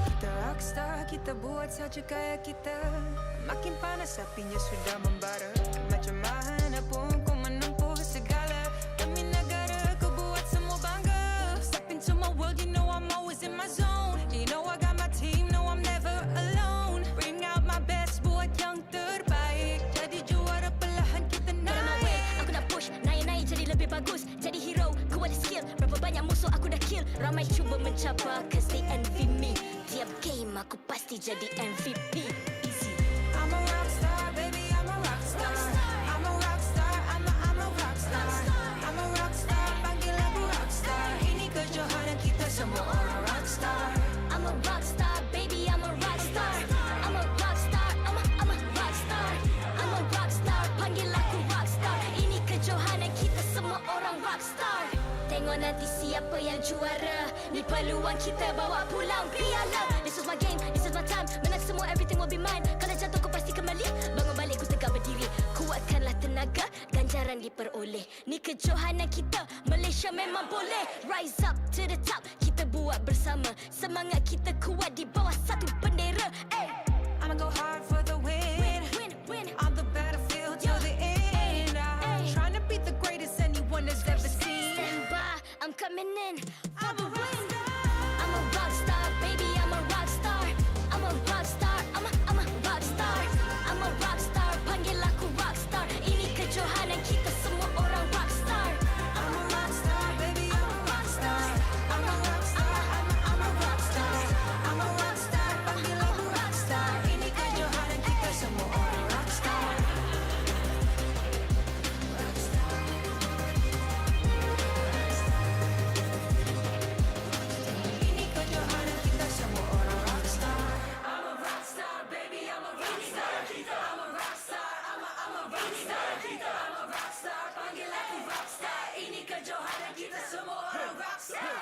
Speaker 20: Kita rockstar, kita buat saja gaya kita. Makin panas apinya sudah membara. Macam mana pun kau menempuh segala. Demi negara kau buat semua bangga. Step into my world, you know I'm always in my zone. You know I got my team, no I'm never alone. Bring out my best, buat yang terbaik. Jadi juara perlahan kita naik.
Speaker 19: Aku nak push, naik-naik jadi lebih bagus. Jadi hero, ku ada skill. Berapa banyak musuh aku dah kill. Ramai cuba mencapai, cause they envy me. Tiap game aku pasti jadi MVP. Easy.
Speaker 20: I'm a rockstar, baby, I'm a rockstar. I'm a rockstar, I'm a rockstar. I'm a rockstar, panggil aku rockstar. Ini kejohanan kita semua orang rockstar.
Speaker 19: I'm a rockstar, baby, I'm a rockstar. I'm a rockstar, I'm a rockstar. I'm a rockstar, panggil aku rockstar. Ini kejohanan kita semua orang rockstar. Tengok nanti siapa yang juara. Ni peluang kita bawa pulang piala. This is my game, this is my time. Menang semua, everything will be mine. Kalau jatuh kau pasti kembali. Bangun balik ku tegak berdiri. Kuatkanlah tenaga, ganjaran diperoleh. Ni kejohanan kita, Malaysia memang boleh. Rise up to the top, kita buat bersama. Semangat kita kuat di bawah satu bendera. Ay.
Speaker 20: I'ma go hard for the win.
Speaker 19: Win, win.
Speaker 20: On the battlefield till the end. I'm trying to be the greatest anyone has ever seen.
Speaker 19: Stand by, I'm coming in for the win. I'm a rock star, baby, I'm a rock star. I'm a rock star, I'm a rock star. I'm a rock star, panggil aku rock star. Ini kejohanan kita semua orang rock star.
Speaker 20: I'm a rockstar, baby, I'm a rockstar. I'm a rockstar, I'm a rockstar. I'm a rockstar, panggil aku rockstar. Ini kejohanan kita semua orang rockstar. Ini kejohanan kita semua orang rockstar. I'm a rockstar, baby, I'm a rockstar. I'm a rockstar, I'm a rockstar. I'm a rockstar, panggil aku rockstar. Ini kejohanan kita semua orang rockstar.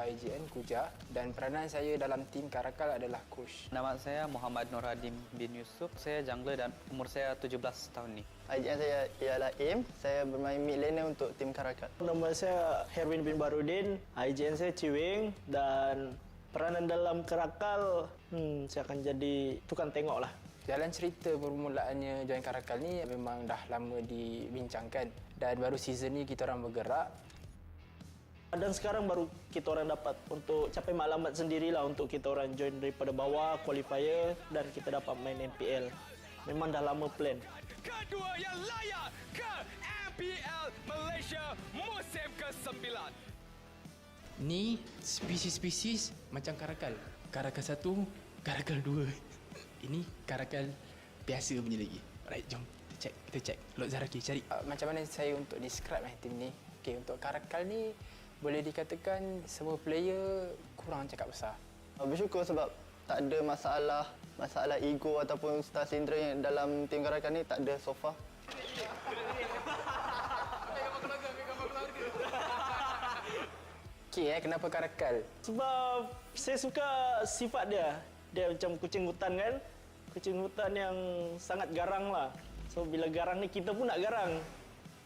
Speaker 8: IGN Kuja dan peranan saya dalam tim CARACAL adalah coach.
Speaker 15: Nama saya Muhammad Nuradim bin Yusuf. Saya jungler dan umur saya 17 tahun ni.
Speaker 17: IGN saya ialah Aim. Saya bermain mid laner untuk tim CARACAL.
Speaker 23: Nama saya Herwin bin Barudin. IGN saya Ciwing dan peranan dalam CARACAL saya akan jadi tukang tengok lah.
Speaker 8: Jalan cerita permulaannya join CARACAL ni memang dah lama dibincangkan dan baru season ni kita orang bergerak.
Speaker 23: Dan sekarang baru kita orang dapat untuk capai maklumat sendirilah untuk kita orang join daripada bawah qualifier dan kita dapat main MPL. Memang dah lama plan.
Speaker 5: Kedua yang layak ke MPL Malaysia musim ke-9.
Speaker 9: Ni spesies-spesies macam CARACAL. CARACAL 1, CARACAL 2. Ini CARACAL biasa punya lagi. Alright, jom kita check. Lord Zaraki cari.
Speaker 8: Macam mana saya untuk describe tim ni? Okay, untuk CARACAL ni boleh dikatakan semua player kurang cakap besar.
Speaker 17: Bersyukur sebab tak ada masalah ego ataupun star syndrome yang dalam tim CARACAL ni tak ada so far.
Speaker 8: Okay, kenapa CARACAL?
Speaker 23: Sebab saya suka sifat dia. Dia macam kucing hutan kan. Kucing hutan yang sangat garang lah. So bila garang ni kita pun nak garang.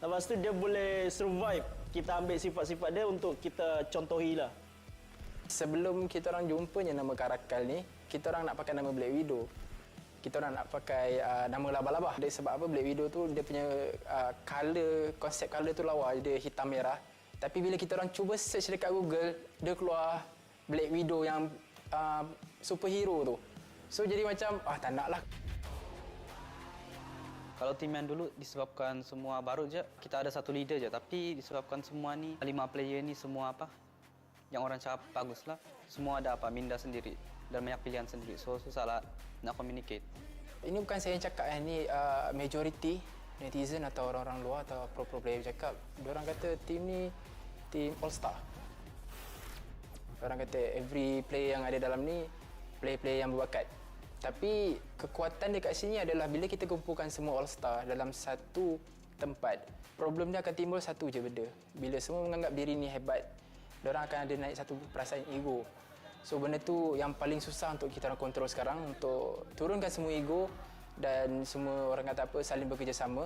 Speaker 23: Lepas tu dia boleh survive. Kita ambil sifat-sifat dia untuk kita contohi lah.
Speaker 8: Sebelum kita orang jumpanya nama CARACAL ni, kita orang nak pakai nama Black Widow. Kita orang nak pakai nama labah-labah. Dia sebab apa Black Widow tu dia punya konsep color tu lawa, dia hitam merah. Tapi bila kita orang cuba search dekat Google, dia keluar Black Widow yang superhero tu. So jadi macam tak nak lah.
Speaker 15: Kalau tim yang dulu disebabkan semua baru je, kita ada satu leader je. Tapi disebabkan semua ni, 5 player ni semua yang orang cakap bagus lah. Semua ada minda sendiri dan banyak pilihan sendiri. So susahlah nak communicate.
Speaker 8: Ini bukan saya yang cakap, ini majority netizen atau orang-orang luar atau pro player cakap. Diorang kata tim ni tim all star. Orang kata every player yang ada dalam ni player-player yang berbakat. Tapi kekuatan dekat sini adalah bila kita kumpulkan semua all star dalam satu tempat, problem dia akan timbul satu je benda. Bila semua menganggap diri ni hebat, diorang akan ada naik satu perasaan ego. So benda tu yang paling susah untuk kita orang kontrol sekarang, untuk turunkan semua ego dan semua orang kata apa saling bekerjasama.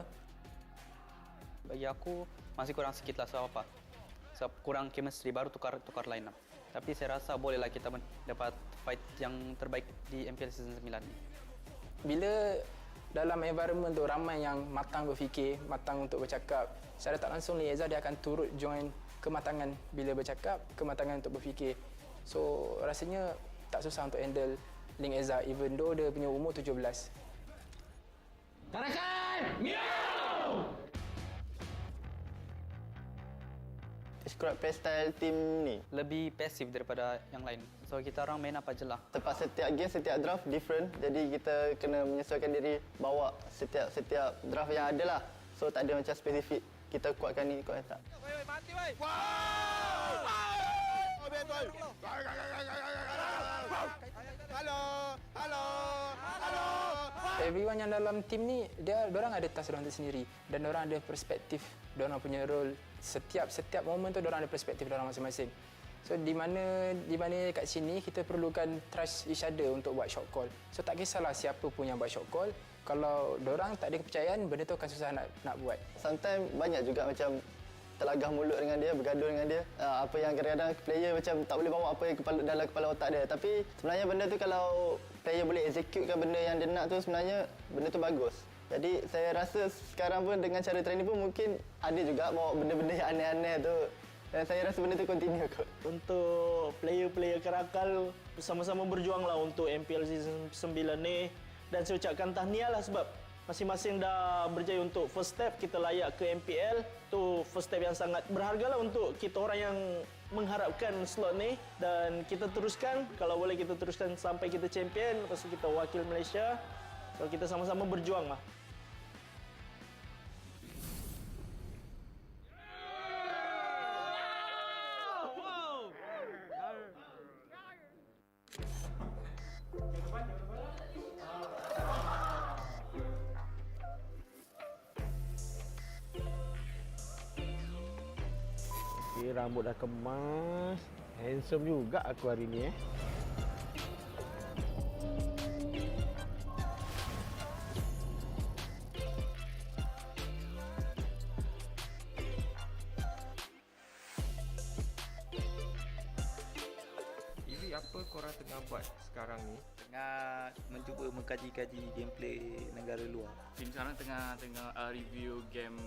Speaker 15: Bagi aku masih kurang sikit lah sebab apa? Sebab kurang chemistry, baru tukar line up. Tapi saya rasa bolehlah kita dapat fight yang terbaik di MPL Season 9 ni.
Speaker 8: Bila dalam environment tu ramai yang matang berfikir, matang untuk bercakap, secara tak langsung Lieza dia akan turut join kematangan bila bercakap, kematangan untuk berfikir. So rasanya tak susah untuk handle Link Eza even though dia punya umur 17.
Speaker 5: CARACAL! Miau!
Speaker 17: Describe playstyle tim ni.
Speaker 15: Lebih pasif daripada yang lain. So kita orang main apa je lah.
Speaker 17: Tepat setiap game, setiap draft different. Jadi kita kena menyesuaikan diri bawa setiap draft yang ada lah. So tak ada macam spesifik kita kuatkan ni, kuatkan tak.
Speaker 5: Mati weh. Wow! Halo.
Speaker 8: Everyone yang dalam tim ni diorang ada task diorang sendiri dan diorang ada perspektif diorang punya role. Setiap momen tu diorang ada perspektif diorang masing-masing. So di mana kat sini kita perlukan trust each other untuk buat shot call. So tak kisahlah siapa pun yang buat shot call, kalau diorang tak ada kepercayaan, benda tu akan susah nak buat.
Speaker 17: Sometimes banyak juga macam terlagah mulut dengan dia, bergaduh dengan dia. Apa yang kadang-kadang player macam tak boleh bawa apa yang dalam kepala otak dia. Tapi sebenarnya benda tu kalau player boleh executekan benda yang dia nak tu, sebenarnya benda tu bagus. Jadi saya rasa sekarang pun dengan cara training pun mungkin ada juga bawa benda-benda yang aneh-aneh tu. Dan saya rasa benda tu continue kot.
Speaker 23: Untuk player-player CARACAL bersama-sama berjuanglah untuk MPL Season 9 ni. Dan saya ucapkan tahniah lah sebab masing-masing dah berjaya untuk first step kita layak ke MPL. Tu first step yang sangat berharga lah untuk kita orang yang mengharapkan slot ni. Dan kita teruskan, kalau boleh kita teruskan sampai kita champion. Lepas tu kita wakil Malaysia. So kita sama-sama berjuang lah.
Speaker 2: Rambut dah kemas. Handsome juga aku hari ni
Speaker 7: Apa korang tengah buat sekarang ni?
Speaker 13: mencuba mengkaji-kaji gameplay negara luar.
Speaker 14: Tim sekarang tengah review game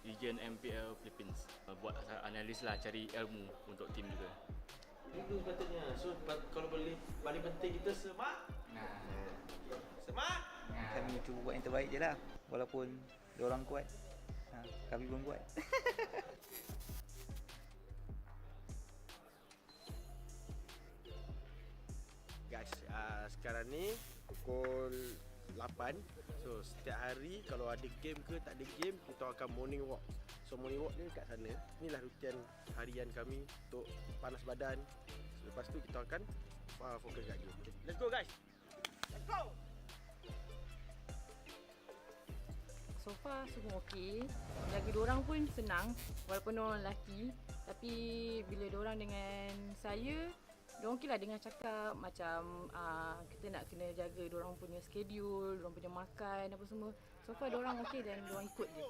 Speaker 14: Region MPL Philippines. Buat analis lah, cari ilmu untuk tim juga.
Speaker 13: Itu sepatutnya. So kalau boleh, paling penting kita semak. Semak. Kami cuba buat yang terbaik je lah. Walaupun diorang kuat, kami belum kuat.
Speaker 16: Guys, sekarang ni pukul 8. So setiap hari kalau ada game ke tak ada game, kita akan morning walk. So morning walk ni kat sana. Inilah rutian harian kami untuk panas badan. Lepas tu kita akan fokus kat game. Okay. Let's go guys. Let's go.
Speaker 24: So far semua okey. Jaga diorang pun senang walaupun diorang lelaki. Tapi bila diorang dengan saya, diorang okey lah dengan cakap macam kita nak kena jaga diorang punya schedule, diorang punya makan apa semua. So far diorang okey dan diorang ikut je.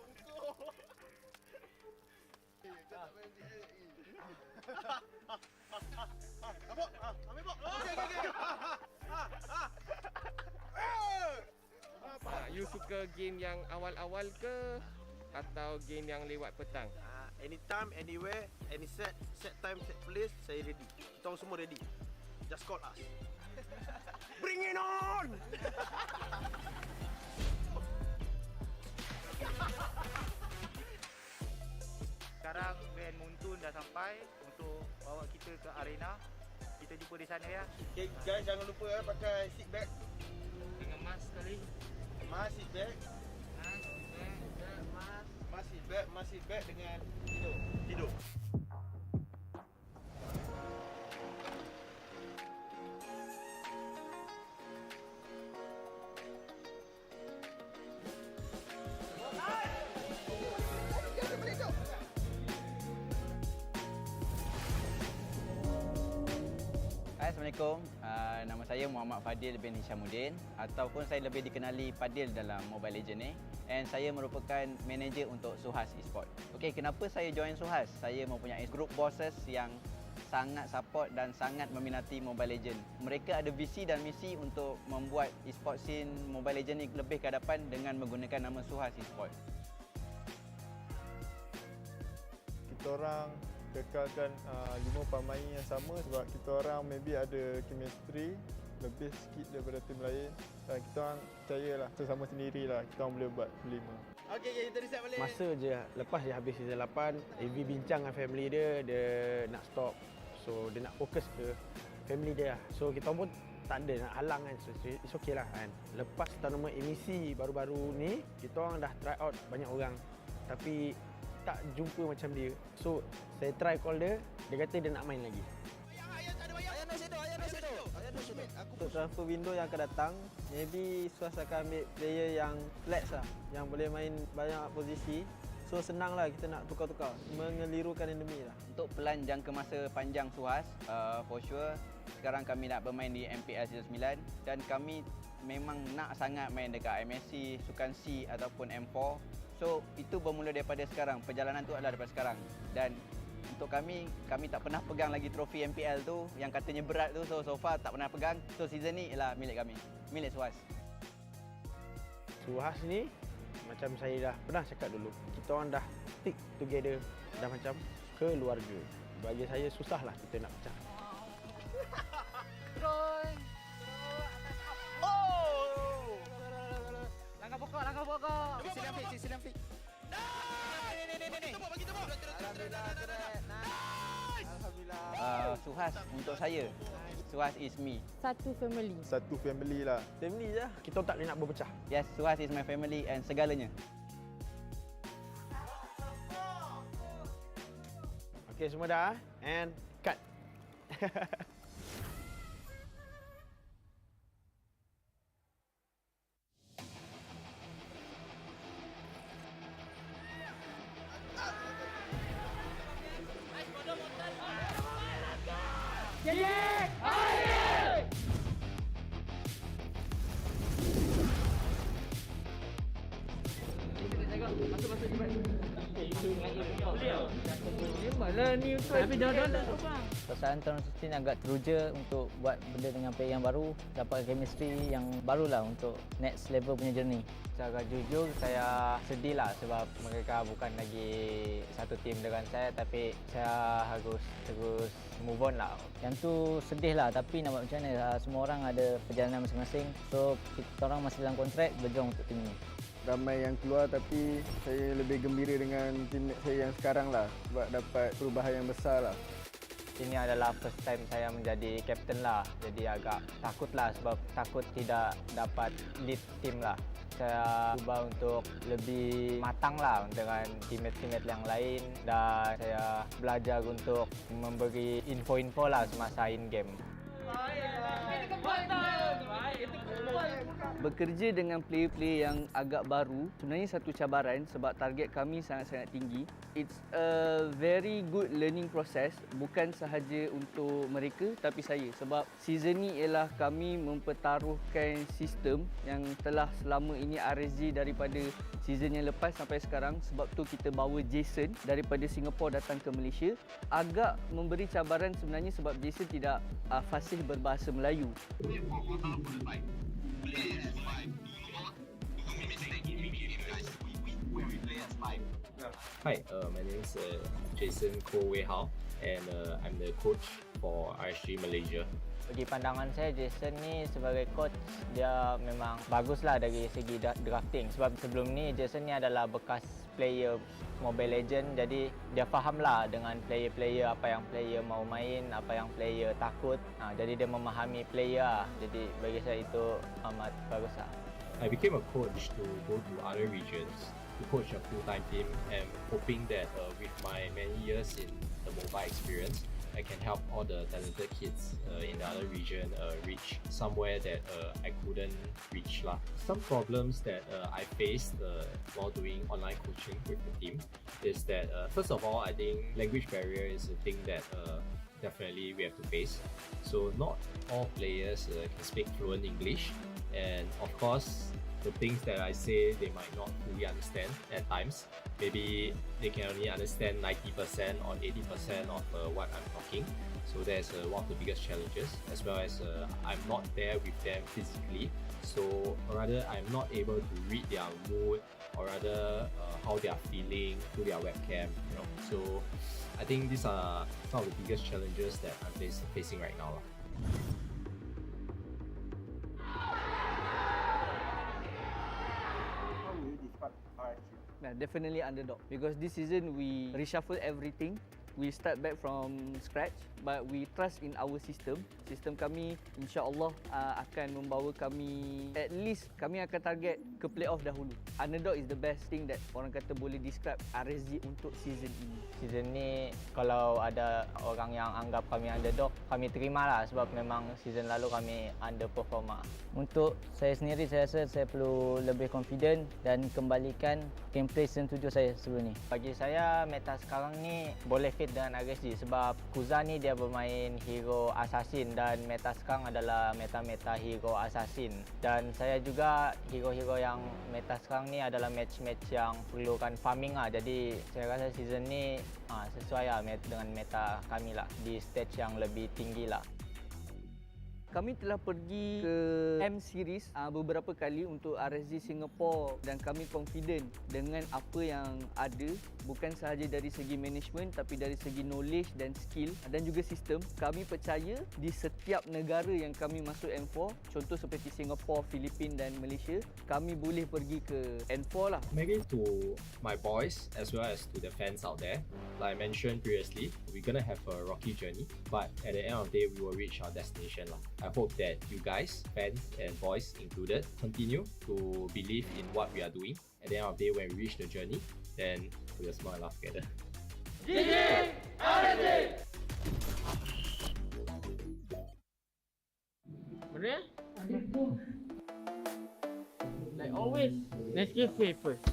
Speaker 25: You suka game yang awal-awal ke atau game yang lewat petang?
Speaker 16: Anytime, anywhere, any set time, set place, saya ready. Kita orang semua ready. Just call us. Bring it on!
Speaker 26: Sekarang band Muntun dah sampai untuk bawa kita ke arena. Kita jumpa di sana ya.
Speaker 16: Okay guys, jangan lupa pakai seat belt.
Speaker 25: Dengan mask sekali.
Speaker 16: Mask, seat belt. Mask, seat belt dengan tidur.
Speaker 27: Assalamualaikum, nama saya Muhammad Fadil bin Hishamuddin ataupun saya lebih dikenali Fadil dalam Mobile Legends ni, and saya merupakan manager untuk SUHAZ Esports. Okey, kenapa saya join SUHAZ? Saya mempunyai group bosses yang sangat support dan sangat meminati Mobile Legends. Mereka ada visi dan misi untuk membuat esports scene Mobile Legends ni lebih ke hadapan dengan menggunakan nama SUHAZ Esports.
Speaker 28: Kita orang kekalkan 5 pemain yang sama sebab kita orang maybe ada chemistry lebih sikit daripada tim lain dan kita orang percayalah sesama sendirilah kita orang boleh buat 5.
Speaker 16: Okey, kita reset balik.
Speaker 29: Masa je lepas dia habis season 8, AV bincang dengan family dia nak stop. So dia nak fokus ke family dia. So kita pun tak ada nak halang kan. So it's okay lah kan. Lepas tournament emisi baru-baru ni, kita orang dah try out banyak orang. Tapi tak jumpa macam dia. So saya try call dia, dia kata dia nak main lagi. Untuk transfer window yang akan datang, maybe SUHAZ akan ambil player yang flex lah, yang boleh main banyak posisi. So senang lah kita nak tukar-tukar, mengelirukan enemy lah.
Speaker 27: Untuk pelan jangka masa panjang SUHAZ, for sure sekarang kami nak bermain di MPL Season 9 dan kami memang nak sangat main dekat MSC, Sukan C ataupun M4. So itu bermula daripada sekarang, perjalanan tu adalah daripada sekarang. Dan untuk kami tak pernah pegang lagi trofi MPL tu yang katanya berat tu. So far tak pernah pegang. So season ni ialah milik kami, milik SUHAZ.
Speaker 29: SUHAZ ni macam saya dah pernah cakap dulu, kita orang dah stick together, dah macam keluarga. Bagi saya susahlah kita nak pecah.
Speaker 24: Langkah pokok.
Speaker 16: Silam fik.
Speaker 27: SUHAZ untuk saya, SUHAZ is me.
Speaker 24: Satu family.
Speaker 28: Satu family lah.
Speaker 29: Family je, kita tak boleh nak berpecah.
Speaker 27: Yes, SUHAZ is my family and segalanya.
Speaker 29: Okey, semua dah and cut.
Speaker 5: GEEK FAM!
Speaker 24: Masuk cepat. Memanglah ni untuk episode dah.
Speaker 1: Persaingan tahun ni agak teruja untuk buat benda dengan player yang baru, dapat chemistry yang barulah untuk next level punya journey. Secara jujur saya sedih lah sebab mereka bukan lagi satu tim dengan saya, tapi saya harus terus move on lah. Yang tu sedih lah, tapi nak buat macam mana, semua orang ada perjalanan masing-masing. So kita orang masih dalam kontrak berjuang untuk tim ni.
Speaker 28: Ramai yang keluar tapi saya lebih gembira dengan teammate saya yang sekarang lah sebab dapat perubahan yang besar lah.
Speaker 1: Ini adalah first time saya menjadi captain lah, jadi agak takut lah sebab takut tidak dapat lead team lah. Saya cuba untuk lebih matang lah dengan teammate-teammate yang lain dan saya belajar untuk memberi info-info lah semasa in game.
Speaker 15: Bekerja dengan player-player yang agak baru sebenarnya satu cabaran sebab target kami sangat-sangat tinggi. It's a very good learning process, bukan sahaja untuk mereka tapi saya, sebab season ni ialah kami mempertaruhkan sistem yang telah selama ini RSG daripada season yang lepas sampai sekarang. Sebab tu kita bawa Jason daripada Singapura datang ke Malaysia. Agak memberi cabaran sebenarnya sebab Jason tidak fasih berbahasa Melayu.
Speaker 3: Hi, my name is Jason Koh Wei Hao and I'm the coach for RSG Malaysia.
Speaker 1: Bagi pandangan saya, Jason ni sebagai coach dia memang baguslah dari segi drafting. Sebab sebelum ni Jason ni adalah bekas player Mobile Legend, jadi dia fahamlah dengan player-player, apa yang player mau main, apa yang player takut. Jadi dia memahami player. Jadi bagi saya itu amat baguslah.
Speaker 3: I became a coach to go to other regions to coach a full-time team and hoping that with my many years in the mobile experience, I can help all the talented kids in the other region reach somewhere that I couldn't reach lah. Some problems that I faced while doing online coaching with the team is that first of all, I think language barrier is a thing that definitely we have to face. So not all players can speak fluent English, and of course the things that I say they might not fully understand at times. Maybe they can only understand 90% or 80% of what I'm talking. So that's one of the biggest challenges, as well as I'm not there with them physically. So rather I'm not able to read their mood or rather how they are feeling through their webcam. You know, so I think these are some of the biggest challenges that I'm facing right now.
Speaker 15: Definitely underdog, because this season we reshuffle everything. We start back from scratch, but we trust in our system. Sistem kami insya-Allah akan membawa kami, at least kami akan target ke playoff dahulu. Underdog is the best thing that orang kata boleh describe RSG untuk season ini.
Speaker 1: Season ni kalau ada orang yang anggap kami underdog, kami terimalah sebab memang season lalu kami underperform. Untuk saya sendiri, saya rasa saya perlu lebih confident dan kembalikan gameplay season 7 saya sebelum ni. Bagi saya, meta sekarang ni boleh fit dengan RSG sebab Kuza ni dia bermain hero assassin dan meta sekarang adalah meta-meta hero assassin. Dan saya juga hero-hero yang meta sekarang ni adalah match-match yang perlukan farming lah. Jadi saya rasa season ni sesuai lah dengan meta kami lah, di stage yang lebih tinggi lah.
Speaker 15: Kami telah pergi ke M Series beberapa kali untuk RSG Singapore dan kami confident dengan apa yang ada, bukan sahaja dari segi management tapi dari segi knowledge dan skill dan juga sistem. Kami percaya di setiap negara yang kami masuk M4, contoh seperti Singapore, Filipina dan Malaysia, kami boleh pergi ke N4 lah.
Speaker 3: Maybe to my boys as well as to the fans out there, like I mentioned previously, we're gonna have a rocky journey, but at the end of the day we will reach our destination lah. I hope that you guys, fans and boys included, continue to believe in what we are doing. At the end of the day, when we reach the journey, then we will smile and laugh together.
Speaker 5: GEEK FAM!
Speaker 2: Bener? Like always, let's get safe first.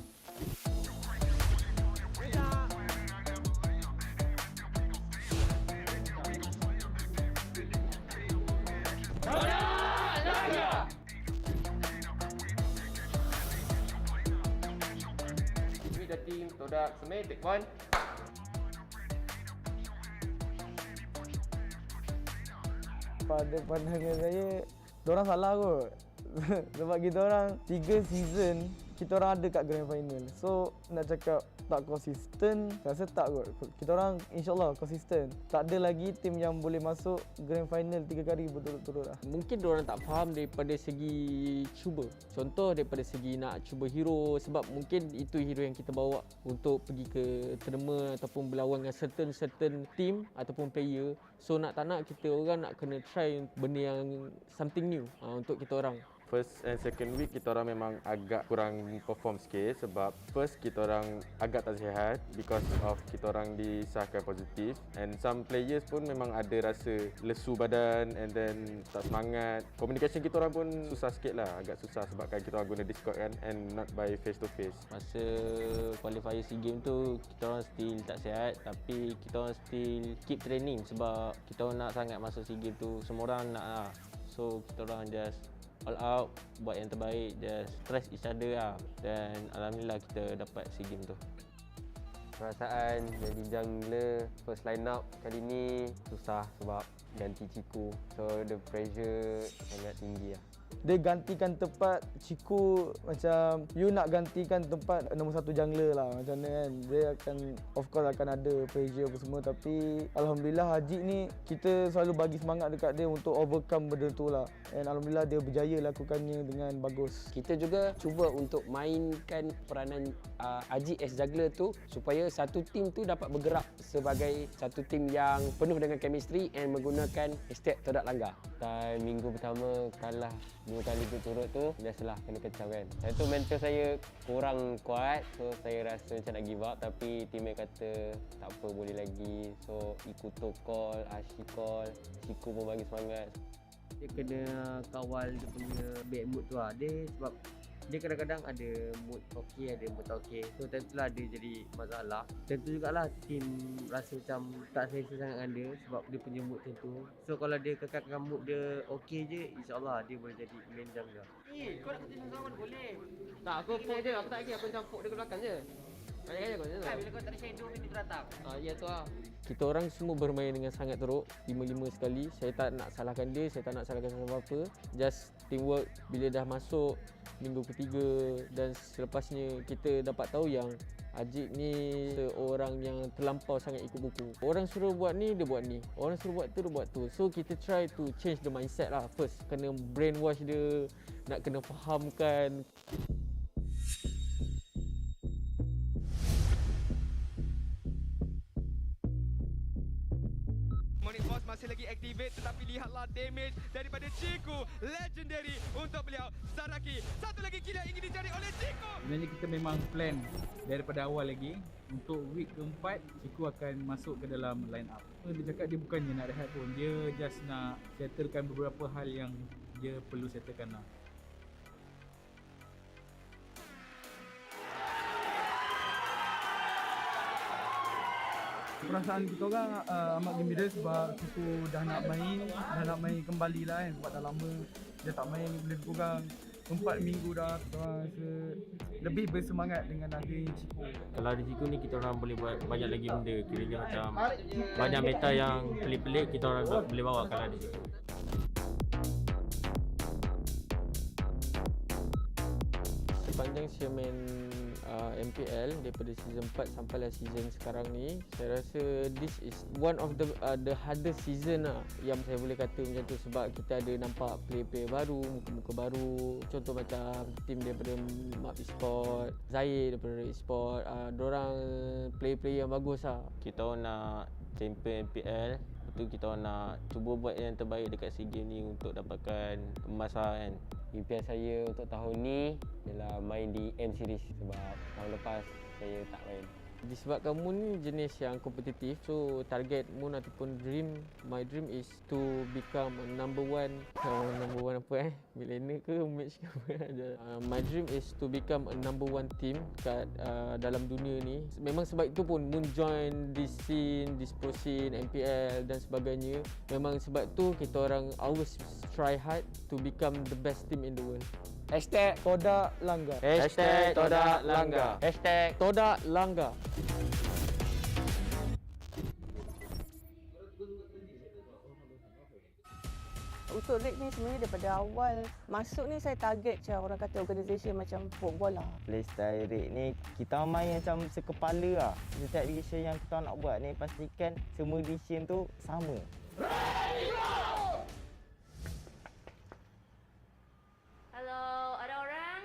Speaker 25: Meet the team, TODAK, Semai, take one.
Speaker 4: pada pandangan saya, diorang salah kot. Sebab kita orang 3 season kita orang ada kat grand final. So nak cakap tak konsisten, rasa tak kot. Kita orang insyaAllah konsisten. Tak ada lagi tim yang boleh masuk grand final 3 kali berturut-turut lah.
Speaker 2: Mungkin diorang tak faham daripada segi cuba. Contoh daripada segi nak cuba hero, sebab mungkin itu hero yang kita bawa untuk pergi ke tournament ataupun berlawan dengan certain team ataupun player. So nak tak nak kita orang nak kena try benda yang something new untuk kita orang.
Speaker 6: First and second week kita orang memang agak kurang perform sikit sebab first kita orang agak tak sihat because of kita orang disahkan positif, and some players pun memang ada rasa lesu badan and then tak semangat. Communication kita orang pun susah sikit lah, agak susah sebab kan kita orang guna Discord kan and not by face to face.
Speaker 1: Masa qualifier SEA Games tu kita orang still tak sihat, tapi kita orang still keep training sebab kita orang nak sangat masuk SEA Games tu. Semua orang nak lah. So kita orang just all out, buat yang terbaik, just trust each other lah. Dan alhamdulillah kita dapat SEA Games tu.
Speaker 10: Perasaan jadi jungler first line up kali ni susah sebab ganti Ciku. So the pressure sangat tinggi lah.
Speaker 4: Dia gantikan tempat Ciku, macam you nak gantikan tempat nombor 1 jungler lah, macam mana kan. Dia akan, of course akan ada pressure apa semua, tapi alhamdulillah Haji ni kita selalu bagi semangat dekat dia untuk overcome benda tu lah. And alhamdulillah dia berjaya lakukannya dengan bagus.
Speaker 11: Kita juga cuba untuk mainkan peranan Haji as juggler tu supaya satu tim tu dapat bergerak sebagai satu tim yang penuh dengan chemistry and menggunakan hashtag TODAK langgar.
Speaker 10: Time minggu pertama kalah 2 kali berturut tu, biasalah kena kecam kan. Saya tu mental saya kurang kuat, so saya rasa macam nak give up, tapi teammate kata tak apa, boleh lagi. So Ikuto call, Ashi call, Ciku pun bagi semangat.
Speaker 12: Dia kena kawal dia punya bad mood tu lah. Dia sebab dia kadang-kadang ada mood okey, ada mood tak okey. So time tu lah dia jadi masalah. Tentu jugalah tim rasa macam tak selesa sangat dengan dia sebab dia punya mood macam tu. So kalau dia kekalkan mood dia okey je, insyaAllah dia boleh jadi main jungler. Kau nak kerja sama boleh. Tak, aku poke je, aku tak lagi, aku macam poke dia ke belakang je. Banyak kau je. Bila kau tak ada shadow ni teratap. Ya tu lah.
Speaker 2: Kita orang semua bermain dengan sangat teruk, 5-5 sekali. Saya tak nak salahkan dia, saya tak nak salahkan siapa-apa. Just teamwork. Bila dah masuk minggu ketiga dan selepasnya kita dapat tahu yang Ajik ni seorang yang terlampau sangat ikut buku. Orang suruh buat ni, dia buat ni. Orang suruh buat tu, dia buat tu. So kita try to change the mindset lah first. Kena brainwash dia, nak kena fahamkan.
Speaker 18: Masih lagi activate, tetapi lihatlah damage daripada Ciku. Legendary untuk beliau. Zaraki, satu lagi kill yang ingin dicari oleh Ciku.
Speaker 19: Sebenarnya kita memang plan daripada awal lagi. Untuk week keempat, Ciku akan masuk ke dalam line up. Dia cakap dia bukannya nak rehat pun. Dia just nak settlekan beberapa hal yang dia perlu settlekan lah.
Speaker 21: Perasaan kita orang amat gembira sebab Ciku dah nak main kembali lah kan. Sebab dah lama dia tak main, lebih kurang 4 minggu dah. Kita orang rasa lebih bersemangat dengan adanya Ciku.
Speaker 22: Kalau ada Ciku ni kita orang boleh buat banyak lagi benda. Kiranya macam banyak meta yang pelik-pelik kita orang boleh bawa kalau ada Ciku.
Speaker 2: Sepanjang saya main MPL daripada season 4 sampailah season sekarang ni, saya rasa this is one of the hardest season lah yang saya boleh kata macam tu, sebab kita ada nampak player-player baru, muka-muka baru. Contoh macam tim daripada MAB ESPORts, Zahir daripada RED Esports, diorang player-player yang bagus lah.
Speaker 1: Kita nak champion MPL, lepas tu kita nak cuba buat yang terbaik dekat SEA Games ni untuk dapatkan emas lah kan.
Speaker 10: Impian saya untuk tahun ni ialah main di M Series sebab tahun lepas saya tak main.
Speaker 2: Disebabkan Moon ni jenis yang kompetitif, so target Moon ataupun my dream is to become a number one apa millennial ke match ke apa. My dream is to become a number one team kat dalam dunia ni. Memang sebab itu pun Moon join this scene, this pro scene, MPL dan sebagainya. Memang sebab tu kita orang always try hard to become the best team in the world.
Speaker 4: Hashtag TODAK langgar.
Speaker 2: Hashtag TODAK langgar. Hashtag TODAK langgar.
Speaker 7: Untuk RED ni sebenarnya daripada awal masuk ni saya target macam orang kata organisation macam football lah.
Speaker 1: Playstyle RED ni kita main macam sekepala lah. Setiap decision yang kita nak buat ni pastikan semua decision tu sama.
Speaker 24: Hello, ada orang?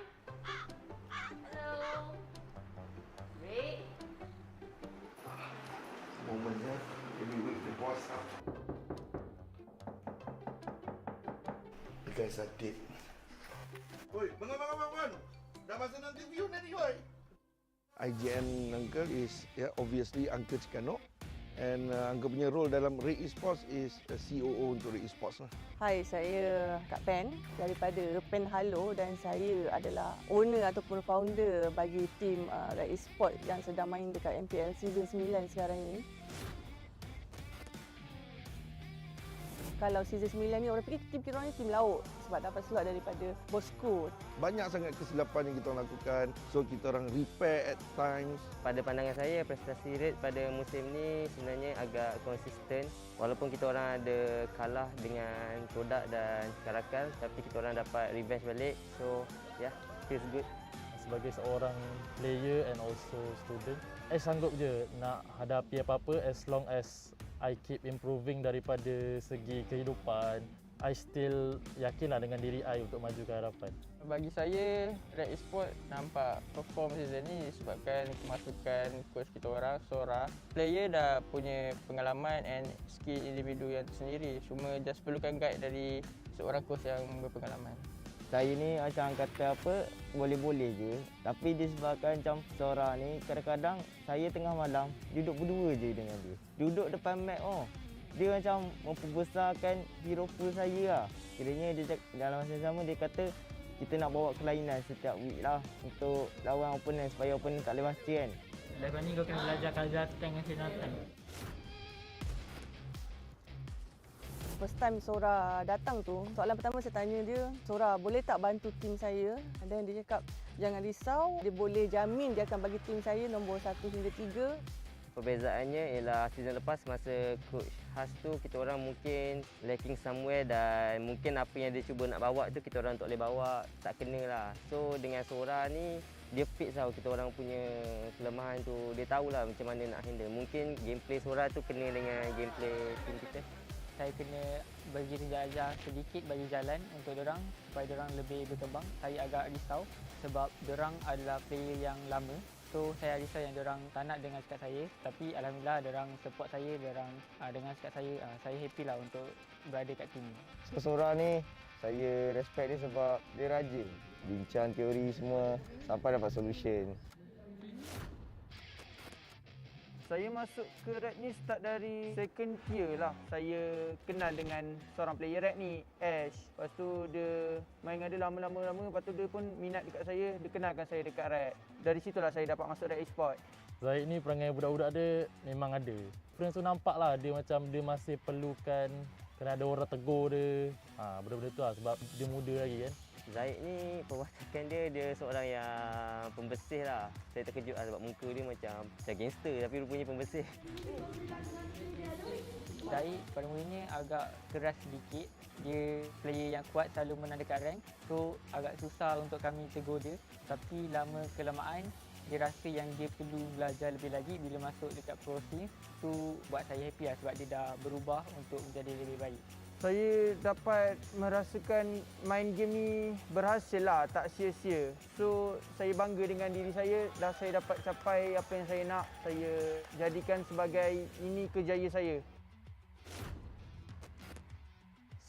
Speaker 24: Hello. RED?
Speaker 8: Moment eh, every week the boss up. You guys are dead. Oi, bangun. Dah masa nanti view nanti, oi. IGN Uncle is obviously Uncle Cikano. And Uncle punya role dalam RED Esports is COO untuk RED Esports lah.
Speaker 7: Hai, saya Kak Pen daripada Pen Halo dan saya adalah owner ataupun founder bagi tim RED Esports yang sedang main dekat MPL Season 9 sekarang ini. Kalau Season 9 ni orang fikir tim kita ni tim laut sebab dapat slot daripada Bosco.
Speaker 8: Banyak sangat kesilapan yang kita lakukan, so kita orang repair at times.
Speaker 10: Pada pandangan saya, prestasi RED pada musim ni sebenarnya agak konsisten. Walaupun kita orang ada kalah dengan TODAK dan CARACAL, tapi kita orang dapat revenge balik. So, yeah, feels good.
Speaker 9: Sebagai seorang player and also student, I sanggup je nak hadapi apa-apa as long as I keep improving daripada segi kehidupan. I still yakinlah dengan diri I untuk maju ke hadapan.
Speaker 13: Bagi saya, RED Esports nampak perform season ni disebabkan kemasukan coach kita orang, Sora. Player dah punya pengalaman and skill individu yang tersendiri. Cuma just perlukan guide dari seorang coach yang berpengalaman.
Speaker 1: Saya ni macam kata apa, boleh-boleh je. Tapi disebabkan macam Sora ni, kadang-kadang saya tengah malam duduk berdua je dengan dia. Duduk depan mic dia macam memperbesarkan hero pool saya lah. Kiranya dia dalam masa yang sama dia kata kita nak bawa kelainan setiap week lah untuk lawan opponent supaya opponent tak boleh pasti kan.
Speaker 12: Lepas ni kau kena belajar kaedah tank dan senjata.
Speaker 7: First time Sora datang tu, soalan pertama saya tanya dia, Sora boleh tak bantu tim saya? Dan dia cakap jangan risau, dia boleh jamin dia akan bagi tim saya nombor 1 hingga 3.
Speaker 10: Perbezaannya ialah season lepas masa coach Has tu kita orang mungkin lacking somewhere dan mungkin apa yang dia cuba nak bawa tu kita orang tak boleh bawa, tak kena lah. So dengan Sora ni dia fix tau kita orang punya kelemahan tu, dia tahulah macam mana nak handle. Mungkin gameplay Sora tu kena dengan gameplay tim kita.
Speaker 14: Saya kena bagi ajar sedikit bagi jalan untuk diorang supaya diorang lebih berkembang. Saya agak risau sebab diorang adalah player yang lama. So saya risau yang diorang tak nak dengar cakap saya, tapi alhamdulillah diorang support saya, diorang dengar cakap saya happy lah untuk berada kat tim ni.
Speaker 8: So Sora ni saya respect dia sebab dia rajin bincang teori semua sampai dapat solution.
Speaker 13: Saya masuk ke RED ni start dari second tier lah. Saya kenal dengan seorang player RED ni, Ash. Lepas tu dia main dengan dia lama-lama. Lepas tu dia pun minat dekat saya, dia kenalkan saya dekat RED. Dari situlah saya dapat masuk RED Esports.
Speaker 9: Zaid ni perangai budak-budak dia memang ada. Friends tu nampak lah dia macam dia masih perlukan kena ada orang tegur dia. Benda-benda tu lah sebab dia muda lagi kan.
Speaker 10: Zaid ni perwatakan dia seorang yang pembersih lah. Saya terkejut lah sebab muka dia macam gangster tapi rupanya pembersih.
Speaker 14: Zaid pada mulanya agak keras sedikit. Dia player yang kuat, selalu menang dekat rank. So agak susah untuk kami tegur dia. Tapi lama kelamaan dia rasa yang dia perlu belajar lebih lagi bila masuk dekat pro scene. Tu buat saya happy lah sebab dia dah berubah untuk menjadi lebih baik.
Speaker 13: Saya dapat merasakan main game ni berhasil lah, tak sia-sia. So, saya bangga dengan diri saya dan saya dapat capai apa yang saya nak. Saya jadikan sebagai ini kejayaan saya.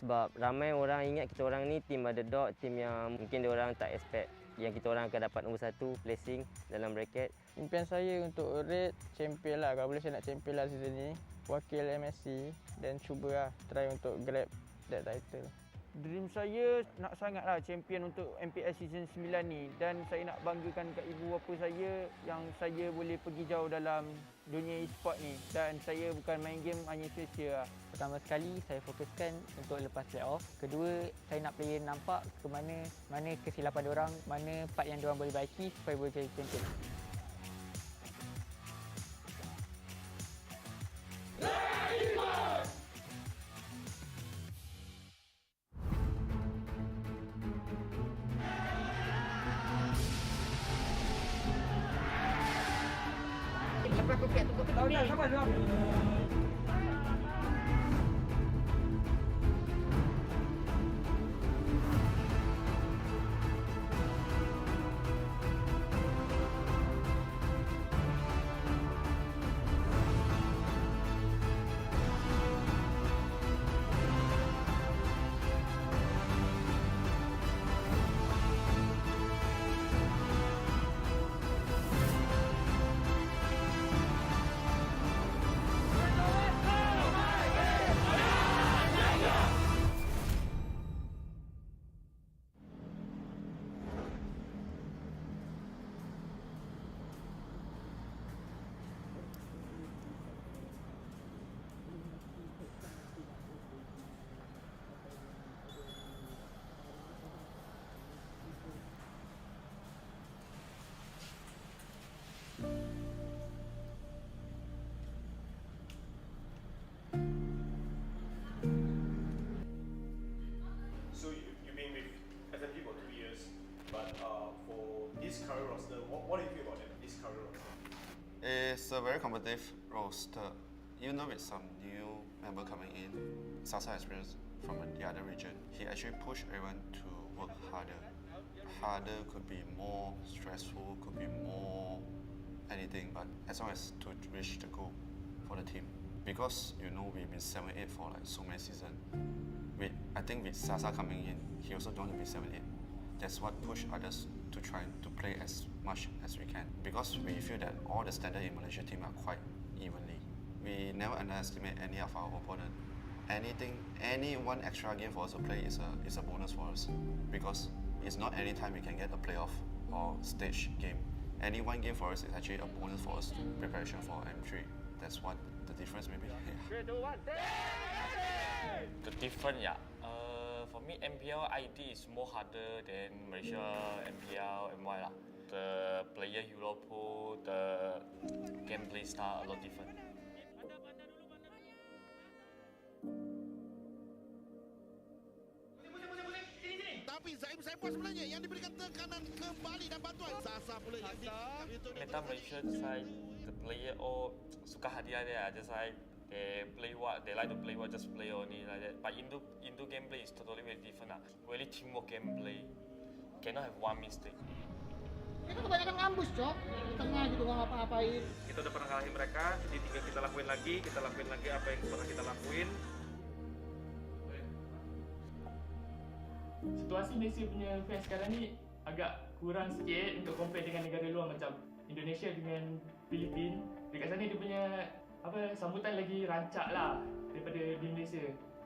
Speaker 10: Sebab ramai orang ingat kita orang ni tim underdog, tim yang mungkin dia orang tak expect yang kita orang akan dapat nombor 1 placing dalam bracket.
Speaker 13: Impian saya untuk RED champion lah. Kalau boleh saya nak champion lah season ni. Wakil MSC dan cuba try untuk grab that title. Dream saya nak sangatlah champion untuk MPL season 9 ni dan saya nak banggakan kat ibu bapa saya yang saya boleh pergi jauh dalam dunia e-sport ni dan saya bukan main game hanya sia-sia.
Speaker 14: Pertama sekali saya fokuskan untuk lepas playoff. Kedua, saya nak player nampak ke mana kesilapan diorang, mana part yang diorang boleh baiki supaya boleh jadi champion.
Speaker 2: aku pihak tukar ni.
Speaker 15: So you've been with SMG for 2 years, but for this current roster, what do you feel about this current roster?
Speaker 16: It's a very competitive roster. You know, with some new member coming in, SUHAZ experience from the other region, he actually pushed everyone to work harder. Harder could be more stressful, could be more anything, but as long as to reach the goal for the team. Because you know we've been 7-8 for like so many seasons. I think with SUHAZ coming in, he also don't want to be 7-8. That's what pushed others to try to play as much as we can. Because we feel that all the standard in Malaysia team are quite evenly. We never underestimate any of our opponent. Any one extra game for us to play is a bonus for us. Because it's not any time we can get a playoff or stage game. Any one game for us is actually a bonus for us preparation for M3. That's what the difference maybe. Yeah.
Speaker 15: 3, 2, 1,
Speaker 17: The difference, yeah. For me, MPL ID is more harder than Malaysia MPL-MY lah. The player hero pool, the gameplay style a lot different.
Speaker 8: Tapi Zaim Saipur sebenarnya yang diberikan tekanan kembali dan bantuan Sasa pula yang
Speaker 17: Meta Malaysia side, the player all suka hadiah dia. Just like they play what they like to play, what just play only like that. But Indo gameplay is totally very different lah. Really teamwork gameplay, cannot have one mistake.
Speaker 20: Kita kebanyakan ngambus, Cok. Di tengah gitu nggak ngapa-ngapain.
Speaker 15: Kita udah pernah ngalahin mereka, jadi tinggal kita lakuin lagi apa yang pernah kita lakuin.
Speaker 23: Situasi Malaysia punya fans sekarang ni agak kurang sikit untuk compare dengan negara luar macam Indonesia dengan Filipina. Dekat sana dia punya sambutan lagi rancak lah daripada di Malaysia.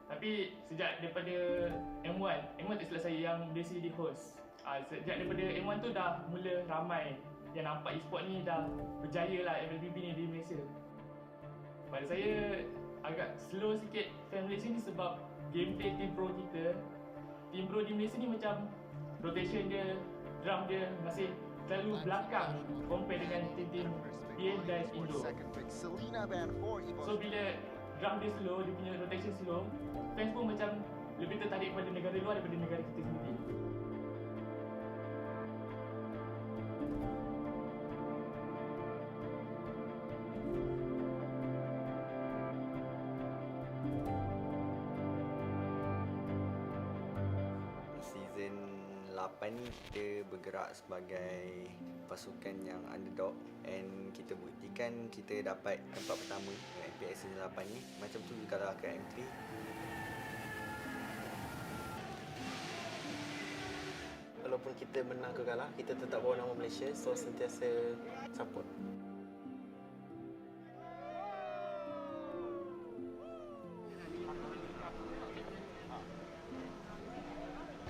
Speaker 23: Tapi sejak daripada M1 tak silap saya yang Malaysia di host. Sejak daripada M1 tu dah mula ramai yang nampak e-sport ni dah berjaya lah MLBB ni di Malaysia. Pada saya agak slow sikit fan Malaysia ni sebab gameplay team pro kita. Team pro di Malaysia ni macam rotation dia, drum dia masih terlalu belakang compare dengan tim-tim PN dan Indo. So bila drum dia slow, dia punya rotation slow, fans pun macam lebih tertarik pada negara luar daripada negara kita sendiri.
Speaker 26: Season 8 ni kita bergerak sebagai pasukan yang underdog and kita buktikan kita dapat tempat pertama MPL season 8 ni. Macam tu juga lah ke M3. Walaupun kita menang ke kalah, kita tetap bawa nama Malaysia, so sentiasa support.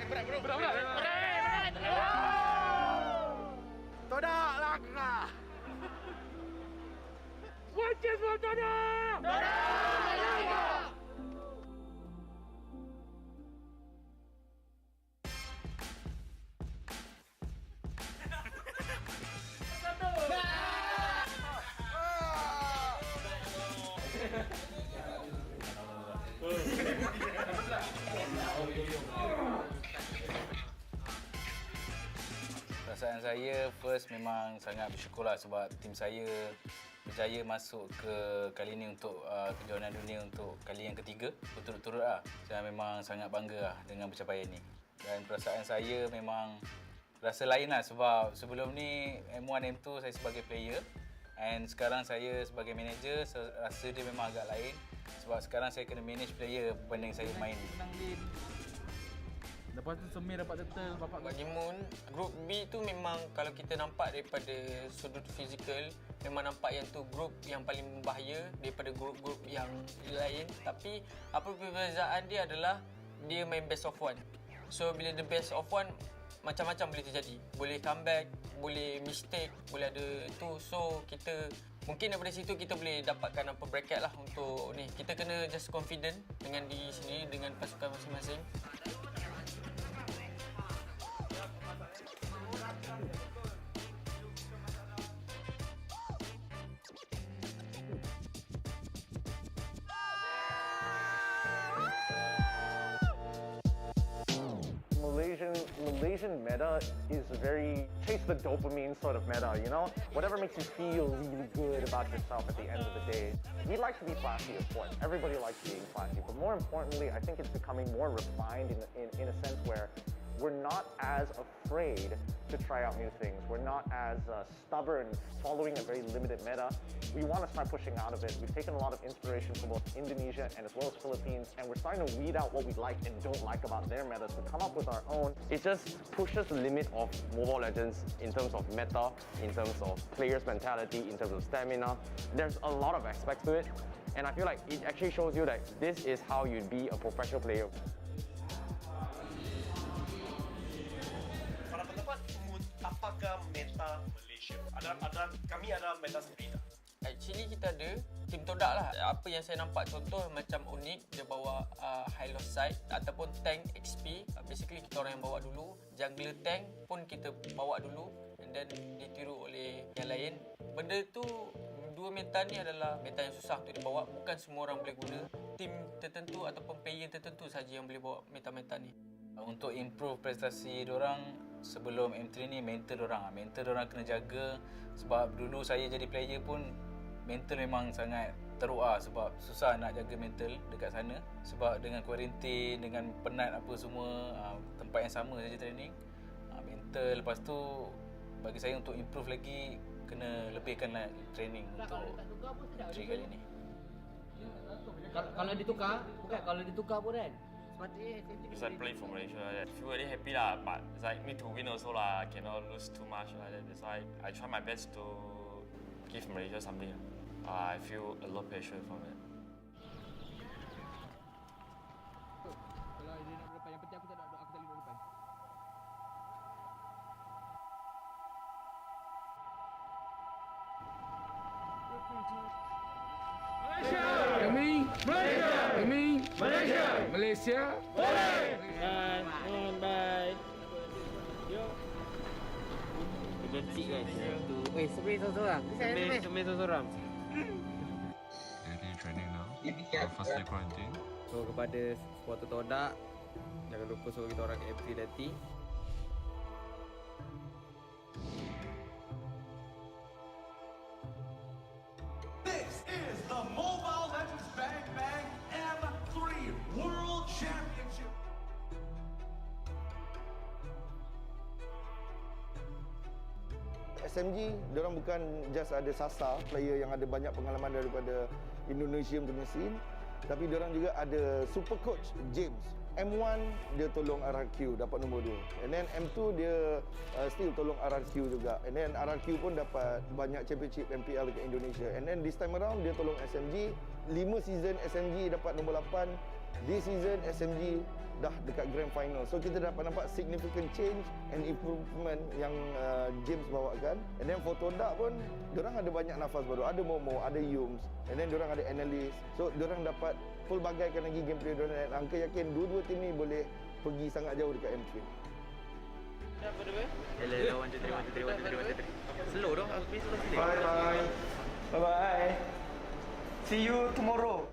Speaker 15: Berat.
Speaker 8: Todak langkah.
Speaker 15: One chance for Todak! Todak!
Speaker 27: Perasaan saya first memang sangat bersyukurlah sebab tim saya
Speaker 3: berjaya masuk ke kali ini untuk kejohanan dunia untuk kali yang ketiga berturut-turut lah. Saya memang sangat bangga lah dengan pencapaian ini. Dan perasaan saya memang rasa lain lah sebab sebelum ni M1, M2 saya sebagai player and sekarang saya sebagai manager, rasa dia memang agak lain sebab sekarang saya kena manage player berbanding saya main.
Speaker 21: Lepas tu Semir dapat turtle, bapak
Speaker 10: Bagi Moon, grup B tu memang kalau kita nampak daripada sudut fizikal, memang nampak yang tu grup yang paling berbahaya daripada grup-grup yang lain. Tapi apa perbezaan dia adalah dia main best of one. So bila the best of one, macam-macam boleh terjadi. Boleh comeback, boleh mistake, boleh ada tu. So kita mungkin daripada situ kita boleh dapatkan apa bracket lah untuk ni. Kita kena just confident dengan diri sendiri, dengan pasukan masing-masing.
Speaker 5: Malaysian meta is very chase the dopamine sort of meta, you know? Whatever makes you feel really good about yourself at the end of the day. We like to be flashy, of course. Everybody likes being flashy. But more importantly, I think it's becoming more refined in a sense where we're not as afraid to try out new things. We're not as stubborn following a very limited meta. We want to start pushing out of it. We've taken a lot of inspiration from both Indonesia and as well as Philippines, and we're starting to weed out what we like and don't like about their metas to come up with our own.
Speaker 10: It just pushes the limit of Mobile Legends in terms of meta, in terms of players' mentality, in terms of stamina. There's a lot of aspects to it, and I feel like it actually shows you that this is how you'd be a professional player.
Speaker 15: Pada pendapat Moon, apakah meta Malaysia? Kami ada meta sendiri tak?
Speaker 10: Actually kita ada tim TODAK lah. Apa yang saya nampak contoh macam unik, dia bawa high loss side ataupun tank XP. Basically kita orang yang bawa dulu. Jungler tank pun kita bawa dulu and then ditiru oleh yang lain. Benda tu, dua meta ni adalah meta yang susah untuk dibawa. Bukan semua orang boleh guna. Tim tertentu ataupun player tertentu saja yang boleh bawa meta-meta ni.
Speaker 3: Untuk improve prestasi diorang sebelum M3 ni, mental diorang kena jaga sebab dulu saya jadi player pun mental memang sangat teruk sebab susah nak jaga mental dekat sana sebab dengan kuarantin, dengan penat apa semua, tempat yang sama saja training, mental. Lepas tu bagi saya untuk improve lagi kena lebihkanlah training untuk M3 kali ni.
Speaker 12: Kalau ditukar pun kan sepatutnya
Speaker 17: It's like playing for Malaysia. I feel very happy lah, but it's like need to win also lah. Cannot lose too much lah. That's why I try my best to give Malaysia something. I feel a lot pressure from it.
Speaker 2: Kalau dia nak depan, yang penting aku tak nak duduk depan. Malaysia.
Speaker 12: Bye. Yo. Ganti guys. Weh, Semir seorang. Semir seorang.
Speaker 6: Training now. First day quarantine.
Speaker 12: So kepada supporter TODAK, jangan lupa suruh kita orang ke M3 nanti.
Speaker 11: This is the Mobile Legends Bang Bang M3 World Championship.
Speaker 8: SMG, diorang bukan just ada Sasa, player yang ada banyak pengalaman daripada Indonesia punya scene, tapi diorang juga ada super coach James. M1 dia tolong RRQ dapat nombor 2. And then M2 dia still tolong RRQ juga. And then RRQ pun dapat banyak championship MPL dekat Indonesia. And then this time around dia tolong SMG. 5 season SMG dapat nombor 8. This season SMG dah dekat grand final. So kita dapat nampak significant change and improvement yang James bawakan. And then for TODAK pun diorang ada banyak nafas baru. Ada Momo, ada Yums, and then diorang ada analyst. So diorang dapat pelbagaikan lagi gameplay diorang, dan Angka yakin dua-dua tim ni boleh pergi sangat jauh dekat M3.
Speaker 12: Siapa dia? Hello, 1 2 3 1 2 3 1 2 3. Slow dong, aku pergi slow sikit.
Speaker 11: Bye bye. Bye bye. See you tomorrow.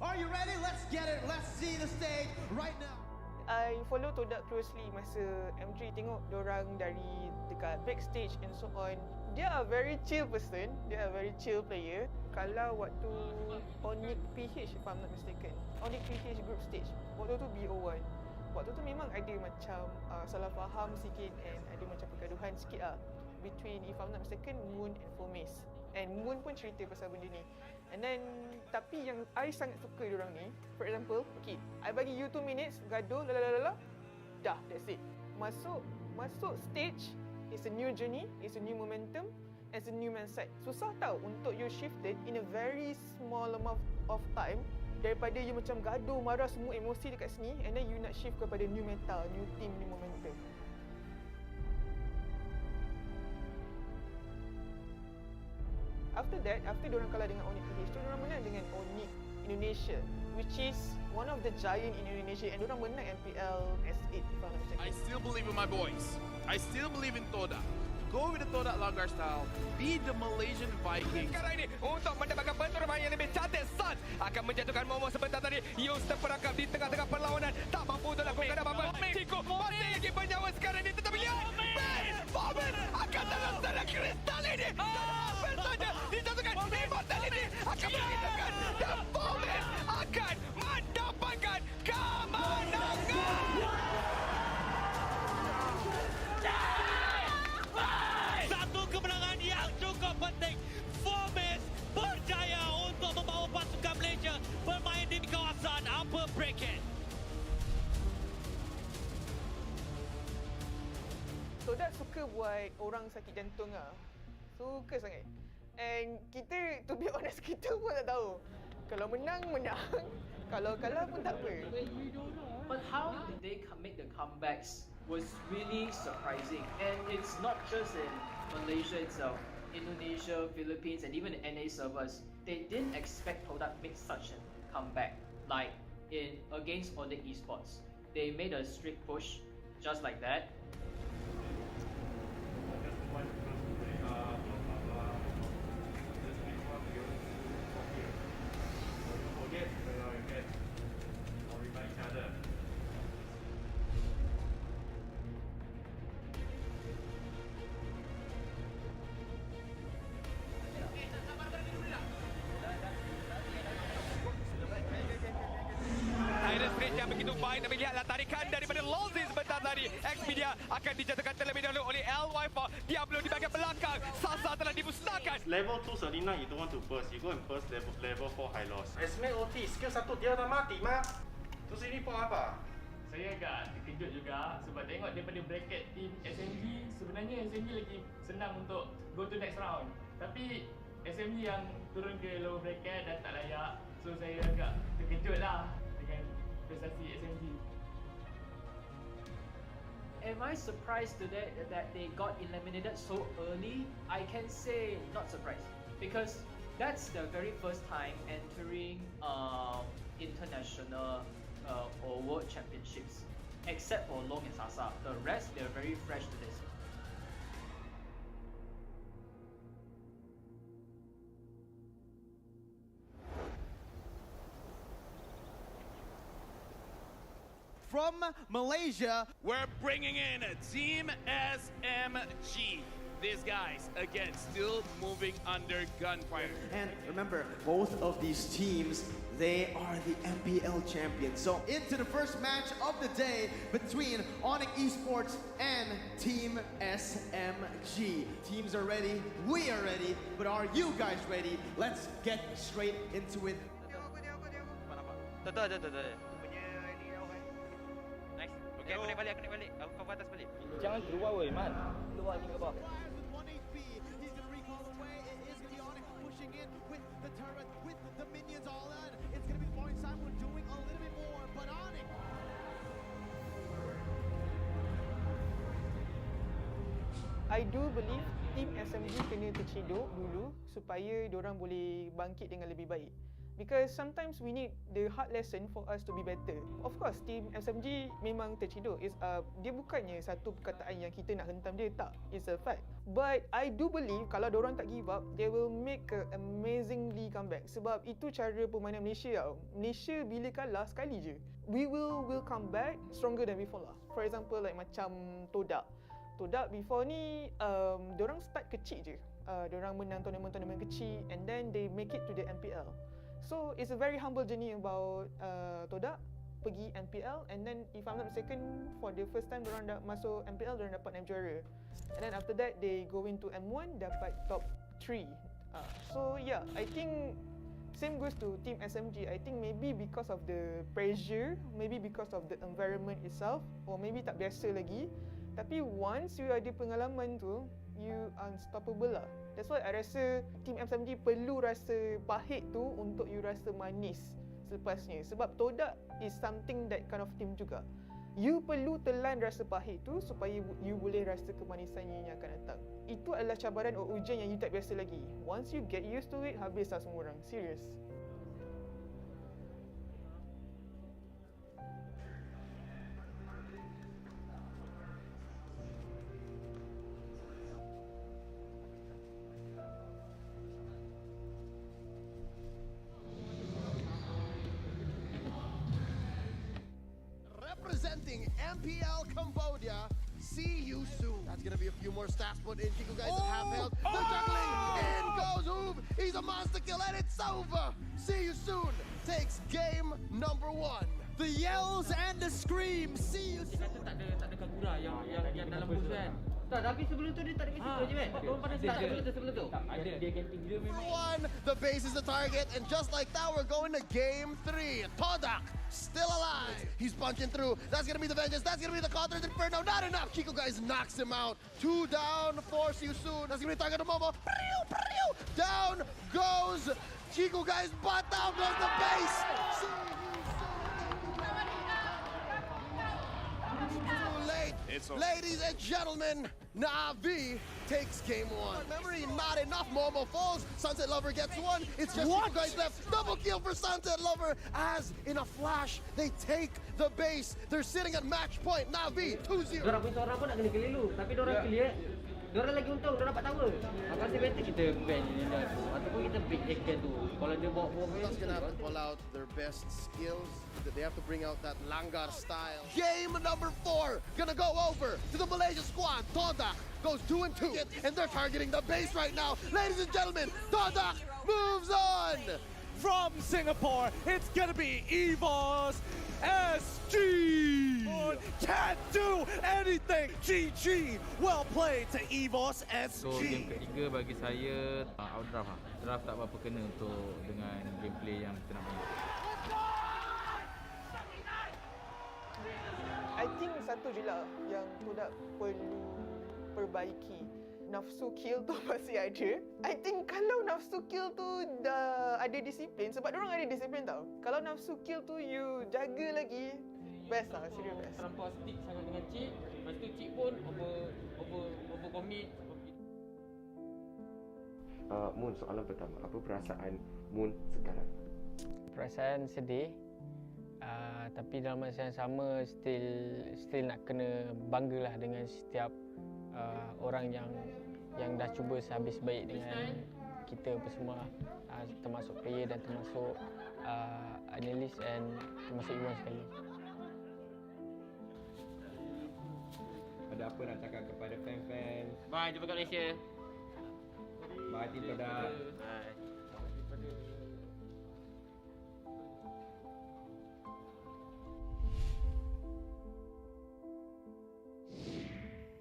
Speaker 11: Are you ready? Let's get it. Let's see the stage right now.
Speaker 4: I follow TODAK closely masa M3, tengok diorang dari dekat backstage and so on. They are very chill person, they are very chill player. Kalau waktu Onyx PH, if I'm not mistaken, Onyx PH group stage, waktu tu BO1, waktu tu memang ada macam salah faham sikit and ada macam pergaduhan sikit lah between, if I'm not mistaken, Moon and Fomes. And Moon pun cerita pasal benda ni. And then, tapi yang I sangat suka diorang ni, for example, okay, I bagi you 2 minutes, gaduh, lalalala, dah, that's it. Masuk stage, it's a new journey, it's a new momentum, it's a new mindset. Susah tau untuk you shifted in a very small amount of time, daripada you macam gaduh, marah, semua emosi dekat sini, and then you nak shift kepada new mental, new team, new momentum. After that, after diorang kalah dengan Onyx PH, diorang menang dengan Onyx Indonesia, which is one of the giant in Indonesia, and diorang menang MPL S8, if I'm not mistaken.
Speaker 18: I still believe in my boys. I still believe in TODAK. Go with the TODAK Langgar style. Be the Malaysian Vikings.
Speaker 19: Sekarang ini untuk mendapatkan peneroban yang lebih cantik, SUHAZ akan menjatuhkan momok sebentar tadi. Yus terperangkap di tengah-tengah perlawanan, tak mampu untuk lakukan apa-apa. Tiko masih lagi bernyawa sekarang ini, tetapi lihat, Fomen akan terlaksana kristal ini. Apa saja dijatuhkan, immortality akan menghidupkan dan Fomen akan mendapatkan kemenangan.
Speaker 22: Satu kemenangan yang cukup penting. Fomes berjaya untuk membawa pasukan Malaysia bermain di kawasan upper bracket.
Speaker 4: TODAK suka buat orang sakit jantung lah. Suka sangat. And kita, to be honest, kita pun tak tahu. Kalau menang, menang. Kalau kalah pun tak apa.
Speaker 24: But how did they make the comebacks was really surprising. And it's not just in Malaysia itself. Indonesia, Philippines, and even NA servers, they didn't expect TODAK make such a comeback. Like against RED Esports. They made a strict push just like that.
Speaker 19: Yang begitu baik, tapi lihatlah tarikan daripada Lozzy sebentar tadi. Expedia akan dijatuhkan terlebih dahulu oleh LY4. Diablo di bahagian belakang. Sasa telah dimusnahkan.
Speaker 15: Level 2 Selina, you don't want to burst. You go and burst level 4 high loss. Esme OT, skill 1 dia dah mati, mah. Terus ini pun apa?
Speaker 23: Saya agak terkejut juga sebab tengok daripada bracket team SMG, sebenarnya SMG lagi senang untuk go to next round. Tapi SMG yang turun ke lower bracket dan tak layak. So saya agak terkejut lah dengan prestasi SMG.
Speaker 24: Am I surprised today that they got eliminated so early? I can say not surprised because that's the very first time entering international or world championships, except for Long and Sasa. The rest, they're very fresh to this.
Speaker 18: From Malaysia, we're bringing in Team SMG. These guys, again, still moving under gunfire.
Speaker 25: And remember, both of these teams, they are the MPL champions. So into the first match of the day between Orange Esports and Team SMG. Teams are ready, we are ready, but are you guys ready? Let's get straight into it.
Speaker 19: Okay, aku naik balik. Aku cover atas balik.
Speaker 1: Jangan keluar weh, Man. Keluar ni ke bawah.
Speaker 4: I do believe Team SMG kena tercedok dulu supaya diorang boleh bangkit dengan lebih baik. Because sometimes we need the hard lesson for us to be better. Of course, team SMG memang terciduk. Dia bukannya satu perkataan yang kita nak hentam dia, tak. It's a fact. But I do believe kalau diorang tak give up, they will make a amazingly comeback. Sebab itu cara permainan Malaysia tau. Malaysia bila kalah sekali je, we will come back stronger than before lah. For example, like macam TODAK. TODAK before ni, diorang start kecil je. Diorang menang tournament-tournament kecil and then they make it to the MPL. So it's a very humble journey about TODAK pergi MPL, and then if I'm not mistaken, for the first time diorang masuk MPL, diorang dapat 6 juara. And then after that they go into M1, dapat top 3. So yeah, I think same goes to team SMG. I think maybe because of the pressure, maybe because of the environment itself, or maybe tak biasa lagi. Tapi once you ada pengalaman tu, you unstoppable lah. That's why I rasa team SMG perlu rasa pahit tu untuk you rasa manis selepasnya. Sebab TODAK is something that kind of team juga. You perlu telan rasa pahit tu supaya you boleh rasa kemanisannya yang akan datang. Itu adalah cabaran atau ujian yang you tak biasa lagi. Once you get used to it, habislah semua orang. Serius.
Speaker 7: Representing MPL Cambodia, see you soon. That's gonna be a few more stats put in. Kiku guys at half health. They're juggling. In goes Oob. He's a monster kill and it's over. See you soon. Takes game number 1. The yells and the screams. See you soon.
Speaker 12: Tak ada Kagura yang dalam boost kan. Tak, tapi sebelum tu dia tak ada mesej je kan. Orang pada start sebelum tu. Ada dia camping dia memang.
Speaker 7: The base is the target, and just like that, we're going to game 3. TODAK still alive. He's punching through. That's gonna be the vengeance. That's gonna be the counter inferno. Not enough. Kiku guys knocks him out. 2 down. See you soon. That's gonna be the target of Momo. Down goes Kiku guys, but down goes the base. Ladies and gentlemen, Na'Vi takes game 1. Memory not enough. Momo falls. Sunset Lover gets 1. It's just two guys left. Double kill for Sunset Lover as in a flash they take the base. They're sitting at match point. Na'Vi 2-0.
Speaker 12: Diorang pun seorang pun nak kena clear dulu. Tapi diorang clear. Diorang lagi untung, diorang dapat tower. Aku rasa better kita ban Linda tu. Ataupun kita break Ekan tu. Kalau dia bawa
Speaker 7: They're gonna have to pull out their best skills. They have to bring out that Langar style. Game number 4 gonna go over to the Malaysia squad. TODAK goes 2-2, and they're targeting the base right now. Ladies and gentlemen, TODAK moves on.
Speaker 9: From Singapore, it's gonna be EVOS SG. Can't do anything. GG. Well played to EVOS SG.
Speaker 3: So game ketiga bagi saya outdraft lah. Draft tak berapa kena untuk dengan gameplay yang kita nak main.
Speaker 4: I think satu je lah yang TODAK perlu perbaiki. Nafsu kill tu masih ada. I think kalau nafsu kill tu dah ada disiplin, sebab diorang ada disiplin tau. Kalau nafsu kill tu you jaga lagi, best lah, serius best.
Speaker 12: Terlampau stick sangat dengan Cik. Lepas tu Cik pun over commit.
Speaker 10: Moon, soalan pertama. Apa perasaan Moon sekarang?
Speaker 1: Perasaan sedih. Tapi dalam masa yang sama still nak kena banggalah dengan setiap orang yang dah cuba sehabis baik dengan kita semua, termasuk player dan termasuk analyst and termasuk Iwan sekali.
Speaker 2: Ada apa nak cakap kepada fan-fan?
Speaker 12: Bye, jumpa kat Malaysia.
Speaker 2: Bye, Team TODAK.
Speaker 12: Bye.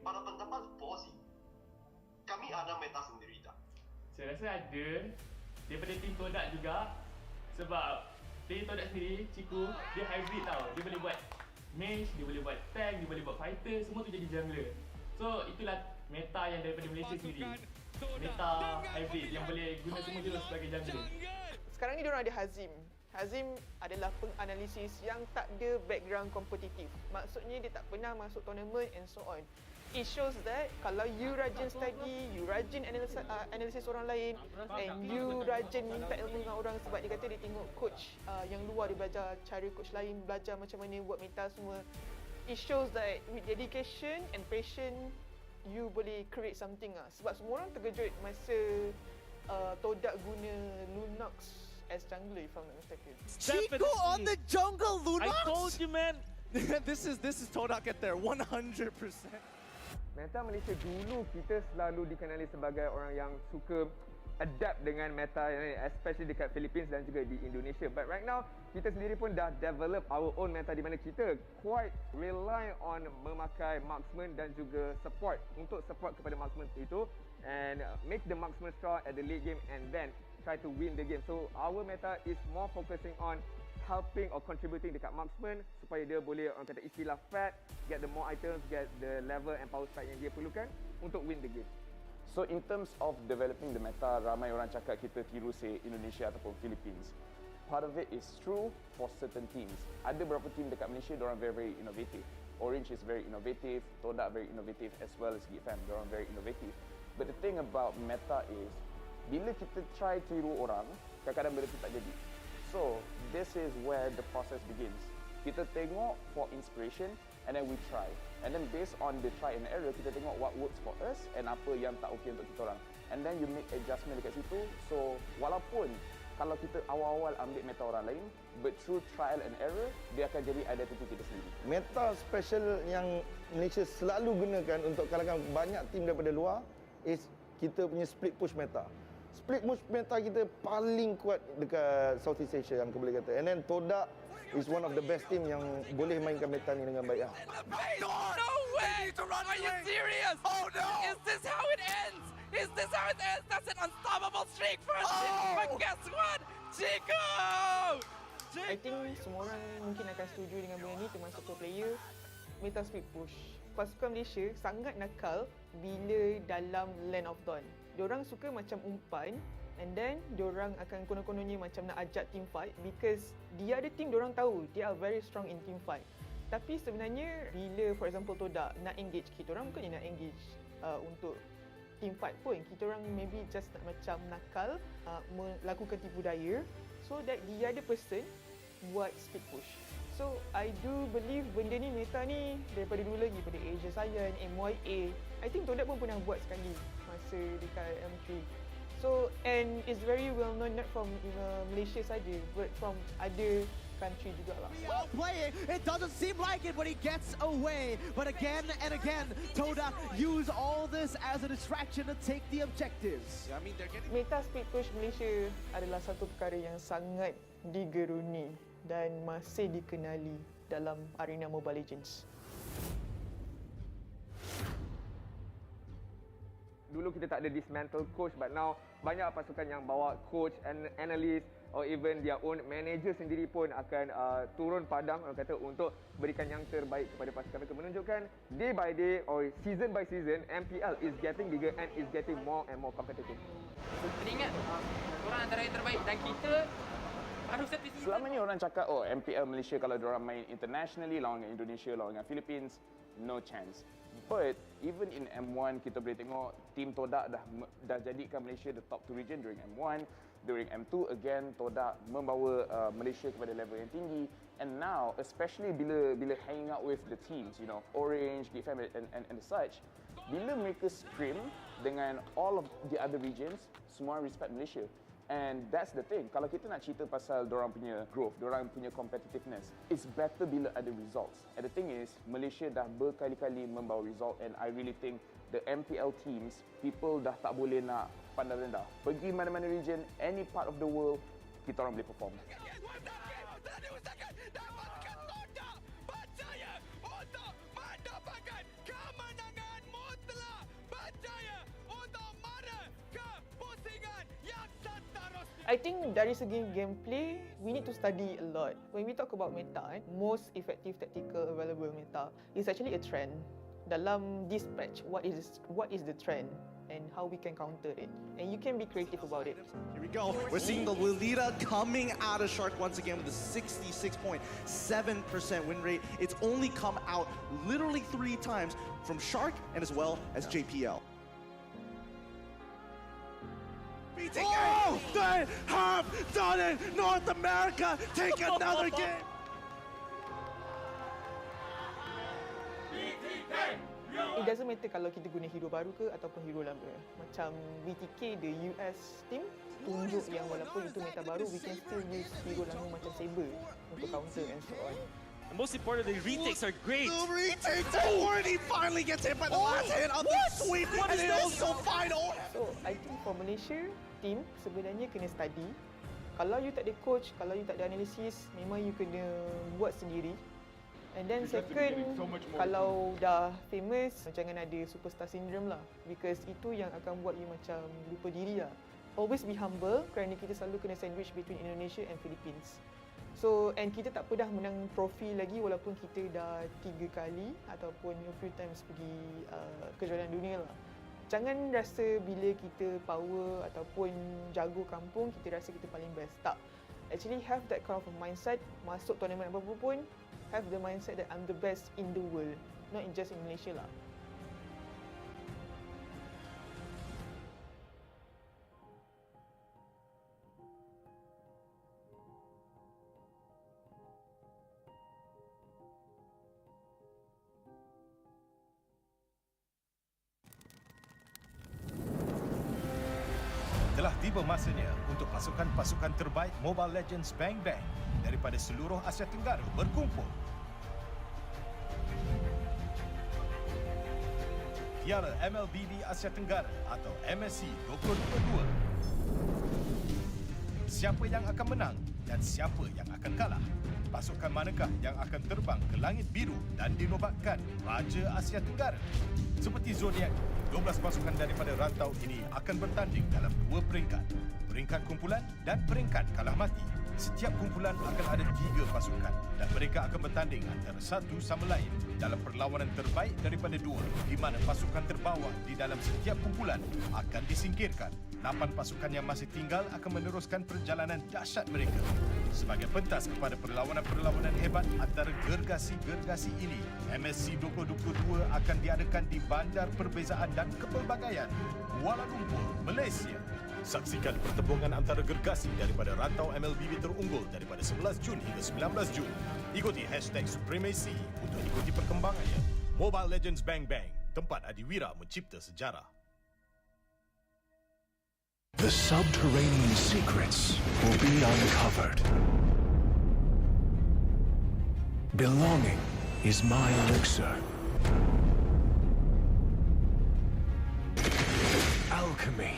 Speaker 7: Pada pendapat Fauzi, kami ada meta sendiri tak?
Speaker 23: Saya rasa ada daripada tim TODAK juga. Sebab tim TODAK sendiri, Ciku, dia hybrid tau. Dia boleh buat mage, dia boleh buat tank, dia boleh buat fighter, semua tu jadi jungler. So itulah meta yang daripada Malaysia sendiri. Meta hybrid yang boleh guna semua jurus sebagai jungler.
Speaker 4: Sekarang ni diorang ada Hazim. Hazim adalah penganalisis yang tak ada background kompetitif. Maksudnya dia tak pernah masuk tournament and so on. it shows that kalau you rajin study, you rajin analisis orang lain, and you rajin minta ilmu dengan orang, sebab dia kata dia tengok coach yang luar, dia belajar cara coach lain, belajar macam mana buat meta semua. It shows that with dedication and patience, you boleh create something lah. Sebab semua orang terkejut masa TODAK guna Lunox as jungler, if I'm not mistaken.
Speaker 9: Chico on the jungle, Lunox!
Speaker 11: I told you, man.
Speaker 9: this is TODAK at there, 100%.
Speaker 2: Meta Malaysia dulu kita selalu dikenali sebagai orang yang suka adapt dengan meta, especially dekat Philippines dan juga di Indonesia. But right now, kita sendiri pun dah develop our own meta di mana kita quite rely on memakai marksman dan juga support untuk support kepada marksman itu and make the marksman strong at the late game and then try to win the game. So our meta is more focusing on helping or contributing dekat marksman supaya dia boleh, orang kata istilah fat, get the more items, get the level and power spike yang dia perlukan untuk win the game.
Speaker 13: So in terms of developing the meta, ramai orang cakap kita tiru Indonesia ataupun Philippines. Part of it is true for certain teams. Ada beberapa team dekat Malaysia, diorang very, very innovative. Orange is very innovative, TODAK very innovative, as well as GEEK FAM, diorang very innovative. But the thing about meta is, bila kita try tiru orang, kadang-kadang benda tu tak jadi. So, this is where the process begins. Kita tengok for inspiration and then we try. And then based on the try and error, kita tengok what works for us and apa yang tak okay untuk kita orang. And then you make adjustment dekat situ. So, walaupun kalau kita awal-awal ambil meta orang lain, but through trial and error, dia akan jadi identity kita sendiri.
Speaker 8: Meta special yang Malaysia selalu gunakan untuk kalahkan banyak tim daripada luar is kita punya split push meta. Split push meta kita paling kuat dekat Southeast Asia yang aku boleh kata. And then TODAK is one of the best team yang boleh mainkan meta ni dengan baik.
Speaker 19: No way! Are you serious? Oh no! Is this how it ends? Is this how it ends? That's an unstoppable streak for us. But guess what? Chico!
Speaker 4: I think semua orang mungkin akan setuju dengan benda ni, termasuk pro player. Meta split push. Pasukan Malaysia sangat nakal bila dalam Land of Dawn. Diorang suka macam umpan and then diorang akan konon-kononnya macam nak ajak team fight because dia ada team diorang tahu they are very strong in team fight. Tapi sebenarnya bila for example TODAK nak engage, kita orang bukannya nak engage untuk team fight pun. Kita orang maybe just nak macam nakal, melakukan tipu daya so that the other person buat speed push. So I do believe benda ni, meta ni daripada dulu lagi, pada Asia Science, MYA. I think TODAK pun pernah buat sekali masa dekat M3. So and it's very well known not from Malaysia saja, but from other country jugalah.
Speaker 9: Well playing, it doesn't seem like it, but he gets away. But again and again, TODAK use all this as a distraction to take the objectives.
Speaker 4: I mean, meta speed push Malaysia adalah satu perkara yang sangat digeruni dan masih dikenali dalam arena Mobile Legends.
Speaker 2: Dulu kita tak ada dismantle coach, but now banyak pasukan yang bawa coach and analyst or even their own manager sendiri pun akan turun padang, orang kata, untuk berikan yang terbaik kepada pasukan mereka, menunjukkan day by day or season by season MPL is getting bigger and is getting more and more competitive.
Speaker 14: Teringat orang antara yang terbaik dan kita harus servis.
Speaker 13: Selama ni orang cakap, oh MPL Malaysia kalau diorang main internationally, lawan dengan Indonesia, lawan dengan Philippines, no chance. But even in M1 kita boleh tengok team TODAK dah jadikan Malaysia the top 2 region during M1. During M2 again TODAK membawa Malaysia kepada level yang tinggi. And now especially bila hanging out with the teams, you know, Orange, GEEK FAM and such, bila mereka stream dengan all of the other regions, semua respect Malaysia. And that's the thing. Kalau kita nak cerita pasal dorang punya growth, dorang punya competitiveness, it's better bila ada results. And the thing is, Malaysia dah berkali-kali membawa result and I really think the MPL teams, people dah tak boleh nak pandang rendah. Pergi mana-mana region, any part of the world, kita orang boleh perform.
Speaker 4: I think dari segi gameplay, we need to study a lot. When we talk about meta, most effective tactical available meta is actually a trend. Dalam this patch, what is the trend? and how we can counter it. And you can be creative about it.
Speaker 9: Here we go. We're seeing the Lolita coming out of Shark once again with a 66.7% win rate. It's only come out literally 3 times from Shark and as well as JPL.
Speaker 5: Oh, they have done it! North America take another game!
Speaker 4: It doesn't matter kalau kita guna hero baru ke ataupun hero lama. Macam VTK, the US team, tunjuk yang walaupun itu meta baru, we can still use hero lama macam Saber untuk counter and so on.
Speaker 11: And most importantly, retakes are great.
Speaker 5: The retakes are worth. He finally gets hit by the last hit of the sweep, and it also final.
Speaker 4: So, I think for Malaysia team, sebenarnya kena study. Kalau you tak ada coach, kalau you tak ada analisis, memang you kena buat sendiri. And then second, kalau dah famous, jangan ada superstar syndrome lah. Because itu yang akan buat you macam lupa diri lah. Always be humble kerana kita selalu kena sandwich between Indonesia and Philippines. So, and kita tak pernah menang trofi lagi walaupun kita dah 3 kali ataupun a few times pergi kejuaraan dunia lah. Jangan rasa bila kita power ataupun jago kampung, kita rasa kita paling best. Tak. Actually have that kind of mindset, masuk tournament apa-apa pun, have the mindset that I'm the best in the world, not just in Malaysia lah.
Speaker 16: Telah tiba masanya untuk pasukan-pasukan terbaik Mobile Legends Bang Bang daripada seluruh Asia Tenggara berkumpul. Piala MLBB Asia Tenggara atau MSC 2022. Siapa yang akan menang dan siapa yang akan kalah? Pasukan manakah yang akan terbang ke langit biru dan dinobatkan Raja Asia Tenggara? Seperti zodiak, 12 pasukan daripada rantau ini akan bertanding dalam 2 peringkat. Peringkat kumpulan dan peringkat kalah mati. Setiap kumpulan akan ada 3 pasukan dan mereka akan bertanding antara satu sama lain dalam perlawanan terbaik daripada 2 di mana pasukan terbawah di dalam setiap kumpulan akan disingkirkan. 8 pasukan yang masih tinggal akan meneruskan perjalanan dahsyat mereka. Sebagai pentas kepada perlawanan-perlawanan hebat antara gergasi-gergasi ini, MSC 2022 akan diadakan di Bandar Perbezaan dan Kepelbagaian, Kuala Lumpur, Malaysia. Saksikan pertembungan antara gergasi daripada rantau MLBB terunggul daripada 11 Jun hingga 19 Jun. Ikuti #Supremacy untuk ikuti perkembangannya. Mobile Legends Bang Bang, tempat adiwira mencipta sejarah.
Speaker 17: The subterranean secrets will be uncovered. Belonging is my elixir. Alchemy,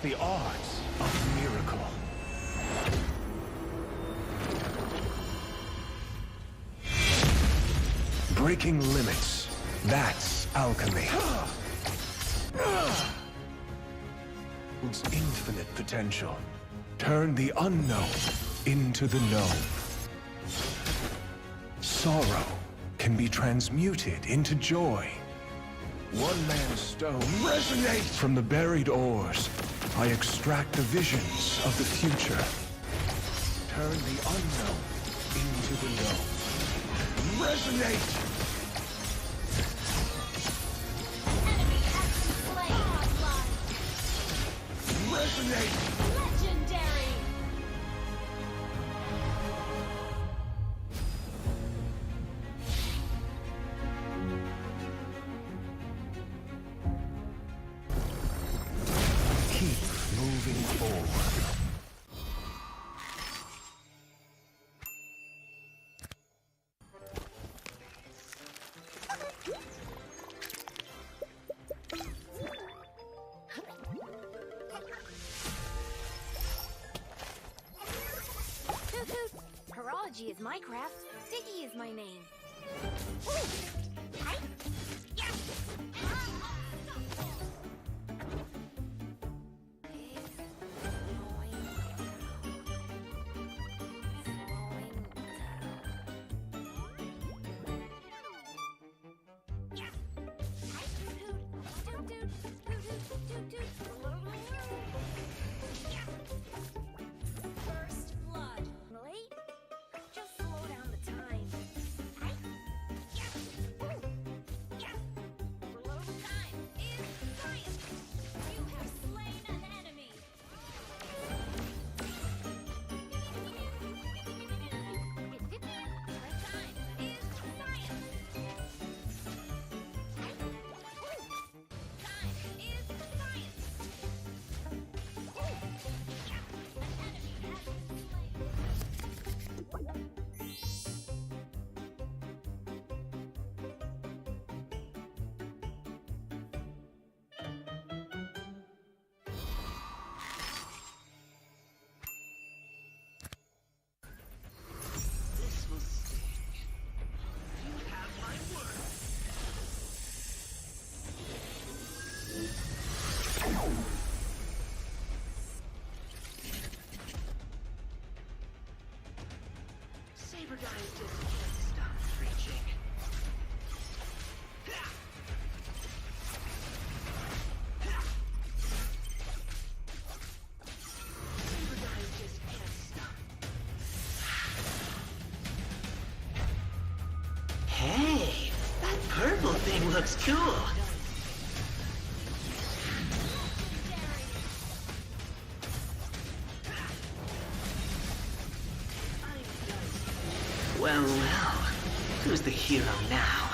Speaker 17: the arts of miracle. Breaking limits, that's alchemy. Its infinite potential. Turn the unknown into the known. Sorrow can be transmuted into joy. One man's stone resonates from the buried ores. I extract the visions of the future. Turn the unknown into the known. Resonate! Resonate!
Speaker 20: Legendary!
Speaker 17: Keep moving forward.
Speaker 20: Horology is my craft. Diggy is my name.
Speaker 6: Hey, that purple thing looks cool. Well, who's the hero now?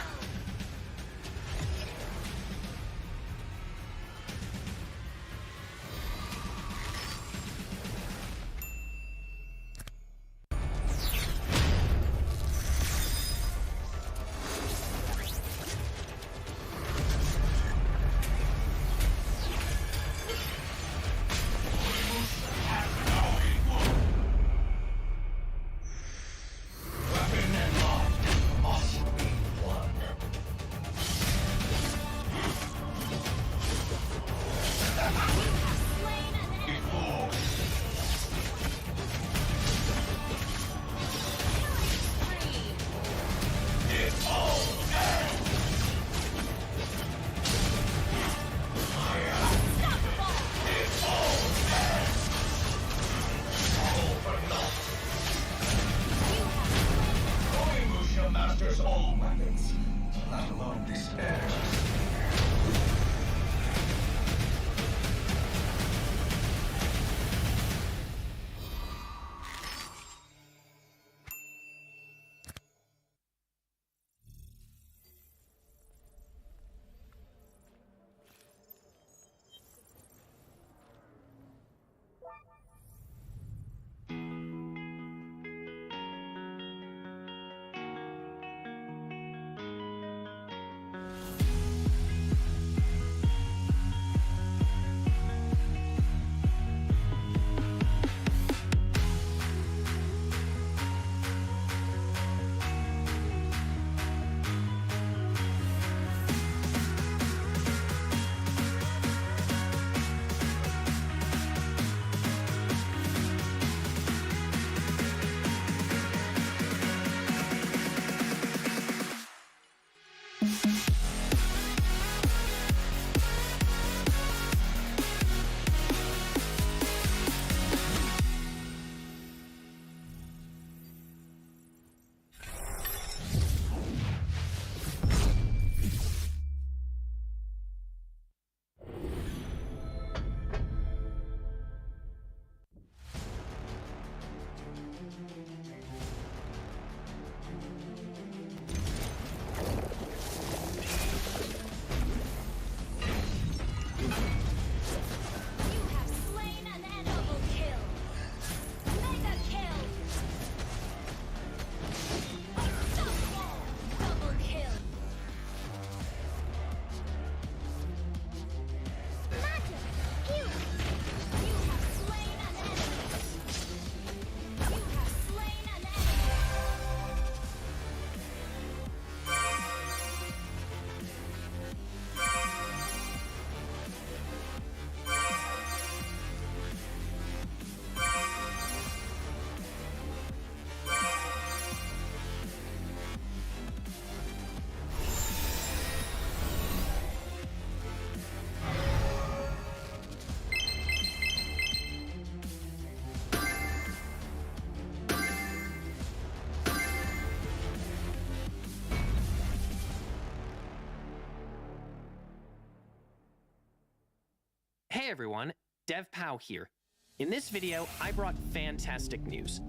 Speaker 15: Hey everyone, DevPow here. In this video, I brought fantastic news.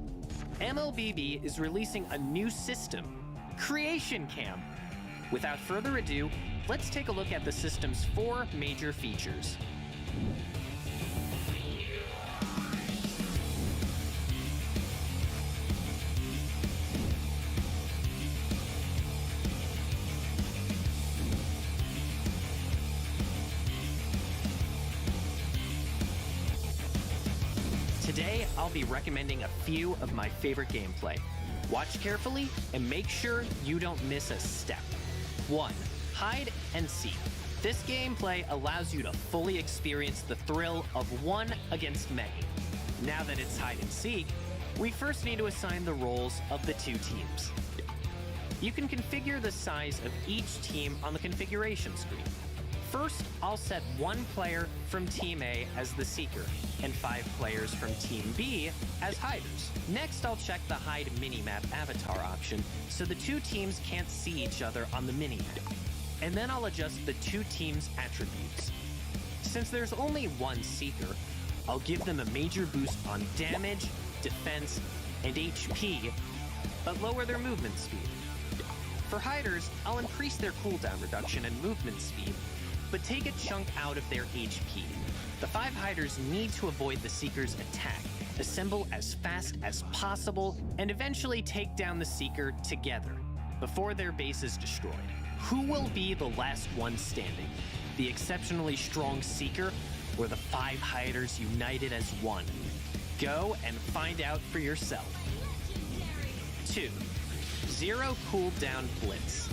Speaker 15: MLBB is releasing a new system, Creation Cam. Without further ado, let's take a look at the system's 4 major features. Today, I'll be recommending a few of my favorite gameplay. Watch carefully and make sure you don't miss a step. 1. Hide and seek. This gameplay allows you to fully experience the thrill of one against many. Now that it's hide and seek, We first need to assign the roles of the two teams. You can configure the size of each team on the configuration screen. First, I'll set 1 player from Team A as the Seeker, and 5 players from Team B as Hiders. Next, I'll check the Hide Minimap avatar option so the two teams can't see each other on the minimap. And then I'll adjust the two teams' attributes. Since there's only 1 Seeker, I'll give them a major boost on damage, defense, and HP, but lower their movement speed. For Hiders, I'll increase their cooldown reduction and movement speed, but take a chunk out of their HP. The 5 Hiders need to avoid the Seeker's attack, assemble as fast as possible, and eventually take down the Seeker together, before their base is destroyed. Who will be the last one standing? The exceptionally strong Seeker, or the 5 Hiders united as one? Go and find out for yourself. 2. Zero cooldown blitz.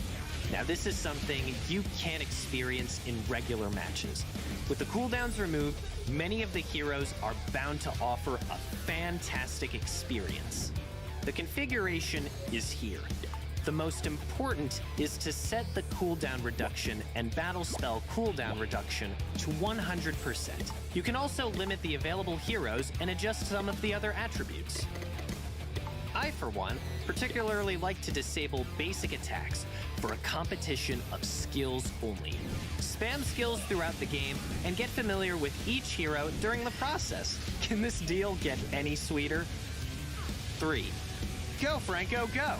Speaker 15: Now this is something you can't experience in regular matches. With the cooldowns removed, many of the heroes are bound to offer a fantastic experience. The configuration is here. The most important is to set the cooldown reduction and battle spell cooldown reduction to 100%. You can also limit the available heroes and adjust some of the other attributes. I, for one, particularly like to disable basic attacks for a competition of skills only. Spam skills throughout the game and get familiar with each hero during the process. Can this deal get any sweeter? 3. Go, Franco, go!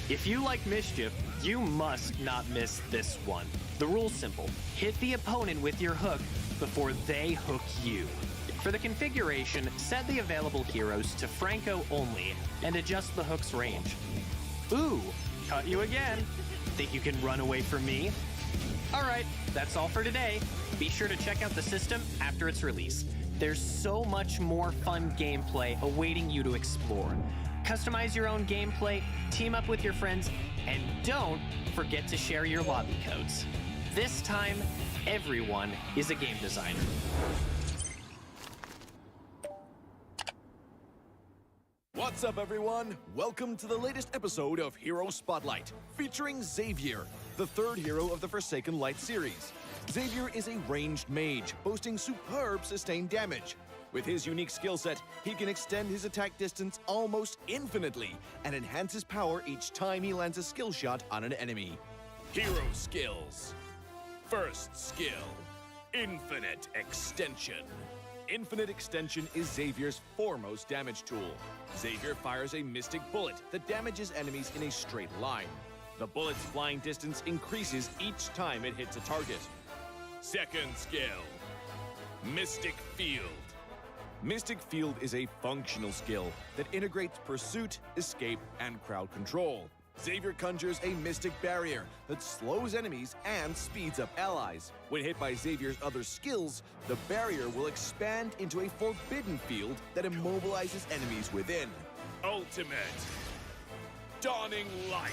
Speaker 15: If you like mischief, you must not miss this one. The rule's simple. Hit the opponent with your hook before they hook you. For the configuration, set the available heroes to Franco only and adjust the hook's range. Ooh, caught you again. Think you can run away from me? Alright, that's all for today. Be sure to check out the system after its release. There's so much more fun gameplay awaiting you to explore. Customize your own gameplay, team up with your friends, and don't forget to share your lobby codes. This time, everyone is a game designer.
Speaker 18: What's up, everyone? Welcome to the latest episode of Hero Spotlight, featuring Xavier, the 3rd hero of the Forsaken Light series. Xavier is a ranged mage, boasting superb sustained damage. With his unique skill set, he can extend his attack distance almost infinitely and enhance his power each time he lands a skill shot on an enemy. Hero skills. First skill, Infinite Extension. Infinite Extension is Xavier's foremost damage tool. Xavier fires a mystic bullet that damages enemies in a straight line. The bullet's flying distance increases each time it hits a target. Second skill, Mystic Field. Mystic Field is a functional skill that integrates pursuit, escape, and crowd control. Xavier conjures a mystic barrier that slows enemies and speeds up allies. When hit by Xavier's other skills, the barrier will expand into a forbidden field that immobilizes enemies within. Ultimate Dawning Light.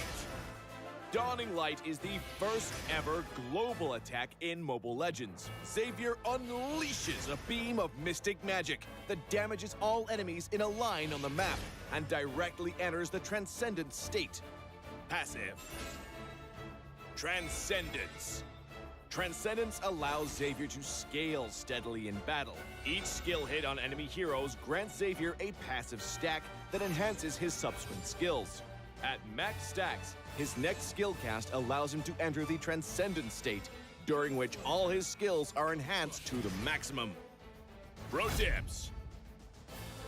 Speaker 18: Dawning Light is the first ever global attack in Mobile Legends. Xavier unleashes a beam of mystic magic that damages all enemies in a line on the map and directly enters the Transcendent state. Passive. Transcendence. Transcendence allows Xavier to scale steadily in battle. Each skill hit on enemy heroes grants Xavier a passive stack that enhances his subsequent skills. At max stacks, his next skill cast allows him to enter the Transcendent state, during which all his skills are enhanced to the maximum. Pro tips.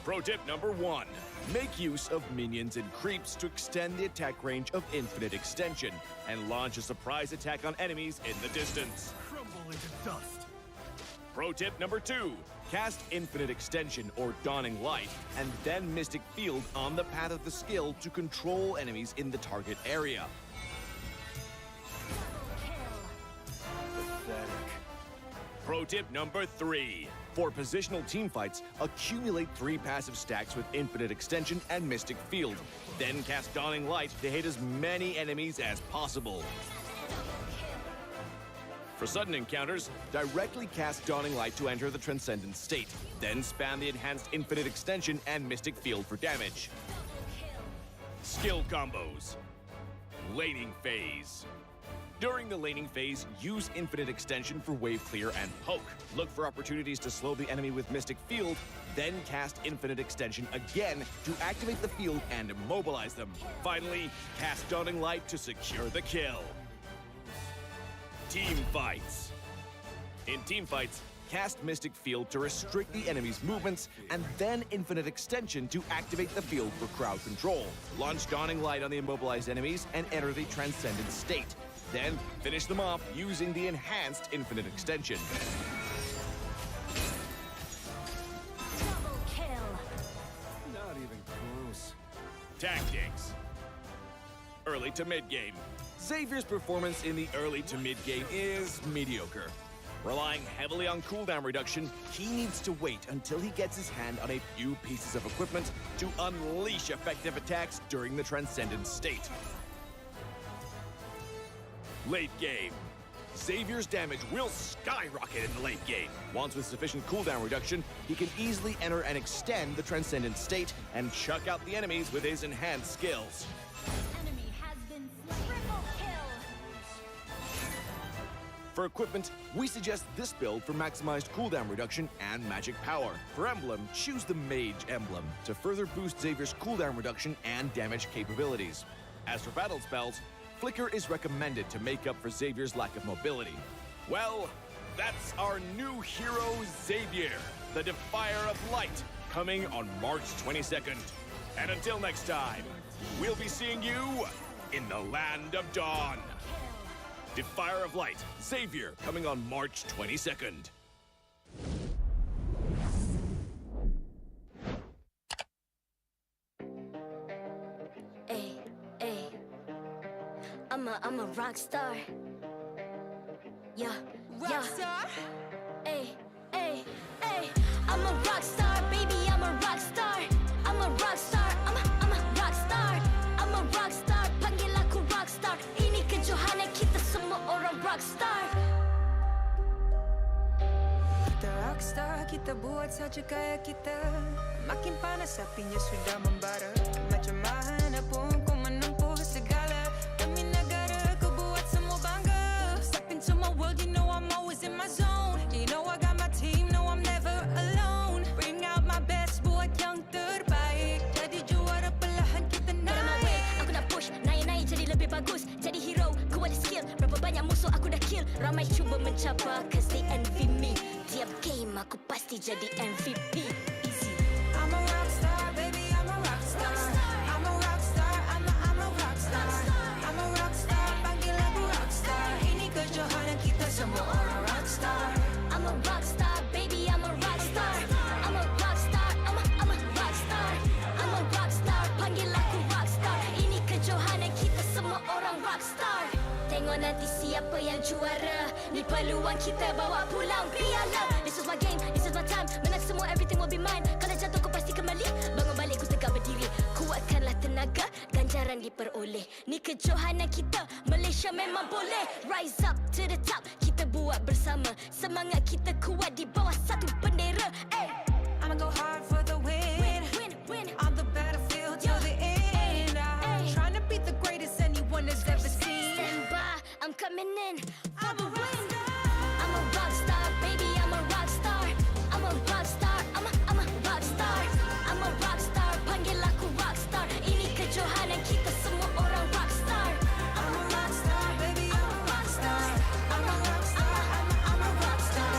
Speaker 18: Pro tip number 1. Make use of minions and creeps to extend the attack range of Infinite Extension and launch a surprise attack on enemies in the distance.
Speaker 5: Crumble into dust.
Speaker 18: Pro tip number 2. Cast Infinite Extension or Dawning Light and then Mystic Field on the path of the skill to control enemies in the target area. Pathetic. Pro tip number 3. For positional teamfights, accumulate 3 passive stacks with Infinite Extension and Mystic Field. Then cast Dawning Light to hit as many enemies as possible. For sudden encounters, directly cast Dawning Light to enter the Transcendent state. Then spam the enhanced Infinite Extension and Mystic Field for damage. Skill combos. Laning phase. During the laning phase, use Infinite Extension for wave clear and poke. Look for opportunities to slow the enemy with Mystic Field, then cast Infinite Extension again to activate the field and immobilize them. Finally, cast Dawning Light to secure the kill. Team fights. In team fights, cast Mystic Field to restrict the enemy's movements, and then Infinite Extension to activate the field for crowd control. Launch Dawning Light on the immobilized enemies and enter the Transcendent state. Then finish them off using the enhanced Infinite Extension.
Speaker 20: Double kill.
Speaker 18: Not even close. Tactics. Early to mid-game. Xavier's performance in the early to mid-game is mediocre. Relying heavily on cooldown reduction, he needs to wait until he gets his hand on a few pieces of equipment to unleash effective attacks during the Transcendent state. Late game. Xavier's damage will skyrocket in the late game. Once with sufficient cooldown reduction, he can easily enter and extend the Transcendent state and chuck out the enemies with his enhanced skills.
Speaker 20: Enemy has been slain. Triple kill.
Speaker 18: For equipment, we suggest this build for maximized cooldown reduction and magic power. For emblem, choose the Mage emblem to further boost Xavier's cooldown reduction and damage capabilities. As for battle spells, Flicker is recommended to make up for Xavier's lack of mobility. Well, that's our new hero, Xavier, the Defier of Light, coming on March 22nd. And until next time, we'll be seeing you in the Land of Dawn. Defier of Light, Xavier, coming on March 22nd.
Speaker 20: I'm a rock star. Yeah, rock star. Ay, ay, ay. I'm a rock star, baby. I'm a rock star. I'm a rock star. I'm a rock star. I'm a rock star. Panggil aku rock star. Ini kejohanan kita semua orang rock star.
Speaker 3: Kita rock star, kita buat saja gaya kita. Makin panas apinya sudah membara. Macam mana pun kau menempuh segala. Demi negara kau buat semua bangga. Step into my world, you know I'm always in my zone. You know I got my team, no I'm never alone. Bring out my best, buat yang terbaik. Jadi juara perlahan kita naik.
Speaker 20: Aku nak push, naik-naik jadi lebih bagus. Jadi hero, ku ada skill. Berapa banyak musuh aku dah kill. Ramai cuba mencapai, cause they envy me. Tiap game aku pasti jadi MVP. Easy.
Speaker 3: I'm a rock star, baby, I'm a rock star. I'm a rock star, I'm a rock star. I'm a rock star, panggil aku rock star. Ini kejohanan kita semua orang rock star.
Speaker 20: I'm a rock star, baby, I'm a rock star. I'm a rock star, I'm a rock star. I'm a rock star, panggil aku rock star. Ini kejohanan kita semua orang rock star. Tengok nanti siapa yang juara. Ni peluang kita bawa pulang piala. This is my game, this is my time. Menang semua, everything will be mine. Kalau jatuh kau pasti kembali. Bangun balik ku tegak berdiri. Kuatkanlah tenaga, ganjaran diperoleh. Ni kejohanan kita, Malaysia memang boleh. Rise up to the top, kita buat bersama. Semangat kita kuat di bawah satu bendera. Ay.
Speaker 3: I'ma go hard for the win.
Speaker 20: Win.
Speaker 3: On the battlefield till the end. I'm trying to beat the greatest anyone has ever seen.
Speaker 20: Stand by, I'm coming in for the win. I'm a rock star, baby, I'm a rock star. I'm a rock star, I'm a rock star. I'm a rock star, panggil aku rock star. Ini kejohanan kita semua orang rock star.
Speaker 3: I'm a rock star, baby, I'm a rock star. I'm a rock star, I'm a rock star.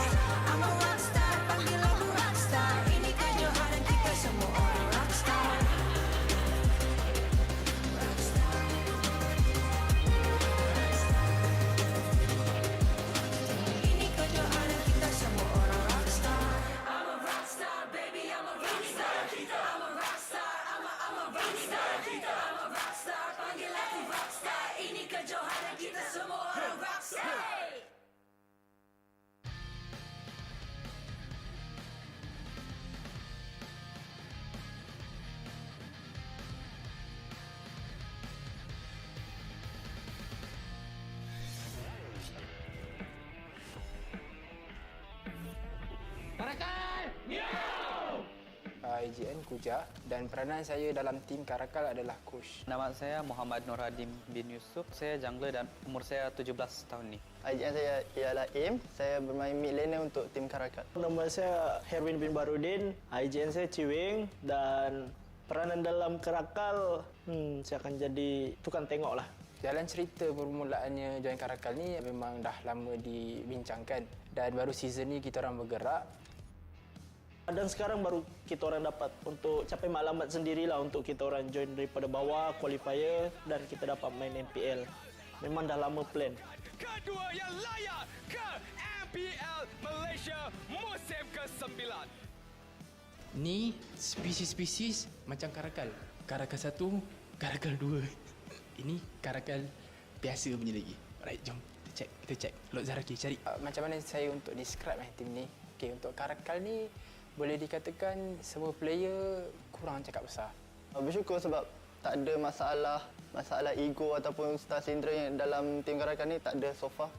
Speaker 3: I'm a rock star, panggil aku rock star. Ini kejohanan kita semua orang rock star. Rock star.
Speaker 10: IGN Kuja dan peranan saya dalam tim CARACAL adalah coach.
Speaker 21: Nama saya Muhammad Nur Hadim bin Yusuf. Saya jungler dan umur saya 17 tahun ni.
Speaker 22: IGN saya ialah Aim. Saya bermain mid laner untuk tim CARACAL.
Speaker 24: Nama saya Herwin bin Barudin. IGN saya Ciwing dan peranan dalam CARACAL saya akan jadi tukang tengok lah.
Speaker 10: Jalan cerita permulaannya join CARACAL ni memang dah lama dibincangkan dan baru season ni kita orang bergerak.
Speaker 24: Dan sekarang baru kita orang dapat untuk capai maklumat sendirilah untuk kita orang join daripada bawah, qualifier dan kita dapat main MPL. Memang dah lama plan.
Speaker 19: Kedua yang layak ke MPL Malaysia musim ke-9.
Speaker 25: Ni spesies-spesies macam CARACAL. CARACAL 1, CARACAL 2. Ini CARACAL biasa punya lagi. Alright, jom kita check. Lord Zaraki cari.
Speaker 10: Macam mana saya untuk describe tim ni? Okay, untuk CARACAL ni boleh dikatakan semua player kurang cakap besar.
Speaker 22: Bersyukur sebab tak ada masalah ego ataupun star syndrome yang dalam tim CARACAL ni tak ada so far.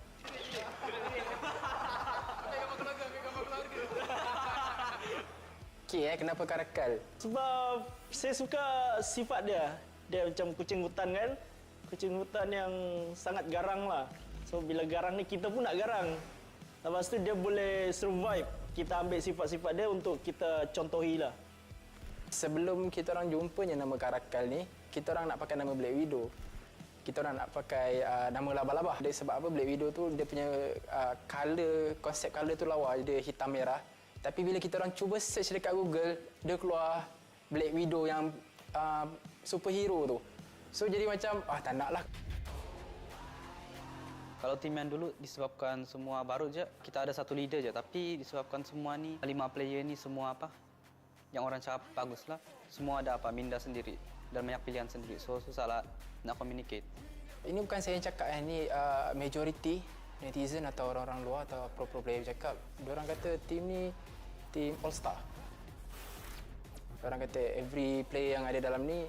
Speaker 10: Okay, kenapa CARACAL?
Speaker 24: Sebab saya suka sifat dia. Dia macam kucing hutan kan. Kucing hutan yang sangat garang lah. So bila garang ni kita pun nak garang. Lepas tu dia boleh survive. Kita ambil sifat-sifat dia untuk kita contohi lah.
Speaker 10: Sebelum kita orang jumpanya nama CARACAL ni, kita orang nak pakai nama Black Widow. Kita orang nak pakai nama Labah-Labah. Sebab apa Black Widow tu dia punya konsep color tu lawa, dia hitam merah. Tapi bila kita orang cuba search dekat Google, dia keluar Black Widow yang superhero tu. So jadi macam tak nak lah.
Speaker 21: Kalau tim yang dulu disebabkan semua baru je, kita ada satu leader je. Tapi disebabkan semua ni, 5 player ni semua yang orang cakap baguslah. Semua ada minda sendiri dan banyak pilihan sendiri. So susahlah nak communicate.
Speaker 10: Ini bukan saya yang cakap, ni majority netizen atau orang-orang luar atau pro player cakap. Diorang kata tim ni tim all star. Diorang kata every player yang ada dalam ni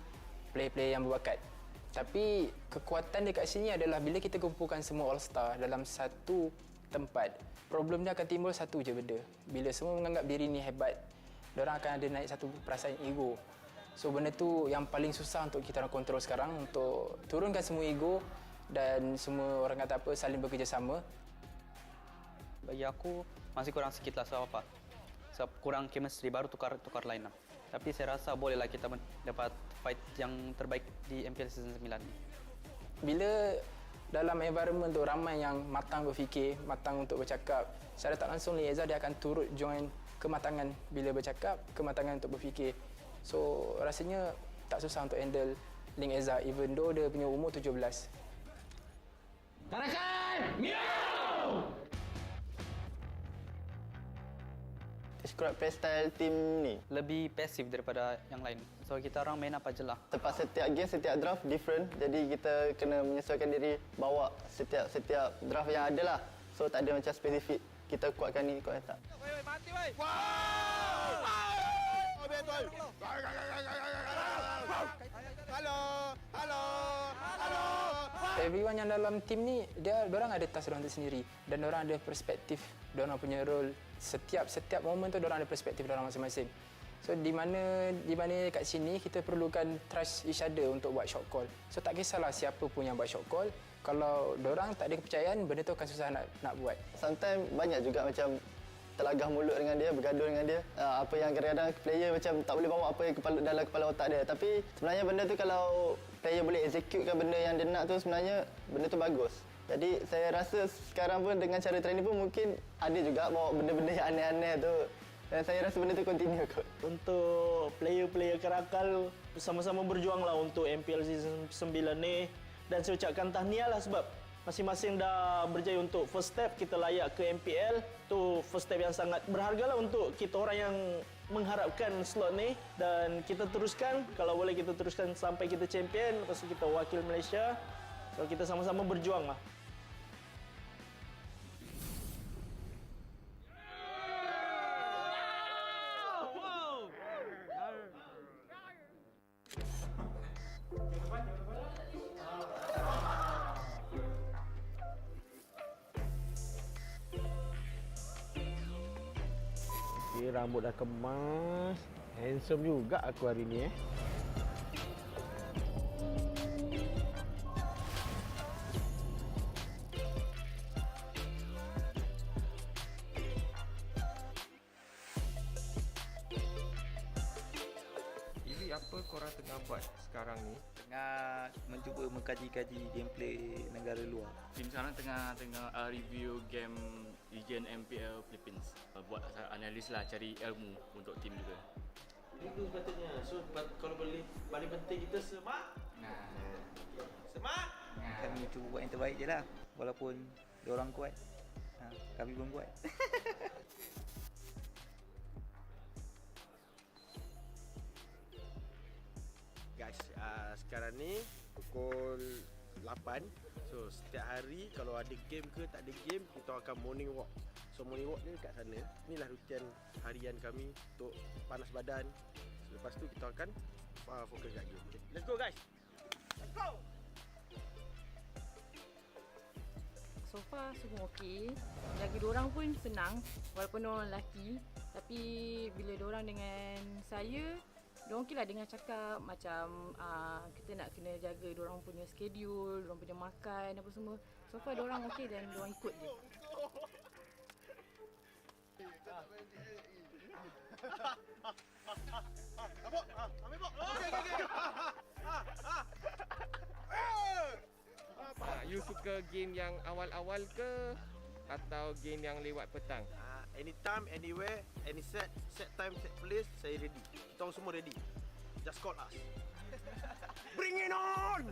Speaker 10: player-player yang berbakat. Tapi kekuatan dekat sini adalah bila kita kumpulkan semua all-star dalam satu tempat, problem dia akan timbul satu je benda. Bila semua menganggap diri ni hebat, diorang akan ada naik satu perasaan ego. So benda tu yang paling susah untuk kita orang kontrol sekarang, untuk turunkan semua ego dan semua orang kata apa, saling bekerjasama.
Speaker 21: Bagi aku masih kurang sikit lah sebab apa? Sebab kurang chemistry, baru tukar line up. Tapi saya rasa bolehlah kita dapat fight yang terbaik di MPL Season 9 ni.
Speaker 10: Bila dalam environment tu ramai yang matang berfikir, matang untuk bercakap, secara tak langsung Lieza dia akan turut join kematangan bila bercakap, kematangan untuk berfikir. So rasanya tak susah untuk handle Link Eza even though dia punya umur 17.
Speaker 19: CARACAL! Meow!
Speaker 22: Describe playstyle tim ni.
Speaker 21: Lebih pasif daripada yang lain. So kita orang main apa je lah.
Speaker 22: Sebab setiap game, setiap draft different. Jadi kita kena menyesuaikan diri bawa setiap draft yang ada lah. So tak ada macam spesifik kita kuatkan ni, kuatkan tak.
Speaker 19: Mati weh. Wow! Halo.
Speaker 10: Everyone yang dalam tim ni, diorang ada task diorang sendiri dan diorang ada perspektif, diorang punya role. Setiap momen tu diorang ada perspektif diorang masing-masing. So di mana kat sini kita perlukan trust each other untuk buat shot call. So tak kisahlah siapa pun yang buat shot call, kalau diorang tak ada kepercayaan, benda tu akan susah nak buat.
Speaker 22: Sometimes banyak juga macam terlagah mulut dengan dia, bergaduh dengan dia. Apa yang kadang-kadang player macam tak boleh bawa apa yang dalam kepala otak dia. Tapi sebenarnya benda tu kalau player boleh executekan benda yang dia nak tu, sebenarnya benda tu bagus. Jadi saya rasa sekarang pun dengan cara training pun mungkin ada juga bawa benda-benda yang aneh-aneh tu. Dan saya rasa benda tu continue kot.
Speaker 24: Untuk player-player CARACAL bersama-sama berjuanglah untuk MPL Season 9 ni. Dan saya ucapkan tahniah lah sebab masing-masing dah berjaya untuk first step kita layak ke MPL. Tu first step yang sangat berharga lah untuk kita orang yang mengharapkan slot ni. Dan kita teruskan, kalau boleh kita teruskan sampai kita champion. Lepas tu kita wakil Malaysia. Kalau kita sama-sama berjuang lah.
Speaker 1: rambut dah kemas. Handsome juga aku hari ni
Speaker 7: Iwi, apa korang tengah buat sekarang ni?
Speaker 8: Tengah mencuba mengkaji-kaji gameplay negara luar.
Speaker 12: Tim sekarang tengah review game Legend MPL Philippines. Buat analis lah, cari ilmu untuk tim juga.
Speaker 1: Itu sepatutnya. So kalau boleh, paling penting kita semak. Semak.
Speaker 8: Kami cuba buat yang terbaik je lah. Walaupun diorang kuat, kami pun kuat.
Speaker 1: Guys, sekarang ni pukul 8. So setiap hari kalau ada game ke tak ada game, kita akan morning walk. So morning walk dia dekat sana. Inilah rutian harian kami untuk panas badan. Lepas tu kita akan fokus kat game. Okay, let's go guys. Let's go.
Speaker 23: So far semua okey. Jaga diorang pun senang walaupun diorang lelaki. Tapi bila diorang dengan saya, diorang okey lah dengan cakap macam kita nak kena jaga diorang punya schedule, diorang punya makan apa semua. So far diorang okey dan diorang ikut je.
Speaker 7: You suka game yang awal-awal ke atau game yang lewat petang?
Speaker 1: Anytime, anywhere, any set time, set place, saya ready. Kita orang semua ready. Just call us. Bring it on!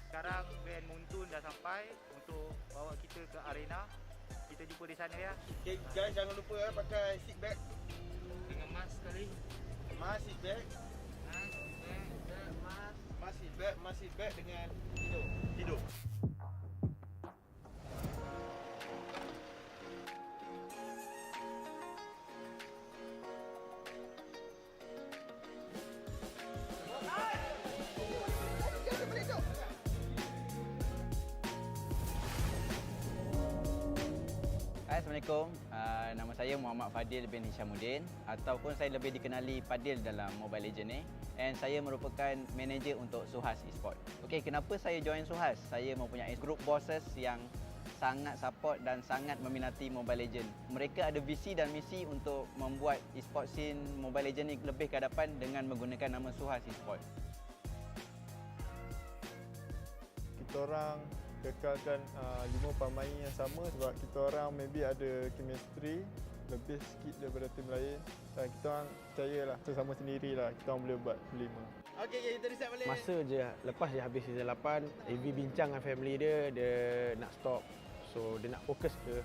Speaker 8: Sekarang band Muntun dah sampai untuk bawa kita ke arena. Kita jumpa di sana ya.
Speaker 1: Okay guys, jangan lupa pakai seat belt.
Speaker 7: Dengan mask sekali.
Speaker 1: Mask, seat belt. Mask, seat belt dengan tidur.
Speaker 8: Assalamualaikum. Nama saya Muhammad Fadil bin Hishamuddin ataupun saya lebih dikenali Fadil dalam Mobile Legends ni. And saya merupakan manager untuk SUHAZ Esports. Okey, kenapa saya join SUHAZ? Saya mempunyai group bosses yang sangat support dan sangat meminati Mobile Legends. Mereka ada visi dan misi untuk membuat esports scene Mobile Legends ni lebih ke hadapan dengan menggunakan nama SUHAZ Esports.
Speaker 26: Kita orang kekalkan 5 pemain yang sama sebab kita orang maybe ada chemistry lebih sikit daripada tim lain dan kita orang percayalah sesama sendirilah kita orang boleh buat 5.
Speaker 1: Okey, kita reset balik. Masa je lepas dia habis season 8, AV bincang dengan family dia nak stop. So dia nak fokus ke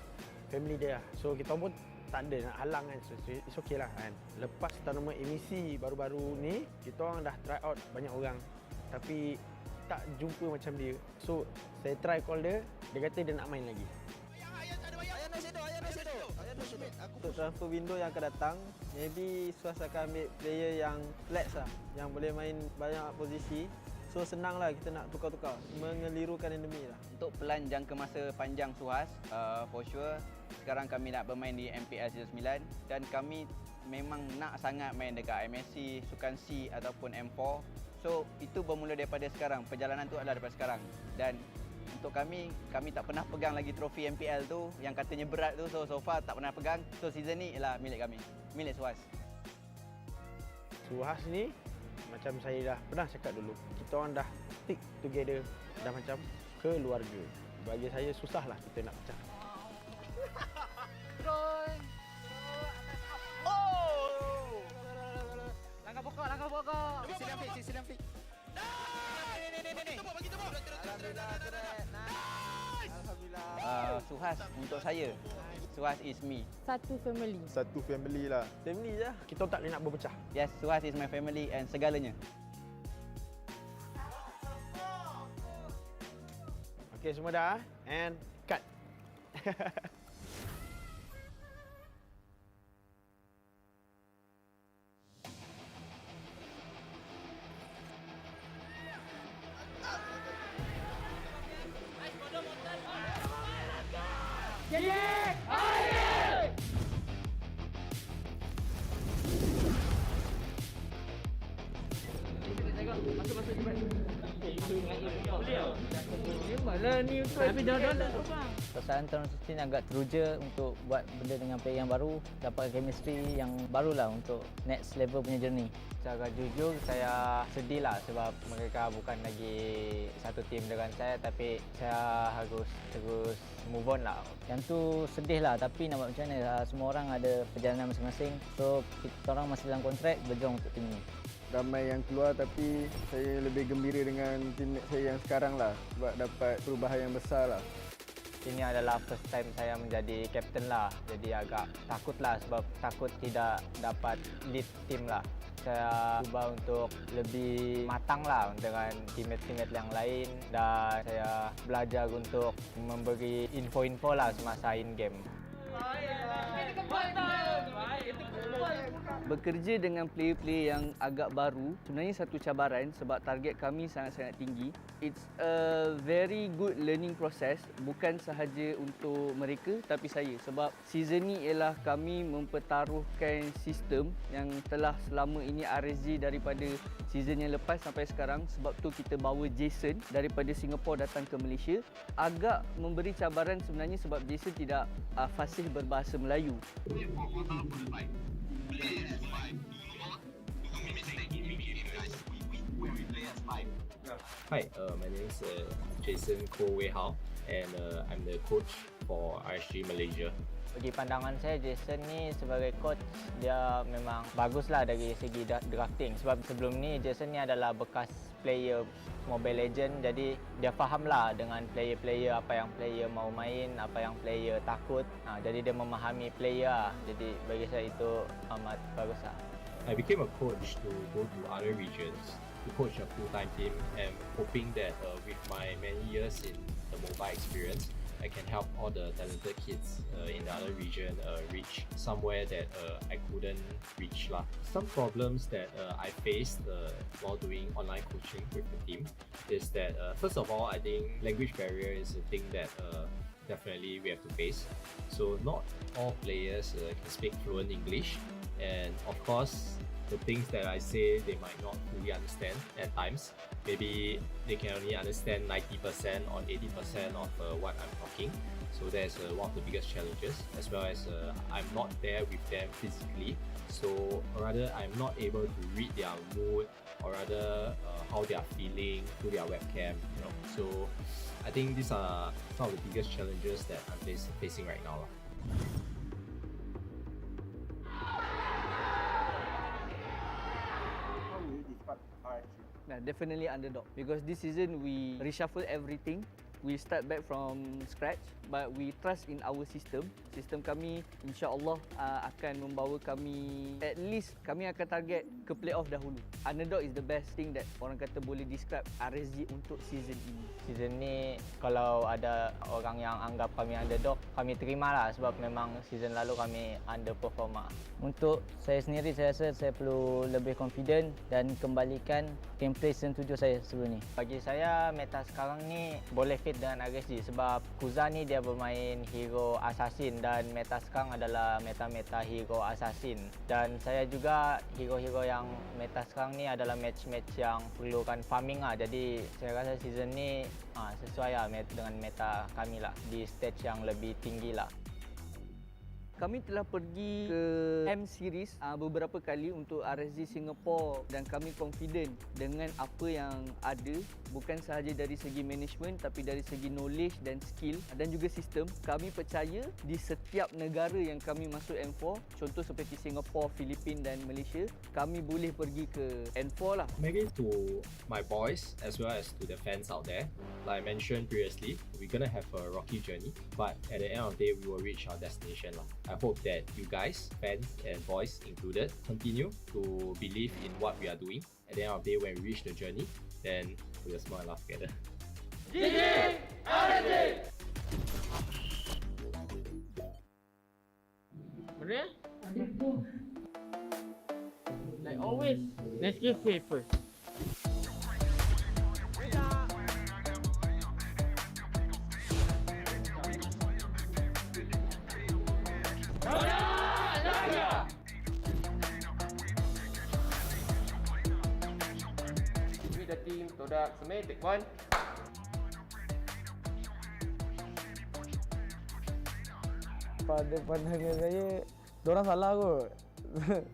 Speaker 1: family dia lah. So kita pun tak ada nak halang kan. So it's okay lah kan. Lepas tournament MEC baru-baru ni, kita orang dah try out banyak orang. Tapi tak jumpa macam dia. So saya try call dia, dia kata dia nak main lagi. Untuk transfer window yang akan datang, maybe SUHAZ akan ambil player yang flex lah, yang boleh main banyak posisi. So senang lah kita nak tukar-tukar, mengelirukan enemy lah.
Speaker 8: Untuk pelan jangka masa panjang SUHAZ, for sure sekarang kami nak bermain di MPL Season 9 dan kami memang nak sangat main dekat MSC, Sukan C ataupun M4. So itu bermula daripada sekarang, perjalanan tu adalah daripada sekarang. Dan untuk kami tak pernah pegang lagi trofi MPL tu yang katanya berat tu. So far tak pernah pegang. So season ni ialah milik kami, milik SUHAZ.
Speaker 1: SUHAZ ni macam saya dah pernah cakap dulu, kita orang dah stick together, dah macam keluarga. Bagi saya susah lah kita nak pecah.
Speaker 8: Oh!
Speaker 23: Langkah pokok.
Speaker 8: Silam flick. SUHAZ untuk saya, SUHAZ is me.
Speaker 23: Satu family.
Speaker 26: Satu family lah.
Speaker 1: Family je. Kita tak boleh nak berpecah.
Speaker 8: Yes, SUHAZ is my family and segalanya.
Speaker 1: Okay, semua dah. And cut.
Speaker 2: lah ni untuk tapi dah terbang.
Speaker 4: Perasaan tahun 16 agak teruja untuk buat benda dengan player yang baru, dapat chemistry yang barulah untuk next level punya journey. Secara jujur saya sedih lah sebab mereka bukan lagi satu tim dengan saya, tapi saya harus terus move on lah. Yang tu sedih lah, tapi nak buat macam mana, semua orang ada perjalanan masing-masing. So kita orang masih dalam kontrak berjuang untuk tim ni.
Speaker 26: Ramai yang keluar tapi saya lebih gembira dengan teammate saya yang sekarang lah sebab dapat perubahan yang besar lah.
Speaker 4: Ini adalah first time saya menjadi captain lah, jadi agak takut lah sebab takut tidak dapat lead team lah. Saya cuba untuk lebih matang lah dengan teammate-teammate yang lain dan saya belajar untuk memberi info-info lah semasa in game.
Speaker 9: Bekerja dengan player-player yang agak baru sebenarnya satu cabaran sebab target kami sangat-sangat tinggi. It's a very good learning process, bukan sahaja untuk mereka tapi saya, sebab season ni ialah kami mempertaruhkan sistem yang telah selama ini RSG daripada season yang lepas sampai sekarang. Sebab tu kita bawa Jason daripada Singapura datang ke Malaysia. Agak memberi cabaran sebenarnya sebab Jason tidak fasih berbahasa Melayu.
Speaker 11: Hi, my name is Jason Koh Wei Hao and I'm the coach for RSG Malaysia.
Speaker 4: Bagi pandangan saya, Jason ni sebagai coach dia memang baguslah dari segi drafting, sebab sebelum ni Jason ni adalah bekas player Mobile Legend, jadi dia fahamlah dengan player-player apa yang player mau main, apa yang player takut. Jadi dia memahami player. Jadi bagi saya itu amat baguslah.
Speaker 11: I became a coach to go to other regions to coach a full-time team and hoping that with my many years in the mobile experience, I can help all the talented kids in the other region reach somewhere that I couldn't reach lah. Some problems that I faced while doing online coaching with the team is that first of all, I think language barrier is a thing that definitely we have to face. So not all players can speak fluent English, and of course the things that I say they might not fully understand at times. Maybe they can only understand 90% or 80% of what I'm talking. So that's one of the biggest challenges, as well as I'm not there with them physically. So rather I'm not able to read their mood or rather how they are feeling through their webcam. So I think these are some of the biggest challenges that I'm facing right now.
Speaker 9: Definitely underdog, because this season we reshuffle everything. We start back from scratch, but we trust in our system. Sistem kami insya-Allah akan membawa kami, at least kami akan target ke playoff dahulu. Underdog is the best thing that orang kata boleh describe RSG untuk season ini.
Speaker 4: Season ni kalau ada orang yang anggap kami underdog, kami terimalah sebab memang season lalu kami underperform. Untuk saya sendiri, saya rasa saya perlu lebih confident dan kembalikan gameplay season 7 saya sebelum ni. Bagi saya, meta sekarang ni boleh fit dengan RSG sebab Kuza ni dia bermain hero assassin dan meta sekarang adalah meta-meta hero assassin. Dan saya juga hero-hero yang meta sekarang ni adalah match-match yang perlukan farming lah. Jadi saya rasa season ni sesuai lah dengan meta kami lah, di stage yang lebih tinggi lah.
Speaker 9: Kami telah pergi ke M Series beberapa kali untuk RSG Singapore dan kami confident dengan apa yang ada, bukan sahaja dari segi management tapi dari segi knowledge dan skill dan juga sistem. Kami percaya di setiap negara yang kami masuk M4, contoh seperti Singapore, Filipina dan Malaysia, kami boleh pergi ke N4 lah.
Speaker 11: Maybe to my boys as well as to the fans out there, like I mentioned previously, we're gonna have a rocky journey, but at the end of the day, we will reach our destination lah. I hope that you guys, fans and boys included, continue to believe in what we are doing. At the end of the day, when we reach the journey, then we will smile and laugh together.
Speaker 2: GEEK RSG! Bener? Like always, let's give faith first.
Speaker 7: With the team, TODAK, Semai, take one.
Speaker 6: pada pandangan saya, diorang salah kot.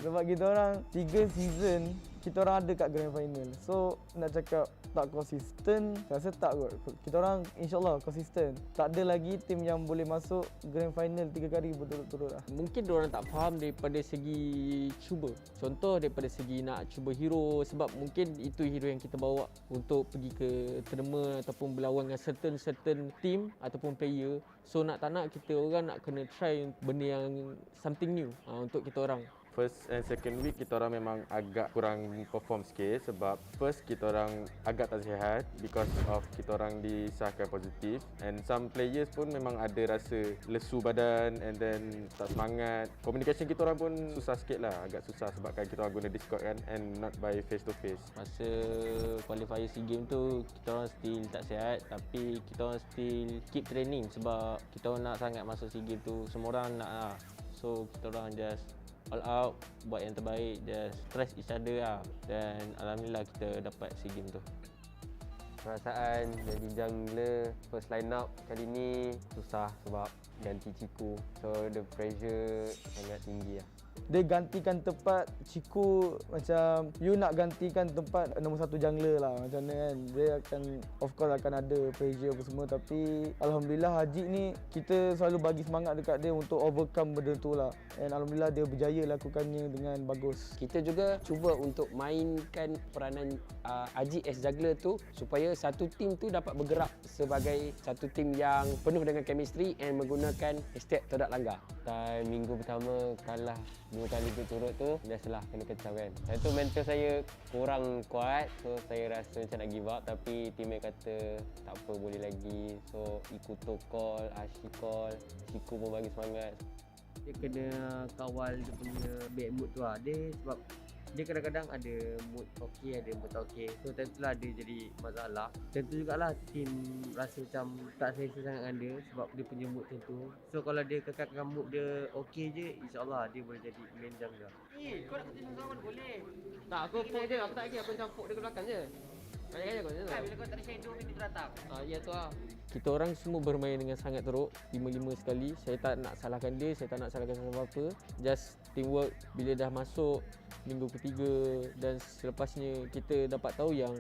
Speaker 6: Sebab kita orang 3 season kita orang ada kat grand final. So nak cakap tak konsisten, saya rasa tak kot. Kita orang insyaAllah konsisten. Tak ada lagi tim yang boleh masuk grand final 3 kali berturut-turut lah.
Speaker 13: Mungkin diorang tak faham daripada segi cuba. Contoh daripada segi nak cuba hero, sebab mungkin itu hero yang kita bawa untuk pergi ke tournament ataupun berlawan dengan certain team ataupun player. So nak tak nak kita orang nak kena try benda yang something new untuk kita orang.
Speaker 14: First and second week kita orang memang agak kurang perform sikit sebab first kita orang agak tak sihat because of kita orang disahkan positif, and some players pun memang ada rasa lesu badan and then tak semangat. Communication kita orang pun susah sikit lah, agak susah sebabkan kita orang guna Discord kan and not by face to face.
Speaker 13: Masa qualifier SEA Games tu kita orang still tak sihat, tapi kita orang still keep training sebab kita orang nak sangat masuk SEA Games tu. Semua orang nak lah. So kita orang just all out, buat yang terbaik, just trust each other lah. Dan alhamdulillah kita dapat SEA Games tu.
Speaker 15: Perasaan jadi jungler first line up kali ni susah sebab ganti Ciku. So the pressure sangat tinggi lah.
Speaker 6: Dia gantikan tempat Ciku, macam you nak gantikan tempat nombor 1 jungler lah macam mana kan. Dia akan, of course akan ada pressure apa semua, tapi alhamdulillah Haji ni kita selalu bagi semangat dekat dia untuk overcome benda tu lah. And alhamdulillah dia berjaya lakukannya dengan bagus.
Speaker 16: Kita juga cuba untuk mainkan peranan Haji as juggler tu supaya satu tim tu dapat bergerak sebagai satu tim yang penuh dengan chemistry and menggunakan hashtag TODAK langgar.
Speaker 15: Dan minggu pertama kalah 2 kali berturut tu, biasalah kena kecam kan. Saya tu mental saya kurang kuat, so saya rasa macam nak give up, tapi teammate kata tak apa, boleh lagi. So Ikuto call, Ashi call, Ciku pun bagi semangat.
Speaker 13: Dia kena kawal dia punya bad mood tu lah. Dia sebab dia kadang-kadang ada mood okey, ada mood tak okey. So tentulah dia jadi masalah. Tentu jugalah tim rasa macam tak selesa sangat dengan dia sebab dia punya mood tentu. So kalau dia kekalkan mood dia okey je, insyaAllah dia boleh jadi main jungler.
Speaker 16: Kau nak kerja sama boleh.
Speaker 13: Tak, aku poke dia, aku tak lagi, aku macam poke dia ke belakang je. Banyak-banyak kau je.
Speaker 16: Bila kau tak ada shadow, dia datang.
Speaker 13: Ya tu lah. Kita orang semua bermain dengan sangat teruk, 5-5 sekali. Saya tak nak salahkan dia, saya tak nak salahkan siapa-apa. Just teamwork. Bila dah masuk minggu ketiga dan selepasnya kita dapat tahu yang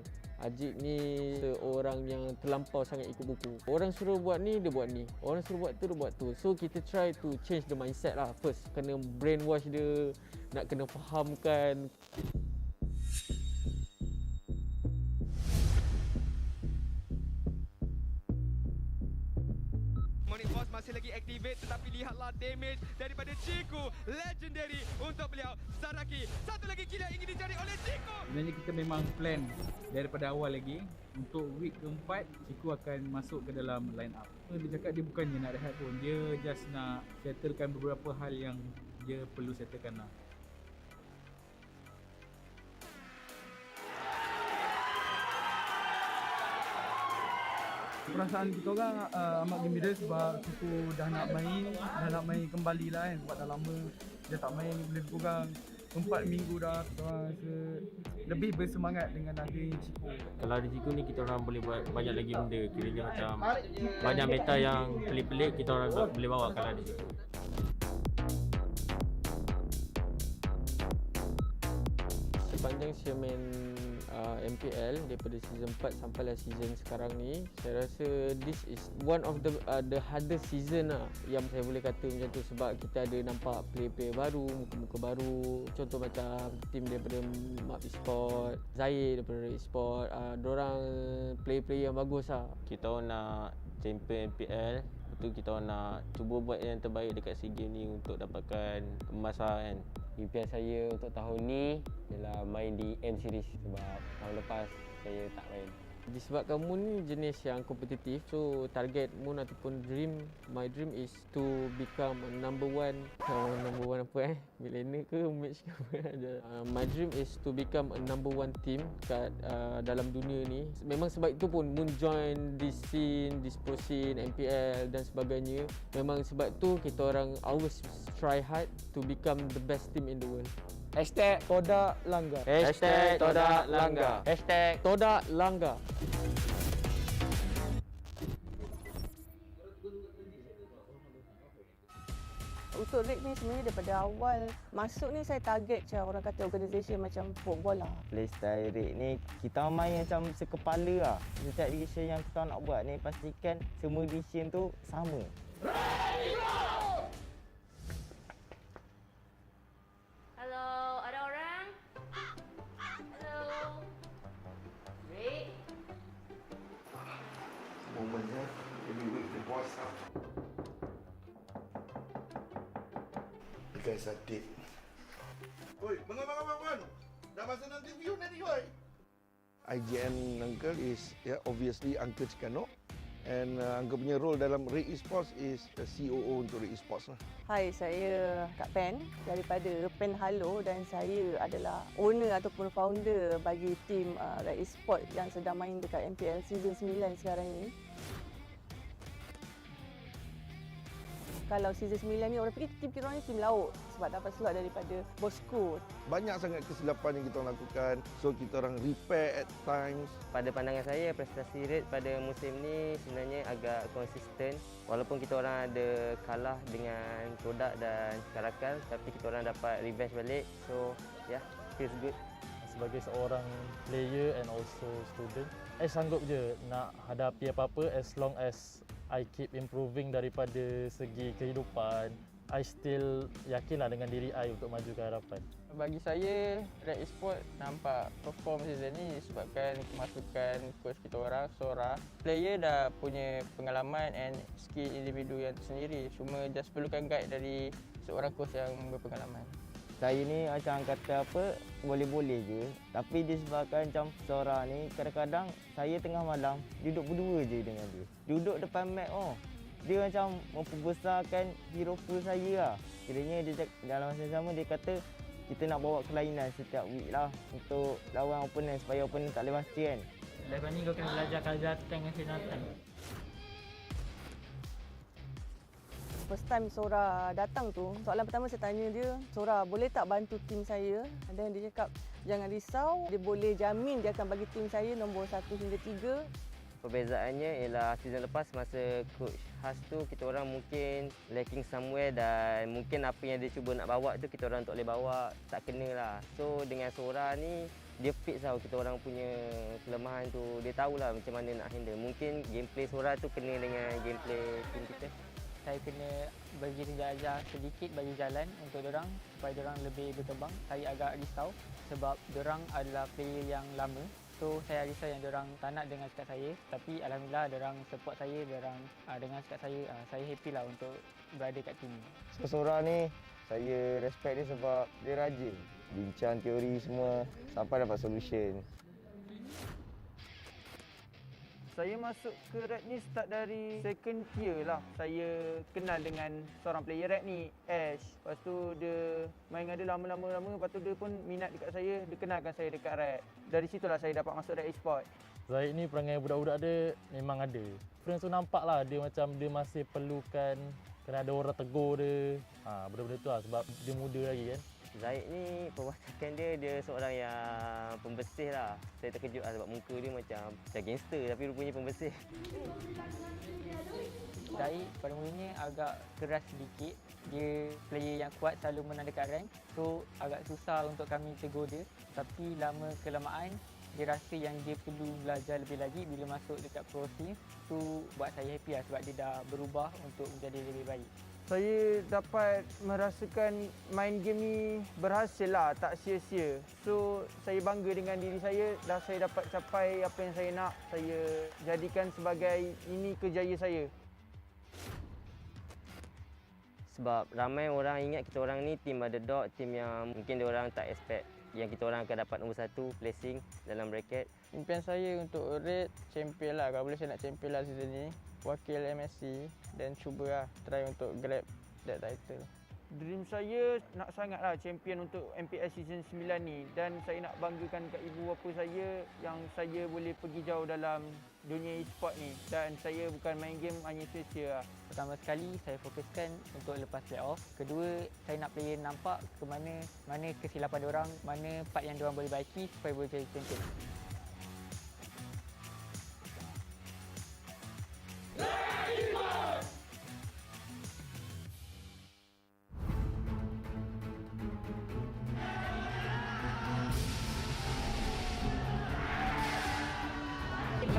Speaker 13: Ajik ni seorang yang terlampau sangat ikut buku. Orang suruh buat ni, dia buat ni. Orang suruh buat tu, dia buat tu. So kita try to change the mindset lah first. Kena brainwash dia, nak kena fahamkan.
Speaker 19: Masih lagi activate, tetapi lihatlah damage daripada Ciku. Legendary untuk beliau. Saraki, satu lagi kill yang ingin dicari oleh Ciku.
Speaker 17: Sebenarnya kita memang plan daripada awal lagi untuk week keempat Ciku akan masuk ke dalam line up. Dia cakap dia bukannya nak rehat pun, dia just nak settlekan beberapa hal yang dia perlu settlekan lah. Perasaan kita orang amat gembira sebab Ciku dah nak main kembali lah kan, sebab dah lama dia tak main, lebih kurang 4 minggu dah. Kita orang rasa lebih bersemangat dengan adanya Ciku.
Speaker 13: Kalau ada Ciku ni kita orang boleh buat banyak lagi benda, kiranya macam banyak meta yang pelik-pelik kita orang boleh bawa kalau ada Ciku. Sepanjang saya main MPL daripada season 4 sampailah season sekarang ni, saya rasa this is one of the hardest season lah yang saya boleh kata macam tu, sebab kita ada nampak player-player baru, muka-muka baru. Contoh macam tim daripada MAB ESPORTS, Zahir daripada RED Esports, diorang player-player yang bagus lah. Kita orang nak champion MPL, betul kita orang nak cuba buat yang terbaik dekat SEA Games ni untuk dapatkan emas lah kan.
Speaker 15: Impian saya untuk tahun ni ialah main di M Series sebab tahun lepas saya tak main.
Speaker 13: Disebabkan Moon ni jenis yang kompetitif, so target Moon ataupun my dream is to become a number one apa millennial ke match ke apa. My dream is to become a number one team kat dalam dunia ni. Memang sebab itu pun Moon join this scene, this pro scene, MPL dan sebagainya. Memang sebab tu kita orang always try hard to become the best team in the world.
Speaker 16: Hashtag
Speaker 13: TODAK langgar.
Speaker 16: Hashtag TODAK langgar.
Speaker 13: Hashtag TODAK langgar.
Speaker 3: untuk RED ni sebenarnya daripada awal masuk ni saya target macam orang kata organisation macam football lah.
Speaker 4: Playstyle RED ni kita main macam sekepala lah. Setiap division yang kita nak buat ni pastikan semua division tu sama.
Speaker 5: Hello, ada orang? Hello. RED.
Speaker 18: Momennya jadi week the boss up. You guys are dead. Oi, bangun. Dah masa nanti view nanti, oi. IGN Uncle is obviously Uncle Cikano. And Uncle punya role dalam RED Esports is the COO untuk RED Esports lah.
Speaker 3: Hai, saya Kak Pen daripada Pen Halo dan saya adalah owner ataupun founder bagi tim RED Esports yang sedang main dekat MPL Season 9 sekarang ini. Kalau Season 9 ni orang fikir tim kita orang ni tim laut sebab dapat slot daripada Bosco.
Speaker 18: Banyak sangat kesilapan yang kita orang lakukan, so kita orang repair at times.
Speaker 4: Pada pandangan saya, prestasi RED pada musim ni sebenarnya agak konsisten. Walaupun kita orang ada kalah dengan TODAK dan CARACAL, tapi kita orang dapat revenge balik. So, yeah, feels good.
Speaker 20: Sebagai seorang player and also student, saya sanggup je nak hadapi apa-apa as long as I keep improving daripada segi kehidupan. I still yakinlah dengan diri I untuk maju ke hadapan.
Speaker 21: Bagi saya, RED Esports nampak perform season ni disebabkan kemasukan coach kita orang, Sora. Player dah punya pengalaman and skill individu yang tersendiri. Cuma just perlukan guide dari seorang coach yang berpengalaman.
Speaker 4: Saya ni macam kata apa, boleh-boleh je. Tapi disebabkan macam Sora ni, kadang-kadang saya tengah malam duduk berdua je dengan dia. Duduk depan map dia macam memperbesarkan hero pool saya lah. Kiranya dia dalam masa yang sama dia kata kita nak bawa kelainan setiap week lah untuk lawan opponent supaya opponent tak boleh baca kan.
Speaker 2: Lepas ni kau kena belajar kajar tank dan sinar tank.
Speaker 3: First time Sora datang tu, soalan pertama saya tanya dia, Sora boleh tak bantu tim saya? Dan dia cakap jangan risau, dia boleh jamin dia akan bagi tim saya nombor 1 hingga 3.
Speaker 4: Perbezaannya ialah season lepas masa coach Haz tu kita orang mungkin lacking somewhere dan mungkin apa yang dia cuba nak bawa tu kita orang tak boleh bawa, tak kena lah. So dengan Sora ni dia fix tau kita orang punya kelemahan tu, dia tahulah macam mana nak handle. Mungkin gameplay Sora tu kena dengan gameplay tim kita.
Speaker 21: Saya kena bagi ajar sedikit bagi jalan untuk diorang supaya diorang lebih berkembang. Saya agak risau sebab diorang adalah player yang lama. So saya risau yang diorang tak nak dengan sikap saya. Tapi alhamdulillah diorang support saya, diorang dengan sikap saya happy lah untuk berada kat tim ni.
Speaker 18: So Sora ni saya respect dia sebab dia rajin bincang teori semua sampai dapat solution.
Speaker 21: Saya masuk ke RED ni start dari second tier lah. Saya kenal dengan seorang player RED ni, Ash. Lepas tu dia main dengan dia lama-lama. Lepas tu dia pun minat dekat saya, dia kenalkan saya dekat RED. Dari situlah saya dapat masuk RED Esports.
Speaker 20: Zaid ni perangai budak-budak dia memang ada. Friends tu nampak lah dia macam dia masih perlukan kena ada orang tegur dia. Benda-benda tu lah sebab dia muda lagi kan.
Speaker 4: Zaid ni perwatakan dia seorang yang pembersih lah. Saya terkejut lah sebab muka dia macam gangster tapi rupanya pembersih.
Speaker 21: Zaid pada mulanya agak keras sedikit. Dia player yang kuat, selalu menang dekat rank. So agak susah untuk kami tegur dia. Tapi lama kelamaan dia rasa yang dia perlu belajar lebih lagi bila masuk dekat pro team. Tu buat saya happy lah sebab dia dah berubah untuk menjadi lebih baik. Saya dapat merasakan main game ni berhasil lah, tak sia-sia. So, saya bangga dengan diri saya dan saya dapat capai apa yang saya nak. Saya jadikan sebagai ini kejayaan saya.
Speaker 4: Sebab ramai orang ingat kita orang ni tim underdog, tim yang mungkin dia orang tak expect yang kita orang akan dapat nombor 1 placing dalam bracket.
Speaker 21: Impian saya untuk RED champion lah. Kalau boleh saya nak champion lah season ni. Wakil MSC dan cuba try untuk grab that title. Dream saya nak sangatlah champion untuk MPL season 9 ni dan saya nak banggakan kat ibu bapa saya yang saya boleh pergi jauh dalam dunia e-sport ni dan saya bukan main game hanya sia-sia. Pertama sekali saya fokuskan untuk lepas playoff. Kedua, saya nak player nampak ke mana kesilapan diorang, mana part yang diorang boleh baiki supaya boleh jadi champion.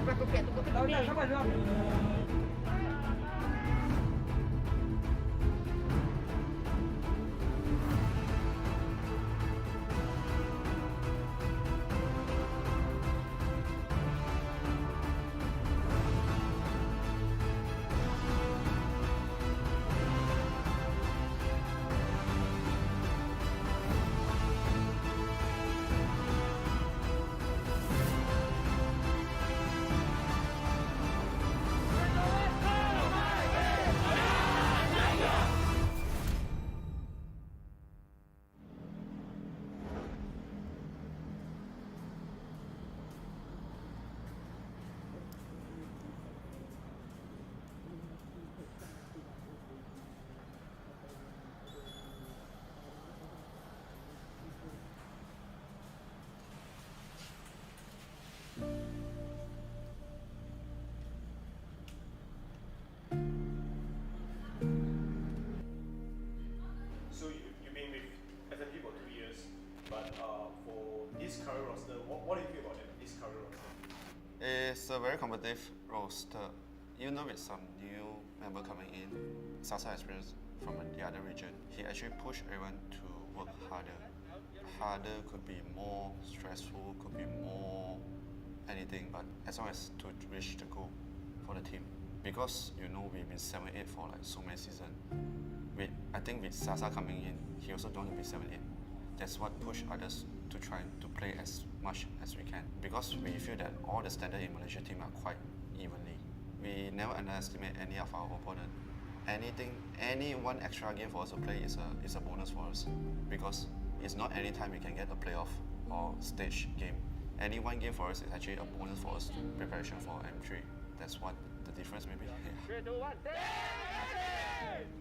Speaker 5: pelakon pihak tukar tu ni.
Speaker 10: So you've been with FMG for 2 years, but for this current roster, what do you feel about this current roster?
Speaker 12: It's a very competitive roster. Even though with some new member coming in, SUHAZ experience from the other region, he actually pushed everyone to work harder. Harder could be more stressful, could be more anything, but as long as to reach the goal for the team. Because you know we've been 7-8 for like so many seasons. I think with SUHAZ coming in, he also don't want to be 7-8. That's what pushed others to try to play as much as we can. Because we feel that all the standard in Malaysia team are quite evenly. We never underestimate any of our opponent. Any one extra game for us to play is a bonus for us. Because it's not any time we can get a playoff or stage game. Any one game for us is actually a bonus for us preparation for M3. That's what the difference maybe. Yeah.
Speaker 22: 3, 2, 1,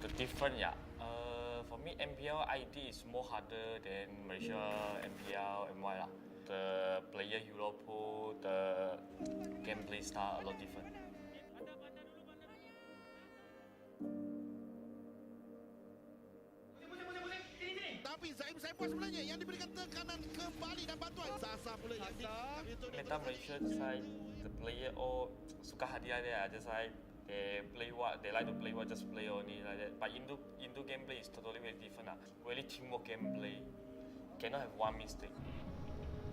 Speaker 22: The difference, yeah. For me, MPL ID is more harder than Malaysia MPL-MY lah. The player hero pool, the gameplay style a lot different.
Speaker 19: Tapi Zaim Saipua sebenarnya yang diberikan tekanan kembali dan bantuan Sasa pula yang
Speaker 22: Meta Malaysia side, the player all suka hadiah dia. Just like they play what they like to play, what just play only like that. But Indo gameplay is totally very different lah. Really teamwork gameplay. Cannot have one mistake.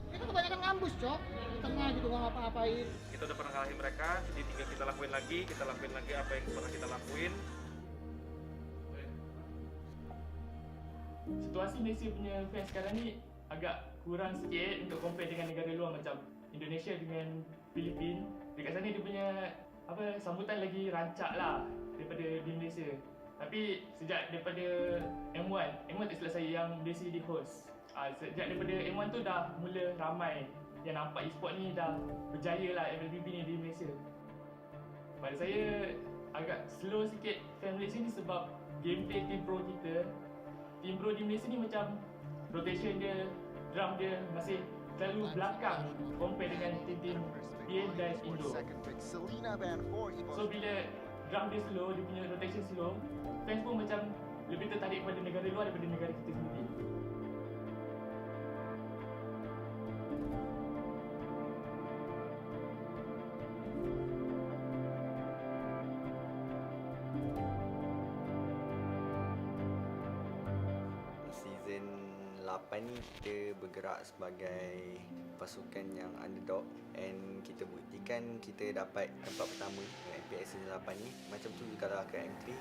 Speaker 5: Kita kebanyakan ngambus, Cok. Di tengah gitu nggak ngapa-ngapain.
Speaker 10: Kita udah pernah ngalahin mereka, jadi tinggal kita lakuin lagi apa yang pernah kita lakuin.
Speaker 2: Situasi Malaysia punya fans sekarang ni agak kurang sikit untuk compare dengan negara luar macam Indonesia dengan Filipina. Dekat sana dia punya sambutan lagi rancak lah daripada di Malaysia. Tapi sejak daripada M1 tak silap saya yang Malaysia jadi host. Sejak daripada M1 tu dah mula ramai yang nampak e-sport ni dah berjaya lah MLBB ni di Malaysia. Pada saya agak slow sikit fan Malaysia ni sebab gameplay team pro kita. Team pro di Malaysia ni macam rotation dia, drum dia masih terlalu belakang compare dengan tim-tim PN dan Indo. So bila drum dia slow, dia punya rotation slow, fans pun macam lebih tertarik pada negara luar daripada negara kita sendiri.
Speaker 23: Season 8 ni kita bergerak sebagai pasukan yang underdog and kita buktikan kita dapat tempat pertama MPL season 8 ni. Macam tu kalau ke M3.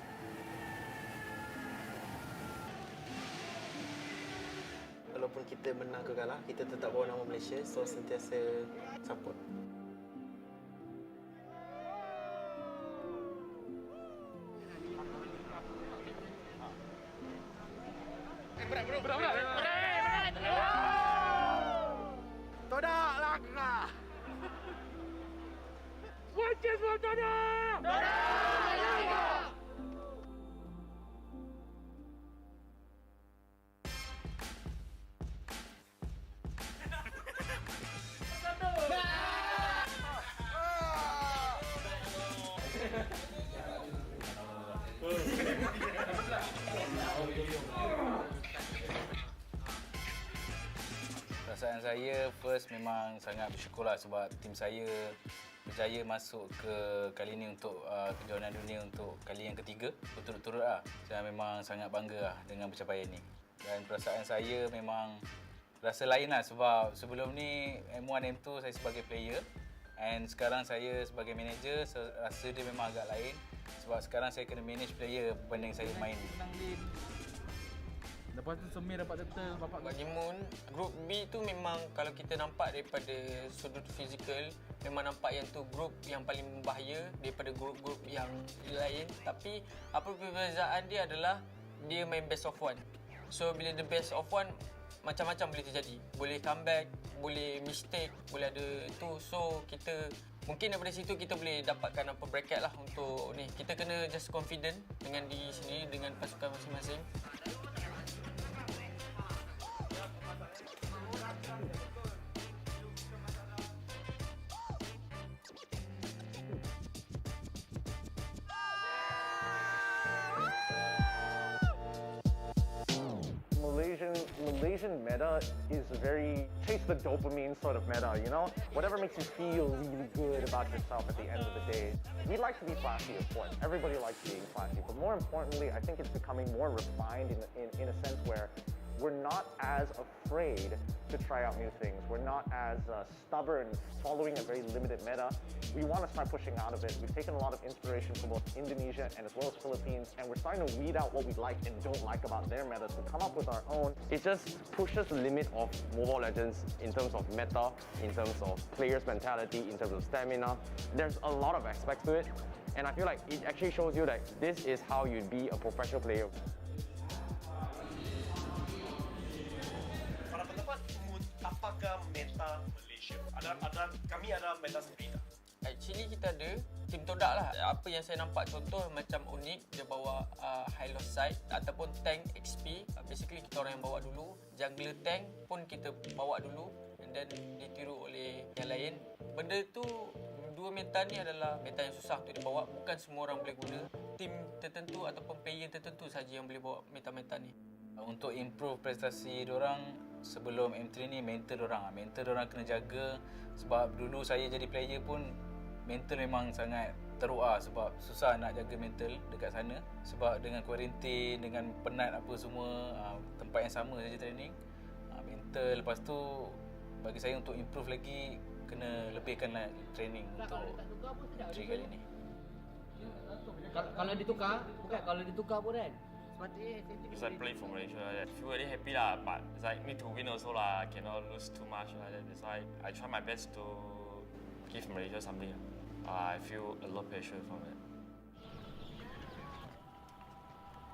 Speaker 1: Walaupun kita menang ke kalah, kita tetap bawa nama Malaysia, so sentiasa support.
Speaker 19: Todak langkah. Watches for Todak. Todak langkah.
Speaker 24: Perasaan saya first memang sangat bersyukurlah sebab tim saya
Speaker 8: berjaya masuk ke kali ini untuk kejohanan dunia untuk kali yang ketiga berturut-turut lah. Saya memang sangat bangga lah dengan pencapaian ini. Dan perasaan saya memang rasa lain lah sebab sebelum ni M1, M2 saya sebagai player and sekarang saya sebagai manager, rasa dia memang agak lain sebab sekarang saya kena manage player berbanding saya main.
Speaker 17: Lepas tu Semir dapat turtle, bapak
Speaker 9: bagi Moon, grup B tu memang kalau kita nampak daripada sudut fizikal memang nampak yang tu grup yang paling berbahaya daripada grup-grup yang lain, tapi apa perbezaan dia adalah dia main best of one. So bila the best of one macam-macam boleh terjadi. Boleh comeback, boleh mistake, boleh ada tu. So kita mungkin daripada situ kita boleh dapatkan apa bracket lah untuk ni. Kita kena just confident dengan diri sendiri, dengan pasukan masing-masing.
Speaker 11: Malaysian meta is a very chase the dopamine sort of meta, you know? Whatever makes you feel really good about yourself at the end of the day. We like to be flashy, of course. Everybody likes being flashy. But more importantly, I think it's becoming more refined in a sense where we're not as afraid to try out new things. We're not as stubborn following a very limited meta. We want to start pushing out of it. We've taken a lot of inspiration from both Indonesia and as well as Philippines, and we're starting to weed out what we like and don't like about their metas to come up with our own.
Speaker 15: It just pushes the limit of Mobile Legends in terms of meta, in terms of players' mentality, in terms of stamina. There's a lot of aspects to it, and I feel like it actually shows you that this is how you'd be a professional player.
Speaker 10: Apakah meta Malaysia? Kami ada meta sendiri tak?
Speaker 9: Actually kita ada tim TODAK lah. Apa yang saya nampak contoh macam unik, dia bawa high loss side ataupun tank XP. Basically kita orang yang bawa dulu. Jungler tank pun kita bawa dulu and then ditiru oleh yang lain. Benda tu, dua meta ni adalah meta yang susah untuk dibawa. Bukan semua orang boleh guna. Tim tertentu ataupun player tertentu saja yang boleh bawa meta-meta ni.
Speaker 8: Untuk improve prestasi diorang sebelum M3 ni, mental diorang kena jaga sebab dulu saya jadi player pun mental memang sangat teruk sebab susah nak jaga mental dekat sana sebab dengan kuarantin, dengan penat apa semua, tempat yang sama saja training, mental. Lepas tu bagi saya untuk improve lagi kena lebihkan training untuk M3 kali ni.
Speaker 24: Kalau ditukar, bukan kalau ditukar pun kan.
Speaker 22: Because I play for Malaysia, I feel very happy lah. But it's like need to win also lah. Cannot lose too much like that. That's why I try my best to give Malaysia something. I feel a lot of pressure from it.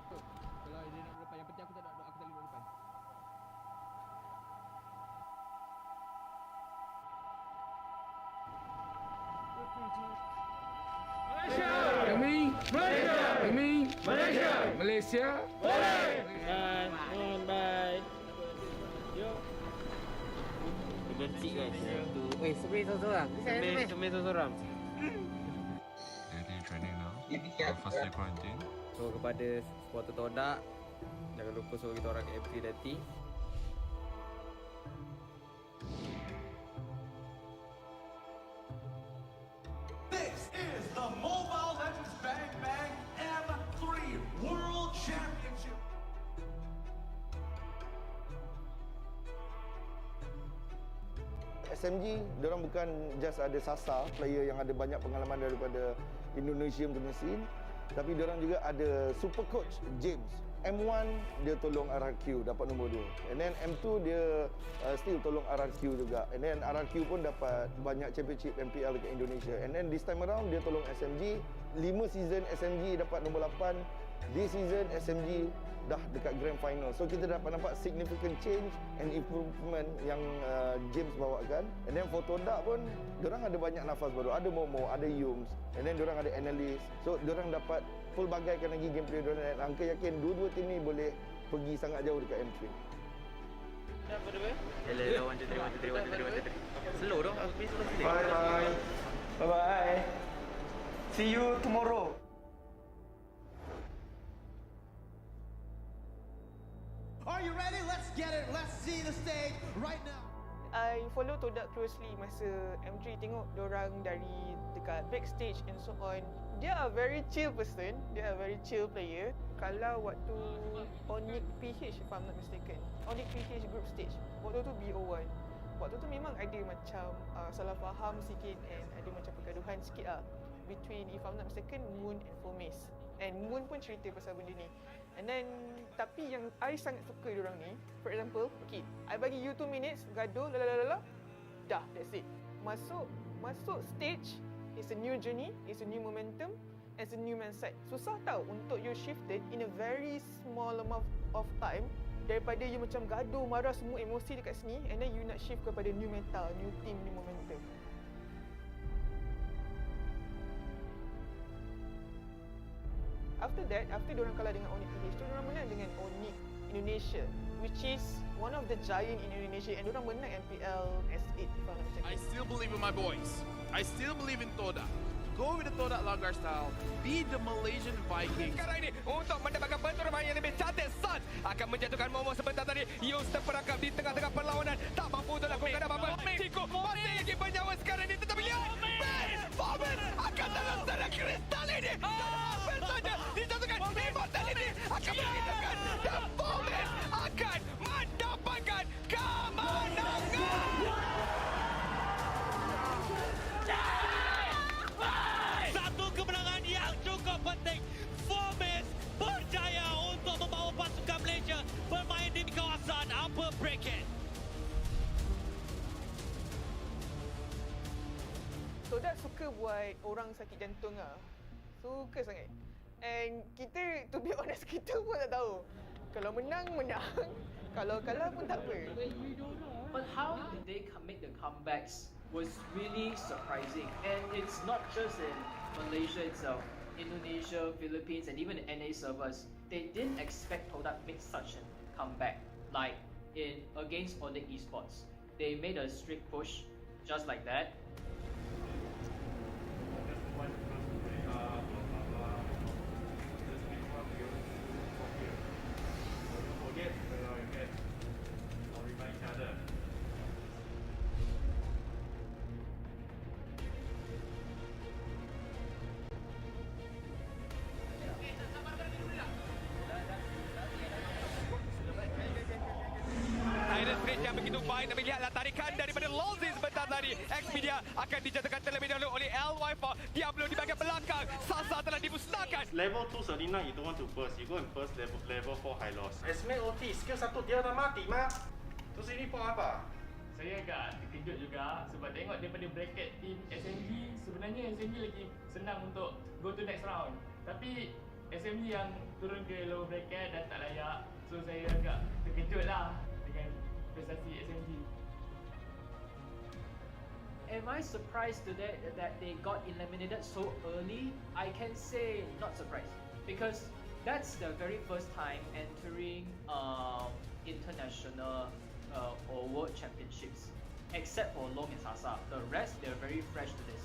Speaker 24: Kalau dia nak depan, yang penting aku tak boleh depan.
Speaker 25: Malaysia.
Speaker 13: Bye. Bye. Yo.
Speaker 24: Ganti guys. Weh, semua seorang-seorang. Semua seorang-seorang.
Speaker 12: Daily training now. First day quarantine.
Speaker 24: So kepada supporter TODAK, jangan lupa suruh kita orang M3 nanti.
Speaker 19: This is the Mobile Legends Bang Bang M3 World Championship.
Speaker 18: SMG, diorang bukan just ada Sasa, player yang ada banyak pengalaman daripada Indonesia punya scene, tapi diorang juga ada super coach James. M1 dia tolong RRQ dapat nombor 2. And then M2 dia still tolong RRQ juga. And then RRQ pun dapat banyak championship MPL dekat Indonesia. And then this time around dia tolong SMG. 5 season SMG dapat nombor 8. This season SMG dah dekat grand final. So kita dapat nampak significant change and improvement yang James bawakan. And then for TODAK pun diorang ada banyak nafas baru. Ada Momo, ada Yums. And then diorang ada analyst. So diorang dapat pelbagaikan lagi gameplay diorang. Dan Angka yakin dua-dua tim ni boleh pergi sangat jauh dekat M3.
Speaker 24: Hello, 1 2 3 1 2 3 1 2 3. Slow dong, aku pergi sebelah sini.
Speaker 18: Bye bye. Bye bye. See you tomorrow.
Speaker 19: Are you ready? Let's get it. Let's see the stage right now.
Speaker 6: I follow TODAK closely masa M3, tengok diorang dari dekat backstage and so on. They are very chill person, they are very chill player. Kalau waktu Onyx PH, if I'm not mistaken, Onyx PH group stage, waktu tu BO1. Waktu tu memang ada macam salah faham sikit and ada macam pergaduhan sikit lah between, if I'm not mistaken, Moon and Fomes. And Moon pun cerita pasal benda ni. And then, tapi yang I sangat suka diorang ni, for example, okay, I bagi you 2 minutes, gaduh, lalalala, dah, that's it. Masuk stage, it's a new journey, it's a new momentum, it's a new mindset. Susah tau untuk you shifted in a very small amount of time, daripada you macam gaduh, marah, semua emosi dekat sini, and then you nak shift kepada new mental, new team, new momentum. After that, after diorang kalah dengan Onyx PH, diorang menang dengan Onyx Indonesia, which is one of the giant in Indonesia, and diorang menang MPL S8, if I'm not mistaken.
Speaker 19: I still believe in my boys. I still believe in TODAK. Go with the TODAK Lagar style. Be the Malaysian Vikings. Sekarang ini untuk mendapatkan pertandingan yang lebih cantik, SUHAZ akan menjatuhkan momo sebentar tadi. Yus terperangkap di tengah-tengah perlawanan, tak mampu untuk lakukan apa-apa. Tiko masih lagi bernyawa sekarang ini, tetapi lihat, Fomen akan dalam secara kristal ini. Hampir saja dijatuhkan. Immortality akan menghidupkan dan Fomen akan mendapatkan kemenangan. Satu kemenangan yang cukup penting. Fomes berjaya untuk membawa pasukan Malaysia bermain di kawasan upper bracket.
Speaker 6: TODAK suka buat orang sakit jantung lah. Suka sangat. And kita, to be honest, kita pun tak tahu. Kalau menang, menang. Kalau kalah pun tak apa.
Speaker 7: But how did they make the comebacks was really surprising. And it's not just in Malaysia itself, Indonesia, Philippines, and even the NA servers. They didn't expect TODAK make such a comeback. Like against RED Esports. They made a strict push, just like that.
Speaker 19: Yang begitu baik, tapi lihatlah tarikan daripada Lolzi sebentar tadi. Xpedia akan dijatuhkan terlebih dahulu oleh LY4. Diablo di bahagian belakang. Sasa telah dimusnahkan.
Speaker 10: Level 2 Selina, you don't want to burst. You go and burst level 4 high loss. Esme OT, skill 1 dia dah mati, mah. Terus ini for apa?
Speaker 2: Saya agak terkejut juga sebab tengok daripada bracket team SMG, sebenarnya SMG lagi senang untuk go to next round. Tapi SMG yang turun ke lower bracket dan tak layak. So saya agak terkejut lah dengan prestasi SMG.
Speaker 7: Am I surprised today that they got eliminated so early? I can say not surprised, because that's the very first time entering international or world championships, except for Long and Sasa. The rest, they're very fresh to this.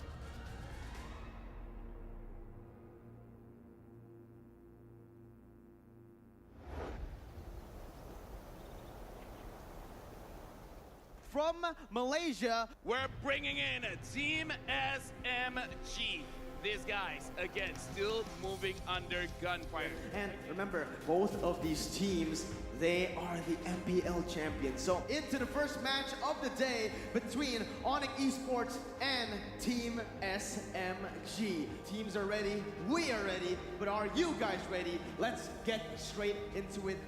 Speaker 19: From Malaysia, we're bringing in Team SMG. These guys, again, still moving under gunfire.
Speaker 14: And remember, both of these teams, they are the MPL champions. So into the first match of the day between Orange Esports and Team SMG. Teams are ready, we are ready, but are you guys ready? Let's get straight into it.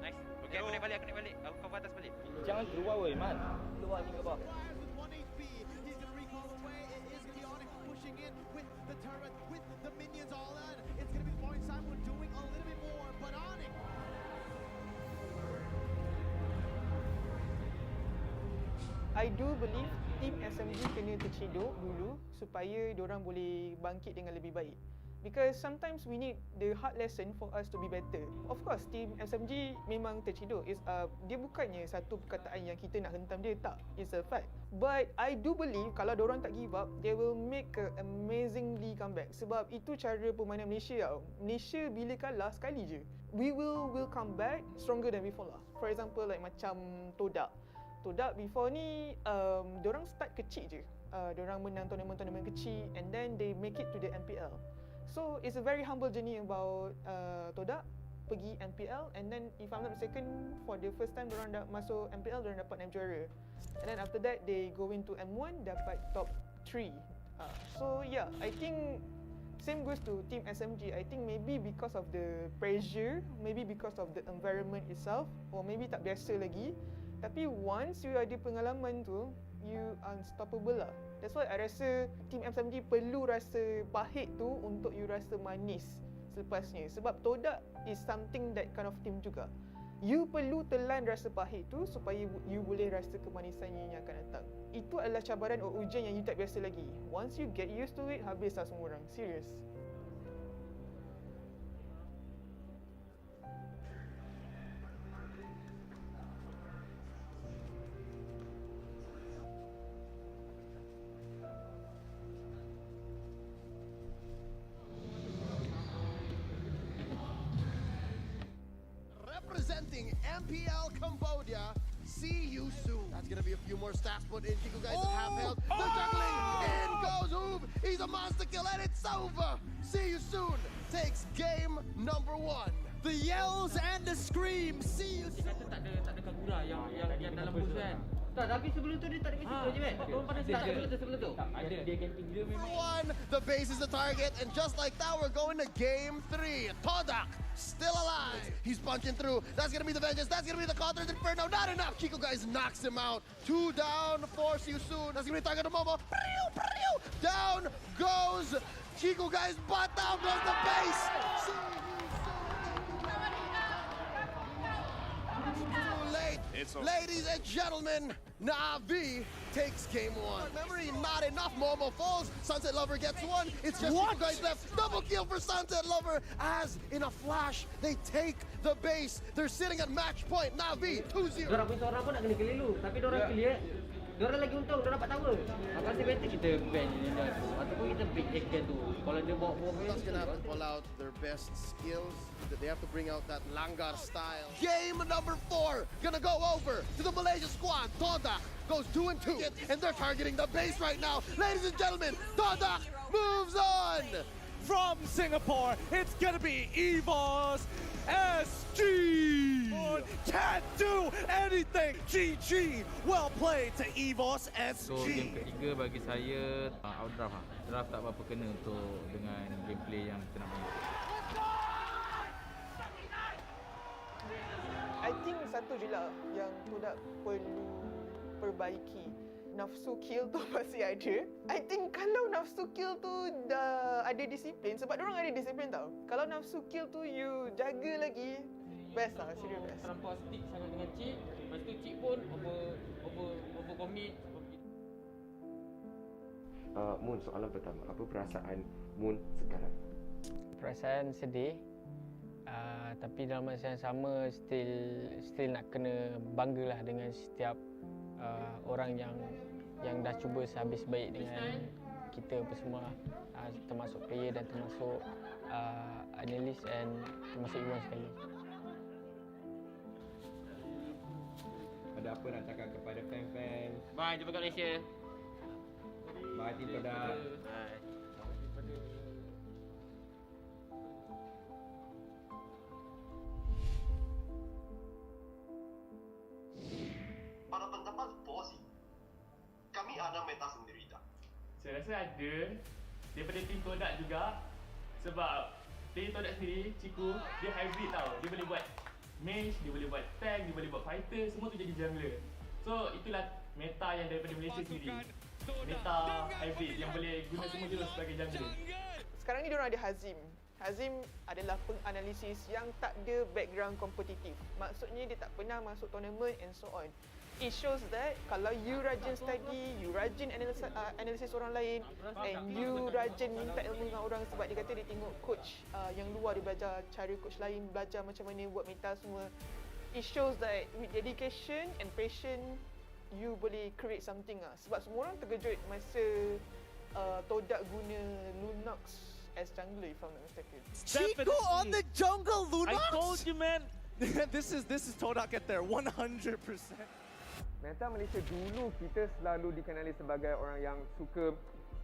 Speaker 16: Nice. Okay, aku naik balik. Aku cover atas balik.
Speaker 4: Jangan keluar weh, Man. Keluar ni ke bawah.
Speaker 6: I do believe Team SMG kena terciduk dulu supaya diorang boleh bangkit dengan lebih baik. Because sometimes we need the hard lesson for us to be better. Of course, team SMG memang terciduk. Dia bukannya satu perkataan yang kita nak hentam dia, tak. It's a fact. But I do believe kalau diorang tak give up, they will make an amazingly comeback. Sebab itu cara permainan Malaysia tau. Malaysia bila kalah sekali je, we will come back stronger than before lah. For example, like macam TODAK. TODAK before ni, diorang start kecil je. Diorang menang tournament-tournament kecil and then they make it to the MPL. So it's a very humble journey about TODAK pergi MPL, and then if I'm not mistaken, for the first time diorang dah masuk MPL, diorang dapat 6 juara. And then after that they go into M1, dapat top 3. So yeah, I think same goes to team SMG. I think maybe because of the pressure, maybe because of the environment itself, or maybe tak biasa lagi. Tapi once you ada pengalaman tu, you unstoppable lah. That's why I rasa team SMG perlu rasa pahit tu untuk you rasa manis selepasnya. Sebab TODAK is something that kind of team juga. You perlu telan rasa pahit tu supaya you boleh rasa kemanisannya yang akan datang. Itu adalah cabaran atau ujian yang you tak biasa lagi. Once you get used to it, habislah semua orang. Serius.
Speaker 14: Representing MPL Cambodia, see you soon. That's gonna be a few more stats put in. Kiku guys at half health. They're juggling. In goes Oob. He's a monster kill and it's over. See you soon. Takes game number 1.
Speaker 3: The yells and the screams. See you soon.
Speaker 5: Tak ada Kagura yang dalam bus kan. Tak, tapi sebelum tu dia tak ada kasi je kan. Orang pada start sebelum tu. Ada dia camping dia memang.
Speaker 14: The base is the target, and just like that, we're going to game 3. TODAK still alive. He's punching through. That's gonna be the vengeance. That's gonna be the counter inferno. Not enough. Kiko guys knocks him out. 2 down. 4. See you soon. That's gonna be the target of Momo. Down goes Kiko guys, but down goes the base. Too late. Ladies and gentlemen, Na'Vi takes game 1. Memory, not enough. Momo falls. Sunset Lover gets 1. It's just Kiko guys left. Double kill for Sunset Lover as in a flash they take the base. They're sitting at match point. Na'Vi 2-0.
Speaker 5: Diorang punya seorang pun nak kena keliru, tapi diorang clear. Diorang lagi untung, diorang dapat tower. Aku rasa better kita ban Linda tu, ataupun kita break Hacker tu. Kalau dia bawa
Speaker 14: That's gonna have to pull out their best skills. They have to bring out that Langar style. Game number 4 gonna go over to the Malaysia squad. TODAK goes 2-2, and they're targeting the base right now. Ladies and gentlemen, TODAK moves on.
Speaker 3: From Singapore, it's gonna be EVOS SG. Can't do anything. GG. Well played to EVOS SG.
Speaker 17: So game ketiga bagi saya outdraft lah. Draft tak berapa kena untuk dengan gameplay yang kita nak main.
Speaker 6: I think satu je lah yang TODAK perlu perbaiki. Nafsu kill tu masih ada. I think kalau nafsu kill tu dah ada disiplin, sebab diorang ada disiplin tau. Kalau nafsu kill tu you jaga lagi, best lah, serius best.
Speaker 5: Terlampau stick sangat dengan Cik. Lepas tu Cik pun over commit.
Speaker 20: Moon, soalan pertama. Apa perasaan Moon sekarang?
Speaker 4: Perasaan sedih. Tapi dalam masa yang sama still nak kena banggalah dengan setiap orang yang dah cuba sehabis baik dengan kita apa semua, termasuk player dan termasuk analis and termasuk Iwan sekali.
Speaker 15: Ada apa nak cakap kepada fan-fan?
Speaker 5: Bye, jumpa kat Malaysia.
Speaker 15: Bye, Team TODAK.
Speaker 5: Bye.
Speaker 21: Pada pendapat Bossy, kami ada meta sendiri tak?
Speaker 2: Saya rasa ada daripada tim TODAK juga, sebab player TODAK sendiri, Ciku, dia hybrid tau. Dia boleh buat mage, dia boleh buat tank, dia boleh buat fighter, semua tu jadi jungler. So itulah meta yang daripada Malaysia sendiri. Meta hybrid yang boleh guna semua jurus sebagai jungler.
Speaker 6: Sekarang ni diorang ada Hazim. Hazim adalah penganalisis yang tak ada background kompetitif. Maksudnya dia tak pernah masuk tournament and so on. It shows that kalau you rajin study, you rajin analisis orang lain, and you rajin minta ilmu dengan orang, sebab dia kata dia tengok coach yang luar, dia belajar cara coach lain, belajar macam mana buat meta semua. It shows that with dedication and passion, you boleh create something lah. Sebab semua orang terkejut masa TODAK guna Lunox as jungler, if I'm not mistaken.
Speaker 3: Chico on the jungle, Lunox!
Speaker 1: I told you, man.
Speaker 3: this is TODAK at there, 100%.
Speaker 9: Meta Malaysia dulu kita selalu dikenali sebagai orang yang suka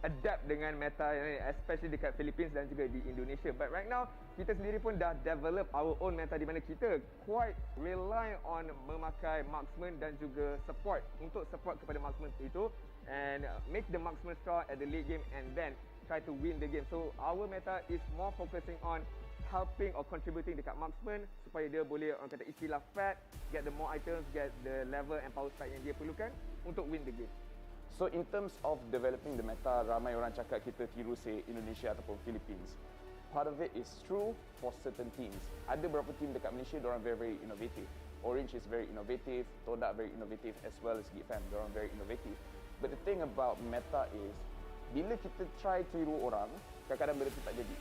Speaker 9: adapt dengan meta, especially dekat Philippines dan juga di Indonesia. But right now, kita sendiri pun dah develop our own meta di mana kita quite rely on memakai marksman dan juga support untuk support kepada marksman itu and make the marksman strong at the late game and then try to win the game. So our meta is more focusing on helping or contributing dekat marksman supaya dia boleh, orang kata istilah fat, get the more items, get the level and power spike yang dia perlukan untuk win the game.
Speaker 11: So in terms of developing the meta, ramai orang cakap kita tiru say Indonesia ataupun Philippines. Part of it is true for certain teams. Ada beberapa team dekat Malaysia, diorang very innovative. Orange is very innovative, TODAK very innovative, as well as GEEK FAM, diorang very innovative. But the thing about meta is, bila kita try tiru orang, kadang-kadang benda tu tak jadi.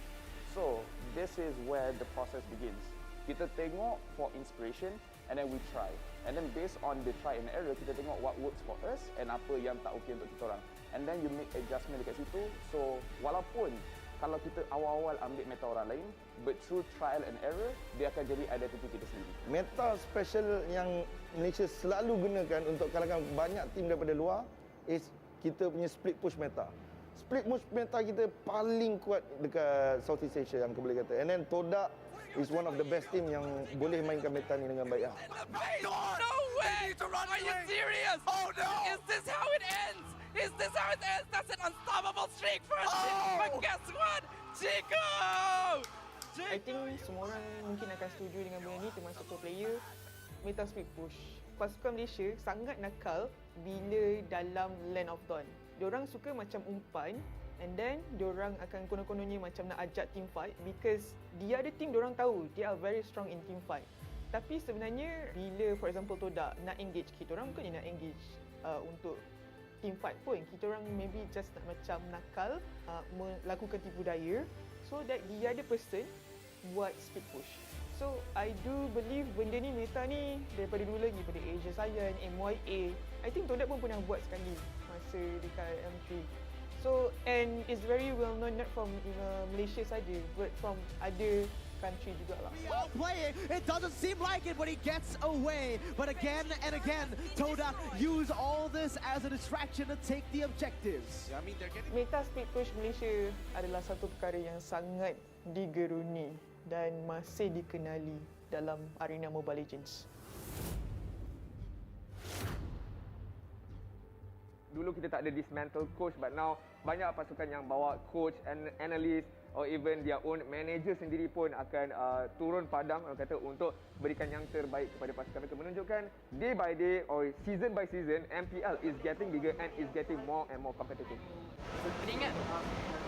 Speaker 11: So this is where the process begins. Kita tengok for inspiration and then we try. And then based on the try and error, kita tengok what works for us and apa yang tak okay untuk kita orang. And then you make adjustment dekat situ. So walaupun kalau kita awal-awal ambil meta orang lain, but through trial and error, dia akan jadi identity kita sendiri.
Speaker 18: Meta special yang Malaysia selalu gunakan untuk kalahkan banyak tim daripada luar is kita punya split push meta. Split push meta kita paling kuat dekat Southeast Asia yang aku boleh kata. And then TODAK is one of the best team yang boleh mainkan meta ni dengan baik.
Speaker 19: No way! Are you serious? Oh no! Is this how it ends? Is this how it ends? That's an unstoppable streak for us. But guess what? Chico!
Speaker 6: I think semua orang mungkin akan setuju dengan benda ni, termasuk pro player. Meta split push. Pasukan Malaysia sangat nakal bila dalam Land of Dawn. Diorang suka macam umpan and then diorang akan konon-kononnya macam nak ajak team fight because the other team diorang tahu they are very strong in team fight. Tapi sebenarnya bila for example TODAK nak engage, kita orang bukannya nak engage untuk team fight pun. Kita orang maybe just nak macam nakal, melakukan tipu daya so that the other person buat speed push. So I do believe benda ni, meta ni daripada dulu lagi, pada Asia Science, MYA. I think TODAK pun pernah buat sekali masa dekat M3. So and it's very well known not from Malaysia saja, but from other country juga lah.
Speaker 3: Playing, it doesn't seem like it when he gets away. But again and again, TODAK use all this as a distraction to take the objectives. I mean, they're getting...
Speaker 6: Meta speed push Malaysia adalah satu perkara yang sangat digeruni dan masih dikenali dalam arena Mobile Legends.
Speaker 9: Dulu kita tak ada dismantle coach, but now banyak pasukan yang bawa coach and analyst or even their own manager sendiri pun akan turun padang, orang kata, untuk berikan yang terbaik kepada pasukan mereka, menunjukkan day by day or season by season MPL is getting bigger and is getting more and more competitive.
Speaker 5: Kena ingat,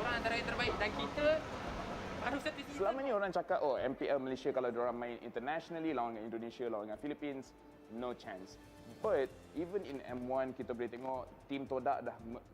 Speaker 5: orang antara yang terbaik dan kita baru satu season.
Speaker 11: Selama ni orang cakap, oh MPL Malaysia kalau diorang main internationally, lawan dengan Indonesia, lawan dengan Philippines, no chance. But even in M1 kita boleh tengok tim TODAK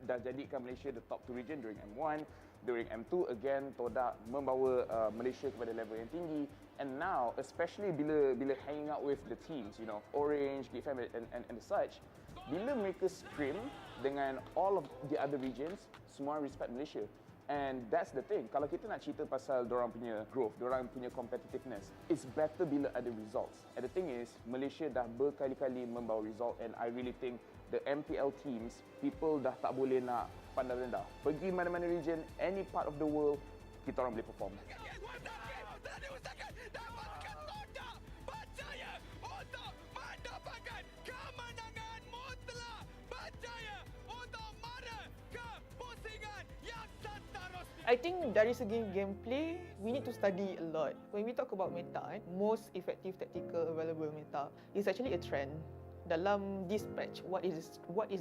Speaker 11: dah jadikan Malaysia the top 2 region during M1. During M2 again TODAK membawa Malaysia kepada level yang tinggi. And now especially bila hanging out with the teams, you know, Orange, GEEK FAM and such, bila mereka scrim dengan all of the other regions, semua respect Malaysia. And that's the thing. Kalau kita nak cerita pasal dorang punya growth, dorang punya competitiveness, it's better bila ada results. And the thing is, Malaysia dah berkali-kali membawa result and I really think the MPL teams, people dah tak boleh nak pandang rendah. Pergi mana-mana region, any part of the world, kita orang boleh perform.
Speaker 6: I think dari segi gameplay, we need to study a lot. When we talk about meta, most effective tactical available meta is actually a trend. Dalam this patch, what is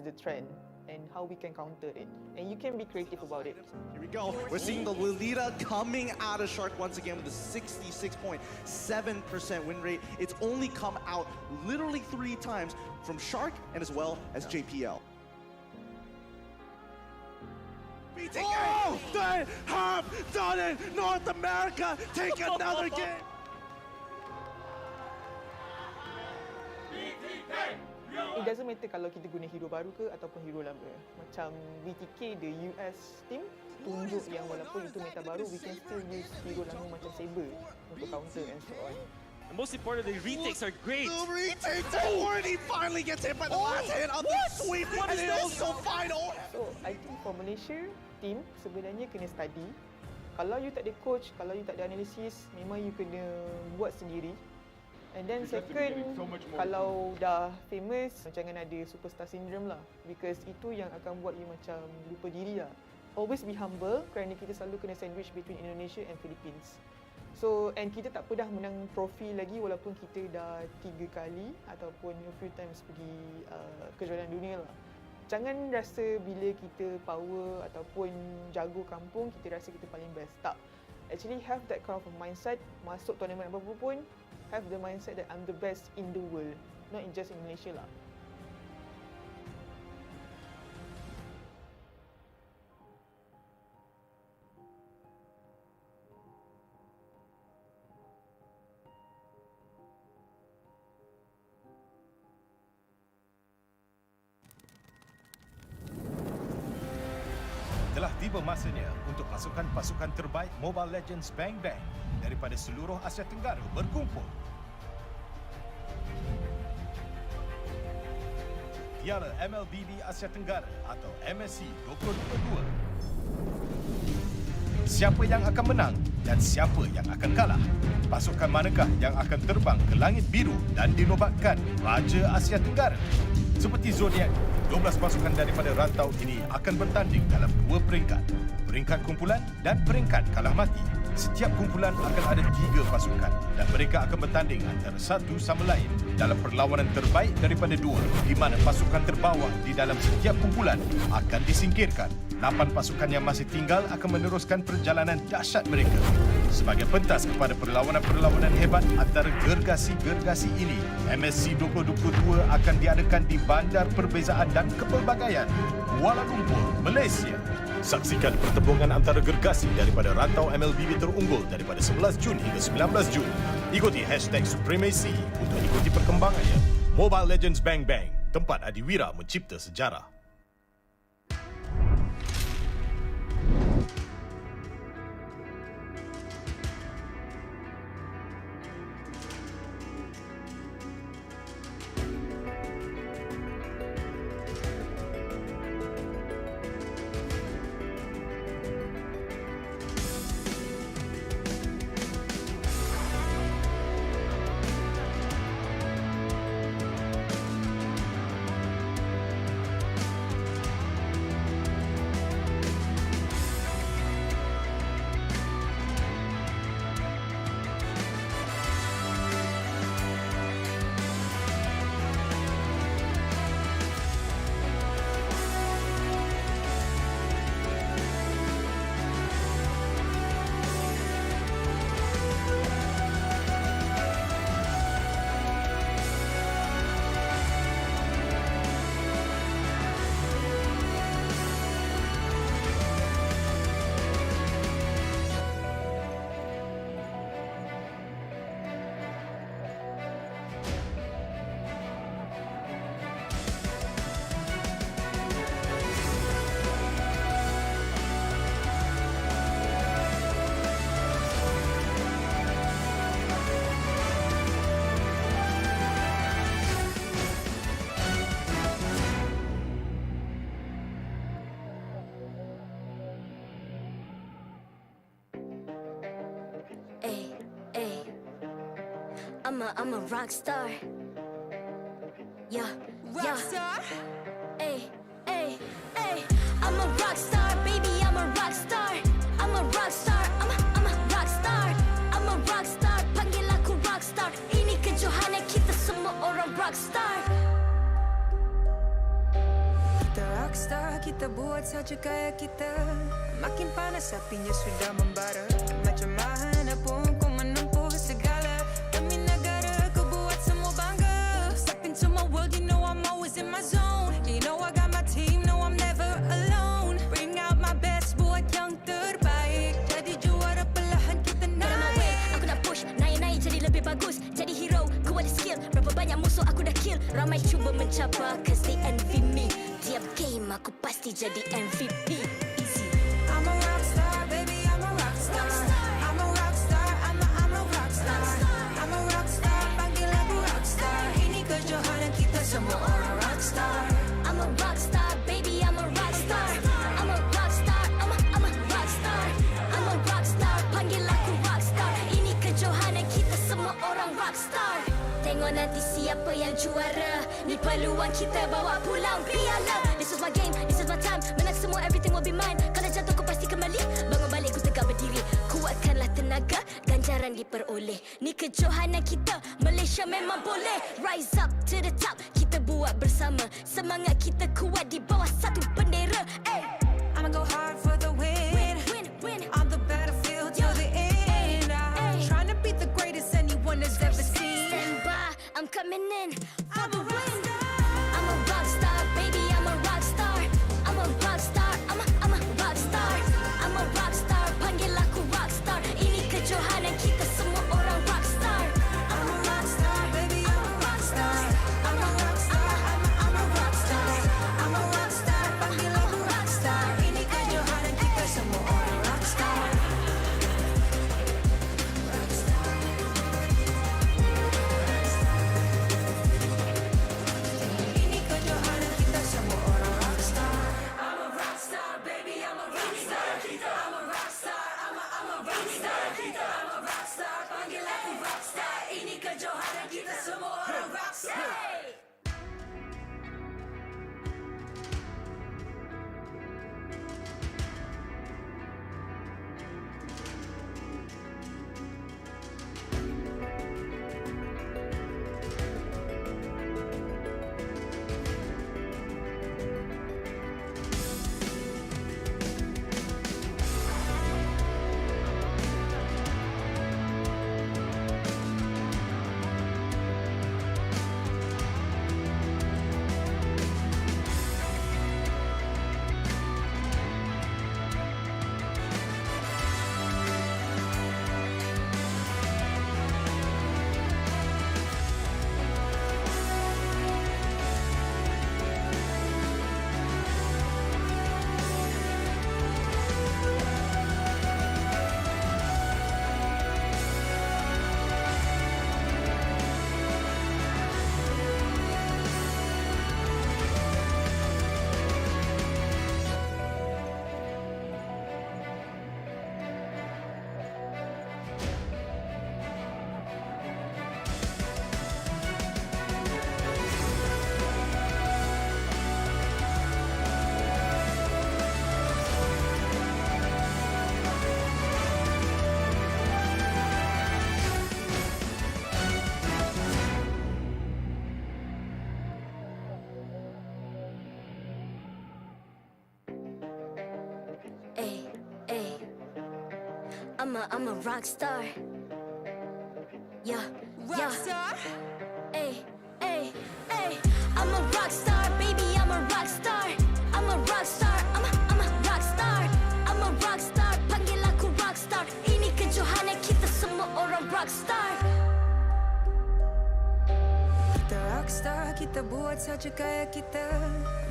Speaker 6: the trend? and how we can counter it. And you can be creative about it.
Speaker 14: Here we go. We're seeing the leader coming out of Shark once again with a 66.7% win rate. It's only come out literally 3 times from Shark and as well as JPL. Oh, they have done it! North America take another game!
Speaker 6: It doesn't matter kalau kita guna hero baru ke ataupun hero lama. Macam BTK, the US team, tunjuk yang walaupun itu meta baru, we can still use hero lama macam Saber untuk counter and so on.
Speaker 1: And most importantly, retakes are great.
Speaker 14: The retakes! He finally gets hit by the last hit of the sweep, and it also final.
Speaker 6: So, I think for Malaysia team, sebenarnya kena study. Kalau you tak ada coach, kalau you tak ada analisis, memang you kena buat sendiri. And then second, kalau dah famous, jangan ada superstar syndrome lah. Because itu yang akan buat you macam lupa diri lah. Always be humble kerana kita selalu kena sandwich between Indonesia and Philippines. So, and kita tak pernah menang trofi lagi walaupun kita dah 3 kali ataupun a few times pergi kejuaraan dunia lah. Jangan rasa bila kita power ataupun jago kampung, kita rasa kita paling best. Tak. Actually have that kind of a mindset, masuk tournament apa pun, have the mindset that I'm the best in the world, not in just in Malaysia lah.
Speaker 8: Telah tiba masanya untuk pasukan-pasukan terbaik Mobile Legends Bang Bang daripada seluruh Asia Tenggara berkumpul. Piala MLBB Asia Tenggara atau MSC 2022. Siapa yang akan menang dan siapa yang akan kalah? Pasukan manakah yang akan terbang ke langit biru dan dinobatkan Raja Asia Tenggara? Seperti zodiak, 12 pasukan daripada rantau ini akan bertanding dalam 2 peringkat. Peringkat kumpulan dan peringkat kalah mati. Setiap kumpulan akan ada 3 pasukan dan mereka akan bertanding antara satu sama lain dalam perlawanan terbaik daripada 2 di mana pasukan terbawah di dalam setiap kumpulan akan disingkirkan. 8 pasukan yang masih tinggal akan meneruskan perjalanan dahsyat mereka. Sebagai pentas kepada perlawanan-perlawanan hebat antara gergasi-gergasi ini, MSC 2022 akan diadakan di Bandar Perbezaan dan Kepelbagaian, Kuala Lumpur, Malaysia. Saksikan pertembungan antara gergasi daripada rantau MLBB terunggul daripada 11 Jun hingga 19 Jun. Ikuti #Supremacy untuk ikuti perkembangannya. Mobile Legends Bang Bang, tempat adiwira mencipta sejarah.
Speaker 22: I'm a rock star. Yeah, rock star. Ay, ay, ay. I'm a rock star, baby. I'm a rock star. I'm a rock star. I'm a rock star. I'm a rock star. Panggil aku rock star. Ini kejohanan kita semua orang rock star. Kita rock
Speaker 12: rockstar, kita buat saja gaya kita. Makin panas apinya sudah membara. Macam mana pun kau menempuh segala. Demi negara kau buat semua bangga. Step into my world, you know I'm always in my zone. You know I got my team, no I'm never alone. Bring out my best, buat yang terbaik. Jadi juara perlahan kita naik.
Speaker 22: Aku nak push, naik-naik jadi lebih bagus. Jadi hero, ku ada skill. Berapa banyak musuh aku dah kill. Ramai cuba mencapai, cause they envy me. Tiap game aku pasti jadi MVP. Easy.
Speaker 12: I'm a rockstar, baby, I'm a rockstar. I'm a rockstar, I'm a rockstar. I'm a rockstar, panggil aku rockstar. Ini kejohanan kita semua orang rockstar.
Speaker 22: I'm a rockstar, baby, I'm a rockstar. I'm a rockstar, I'm a rockstar. I'm a rockstar, panggil aku rockstar. Ini kejohanan kita semua orang rockstar. Tengok nanti siapa yang juara. Ni peluang kita bawa pulang piala. This is my game, this is my time. Menang semua, everything will be mine. Kalau jatuh kau pasti kembali. Bangun balik ku tegak berdiri. Kuatkanlah tenaga, ganjaran diperoleh. Ni kejohanan kita, Malaysia memang boleh. Rise up to the top, kita buat bersama. Semangat kita kuat di bawah satu bendera. Ay.
Speaker 12: I'ma go hard for the win.
Speaker 22: Win.
Speaker 12: On the battlefield till the end. I'm trying to beat the greatest anyone has ever seen.
Speaker 22: Stand by, I'm coming in for the win. I'm a rockstar, baby, I'm a rockstar. I'm a rockstar, I'm a rockstar. I'm a rockstar, panggil aku rockstar. Ini kejohanan kita semua orang rockstar.
Speaker 12: I'm a rockstar, baby, I'm a rockstar. I'm a rockstar, I'm a rockstar. I'm a rockstar, panggil aku rockstar. Ini kejohanan kita semua orang rockstar. Ini kejohanan kita semua orang rockstar. I'm a rockstar, baby, I'm a rockstar. I'm a rockstar, I'm a rockstar. I'm a rockstar, panggil aku rockstar. Ini kejohanan kita semua orang rockstar.
Speaker 22: I'm a rockstar. Yeah.
Speaker 12: Rockstar?
Speaker 22: Ay. I'm a rockstar, baby, I'm a rockstar. I'm a rockstar, I'm a rockstar. I'm a rockstar, panggil aku rockstar. Ini kejohanan kita semua orang rockstar.
Speaker 12: Kita rockstar, kita buat saja gaya kita.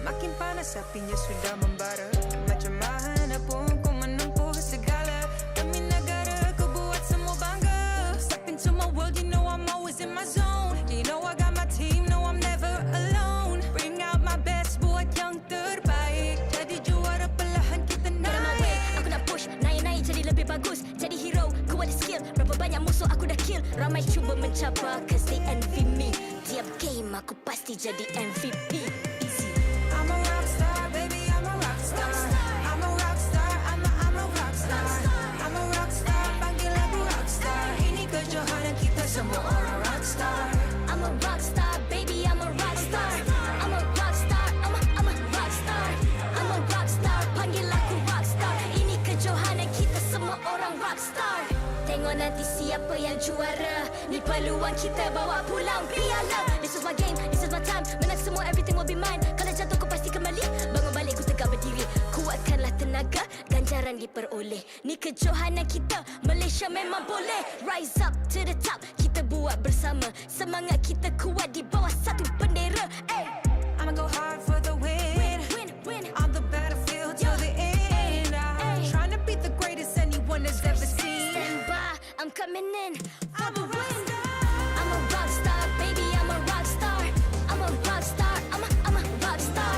Speaker 12: Makin panas apinya sudah membara. Macam mana pun kau menempuh segala. Demi negara kau buat semua bangga. Step into my world, you know I'm always in my zone. You know I got my team, no I'm never alone. Bring out my best, buat yang terbaik. Jadi juara perlahan kita naik.
Speaker 22: Aku nak push, naik-naik jadi lebih bagus. Jadi hero, ku ada skill. Berapa banyak musuh aku dah kill. Ramai cuba mencapai, cause they envy me. Tiap game aku pasti jadi MVP. Easy.
Speaker 12: I'm a rockstar, baby, I'm a rockstar. I'm a rockstar, I'm a rockstar. I'm a rockstar, panggil aku rockstar. Ini kejohanan kita semua orang rockstar.
Speaker 22: I'm a rockstar, baby, I'm a rockstar. I'm a rockstar, I'm a rockstar. nanti siapa yang juara. Ni peluang kita bawa pulang piala. This is my game, this is my time. Menang semua, everything will be mine. Kalau jatuh kau pasti kembali. Bangun balik ku tegak berdiri. Kuatkanlah tenaga, ganjaran diperoleh. Ni kejohanan kita, Malaysia memang boleh. Rise up to the top, kita buat bersama. Semangat kita kuat di bawah satu bendera.
Speaker 12: I'ma go hard for the win. On the battlefield till the end. I'm trying to beat the greatest anyone has ever seen.
Speaker 22: Stand by, I'm coming in for the win. I'm a rock star, baby, I'm a rock star. I'm a rock star, I'm a rock star.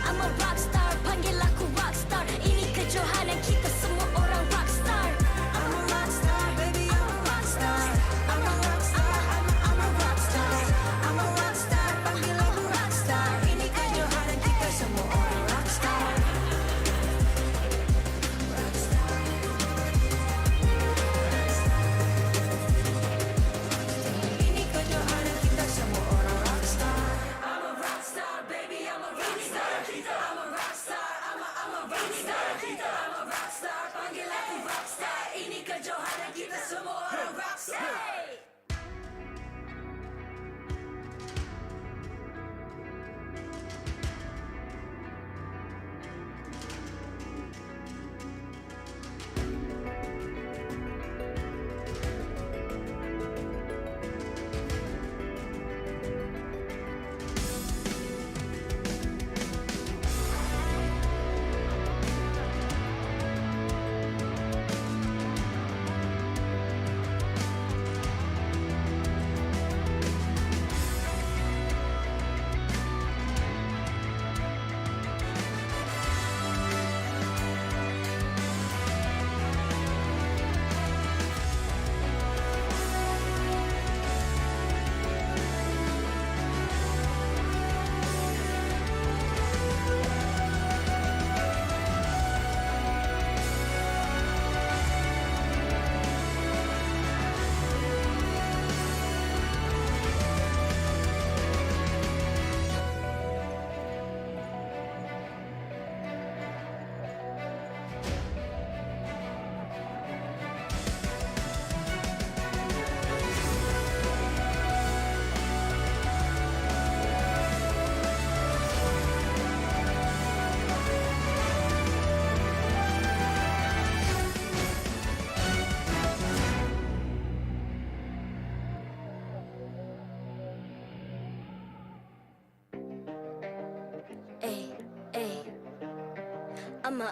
Speaker 22: I'm a rock star, panggil aku rock star. Ini kejohanan kita semua orang rock star.
Speaker 12: I'm a rock star, baby, I'm a rock star. I'm a rock star, I'm a rock star. I'm a rock star, panggil aku rock star. Ini kejohanan kita semua orang rock star. Ini kejohanan kita semua orang rock star. I'm a rock star, baby, I'm a rock star. I'm a rock star, I'm a rock star. I'm a rock star, panggil aku rock star. Ini kejohanan kita semua orang rock star.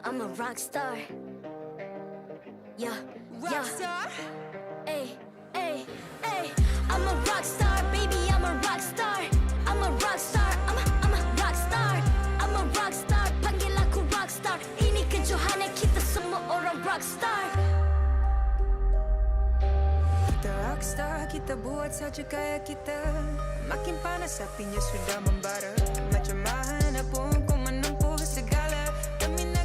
Speaker 22: I'm a rock star. Yeah,
Speaker 12: Rock star?
Speaker 22: Ay. I'm a rock star, baby, I'm a rock star. I'm a rock star, I'm a rock star. I'm a rock star, panggil aku rock star. Ini kejohanan kita semua orang rock star.
Speaker 12: Kita rockstar, kita buat saja gaya kita. Makin panas apinya sudah membara. Macam mana pun kau menempuh segala demi negara.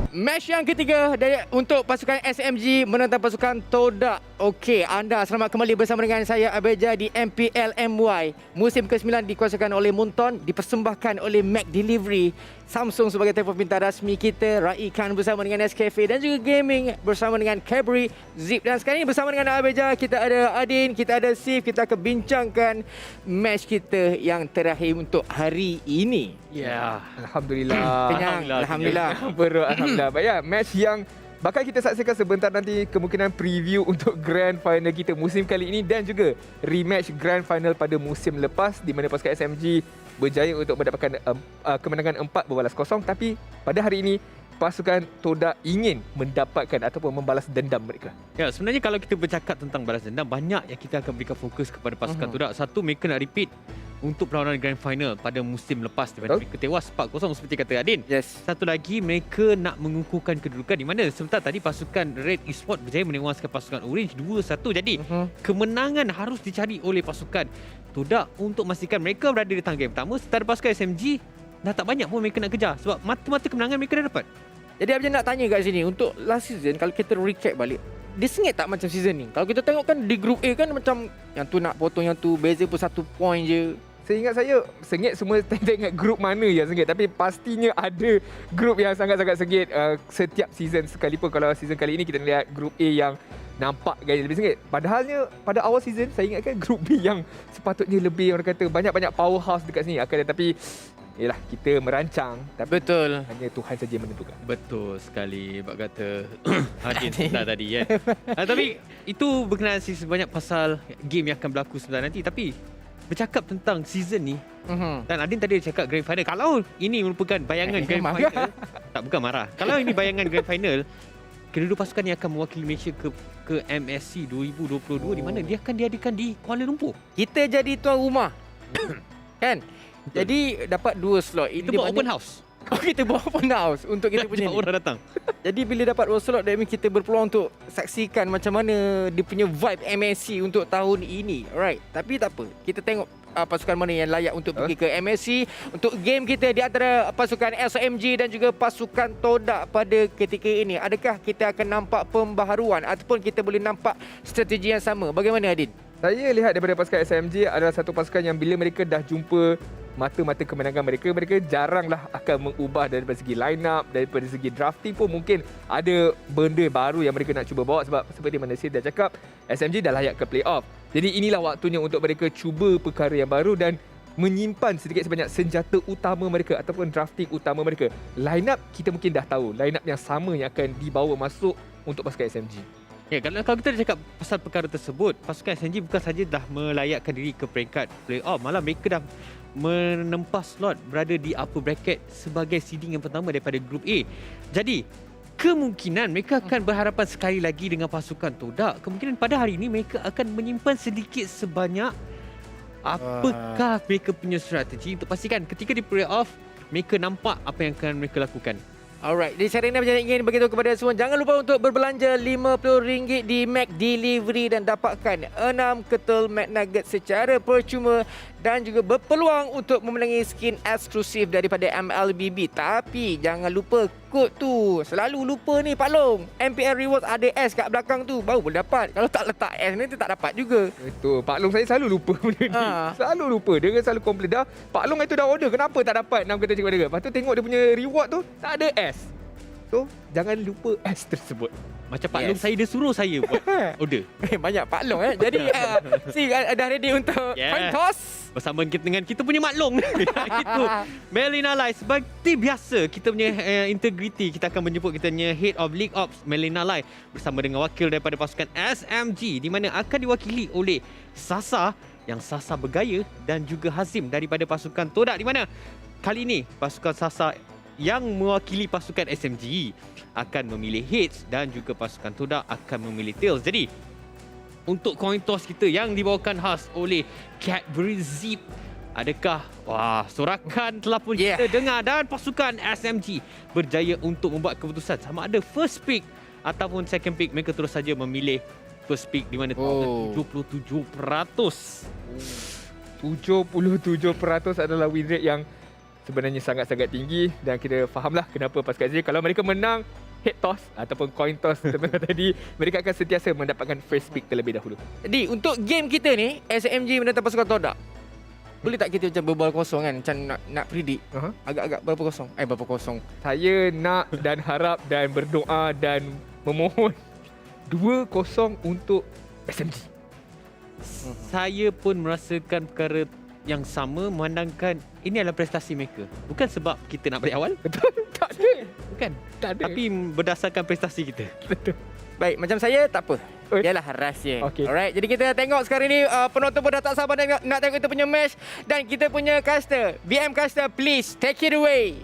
Speaker 10: Match yang ketiga untuk pasukan SMG menentang pasukan TODAK. Okey, anda selamat kembali bersama dengan saya Abeja di MPL-MY. Musim ke-9 dikuasakan oleh Munton, dipersembahkan oleh McDelivery. Samsung sebagai telefon pintar rasmi kita, Raikan bersama dengan Nescafe dan juga gaming bersama dengan Cadbury, Zip. Dan sekarang ini bersama dengan Abeja, kita ada Adin, kita ada Sif. Kita akan bincangkan match kita yang terakhir untuk hari ini.
Speaker 9: Ya, Alhamdulillah.
Speaker 10: Kenyang, Alhamdulillah.
Speaker 9: Perut, Alhamdulillah. Baik ya, match yang bakal kita saksikan sebentar nanti, kemungkinan preview untuk grand final kita musim kali ini dan juga rematch grand final pada musim lepas di mana pasukan SMG berjaya untuk mendapatkan kemenangan 4-0. Tapi pada hari ini pasukan TODAK ingin mendapatkan ataupun membalas dendam mereka.
Speaker 13: Ya, sebenarnya kalau kita bercakap tentang balas dendam, banyak yang kita akan berikan fokus kepada pasukan TODAK. Satu, mereka nak repeat untuk perlawanan grand final pada musim lepas di mana mereka tewas 4-0 seperti kata Adin.
Speaker 10: Yes.
Speaker 13: Satu lagi, mereka nak mengukuhkan kedudukan di mana sebentar tadi pasukan RED Esports berjaya menewaskan pasukan Orange 2-1. Jadi kemenangan harus dicari oleh pasukan TODAK untuk memastikan mereka berada di tangga yang pertama. Sementara pasukan SMG dah tak banyak pun mereka nak kejar sebab mata-mata kemenangan mereka dah dapat.
Speaker 10: Jadi Abang nak tanya kat sini, untuk last season kalau kita recap balik, dia sengit tak macam season ni? Kalau kita tengok kan di group A kan macam yang tu nak potong yang tu, beza pun 1 point je.
Speaker 9: Seingat saya sengit semua tak ingat grup mana yang sengit, tapi pastinya ada grup yang sangat-sangat sengit setiap season sekalipun. Kalau season kali ini kita lihat grup A yang nampak gaya lebih sengit. Padahalnya pada awal season saya ingatkan grup B yang sepatutnya lebih, orang kata banyak-banyak powerhouse dekat sini. Tetapi yalah, kita merancang, tapi
Speaker 10: betul,
Speaker 9: hanya Tuhan saja yang menentukan.
Speaker 13: Betul sekali bab kata Adin tadi kan. Tapi itu berkenaan sebanyak pasal game yang akan berlaku sebentar nanti. Tapi bercakap tentang season ni, dan Adin tadi cakap grand final. Kalau ini merupakan bayangan grand final, tak, bukan marah. Kalau ini bayangan grand final, kedua-dua pasukan yang akan mewakili Malaysia ke MSC 2022 di mana dia akan diadakan di Kuala Lumpur.
Speaker 10: Kita jadi tuan rumah. Kan? Jadi dapat 2 slot.
Speaker 13: Kita buat open house.
Speaker 10: Kita buat open house untuk kita punya
Speaker 13: orang datang.
Speaker 10: Jadi bila dapat 2 slot, that means kita berpeluang untuk saksikan macam mana dia punya vibe MSC untuk tahun ini. Alright. Tapi tak apa. Kita tengok pasukan mana yang layak untuk pergi ke MSC. Untuk game kita di antara pasukan SMG dan juga pasukan TODAK pada ketika ini, adakah kita akan nampak pembaharuan ataupun kita boleh nampak strategi yang sama? Bagaimana Adin?
Speaker 9: Saya lihat daripada pasukan SMG adalah satu pasukan yang bila mereka dah jumpa mata-mata kemenangan mereka jaranglah akan mengubah daripada segi line up, daripada segi drafting pun mungkin ada benda baru yang mereka nak cuba bawa, sebab seperti mana saya dah cakap, SMG dah layak ke playoff. Jadi inilah waktunya untuk mereka cuba perkara yang baru dan menyimpan sedikit sebanyak senjata utama mereka ataupun drafting utama mereka. Line up kita mungkin dah tahu, line up yang sama yang akan dibawa masuk untuk pasukan SMG.
Speaker 13: Ya, kalau kita dah cakap pasal perkara tersebut, pasukan SMG bukan saja dah melayakkan diri ke peringkat playoff, malah mereka dah menempah slot berada di upper bracket sebagai seeding yang pertama daripada grup A. Jadi, kemungkinan mereka akan berhadapan sekali lagi dengan pasukan TODAK. Kemungkinan pada hari ini mereka akan menyimpan sedikit sebanyak apakah mereka punya strategi untuk pastikan ketika di playoff mereka nampak apa yang akan mereka lakukan.
Speaker 10: Alright, di cara ini saya ingin beritahu kepada semua, jangan lupa untuk berbelanja RM50 di McDelivery dan dapatkan 6 ketul McNugget secara percuma dan juga berpeluang untuk memenangi skin eksklusif daripada MLBB. Tapi jangan lupa kod tu. Selalu lupa ni Pak Long. MPL Rewards ada S kat belakang tu, baru boleh dapat. Kalau tak letak S ni tak dapat juga.
Speaker 9: Betul, Pak Long saya selalu lupa benda ni. Selalu lupa, dia selalu komplain dah. Pak Long itu dah order, kenapa tak dapat 6 ketul cikgu dia? Lepas tu tengok dia punya reward tu, tak ada S. So, jangan lupa S tersebut.
Speaker 13: Macam Pak Long saya, dia suruh saya buat order.
Speaker 10: Banyak Pak Long Jadi dah ready untuk coin toss
Speaker 13: bersama dengan kita punya Mak Long. Itu Melina Lai. Seperti biasa kita punya integrity, kita akan menjemput kita punya Head of League Ops Melina Lai bersama dengan wakil daripada pasukan SMG di mana akan diwakili oleh Sasa yang Sasa bergaya dan juga Hazim daripada pasukan TODAK di mana kali ini pasukan Sasa yang mewakili pasukan SMG akan memilih Heads dan juga pasukan TODAK akan memilih Tails. Jadi untuk coin toss kita yang dibawakan khas oleh Cadbury Zip, adakah sorakan telah pun kita dengar dan pasukan SMG berjaya untuk membuat keputusan sama ada first pick ataupun second pick. Mereka terus saja memilih first pick di mana 77%.
Speaker 9: 77% adalah win rate yang sebenarnya sangat-sangat tinggi dan kita fahamlah kenapa pasukan SMG kalau mereka menang head toss ataupun coin toss tadi, mereka akan sentiasa mendapatkan first pick terlebih dahulu.
Speaker 10: Jadi untuk game kita ni, SMG menentang pasukan TODAK, boleh tak kita macam berbual kosong kan, macam nak predict agak-agak berapa kosong? Berapa kosong?
Speaker 9: Saya nak dan harap dan berdoa dan memohon 2-0 untuk SMG.
Speaker 13: Saya pun merasakan perkara yang sama, memandangkan ini adalah prestasi mereka. Bukan sebab kita nak balik awal.
Speaker 9: Betul. Tak ada.
Speaker 13: Bukan.
Speaker 9: Tak ada.
Speaker 13: Tapi berdasarkan prestasi kita.
Speaker 9: Betul.
Speaker 10: Baik, macam saya tak apa. Ialah rahsia.
Speaker 9: Okay.
Speaker 10: Alright, jadi kita tengok sekarang ni penonton pun dah tak sabar nak tengok kita punya match dan kita punya caster, BM caster, please take it away.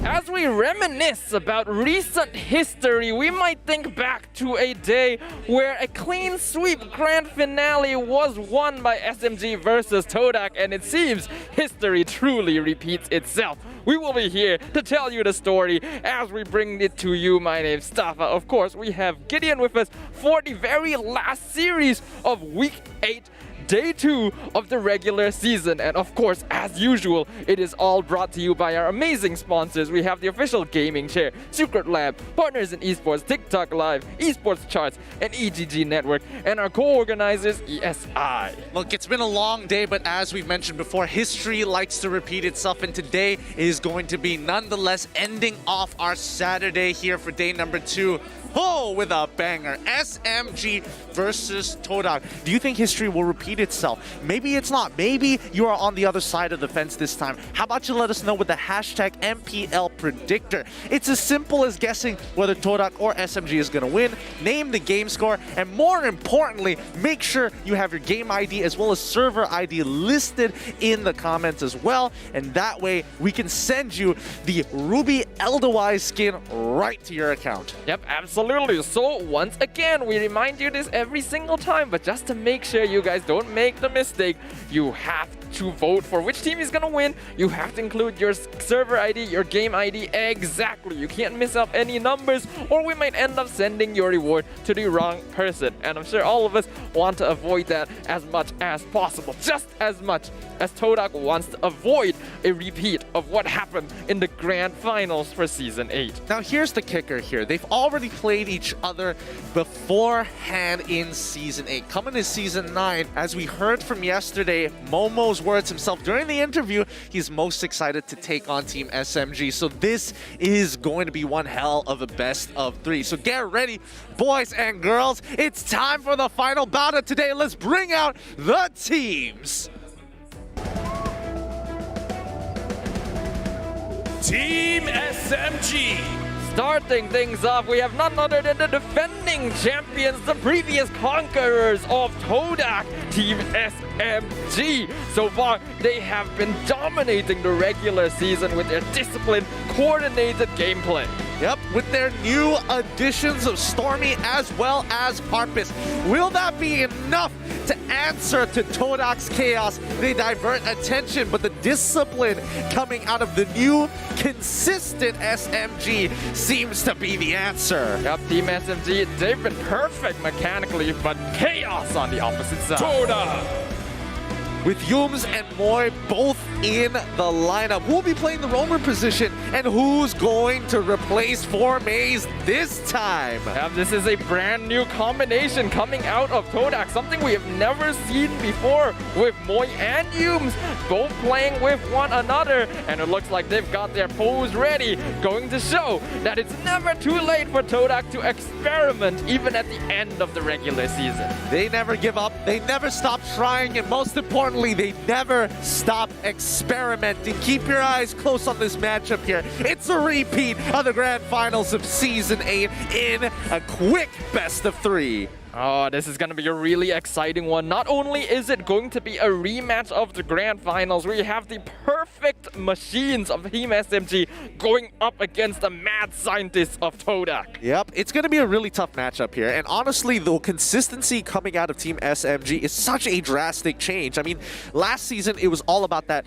Speaker 7: As we reminisce about recent history, we might think back to a day where a clean sweep grand finale was won by SMG versus TODAK, and it seems history truly repeats itself. We will be here to tell you the story as we bring it to you. My name's Stafa. Of course, we have Gideon with us for the very last series of Week 8 day 2 of the regular season. And of course, as usual, it is all brought to you by our amazing sponsors. We have the official gaming chair, Secret Lab, Partners in Esports, TikTok Live, Esports Charts, and EGG Network, and our co-organizers, ESI.
Speaker 16: Look, it's been a long day, but as we've mentioned before, history likes to repeat itself, and today is going to be nonetheless ending off our Saturday here for day number 2. Oh, with a banger. SMG versus TODAK. Do you think history will repeat itself? Maybe it's not. Maybe you are on the other side of the fence this time. How about you let us know with the hashtag MPL Predictor? It's as simple as guessing whether TODAK or SMG is going to win, name the game score, and more importantly, make sure you have your game ID as well as server ID listed in the comments as well. And that way, we can send you the Ruby Eldawai skin right to your account.
Speaker 7: Yep, absolutely. So once again, we remind you this every single time, but just to make sure you guys don't make the mistake, you have to vote for which team is gonna win. You have to include your server ID, your game ID exactly. You can't miss up any numbers, or we might end up sending your reward to the wrong person. And I'm sure all of us want to avoid that as much as possible, just as much as TODAK wants to avoid a repeat of what happened in the grand finals for Season 8.
Speaker 16: Now here's the kicker here. They've already played each other beforehand in Season 8. Coming to Season 9, as we heard from yesterday, Momo's words himself during the interview, he's most excited to take on Team SMG. So this is going to be one hell of a best of 3. So get ready, boys and girls. It's time for the final bout of today. Let's bring out the teams.
Speaker 7: Team SMG. Starting things off, we have none other than the defending champions, the previous conquerors of TODAK, Team SMG. So far, they have been dominating the regular season with their disciplined, coordinated gameplay.
Speaker 16: Yep, with their new additions of Stormy as well as Harpus. Will that be enough to answer to TODAK's chaos? They divert attention, but the discipline coming out of the new, consistent SMG seems to be the answer.
Speaker 7: Yep, Team SMG, they've been perfect mechanically, but chaos on the opposite side. TODAK!
Speaker 16: With Yums and Moy both in the lineup, we'll be playing the roamer position, and who's going to replace ForMaze this time?
Speaker 7: Yeah, this is a brand new combination coming out of TODAK, something we have never seen before, with Moy and Yums both playing with one another, and it looks like they've got their pose ready, going to show that it's never too late for TODAK to experiment even at the end of the regular season.
Speaker 16: They never give up, they never stop trying, and most importantly, they never stop experimenting. Keep your eyes close on this matchup here. It's a repeat of the grand finals of Season 8 in a quick best of 3.
Speaker 7: Oh, this is going to be a really exciting one. Not only is it going to be a rematch of the grand finals, we have the perfect machines of Team SMG going up against the mad scientists of TODAK.
Speaker 16: Yep, it's going to be a really tough matchup here. And honestly, the consistency coming out of Team SMG is such a drastic change. I mean, last season, it was all about that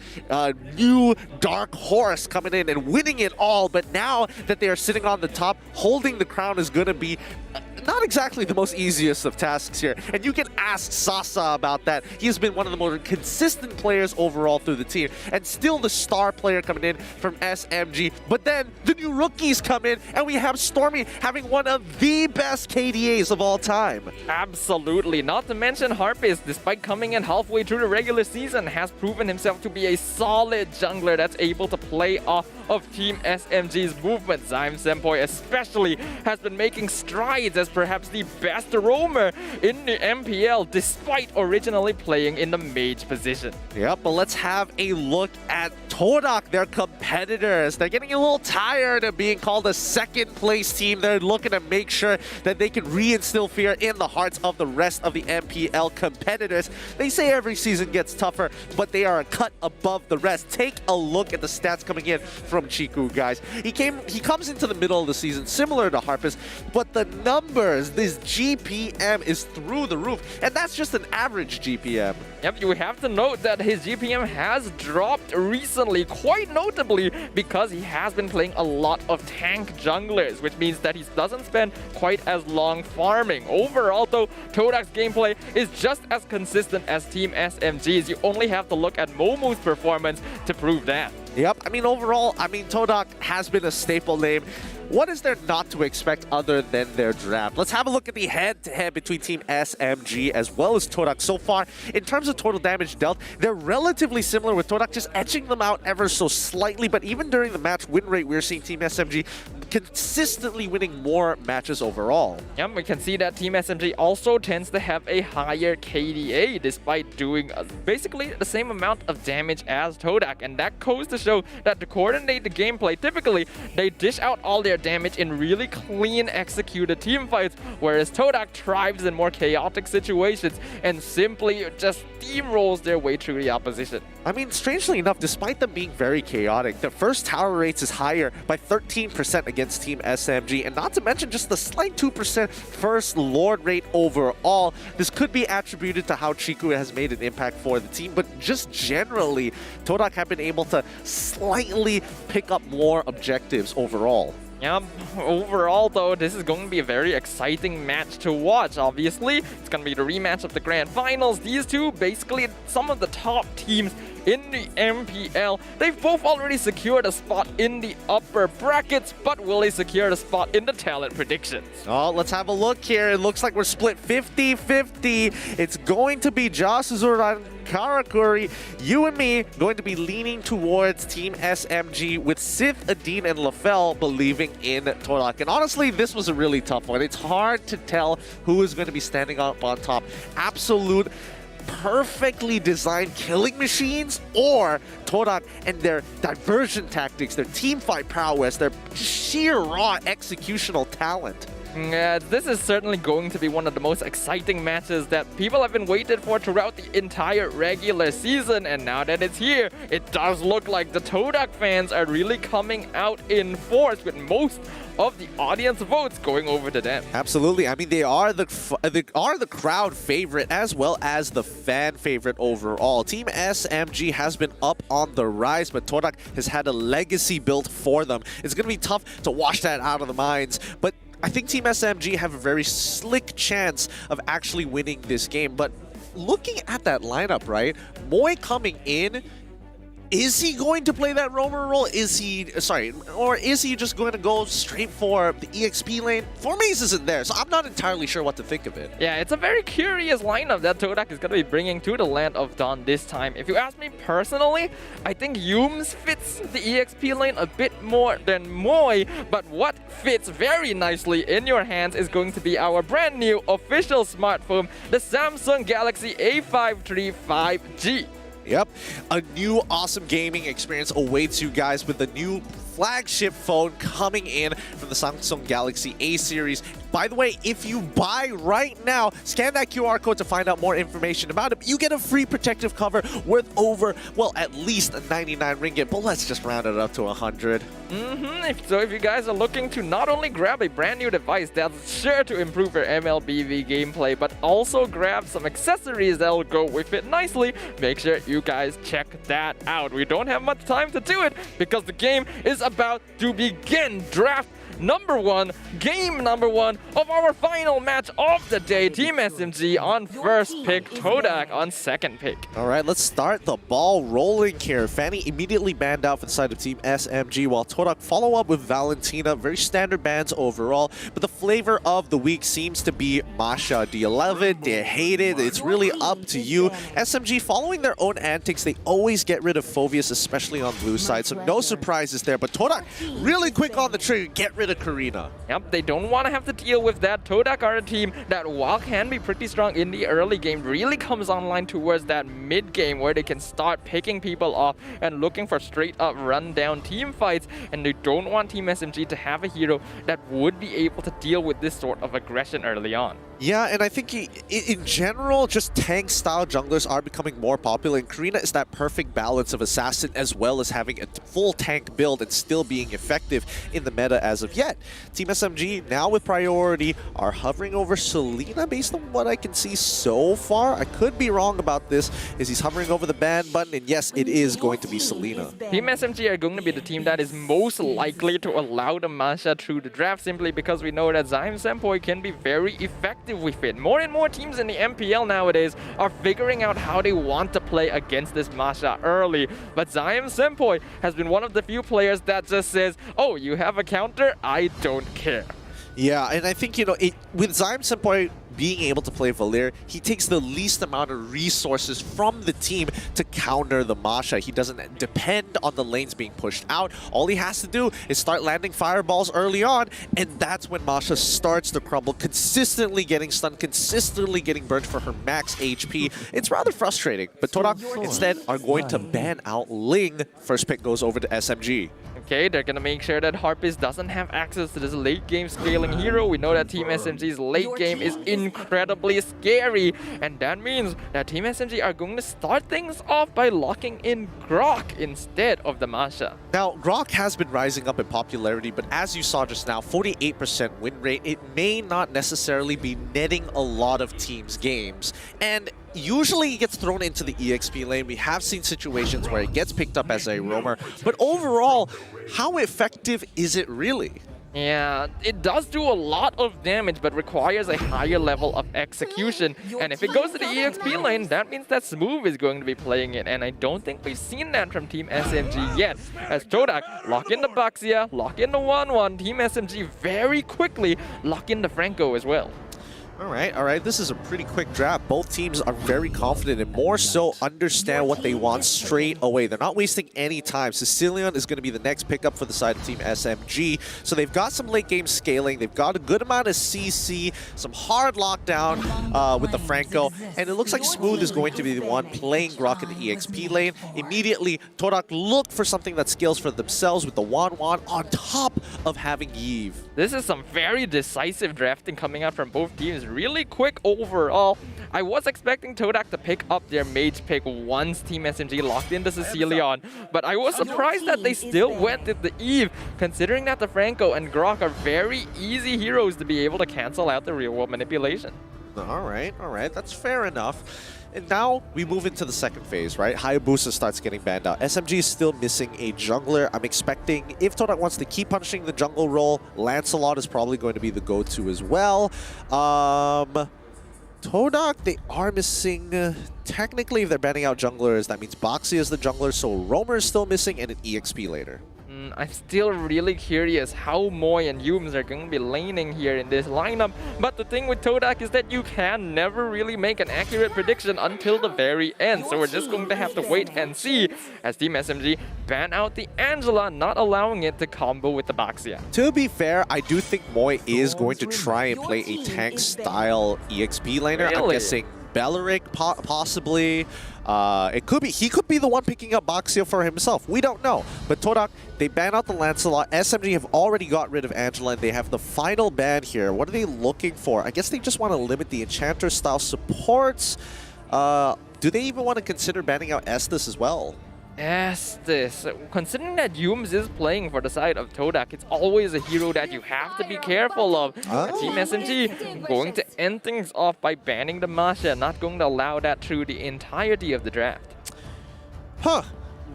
Speaker 16: new dark horse coming in and winning it all. But now that they are sitting on the top, holding the crown is going to be not exactly the most easiest of tasks here. And you can ask Sasa about that. He has been one of the more consistent players overall through the team, and still the star player coming in from SMG. But then the new rookies come in, and we have Stormy having one of the best KDAs of all time.
Speaker 7: Absolutely. Not to mention Harpus, despite coming in halfway through the regular season, has proven himself to be a solid jungler that's able to play off of Team SMG's movement. Zyme Senpai especially has been making strides as perhaps the best roamer in the MPL, despite originally playing in the mage position.
Speaker 16: Yep, but let's have a look at TODAK, their competitors. They're getting a little tired of being called a second place team. They're looking to make sure that they can reinstill fear in the hearts of the rest of the MPL competitors. They say every season gets tougher, but they are a cut above the rest. Take a look at the stats coming in from Chiku, guys. He comes into the middle of the season similar to Harpus, but the numbers junglers. This GPM is through the roof, and that's just an average GPM.
Speaker 7: Yep, you have to note that his GPM has dropped recently, quite notably, because he has been playing a lot of tank junglers, which means that he doesn't spend quite as long farming. Overall, though, TODAK's gameplay is just as consistent as Team SMG's. You only have to look at Momo's performance to prove that.
Speaker 16: Yep, I mean, overall, TODAK has been a staple name. What is there not to expect other than their draft? Let's have a look at the head-to-head between Team SMG as well as TODAK. So far, in terms of total damage dealt, they're relatively similar, with TODAK just edging them out ever so slightly. But even during the match win rate, we're seeing Team SMG consistently winning more matches overall.
Speaker 7: Yeah, we can see that Team SMG also tends to have a higher KDA despite doing basically the same amount of damage as TODAK. And that goes to show that to coordinate the gameplay, typically they dish out all their damage in really clean executed team fights, whereas TODAK thrives in more chaotic situations and simply just steamrolls their way through the opposition.
Speaker 16: I mean, strangely enough, despite them being very chaotic, the first tower rates is higher by 13% against Team SMG, and not to mention just the slight 2% first Lord rate overall. This could be attributed to how Chiku has made an impact for the team, but just generally, TODAK have been able to slightly pick up more objectives overall.
Speaker 7: Yeah, overall though, this is going to be a very exciting match to watch, obviously. It's going to be the rematch of the Grand Finals. These two, basically some of the top teams in the MPL. They've both already secured a spot in the upper brackets, but will they secure a spot in the talent predictions?
Speaker 16: Oh, let's have a look here. It looks like we're split 50-50. It's going to be Jasuzura, Karakuri, you and me going to be leaning towards Team SMG, with Sith, Adine, and Lafell believing in TODAK. And honestly, this was a really tough one. It's hard to tell who is going to be standing up on top. Absolute perfectly designed killing machines, or TODAK and their diversion tactics, their teamfight prowess, their sheer raw executional talent.
Speaker 7: Yeah, this is certainly going to be one of the most exciting matches that people have been waiting for throughout the entire regular season, and now that it's here, it does look like the TODAK fans are really coming out in force, with most of the audience votes going over to them.
Speaker 16: Absolutely. I mean, they are the crowd favorite as well as the fan favorite overall. Team SMG has been up on the rise, but TODAK has had a legacy built for them. It's going to be tough to wash that out of the minds, but I think Team SMG have a very slick chance of actually winning this game. But looking at that lineup, right? Moy coming in, is he going to play that roamer role? Or is he just going to go straight for the EXP lane? Formaze isn't there, so I'm not entirely sure what to think of it.
Speaker 7: Yeah, it's a very curious lineup that TODAK is going to be bringing to the Land of Dawn this time. If you ask me personally, I think Yums fits the EXP lane a bit more than Moy, but what fits very nicely in your hands is going to be our brand new official smartphone, the Samsung Galaxy A5 III 5G.
Speaker 16: Yep, a new awesome gaming experience awaits you guys with the new flagship phone coming in from the Samsung Galaxy A series. By the way, if you buy right now, scan that QR code to find out more information about it. You get a free protective cover worth over, well, at least 99 ringgit, but let's just round it up to 100.
Speaker 7: So if you guys are looking to not only grab a brand new device that's sure to improve your MLBB gameplay, but also grab some accessories that'll go with it nicely, make sure you guys check that out. We don't have much time to do it because the game is about to begin. Draft number one, game number one of our final match of the day. Team SMG on first pick, TODAK on second pick.
Speaker 16: All right, let's start the ball rolling here. Fanny immediately banned out for the side of Team SMG, while TODAK follow up with Valentina. Very standard bans overall, but the flavor of the week seems to be Masha. Do you love it? Do you hate it? It's really up to you. SMG, following their own antics, they always get rid of Phoveus, especially on blue side, so no surprises there. But TODAK really quick on the trigger, get rid of Karina.
Speaker 7: Yep, they don't want to have to deal with that. TODAK are a team that, while can be pretty strong in the early game, really comes online towards that mid game where they can start picking people off and looking for straight up run down team fights, and they don't want Team SMG to have a hero that would be able to deal with this sort of aggression early on.
Speaker 16: Yeah, and I think in general, just tank-style junglers are becoming more popular, and Karina is that perfect balance of assassin as well as having a full tank build and still being effective in the meta as of yet. Team SMG, now with priority, are hovering over Selena based on what I can see so far. I could be wrong about this, is he's hovering over the ban button, and yes, it is going to be Selena.
Speaker 7: Team SMG are going to be the team that is most likely to allow the Masha through the draft, simply because we know that Zion Senpoi can be very effective with it. More and more teams in the MPL nowadays are figuring out how they want to play against this Masha early. But Zion Senpoi has been one of the few players that just says, oh, you have a counter? I don't care.
Speaker 16: Yeah, and I think, you know, with Zion Senpoi being able to play Valir, he takes the least amount of resources from the team to counter the Masha. He doesn't depend on the lanes being pushed out. All he has to do is start landing fireballs early on, and that's when Masha starts to crumble, consistently getting stunned, consistently getting burned for her max HP. It's rather frustrating, but TODAK instead are going to ban out Ling. First pick goes over to SMG.
Speaker 7: Okay, they're gonna make sure that Harpist doesn't have access to this late game scaling hero. We know that Team SMG's late game is incredibly scary, and that means that Team SMG are going to start things off by locking in Grok instead of the Masha.
Speaker 16: Now, Grok has been rising up in popularity, but as you saw just now, 48% win rate, it may not necessarily be netting a lot of teams' games. And usually it gets thrown into the EXP lane. We have seen situations where it gets picked up as a roamer, but overall, how effective is it really?
Speaker 7: Yeah, it does do a lot of damage, but requires a higher level of execution. And if it goes to the EXP lane, that means that Smooth is going to be playing it. And I don't think we've seen that from Team SMG yet. As TODAK lock in the Baxia, lock in the 1-1, Team SMG very quickly lock in the Franco as well.
Speaker 16: All right. This is a pretty quick draft. Both teams are very confident and more so understand what they want straight away. They're not wasting any time. Sicilian is going to be the next pickup for the side of Team SMG. So they've got some late game scaling. They've got a good amount of CC, some hard lockdown with the Franco. And it looks like Smooth is going to be the one playing Grok in the EXP lane. Immediately, TODAK look for something that scales for themselves with the Wan on top of having Yves.
Speaker 7: This is some very decisive drafting coming out from both teams. Really quick overall. I was expecting TODAK to pick up their mage pick once Team SMG locked into Sicilian, but I was surprised that they still went with the Eve, considering that the Franco and Grok are very easy heroes to be able to cancel out the real-world manipulation.
Speaker 16: All right, that's fair enough. And now we move into the second phase, right? Hayabusa starts getting banned out. SMG is still missing a jungler. I'm expecting, if TODAK wants to keep punishing the jungle role, Lancelot is probably going to be the go-to as well. TODAK, they are missing, technically if they're banning out junglers, that means Boxy is the jungler, so Roamer is still missing and an EXP later.
Speaker 7: I'm still really curious how Moy and Yums are going to be laning here in this lineup. But the thing with TODAK is that you can never really make an accurate prediction until the very end. So we're just going to have to wait and see as Team SMG ban out the Angela, not allowing it to combo with the Baxia.
Speaker 16: To be fair, I do think Moy is going to try and play a tank-style EXP laner.
Speaker 7: Really?
Speaker 16: I'm guessing Beleric possibly. He could be the one picking up Baxia for himself. We don't know. But TODAK, they ban out the Lancelot. SMG have already got rid of Angela, and they have the final ban here. What are they looking for? I guess they just want to limit the Enchanter-style supports. Do they even want to consider banning out Estes as well?
Speaker 7: Estes. Considering that Yums is playing for the side of TODAK, it's always a hero that you have to be careful of. Team SMG going to end things off by banning the Masha, not going to allow that through the entirety of the draft.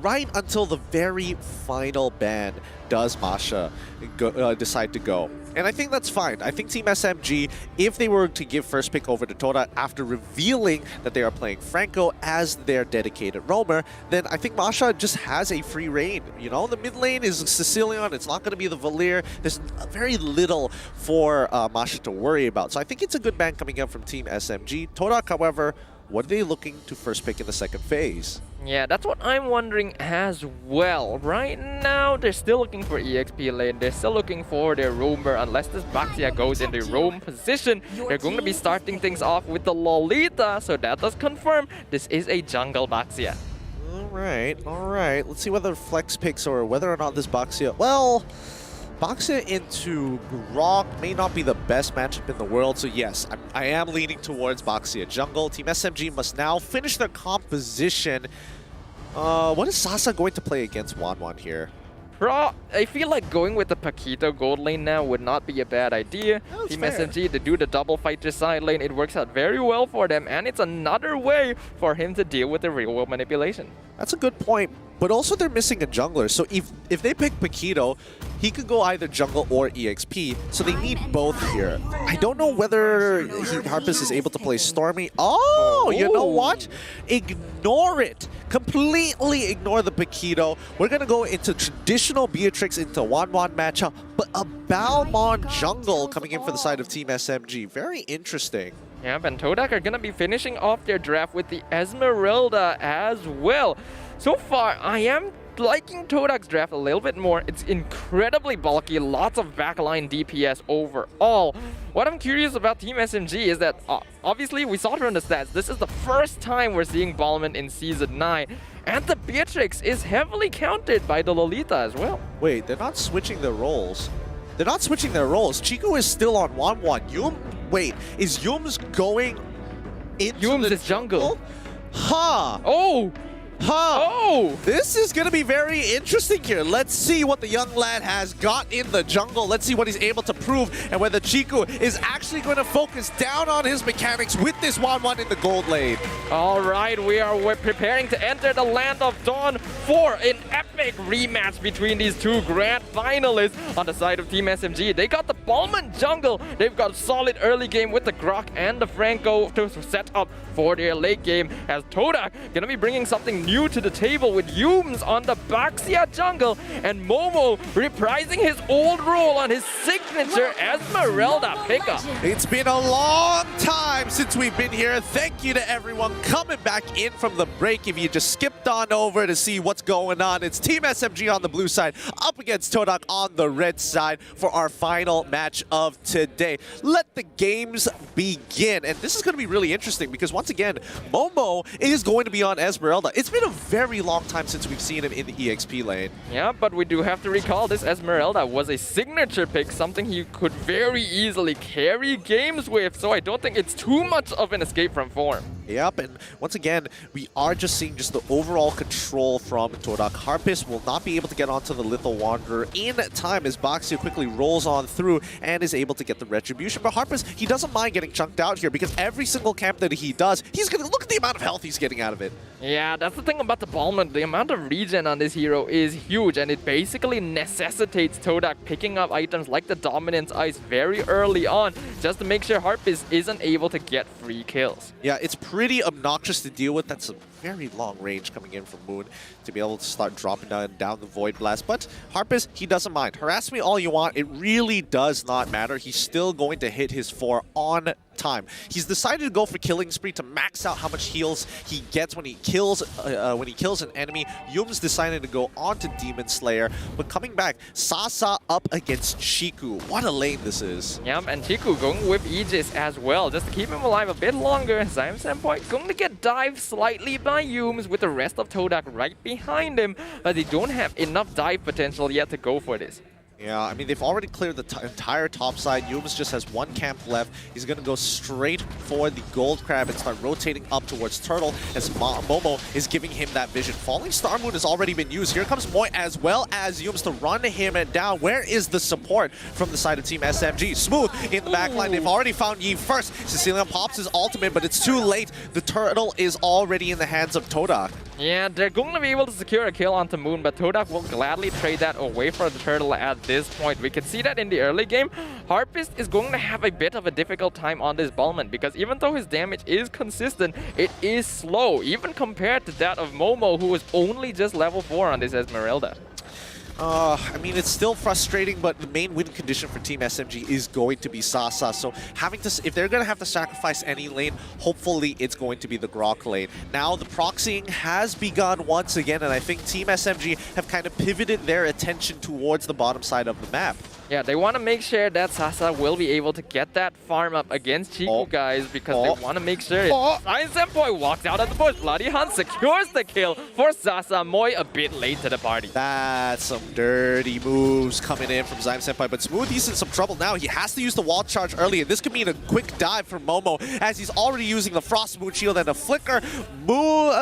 Speaker 16: Right until the very final ban does Masha decide to go. And I think that's fine. I think Team SMG, if they were to give first pick over to TODAK after revealing that they are playing Franco as their dedicated roamer, then I think Masha just has a free reign. You know, the mid lane is Sicilian. It's not going to be the Valir. There's very little for Masha to worry about. So I think it's a good ban coming up from Team SMG. TODAK, however, what are they looking to first pick in the second phase?
Speaker 7: Yeah, that's what I'm wondering as well. Right now, they're still looking for EXP lane. They're still looking for their roamer. Unless this Baxia goes in the roam position, they're going to be starting things off with the Lolita. So that does confirm this is a jungle Baxia.
Speaker 16: All right. Let's see whether flex picks or whether or not this Baxia... Well, Boxer into Grok may not be the best matchup in the world, so yes, I am leaning towards Boxer jungle. Team SMG must now finish their composition. What is Sasa going to play against Wanwan here?
Speaker 7: I feel like going with the Paquito gold lane now would not be a bad idea. Team SMG, they do the double fight to side lane. It works out very well for them, and it's another way for him to deal with the real-world manipulation.
Speaker 16: That's a good point, but also they're missing a jungler. So if they pick Paquito, he could go either jungle or EXP, so they need both here. I don't know whether Harpus is able to play Stormy. Oh, you know what? Ignore it. Completely ignore the Paquito. We're going to go into traditional Beatrix into Wanwan matchup, but a Balmon jungle coming in for the side of Team SMG. Very interesting.
Speaker 7: Yeah, and TODAK are going to be finishing off their draft with the Esmeralda as well. So far, I am liking TODAK's draft a little bit more. It's incredibly bulky, lots of backline DPS overall. What I'm curious about Team SMG is that, obviously, we saw it from the stats. This is the first time we're seeing Balmon in Season 9. And the Beatrix is heavily countered by the Lolita as well.
Speaker 16: Wait, they're not switching their roles. They're not switching their roles. Chico is still on 1-1. Wait, is Yums going into the jungle? Huh.
Speaker 7: Oh!
Speaker 16: Huh.
Speaker 7: Oh!
Speaker 16: This is going to be very interesting here. Let's see what the young lad has got in the jungle. Let's see what he's able to prove and whether Chico is actually going to focus down on his mechanics with this 1-1 in the gold lane.
Speaker 7: All right, we're preparing to enter the Land of Dawn for an epic rematch between these two grand finalists on the side of Team SMG. They got the Balmon jungle. They've got a solid early game with the Grok and the Franco to set up for their late game, as TODAK gonna be bringing something new to the table with Yums on the Baxia jungle and Momo reprising his old role on his signature Esmeralda pickup.
Speaker 16: It's been a long time since we've been here. Thank you to everyone coming back in from the break. If you just skipped on over to see what's going on, it's Team SMG on the blue side up against TODAK on the red side for our final match of today. Let the games begin. And this is going to be really interesting because once again, Momo is going to be on Esmeralda. It's been a very long time since we've seen him in the EXP lane.
Speaker 7: Yeah, but we do have to recall this Esmeralda was a signature pick, something he could very easily carry games with, so I don't think it's too much of an escape from form.
Speaker 16: Yep, and once again, we are just seeing just the overall control from TODAK. Harpus will not be able to get onto the Lethal Wanderer in time as Baxia quickly rolls on through and is able to get the retribution. But Harpus, he doesn't mind getting chunked out here because every single camp that he does, he's going to look at the amount of health he's getting out of it.
Speaker 7: Yeah, that's the thing about the Balmon. The amount of regen on this hero is huge, and it basically necessitates TODAK picking up items like the Dominance Ice very early on just to make sure Harpus isn't able to get free kills.
Speaker 16: Yeah, it's pretty obnoxious to deal with. That's a very long range coming in from Moon to be able to start dropping down the Void Blast. But Harpus, he doesn't mind. Harass me all you want. It really does not matter. He's still going to hit his 4 on time. He's decided to go for Killing Spree to max out how much heals he gets when he kills an enemy. Yums decided to go on to Demon Slayer, but coming back, Sasa up against Chiku. What a lane this is.
Speaker 7: Yep, and Chiku going with Aegis as well, just to keep him alive a bit longer. Zyme Senpai going to get dived slightly by Yums with the rest of TODAK right behind him, but they don't have enough dive potential yet to go for this.
Speaker 16: Yeah, I mean, they've already cleared the entire top side. Yums just has one camp left. He's going to go straight for the Gold Crab and start rotating up towards Turtle as Momo is giving him that vision. Falling Star Moon has already been used. Here comes Moy as well as Yums to run him down. Where is the support from the side of Team SMG? Smooth in the backline. They've already found Yi first. Cecilian pops his ultimate, but it's too late. The Turtle is already in the hands of TODAK.
Speaker 7: Yeah, they're going to be able to secure a kill onto Moon, but TODAK will gladly trade that away for the Turtle at this point. We can see that in the early game, Harpist is going to have a bit of a difficult time on this Balmon because even though his damage is consistent, it is slow, even compared to that of Momo, who was only just level 4 on this Esmeralda.
Speaker 16: I mean, it's still frustrating, but the main win condition for Team SMG is going to be Sasa. So if they're going to have to sacrifice any lane, hopefully it's going to be the Grok lane. Now the proxying has begun once again, and I think Team SMG have kind of pivoted their attention towards the bottom side of the map.
Speaker 7: Yeah, they want to make sure that Sasa will be able to get that farm up against Chiku, guys, because they want to make sure Senpoi walks out of the bush. Bloody Hunt secures the kill for Sasa. Moy a bit late to the party.
Speaker 16: That's some dirty moves coming in from Senpai, but Smooth, he's in some trouble now. He has to use the wall charge early, and this could mean a quick dive for Momo, as he's already using the Frost Moon Shield and a Flicker.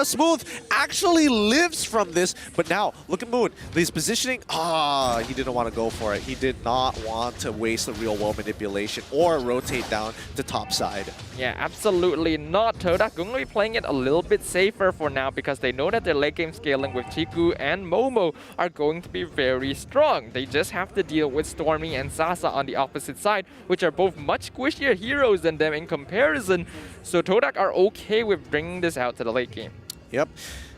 Speaker 16: Smooth actually lives from this, but now, look at Moon. He's positioning. He didn't want to go for it. He did not want to waste the real world manipulation or rotate down to top side.
Speaker 7: Yeah, absolutely not. TODAK going to be playing it a little bit safer for now because they know that their late game scaling with Chiku and Momo are going to be very strong. They just have to deal with Stormy and Sasa on the opposite side, which are both much squishier heroes than them in comparison. So TODAK are okay with bringing this out to the late game.
Speaker 16: Yep.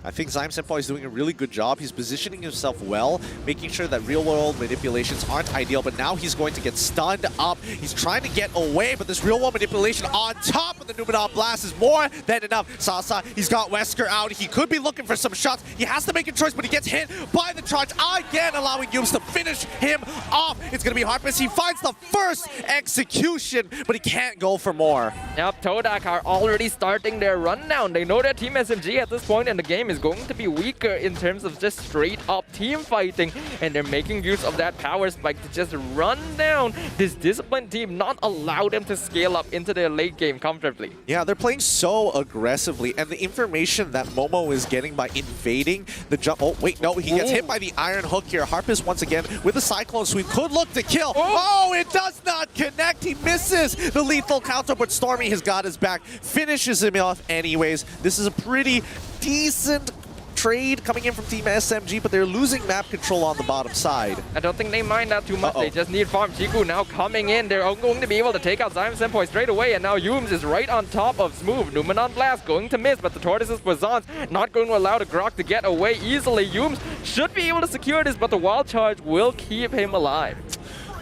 Speaker 16: I think Senpai is doing a really good job. He's positioning himself well, making sure that real-world manipulations aren't ideal, but now he's going to get stunned up. He's trying to get away, but this real-world manipulation on top of the Numenor Blast is more than enough. Sasa, he's got Wesker out. He could be looking for some shots. He has to make a choice, but he gets hit by the charge again, allowing Yums to finish him off. It's going to be Harpus. He finds the first execution, but he can't go for more.
Speaker 7: Yep, TODAK are already starting their rundown. They know that Team SMG at this point in the game is going to be weaker in terms of just straight up team fighting, and they're making use of that power spike to just run down this disciplined team, not allow them to scale up into their late game comfortably.
Speaker 16: Yeah, they're playing so aggressively, and the information that Momo is getting by invading the jump. Oh, wait, no, he gets hit by the Iron Hook here. Harpus once again with the Cyclone Sweep could look to kill. Oh, it does not connect. He misses the lethal counter, but Stormy has got his back, finishes him off anyways. This is a pretty decent trade coming in from Team SMG, but they're losing map control on the bottom side.
Speaker 7: I don't think they mind that too much. They just need farm. Chiku now coming in. They're going to be able to take out Senpoi straight away, and now Yums is right on top of Smooth. Numenon Blast going to miss, but the Tortoise's Poisons not going to allow the Grok to get away easily. Yums should be able to secure this, but the Wild Charge will keep him alive.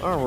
Speaker 16: All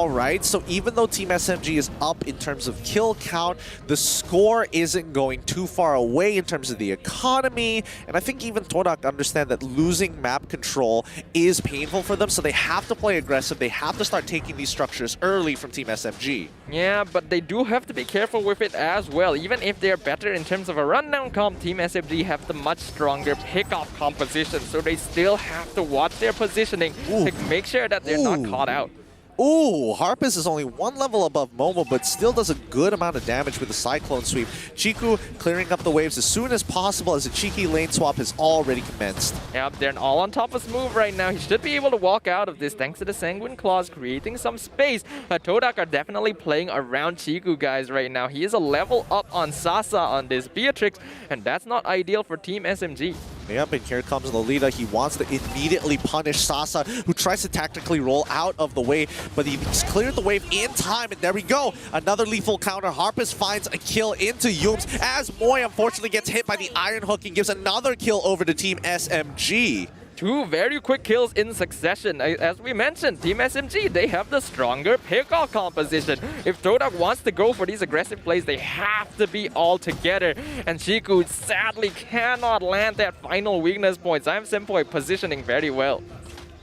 Speaker 16: right. So even though Team SMG is up in terms of kill count, the score isn't going too far away in terms of the economy. And I think even TODAK understand that losing map control is painful for them, so they have to play aggressive. They have to start taking these structures early from Team SMG.
Speaker 7: Yeah, but they do have to be careful with it as well. Even if they're better in terms of a rundown comp, Team SMG have the much stronger pick-off composition, so they still have to watch their positioning to make sure that they're not caught out.
Speaker 16: Ooh, Harpus is only one level above Momo, but still does a good amount of damage with the Cyclone Sweep. Chiku clearing up the waves as soon as possible as a cheeky lane swap has already commenced.
Speaker 7: Yep, they're all on top of Smooth right now. He should be able to walk out of this thanks to the Sanguine Claws, creating some space. TODAK are definitely playing around Chiku, guys, right now. He is a level up on Sasa on this Beatrix, and that's not ideal for Team SMG.
Speaker 16: Yep, and here comes Lolita. He wants to immediately punish Sasa, who tries to tactically roll out of the way, but he's cleared the wave in time, and there we go. Another lethal counter. Harpus finds a kill into Yums, as Moy unfortunately gets hit by the Iron Hook and gives another kill over to Team SMG.
Speaker 7: Two very quick kills in succession. As we mentioned, Team SMG, they have the stronger pick-off composition. If TODAK wants to go for these aggressive plays, they have to be all together. And Chiku sadly cannot land that final weakness point. Senpoi positioning very well.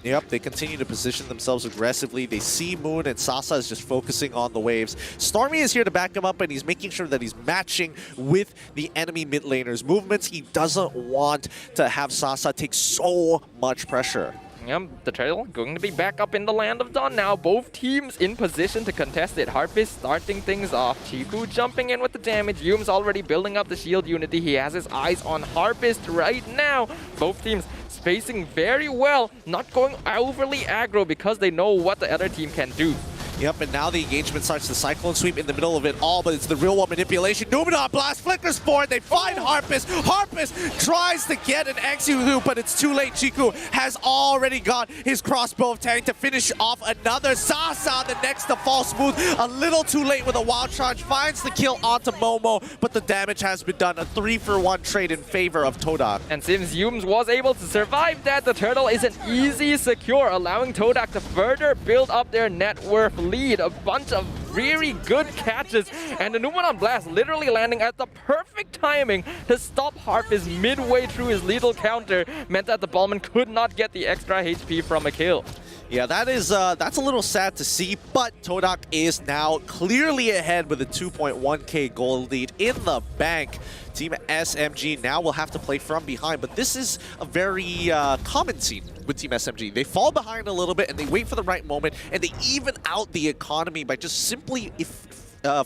Speaker 16: Yep, they continue to position themselves aggressively. They see Moon, and Sasa is just focusing on the waves. Stormy is here to back him up, and he's making sure that he's matching with the enemy mid laner's movements. He doesn't want to have Sasa take so much pressure.
Speaker 7: Yep, the trail going to be back up in the Land of Dawn now. Both teams in position to contest it. Harpus starting things off. Chiku jumping in with the damage. Yums already building up the shield unity. He has his eyes on Harpus right now. Both teams spacing very well, not going overly aggro because they know what the other team can do.
Speaker 16: Yep, and now the engagement starts the Cyclone Sweep in the middle of it all, but it's the real-world manipulation. Numenor Blast flickers forward. They find Harpus. Harpus tries to get an execute, but it's too late. Chiku has already got his crossbow tank to finish off another. Sasa, the next to fall. Smooth, a little too late with a wild charge. Finds the kill onto Momo, but the damage has been done. A 3-for-1 trade in favor of TODAK.
Speaker 7: And since Yums was able to survive that, the turtle is an easy secure, allowing TODAK to further build up their net worth lead. A bunch of very good catches, and the Numenor Blast literally landing at the perfect timing to stop Harpus midway through his lethal counter meant that the Ballman could not get the extra HP from a kill.
Speaker 16: Yeah, that's a little sad to see, but TODAK is now clearly ahead with a 2.1k goal lead in the bank. Team SMG now will have to play from behind, but this is a very common scene with Team SMG. They fall behind a little bit and they wait for the right moment, and they even out the economy by just simply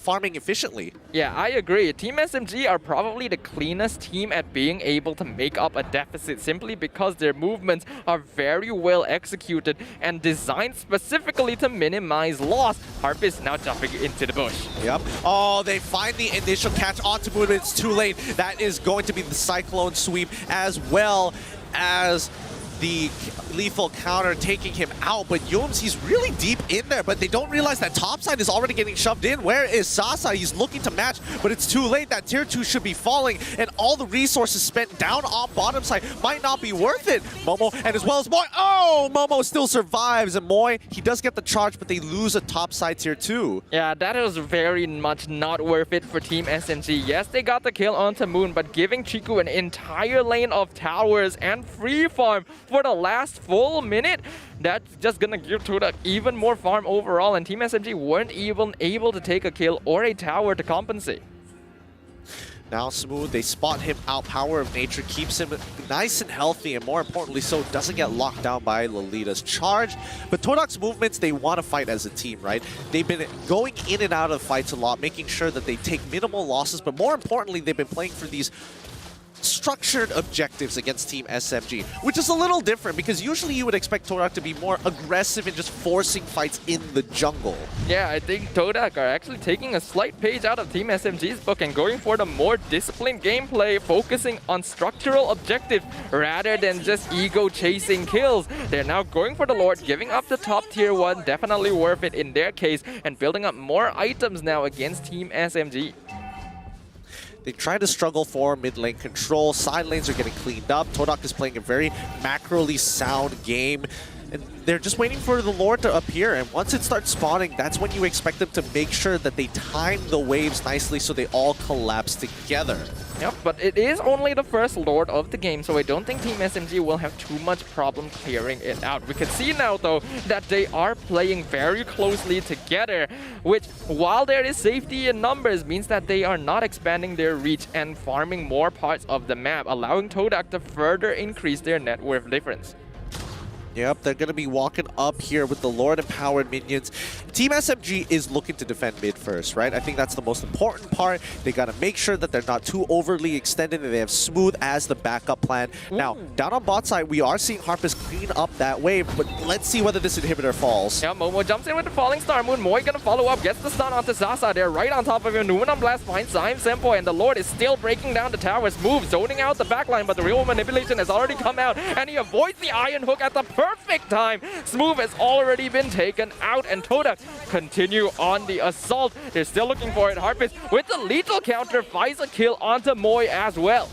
Speaker 16: farming efficiently.
Speaker 7: Yeah, I agree. Team SMG are probably the cleanest team at being able to make up a deficit simply because their movements are very well executed and designed specifically to minimize loss. Harp is now jumping into the bush.
Speaker 16: Yep. Oh, they find the initial catch onto Moon, but it's too late. That is going to be the Cyclone sweep as well as the lethal counter taking him out, but Yums, he's really deep in there, but they don't realize that topside is already getting shoved in. Where is Sasa? He's looking to match, but it's too late. That tier 2 should be falling, and all the resources spent down on bottom side might not be worth it. Momo, and as well as Moy. Oh, Momo still survives, and Moy, he does get the charge, but they lose a topside tier 2.
Speaker 7: Yeah, that was very much not worth it for Team SMG. Yes, they got the kill onto Moon, but giving Chiku an entire lane of towers and free farm for the last full minute, that's just gonna give TODAK even more farm overall, and Team SMG weren't even able to take a kill or a tower to compensate.
Speaker 16: Now Smooth, they spot him out. Power of Nature keeps him nice and healthy, and more importantly so, doesn't get locked down by Lolita's charge. But TODAK's movements, they want to fight as a team, right? They've been going in and out of fights a lot, making sure that they take minimal losses, but more importantly, they've been playing for these structured objectives against Team SMG, which is a little different because usually you would expect TODAK to be more aggressive and just forcing fights in the jungle.
Speaker 7: Yeah, I think TODAK are actually taking a slight page out of Team SMG's book and going for the more disciplined gameplay, focusing on structural objectives rather than just ego-chasing kills. They're now going for the Lord, giving up the top tier 1, definitely worth it in their case, and building up more items now against Team SMG.
Speaker 16: They try to struggle for mid lane control. Side lanes are getting cleaned up. TODAK is playing a very macroly sound game. And they're just waiting for the Lord to appear. And once it starts spawning, that's when you expect them to make sure that they time the waves nicely so they all collapse together.
Speaker 7: Yep, but it is only the first Lord of the game, so I don't think Team SMG will have too much problem clearing it out. We can see now, though, that they are playing very closely together, which, while there is safety in numbers, means that they are not expanding their reach and farming more parts of the map, allowing TODAK to further increase their net worth difference.
Speaker 16: Yep, they're going to be walking up here with the Lord-empowered minions. Team SMG is looking to defend mid first, right? I think that's the most important part. They got to make sure that they're not too overly extended and they have Smooth as the backup plan. Now, down on bot side, we are seeing Harpus clean up that wave, but let's see whether this inhibitor falls.
Speaker 7: Yeah, Momo jumps in with the Falling Star Moon. Moy gonna follow up, gets the stun onto Sasa. They're right on top of him. Numenum Blast finds Zyme Senpoi, and the Lord is still breaking down the towers. Move, zoning out the backline, but the real manipulation has already come out, and he avoids the Iron Hook at the perfect time. Smooth has already been taken out, and TODAK continue on the assault. They're still looking for it. Harpus with the lethal counter finds a kill onto Moy as well.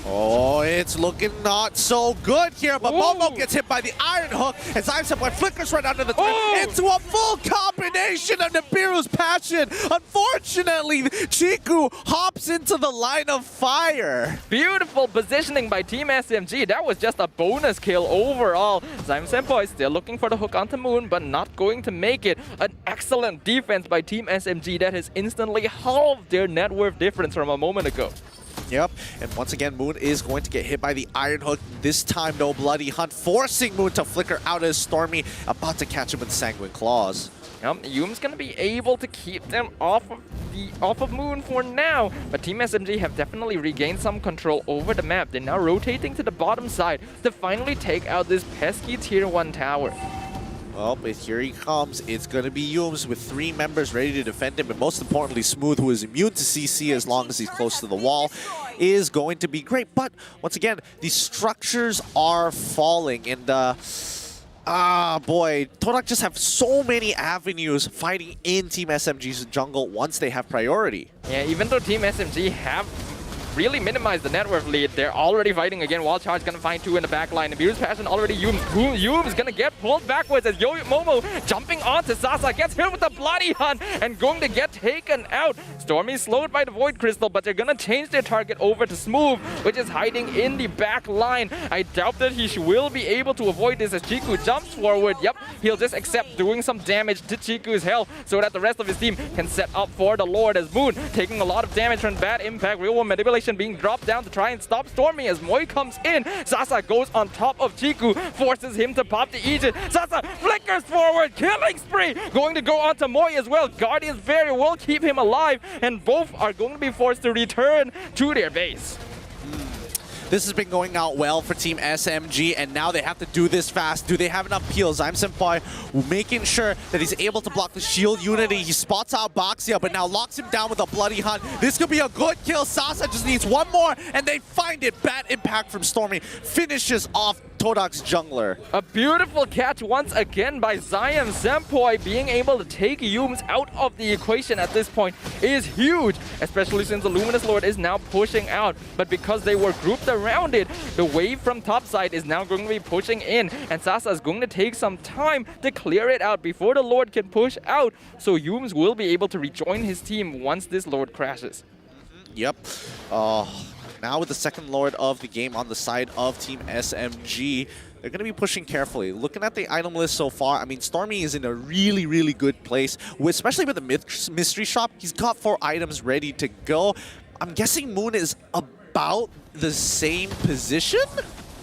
Speaker 16: Oh, it's looking not so good here, but Momo gets hit by the Iron Hook, and Zyme Senpoi flickers right under the thread into a full combination of Nibiru's passion. Unfortunately, Chiku hops into the line of fire.
Speaker 7: Beautiful positioning by Team SMG. That was just a bonus kill overall. Zyme Senpoi still looking for the hook onto Moon, but not going to make it. An excellent defense by Team SMG that has instantly halved their net worth difference from a moment ago.
Speaker 16: Yep, and once again, Moon is going to get hit by the Iron Hook. This time, no Bloody Hunt, forcing Moon to flicker out as Stormy, about to catch him with Sanguine Claws.
Speaker 7: Yep, Yum's gonna be able to keep them off of Moon for now, but Team SMG have definitely regained some control over the map. They're now rotating to the bottom side to finally take out this pesky tier 1 tower.
Speaker 16: Well, but here he comes. It's going to be Yums with 3 members ready to defend him, and most importantly, Smooth, who is immune to CC as long as he's close to the wall, is going to be great. But once again, these structures are falling, and boy, TODAK just have so many avenues fighting in Team SMG's jungle once they have priority.
Speaker 7: Yeah, even though Team SMG have really minimize the net worth lead. They're already fighting again. Wild Charge gonna find 2 in the back line. Abuse Passion already Yume's gonna get pulled backwards as Momo jumping onto Sasa, gets hit with the Bloody Hunt and going to get taken out. Stormy slowed by the Void Crystal, but they're gonna change their target over to Smooth, which is hiding in the back line. I doubt that he will be able to avoid this as Chiku jumps forward. Yep, he'll just accept doing some damage to Chiku's health so that the rest of his team can set up for the Lord, as Moon taking a lot of damage from bad impact. Real World Manipulation being dropped down to try and stop Stormy as Moi comes in. Sasa goes on top of Chiku, forces him to pop the Aegis. Sasa flickers forward, killing spree, going to go onto Moi as well. Guardian's Barrier will keep him alive, and both are going to be forced to return to their base.
Speaker 16: This has been going out well for Team SMG, and now they have to do this fast. Do they have enough heals? I'm Senpai making sure that he's able to block the shield Unity. He spots out Boxia, but now locks him down with a Bloody Hunt. This could be a good kill. Sasa just needs one more, and they find it. Bad impact from Stormy finishes off Todak's jungler.
Speaker 7: A beautiful catch once again by Zion Senpai. Being able to take Yumes out of the equation at this point is huge, especially since the Luminous Lord is now pushing out. But because they were grouped around it, the wave from topside is now going to be pushing in, and Sasa is going to take some time to clear it out before the Lord can push out. So Yumes will be able to rejoin his team once this Lord crashes.
Speaker 16: Yep. Now with the second Lord of the game on the side of Team SMG, they're going to be pushing carefully. Looking at the item list so far, I mean, Stormy is in a really, really good place, especially with the mystery shop. He's got 4 items ready to go. I'm guessing Moon is about the same position?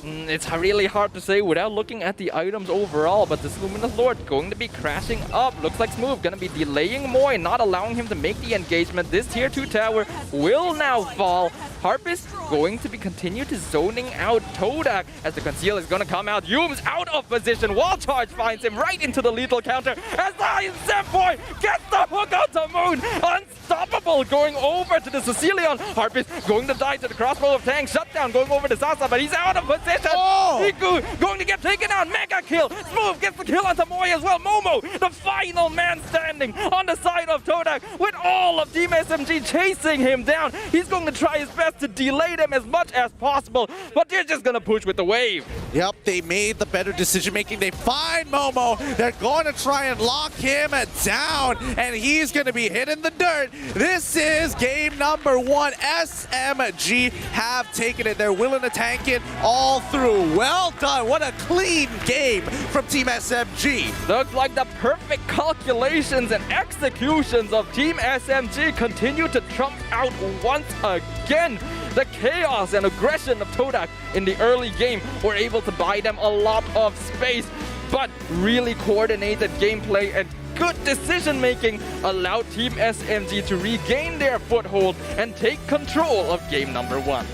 Speaker 7: It's really hard to say without looking at the items overall, but this Luminous Lord going to be crashing up. Looks like Smooth gonna be delaying Moi, not allowing him to make the engagement. This tier 2 tower will now fall. Harpist going to be continue to zoning out Todak as the conceal is gonna come out. Yume's out of position. Wall Charge finds him right into the lethal counter as Lion Senpai gets the hook out to Moon. Unstoppable going over to the Sicilian. Harpist going to die to the crossbow of Tang. Shutdown going over to Sasa, but he's out of position. Iku going to get taken out. Mega kill. Smooth gets the kill onto Moi as well. Momo, the final man standing on the side of Todak with all of Team SMG chasing him down. He's going to try his best to delay them as much as possible, but they're just going to push with the wave.
Speaker 16: Yep, they made the better decision making. They find Momo. They're going to try and lock him down, and he's going to be hit in the dirt. This is game number 1. SMG have taken it. They're willing to tank it all through. Well done. What a clean game from Team SMG.
Speaker 7: Looks like the perfect calculations and executions of Team SMG continue to trump out once again. The chaos and aggression of Todak in the early game were able to buy them a lot of space, but really coordinated gameplay and good decision making allowed Team SMG to regain their foothold and take control of game number 1.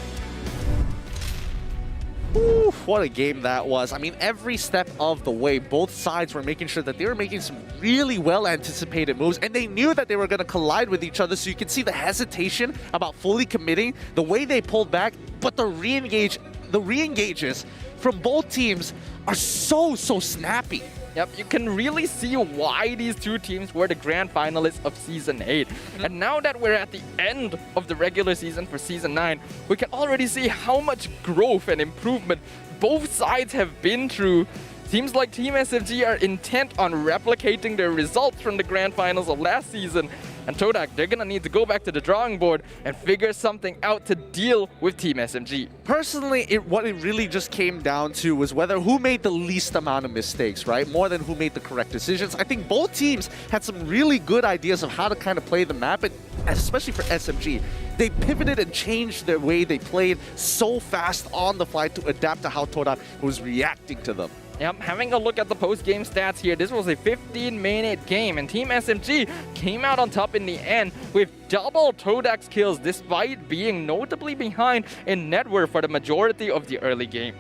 Speaker 16: Oof, what a game that was. I mean, every step of the way, both sides were making sure that they were making some really well-anticipated moves, and they knew that they were going to collide with each other, so you can see the hesitation about fully committing, the way they pulled back, but the re-engages from both teams are so snappy.
Speaker 7: Yep, you can really see why these two teams were the grand finalists of Season 8. And now that we're at the end of the regular season for Season 9, we can already see how much growth and improvement both sides have been through. Seems like Team SMG are intent on replicating their results from the grand finals of last season. And Todak, they're gonna need to go back to the drawing board and figure something out to deal with Team SMG.
Speaker 16: Personally, what it really just came down to was who made the least amount of mistakes, right? More than who made the correct decisions. I think both teams had some really good ideas of how to kind of play the map, and especially for SMG. They pivoted and changed their way they played so fast on the fly to adapt to how Todak was reacting to them.
Speaker 7: Yep, having a look at the post-game stats here, this was a 15-minute game, and Team SMG came out on top in the end with double Todak's kills despite being notably behind in net worth for the majority of the early game.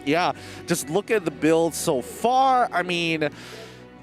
Speaker 16: Yeah, just look at the build so far. I mean,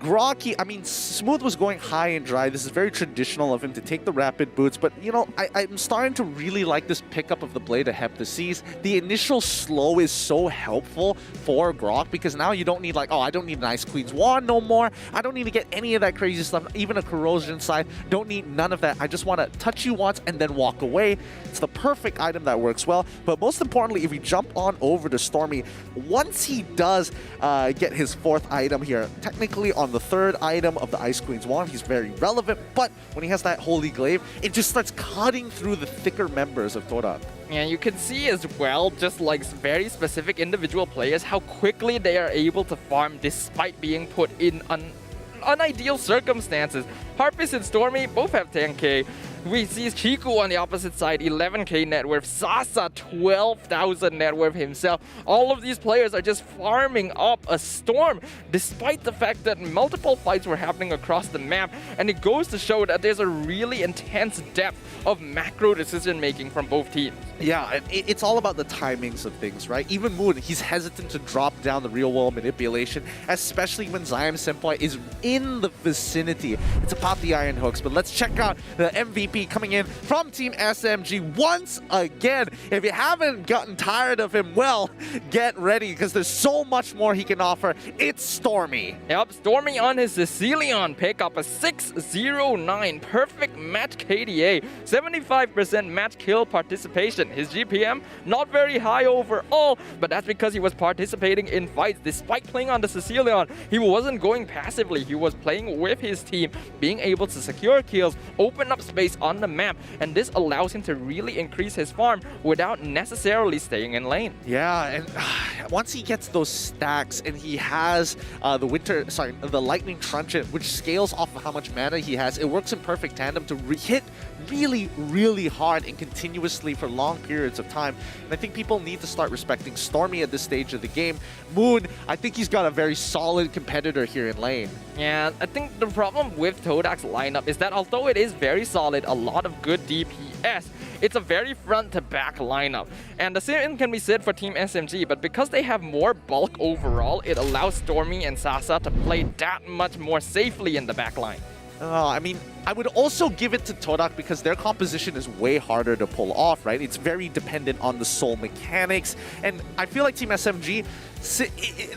Speaker 16: Grok, I mean, Smooth was going high and dry. This is very traditional of him to take the rapid boots, but you know, I'm starting to really like this pickup of the blade of Heptases. The initial slow is so helpful for Grok because now you don't need like, oh, I don't need an Ice Queen's Wand no more. I don't need to get any of that crazy stuff, even a Corrosion Scythe. Don't need none of that. I just want to touch you once and then walk away. It's the perfect item that works well, but most importantly, if we jump on over to Stormy, once he does get his 4th item here, technically on the 3rd item of the Ice Queen's Wand, he's very relevant, but when he has that Holy Glaive, it just starts cutting through the thicker members of TODAK.
Speaker 7: And you can see as well, just like very specific individual players, how quickly they are able to farm despite being put in unideal circumstances. Harpist and Stormy both have 10k. We see Chiku on the opposite side, 11k net worth. Sasa, 12,000 net worth himself. All of these players are just farming up a storm, despite the fact that multiple fights were happening across the map. And it goes to show that there's a really intense depth of macro decision making from both teams.
Speaker 16: Yeah, it's all about the timings of things, right? Even Moon, he's hesitant to drop down the real-world manipulation, especially when Zion Senpai is in the vicinity. It's about the iron hooks, but let's check out the MVP coming in from Team SMG once again. If you haven't gotten tired of him, well, get ready, because there's so much more he can offer. It's Stormy.
Speaker 7: Yep, Stormy on his Sicilian pick up a 609. Perfect match KDA. 75% match kill participation. His GPM, not very high overall, but that's because he was participating in fights. Despite playing on the Sicilian, he wasn't going passively. He was playing with his team, being able to secure kills, open up space on the map, and this allows him to really increase his farm without necessarily staying in lane.
Speaker 16: Yeah, and once he gets those stacks and he has the Lightning Truncheon, which scales off of how much mana he has, it works in perfect tandem to hit really, really hard and continuously for long periods of time. And I think people need to start respecting Stormy at this stage of the game. Moon, I think he's got a very solid competitor here in lane.
Speaker 7: Yeah, I think the problem with TODAK's lineup is that although it is very solid, a lot of good DPS, it's a very front-to-back lineup. And the same can be said for Team SMG, but because they have more bulk overall, it allows Stormy and Sasa to play that much more safely in the backline.
Speaker 16: I mean, I would also give it to TODAK because their composition is way harder to pull off, right? It's very dependent on the soul mechanics. And I feel like Team SMG,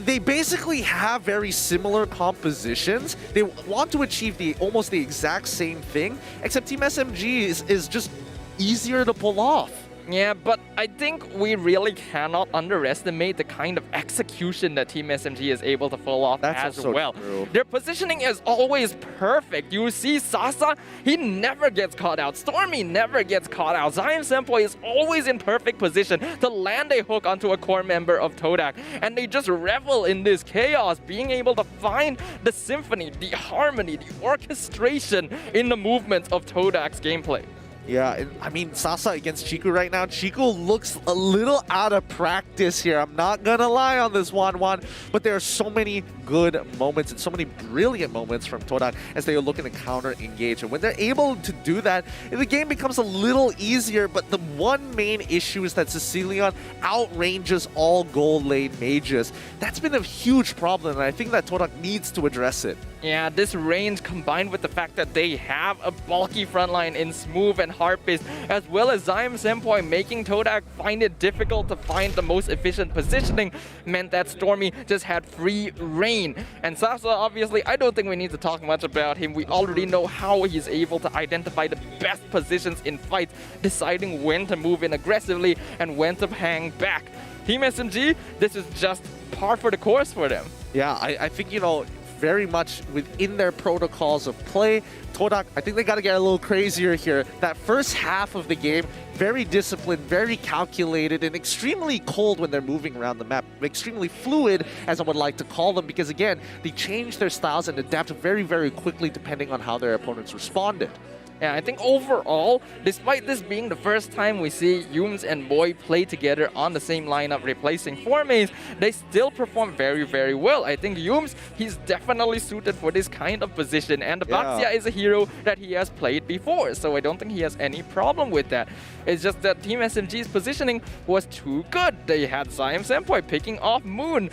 Speaker 16: they basically have very similar compositions. They want to achieve almost the exact same thing, except Team SMG is just easier to pull off.
Speaker 7: Yeah, but I think we really cannot underestimate the kind of execution that Team SMG is able to pull off as well.
Speaker 16: True.
Speaker 7: Their positioning is always perfect. You see Sasa, he never gets caught out. Stormy never gets caught out. Zion Senpai is always in perfect position to land a hook onto a core member of TODAK. And they just revel in this chaos, being able to find the symphony, the harmony, the orchestration in the movements of TODAK's gameplay.
Speaker 16: Yeah, I mean, Sasa against Chiku right now. Chiku looks a little out of practice here. I'm not gonna lie on this 1-1, but there are so many good moments and so many brilliant moments from TODAK as they are looking to counter-engage. And when they're able to do that, the game becomes a little easier, but the one main issue is that Sicilian outranges all gold lane mages. That's been a huge problem, and I think that TODAK needs to address it.
Speaker 7: Yeah, this range combined with the fact that they have a bulky frontline in Smooth and Harpist, as well as Zion Senpai making TODAK find it difficult to find the most efficient positioning, meant that Stormy just had free reign. And Sasa, obviously, I don't think we need to talk much about him. We already know how he's able to identify the best positions in fights, deciding when to move in aggressively and when to hang back. Team SMG, this is just par for the course for them.
Speaker 16: Yeah, I think, you know, very much within their protocols of play. TODAK, I think they got to get a little crazier here. That first half of the game, very disciplined, very calculated, and extremely cold when they're moving around the map. Extremely fluid, as I would like to call them, because again, they change their styles and adapt very, very quickly depending on how their opponents responded.
Speaker 7: Yeah, I think overall, despite this being the first time we see Yums and Boy play together on the same lineup replacing Formaze, they still perform very, very well. I think Yums, he's definitely suited for this kind of position, and the Baxia is a hero that he has played before, so I don't think he has any problem with that. It's just that Team SMG's positioning was too good. They had Zion Senpai picking off Moon.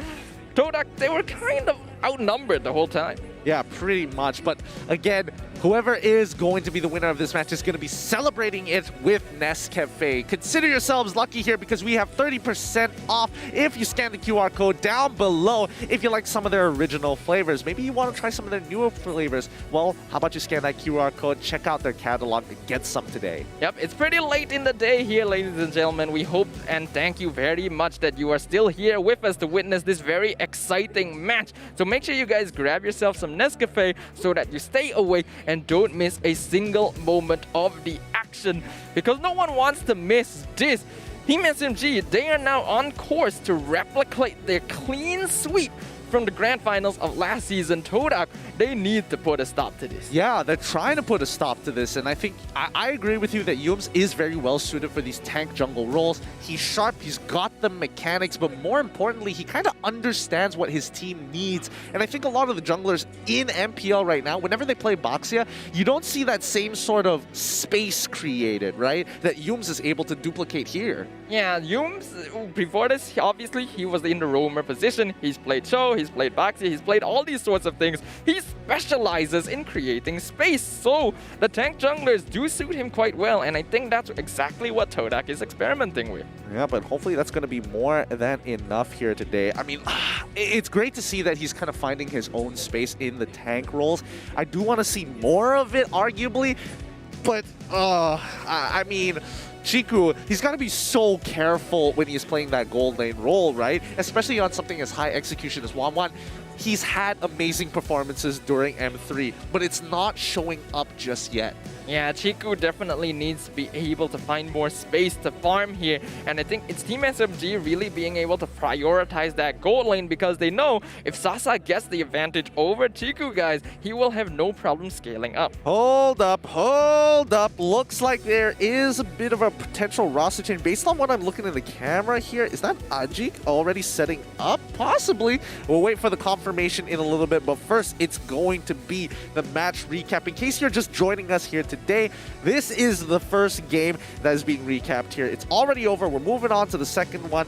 Speaker 7: TODAK, they were kind of outnumbered the whole time.
Speaker 16: Yeah, pretty much. But again, whoever is going to be the winner of this match is going to be celebrating it with Nescafe. Consider yourselves lucky here because we have 30% off if you scan the QR code down below. If you like some of their original flavors, maybe you want to try some of their newer flavors, well, how about you scan that QR code, check out their catalog, and get some today.
Speaker 7: Yep, it's pretty late in the day here, ladies and gentlemen. We hope and thank you very much that you are still here with us to witness this very exciting match. So make sure you guys grab yourself some Nescafe so that you stay awake and don't miss a single moment of the action, because no one wants to miss this. Team SMG, they are now on course to replicate their clean sweep from the grand finals of last season. TODAK, they need to put a stop to this.
Speaker 16: Yeah, they're trying to put a stop to this, and I think I agree with you that Yums is very well suited for these tank jungle roles. He's sharp, he's got the mechanics, but more importantly, he kind of understands what his team needs. And I think a lot of the junglers in MPL right now, whenever they play Boxia, you don't see that same sort of space created, right? That Yums is able to duplicate here.
Speaker 7: Yeah, Yums, before this, obviously, he was in the roamer position. He's played Cho, he's played Boxia, he's played all these sorts of things. He specializes in creating space, so the tank junglers do suit him quite well, and I think that's exactly what TODAK is experimenting with.
Speaker 16: Yeah, but hopefully that's going to be more than enough here today. I mean, it's great to see that he's kind of finding his own space in the tank roles. I do want to see more of it, arguably, but I mean, Chiku, he's got to be so careful when he's playing that gold lane role, right? Especially on something as high execution as 1-1. He's had amazing performances during M3, but it's not showing up just yet.
Speaker 7: Yeah, Chiku definitely needs to be able to find more space to farm here, and I think it's Team SMG really being able to prioritize that gold lane, because they know if Sasa gets the advantage over Chiku, guys, he will have no problem scaling up.
Speaker 16: Hold up, hold up. Looks like there is a bit of a potential roster change. Based on what I'm looking in the camera here, is that GEEK already setting up? Possibly. We'll wait for the confirmation in a little bit, but first, it's going to be the match recap. In case you're just joining us here today, this is the first game that is being recapped here. It's already over. We're moving on to the second one.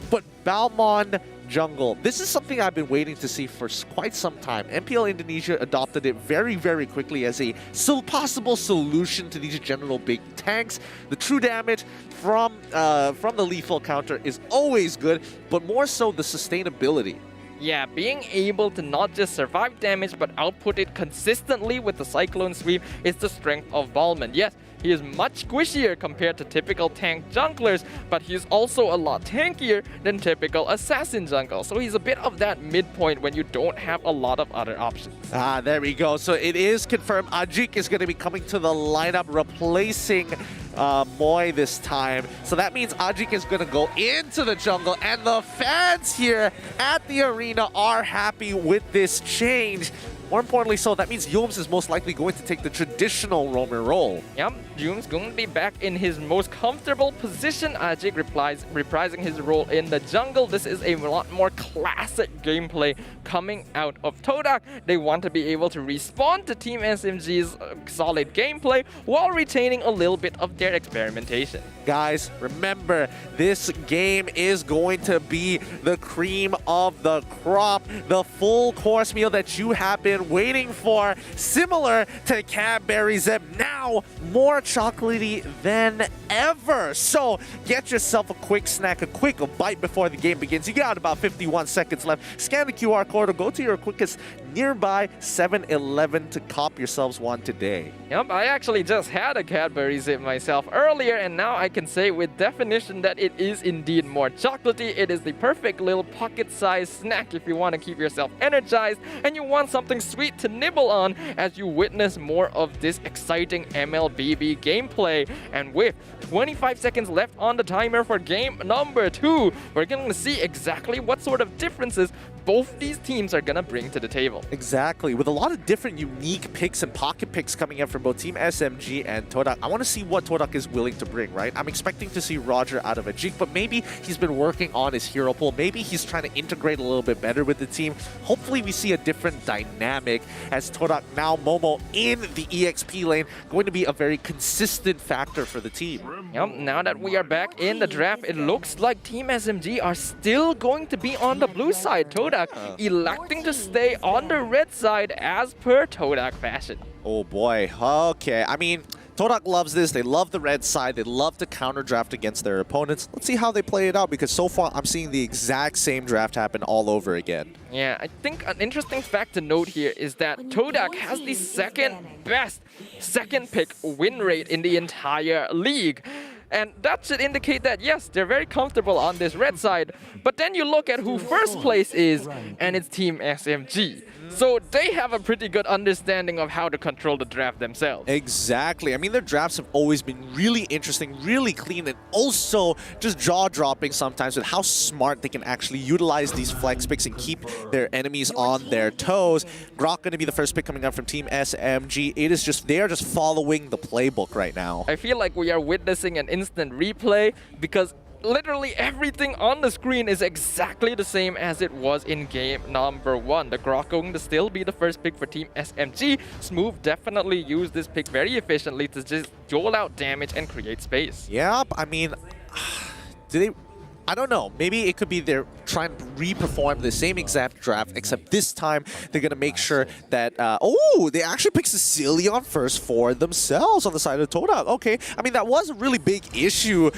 Speaker 16: But Balmond Jungle, this is something I've been waiting to see for quite some time. MPL Indonesia adopted it very, very quickly as a possible solution to these general big tanks. The true damage from the lethal counter is always good, but more so the sustainability.
Speaker 7: Yeah, being able to not just survive damage but output it consistently with the Cyclone Sweep is the strength of Balmond. Yes, he is much squishier compared to typical tank junglers, but he's also a lot tankier than typical assassin jungle. So he's a bit of that midpoint when you don't have a lot of other options.
Speaker 16: Ah, there we go. So it is confirmed GEEK is going to be coming to the lineup, replacing MOY this time. So that means GEEK is going to go into the jungle, and the fans here at the arena are happy with this change. More importantly so, that means Yums is most likely going to take the traditional roamer role.
Speaker 7: Yep, Yums going to be back in his most comfortable position. GEEK reprising his role in the jungle. This is a lot more classic gameplay coming out of TODAK. They want to be able to respond to Team SMG's solid gameplay while retaining a little bit of their experimentation.
Speaker 16: Guys, remember, this game is going to be the cream of the crop, the full course meal that you have been waiting for, similar to Cadbury Zip, now more chocolatey than ever. So get yourself a quick snack, a quick bite before the game begins. You got about 51 seconds left. Scan the QR code or go to your quickest nearby 7-Eleven to cop yourselves one today.
Speaker 7: Yep, I actually just had a Cadbury Zip myself earlier, and now I can say with definition that it is indeed more chocolatey. It is the perfect little pocket-sized snack if you want to keep yourself energized and you want something sweet to nibble on as you witness more of this exciting MLBB gameplay. And with 25 seconds left on the timer for game number 2, we're going to see exactly what sort of differences both these teams are going to bring to the table.
Speaker 16: Exactly. With a lot of different unique picks and pocket picks coming in from both Team SMG and TODAK, I want to see what TODAK is willing to bring, right? I'm expecting to see Roger out of a GEEK, but maybe he's been working on his hero pool. Maybe he's trying to integrate a little bit better with the team. Hopefully we see a different dynamic dynamic as TODAK now Momo in the EXP lane, going to be a very consistent factor for the team.
Speaker 7: Yep, now that we are back in the draft, it looks like Team SMG are still going to be on the blue side. TODAK electing to stay on the red side as per TODAK fashion.
Speaker 16: Oh boy, okay. I mean, TODAK loves this. They love the red side. They love to counter draft against their opponents. Let's see how they play it out, because so far I'm seeing the exact same draft happen all over again.
Speaker 7: Yeah, I think an interesting fact to note here is that TODAK has the second best second pick win rate in the entire league. And that should indicate that, yes, they're very comfortable on this red side. But then you look at who first place is, and it's Team SMG. So they have a pretty good understanding of how to control the draft themselves.
Speaker 16: Exactly. I mean, their drafts have always been really interesting, really clean, and also just jaw-dropping sometimes with how smart they can actually utilize these flex picks and keep their enemies on their toes. Grok going to be the first pick coming up from Team SMG. It is just, they are just following the playbook right now.
Speaker 7: I feel like we are witnessing an instant replay because literally everything on the screen is exactly the same as it was in game number 1. The Grok going to still be the first pick for Team SMG. Smooth definitely used this pick very efficiently to just dole out damage and create space.
Speaker 16: Yep, I mean, do they... I don't know. Maybe it could be they're trying to re-perform the same exact draft, except this time they're going to make sure that... oh, they actually picked Sicilian first for themselves on the side of TODAK. Okay, I mean, that was a really big issue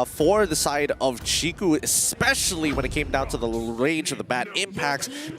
Speaker 16: for the side of Chiku, especially when it came down to the range of the bad impacts. But